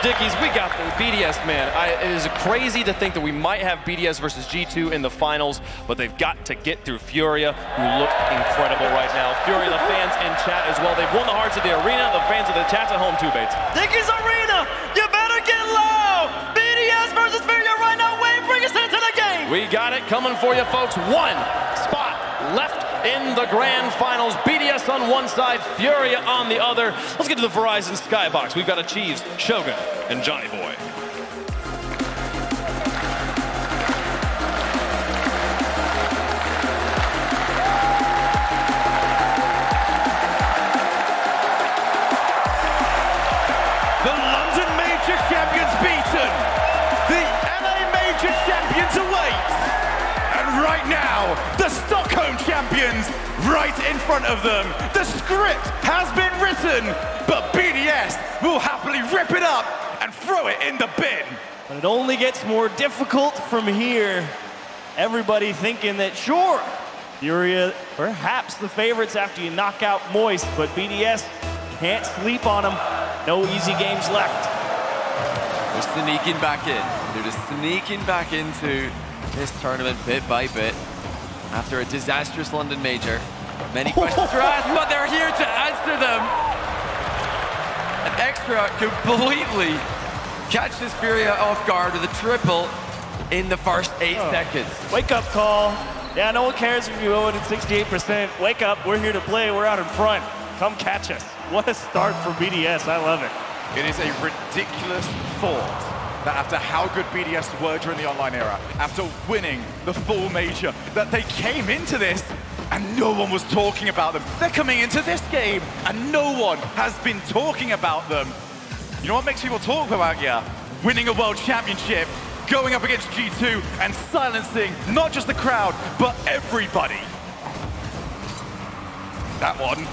Dickies, we got the BDS, man. It is crazy to think that we might have BDS versus G2 in the finals, but they've got to get through Furia, who look incredible right now. Furia, the fans in chat as well. They've won the hearts of the arena. The fans of the chat's at home too, Bates. Dickies Arena, you better get low! BDS versus Furia right now. Wayne, bring us into the game! We got it coming for you, folks. One spot left in the grand finals. BDS on one side, Furia on the other. Let's get to the Verizon Skybox. We've got Achieves, Shogun, and Johnny Boy. The London Major champions beaten. The LA Major champions await. And right now, the Stockholm champions right in front of them. The script has been written, but BDS will happily rip it up and throw it in the bin. But it only gets more difficult from here. Everybody thinking that, sure, Furia perhaps the favorites after you knock out Moist, but BDS can't sleep on them. No easy games left. They're sneaking back in. They're just sneaking back into this tournament bit by bit after a disastrous London Major. Many questions were asked, but they're here to answer them. And Extra completely catches Furia off guard with a triple in the first 8 seconds. Wake up call. Yeah, no one cares if you owe it at 68%. Wake up, we're here to play, we're out in front. Come catch us. What a start for BDS, I love it. It is a ridiculous thought that after how good BDS were during the online era, after winning the full major, that they came into this and no one was talking about them. They're coming into this game and no one has been talking about them. You know what makes people talk about you? Winning a world championship, going up against G2 and silencing not just the crowd, but everybody. That one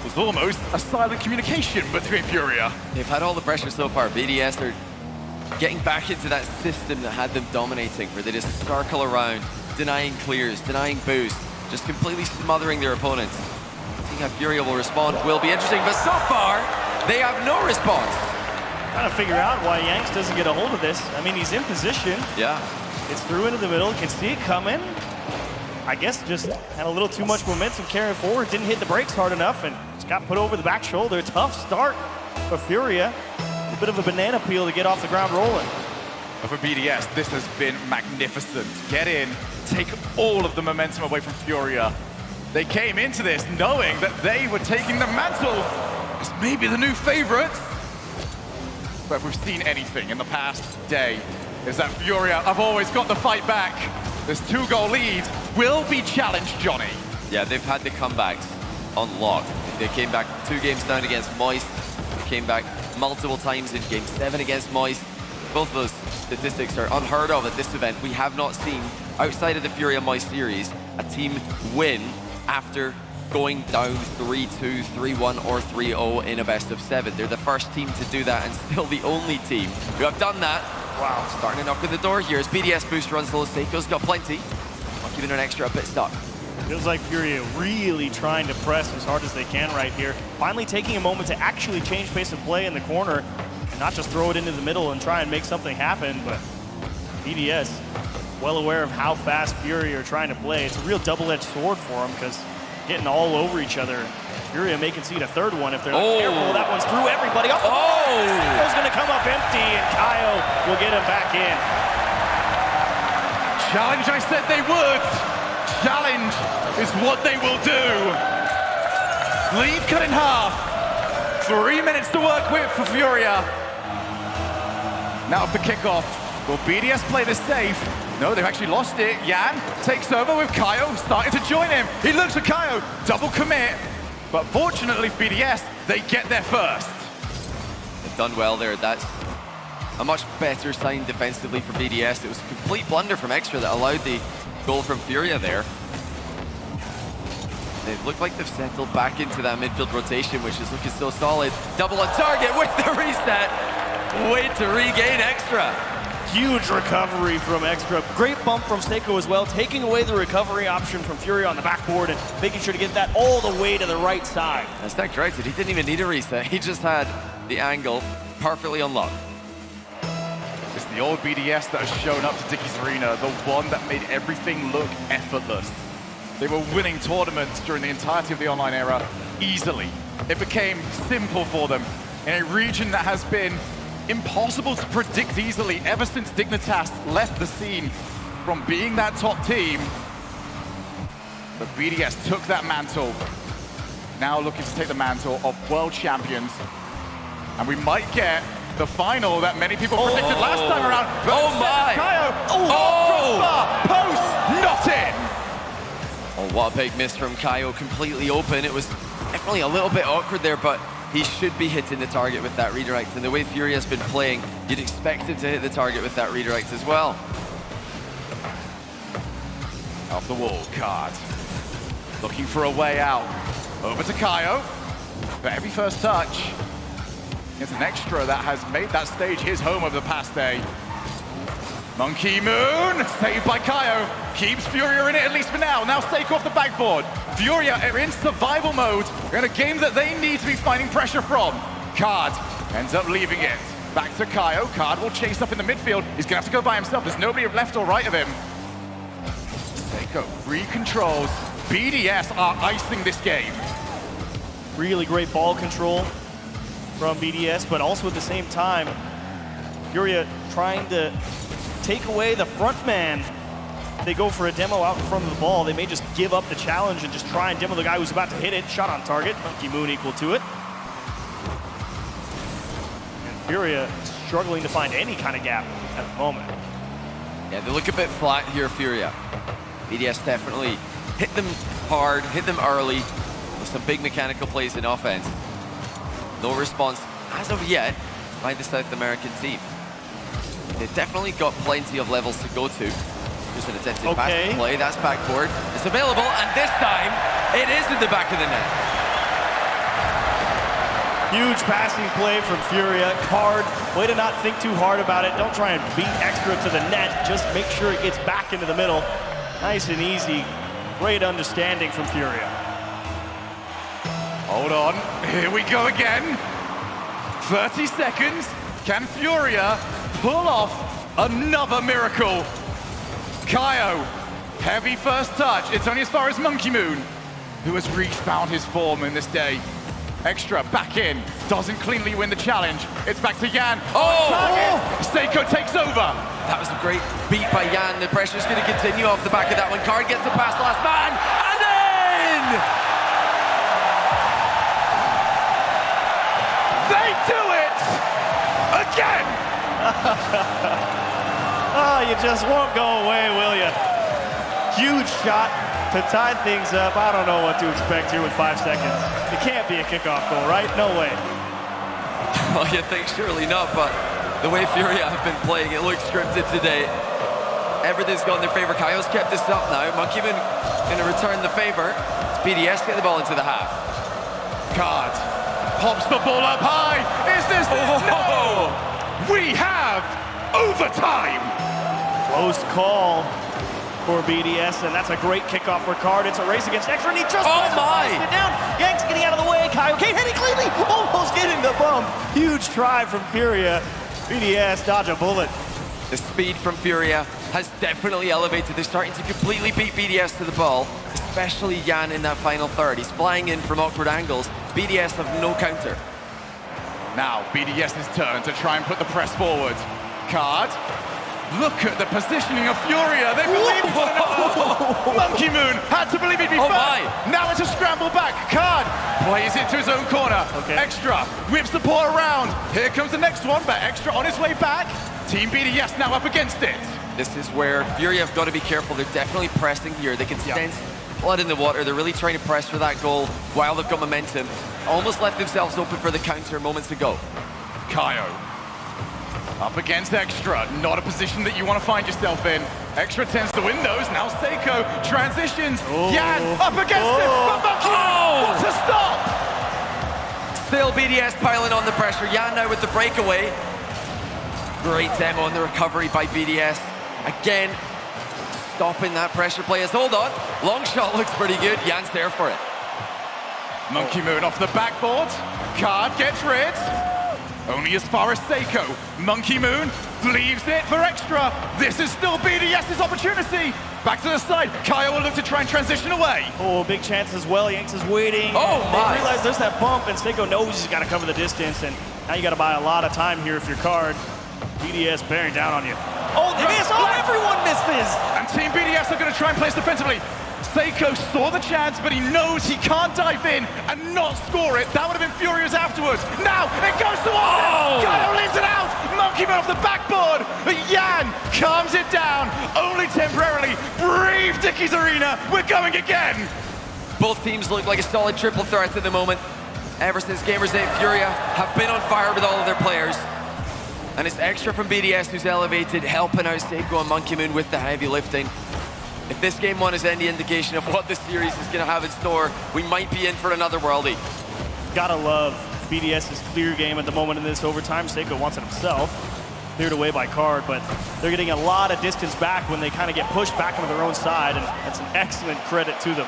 was almost a silent communication between Furia. They've had all the pressure so far. BDS are getting back into that system that had them dominating, where they just circle around, denying clears, denying boost, just completely smothering their opponents. Seeing how Furia will respond will be interesting, but so far, they have no response. Trying to figure out why Yanks doesn't get a hold of this. I mean, he's in position. Yeah. It's through into the middle, can see it coming. I guess just had a little too much momentum carrying forward, didn't hit the brakes hard enough, and just got put over the back shoulder. Tough start for Furia. A bit of a banana peel to get off the ground rolling. But for BDS, this has been magnificent. Get in, take all of the momentum away from Furia. They came into this knowing that they were taking the mantle as maybe the new favorites. But if we've seen anything in the past day, is that Furia have always got the fight back. This 2-goal lead will be challenged, Johnny. Yeah, they've had the comebacks on lock. They came back 2 games down against Moist. They came back multiple times in Game 7 against Moist. Both of those statistics are unheard of at this event. We have not seen, outside of the Furia Moist series, a team win after going down 3-2, 3-1, or 3-0 in a best-of-7. They're the first team to do that and still the only team who have done that. Wow, starting to knock on the door here as BDS boost runs low. Seiko's got plenty. Not keeping an extra a bit stuck. Feels like Furia really trying to press as hard as they can right here. Finally taking a moment to actually change pace of play in the corner and not just throw it into the middle and try and make something happen, but BDS well aware of how fast Furia are trying to play. It's a real double-edged sword for them because getting all over each other. Furia may concede a third one if they're not careful. That one's through everybody. It's going to come up empty, and Kaio will get him back in. Challenge, I said they would. Challenge is what they will do. Lead cut in half. 3 minutes to work with for Furia. Now for kickoff. Will BDS play this safe? No, they've actually lost it. Yan takes over with Kaio, starting to join him. He looks for Kaio, double commit. But fortunately for BDS, they get there first. They've done well there. That's a much better sign defensively for BDS. It was a complete blunder from Extra that allowed the goal from Furia there. They look like they've settled back into that midfield rotation, which is looking so solid. Double on target with the reset. Way to regain Extra. Huge recovery from Extra. Great bump from Seiko as well, taking away the recovery option from Furia on the backboard and making sure to get that all the way to the right side. That's not corrected. He didn't even need a reset. He just had the angle perfectly unlocked. It's the old BDS that has shown up to Dickies Arena, the one that made everything look effortless. They were winning tournaments during the entirety of the online era easily. It became simple for them in a region that has been impossible to predict easily ever since Dignitas left the scene from being that top team. But BDS took that mantle, now looking to take the mantle of world champions. And we might get the final that many people predicted last time around. Oh my! Crossbar, post, not in! Oh, what a big miss from Kaio, completely open. It was definitely a little bit awkward there, but he should be hitting the target with that redirect. And the way Fury has been playing, you'd expect him to hit the target with that redirect as well. Off the wall, Card. Looking for a way out. Over to Kaio. But every first touch, it's an Extra that has made that stage his home over the past day. Monkey Moon, saved by Kaio. Keeps Furia in it, at least for now. Now Seiko off the backboard. Furia are in survival mode. In a game that they need to be finding pressure from. Card ends up leaving it. Back to Kaio. Card will chase up in the midfield. He's gonna have to go by himself. There's nobody left or right of him. Seiko re-controls. BDS are icing this game. Really great ball control from BDS, but also at the same time, Furia trying to take away the front man. They go for a demo out in front of the ball. They may just give up the challenge and just try and demo the guy who's about to hit it. Shot on target. Monkey Moon equal to it. And Furia struggling to find any kind of gap at the moment. Yeah, they look a bit flat here, Furia. BDS definitely hit them hard, hit them early, with some big mechanical plays in offense. No response, as of yet, by the South American team. They've definitely got plenty of levels to go to. There's an attempted back play, that's backboard. It's available, and this time, it is in the back of the net. Huge passing play from Furia. Card, way to not think too hard about it. Don't try and beat Extra to the net. Just make sure it gets back into the middle. Nice and easy. Great understanding from Furia. Hold on, here we go again. 30 seconds. Can Furia pull off another miracle? Kaio, heavy first touch. It's only as far as Monkey Moon, who has refound his form in this day. Extra back in, doesn't cleanly win the challenge. It's back to Yan. Seiko takes over. That was a great beat by Yan. The pressure's going to continue off the back of that one. Card gets the pass, last man, and in! They do it again. Oh, you just won't go away, will you? Huge shot to tie things up. I don't know what to expect here with 5 seconds. It can't be a kickoff goal, right? No way. Well, you think surely not, but the way Furia have been playing, it looks scripted today. Everything's gone in their favor. Kaio's kept this up now. Monkey Moon going to return the favor. It's BDS get the ball into the half. Card pops the ball up high. Is this No! We have overtime. Close call for BDS, and that's a great kickoff for Card. It's a race against Extra, and he just it down. Yanks getting out of the way. Kaio can't hit it cleanly. Almost getting the bump. Huge try from Furia. BDS dodge a bullet. The speed from Furia has definitely elevated. They're starting to completely beat BDS to the ball, especially Yan in that final third. He's flying in from awkward angles. BDS have no counter. Now BDS's turn to try and put the press forward. Card. Look at the positioning of Furia. They believe in one another. Monkey Moon had to believe he'd be first. Now it's a scramble back. Card plays it to his own corner. Extra whips the ball around. Here comes the next one, but Extra on his way back. Team BDS now up against it. This is where Furia have got to be careful. They're definitely pressing here. They can sense blood in the water. They're really trying to press for that goal while they've got momentum. Almost left themselves open for the counter moments ago. Kaio Up against Extra, not a position that you want to find yourself in. Extra tends to win those. Now Seiko transitions. Yan up against him. But Monkey wants to stop. Still BDS piling on the pressure. Yan now with the breakaway. Great demo on the recovery by BDS. Again, stopping that pressure play. Hold on. Long shot looks pretty good. Yan's there for it. Monkey Moon off the backboard. Card gets rid. Only as far as Seiko. Monkey Moon leaves it for Extra. This is still BDS's opportunity. Back to the side. Kyle will look to try and transition away. Oh, big chance as well. Yanks is waiting. Oh, my. They realize there's that bump, and Seiko knows he's got to cover the distance, and now you got to buy a lot of time here if you're Card. BDS bearing down on you. Oh, they missed! Oh, everyone missed this! And Team BDS are going to try and place defensively. Seiko saw the chance, but he knows he can't dive in and not score it. That would have been furious afterwards. Now it goes to Austin. Kyle leaves it out. Monkey Man off the backboard. Yan calms it down, only temporarily. Brave Dickies Arena. We're going again. Both teams look like a solid triple threat at the moment. Ever since Gamers 8 Furia have been on fire with all of their players. And it's Extra from BDS who's elevated, helping out Seiko and Monkey Moon with the heavy lifting. If this game one is any indication of what this series is going to have in store, we might be in for another worldie. Gotta love BDS's clear game at the moment in this overtime. Seiko wants it himself. Cleared away by Card, but they're getting a lot of distance back when they kind of get pushed back onto their own side, and that's an excellent credit to them.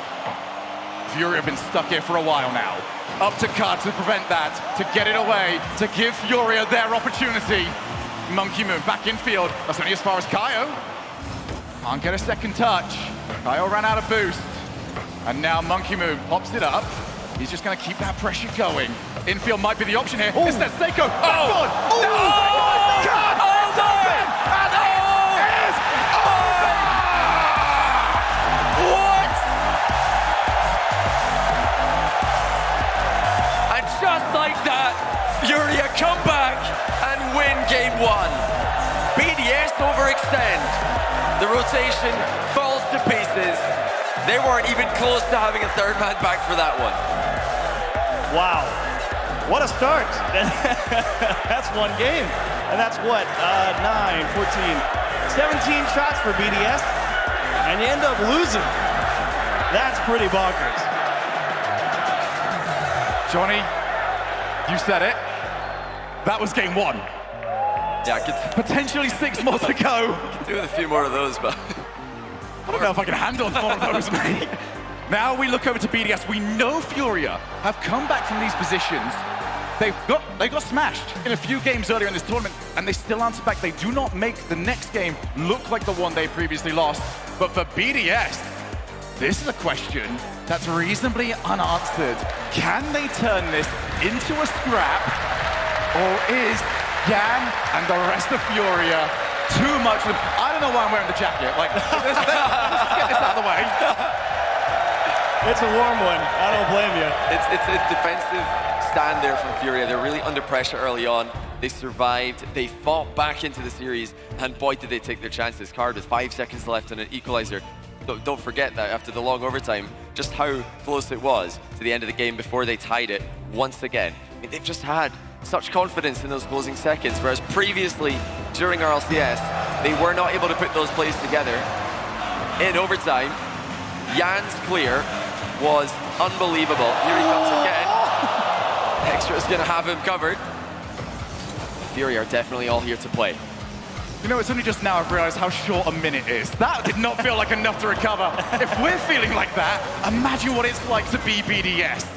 Fury have been stuck here for a while now. Up to Card to prevent that, to get it away, to give Furia their opportunity. Monkey Moon back in field. That's only as far as Kaio. Can't get a second touch. Kaio ran out of boost. And now Monkey Moon pops it up. He's just going to keep that pressure going. Infield might be the option here. Instead, Seiko. Backboard. No! Card! And it is over! What? And just like that, Furia come back and win game one. BDS overextend. The rotation falls to pieces. They weren't even close to having a third man back for that one. Wow. What a start. That's one game. And that's what, 9, 14, 17 shots for BDS. And you end up losing. That's pretty bonkers. Johnny, you said it. That was game one. Yeah, I could potentially 6 more to go. do with a few more of those, but I don't know if I can handle 4 of those, mate. Now we look over to BDS. We know Furia have come back from these positions. They got smashed in a few games earlier in this tournament, and they still answer back. They do not make the next game look like the one they previously lost. But for BDS, this is a question that's reasonably unanswered. Can they turn this into a scrap, or is Yan and the rest of Furia too much? I don't know why I'm wearing the jacket. Like, let's get this out of the way. It's a warm one. I don't blame you. It's a defensive stand there from Furia. They're really under pressure early on. They survived. They fought back into the series, and boy, did they take their chances. Card with 5 seconds left and an equalizer. Don't forget that after the long overtime, just how close it was to the end of the game before they tied it once again. I mean, they've just had such confidence in those closing seconds, whereas previously during RLCS, they were not able to put those plays together. In overtime, Yan's clear was unbelievable. Here he comes again. Extra's gonna have him covered. Fury are definitely all here to play. You know, it's only just now I've realized how short a minute is. That did not feel like enough to recover. If we're feeling like that, imagine what it's like to be BDS.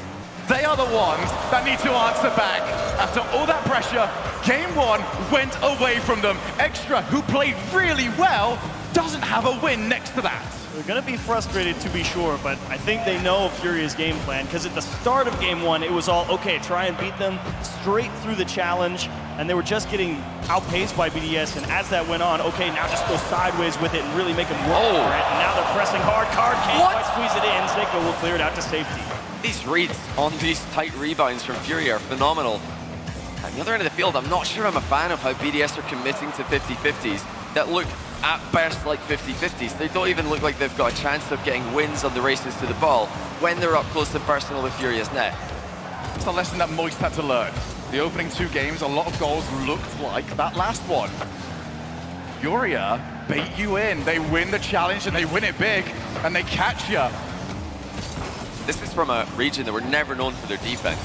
They are the ones that need to answer back. After all that pressure, game one went away from them. Extra, who played really well, doesn't have a win next to that. They're going to be frustrated, to be sure, but I think they know Furia's game plan, because at the start of game one, it was all, okay, try and beat them straight through the challenge, and they were just getting outpaced by BDS, and as that went on, okay, now just go sideways with it and really make them work for it, and now they're pressing hard. Card can't quite squeeze it in. Seiko will clear it out to safety. These reads on these tight rebounds from Fury are phenomenal. At the other end of the field, I'm not sure I'm a fan of how BDS are committing to 50-50s that look at best like 50-50s. They don't even look like they've got a chance of getting wins on the races to the ball when they're up close and personal with Furia's net. It's a lesson that Moist had to learn. The opening 2 games, a lot of goals looked like that last one. Furia bait you in. They win the challenge and they win it big, and they catch you. This is from a region that were never known for their defense.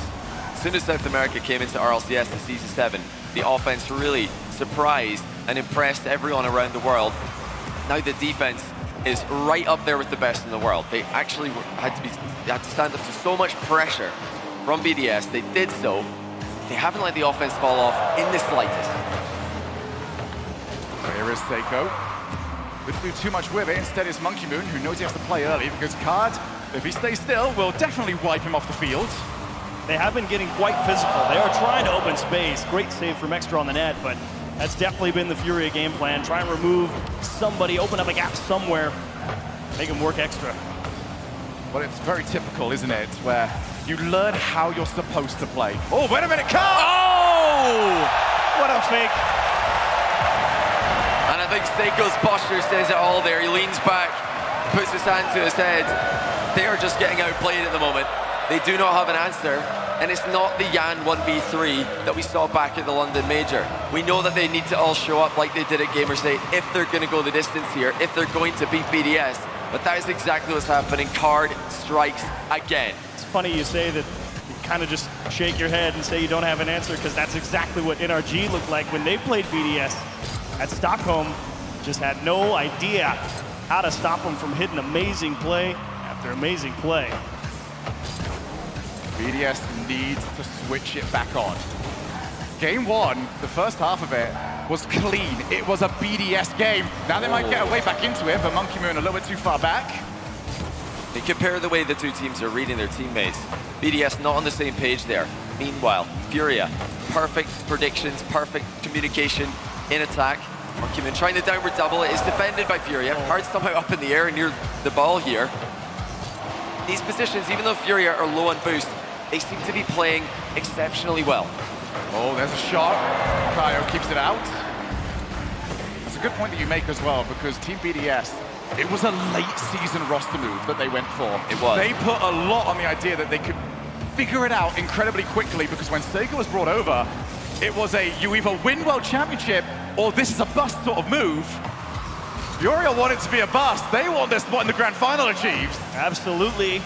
As soon as South America came into RLCS in Season 7, the offense really surprised and impressed everyone around the world. Now the defense is right up there with the best in the world. They actually had to stand up to so much pressure from BDS. They did so. They haven't let the offense fall off in the slightest. Here is Seiko. Didn't do too much with it. Instead, it's Monkey Moon, who knows he has to play early because Card, if he stays still, will definitely wipe him off the field. They have been getting quite physical. They are trying to open space. Great save from Extra on the net, but that's definitely been the Furia game plan. Try and remove somebody, open up a gap somewhere, make them work extra. Well, it's very typical, isn't it, where you learn how you're supposed to play. Oh, wait a minute, Card! Oh! What a fake. And I think Seiko's posture says it all there. He leans back, puts his hand to his head. They are just getting outplayed at the moment. They do not have an answer, and it's not the Yan 1v3 that we saw back at the London Major. We know that they need to all show up like they did at Gamers Day if they're going to go the distance here, if they're going to beat BDS. But that is exactly what's happening. Card strikes again. It's funny you say that. You kind of just shake your head and say you don't have an answer, because that's exactly what NRG looked like when they played BDS at Stockholm. Just had no idea how to stop them from hitting amazing play after amazing play. BDS needs to switch it back on. Game 1, the first half of it, was clean. It was a BDS game. Now they might get a way back into it, but Monkey Moon a little bit too far back. They compare the way the two teams are reading their teammates. BDS not on the same page there. Meanwhile, Furia, perfect predictions, perfect communication in attack. Monkey Moon trying the downward double. It is defended by Furia. Card somehow up in the air near the ball here. These positions, even though Furia are low on boost, they seem to be playing exceptionally well. Oh, there's a shot. Kaio keeps it out. That's a good point that you make as well, because Team BDS, it was a late season roster move that they went for. It was. They put a lot on the idea that they could figure it out incredibly quickly, because when Sega was brought over, it was a you either win World Championship or this is a bust sort of move. Furia wanted to be a bust. They want their spot in the grand final achieved. Absolutely.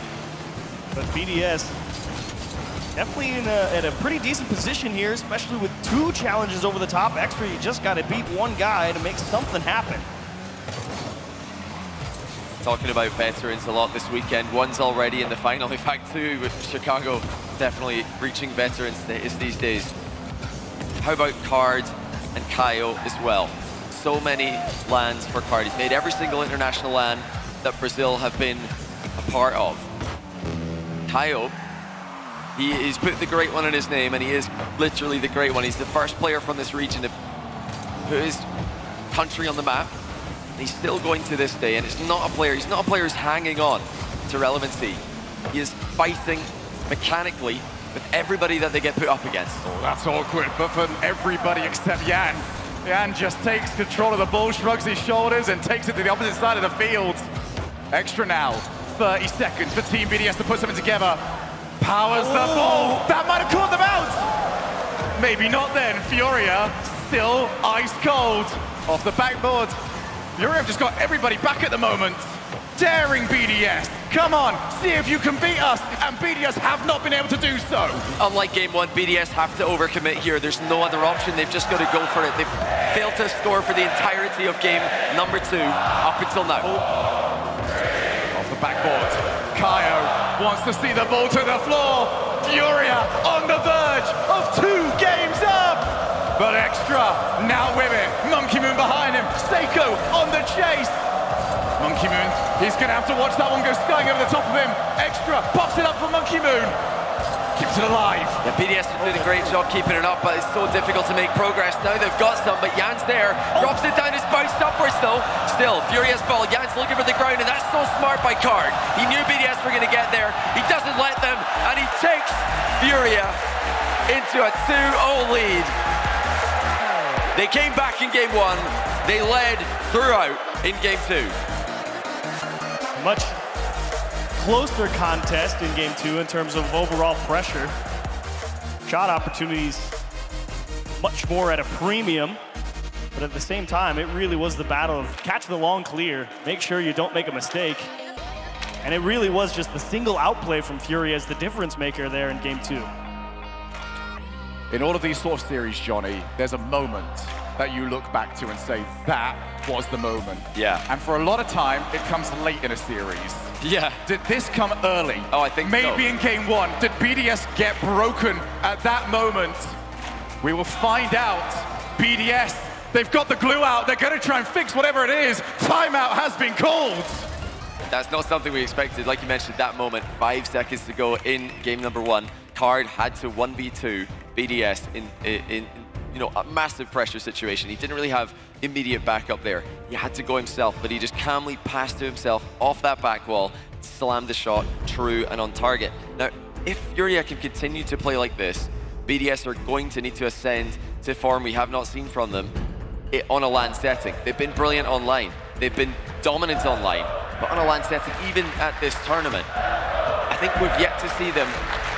But BDS definitely in a pretty decent position here, especially with 2 challenges over the top. Extra, you just got to beat one guy to make something happen. Talking about veterans a lot this weekend. One's already in the final. In fact, 2 with Chicago definitely reaching veteran status these days. How about Card and Kaio as well? So many LANs for Card. He's made every single international LAN that Brazil have been a part of. Kaio, he's put the Great One in his name, and he is literally the Great One. He's the first player from this region to put his country on the map. And he's still going to this day, and it's not a player. He's not a player who's hanging on to relevancy. He is fighting mechanically with everybody that they get put up against. Oh, that's awkward, but for everybody except Yan. Yan just takes control of the ball, shrugs his shoulders, and takes it to the opposite side of the field. Extra now, 30 seconds for Team BDS to put something together. Powers the ball. That might have caught them out. Maybe not then. Furia still ice cold. Off the backboard. Furia have just got everybody back at the moment. Daring BDS. Come on, see if you can beat us. And BDS have not been able to do so. Unlike game 1, BDS have to overcommit here. There's no other option. They've just got to go for it. They've failed to score for the entirety of game number 2 up until now. Off the backboard. Kaio wants to see the ball to the floor. Furia on the verge of 2 games up. But Extra now with it. Monkey Moon behind him. Seiko on the chase. Monkey Moon, he's going to have to watch that one go skying over the top of him. Extra pops it up for Monkey Moon. Keeps it alive. The BDS are doing a great job keeping it up, but it's so difficult to make progress. Now they've got some, but Jan's there. Drops it down, it's bounced upwards though. Still, Furia's ball. Jan's looking for the ground, and that's so smart by Card. He knew BDS were going to get there. He doesn't let them, and he takes Furia into a 2-0 lead. They came back in game 1. They led throughout in game 2. Much closer contest in game 2 in terms of overall pressure. Shot opportunities much more at a premium. But at the same time, it really was the battle of catch the long clear, make sure you don't make a mistake. And it really was just the single outplay from Fury as the difference maker there in game 2. In all of these sort of series, Johnny, there's a moment that you look back to and say, that was the moment. Yeah. And for a lot of time, it comes late in a series. Yeah. Did this come early? Oh, I think Maybe in game 1. Did BDS get broken at that moment? We will find out. BDS, they've got the glue out. They're going to try and fix whatever it is. Timeout has been called. That's not something we expected. Like you mentioned, that moment, 5 seconds to go in game number 1. Card had to 1v2 BDS in a massive pressure situation. He didn't really have immediate backup there. He had to go himself, but he just calmly passed to himself off that back wall, slammed the shot true and on target. Now, if Furia can continue to play like this, BDS are going to need to ascend to form we have not seen from them on a LAN setting. They've been brilliant online. They've been dominant online, but on a LAN setting, even at this tournament, I think we've yet to see them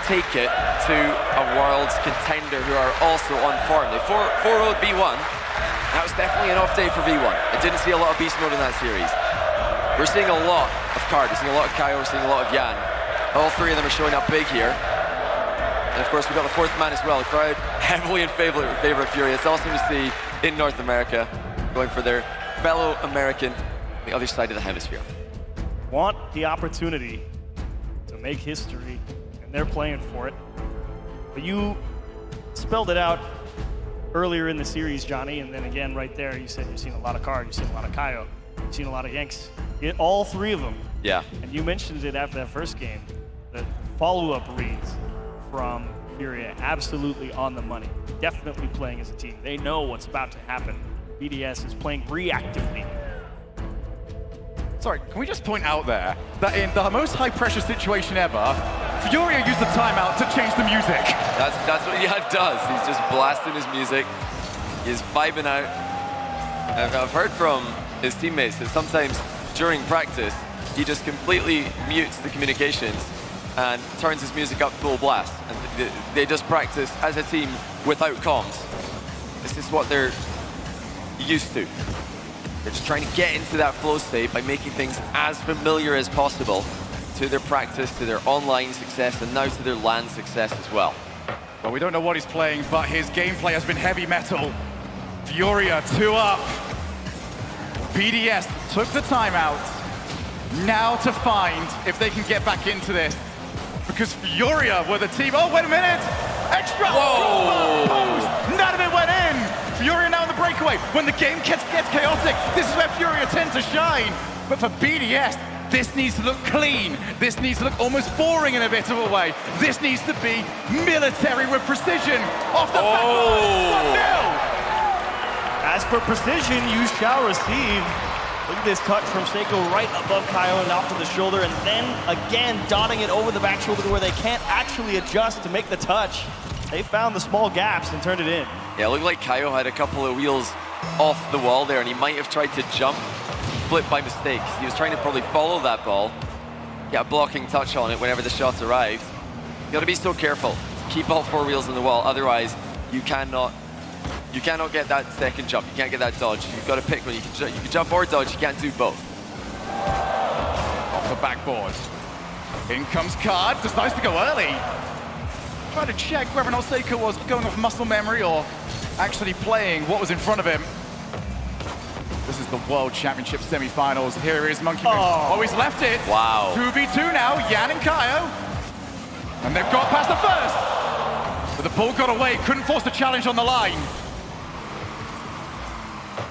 take it to a Worlds contender who are also on form. They 4-0'd V1. That was definitely an off day for V1. I didn't see a lot of beast mode in that series. We're seeing a lot of Card, we're seeing a lot of Kaio, we're seeing a lot of Yan. All three of them are showing up big here. And of course, we've got the fourth man as well. The crowd heavily in favor of Fury. It's awesome to see in North America going for their fellow American on the other side of the hemisphere. Want the opportunity to make history, and they're playing for it. But you spelled it out earlier in the series, Johnny, and then again right there, you said you've seen a lot of Card, you've seen a lot of Kaio, you've seen a lot of Yanks. All three of them. Yeah. And you mentioned it after that first game. The follow-up reads from Furia absolutely on the money. Definitely playing as a team. They know what's about to happen. BDS is playing reactively. Sorry, can we just point out there that in the most high-pressure situation ever, Furia used the timeout to change the music. That's what Yan does. He's just blasting his music. He's vibing out. I've heard from his teammates that sometimes during practice, he just completely mutes the communications and turns his music up full blast. And they just practice as a team without comms. This is what they're used to. They're just trying to get into that flow state by making things as familiar as possible to their practice, to their online success, and now to their LAN success as well. Well, we don't know what he's playing, but his gameplay has been heavy metal. Furia 2 up. BDS took the timeout. Now to find if they can get back into this. Because Furia were the team. Oh, wait a minute! Extra! Whoa! Post! None of it went in! Furia now in the breakaway. When the game gets chaotic, this is where Furia tend to shine. But for BDS, this needs to look clean. This needs to look almost boring in a bit of a way. This needs to be military with precision. Off the back line, 1-0! As for precision, you shall receive. Look at this touch from Seiko right above Kaio and off to the shoulder, and then again dotting it over the back shoulder to where they can't actually adjust to make the touch. They found the small gaps and turned it in. Yeah, it looked like Kaio had a couple of wheels off the wall there, and he might have tried to jump, flip by mistake. He was trying to probably follow that ball, get a blocking touch on it whenever the shot arrives. You gotta be so careful. Keep all four wheels on the wall, otherwise you cannot get that second jump. You can't get that dodge. You've got to pick one. You can jump or dodge. You can't do both. Off the backboard. In comes Card. Decides to go early. Trying to check whether or not Seiko was going off muscle memory or actually playing what was in front of him. This is the World Championship semi-finals. Here is Monkey Moon. Oh, he's left it. Wow. 2v2 now, Yan and Kaio. And they've got past the first. But the ball got away. Couldn't force the challenge on the line.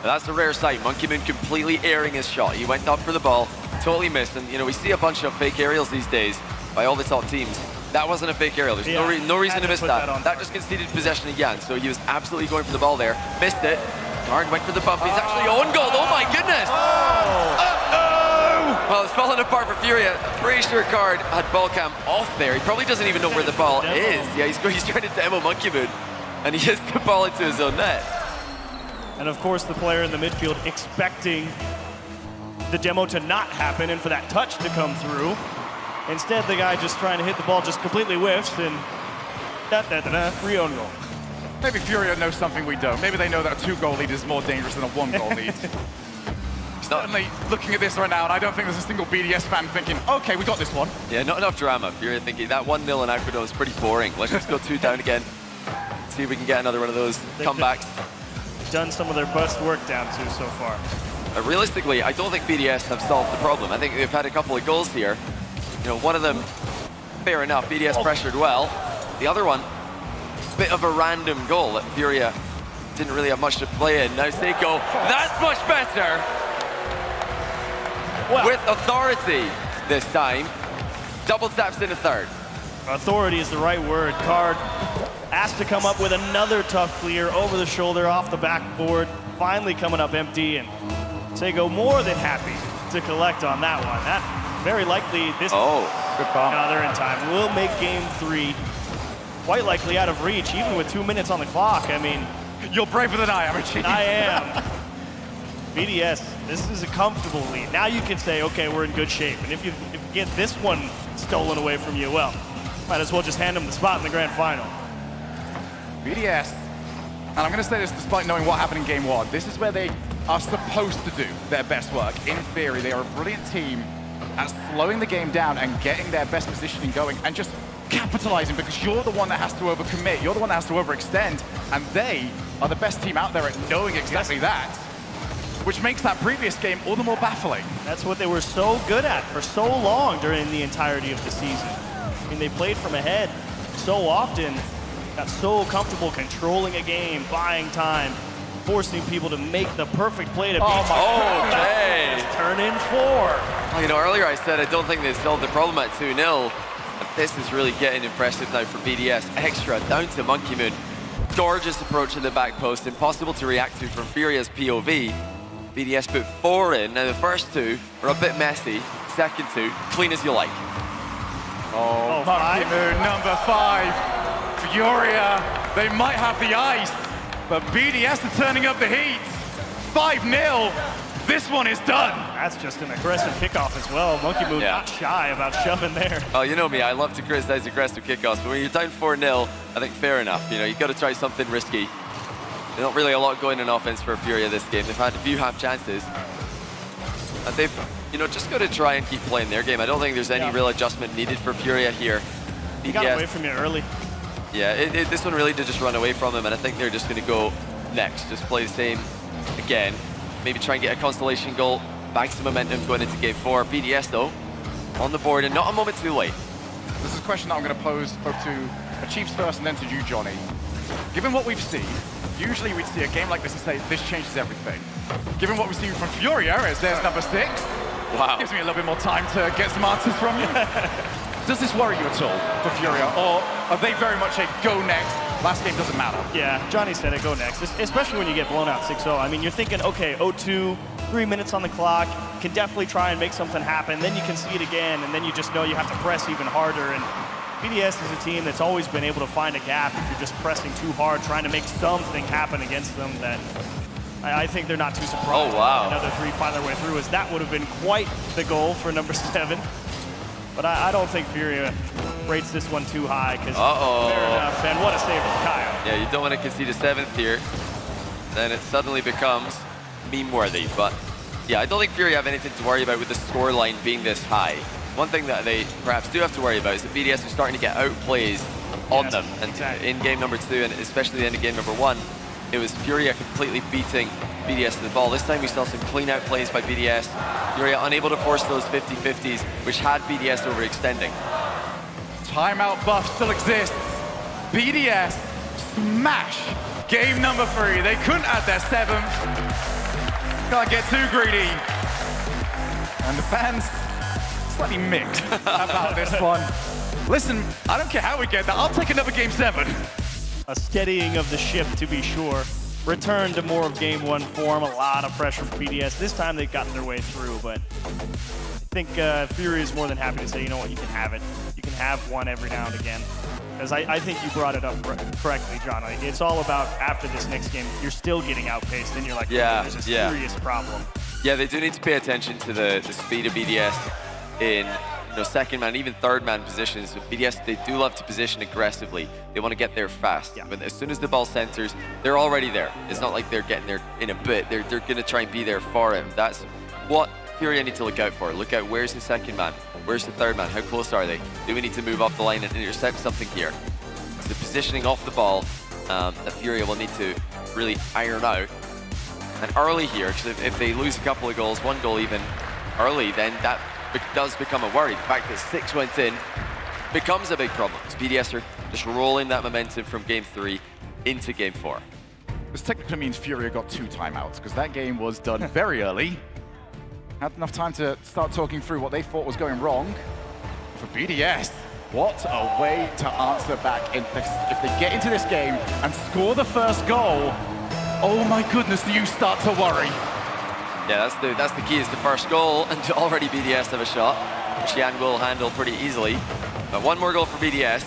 That's a rare sight. Monkey Moon completely airing his shot. He went up for the ball, totally missed. And, you know, we see a bunch of fake aerials these days by all the top teams. That wasn't a fake aerial. There's no reason to miss that. That just conceded possession of Yan. So he was absolutely going for the ball there. Missed it. Card went for the bump. He's actually on goal. Oh, my goodness. Well, it's falling apart for Furia. Pretty sure Card had ball cam off there. He probably doesn't even know where the ball is. Yeah, he's trying to demo Monkey Moon. And he hits the ball into his own net. And of course, the player in the midfield expecting the demo to not happen and for that touch to come through. Instead, the guy just trying to hit the ball just completely whiffs and free own goal. Maybe Furia knows something we don't. Maybe they know that a 2-goal lead is more dangerous than a 1-goal lead. Certainly looking at this right now, and I don't think there's a single BDS fan thinking, okay, we got this one. Yeah, not enough drama. Furia thinking that 1-0 in Aquadome is pretty boring. Let's just go 2 down again. See if we can get another one of those comebacks. Done some of their best work down to so far. Realistically, I don't think BDS have solved the problem. I think they've had a couple of goals here. You know, one of them, fair enough, BDS pressured well. The other one, bit of a random goal that Furia didn't really have much to play in. Now Seiko, that's much better! Well, with authority this time. Double taps in a third. Authority is the right word. Card asked to come up with another tough clear over the shoulder, off the backboard, finally coming up empty, and Seiko more than happy to collect on that one. That very likely this good bomb. They're in time. Will make game 3 quite likely out of reach, even with 2 minutes on the clock. I mean, you're braver than I am, Richie. I am. BDS, this is a comfortable lead. Now you can say, okay, we're in good shape. And if you get this one stolen away from you, well, might as well just hand them the spot in the grand final. BDS, and I'm going to say this despite knowing what happened in game 1, this is where they are supposed to do their best work. In theory, they are a brilliant team at slowing the game down and getting their best positioning going and just capitalizing, because you're the one that has to overcommit, you're the one that has to overextend, and they are the best team out there at knowing exactly that, which makes that previous game all the more baffling. That's what they were so good at for so long during the entirety of the season. I mean, they played from ahead so often, got so comfortable controlling a game, buying time, forcing people to make the perfect play to beat. Okay. Turn in 4. Well, you know, earlier I said I don't think they solved the problem at 2-0. But this is really getting impressive now for BDS. Extra down to Monkey Moon. Gorgeous approach in the back post, impossible to react to from Furia's POV. BDS put 4 in. Now the first 2 are a bit messy. Second 2, clean as you like. Monkey Moon, number 5. Furia, they might have the ice, but BDS are turning up the heat. 5-0. This one is done. That's just an aggressive kickoff as well. Monkey Moon not shy about shoving there. Oh, you know me, I love to criticize aggressive kickoffs, but when you're down 4-0, I think fair enough. You know, you've got to try something risky. There's not really a lot going in offense for Furia this game. They've had a few half chances. And they've, you know, just got to try and keep playing their game. I don't think there's any real adjustment needed for Furia here. He got away from you early. Yeah, this one really did just run away from them, and I think they're just going to go next. Just play the same again. Maybe try and get a constellation goal, back to momentum going into game 4. BDS, though, on the board, and not a moment too late. This is a question that I'm going to pose both to Chiefs first and then to you, Johnny. Given what we've seen, usually we'd see a game like this and say, this changes everything. Given what we've seen from Furia, as there's number 6, wow, gives me a little bit more time to get some answers from you. Does this worry you at all for Furia, or are they very much a go next, last game doesn't matter? Yeah, Johnny said it, go next, especially when you get blown out 6-0. I mean, you're thinking, okay, 0-2, 3 minutes on the clock, can definitely try and make something happen, then you can see it again, and then you just know you have to press even harder. And BDS is a team that's always been able to find a gap if you're just pressing too hard, trying to make something happen against them. That I think they're not too surprised. Oh, wow. Another 3 find their way through, as that would have been quite the goal for number 7. But I don't think Furia rates this one too high, because fair enough, and what a save from Kyle. Yeah, you don't want to concede a 7th here. Then it suddenly becomes meme-worthy. But yeah, I don't think Furia have anything to worry about with the scoreline being this high. One thing that they perhaps do have to worry about is that BDS are starting to get outplays on them. And in game number 2, and especially the end of game number 1, it was Furia completely beating BDS to the ball. This time we saw some clean out plays by BDS. Furia unable to force those 50-50s, which had BDS overextending. Timeout buff still exists. BDS smash game number 3. They couldn't add their 7th. Can't get too greedy. And the fans slightly mixed about this one. Listen, I don't care how we get that. I'll take another game 7. A steadying of the ship, to be sure. Return to more of game 1 form. A lot of pressure for BDS. This time they've gotten their way through, but I think Fury is more than happy to say, you know what, you can have it. You can have one every now and again. Because I think you brought it up correctly, John. Like, it's all about after this next game, you're still getting outpaced, and you're like, yeah, there's a serious problem. Yeah, they do need to pay attention to the speed of BDS in second man, even third man positions. So BDS, they do love to position aggressively. They want to get there fast. But as soon as the ball centers, they're already there. It's not like they're getting there in a bit. They're going to try and be there for it. That's what Furia need to look out for. Look out, where's the second man? Where's the third man? How close are they? Do we need to move off the line and intercept something here? It's the positioning off the ball that Furia will need to really iron out. And early here, because if they lose a couple of goals, one goal even early, then that does become a worry. The fact that 6 went in becomes a big problem. Because BDS are just rolling that momentum from game 3 into game 4. This technically means Furia got 2 timeouts, because that game was done very early. Had enough time to start talking through what they thought was going wrong. For BDS, what a way to answer back. If they get into this game and score the first goal, oh my goodness, do you start to worry. Yeah, that's the key, is the first goal, and already BDS have a shot, which Jan will handle pretty easily. But one more goal for BDS,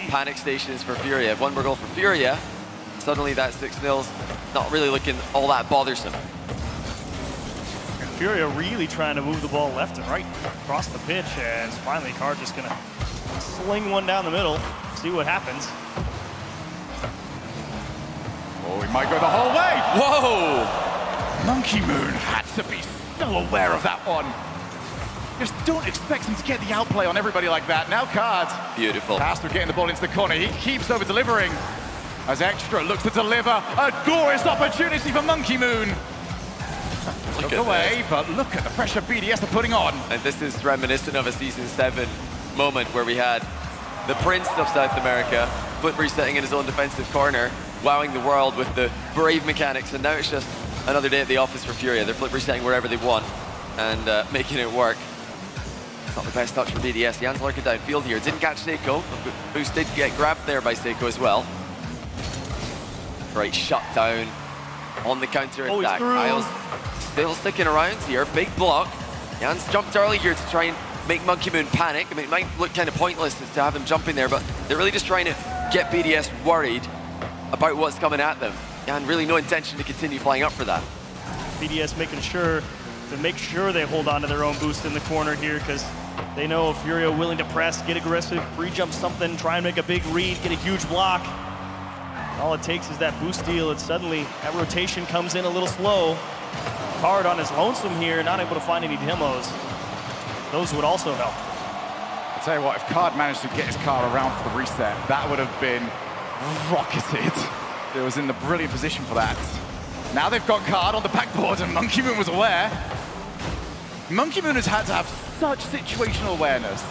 panic stations for Furia. One more goal for Furia, suddenly that 6-0's not really looking all that bothersome. And Furia really trying to move the ball left and right across the pitch, and finally Card just gonna sling one down the middle, see what happens. Oh, he might go the whole way. Whoa! Monkey Moon had to be so aware of that one. Just don't expect him to get the outplay on everybody like that. Now Card. Beautiful. Pastor getting the ball into the corner. He keeps over-delivering as Extra looks to deliver a glorious opportunity for Monkey Moon. Look away, but look at the pressure BDS are putting on. And this is reminiscent of a Season 7 moment where we had the Prince of South America, foot resetting in his own defensive corner, wowing the world with the brave mechanics, and now it's just another day at the office for Furia. They're flip resetting wherever they want and making it work. It's not the best touch from BDS. Jan's lurking downfield here. Didn't catch Seiko. Boost did get grabbed there by Seiko as well. Right, shut down on the counter attack. Kyle's still sticking around here. Big block. Jan's jumped early here to try and make Monkey Moon panic. I mean, it might look kind of pointless to have him jump in there, but they're really just trying to get BDS worried about what's coming at them. And really no intention to continue flying up for that. BDS making sure they hold on to their own boost in the corner here, because they know if Furia willing to press, get aggressive, pre-jump something, try and make a big read, get a huge block. All it takes is that boost steal, and suddenly that rotation comes in a little slow. Card on his lonesome here, not able to find any demos. Those would also help. I'll tell you what, if Card managed to get his car around for the reset, that would have been rocketed. It was in the brilliant position for that. Now they've got Card on the backboard, and Monkey Moon was aware. Monkey Moon has had to have such situational awareness.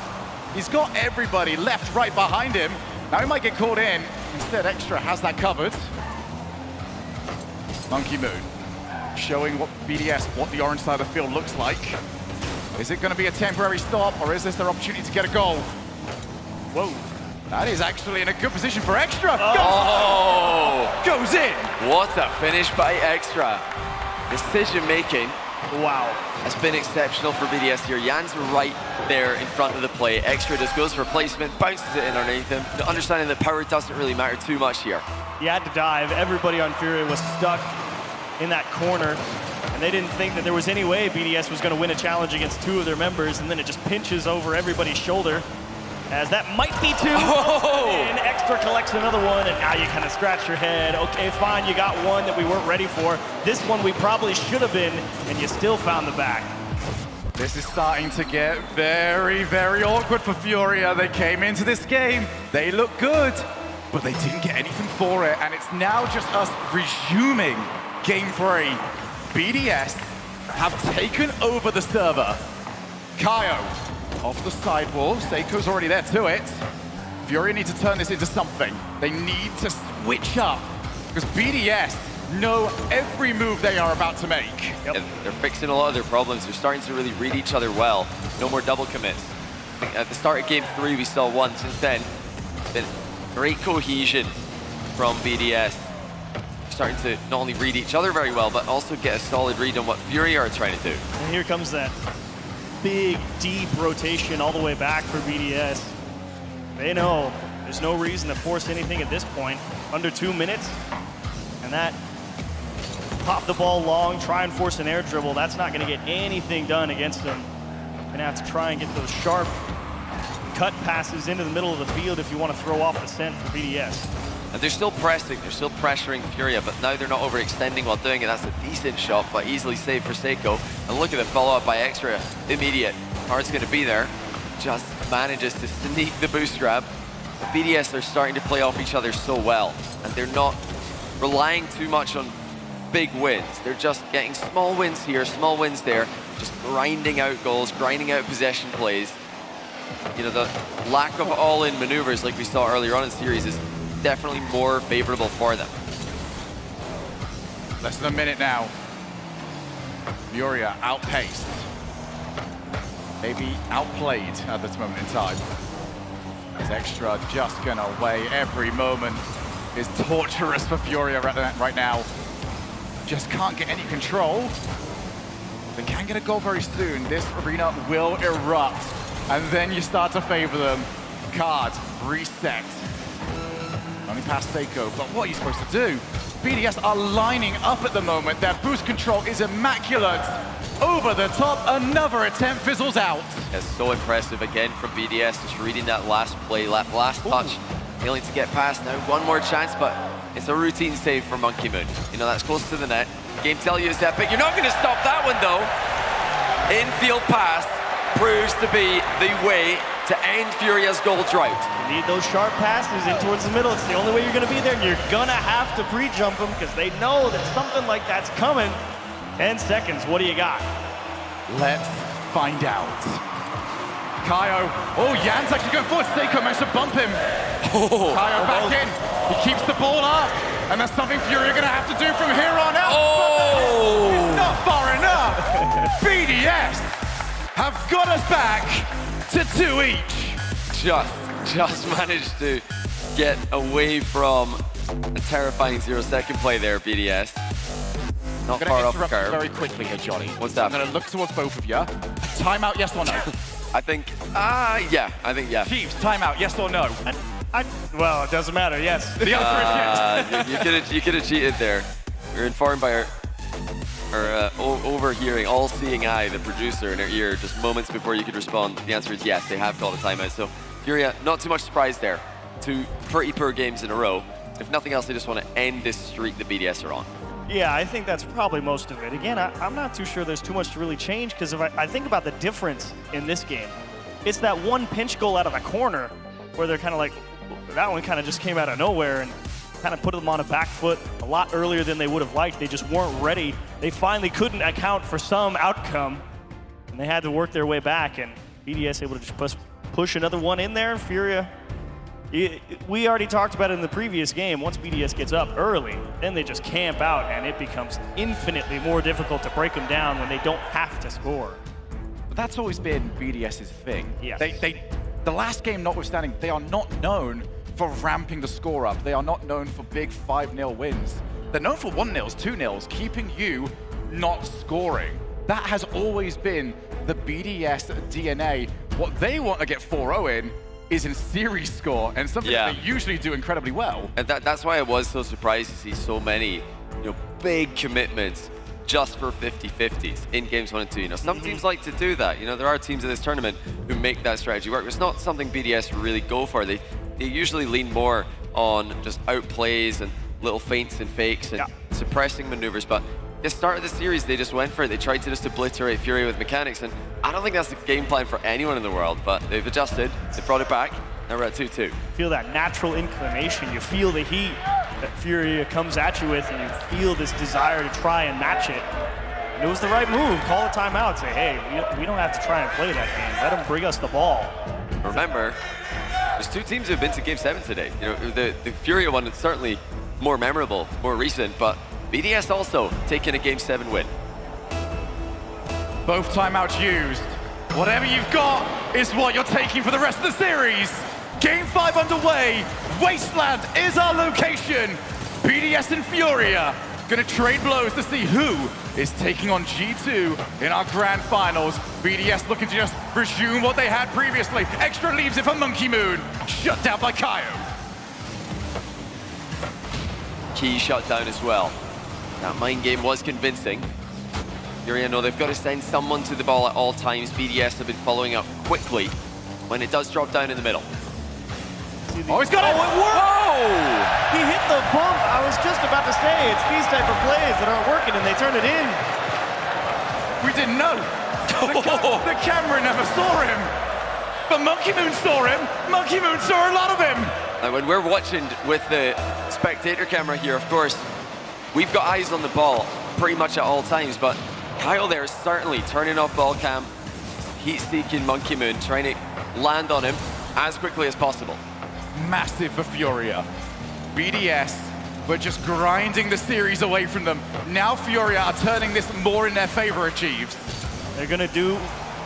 He's got everybody left, right behind him. Now he might get caught in. Instead, Extra has that covered. Monkey Moon showing what BDS, what the orange side of the field looks like. Is it going to be a temporary stop, or is this their opportunity to get a goal? Whoa. That is actually in a good position for Extra. Goes in. What a finish by Extra. Decision making. Wow. Has been exceptional for BDS here. Jan's right there in front of the play. Extra just goes for placement, bounces it in underneath him. Understanding that power doesn't really matter too much here. He had to dive. Everybody on Furia was stuck in that corner, and they didn't think that there was any way BDS was going to win a challenge against 2 of their members, and then it just pinches over everybody's shoulder. As that might be 2. And Extra collects another one, and now you kind of scratch your head. Okay, fine, you got one that we weren't ready for. This one we probably should have been, and you still found the back. This is starting to get very, very awkward for Furia. They came into this game, they look good, but they didn't get anything for it, and it's now just us resuming Game 3. BDS have taken over the server. Kaio off the sidewall. Seiko's already there to it. Furia need to turn this into something. They need to switch up, because BDS know every move they are about to make. Yep. They're fixing a lot of their problems. They're starting to really read each other well. No more double commits. At the start of Game 3, we saw one. Since then, it's been great cohesion from BDS. Starting to not only read each other very well, but also get a solid read on what Furia are trying to do. And here comes that big, deep rotation all the way back for BDS. They know there's no reason to force anything at this point. Under 2 minutes, and that pop the ball long, try and force an air dribble. That's not going to get anything done against them. Gonna have to try and get those sharp cut passes into the middle of the field if you want to throw off the scent for BDS. And they're still pressing, they're still pressuring Furia, but now they're not overextending while doing it. That's a decent shot, but easily saved for Seiko. And look at the follow-up by Extra, immediate. Hard's gonna be there, just manages to sneak the boost grab. The BDS are starting to play off each other so well, and they're not relying too much on big wins. They're just getting small wins here, small wins there, just grinding out goals, grinding out possession plays. You know, the lack of all-in maneuvers like we saw earlier on in the series is definitely more favorable for them. Less than a minute now. Furia outpaced. Maybe outplayed at this moment in time. As Extra just gonna weigh every moment is torturous for Furia right now. Just can't get any control. If they can get a goal very soon, this arena will erupt. And then you start to favor them. Cards reset. Only past Seiko, but what are you supposed to do? BDS are lining up at the moment. Their boost control is immaculate. Over the top, another attempt fizzles out. It's so impressive again from BDS, just reading that last play, last touch, failing to get past. Now one more chance, but it's a routine save for Monkey Moon. You know, that's close to the net. Game tell you is epic. You're not going to stop that one though. Infield pass proves to be the way to end Furia's goal drought. You need those sharp passes in towards the middle. It's the only way you're going to be there, and you're going to have to pre-jump them because they know that something like that's coming. 10 seconds, what do you got? Let's find out. Kaio, oh, Jan's actually going forward. Seiko managed to bump him. Kaio back in. He keeps the ball up, and that's something Furia are going to have to do from here on out. Oh! It's not far enough. BDS have got us back to 2 each. Just managed to get away from a terrifying 0-second play there, BDS. Not far off the curve. Very quickly here, Johnny. What's that? I'm going to look towards both of you. Timeout, yes or no? I think, yeah. Chiefs, timeout, yes or no? Well, it doesn't matter, yes. The answer is yes. You could have cheated there. You're informed by our overhearing, all-seeing eye, the producer in her ear, just moments before you could respond. The answer is yes, they have called a timeout. So Furia, not too much surprise there. 2 pretty poor games in a row. If nothing else, they just want to end this streak the BDS are on. Yeah, I think that's probably most of it. Again, I'm not too sure there's too much to really change because if I think about the difference in this game, it's that one pinch goal out of the corner where they're kind of like, that one kind of just came out of nowhere and kind of put them on a back foot a lot earlier than they would have liked. They just weren't ready. They finally couldn't account for some outcome, and they had to work their way back, and BDS able to just push another one in there. Furia, we already talked about it in the previous game. Once BDS gets up early, then they just camp out, and it becomes infinitely more difficult to break them down when they don't have to score. But that's always been BDS's thing. Yes. The last game notwithstanding, they are not known for ramping the score up. They are not known for big 5-0 wins. They're known for 1-0s, 2-0s, keeping you not scoring. That has always been the BDS DNA. What they want to get 4-0 in is in series score, and something that they usually do incredibly well. And that's why I was so surprised to see so many, big commitments just for 50-50s in games 1 and 2. Some teams like to do that. There are teams in this tournament who make that strategy work. It's not something BDS really go for. They usually lean more on just outplays and little feints and fakes and suppressing maneuvers. But at the start of the series, they just went for it. They tried to just obliterate Furia with mechanics, and I don't think that's the game plan for anyone in the world, but they've adjusted, they brought it back, now we're at 2-2. Feel that natural inclination, you feel the heat that Furia comes at you with, and you feel this desire to try and match it. And it was the right move, call a timeout, say, hey, we don't have to try and play that game, let them bring us the ball. Remember, there's 2 teams who have been to Game 7 today. The Furia one is certainly more memorable, more recent, but BDS also taking a Game 7 win. Both timeouts used. Whatever you've got is what you're taking for the rest of the series. Game 5 underway. Wasteland is our location. BDS and Furia gonna trade blows to see who is taking on G2 in our grand finals. BDS looking to just resume what they had previously. Extra leaves it for Monkey Moon. Shut down by Kaio. Key shut down as well. That mind game was convincing. Furia know they've got to send someone to the ball at all times. BDS have been following up quickly when it does drop down in the middle. Oh, he's got it! It worked! Whoa! He hit the bump. I was just about to say, it's these type of plays that aren't working and they turn it in. We didn't know. The camera never saw him. But Monkey Moon saw him. Monkey Moon saw a lot of him. And when we're watching with the spectator camera here, of course, we've got eyes on the ball pretty much at all times, but Kyle there is certainly turning off ball cam, heat-seeking Monkey Moon, trying to land on him as quickly as possible. Massive for Furia. BDS were just grinding the series away from them. Now Furia are turning this more in their favor, Achieves. They're gonna do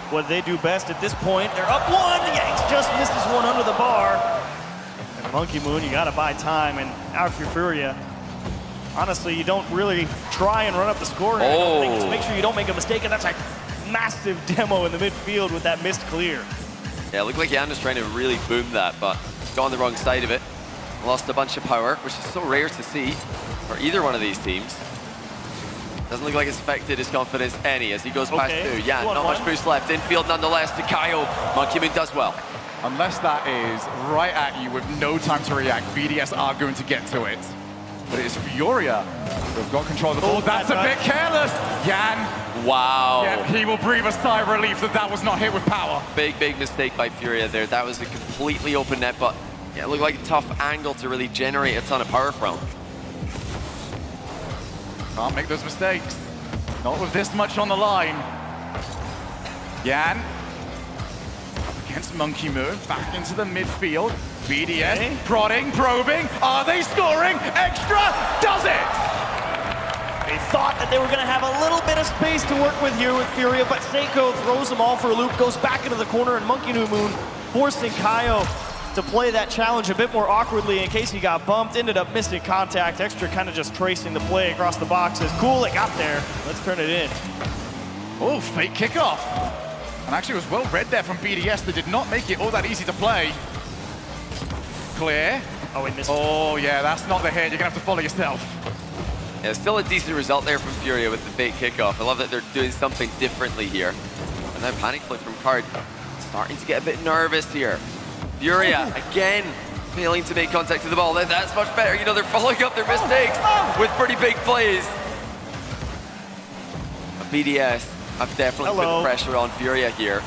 what they do best at this point. They're up one, Yanks just misses one under the bar. And Monkey Moon, you gotta buy time, and out for Furia. Honestly, you don't really try and run up the score here. Just make sure you don't make a mistake, and that's a massive demo in the midfield with that missed clear. Yeah, it looked like Jan was trying to really boom that, but got on the wrong side of it. Lost a bunch of power, which is so rare to see for either one of these teams. Doesn't look like it's affected his confidence any as he goes past two. Jan, not much boost left. Infield nonetheless to Kaio. Monkey Moon does well. Unless that is right at you with no time to react, BDS are going to get to it. But it is Furia who've got control of the ball. That's a bit careless. Jan. Wow. Yeah, he will breathe a sigh of relief that that was not hit with power. Big mistake by Furia there. That was a completely open net, but yeah, it looked like a tough angle to really generate a ton of power from. Can't make those mistakes. Not with this much on the line. Jan. Up against Monkey Moon. Back into the midfield. BDS. Prodding, probing. Are they scoring? Extra does it! They thought that they were going to have a little bit of space to work with here with Furia, but Seiko throws them all for a loop, goes back into the corner, and Monkey Moon forcing Kaio to play that challenge a bit more awkwardly in case he got bumped, ended up missing contact. Extra kind of just tracing the play across the boxes. Cool, it got there. Let's turn it in. Oh, fake kickoff. And actually it was well read there from BDS. They did not make it all that easy to play. Clear. Oh, he missed. Oh, yeah, that's not the hit. You're going to have to follow yourself. Yeah, still a decent result there from Furia with the fake kickoff. I love that they're doing something differently here. And now panic flip from Card. Starting to get a bit nervous here. Furia, again, failing to make contact with the ball. That's much better. You know, they're following up their mistakes with pretty big plays. BDS have definitely put the pressure on Furia here.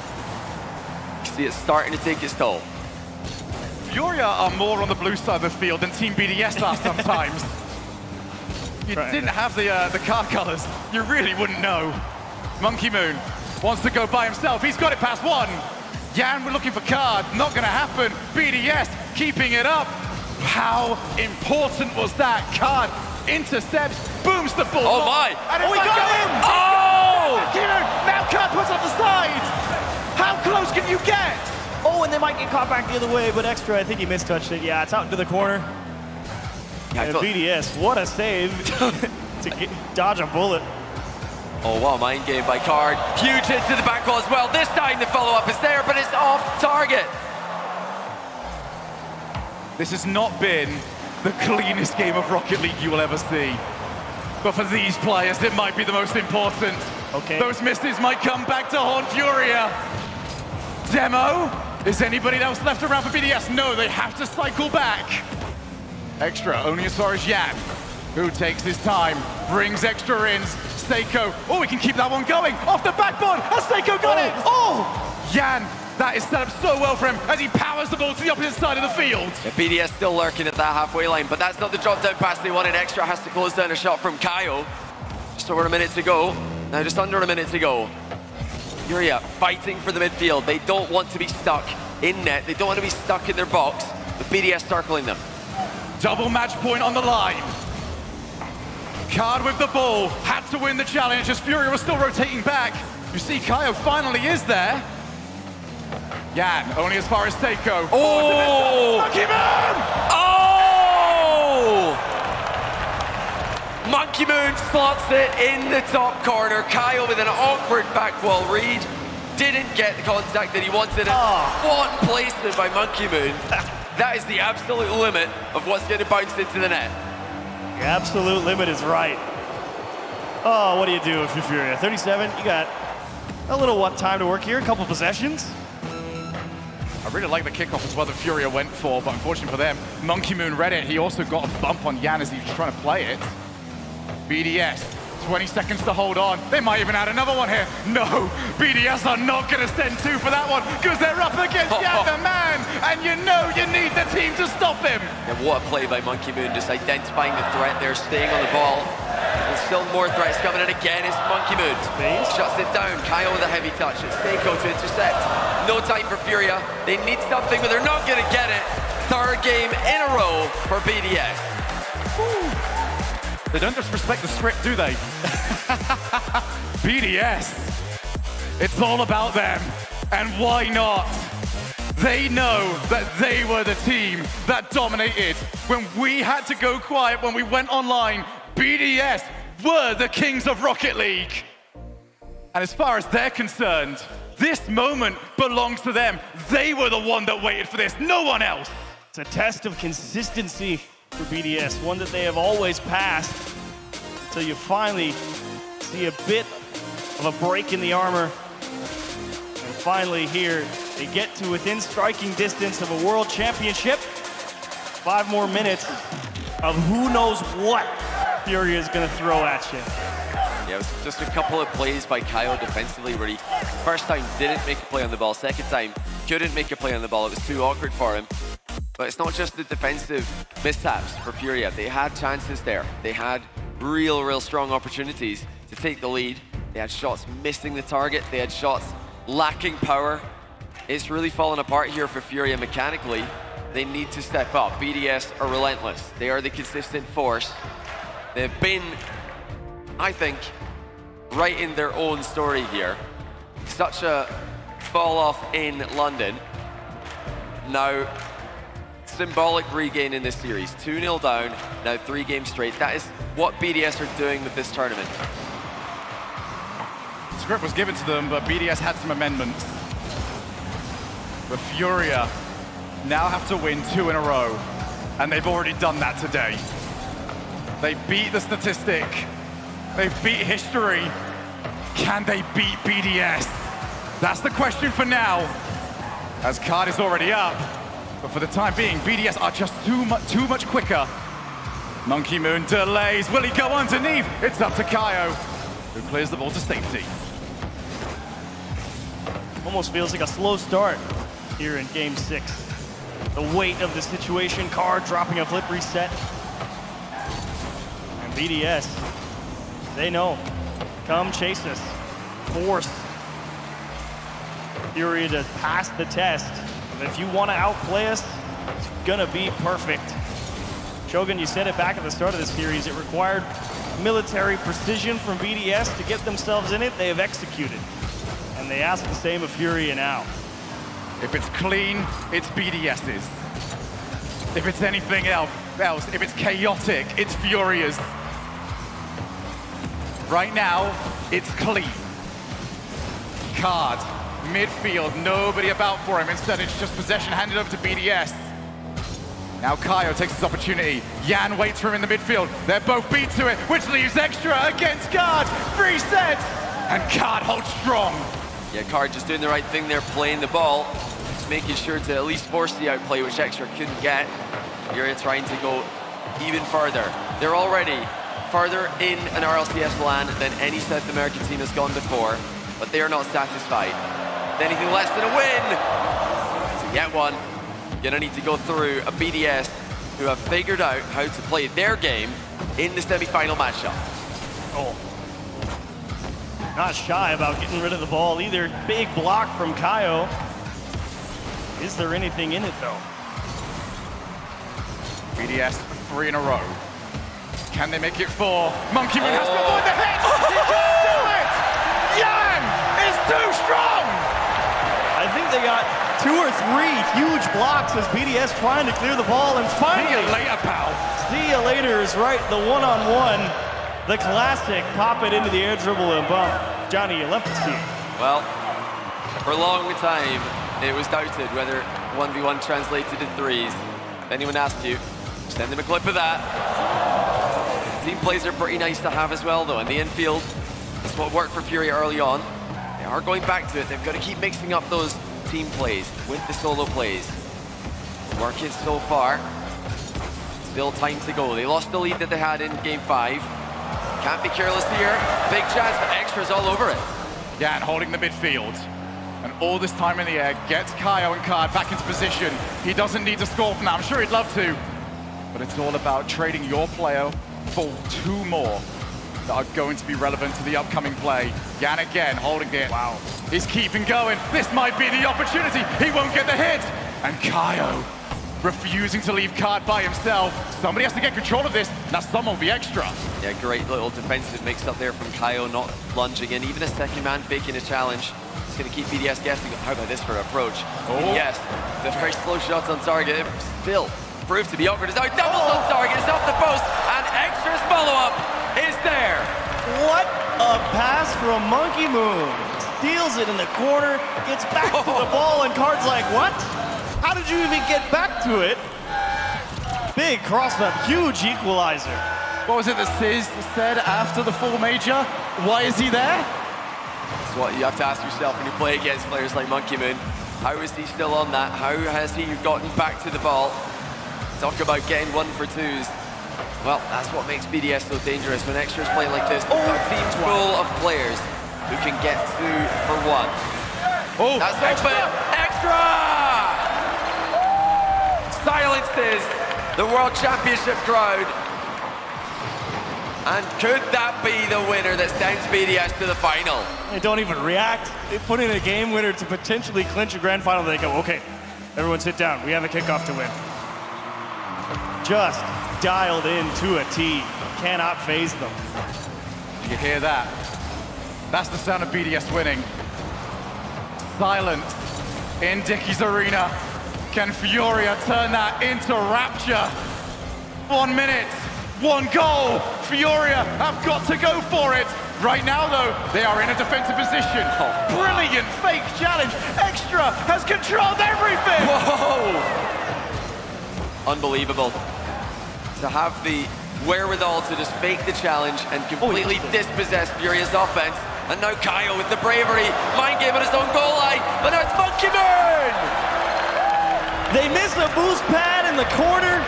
You see it starting to take its toll. Furia are more on the blue side of the field than Team BDS are sometimes. You didn't have the car colors, you really wouldn't know. Monkey Moon wants to go by himself. He's got it past one. Jan, we're looking for Card. Not going to happen. BDS keeping it up. How important was that? Card intercepts, booms the ball. Oh my! And he got him! Oh! Now Card puts on the side. How close can you get? Oh, and they might get caught back the other way, but Extra, I think he mistouched it. Yeah, it's out into the corner. Yeah, and BDS, what a save to dodge a bullet. Oh, wow, mind game by Card. Huge hit to the back wall as well. This time the follow-up is there, but it's off target. This has not been the cleanest game of Rocket League you will ever see. But for these players, it might be the most important. Okay. Those misses might come back to haunt Furia. Demo? Is anybody else left around for BDS? No, they have to cycle back. Extra, only as far as Jan, who takes his time, brings Extra in. Seiko, oh, we can keep that one going. Off the backboard, has Seiko got it? Oh! Jan, that is set up so well for him as he powers the ball to the opposite side of the field. Yeah, BDS still lurking at that halfway line, but that's not the drop down pass they wanted. Extra has to close down a shot from Kaio. Just over a minute to go. Now just under a minute to go. Furia fighting for the midfield. They don't want to be stuck in net. They don't want to be stuck in their box. The BDS circling them. Double match point on the line. Card with the ball, had to win the challenge as Furia was still rotating back. You see Kaio finally is there. Jan, only as far as Seiko. Oh! Monkey Moon! Oh! Monkey Moon slots it in the top corner. Kaio with an awkward back wall read. Didn't get the contact that he wanted. What placement by Monkey Moon. That is the absolute limit of what's going to bounce into the net. The absolute limit is right. Oh, what do you do if you're Furia? 37, you got a little time to work here, a couple possessions. I really like the kickoff as well that Furia went for, but unfortunately for them, Monkey Moon read it. He also got a bump on Yan as he was trying to play it. BDS, 20 seconds to hold on. They might even add another one here. No, BDS are not going to send two for that one because they're up against Yan the man, and you know you need the team to stop him. Yeah, what a play by Monkey Moon, just identifying the threat there, staying on the ball. There's still more threats coming in again. It's Monkey Moon. Shuts it down. Kyle with a heavy touch. It's Seiko to intercept. No time for Furia. They need something, but they're not going to get it. Third game in a row for BDS. They don't just respect the script, do they? BDS. It's all about them. And why not? They know that they were the team that dominated. When we had to go quiet, when we went online, BDS were the kings of Rocket League. And as far as they're concerned, this moment belongs to them. They were the one that waited for this, no one else. It's a test of consistency for BDS, one that they have always passed until you finally see a bit of a break in the armor. And finally here, they get to within striking distance of a world championship. 5 more minutes of who knows what Furia is going to throw at you. Yeah, it was just a couple of plays by Kyle defensively where he first time didn't make a play on the ball, second time couldn't make a play on the ball. It was too awkward for him. But it's not just the defensive mishaps for Furia. They had chances there. They had real strong opportunities to take the lead. They had shots missing the target. They had shots lacking power. It's really fallen apart here for Furia mechanically. They need to step up. BDS are relentless. They are the consistent force. They've been, I think, right in their own story here. Such a fall off in London. Now, symbolic regain in this series. 2-0 down, now 3 games straight. That is what BDS are doing with this tournament. The script was given to them, but BDS had some amendments. But Furia now have to win 2 in a row, and they've already done that today. They beat the statistic. They've beat history. Can they beat BDS? That's the question for now, as card is already up. But for the time being, BDS are just too much quicker. Monkey Moon delays. Will he go underneath? It's up to Kaio, who clears the ball to safety. Almost feels like a slow start here in Game 6. The weight of the situation, card dropping a flip reset. And BDS, they know, come chase us, force Furia to pass the test. And if you want to outplay us, it's gonna be perfect. Shogun, you said it back at the start of the series, it required military precision from BDS to get themselves in it. They have executed. And they ask the same of Furia now. If it's clean, it's BDS's. If it's anything else, if it's chaotic, it's Furia's. Right now, it's clean. Card, midfield, nobody about for him. Instead, it's just possession handed over to BDS. Now Kaio takes his opportunity. Yan waits for him in the midfield. They're both beat to it, which leaves extra against Card. 3 sets, and Card holds strong. Yeah, Card just doing the right thing there, playing the ball, making sure to at least force the outplay, which extra couldn't get. Furia trying to go even further. They're already further in an RLCS LAN than any South American team has gone before, but they are not satisfied. Anything less than a win. To get one, you're gonna need to go through a BDS who have figured out how to play their game in the semi-final matchup. Oh. Not shy about getting rid of the ball either. Big block from Kaio. Is there anything in it though? BDS 3 in a row. Can they make it 4? Monkey Moon has to avoid the hit! He can't do it! Yan is too strong! I think they got 2 or 3 huge blocks as BDS trying to clear the ball, and finally... See you later, pal. See you later is right, the one-on-one. The classic, pop it into the air dribble and bump. Johnny, you left to see it. Well, for a long time, it was doubted whether 1v1 translated to 3s. If anyone asked you, send them a clip of that. Team plays are pretty nice to have as well, though. In the infield, it's what worked for Furia early on. They are going back to it. They've got to keep mixing up those team plays with the solo plays. Working so far. Still time to go. They lost the lead that they had in Game 5. Can't be careless here. Big chance, but Extra's all over it. Yeah, and holding the midfield. And all this time in the air gets Kaio and Card back into position. He doesn't need to score from that. I'm sure he'd love to. But it's all about trading your player for 2 more that are going to be relevant to the upcoming play. Yan again, holding it. Wow. He's keeping going. This might be the opportunity. He won't get the hit. And Kaio refusing to leave Card by himself. Somebody has to get control of this. Now someone will be Extra. Yeah, great little defensive mix up there from Kaio, not lunging in. Even a second man faking a challenge. It's going to keep BDS guessing. How about this for an approach? Yes, the very slow shots on target. Still proved to be awkward. It's now doubles on target. It's off the post. And Extra's follow-up is there. What a pass from Monkey Moon. Steals it in the corner, gets back to the ball, and Card's like, what? How did you even get back to it? Big cross-up, huge equalizer. What was it that Sizz said after the full major? Why is he there? That's what you have to ask yourself when you play against players like Monkey Moon. How is he still on that? How has he gotten back to the ball? Talk about getting 1 for 2s. Well, that's what makes BDS so dangerous. When Extra's playing like this, a team full of players who can get 2 for 1. Oh, that's open. Extra! Silences the World Championship crowd. And could that be the winner that sends BDS to the final? They don't even react. They put in a game winner to potentially clinch a grand final. They go, okay, everyone sit down. We have a kickoff to win. Just dialed in to a T. Cannot phase them. You hear that? That's the sound of BDS winning. Silence in Dickie's arena. Can Furia turn that into rapture? 1 minute, 1 goal. Furia have got to go for it. Right now, though, they are in a defensive position. Brilliant fake challenge. Extra has controlled everything. Whoa! Unbelievable. To have the wherewithal to just fake the challenge and completely dispossess Furia's offense. And now Kaio with the bravery, mind game on his own goal line, but now it's Monkey Moon! They miss a boost pad in the corner.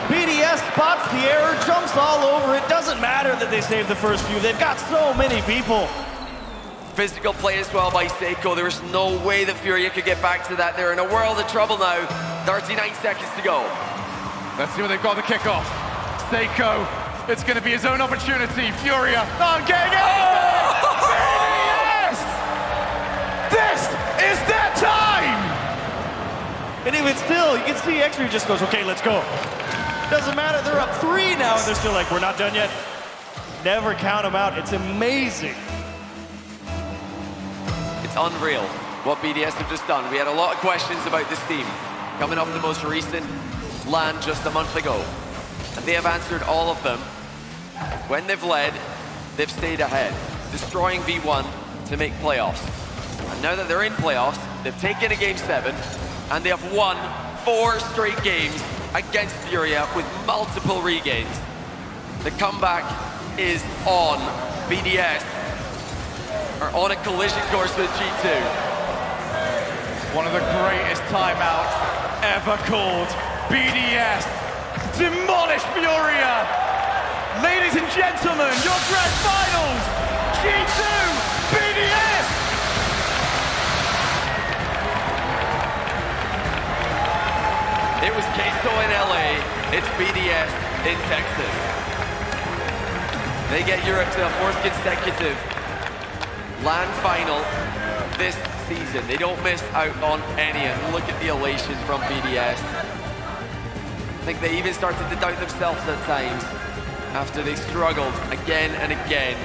BDS spots the error, jumps all over it. Doesn't matter that they saved the first few. They've got so many people. Physical play as well by Seiko. There was no way that Furia could get back to that. They're in a world of trouble now. 39 seconds to go. Let's see where they've got the kickoff. Seiko, it's going to be his own opportunity. Furia, not getting it. BDS! This is their time! And even still, you can see Extra just goes, okay, let's go. Doesn't matter, they're up 3 now, and they're still like, we're not done yet. Never count them out, it's amazing. It's unreal what BDS have just done. We had a lot of questions about this team coming off the most recent LAN just a month ago. And they have answered all of them. When they've led, they've stayed ahead, destroying V1 to make playoffs. And now that they're in playoffs, they've taken a Game 7, and they have won 4 straight games against Furia with multiple regains. The comeback is on. BDS are on a collision course with G2. One of the greatest timeouts ever called. BDS demolish Furia. Ladies and gentlemen, your grand finals, G2, BDS. It was Queso in LA, it's BDS in Texas. They get Europe to a 4th consecutive LAN final this season. They don't miss out on any, and look at the elation from BDS. I think they even started to doubt themselves at times after they struggled again and again.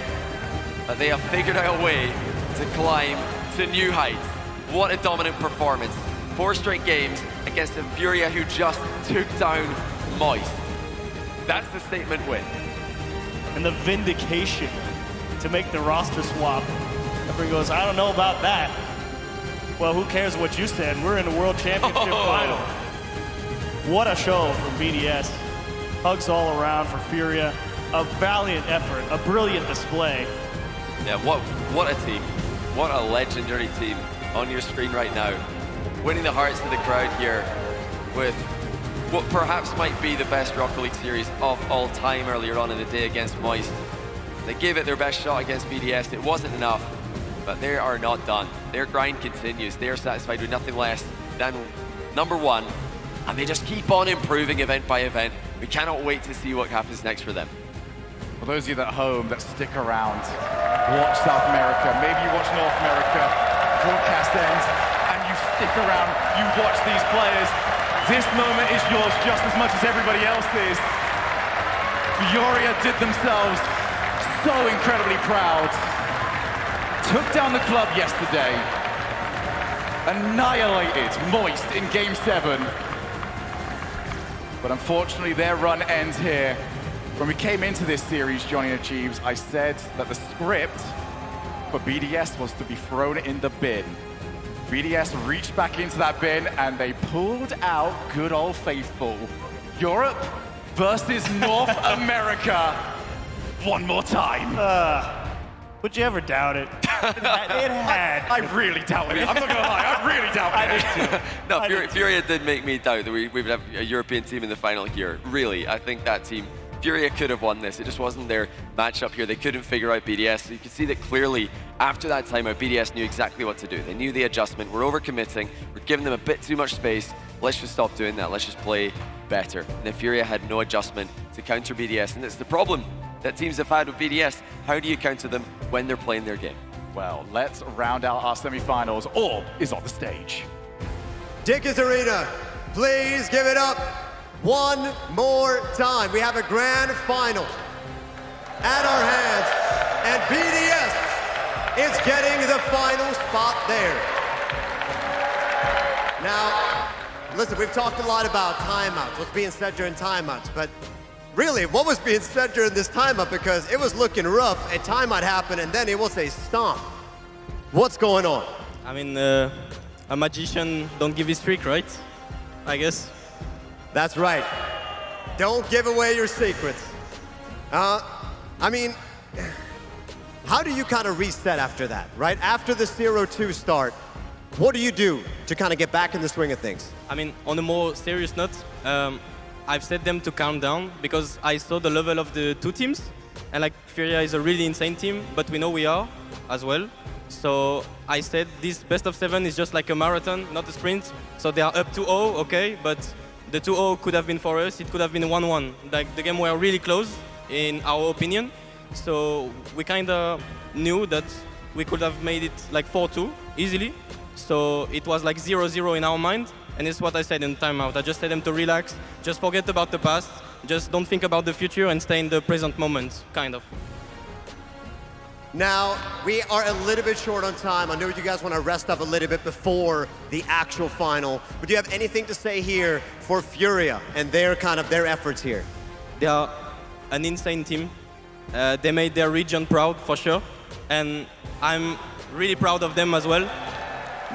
But they have figured out a way to climb to new heights. What a dominant performance. 4 straight games against a Furia who just took down Moist. That's the statement win. And the vindication to make the roster swap. Everyone goes, I don't know about that. Well, who cares what you said? We're in the World Championship final. What a show from BDS. Hugs all around for Furia. a valiant effort, a brilliant display. Yeah, what a team. What a legendary team on your screen right now. Winning the hearts of the crowd here with what perhaps might be the best Rocket League series of all time earlier on in the day against Moist. They gave it their best shot against BDS. It wasn't enough, but they are not done. Their grind continues. They are satisfied with nothing less than #1, and they just keep on improving event by event. We cannot wait to see what happens next for them. For those of you at home that stick around, watch South America, maybe you watch North America, broadcast ends, and you stick around, you watch these players. This moment is yours just as much as everybody else's. Furia did themselves so incredibly proud. Took down the club yesterday. Annihilated Moist in Game 7. But unfortunately, their run ends here. When we came into this series, Johnny and Jeeves, I said that the script for BDS was to be thrown in the bin. BDS reached back into that bin and they pulled out good old faithful. Europe versus North America. One more time. Would you ever doubt it? It had. I really doubted it. I'm not gonna lie, I really doubted it. No, Furia did make me doubt that we would have a European team in the final here. Really, I think that team, Furia could have won this. It just wasn't their matchup here. They couldn't figure out BDS. So you can see that clearly after that timeout, BDS knew exactly what to do. They knew the adjustment. We're overcommitting. We're giving them a bit too much space. Let's just stop doing that. Let's just play better. And then Furia had no adjustment to counter BDS. And it's the problem that teams have had with BDS. How do you counter them when they're playing their game? Well, let's round out our semifinals. Orb is on the stage. Dickies Arena, please give it up one more time. We have a grand final at our hands, and BDS is getting the final spot there. Now, listen, we've talked a lot about timeouts, what's being said during timeouts, but really, what was being said during this timeout, because it was looking rough, a timeout happened, and then it was a stomp. What's going on? I mean, a magician don't give his trick, right? I guess. That's right. Don't give away your secrets. I mean, how do you kind of reset after that, right? After the 0-2 start, what do you do to kind of get back in the swing of things? I mean, on a more serious note, I've set them to calm down because I saw the level of the two teams, and like Furia is a really insane team, but we know we are as well. So I said this best of 7 is just like a marathon, not a sprint. So they are up 2-0, okay, but the 2-0 could have been for us, it could have been 1-1. Like the game were really close, in our opinion. So we kind of knew that we could have made it like 4-2 easily. So it was like 0-0 in our mind. And it's what I said in timeout. I just said them to relax, just forget about the past, just don't think about the future and stay in the present moment, kind of. Now, we are a little bit short on time. I know you guys want to rest up a little bit before the actual final, but do you have anything to say here for Furia and their efforts here? They are an insane team. They made their region proud, for sure. And I'm really proud of them as well.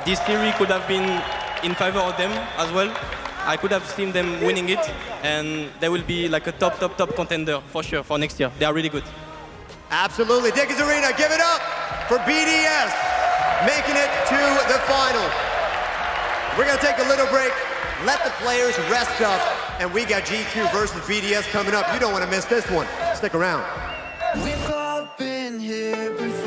This series could have been in favor of them as well. I could have seen them winning it, and they will be like a top contender for sure for next year. They are really good. Absolutely. Dickies Arena, give it up for BDS, making it to the final. We're going to take a little break, let the players rest up, and we got G2 versus BDS coming up. You don't want to miss this one. Stick around. We've all been here before.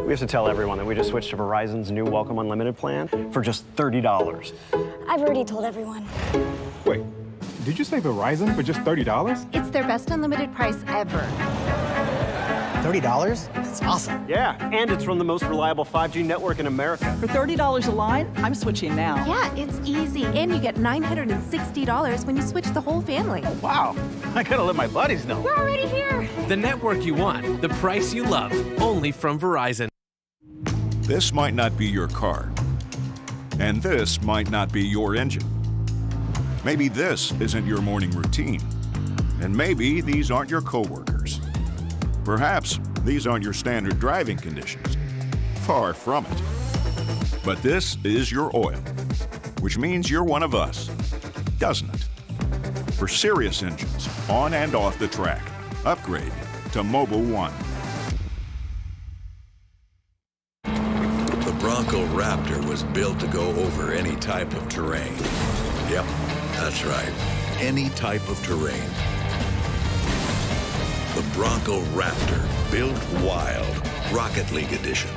We have to tell everyone that we just switched to Verizon's new Welcome Unlimited plan for just $30. I've already told everyone. Wait, did you say Verizon for just $30? It's their best unlimited price ever. $30? That's awesome. Yeah, and it's from the most reliable 5G network in America. For $30 a line, I'm switching now. Yeah, it's easy. And you get $960 when you switch the whole family. Oh, wow. I gotta let my buddies know. We're already here. The network you want, the price you love, only from Verizon. This might not be your car. And this might not be your engine. Maybe this isn't your morning routine. And maybe these aren't your coworkers. Perhaps these aren't your standard driving conditions. Far from it. But this is your oil, which means you're one of us, doesn't it? For serious engines, on and off the track, upgrade to Mobil 1. The Bronco Raptor was built to go over any type of terrain. Yep, that's right, any type of terrain. The Bronco Raptor, built wild, Rocket League edition.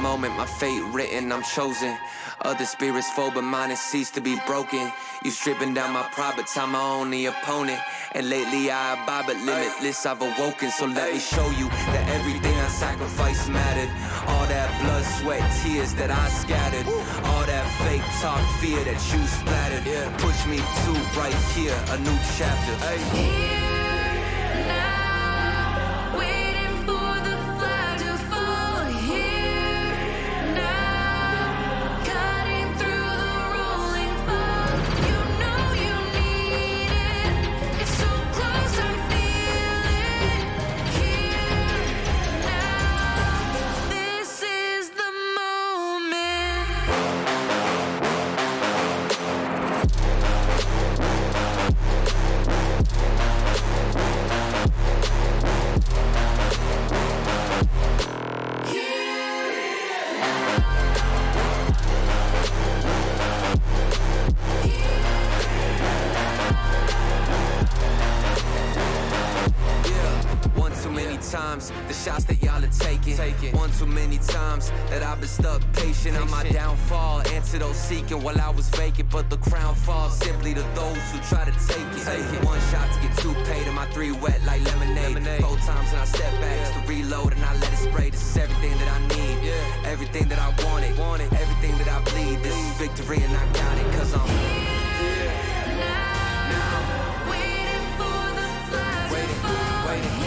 Moment, my fate written, I'm chosen. Other spirits fall, but mine has ceased to be broken. You stripping down my pride, but I'm my only opponent. And lately I abide, but limitless I've awoken. So let me show you that everything I sacrificed mattered. All that blood, sweat, tears that I scattered. All that fake talk, fear that you splattered. Push me to right here, a new chapter. The shots that y'all are taking. One too many times that I've been stuck patient on my downfall. Antidote seeking while I was vacant, but the crown falls simply to those who try to take it. One shot to get two paid and my three wet like lemonade. 4 times and I step back just to reload and I let it spray. This is everything that I need, everything that I wanted, everything that I bleed. This is victory and I got it 'cause I'm here now, waiting for the flag to fall. Waiting.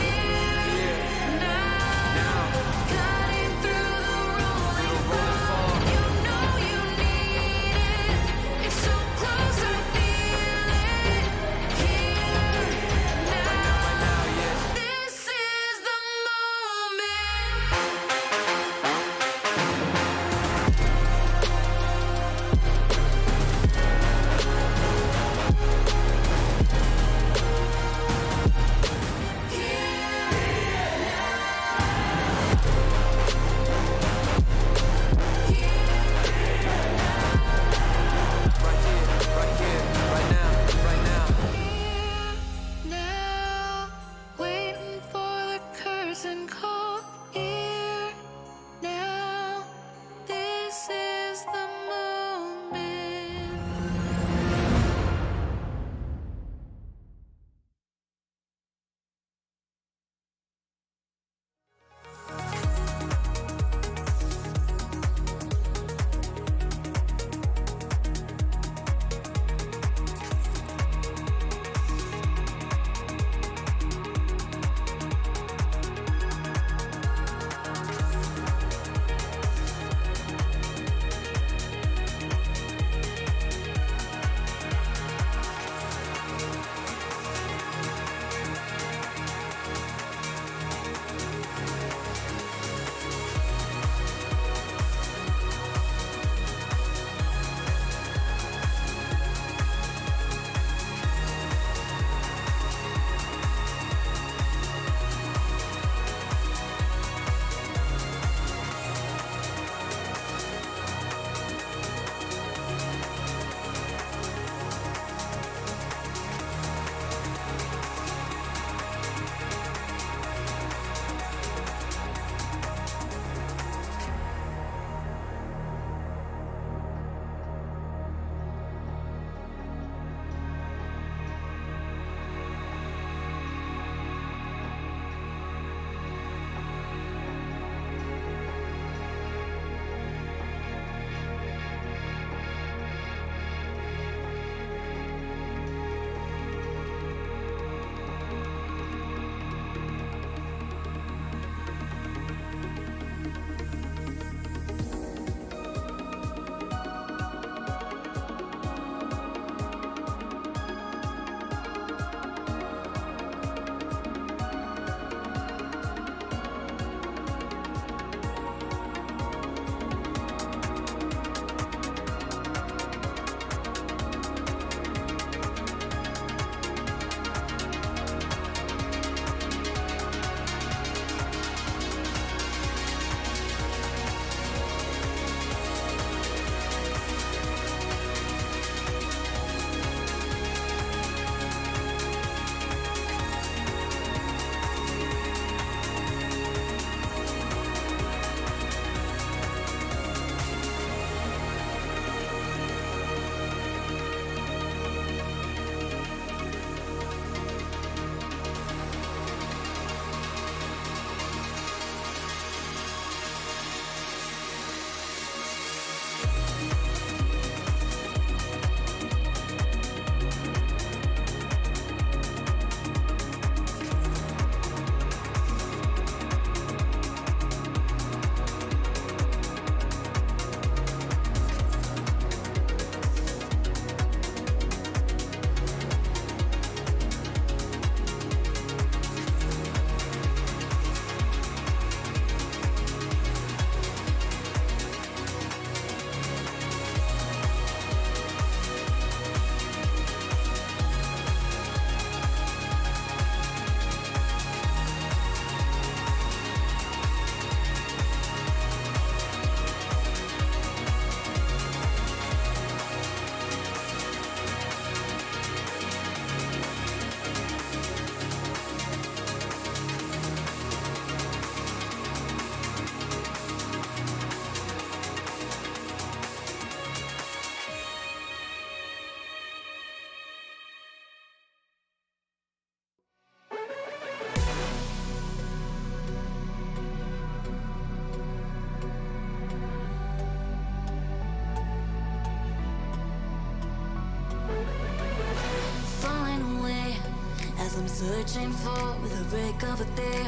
'Cause I'm searching for the break of a day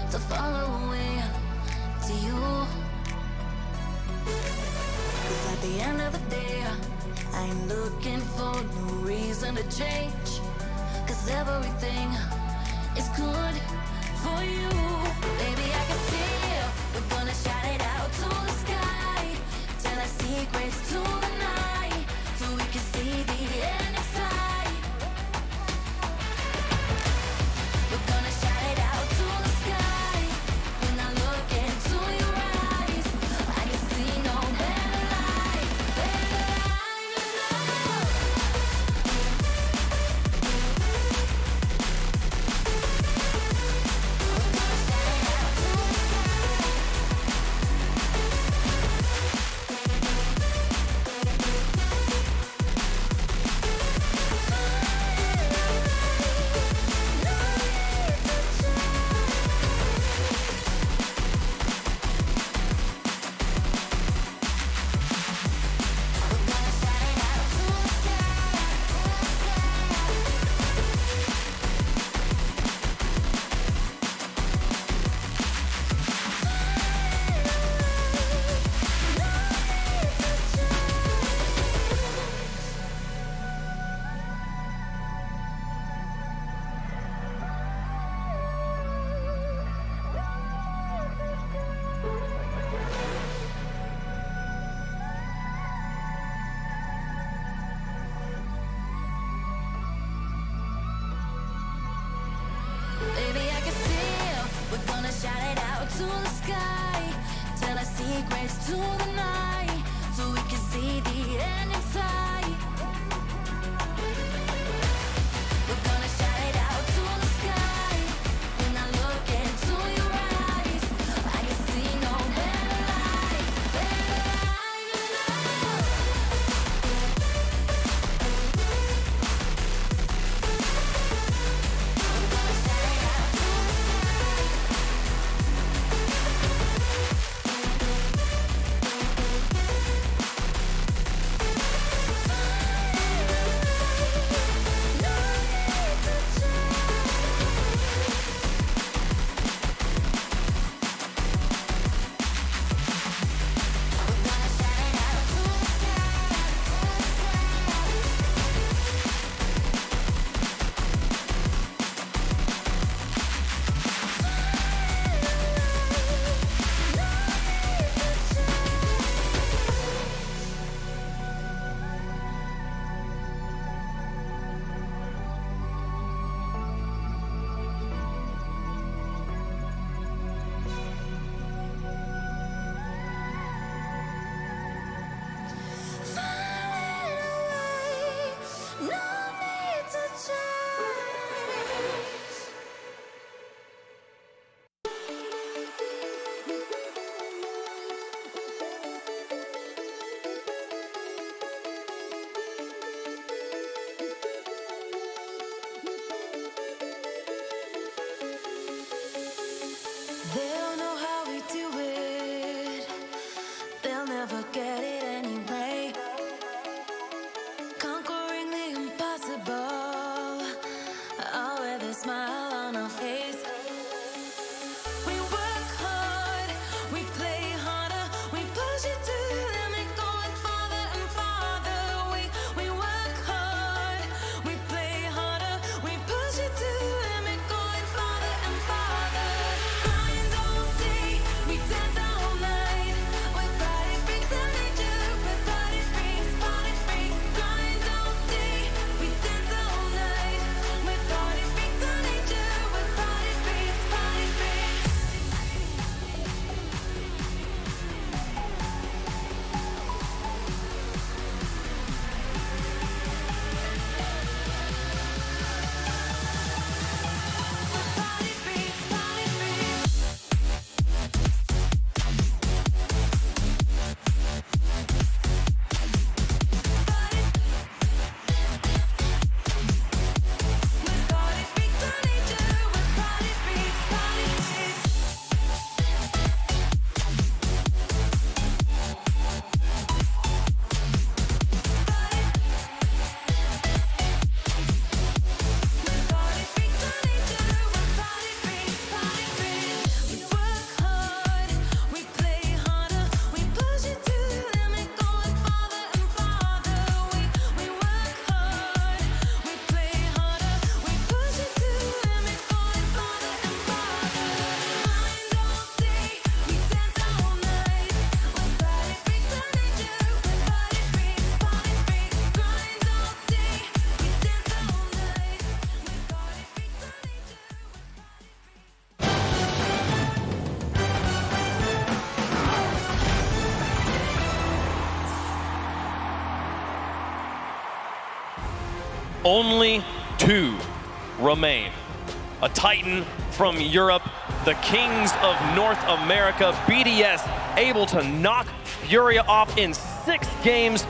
to follow away to you. 'Cause at the end of the day, I ain't looking for no reason to change. 'Cause everything is good for you. Baby, I can see we're gonna shout it out to the sky. Tell our secrets to the night, so we can see the end in sight. We're gonna shout it out to the sky. When I look into your eyes, I can see no better light, better light than love. Baby, I can see we're gonna shout it out to the sky. Tell our secrets to the night, so we can see the end in sight. We're gonna shout it out to the sky. When I look into your eyes, I can see no better light, better light than love. only 2 remain. A Titan from Europe, the Kings of North America, BDS able to knock Furia off in 6 games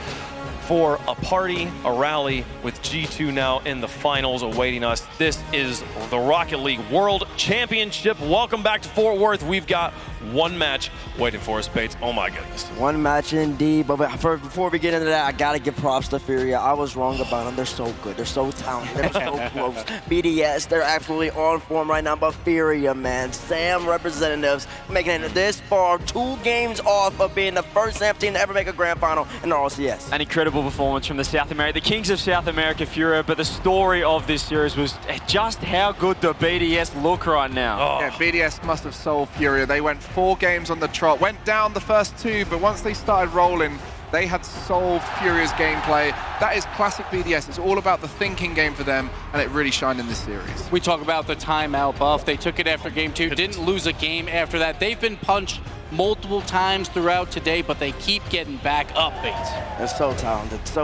for a party, a rally with G2 now in the finals awaiting us. This is the Rocket League World Championship. Welcome back to Fort Worth. We've got 1 match waiting for us, Bates. Oh my goodness. 1 match indeed, but before we get into that, I gotta give props to Furia. I was wrong about them. They're so good. They're so talented. They're so close. BDS, they're absolutely on form right now, but Furia, man, Sam representatives making it this far, 2 games off of being the first Sam team to ever make a grand final in the RLCS. An incredible performance from the South America, the Kings of South America, Furia, but the story of this series was just how good the BDS look right now. Oh. Yeah, BDS must have sold Furia. They went 4 games on the trot, went down the first 2, but once they started rolling, they had solved Furia's gameplay. That is classic BDS. It's all about the thinking game for them, and it really shined in this series. We talk about the timeout buff. They took it after game 2, didn't lose a game after that. They've been punched multiple times throughout today, but they keep getting back up, Bates. They're so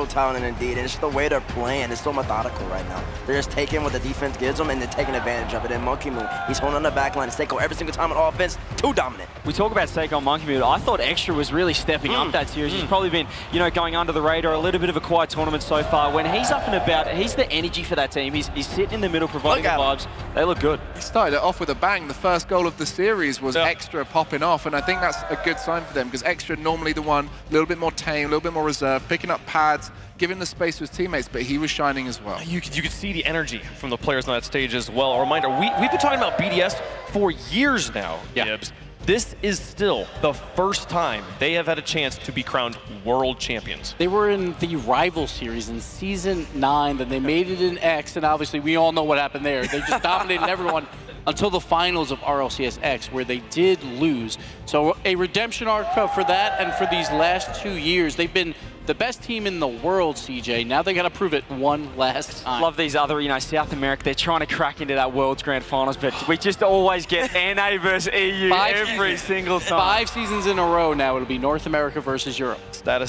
talented indeed, and it's the way they're playing. It's so methodical right now. They're just taking what the defense gives them, and they're taking advantage of it. And Monkey Moon, he's holding on the back line. Seiko every single time on offense, too dominant. We talk about Seiko and Monkey Moon. I thought Extra was really stepping up that series. He's probably been, going under the radar, a little bit of a quiet tournament so far. When he's up and about, he's the energy for that team. He's sitting in the middle, providing the vibes. They look good. He started it off with a bang. The first goal of the series was Extra popping off, and I think that's a good sign for them, because Extra normally the one a little bit more tame, a little bit more reserved, picking up pads, giving the space to his teammates, but he was shining as well. You could see the energy from the players on that stage as well. A reminder, we've been talking about BDS for years now, Gibbs. This is still the first time they have had a chance to be crowned world champions. They were in the rival series in season 9, then they made it in X, and obviously we all know what happened there. They just dominated everyone until the finals of RLCS X, where they did lose. So a redemption arc for that, and for these last 2 years, they've been the best team in the world, CJ. Now they got to prove it one last time. Love these other, South America. They're trying to crack into that World's Grand Finals, but we just always get NA versus EU every single time. 5 seasons in a row now. It'll be North America versus Europe. Our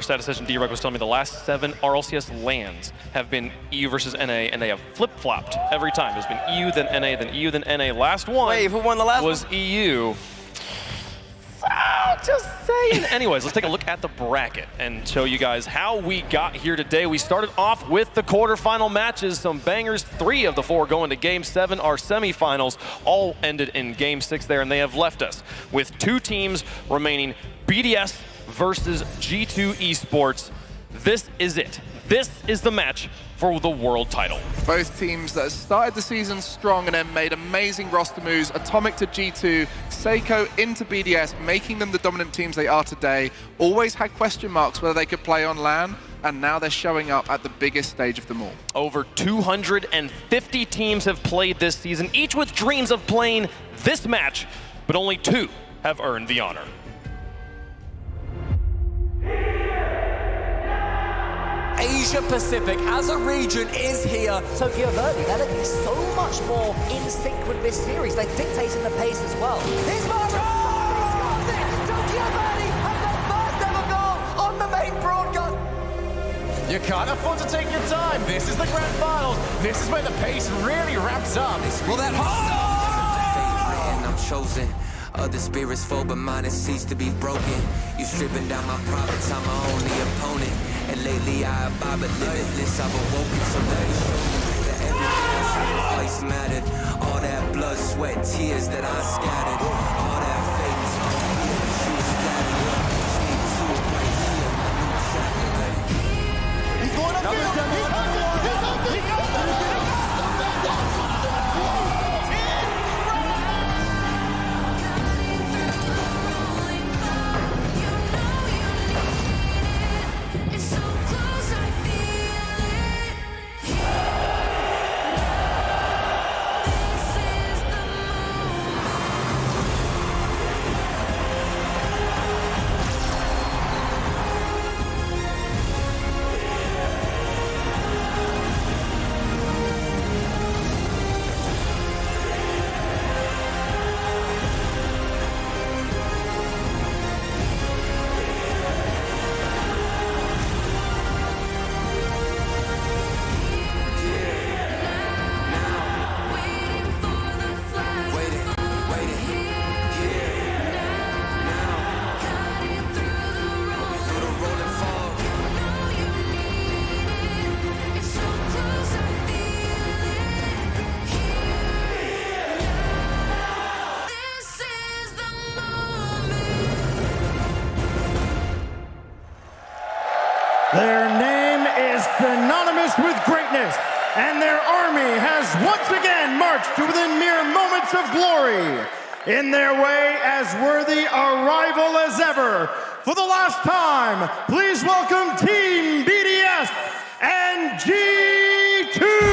statistician D-Rec was telling me the last 7 RLCS lands have been EU versus NA, and they have flip-flopped every time. There's been EU, then NA, then EU, then NA. Last one who won the last was one? EU. Oh, just saying. Anyways, let's take a look at the bracket and show you guys how we got here today. We started off with the quarterfinal matches, some bangers. 3 of the 4 going to Game 7. Our semifinals all ended in Game 6 there, and they have left us with 2 teams remaining, BDS versus G2 Esports. This is it. This is the match for the world title. Both teams that started the season strong and then made amazing roster moves. Atomic to G2, Seiko into BDS, making them the dominant teams they are today. Always had question marks whether they could play on LAN, and now they're showing up at the biggest stage of them all. Over 250 teams have played this season, each with dreams of playing this match, but only 2 have earned the honor. Asia Pacific as a region is here. Tokyo Verde, they're looking so much more in sync with this series. They're dictating the pace as well. Here's Marshall! Tokyo Verde have their first ever goal on the main broadcast. You can't afford to take your time. This is the grand finals. This is where the pace really ramps up. Well, that I'm chosen. Other spirits fall, but mine has ceased to be broken. You stripping down my profits, I'm my only opponent. And lately I abide but limitless, I've awoken. So let it show me that everything sacrifice mattered. All that blood, sweat, tears that I scattered. All that faith, she was scattered. Came to it right here, my new chapter. He's going up there. He's and their army has once again marched to within mere moments of glory. In their way, as worthy a rival as ever. For the last time, please welcome Team BDS and G2!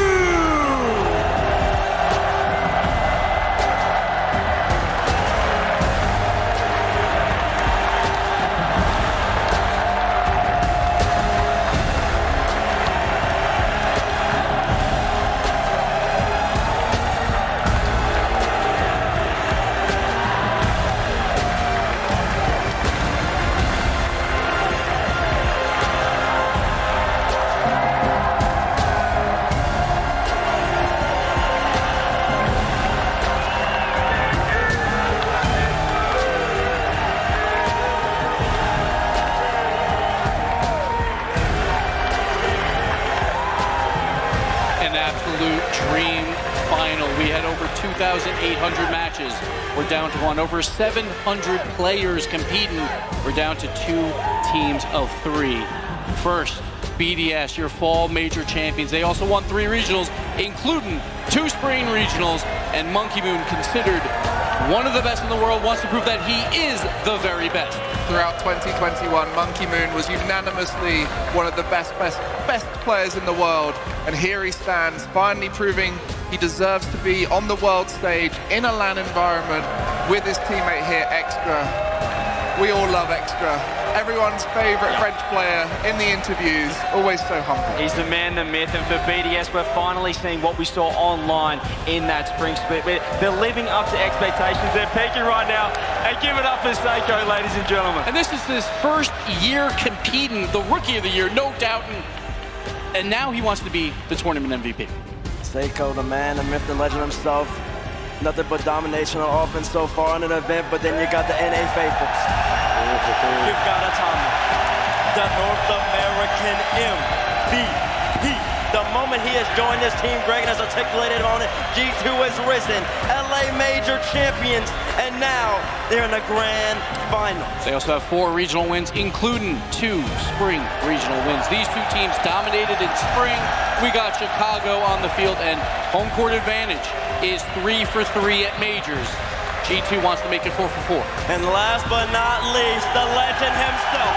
Dream final. We had over 2,800 matches. We're down to one. Over 700 players competing. We're down to 2 teams of 3. First, BDS, your fall major champions. They also won 3 regionals, including 2 spring regionals. And Monkey Moon, considered one of the best in the world, wants to prove that he is the very best. Throughout 2021, Monkey Moon was unanimously one of the best players in the world. And here he stands, finally proving he deserves to be on the world stage in a LAN environment with his teammate here, Extra. We all love Extra. Everyone's favorite French player in the interviews, always so humble. He's the man, the myth, and for BDS, we're finally seeing what we saw online in that spring split. They're living up to expectations. They're peaking right now, and give it up for Seiko, ladies and gentlemen. And this is his first year competing, the Rookie of the Year, no doubt. And now he wants to be the tournament MVP. Seiko, the man, the myth, the legend himself. Nothing but domination on offense so far in an event, but then you got the NA faithfuls. You've got a Tommy, the North American MVP. The moment he has joined this team, Greg has articulated on it, G2 has risen, LA Major champions, and now they're in the grand finals. They also have 4 regional wins, including 2 spring regional wins. These 2 teams dominated in spring. We got Chicago on the field, and home court advantage is 3 for 3 at majors. G2 wants to make it 4 for 4. And last but not least, the legend himself.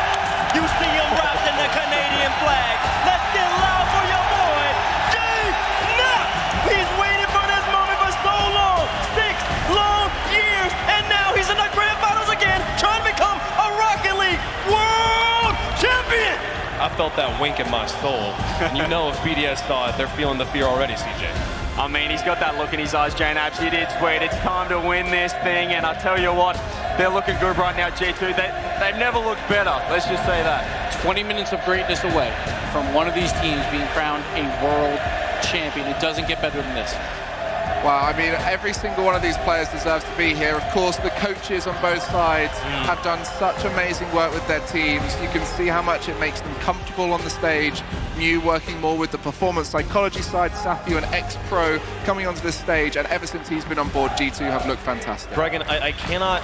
You see him wrapped in the Canadian flag. Let's get loud for your boy, G-Nut! He's waited for this moment for so long, 6 long years, and now he's in the grand finals again, trying to become a Rocket League world champion! I felt that wink in my soul. And you know if BDS saw it, they're feeling the fear already, CJ. I mean, he's got that look in his eyes, J-Naps. He did tweet, it's time to win this thing, and I tell you what, they're looking good right now, G2. They've never looked better, let's just say that. 20 minutes of greatness away from one of these teams being crowned a world champion. It doesn't get better than this. Wow, I mean, every single one of these players deserves to be here. Of course, the coaches on both sides have done such amazing work with their teams. You can see how much it makes them comfortable on the stage. Mew working more with the performance psychology side, Sathu, an ex-pro, coming onto this stage, and ever since he's been on board, G2 have looked fantastic. Dragon, I cannot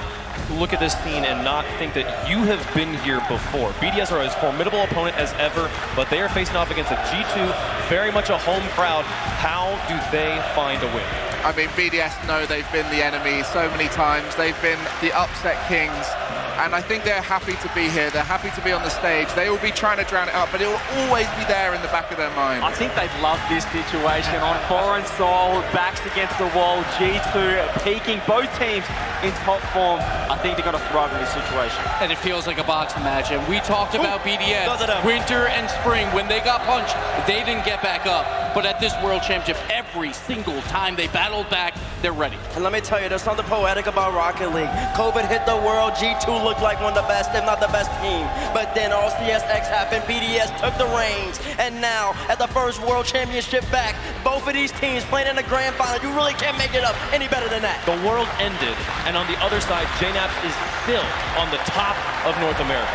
look at this scene and not think that you have been here before. BDS are as formidable opponent as ever, but they are facing off against a G2, very much a home crowd. How do they find a win? I mean, BDS know they've been the enemy so many times. They've been the upset kings. And I think they're happy to be here. They're happy to be on the stage. They will be trying to drown it out, but it will always be there in the back of their mind. I think they love this situation. On foreign soil, backs against the wall, G2 peaking, both teams in top form. I think they're going to thrive in this situation. And it feels like a boxing match. And we talked about BDS, winter and spring. When they got punched, they didn't get back up. But at this World Championship, every single time they battled back, they're ready. And let me tell you, there's something poetic about Rocket League. COVID hit the world, G2 looked like one of the best, if not the best team. But then RLCS happened, BDS took the reins. And now, at the first World Championship back, both of these teams playing in the grand final. You really can't make it up any better than that. The world ended, and on the other side, J-Naps is still on the top of North America.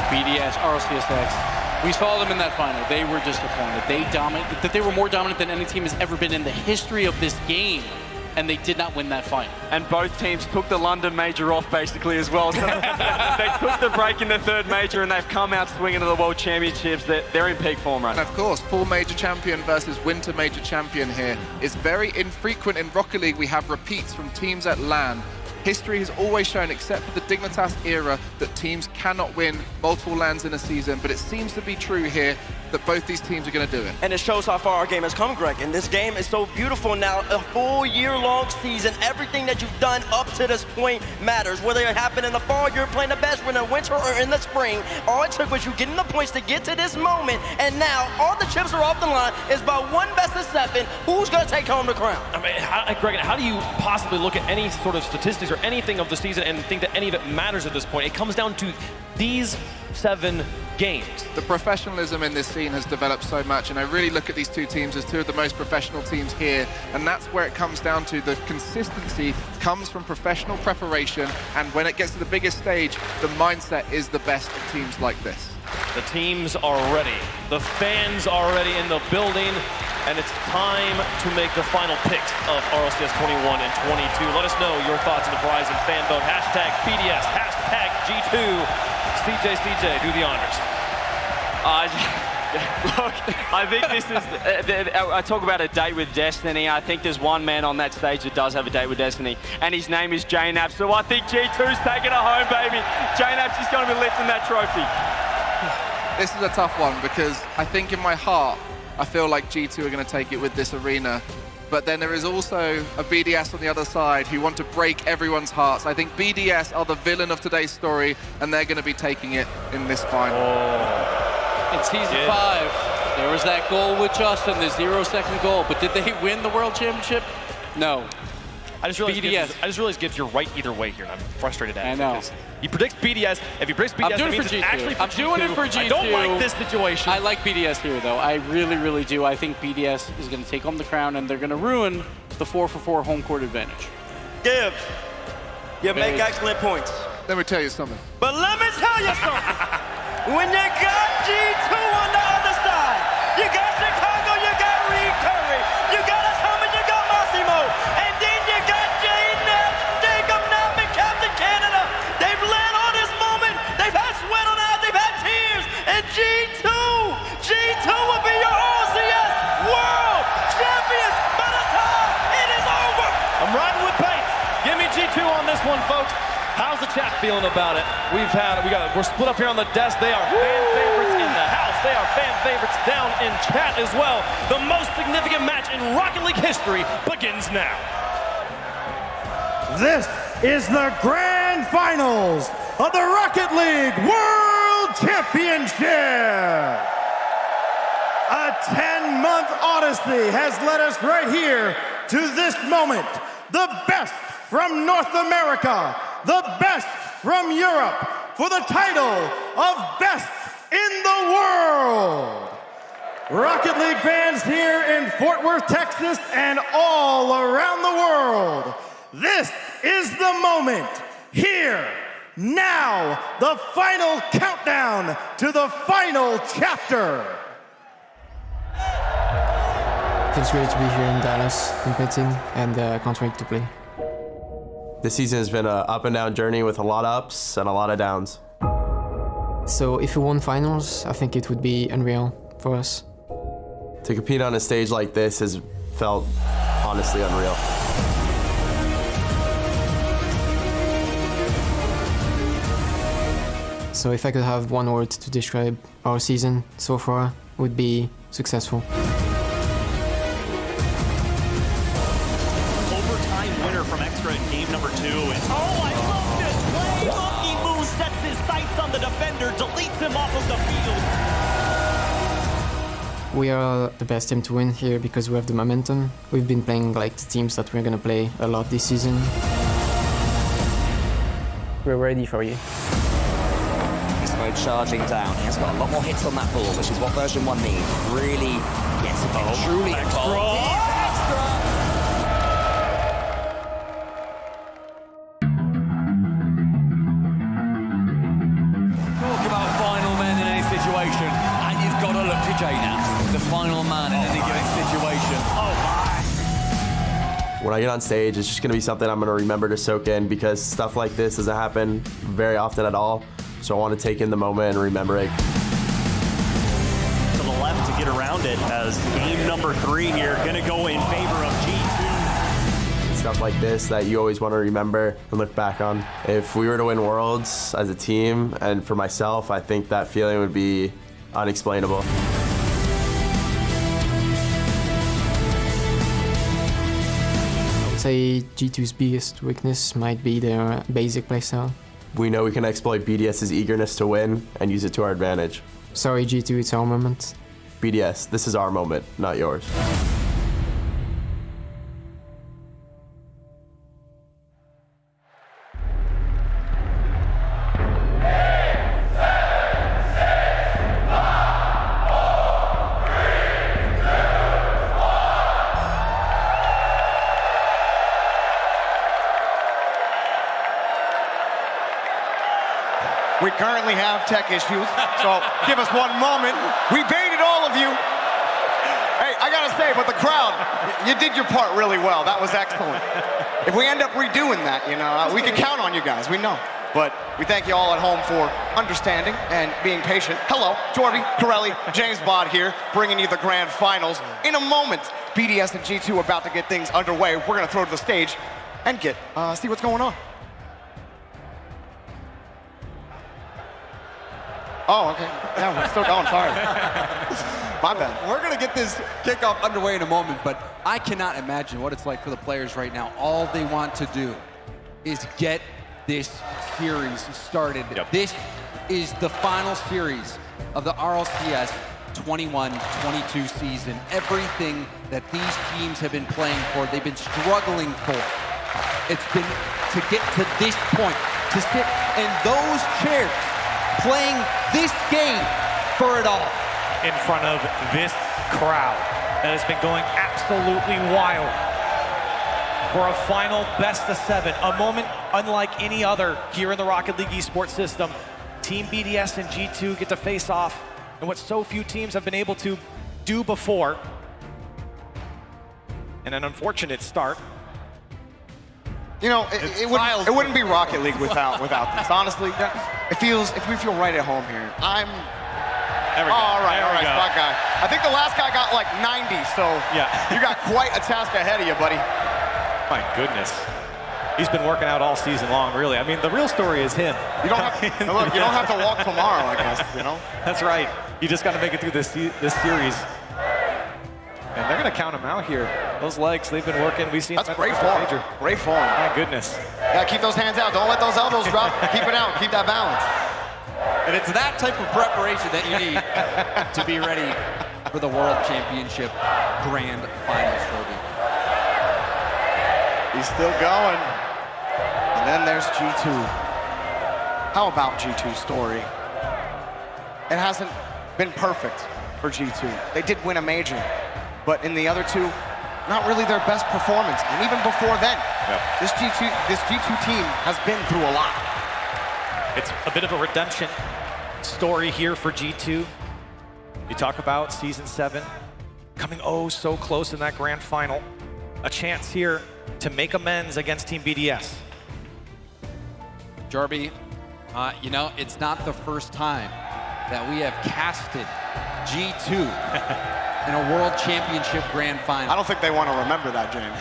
BDS, RLCS, we saw them in that final. They were disappointed. They were more dominant than any team has ever been in the history of this game. and they did not win that final. And both teams took the London major off basically as well. So they took the break in the third major and they've come out swinging to the World Championships. They're in peak form right now. And of course, full major champion versus winter major champion here is very infrequent in Rocket League. We have repeats from teams at LAN. History has always shown, except for the Dignitas era, that teams cannot win multiple LANs in a season, but it seems to be true here that both these teams are going to do it. And it shows how far our game has come, Greg. And this game is so beautiful now. A full year-long season. Everything that you've done up to this point matters. Whether it happened in the fall, you're playing the best, in the winter, or in the spring. All it took was you getting the points to get to this moment. And now all the chips are off the line. It's about one best of 7. Who's going to take home the crown? I mean, Greg, how do you possibly look at any sort of statistics or anything of the season and think that any of it matters at this point? It comes down to these 7 games. The professionalism in this scene has developed so much, and I really look at these two teams as two of the most professional teams here, and that's where it comes down to. The consistency comes from professional preparation, and when it gets to the biggest stage, the mindset is the best of teams like this. The teams are ready. The fans are ready in the building, and it's time to make the final picks of RLCS 21 and 22. Let us know your thoughts on the Verizon fan vote. Hashtag BDS, hashtag G2. CJ, do the honors. Look, I think this is, I talk about a date with destiny. I think there's one man on that stage that does have a date with destiny, and his name is JNAP. So I think G2's taking it home, baby. JNAP's just going to be lifting that trophy. This is a tough one because I think in my heart, I feel like G2 are going to take it with this arena. But then there is also a BDS on the other side who want to break everyone's hearts. I think BDS are the villain of today's story, and they're going to be taking it in this final. In Season 5, there was that goal with Justin, the 0-second goal. But did they win the World Championship? No. I just realized Gibbs, you're right either way here, and I'm frustrated at it. I know. Because he predicts BDS. If he predicts BDS, it means it's actually for I'm doing it for G2. I don't like this situation. I like BDS here, though. I really, really do. I think BDS is going to take home the crown, and they're going to ruin the 4-for-4 home court advantage. Gibbs, you make excellent points. Let me tell you something. But let me tell you something. When you got G2 on the other side, you got Chicago, you got Reed Curry, you got us Humming, you got Massimo, and then you got Jaden, Jacob Knapp, and Captain Canada. They've led on this moment. They've had sweat on eyes, they've had tears, and G2 will be your RLCS World Champions by the time it is over. I'm riding with Bates. Give me G2 on this one, folks. How's the chat feeling about it? We're split up here on the desk. They are fan favorites in the house. They are fan favorites down in chat as well. The most significant match in Rocket League history begins now. This is the grand finals of the Rocket League World Championship. A 10-month odyssey has led us right here to this moment. The best from North America, the best from Europe for the title of Best in the World. Rocket League fans here in Fort Worth, Texas, and all around the world, this is the moment. Here, now, the final countdown to the final chapter. Feels great to be here in Dallas competing, and I can't wait to play. This season has been an up and down journey with a lot of ups and a lot of downs. So if we won finals, I think it would be unreal for us. To compete on a stage like this has felt honestly unreal. So if I could have one word to describe our season so far, it would be successful. From Extra in game number 2. And oh, I love this play! Monkey Moon sets his sights on the defender, deletes him off of the field. We are the best team to win here because we have the momentum. We've been playing like the teams that we're gonna play a lot this season. We're ready for you. He's charging down. He has got a lot more hits on that ball, which is what version 1 needs. Really gets it truly involved. And you've got to look to JNAP, the final man in any given situation. Oh my! When I get on stage, it's just going to be something I'm going to remember to soak in because stuff like this doesn't happen very often at all. So I want to take in the moment and remember it. To the left to get around it as game number 3 here, going to go in favor of G2. Stuff like this that you always want to remember and look back on. If we were to win Worlds as a team and for myself, I think that feeling would be unexplainable. I would say G2's biggest weakness might be their basic playstyle. We know we can exploit BDS's eagerness to win and use it to our advantage. Sorry G2, it's our moment. BDS, this is our moment, not yours. We currently have tech issues, so give us one moment. We baited all of you. Hey, I gotta say, but the crowd, you did your part really well. That was excellent. If we end up redoing that, you know, we can count on you guys, we know. But we thank you all at home for understanding and being patient. Hello, Jordy, Corelli, James Bod here, bringing you the grand finals. In a moment, BDS and G2 are about to get things underway. We're gonna throw to the stage and see what's going on. Oh, okay. Yeah, we're still going. Sorry. My bad. We're going to get this kickoff underway in a moment, but I cannot imagine what it's like for the players right now. All they want to do is get this series started. Yep. This is the final series of the RLCS 21-22 season. Everything that these teams have been playing for, they've been struggling for. It's been to get to this point, to sit in those chairs, playing this game for it all. In front of this crowd that has been going absolutely wild for a final best of 7, a moment unlike any other here in the Rocket League esports system. Team BDS and G2 get to face off in what so few teams have been able to do before. And an unfortunate start. You know, it wouldn't be Rocket League without this. Honestly, if we feel right at home here. All right, spot guy. I think the last guy got like 90, so yeah, you got quite a task ahead of you, buddy. My goodness. He's been working out all season long, really. I mean, the real story is him. You don't have look, you don't have to walk tomorrow, I guess, you know? That's right. You just got to make it through this series. And they're going to count him out here. Those legs, they've been working. We've seen that's great form. Great form. My goodness. Yeah, keep those hands out. Don't let those elbows drop. Keep it out. Keep that balance. And it's that type of preparation that you need to be ready for the World Championship Grand Finals, Toby. He's still going. And then there's G2. How about G2's story? It hasn't been perfect for G2. They did win a major. But in the other two, not really their best performance. And even before then, this G2 team has been through a lot. It's a bit of a redemption story here for G2. You talk about Season 7, coming oh so close in that grand final. A chance here to make amends against Team BDS. Jarby, you know, it's not the first time that we have casted G2 in a World Championship Grand Final. I don't think they want to remember that, James.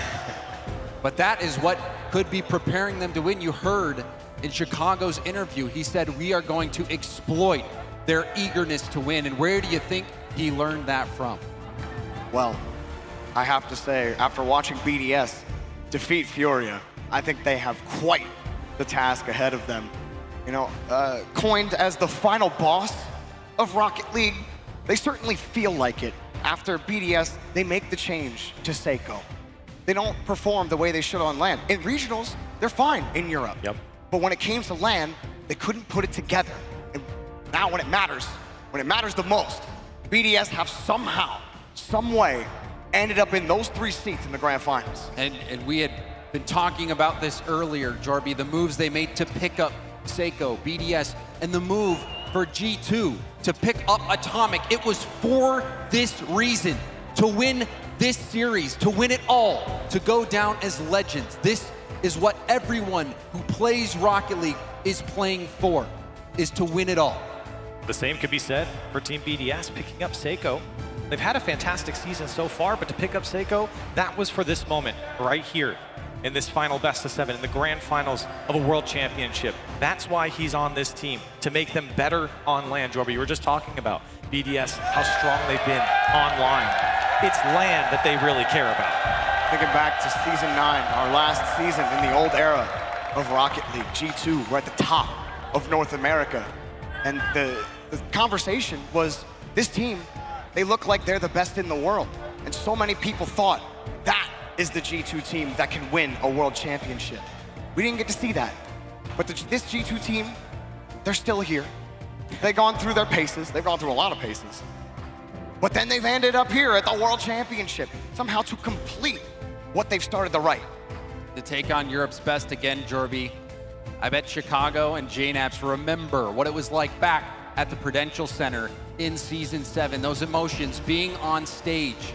But that is what could be preparing them to win. You heard in Chicago's interview, he said, we are going to exploit their eagerness to win. And where do you think he learned that from? Well, I have to say, after watching BDS defeat Furia, I think they have quite the task ahead of them. You know, coined as the final boss of Rocket League, they certainly feel like it. After BDS, they make the change to Seiko. They don't perform the way they should on LAN. In regionals, they're fine in Europe. Yep. But when it came to LAN, they couldn't put it together. And now when it matters the most, BDS have somehow, some way, ended up in those 3 seats in the grand finals. And we had been talking about this earlier, Jarby, the moves they made to pick up Seiko, BDS, and the move for G2 to pick up Atomic. It was for this reason, to win this series, to win it all, to go down as legends. This is what everyone who plays Rocket League is playing for, is to win it all. The same could be said for Team BDS picking up Seiko. They've had a fantastic season so far, but to pick up Seiko, that was for this moment right here in this final best of 7, in the grand finals of a world championship. That's why he's on this team, to make them better on LAN. Jorby, you were just talking about BDS, how strong they've been online. It's LAN that they really care about. Thinking back to Season 9, our last season in the old era of Rocket League, G2 were at the top of North America. And the conversation was, this team, they look like they're the best in the world. And so many people thought that is the G2 team that can win a world championship. We didn't get to see that. But this G2 team, they're still here. They've gone through their paces. They've gone through a lot of paces. But then they've ended up here at the world championship, somehow to complete what they've started to write. To take on Europe's best again, Jorby. I bet Chicago and JNAPS remember what it was like back at the Prudential Center in Season 7. Those emotions being on stage,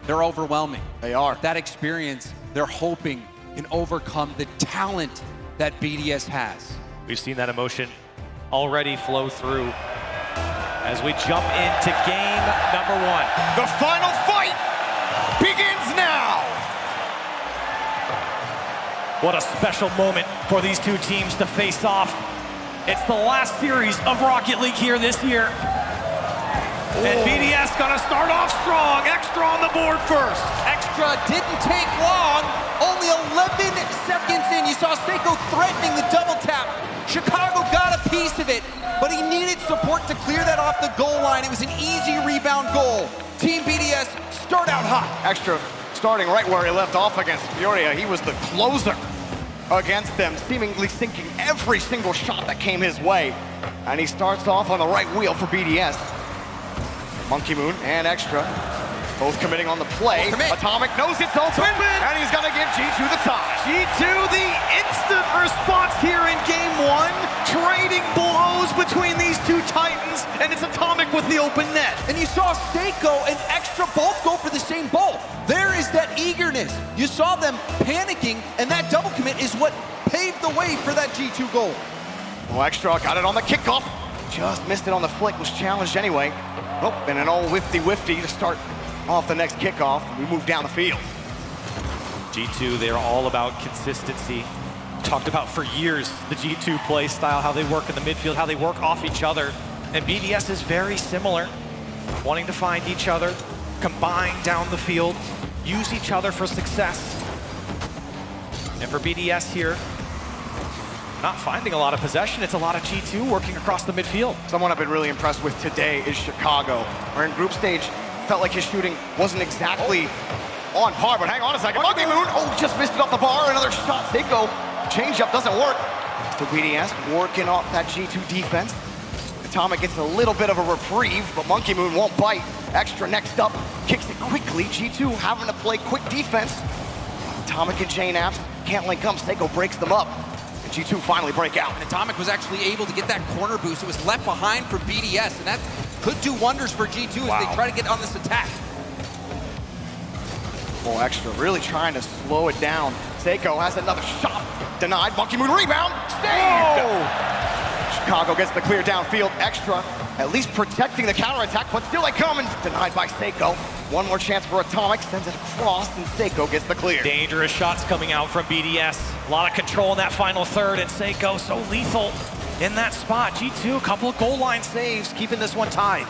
they're overwhelming. They are. That experience, they're hoping can overcome the talent that BDS has. We've seen that emotion already flow through as we jump into game number 1. The final fight begins now. What a special moment for these two teams to face off. It's the last series of Rocket League here this year. And BDS gonna start off strong. Extra on the board first. Extra didn't take long. Only 11 seconds in, you saw Seiko threatening the double tap. Chicago got a piece of it, but he needed support to clear that off the goal line. It was an easy rebound goal. Team BDS start out hot. Extra starting right where he left off against Furia. He was the closer against them, seemingly sinking every single shot that came his way. And he starts off on the right wheel for BDS. Monkey Moon and Extra both committing on the play. Atomic knows it's open, and he's gonna give G2 the tie. G2, the instant response here in game 1, trading blows between these two titans, and it's Atomic with the open net. And you saw Seiko and Extra both go for the same ball. There is that eagerness. You saw them panicking, and that double commit is what paved the way for that G2 goal. Well, Extra got it on the kickoff. Just missed it on the flick, was challenged anyway. Oh, and an old whifty to start off the next kickoff. We move down the field. G2, they're all about consistency. Talked about for years the G2 play style, how they work in the midfield, how they work off each other. And BDS is very similar, wanting to find each other, combine down the field, use each other for success. And for BDS here, not finding a lot of possession. It's a lot of G2 working across the midfield. Someone I've been really impressed with today is Chicago. Where in group stage, felt like his shooting wasn't exactly on par, but hang on a second. Monkey Moon, just missed it off the bar. Another shot, Seiko. Change-up doesn't work. Still BDS working off that G2 defense. Atomic gets a little bit of a reprieve, but Monkey Moon won't bite. Extra next up, kicks it quickly. G2 having to play quick defense. Atomic and JNAPS can't link up. Seiko breaks them up. G2 finally break out. And Atomic was actually able to get that corner boost. It was left behind for BDS, and that could do wonders for G2 as they try to get on this attack. Well, Extra really trying to slow it down. Seiko has another shot. Denied. Monkey Moon rebound. Saved! Chicago gets the clear downfield. Extra at least protecting the counterattack, but still they come and denied by Seiko. One more chance for Atomic, sends it across, and Seiko gets the clear. Dangerous shots coming out from BDS. A lot of control in that final third, and Seiko so lethal in that spot. G2, a couple of goal line saves, keeping this one tied.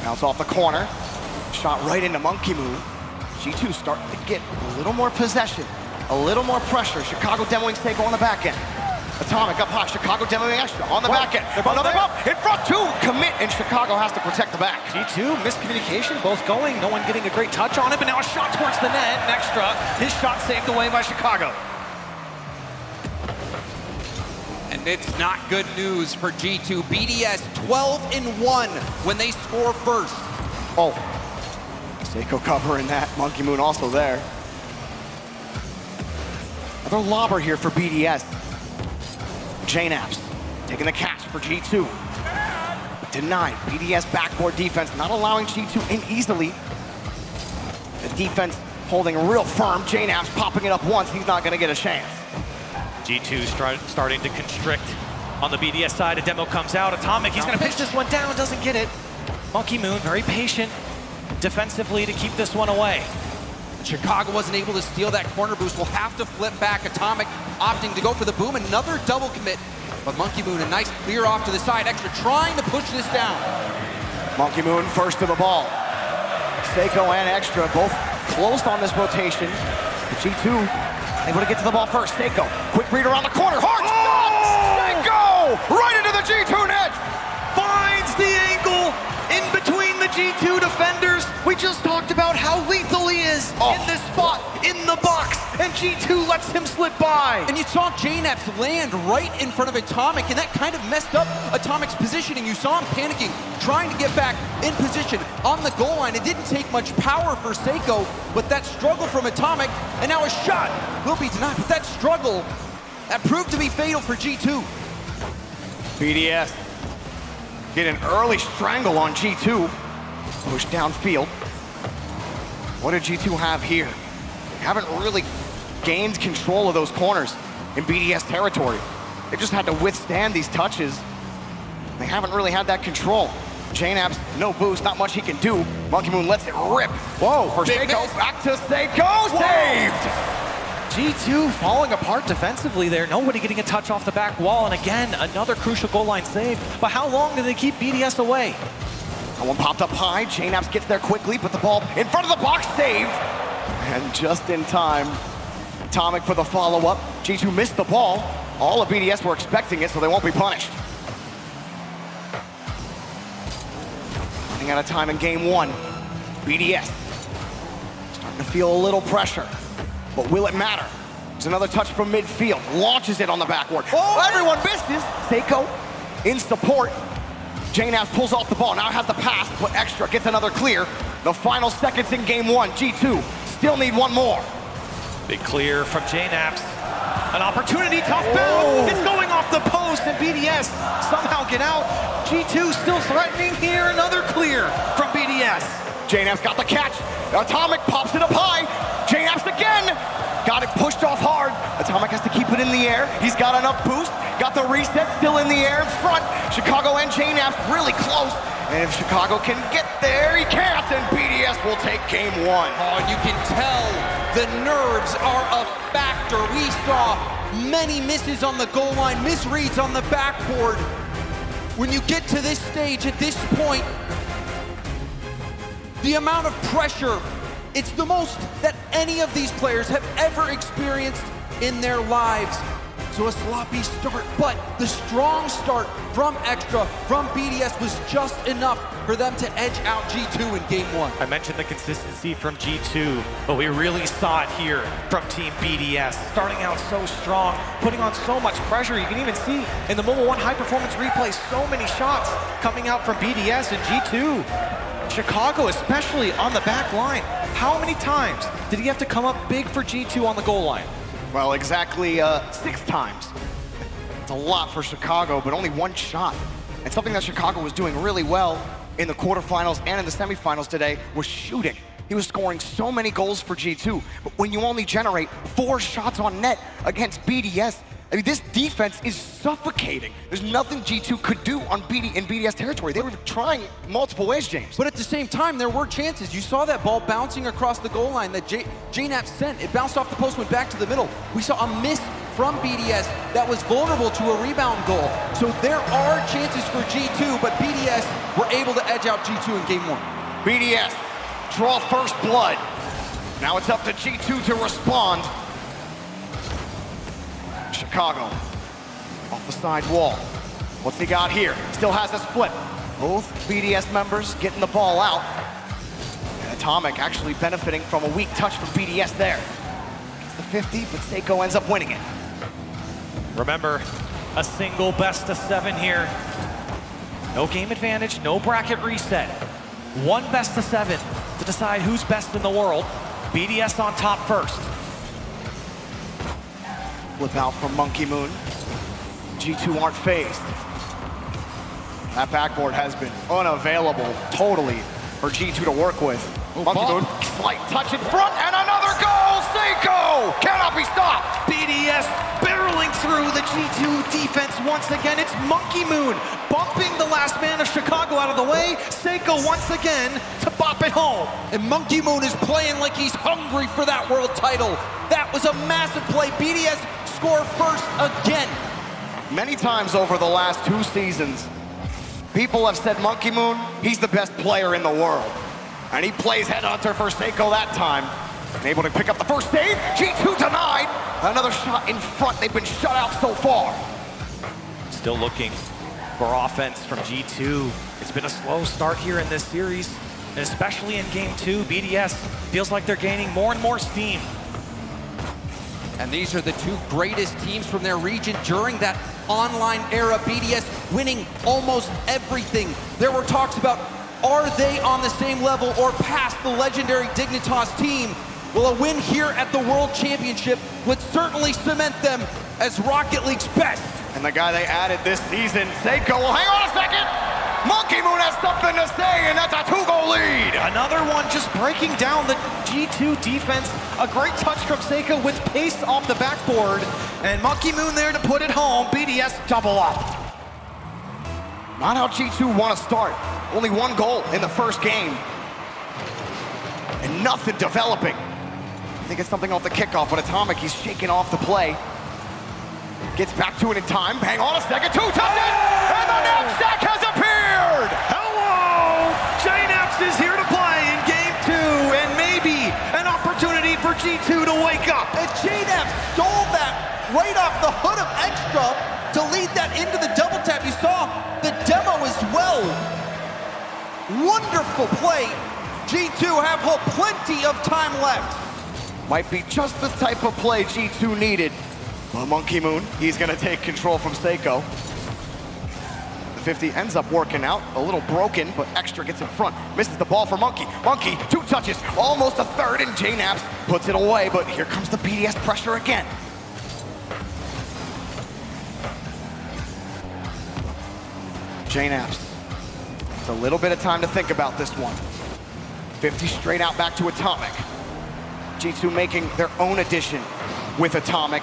Bounce off the corner. Shot right into Monkey Moon. G2 starting to get a little more possession, a little more pressure. Chicago demoing Seiko on the back end. Atomic up high, Chicago demoing Extra on the back end. Another bump, in front, two, commit, and Chicago has to protect the back. G2, miscommunication, both going, no one getting a great touch on it, but now a shot towards the net, and Extra, his shot saved away by Chicago. And it's not good news for G2. BDS 12-1 when they score first. Oh, Seiko covering that, Monkey Moon also there. Another lobber here for BDS. JNAPS taking the catch for G2. Denied. BDS backboard defense, not allowing G2 in easily. defense holding real firm. JNAP's popping it up once. He's not going to get a chance. G2 starting to constrict on the BDS side. A demo comes out. Atomic, he's going to pitch this one down, doesn't get it. Monkey Moon, very patient defensively to keep this one away. Chicago wasn't able to steal that corner boost. Will have to flip back. Atomic opting to go for the boom. Another double commit. But Monkey Moon, a nice clear off to the side. Extra trying to push this down. Monkey Moon first to the ball. Seiko and Extra both closed on this rotation. G2 able to get to the ball first. Seiko, quick read around the corner. Hard shot! Seiko! Right into the G2 net! Finds the angle in between the G2 defenders. We just talked about how lethal he is in this spot, in the box, and G2 lets him slip by. And you saw JNAP's land right in front of Atomic, and that kind of messed up Atomic's positioning. You saw him panicking, trying to get back in position on the goal line. It didn't take much power for Seiko, but that struggle from Atomic, and now a shot will be denied. But that struggle, that proved to be fatal for G2. BDS get an early strangle on G2. Push downfield. What did G2 have here? Haven't really gained control of those corners in BDS territory. They've just had to withstand these touches. They haven't really had that control. JNAP's no boost, not much he can do. Monkey Moon lets it rip. Whoa, for Seiko, back to Seiko, saved! G2 falling apart defensively there. Nobody getting a touch off the back wall. And again, another crucial goal line save. But how long do they keep BDS away? That one popped up high. JNAPS gets there quickly, but the ball in front of the box, saved. And just in time, Atomic for the follow-up. G2 missed the ball. All of BDS were expecting it, so they won't be punished. Running out of time in game one. BDS starting to feel a little pressure. But will it matter? There's another touch from midfield. Launches it on the backboard. Oh, everyone misses. Seiko in support. JNAPS pulls off the ball. Now has the pass, but Extra gets another clear. The final seconds in game one. G2 still need one more. Big clear from JNAPS. An opportunity, tough bounce. It's going off the post, and BDS somehow get out. G2 still threatening here. Another clear from BDS. JNAPS got the catch. Atomic pops it up high. JNAPS again. Got it pushed off hard. Atomic has to keep it in the air. He's got enough boost. Got the reset still in the air in front. Chicago and JNAPS really close. And if Chicago can get there, he can't. And BDS will take game one. Oh, and you can tell the nerves are a factor. We saw many misses on the goal line, misreads on the backboard. When you get to this stage, at this point, the amount of pressure, it's the most that any of these players have ever experienced in their lives. So a sloppy start, but the strong start from Extra, from BDS was just enough for them to edge out G2 in game one. I mentioned the consistency from G2, but we really saw it here from Team BDS. Starting out so strong, putting on so much pressure. You can even see in the Mobile 1 high performance replay, so many shots coming out from BDS and G2. Chicago, especially on the back line. How many times did he have to come up big for G2 on the goal line? Well, exactly 6 times. It's a lot for Chicago, but only one shot. And something that Chicago was doing really well in the quarterfinals and in the semifinals today was shooting. He was scoring so many goals for G2, but when you only generate 4 shots on net against BDS, I mean, this defense is suffocating. There's nothing G2 could do on in BDS territory. They were trying multiple ways, James. But at the same time, there were chances. You saw that ball bouncing across the goal line that JNAP sent. It bounced off the post, went back to the middle. We saw a miss from BDS that was vulnerable to a rebound goal. So there are chances for G2, but BDS were able to edge out G2 in game one. BDS draw first blood. Now it's up to G2 to respond. Chicago off the side wall. What's he got here? Still has this flip. Both BDS members getting the ball out. And Atomic actually benefiting from a weak touch from BDS there. It's the 50, but Seiko ends up winning it. Remember, a single best of 7 here. No game advantage, no bracket reset. One best of 7 to decide who's best in the world. BDS on top first. Flip out from Monkey Moon. G2 aren't phased. That backboard has been unavailable totally for G2 to work with. Monkey Moon, slight touch in front, and another goal! Seiko cannot be stopped! BDS barreling through the G2 defense once again. It's Monkey Moon bumping the last man of Chicago out of the way. Seiko once again to bop it home. And Monkey Moon is playing like he's hungry for that world title. That was a massive play. BDS score first again. Many times over the last 2 seasons, people have said Monkey Moon, he's the best player in the world. And he plays headhunter for Seiko that time. And able to pick up the first save. G2 denied. Another shot in front. They've been shut out so far. Still looking for offense from G2. It's been a slow start here in this series, and especially in game 2, BDS feels like they're gaining more and more steam. And these are the 2 greatest teams from their region during that online era. BDS winning almost everything. There were talks about, are they on the same level or past the legendary Dignitas team? Well, a win here at the World Championship would certainly cement them as Rocket League's best. And the guy they added this season, Seiko, well, hang on a second. Monkey Moon has something to say, and that's a 2-goal lead. Another one just breaking down the G2 defense. A great touch from Seiko with pace off the backboard. And Monkey Moon there to put it home. BDS double up. Not how G2 want to start. Only 1 goal in the first game. And nothing developing. I think it's something off the kickoff, but Atomic, he's shaking off the play. Gets back to it in time. Hang on a second. 2 touches! And the knapsack has appeared! Hello! JNaps is here to play in game 2, and maybe an opportunity for G2 to wake up. And JNaps stole that right off the hood of Extra to lead that into the double tap. You saw the demo as well. Wonderful play. G2 have plenty of time left. Might be just the type of play G2 needed. Well, Monkey Moon, he's gonna take control from Seiko. The 50 ends up working out, a little broken, but Extra gets in front. Misses the ball for Monkey. Monkey, 2 touches, almost a third, and JNaps puts it away, but here comes the BDS pressure again. JNaps, it's a little bit of time to think about this one. 50 straight out back to Atomic. G2 making their own addition with Atomic,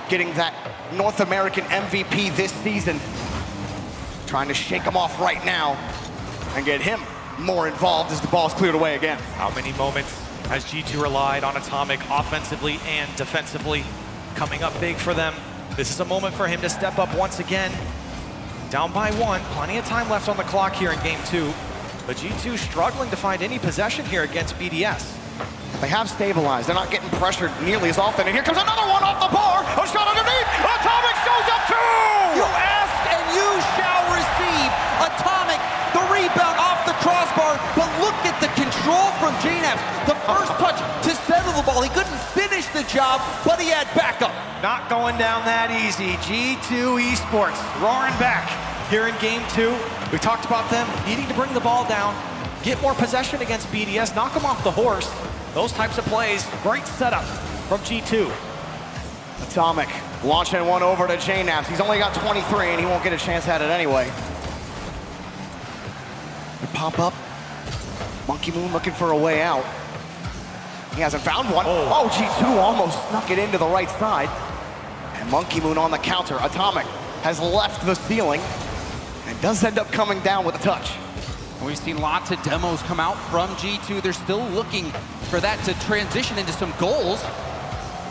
getting that North American MVP this season. Trying to shake him off right now and get him more involved as the ball's cleared away again. How many moments has G2 relied on Atomic offensively and defensively? Coming up big for them. This is a moment for him to step up once again. Down by 1, plenty of time left on the clock here in game 2. But G2 struggling to find any possession here against BDS. They have stabilized. They're not getting pressured nearly as often. And here comes another one off the bar. A shot underneath. Atomic shows up too! You ask and you shall receive. Atomic, the rebound off the crossbar. But look at the control from JNaps. The first touch to settle the ball. He couldn't finish the job, but he had backup. Not going down that easy. G2 Esports roaring back here in game 2. We talked about them needing to bring the ball down, get more possession against BDS, knock them off the horse. Those types of plays, great setup from G2. Atomic launching one over to JNaps. He's only got 23 and he won't get a chance at it anyway. They pop up. Monkey Moon looking for a way out. He hasn't found one. Oh, G2 almost snuck it into the right side. And Monkey Moon on the counter. Atomic has left the ceiling and does end up coming down with a touch. We've seen lots of demos come out from G2. They're still looking for that to transition into some goals.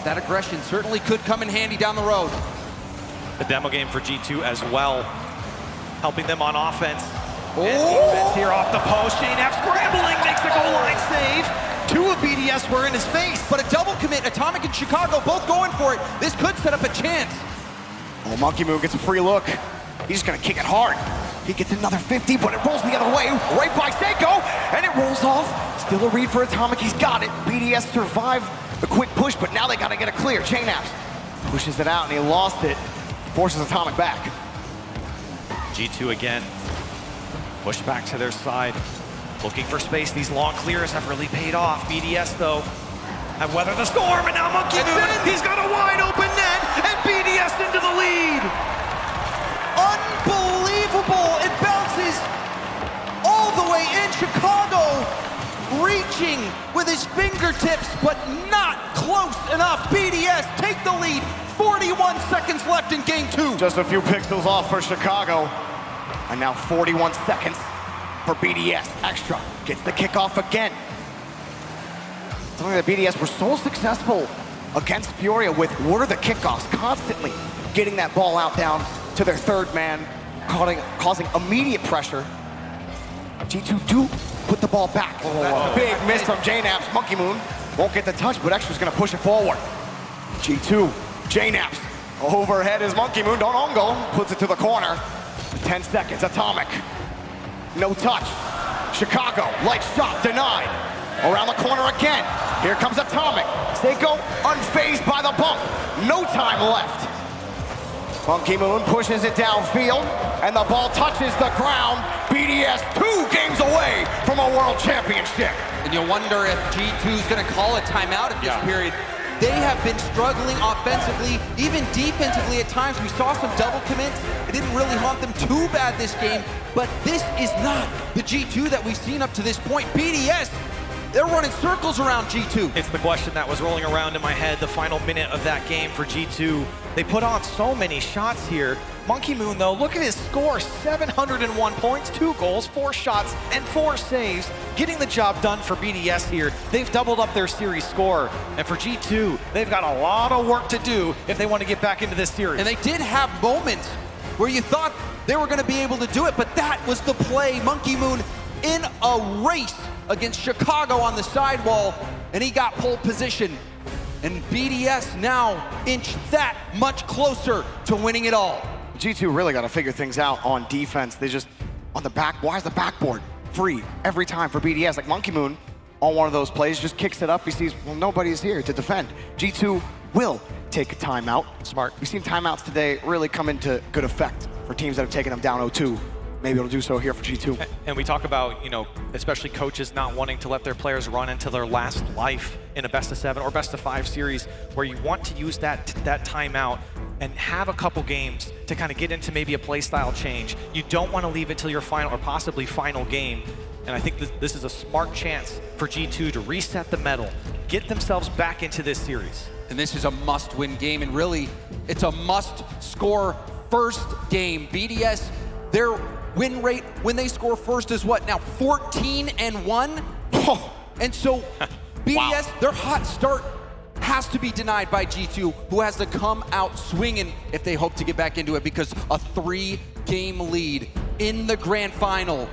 That aggression certainly could come in handy down the road. The demo game for G2 as well, helping them on offense. And defense here off the post. JNaps scrambling, makes the goal line save. 2 of BDS were in his face. But a double commit, Atomic and Chicago both going for it. This could set up a chance. Oh, Monkey Moon gets a free look. He's just gonna kick it hard. He gets another 50, but it rolls the other way, right by Seiko, and it rolls off. Still a read for Atomic, he's got it. BDS survived the quick push, but now they gotta get it clear. JNaps pushes it out, and he lost it. Forces Atomic back. G2 again, push back to their side. Looking for space, these long clears have really paid off. BDS, though, have weathered the storm, and now Monkey Moon, he's got a wide open net, and BDS into the lead. Unbelievable! It bounces all the way in. Chicago reaching with his fingertips, but not close enough. BDS take the lead. 41 seconds left in game 2. Just a few pixels off for Chicago. And now 41 seconds for BDS. Extra gets the kickoff again. Something that BDS were so successful against Furia with were the kickoffs, constantly getting that ball out down to their third man, causing immediate pressure. G2 do put the ball back. Big miss from JNaps. Monkey Moon won't get the touch, but Extra's gonna push it forward. G2, JNaps. Overhead is Monkey Moon. Don't go. Puts it to the corner. 10 seconds. Atomic. No touch. Chicago. Light shot denied. Around the corner again. Here comes Atomic. Seiko unfazed by the bump. No time left. Monkey Moon pushes it downfield, and the ball touches the ground. BDS 2 games away from a world championship. And you wonder if G2's going to call a timeout at this period. They have been struggling offensively, even defensively at times. We saw some double commits. It didn't really haunt them too bad this game, but this is not the G2 that we've seen up to this point. BDS, they're running circles around G2. It's the question that was rolling around in my head the final minute of that game for G2. They put on so many shots here. Monkey Moon, though, look at his score. 701 points, 2 goals, 4 shots, and 4 saves. Getting the job done for BDS here. They've doubled up their series score. And for G2, they've got a lot of work to do if they want to get back into this series. And they did have moments where you thought they were going to be able to do it, but that was the play. Monkey Moon in a race against Chicago on the sidewall, and he got pole position. And BDS now inch that much closer to winning it all. G2 really got to figure things out on defense. They just, on the back, why is the backboard free every time for BDS? Like Monkey Moon, on one of those plays, just kicks it up. He sees, well, nobody's here to defend. G2 will take a timeout. Smart. We've seen timeouts today really come into good effect for teams that have taken them down 0-2. Maybe it'll do so here for G2. And we talk about, you know, especially coaches not wanting to let their players run into their last life in a best-of-7 or best-of-5 series, where you want to use that timeout and have a couple games to kind of get into maybe a play style change. You don't want to leave it till your final or possibly final game. And I think this is a smart chance for G2 to reset the medal, get themselves back into this series. And this is a must-win game, and really, it's a must-score first game. BDS, their win rate when they score first is what now, 14-1? And so BDS, their hot start has to be denied by G2, who has to come out swinging if they hope to get back into it, because a 3-game lead in the grand final,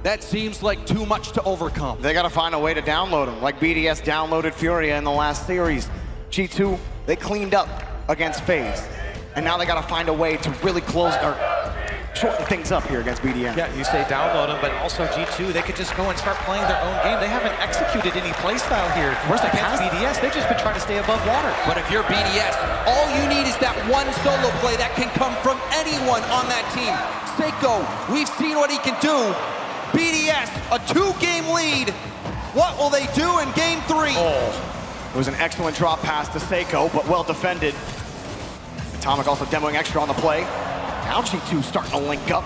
that seems like too much to overcome. They got to find a way to download them, like BDS downloaded Furia in the last series. G2, they cleaned up against FaZe, and now they got to find a way to really close or shorten things up here against BDS. Yeah, you say download them, but also G2, they could just go and start playing their own game. They haven't executed any play style here. Where's the against BDS? They've just been trying to stay above water. But if you're BDS, all you need is that one solo play that can come from anyone on that team. Seiko, we've seen what he can do. BDS, a 2-game lead. What will they do in game 3? It was an excellent drop pass to Seiko, but well defended. Atomic also demoing extra on the play. Now G2 starting to link up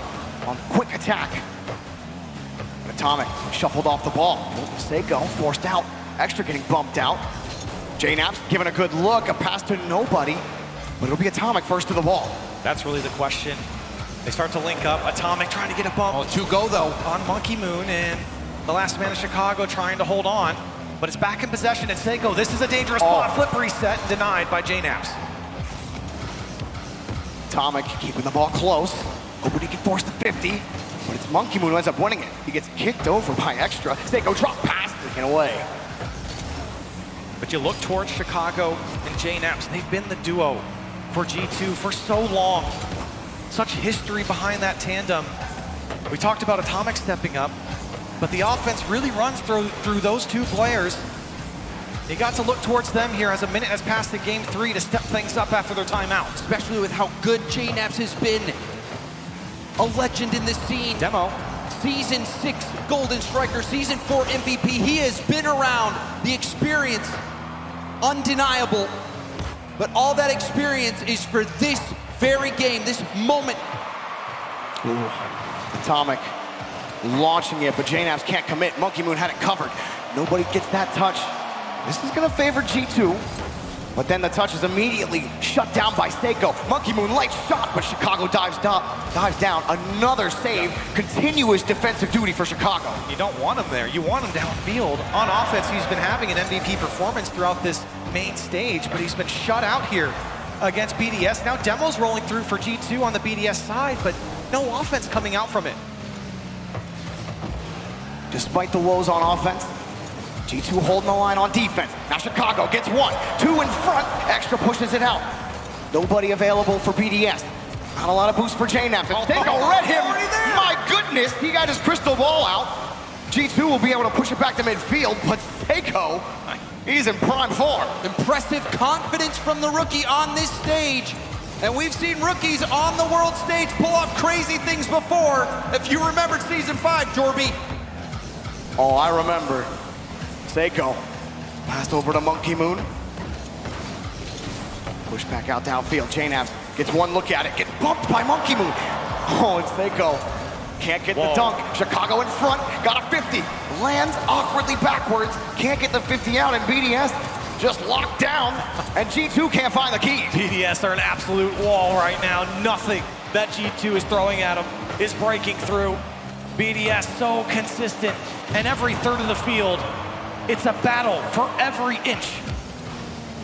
on quick attack. And Atomic shuffled off the ball. Seiko forced out. Extra getting bumped out. JNaps giving a good look, a pass to nobody, but it'll be Atomic first to the ball. That's really the question. They start to link up. Atomic trying to get a bump. Oh, 2 go though. On Monkey Moon, and the last man of Chicago trying to hold on. But it's back in possession at Seiko. This is a dangerous spot. Flip reset, denied by JNaps. Atomic keeping the ball close, hoping he can force the 50, but it's Monkey Moon who ends up winning it. He gets kicked over by Extra. Seiko drop pass, taken away. But you look towards Chicago and JNaps. They've been the duo for G2 for so long. Such history behind that tandem. We talked about Atomic stepping up, but the offense really runs through those 2 players. You got to look towards them here as a minute has passed in game 3 to step things up after their timeout. Especially with how good JNaps has been. A legend in this scene. Demo. Season 6 Golden Striker, Season 4 MVP. He has been around. The experience, undeniable. But all that experience is for this very game, this moment. Ooh. Atomic launching it, but JNAVs can't commit. Monkey Moon had it covered. Nobody gets that touch. This is gonna favor G2, but then the touch is immediately shut down by Seiko. Monkey Moon light shot, but Chicago dives down. Another save, continuous defensive duty for Chicago. You don't want him there. You want him downfield. On offense, he's been having an MVP performance throughout this main stage, but he's been shut out here against BDS. Now Demo's rolling through for G2 on the BDS side, but no offense coming out from it. Despite the woes on offense, G2 holding the line on defense. Now Chicago gets 1, 2 in front. Extra pushes it out. Nobody available for BDS. Not a lot of boost for JNAP. Seiko read him. My goodness, he got his crystal ball out. G2 will be able to push it back to midfield, but Seiko, he's in prime form. Impressive confidence from the rookie on this stage. And we've seen rookies on the world stage pull off crazy things before. If you remembered season 5, Jorby. Oh, I remember. Seiko passed over to Monkey Moon. Push back out downfield. JNAVs gets one look at it. Gets bumped by Monkey Moon. Oh, it's Seiko. Can't get the dunk. Chicago in front. Got a 50. Lands awkwardly backwards. Can't get the 50 out, and BDS just locked down. And G2 can't find the key. BDS are an absolute wall right now. Nothing that G2 is throwing at them is breaking through. BDS so consistent, and every third of the field, it's a battle for every inch.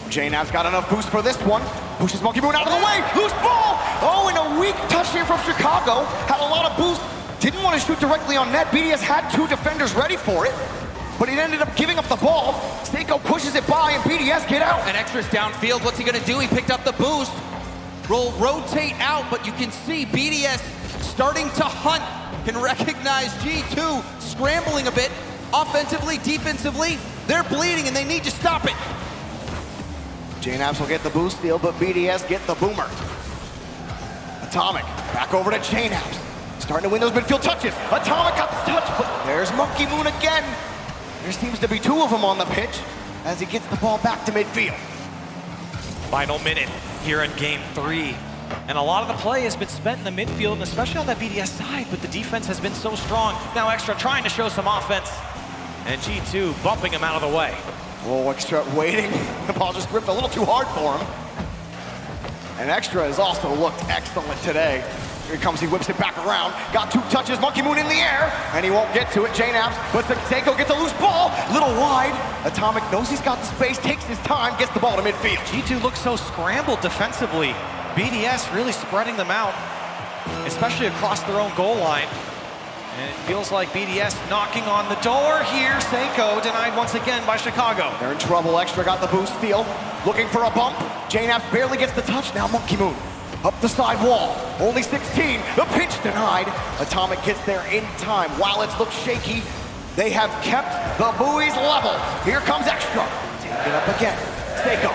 JNAV's got enough boost for this one. Pushes Monkey Moon out of the way. Loose ball. Oh, and a weak touch here from Chicago. Had a lot of boost. Didn't want to shoot directly on net. BDS had 2 defenders ready for it, but he ended up giving up the ball. Seiko pushes it by, and BDS get out. And Extra's downfield. What's he going to do? He picked up the boost. Will rotate out, but you can see BDS starting to hunt and recognize G2 scrambling a bit. Offensively, defensively, they're bleeding, and they need to stop it. JNAVs will get the boost steal, but BDS get the boomer. Atomic, back over to JNAVs. Starting to win those midfield touches. Atomic got the touch, but there's Monkey Moon again. There seems to be 2 of them on the pitch as he gets the ball back to midfield. Final minute here in game 3. And a lot of the play has been spent in the midfield, and especially on that BDS side, but the defense has been so strong. Now Extra trying to show some offense, and G2 bumping him out of the way. Oh, Extra waiting. The ball just gripped a little too hard for him. And Extra has also looked excellent today. Here he comes, he whips it back around. Got 2 touches, Monkey Moon in the air, and he won't get to it. JNAPs, but Seiko gets a loose ball, little wide. Atomic knows he's got the space, takes his time, gets the ball to midfield. G2 looks so scrambled defensively. BDS really spreading them out, especially across their own goal line. And it feels like BDS knocking on the door here. Seiko denied once again by Chicago. They're in trouble. Extra got the boost steal, looking for a bump. JNAP barely gets the touch. Now Monkey Moon up the side wall. Only 16. The pinch denied. Atomic gets there in time. While it looks shaky, they have kept the buoys level. Here comes Extra. Take it up again. Seiko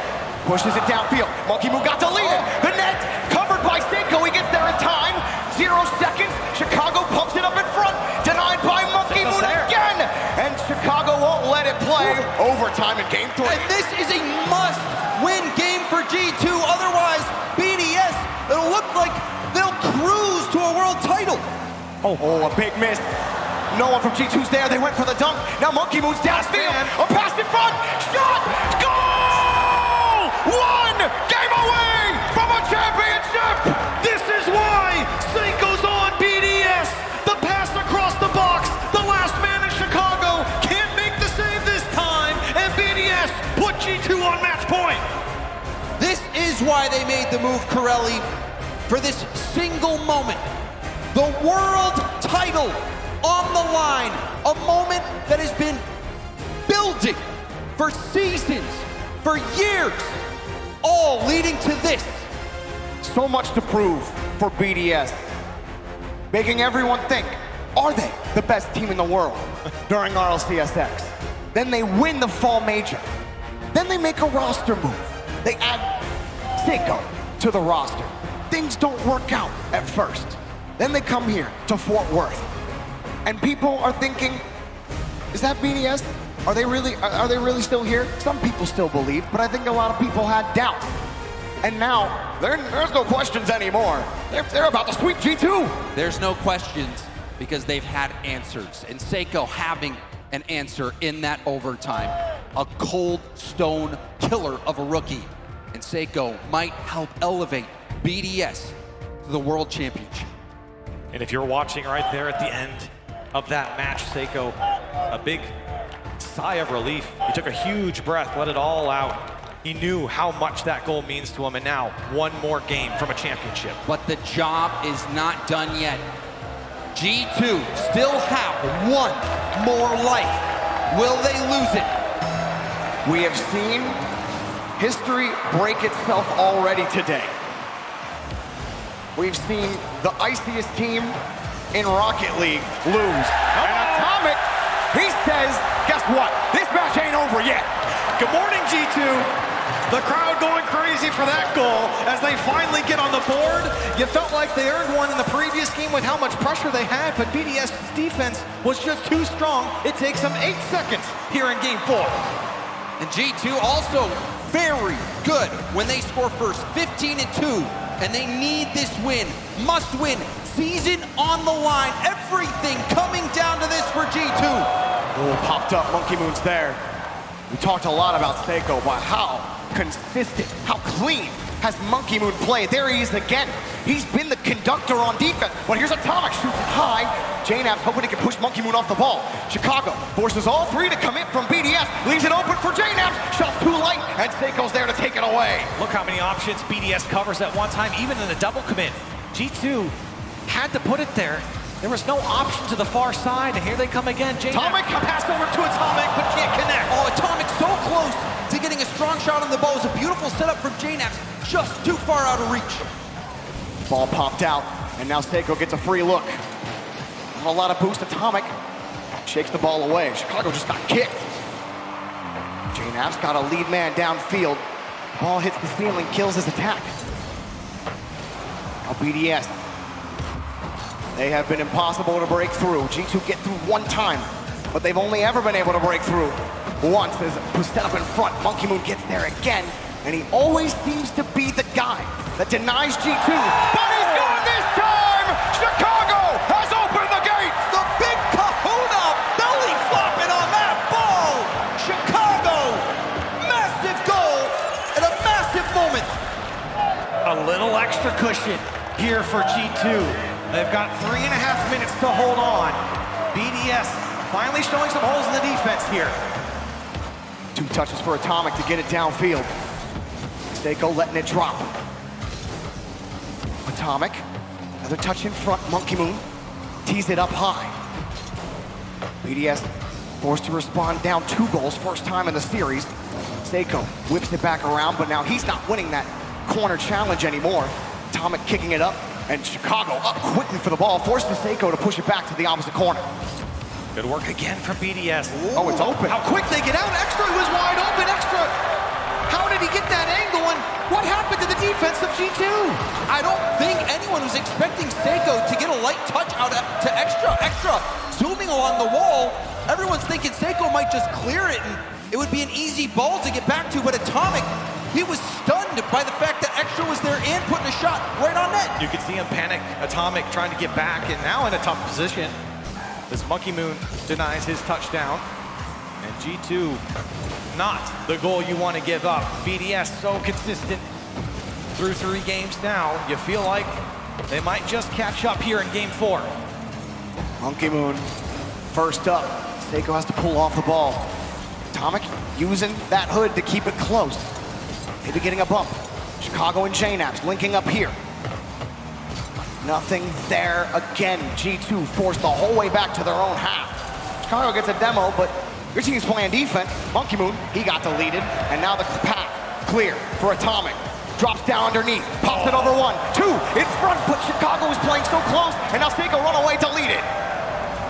pushes it downfield. Monkey Moon got to lead it. The net covered by Seiko. He gets there in time. 0 seconds. Chicago pumps it up in front. Denied by Monkey Moon again. And Chicago won't let it play. Overtime in game 3. And this is a must-win game for G2. Otherwise, BDS, it'll look like they'll cruise to a world title. Oh, a big miss. No one from G2's there. They went for the dunk. Now Monkey Moon's downfield. A pass in front. Shot. Goal! 1 game away from a championship. This is why Seiko's on BDS. The pass across the box. The last man in Chicago can't make the save this time. And BDS put G2 on match point. This is why they made the move, Corelli, for this single moment. The world title on the line. A moment that has been building for seasons, for years, all leading to this. So much to prove for BDS. Making everyone think, are they the best team in the world during RLCSX? Then they win the fall major. Then they make a roster move. They add Seiko to the roster. Things don't work out at first. Then they come here to Fort Worth. And people are thinking, is that BDS? Are they really still here? Some people still believe, but I think a lot of people had doubt. And now, there's no questions anymore. They're about to sweep G2. There's no questions. because they've had answers. And Seiko having an answer in that overtime. A cold stone killer of a rookie. And Seiko might help elevate BDS to the World Championship. And if you're watching right there at the end of that match, Seiko, a big sigh of relief. He took a huge breath, let it all out. He knew how much that goal means to him, and now one more game from a championship. But the job is not done yet. G2 still have one more life. Will they lose it? We have seen history break itself already today. We've seen the iciest team in Rocket League lose. And Atomic, he says, guess what? This match ain't over yet. Good morning, G2. The crowd going crazy for that goal as they finally get on the board. You felt like they earned one in the previous game with how much pressure they had, but BDS's defense was just too strong. It takes them 8 seconds here in game 4. And G2 also very good when they score first, 15-2, and they need this win, must win, season on the line, everything coming down to this for G2. Oh, popped up, Monkey Moon's there. We talked a lot about Seiko, but how consistent, how clean has Monkey Moon played. There he is again. He's been the conductor on defense, but here's Atomic, shoots it high. JNAP hoping he can push Monkey Moon off the ball. Chicago forces all three to commit from BDS, leaves it open for JNAP, shot too light, and Seiko's there to take it away. Look how many options BDS covers at one time, even in a double commit. G2 had to put it there. There was no option to the far side, and here they come again. Atomic pass over to Atomic, but can't connect. Oh, Atomic so close to getting a strong shot on the ball. It was a beautiful setup from JNAP, just too far out of reach. Ball popped out, and now Seiko gets a free look. Not a lot of boost. Atomic shakes the ball away. Chicago just got kicked. JNAP's got a lead man downfield. Ball hits the ceiling, kills his attack. Now BDS. They have been impossible to break through. G2 get through one time, but they've only ever been able to break through once. As who's set up in front, Monkey Moon gets there again, and he always seems to be the guy that denies G2. But he's gone this time! Chicago has opened the gate! The big kahuna belly flopping on that ball! Chicago, massive goal and a massive moment. A little extra cushion here for G2. They've got 3.5 minutes to hold on. BDS finally showing some holes in the defense here. 2 touches for Atomic to get it downfield. Seiko letting it drop. Atomic, another touch in front. Monkey Moon tees it up high. BDS forced to respond down 2 goals, first time in the series. Seiko whips it back around, but now he's not winning that corner challenge anymore. Atomic kicking it up, and Chicago up quickly for the ball, forces Seiko to push it back to the opposite corner. Good work again from BDS. Oh, it's open. How quick they get out. Extra was wide open. Extra. How did he get that angle, and what happened to the defense of G2? I don't think anyone was expecting Seiko to get a light touch out to Extra. Extra zooming along the wall. Everyone's thinking Seiko might just clear it, and it would be an easy ball to get back to, but Atomic, he was stunned by the fact that Extra was there and putting a shot right on net. You could see him panic. Atomic trying to get back, and now in a tough position. This Monkey Moon denies his touchdown. And G2, not the goal you want to give up. BDS so consistent through 3 games now. You feel like they might just catch up here in game 4. Monkey Moon first up. Seiko has to pull off the ball. Atomic using that hood to keep it close. Maybe getting a bump. Chicago and JNAPs linking up here. Nothing there again. G2 forced the whole way back to their own half. Chicago gets a demo, but your team's playing defense. Monkey Moon, he got deleted, and now the path clear for Atomic. Drops down underneath, pops it over 1, 2, in front, but Chicago is playing so close, and now Seiko run away, deleted.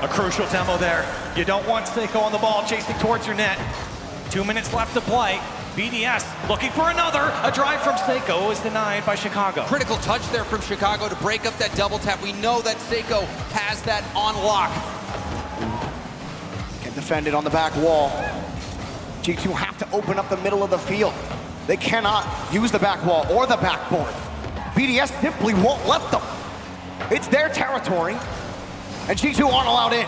A crucial demo there. You don't want Seiko on the ball chasing towards your net. 2 minutes left to play. BDS looking for another. A drive from Seiko is denied by Chicago. Critical touch there from Chicago to break up that double tap. We know that Seiko has that on lock. Get defended on the back wall. G2 have to open up the middle of the field. They cannot use the back wall or the backboard. BDS simply won't let them. It's their territory. and G2 aren't allowed in.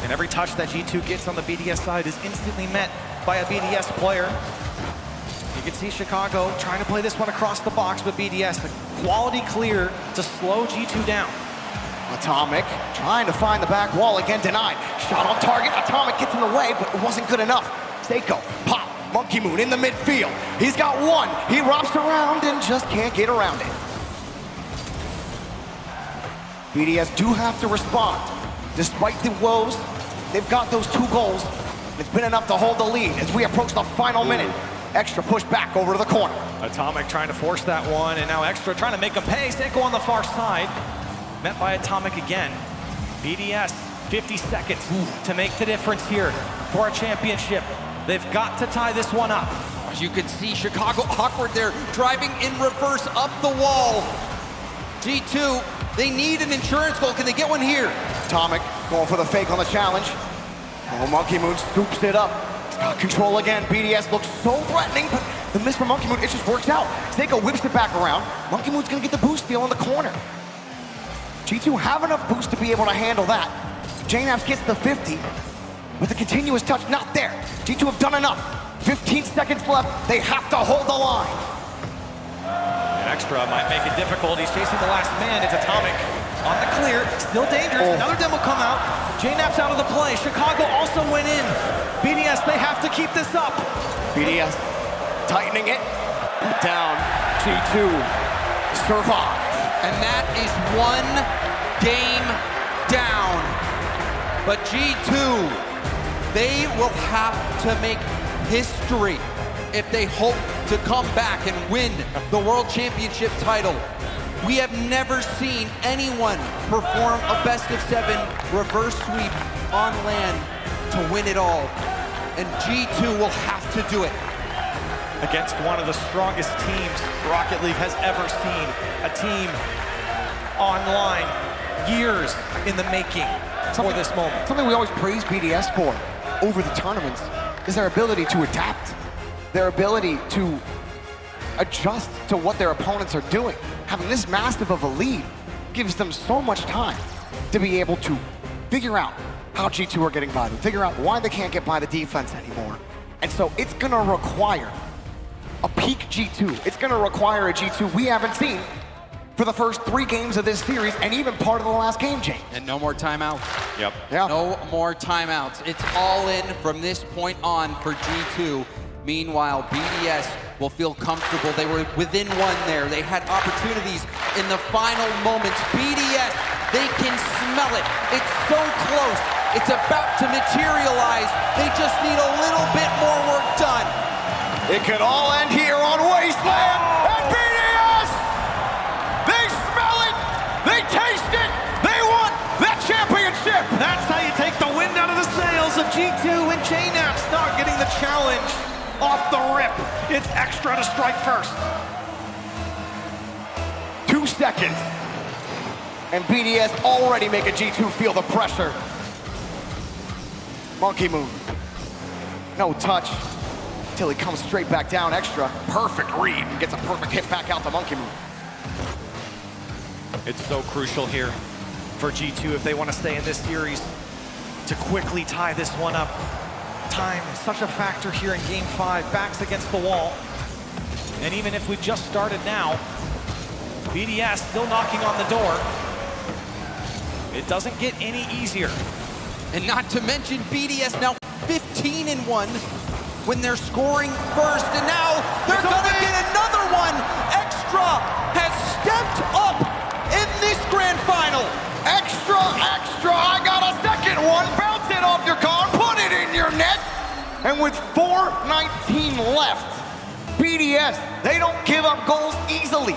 And every touch that G2 gets on the BDS side is instantly met by a BDS player. You can see Chicago trying to play this one across the box, but BDS, the quality clear to slow G2 down. Atomic trying to find the back wall, again denied. Shot on target, Atomic gets in the way, but it wasn't good enough. Seiko, pop, Monkey Moon in the midfield. He's got one, he wraps around and just can't get around it. BDS do have to respond. Despite the woes, they've got those 2 goals. It's been enough to hold the lead as we approach the final minute. Extra push back over to the corner. Atomic trying to force that one, and now Extra trying to make a pay. Seiko on the far side. Met by Atomic again. BDS, 50 seconds to make the difference here for a championship. They've got to tie this one up. As you can see, Chicago awkward there, driving in reverse up the wall. G2, they need an insurance goal. Can they get one here? Atomic going for the fake on the challenge. Oh, Monkey Moon scoops it up. He's got control again. BDS looks so threatening, but the miss from Monkey Moon, it just works out. Seiko whips it back around. Monkey Moon's gonna get the boost steal in the corner. G2 have enough boost to be able to handle that. JNAPS gets the 50, with the continuous touch not there. G2 have done enough. 15 seconds left, they have to hold the line. And Extra might make it difficult. He's chasing the last man. It's Atomic on the clear, still dangerous. Another demo come out. JNAP's out of the play. Chicago also went in. BDS, they have to keep this up. BDS tightening it. Down. G2 survive. And that is 1 game down. But G2, they will have to make history if they hope to come back and win the World Championship title. We have never seen anyone perform a best-of-7 reverse sweep on land to win it all. And G2 will have to do it. Against one of the strongest teams Rocket League has ever seen. A team online, years in the making for this moment. Something we always praise BDS for over the tournaments is their ability to adapt. Their ability to adjust to what their opponents are doing. Having this massive of a lead gives them so much time to be able to figure out how G2 are getting by them, figure out why they can't get by the defense anymore. And so it's gonna require a peak G2. It's gonna require a G2 we haven't seen for the first 3 games of this series and even part of the last game, James. And no more timeouts. Yep. Yeah. No more timeouts. It's all in from this point on for G2. Meanwhile, BDS will feel comfortable. They were within 1 there. They had opportunities in the final moments. BDS, they can smell it. It's so close. It's about to materialize. They just need a little bit more work done. It could all end here on Wasteland. And BDS, they smell it, they taste it, they want that championship. That's how you take the wind out of the sails of G2 and JNAP's not getting the challenge off the rip. It's Extra to strike first. 2 seconds. And BDS already make a G2 feel the pressure. Monkey Moon. No touch. Until he comes straight back down. Extra. Perfect read. And gets a perfect hit back out to Monkey Moon. It's so crucial here for G2 if they want to stay in this series to quickly tie this one up. Time is such a factor here in Game 5. Backs against the wall. And even if we just started now, BDS still knocking on the door. It doesn't get any easier. And not to mention BDS now 15-1 when they're scoring first. And now they're gonna get another one. Extra has stepped up in this grand final. Extra, extra, I got a second one. Bounce it off your car, put it in your net. And with 4:19 left, BDS, they don't give up goals easily.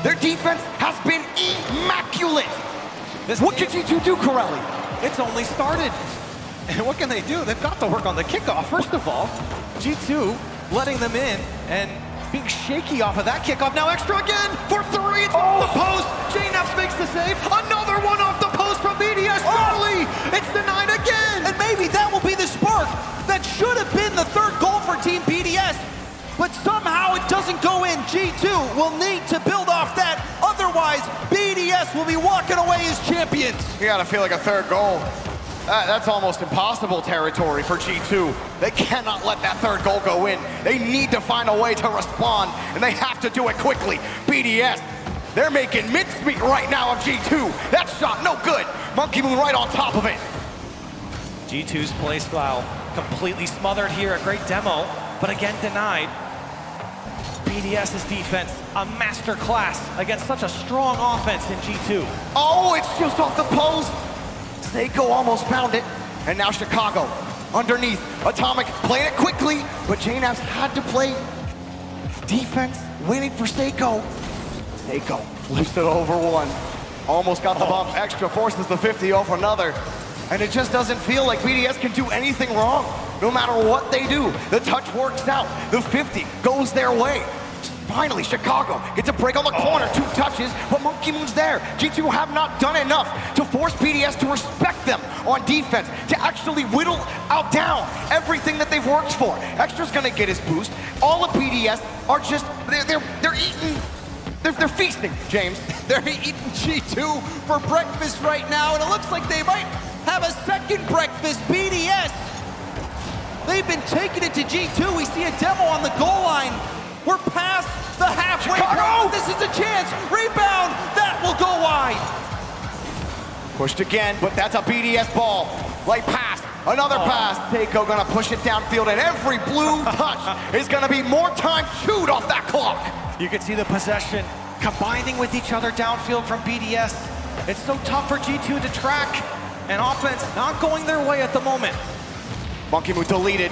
Their defense has been immaculate. What can G2 do, Corelli? It's only started. And what can they do? They've got to work on the kickoff, first of all. G2 letting them in and being shaky off of that kickoff. Now Extra again for 3. It's off the post. JNAPS makes the save. Another one off the post from BDS. Early. It's denied again. And maybe that will be the spark that should have been the 3rd goal for Team BDS. But somehow it doesn't go in. G2 will need to build off that. Otherwise, Otherwise, BDS will be walking away as champions. You gotta feel like a third goal. That's almost impossible territory for G2. They cannot let that third goal go in. They need to find a way to respond, and they have to do it quickly. BDS, they're making mincemeat right now of G2. That shot, no good. Monkey Moon right on top of it. G2's play style completely smothered here. A great demo, but again denied. BDS's defense, a master class against such a strong offense in G2. Oh, it's just off the post. Seiko almost found it. And now Chicago underneath. Atomic playing it quickly, but JNAV's had to play defense, waiting for Seiko. Seiko flips it over one. Almost got the bump. Extra forces the 50 over another. And it just doesn't feel like BDS can do anything wrong. No matter what they do, the touch works out. The 50 goes their way. Finally, Chicago gets a break on the corner, 2 touches, but Monkey Moon's there. G2 have not done enough to force BDS to respect them on defense, to actually whittle out down everything that they've worked for. Extra's gonna get his boost. All of BDS are just, they're eating, they're feasting, James. They're eating G2 for breakfast right now, and it looks like they might have a second breakfast. BDS, they've been taking it to G2. We see a demo on the goal line. We're past the halfway point. This is a chance. Rebound. That will go wide. Pushed again, but that's a BDS ball. Light pass. Another pass. Seiko gonna push it downfield, and every blue touch is gonna be more time chewed off that clock. You can see the possession combining with each other downfield from BDS. It's so tough for G2 to track, and offense not going their way at the moment. Monkey Moon deleted.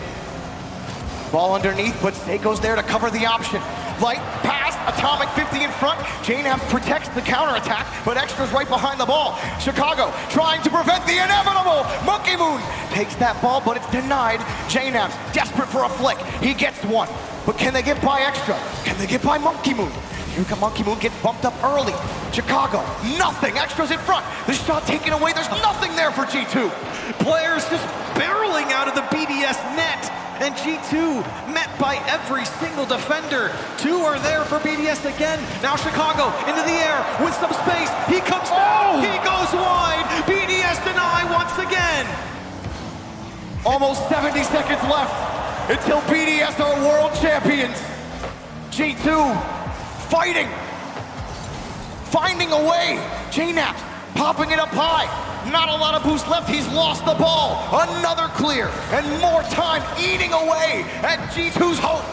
Ball underneath, but Seiko's there to cover the option. Light pass, Atomic 50 in front. JNAV protects the counterattack, but Extra's right behind the ball. Chicago trying to prevent the inevitable. Monkey Moon takes that ball, but it's denied. JNAV's desperate for a flick. He gets one, but can they get by Extra? Can they get by Monkey Moon? Here comes Monkey Moon, gets bumped up early. Chicago, nothing. Extra's in front. The shot taken away. There's nothing there for G2. Players just barreling out of the BDS net. And G2 met by every single defender. 2 are there for BDS again. Now Chicago into the air with some space. He comes down, he goes wide. BDS deny once again. Almost 70 seconds left until BDS are world champions. G2 fighting, finding a way. JNAP popping it up high. Not a lot of boost left. He's lost the ball. Another clear and more time eating away at G2's hope.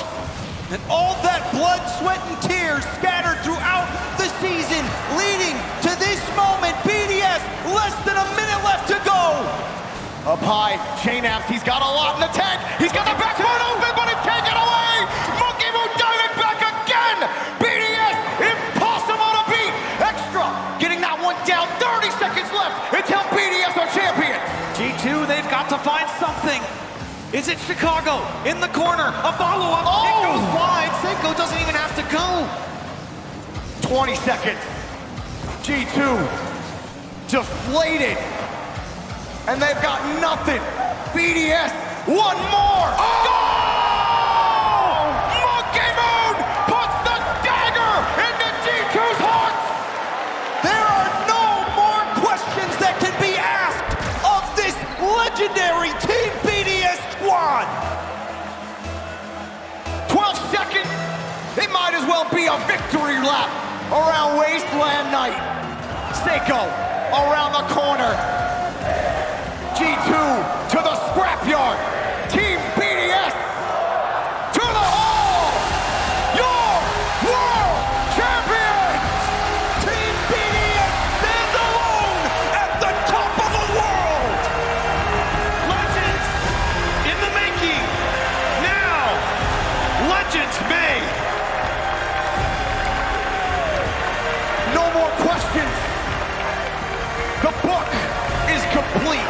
And all that blood, sweat, and tears scattered throughout the season, leading to this moment. BDS, less than a minute left to go. Up high, JNAP, he's got a lot in the tank. He's got the backboard open, but it's taken away. Monkey Moon diving back again. BDS, impossible to beat. Extra, getting that one down. 30 seconds left until BDS are champions. G2, they've got to find something. Is it Chicago in the corner? A follow-up. It goes wide. Seiko doesn't even have to go. 20 seconds. G2 deflated. And they've got nothing. BDS, one more. Oh! Monkey Moon puts the dagger into G2's heart. There are no more questions that can be asked of this legendary Team BDS squad. 12 seconds. It might as well be a victory lap around Wasteland Night. Seiko around the corner. G2 to the scrapyard. Team BDS to the hall. Your world champions. Team BDS stands alone at the top of the world. Legends in the making. Now, legends made. No more questions. The book is complete.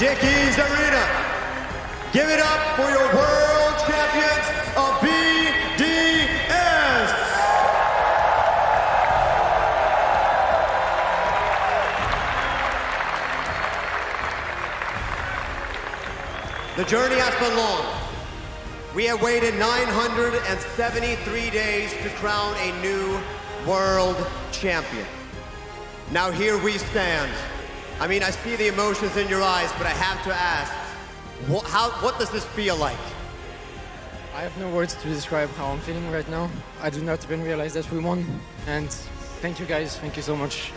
Dickies Arena. Give it up for your world champions of BDS. The journey has been long. We have waited 973 days to crown a new world champion. Now here we stand. I mean, I see the emotions in your eyes, but I have to ask, what does this feel like? I have no words to describe how I'm feeling right now. I do not even realize that we won. And thank you guys, thank you so much.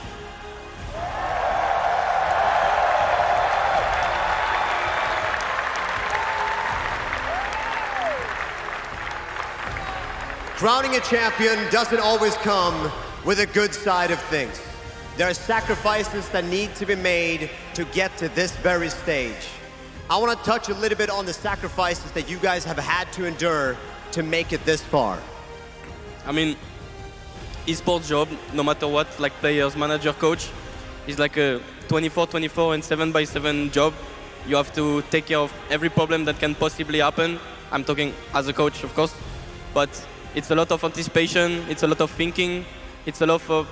Crowning a champion doesn't always come with a good side of things. There are sacrifices that need to be made to get to this very stage. I want to touch a little bit on the sacrifices that you guys have had to endure to make it this far. I mean, esports job, no matter what, like players, manager, coach, is like a 24/24 and 7x7 job. You have to take care of every problem that can possibly happen. I'm talking as a coach, of course, but it's a lot of anticipation, it's a lot of thinking, it's a lot of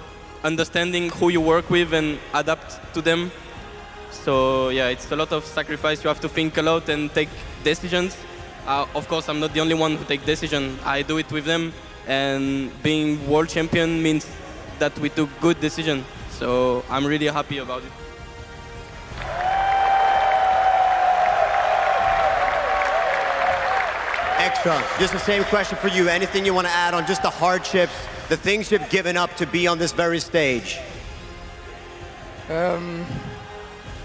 understanding who you work with and adapt to them. So yeah, it's a lot of sacrifice. You have to think a lot and take decisions. Of course, I'm not the only one who take decisions. I do it with them, and being world champion means that we took good decisions. So I'm really happy about it. Extra, just the same question for you. Anything you want to add on just the hardships, the things you've given up to be on this very stage?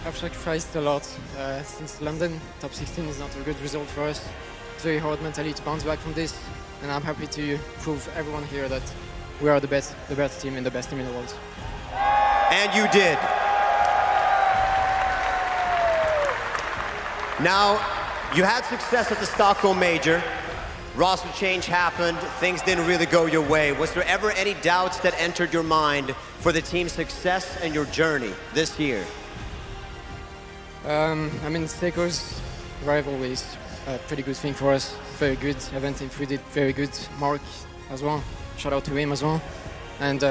I've sacrificed a lot since London. Top 16 is not a good result for us. It's very hard mentally to bounce back from this, and I'm happy to prove everyone here that we are the best team and the best team in the world. And you did. Now, you had success at the Stockholm Major. Roster change happened, things didn't really go your way. Was there ever any doubts that entered your mind for the team's success and your journey this year? I mean, Seiko's rival is a pretty good thing for us. Very good event if we did very good. Mark as well. Shout out to him as well. And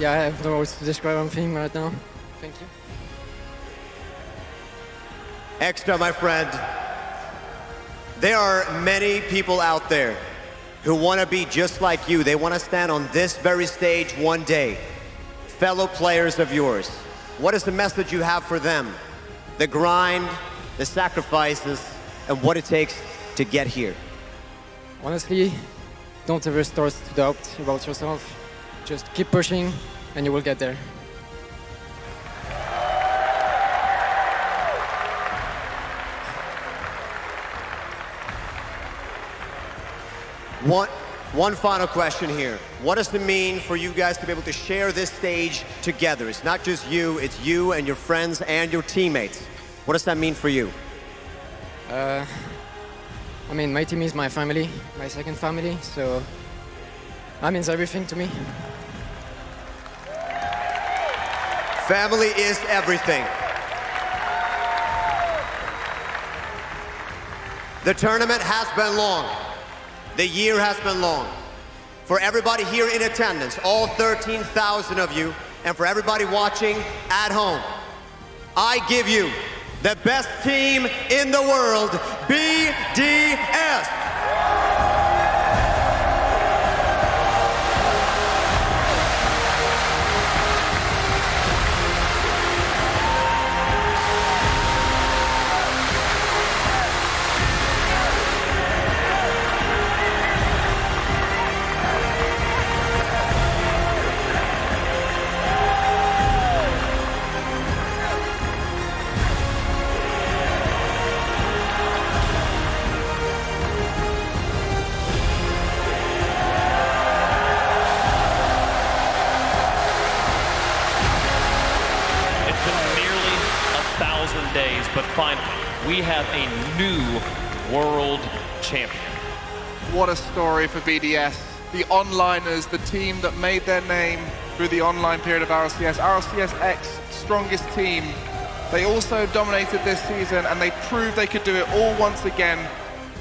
yeah, I have no words to describe what I'm feeling right now. Thank you. Extra, my friend. There are many people out there who want to be just like you. They want to stand on this very stage one day. Fellow players of yours, what is the message you have for them? The grind, the sacrifices, and what it takes to get here. Honestly, don't ever start to doubt about yourself. Just keep pushing and you will get there. One final question here. What does it mean for you guys to be able to share this stage together? It's not just you, it's you and your friends and your teammates. What does that mean for you? I mean, my team is my family, my second family, so that means everything to me. Family is everything. The tournament has been long. The year has been long. For everybody here in attendance, all 13,000 of you, and for everybody watching at home, I give you the best team in the world, BDS. Days, but finally, we have a new world champion. What a story for BDS. the onliners, the team that made their name through the online period of RLCS. RLCS X, strongest team. They also dominated this season, and they proved they could do it all once again.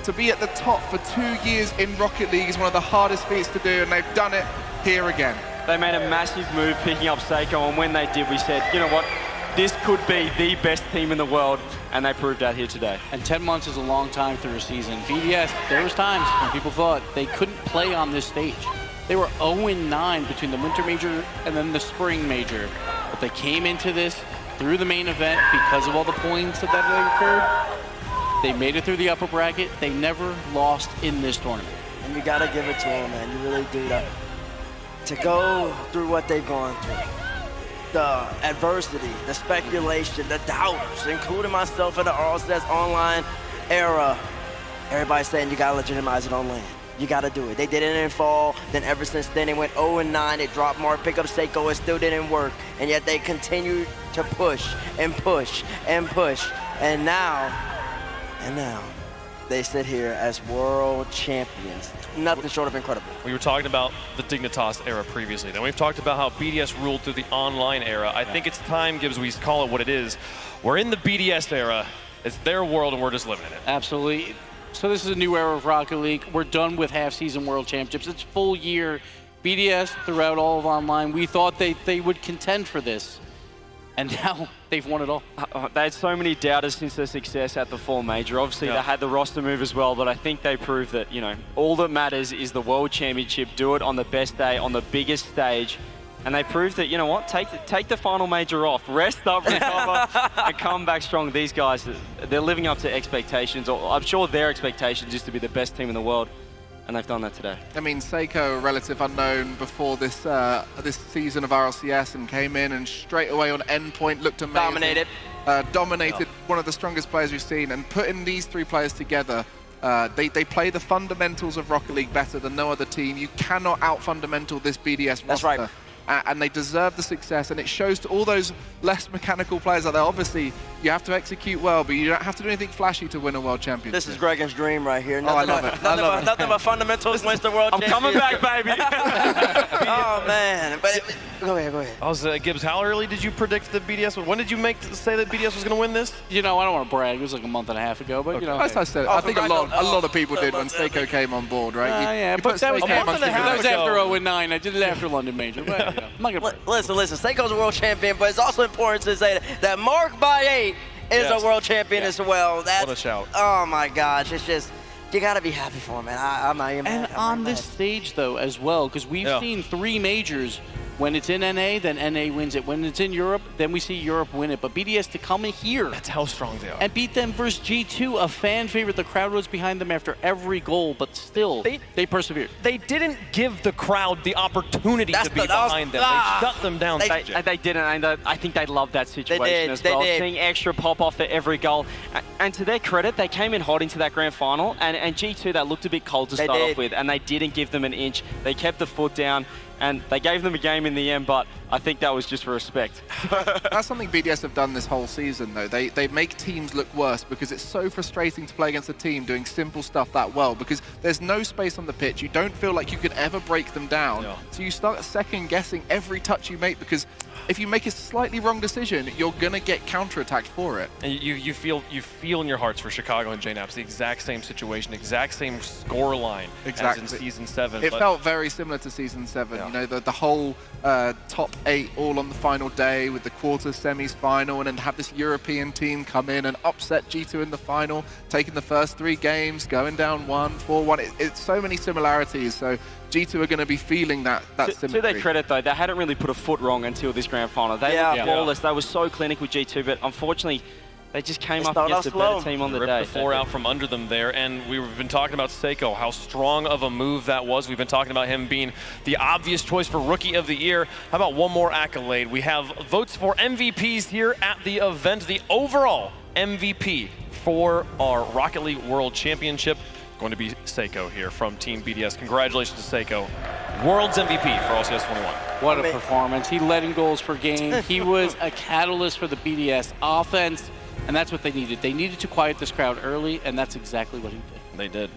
To be at the top for 2 years in Rocket League is one of the hardest feats to do, and they've done it here again. They made a massive move picking up Seiko, and when they did, we said, you know what, this could be the best team in the world, and they proved that here today. And 10 months is a long time through a season. BDS, there was times when people thought they couldn't play on this stage. They were 0-9 between the Winter Major and then the Spring Major. But they came into this through the main event because of all the points that occurred. They made it through the upper bracket. They never lost in this tournament. And you gotta give it to them, man. You really do that. To go through what they've gone through. The adversity, the speculation, the doubters, including myself in the RLCS online era. Everybody's saying you gotta legitimize it on land. You gotta do it. They did it in fall, then ever since then they went 0-9. They dropped Mark, pick up Seiko, it still didn't work. And yet they continued to push and push and push. And now, they sit here as world champions. Nothing short of incredible. We were talking about the Dignitas era previously. Then we've talked about how BDS ruled through the online era. I think it's time, Gibbs, we call it what it is. We're in the BDS era. It's their world, and we're just living in it. Absolutely. So this is a new era of Rocket League. We're done with half-season world championships. It's full year. BDS throughout all of online. We thought they would contend for this. And now they've won it all. They had so many doubters since their success at the fall major. Obviously, they had the roster move as well, but I think they proved that, you know, all that matters is the World Championship. Do it on the best day, on the biggest stage. And they proved that, you know what, take the final major off, rest up, recover, and come back strong. These guys, they're living up to expectations, or I'm sure their expectations is to be the best team in the world. And they've done that today. I mean, Seiko, a relative unknown before this this season of RLCS, and came in and straight away on endpoint looked amazing. Dominated one of the strongest players we've seen, and putting these three players together, they play the fundamentals of Rocket League better than no other team. You cannot out-fundamental this BDS roster. That's right. And they deserve the success, and it shows to all those less mechanical players out there. Obviously, you have to execute well, but you don't have to do anything flashy to win a world championship. This is Gregan's dream right here. I love it. Nothing but fundamentals wins the world I'm coming back, baby. Oh, man. But go ahead. Gibbs, how early did you predict the BDS? When did you say that BDS was going to win this? You know, I don't want to brag. It was like a month and a half ago, but you know. As I said, I think a lot of people did when Seiko came on board, right? Yeah, but that was a month and a half ago. That was after 0-9. I did it after London Major, but you know, I'm not going to Listen, Seiko's a world champion, but it's also important to say that Mark by 8 is a world champion as well. What a shout. Oh my gosh, it's just, you gotta be happy for him, man. I'm not even mad. And on this stage, though, as well, because we've seen 3 majors. When it's in NA, then NA wins it. When it's in Europe, then we see Europe win it. But BDS to come in here. That's how strong they are. And beat them versus G2, a fan favorite. The crowd was behind them after every goal, but still, they persevered. They didn't give the crowd the opportunity to be behind them. They shut them down. They didn't, and I think they loved that situation as well. Seeing extra pop off for every goal. And to their credit, they came in hot into that grand final, and G2, that looked a bit cold to start off with, and they didn't give them an inch. They kept the foot down. And they gave them a game in the end, but I think that was just for respect. That's something BDS have done this whole season, though. They make teams look worse because it's so frustrating to play against a team doing simple stuff that well, because there's no space on the pitch. You don't feel like you could ever break them down. Yeah. So you start second-guessing every touch you make, because if you make a slightly wrong decision, you're going to get counterattacked for it. And you feel in your hearts for Chicago and JNAPS, the exact same situation, exact same score line as in Season 7. It felt very similar to Season 7. Yeah. You know, the whole top 8 all on the final day with the quarters, semis, final, and then have this European team come in and upset G2 in the final, taking the first 3 games, going down 4-1. It's so many similarities. So G2 are going to be feeling that symmetry. To their credit, though, they hadn't really put a foot wrong until this grand final. They were flawless. They were so clinical, G2, but unfortunately, they just came up against a better team on the day. Ripped the floor out from under them there, and we've been talking about Seiko, how strong of a move that was. We've been talking about him being the obvious choice for Rookie of the Year. How about one more accolade? We have votes for MVPs here at the event. The overall MVP for our Rocket League World Championship going to be Seiko here from Team BDS. Congratulations to Seiko, World's MVP for RLCS 21. What a performance. He led in goals per game. He was a catalyst for the BDS offense. And that's what they needed. They needed to quiet this crowd early, and that's exactly what he did. They did.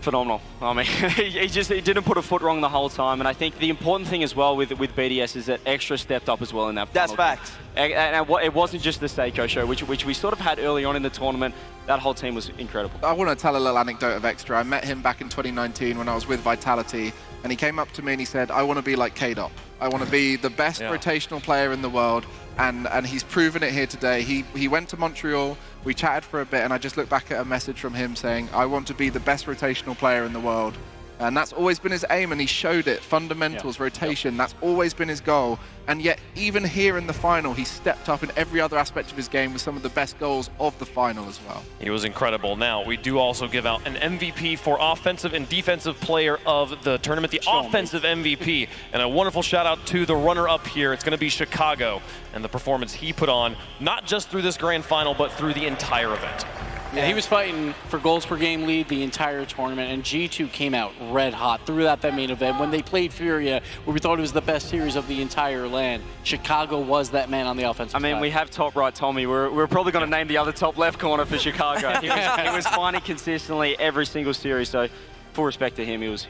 Phenomenal. I mean, he didn't put a foot wrong the whole time, and I think the important thing as well with BDS is that Extra stepped up as well in that final. That's facts. And it wasn't just the Seiko show, which we sort of had early on in the tournament. That whole team was incredible. I want to tell a little anecdote of Extra. I met him back in 2019 when I was with Vitality, and he came up to me and he said, I want to be like K-Dop. I want to be the best rotational player in the world, and he's proven it here today. He went to Montreal, we chatted for a bit, and I just looked back at a message from him saying, I want to be the best rotational player in the world. And that's always been his aim, and he showed it. Fundamentals, rotation, that's always been his goal. And yet, even here in the final, he stepped up in every other aspect of his game with some of the best goals of the final as well. He was incredible. Now, we do also give out an MVP for offensive and defensive player of the tournament, the offensive MVP. And a wonderful shout out to the runner-up here. It's going to be Chicago and the performance he put on, not just through this grand final, but through the entire event. Yeah, he was fighting for goals per game lead the entire tournament, and G2 came out red hot throughout that main event. When they played Furia, where we thought it was the best series of the entire land, Chicago was that man on the offensive side. I mean, we have top right Tommy. We're probably going to name the other top left corner for Chicago. He was finding consistently every single series, so full respect to him. He was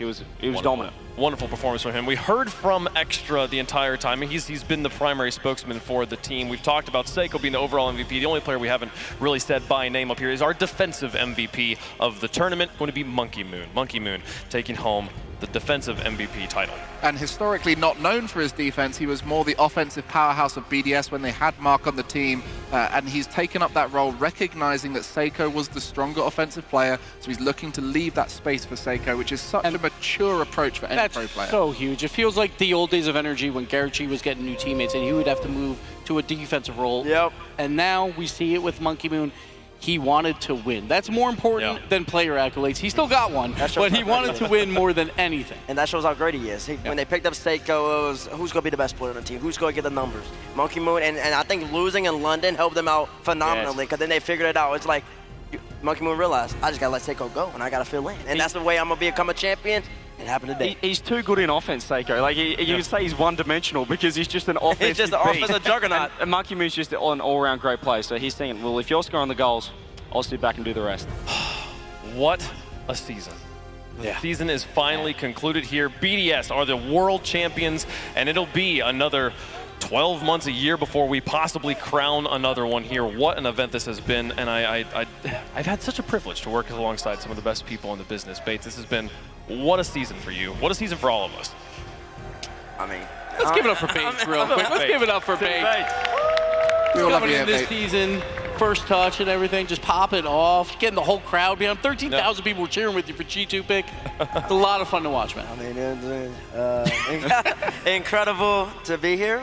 dominant. Wonderful performance from him. We heard from Extra the entire time. He's been the primary spokesman for the team. We've talked about Seiko being the overall MVP. The only player we haven't really said by name up here is our defensive MVP of the tournament, going to be Monkey Moon. Monkey Moon taking home the defensive MVP title. And historically not known for his defense, he was more the offensive powerhouse of BDS when they had Mark on the team, and he's taken up that role, recognizing that Seiko was the stronger offensive player, so he's looking to leave that space for Seiko, which is such a mature approach for any pro player. That's so huge. It feels like the old days of Energy when Garrett G was getting new teammates and he would have to move to a defensive role. Yep. And now we see it with Monkey Moon. He wanted to win. That's more important than player accolades. He still got one, but he wanted to win more than anything. And that shows how great he is. When they picked up Seiko, it was who's going to be the best player on the team? Who's going to get the numbers? Monkey Moon, and I think losing in London helped them out phenomenally, because then they figured it out. It's like Monkey Moon realized, I just got to let Seiko go, and I got to fill in. And that's the way I'm going to become a champion. It happened today. He's too good in offense, Seiko. Like you can say he's one-dimensional because he's just an offensive He's just an offensive juggernaut. And Monkey Moon's just an all-around great player. So he's thinking, well, if you're scoring the goals, I'll sit back and do the rest. What a season. The season is finally concluded here. BDS are the world champions, and it'll be another 12 months, a year before we possibly crown another one here. What an event this has been, and I've had such a privilege to work alongside some of the best people in the business. Bates, this has been, what a season for you. What a season for all of us. I mean, let's give it up for Bates real quick. Let's give it up for Bates. Coming in this season, first touch and everything, just popping off, getting the whole crowd behind him. 13,000 people were cheering with you for G2 pick. It's a lot of fun to watch, man. I mean, incredible to be here.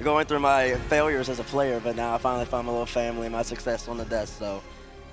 Going through my failures as a player, but now I finally found my little family and my success on the desk. So.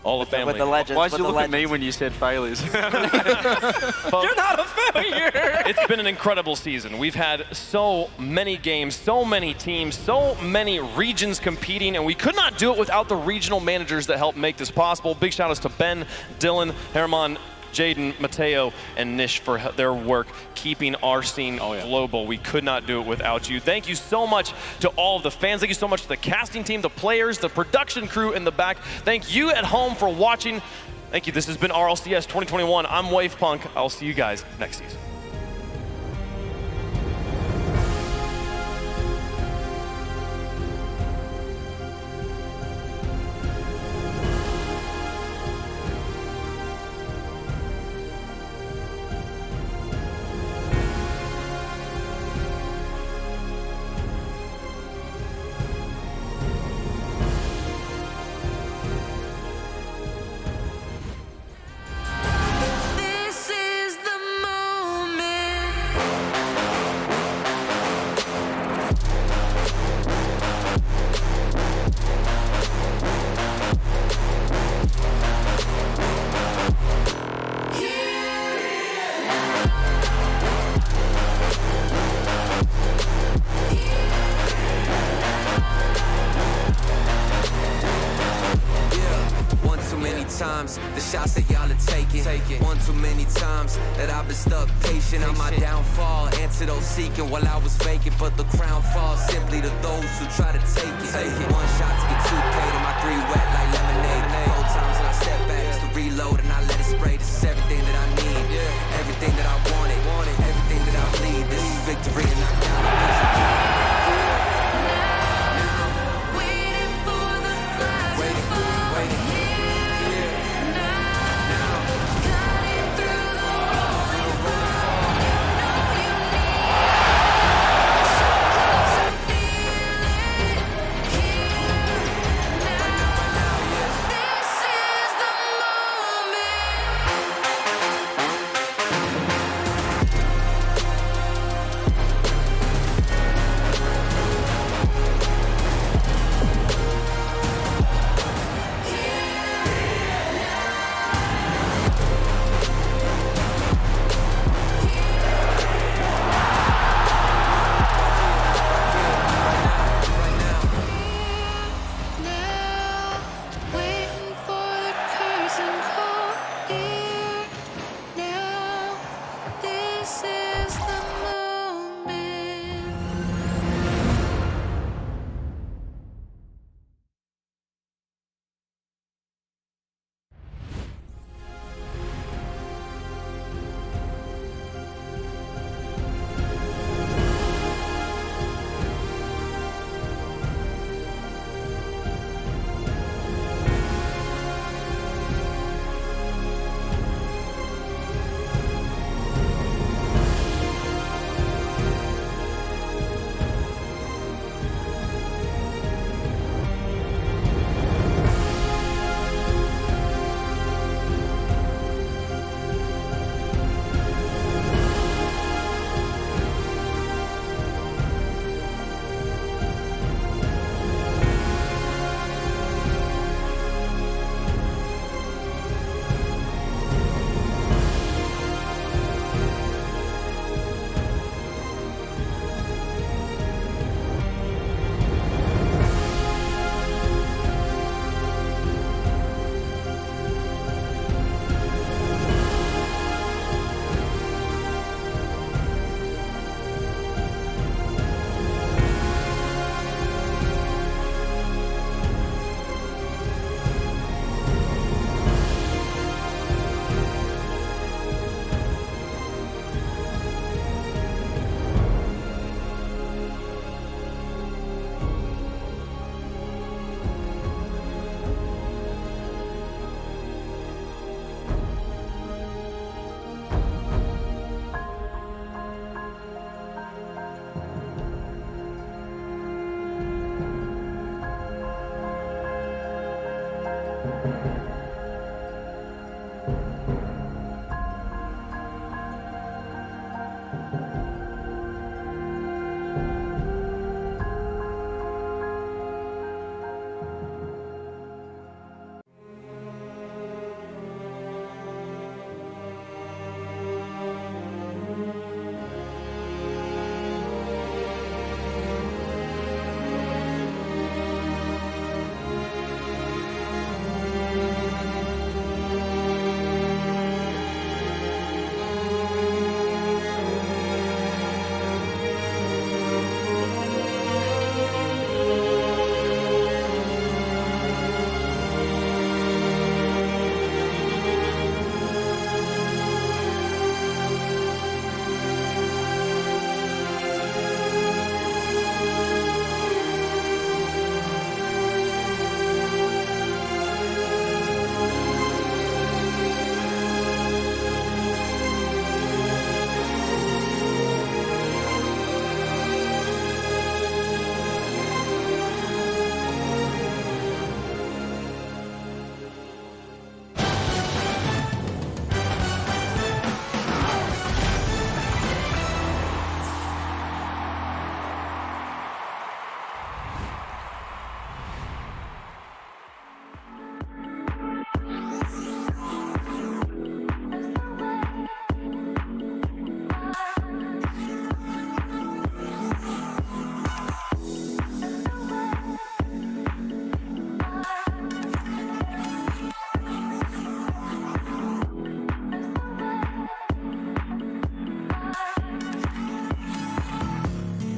All the family. With the legends. Why'd you look at me when you said failures? You're not a failure. It's been an incredible season. We've had so many games, so many teams, so many regions competing, and we could not do it without the regional managers that helped make this possible. Big shout outs to Ben, Dylan, Herman, Jaden, Mateo, and Nish for their work keeping our scene global. We could not do it without you. Thank you so much to all of the fans. Thank you so much to the casting team, the players, the production crew in the back. Thank you at home for watching. Thank you. This has been RLCS 2021. I'm Wavepunk. I'll see you guys next season. This is the moment. One too many times, the shots that y'all are taking. One too many times that I've been stuck patient on my downfall. Antidote seeking while I was vacant, but the crown falls simply to those who try to take it. One shot to get 2K to my 3 wet like lemonade. 4 times and I step back to reload and I let it spray to 7.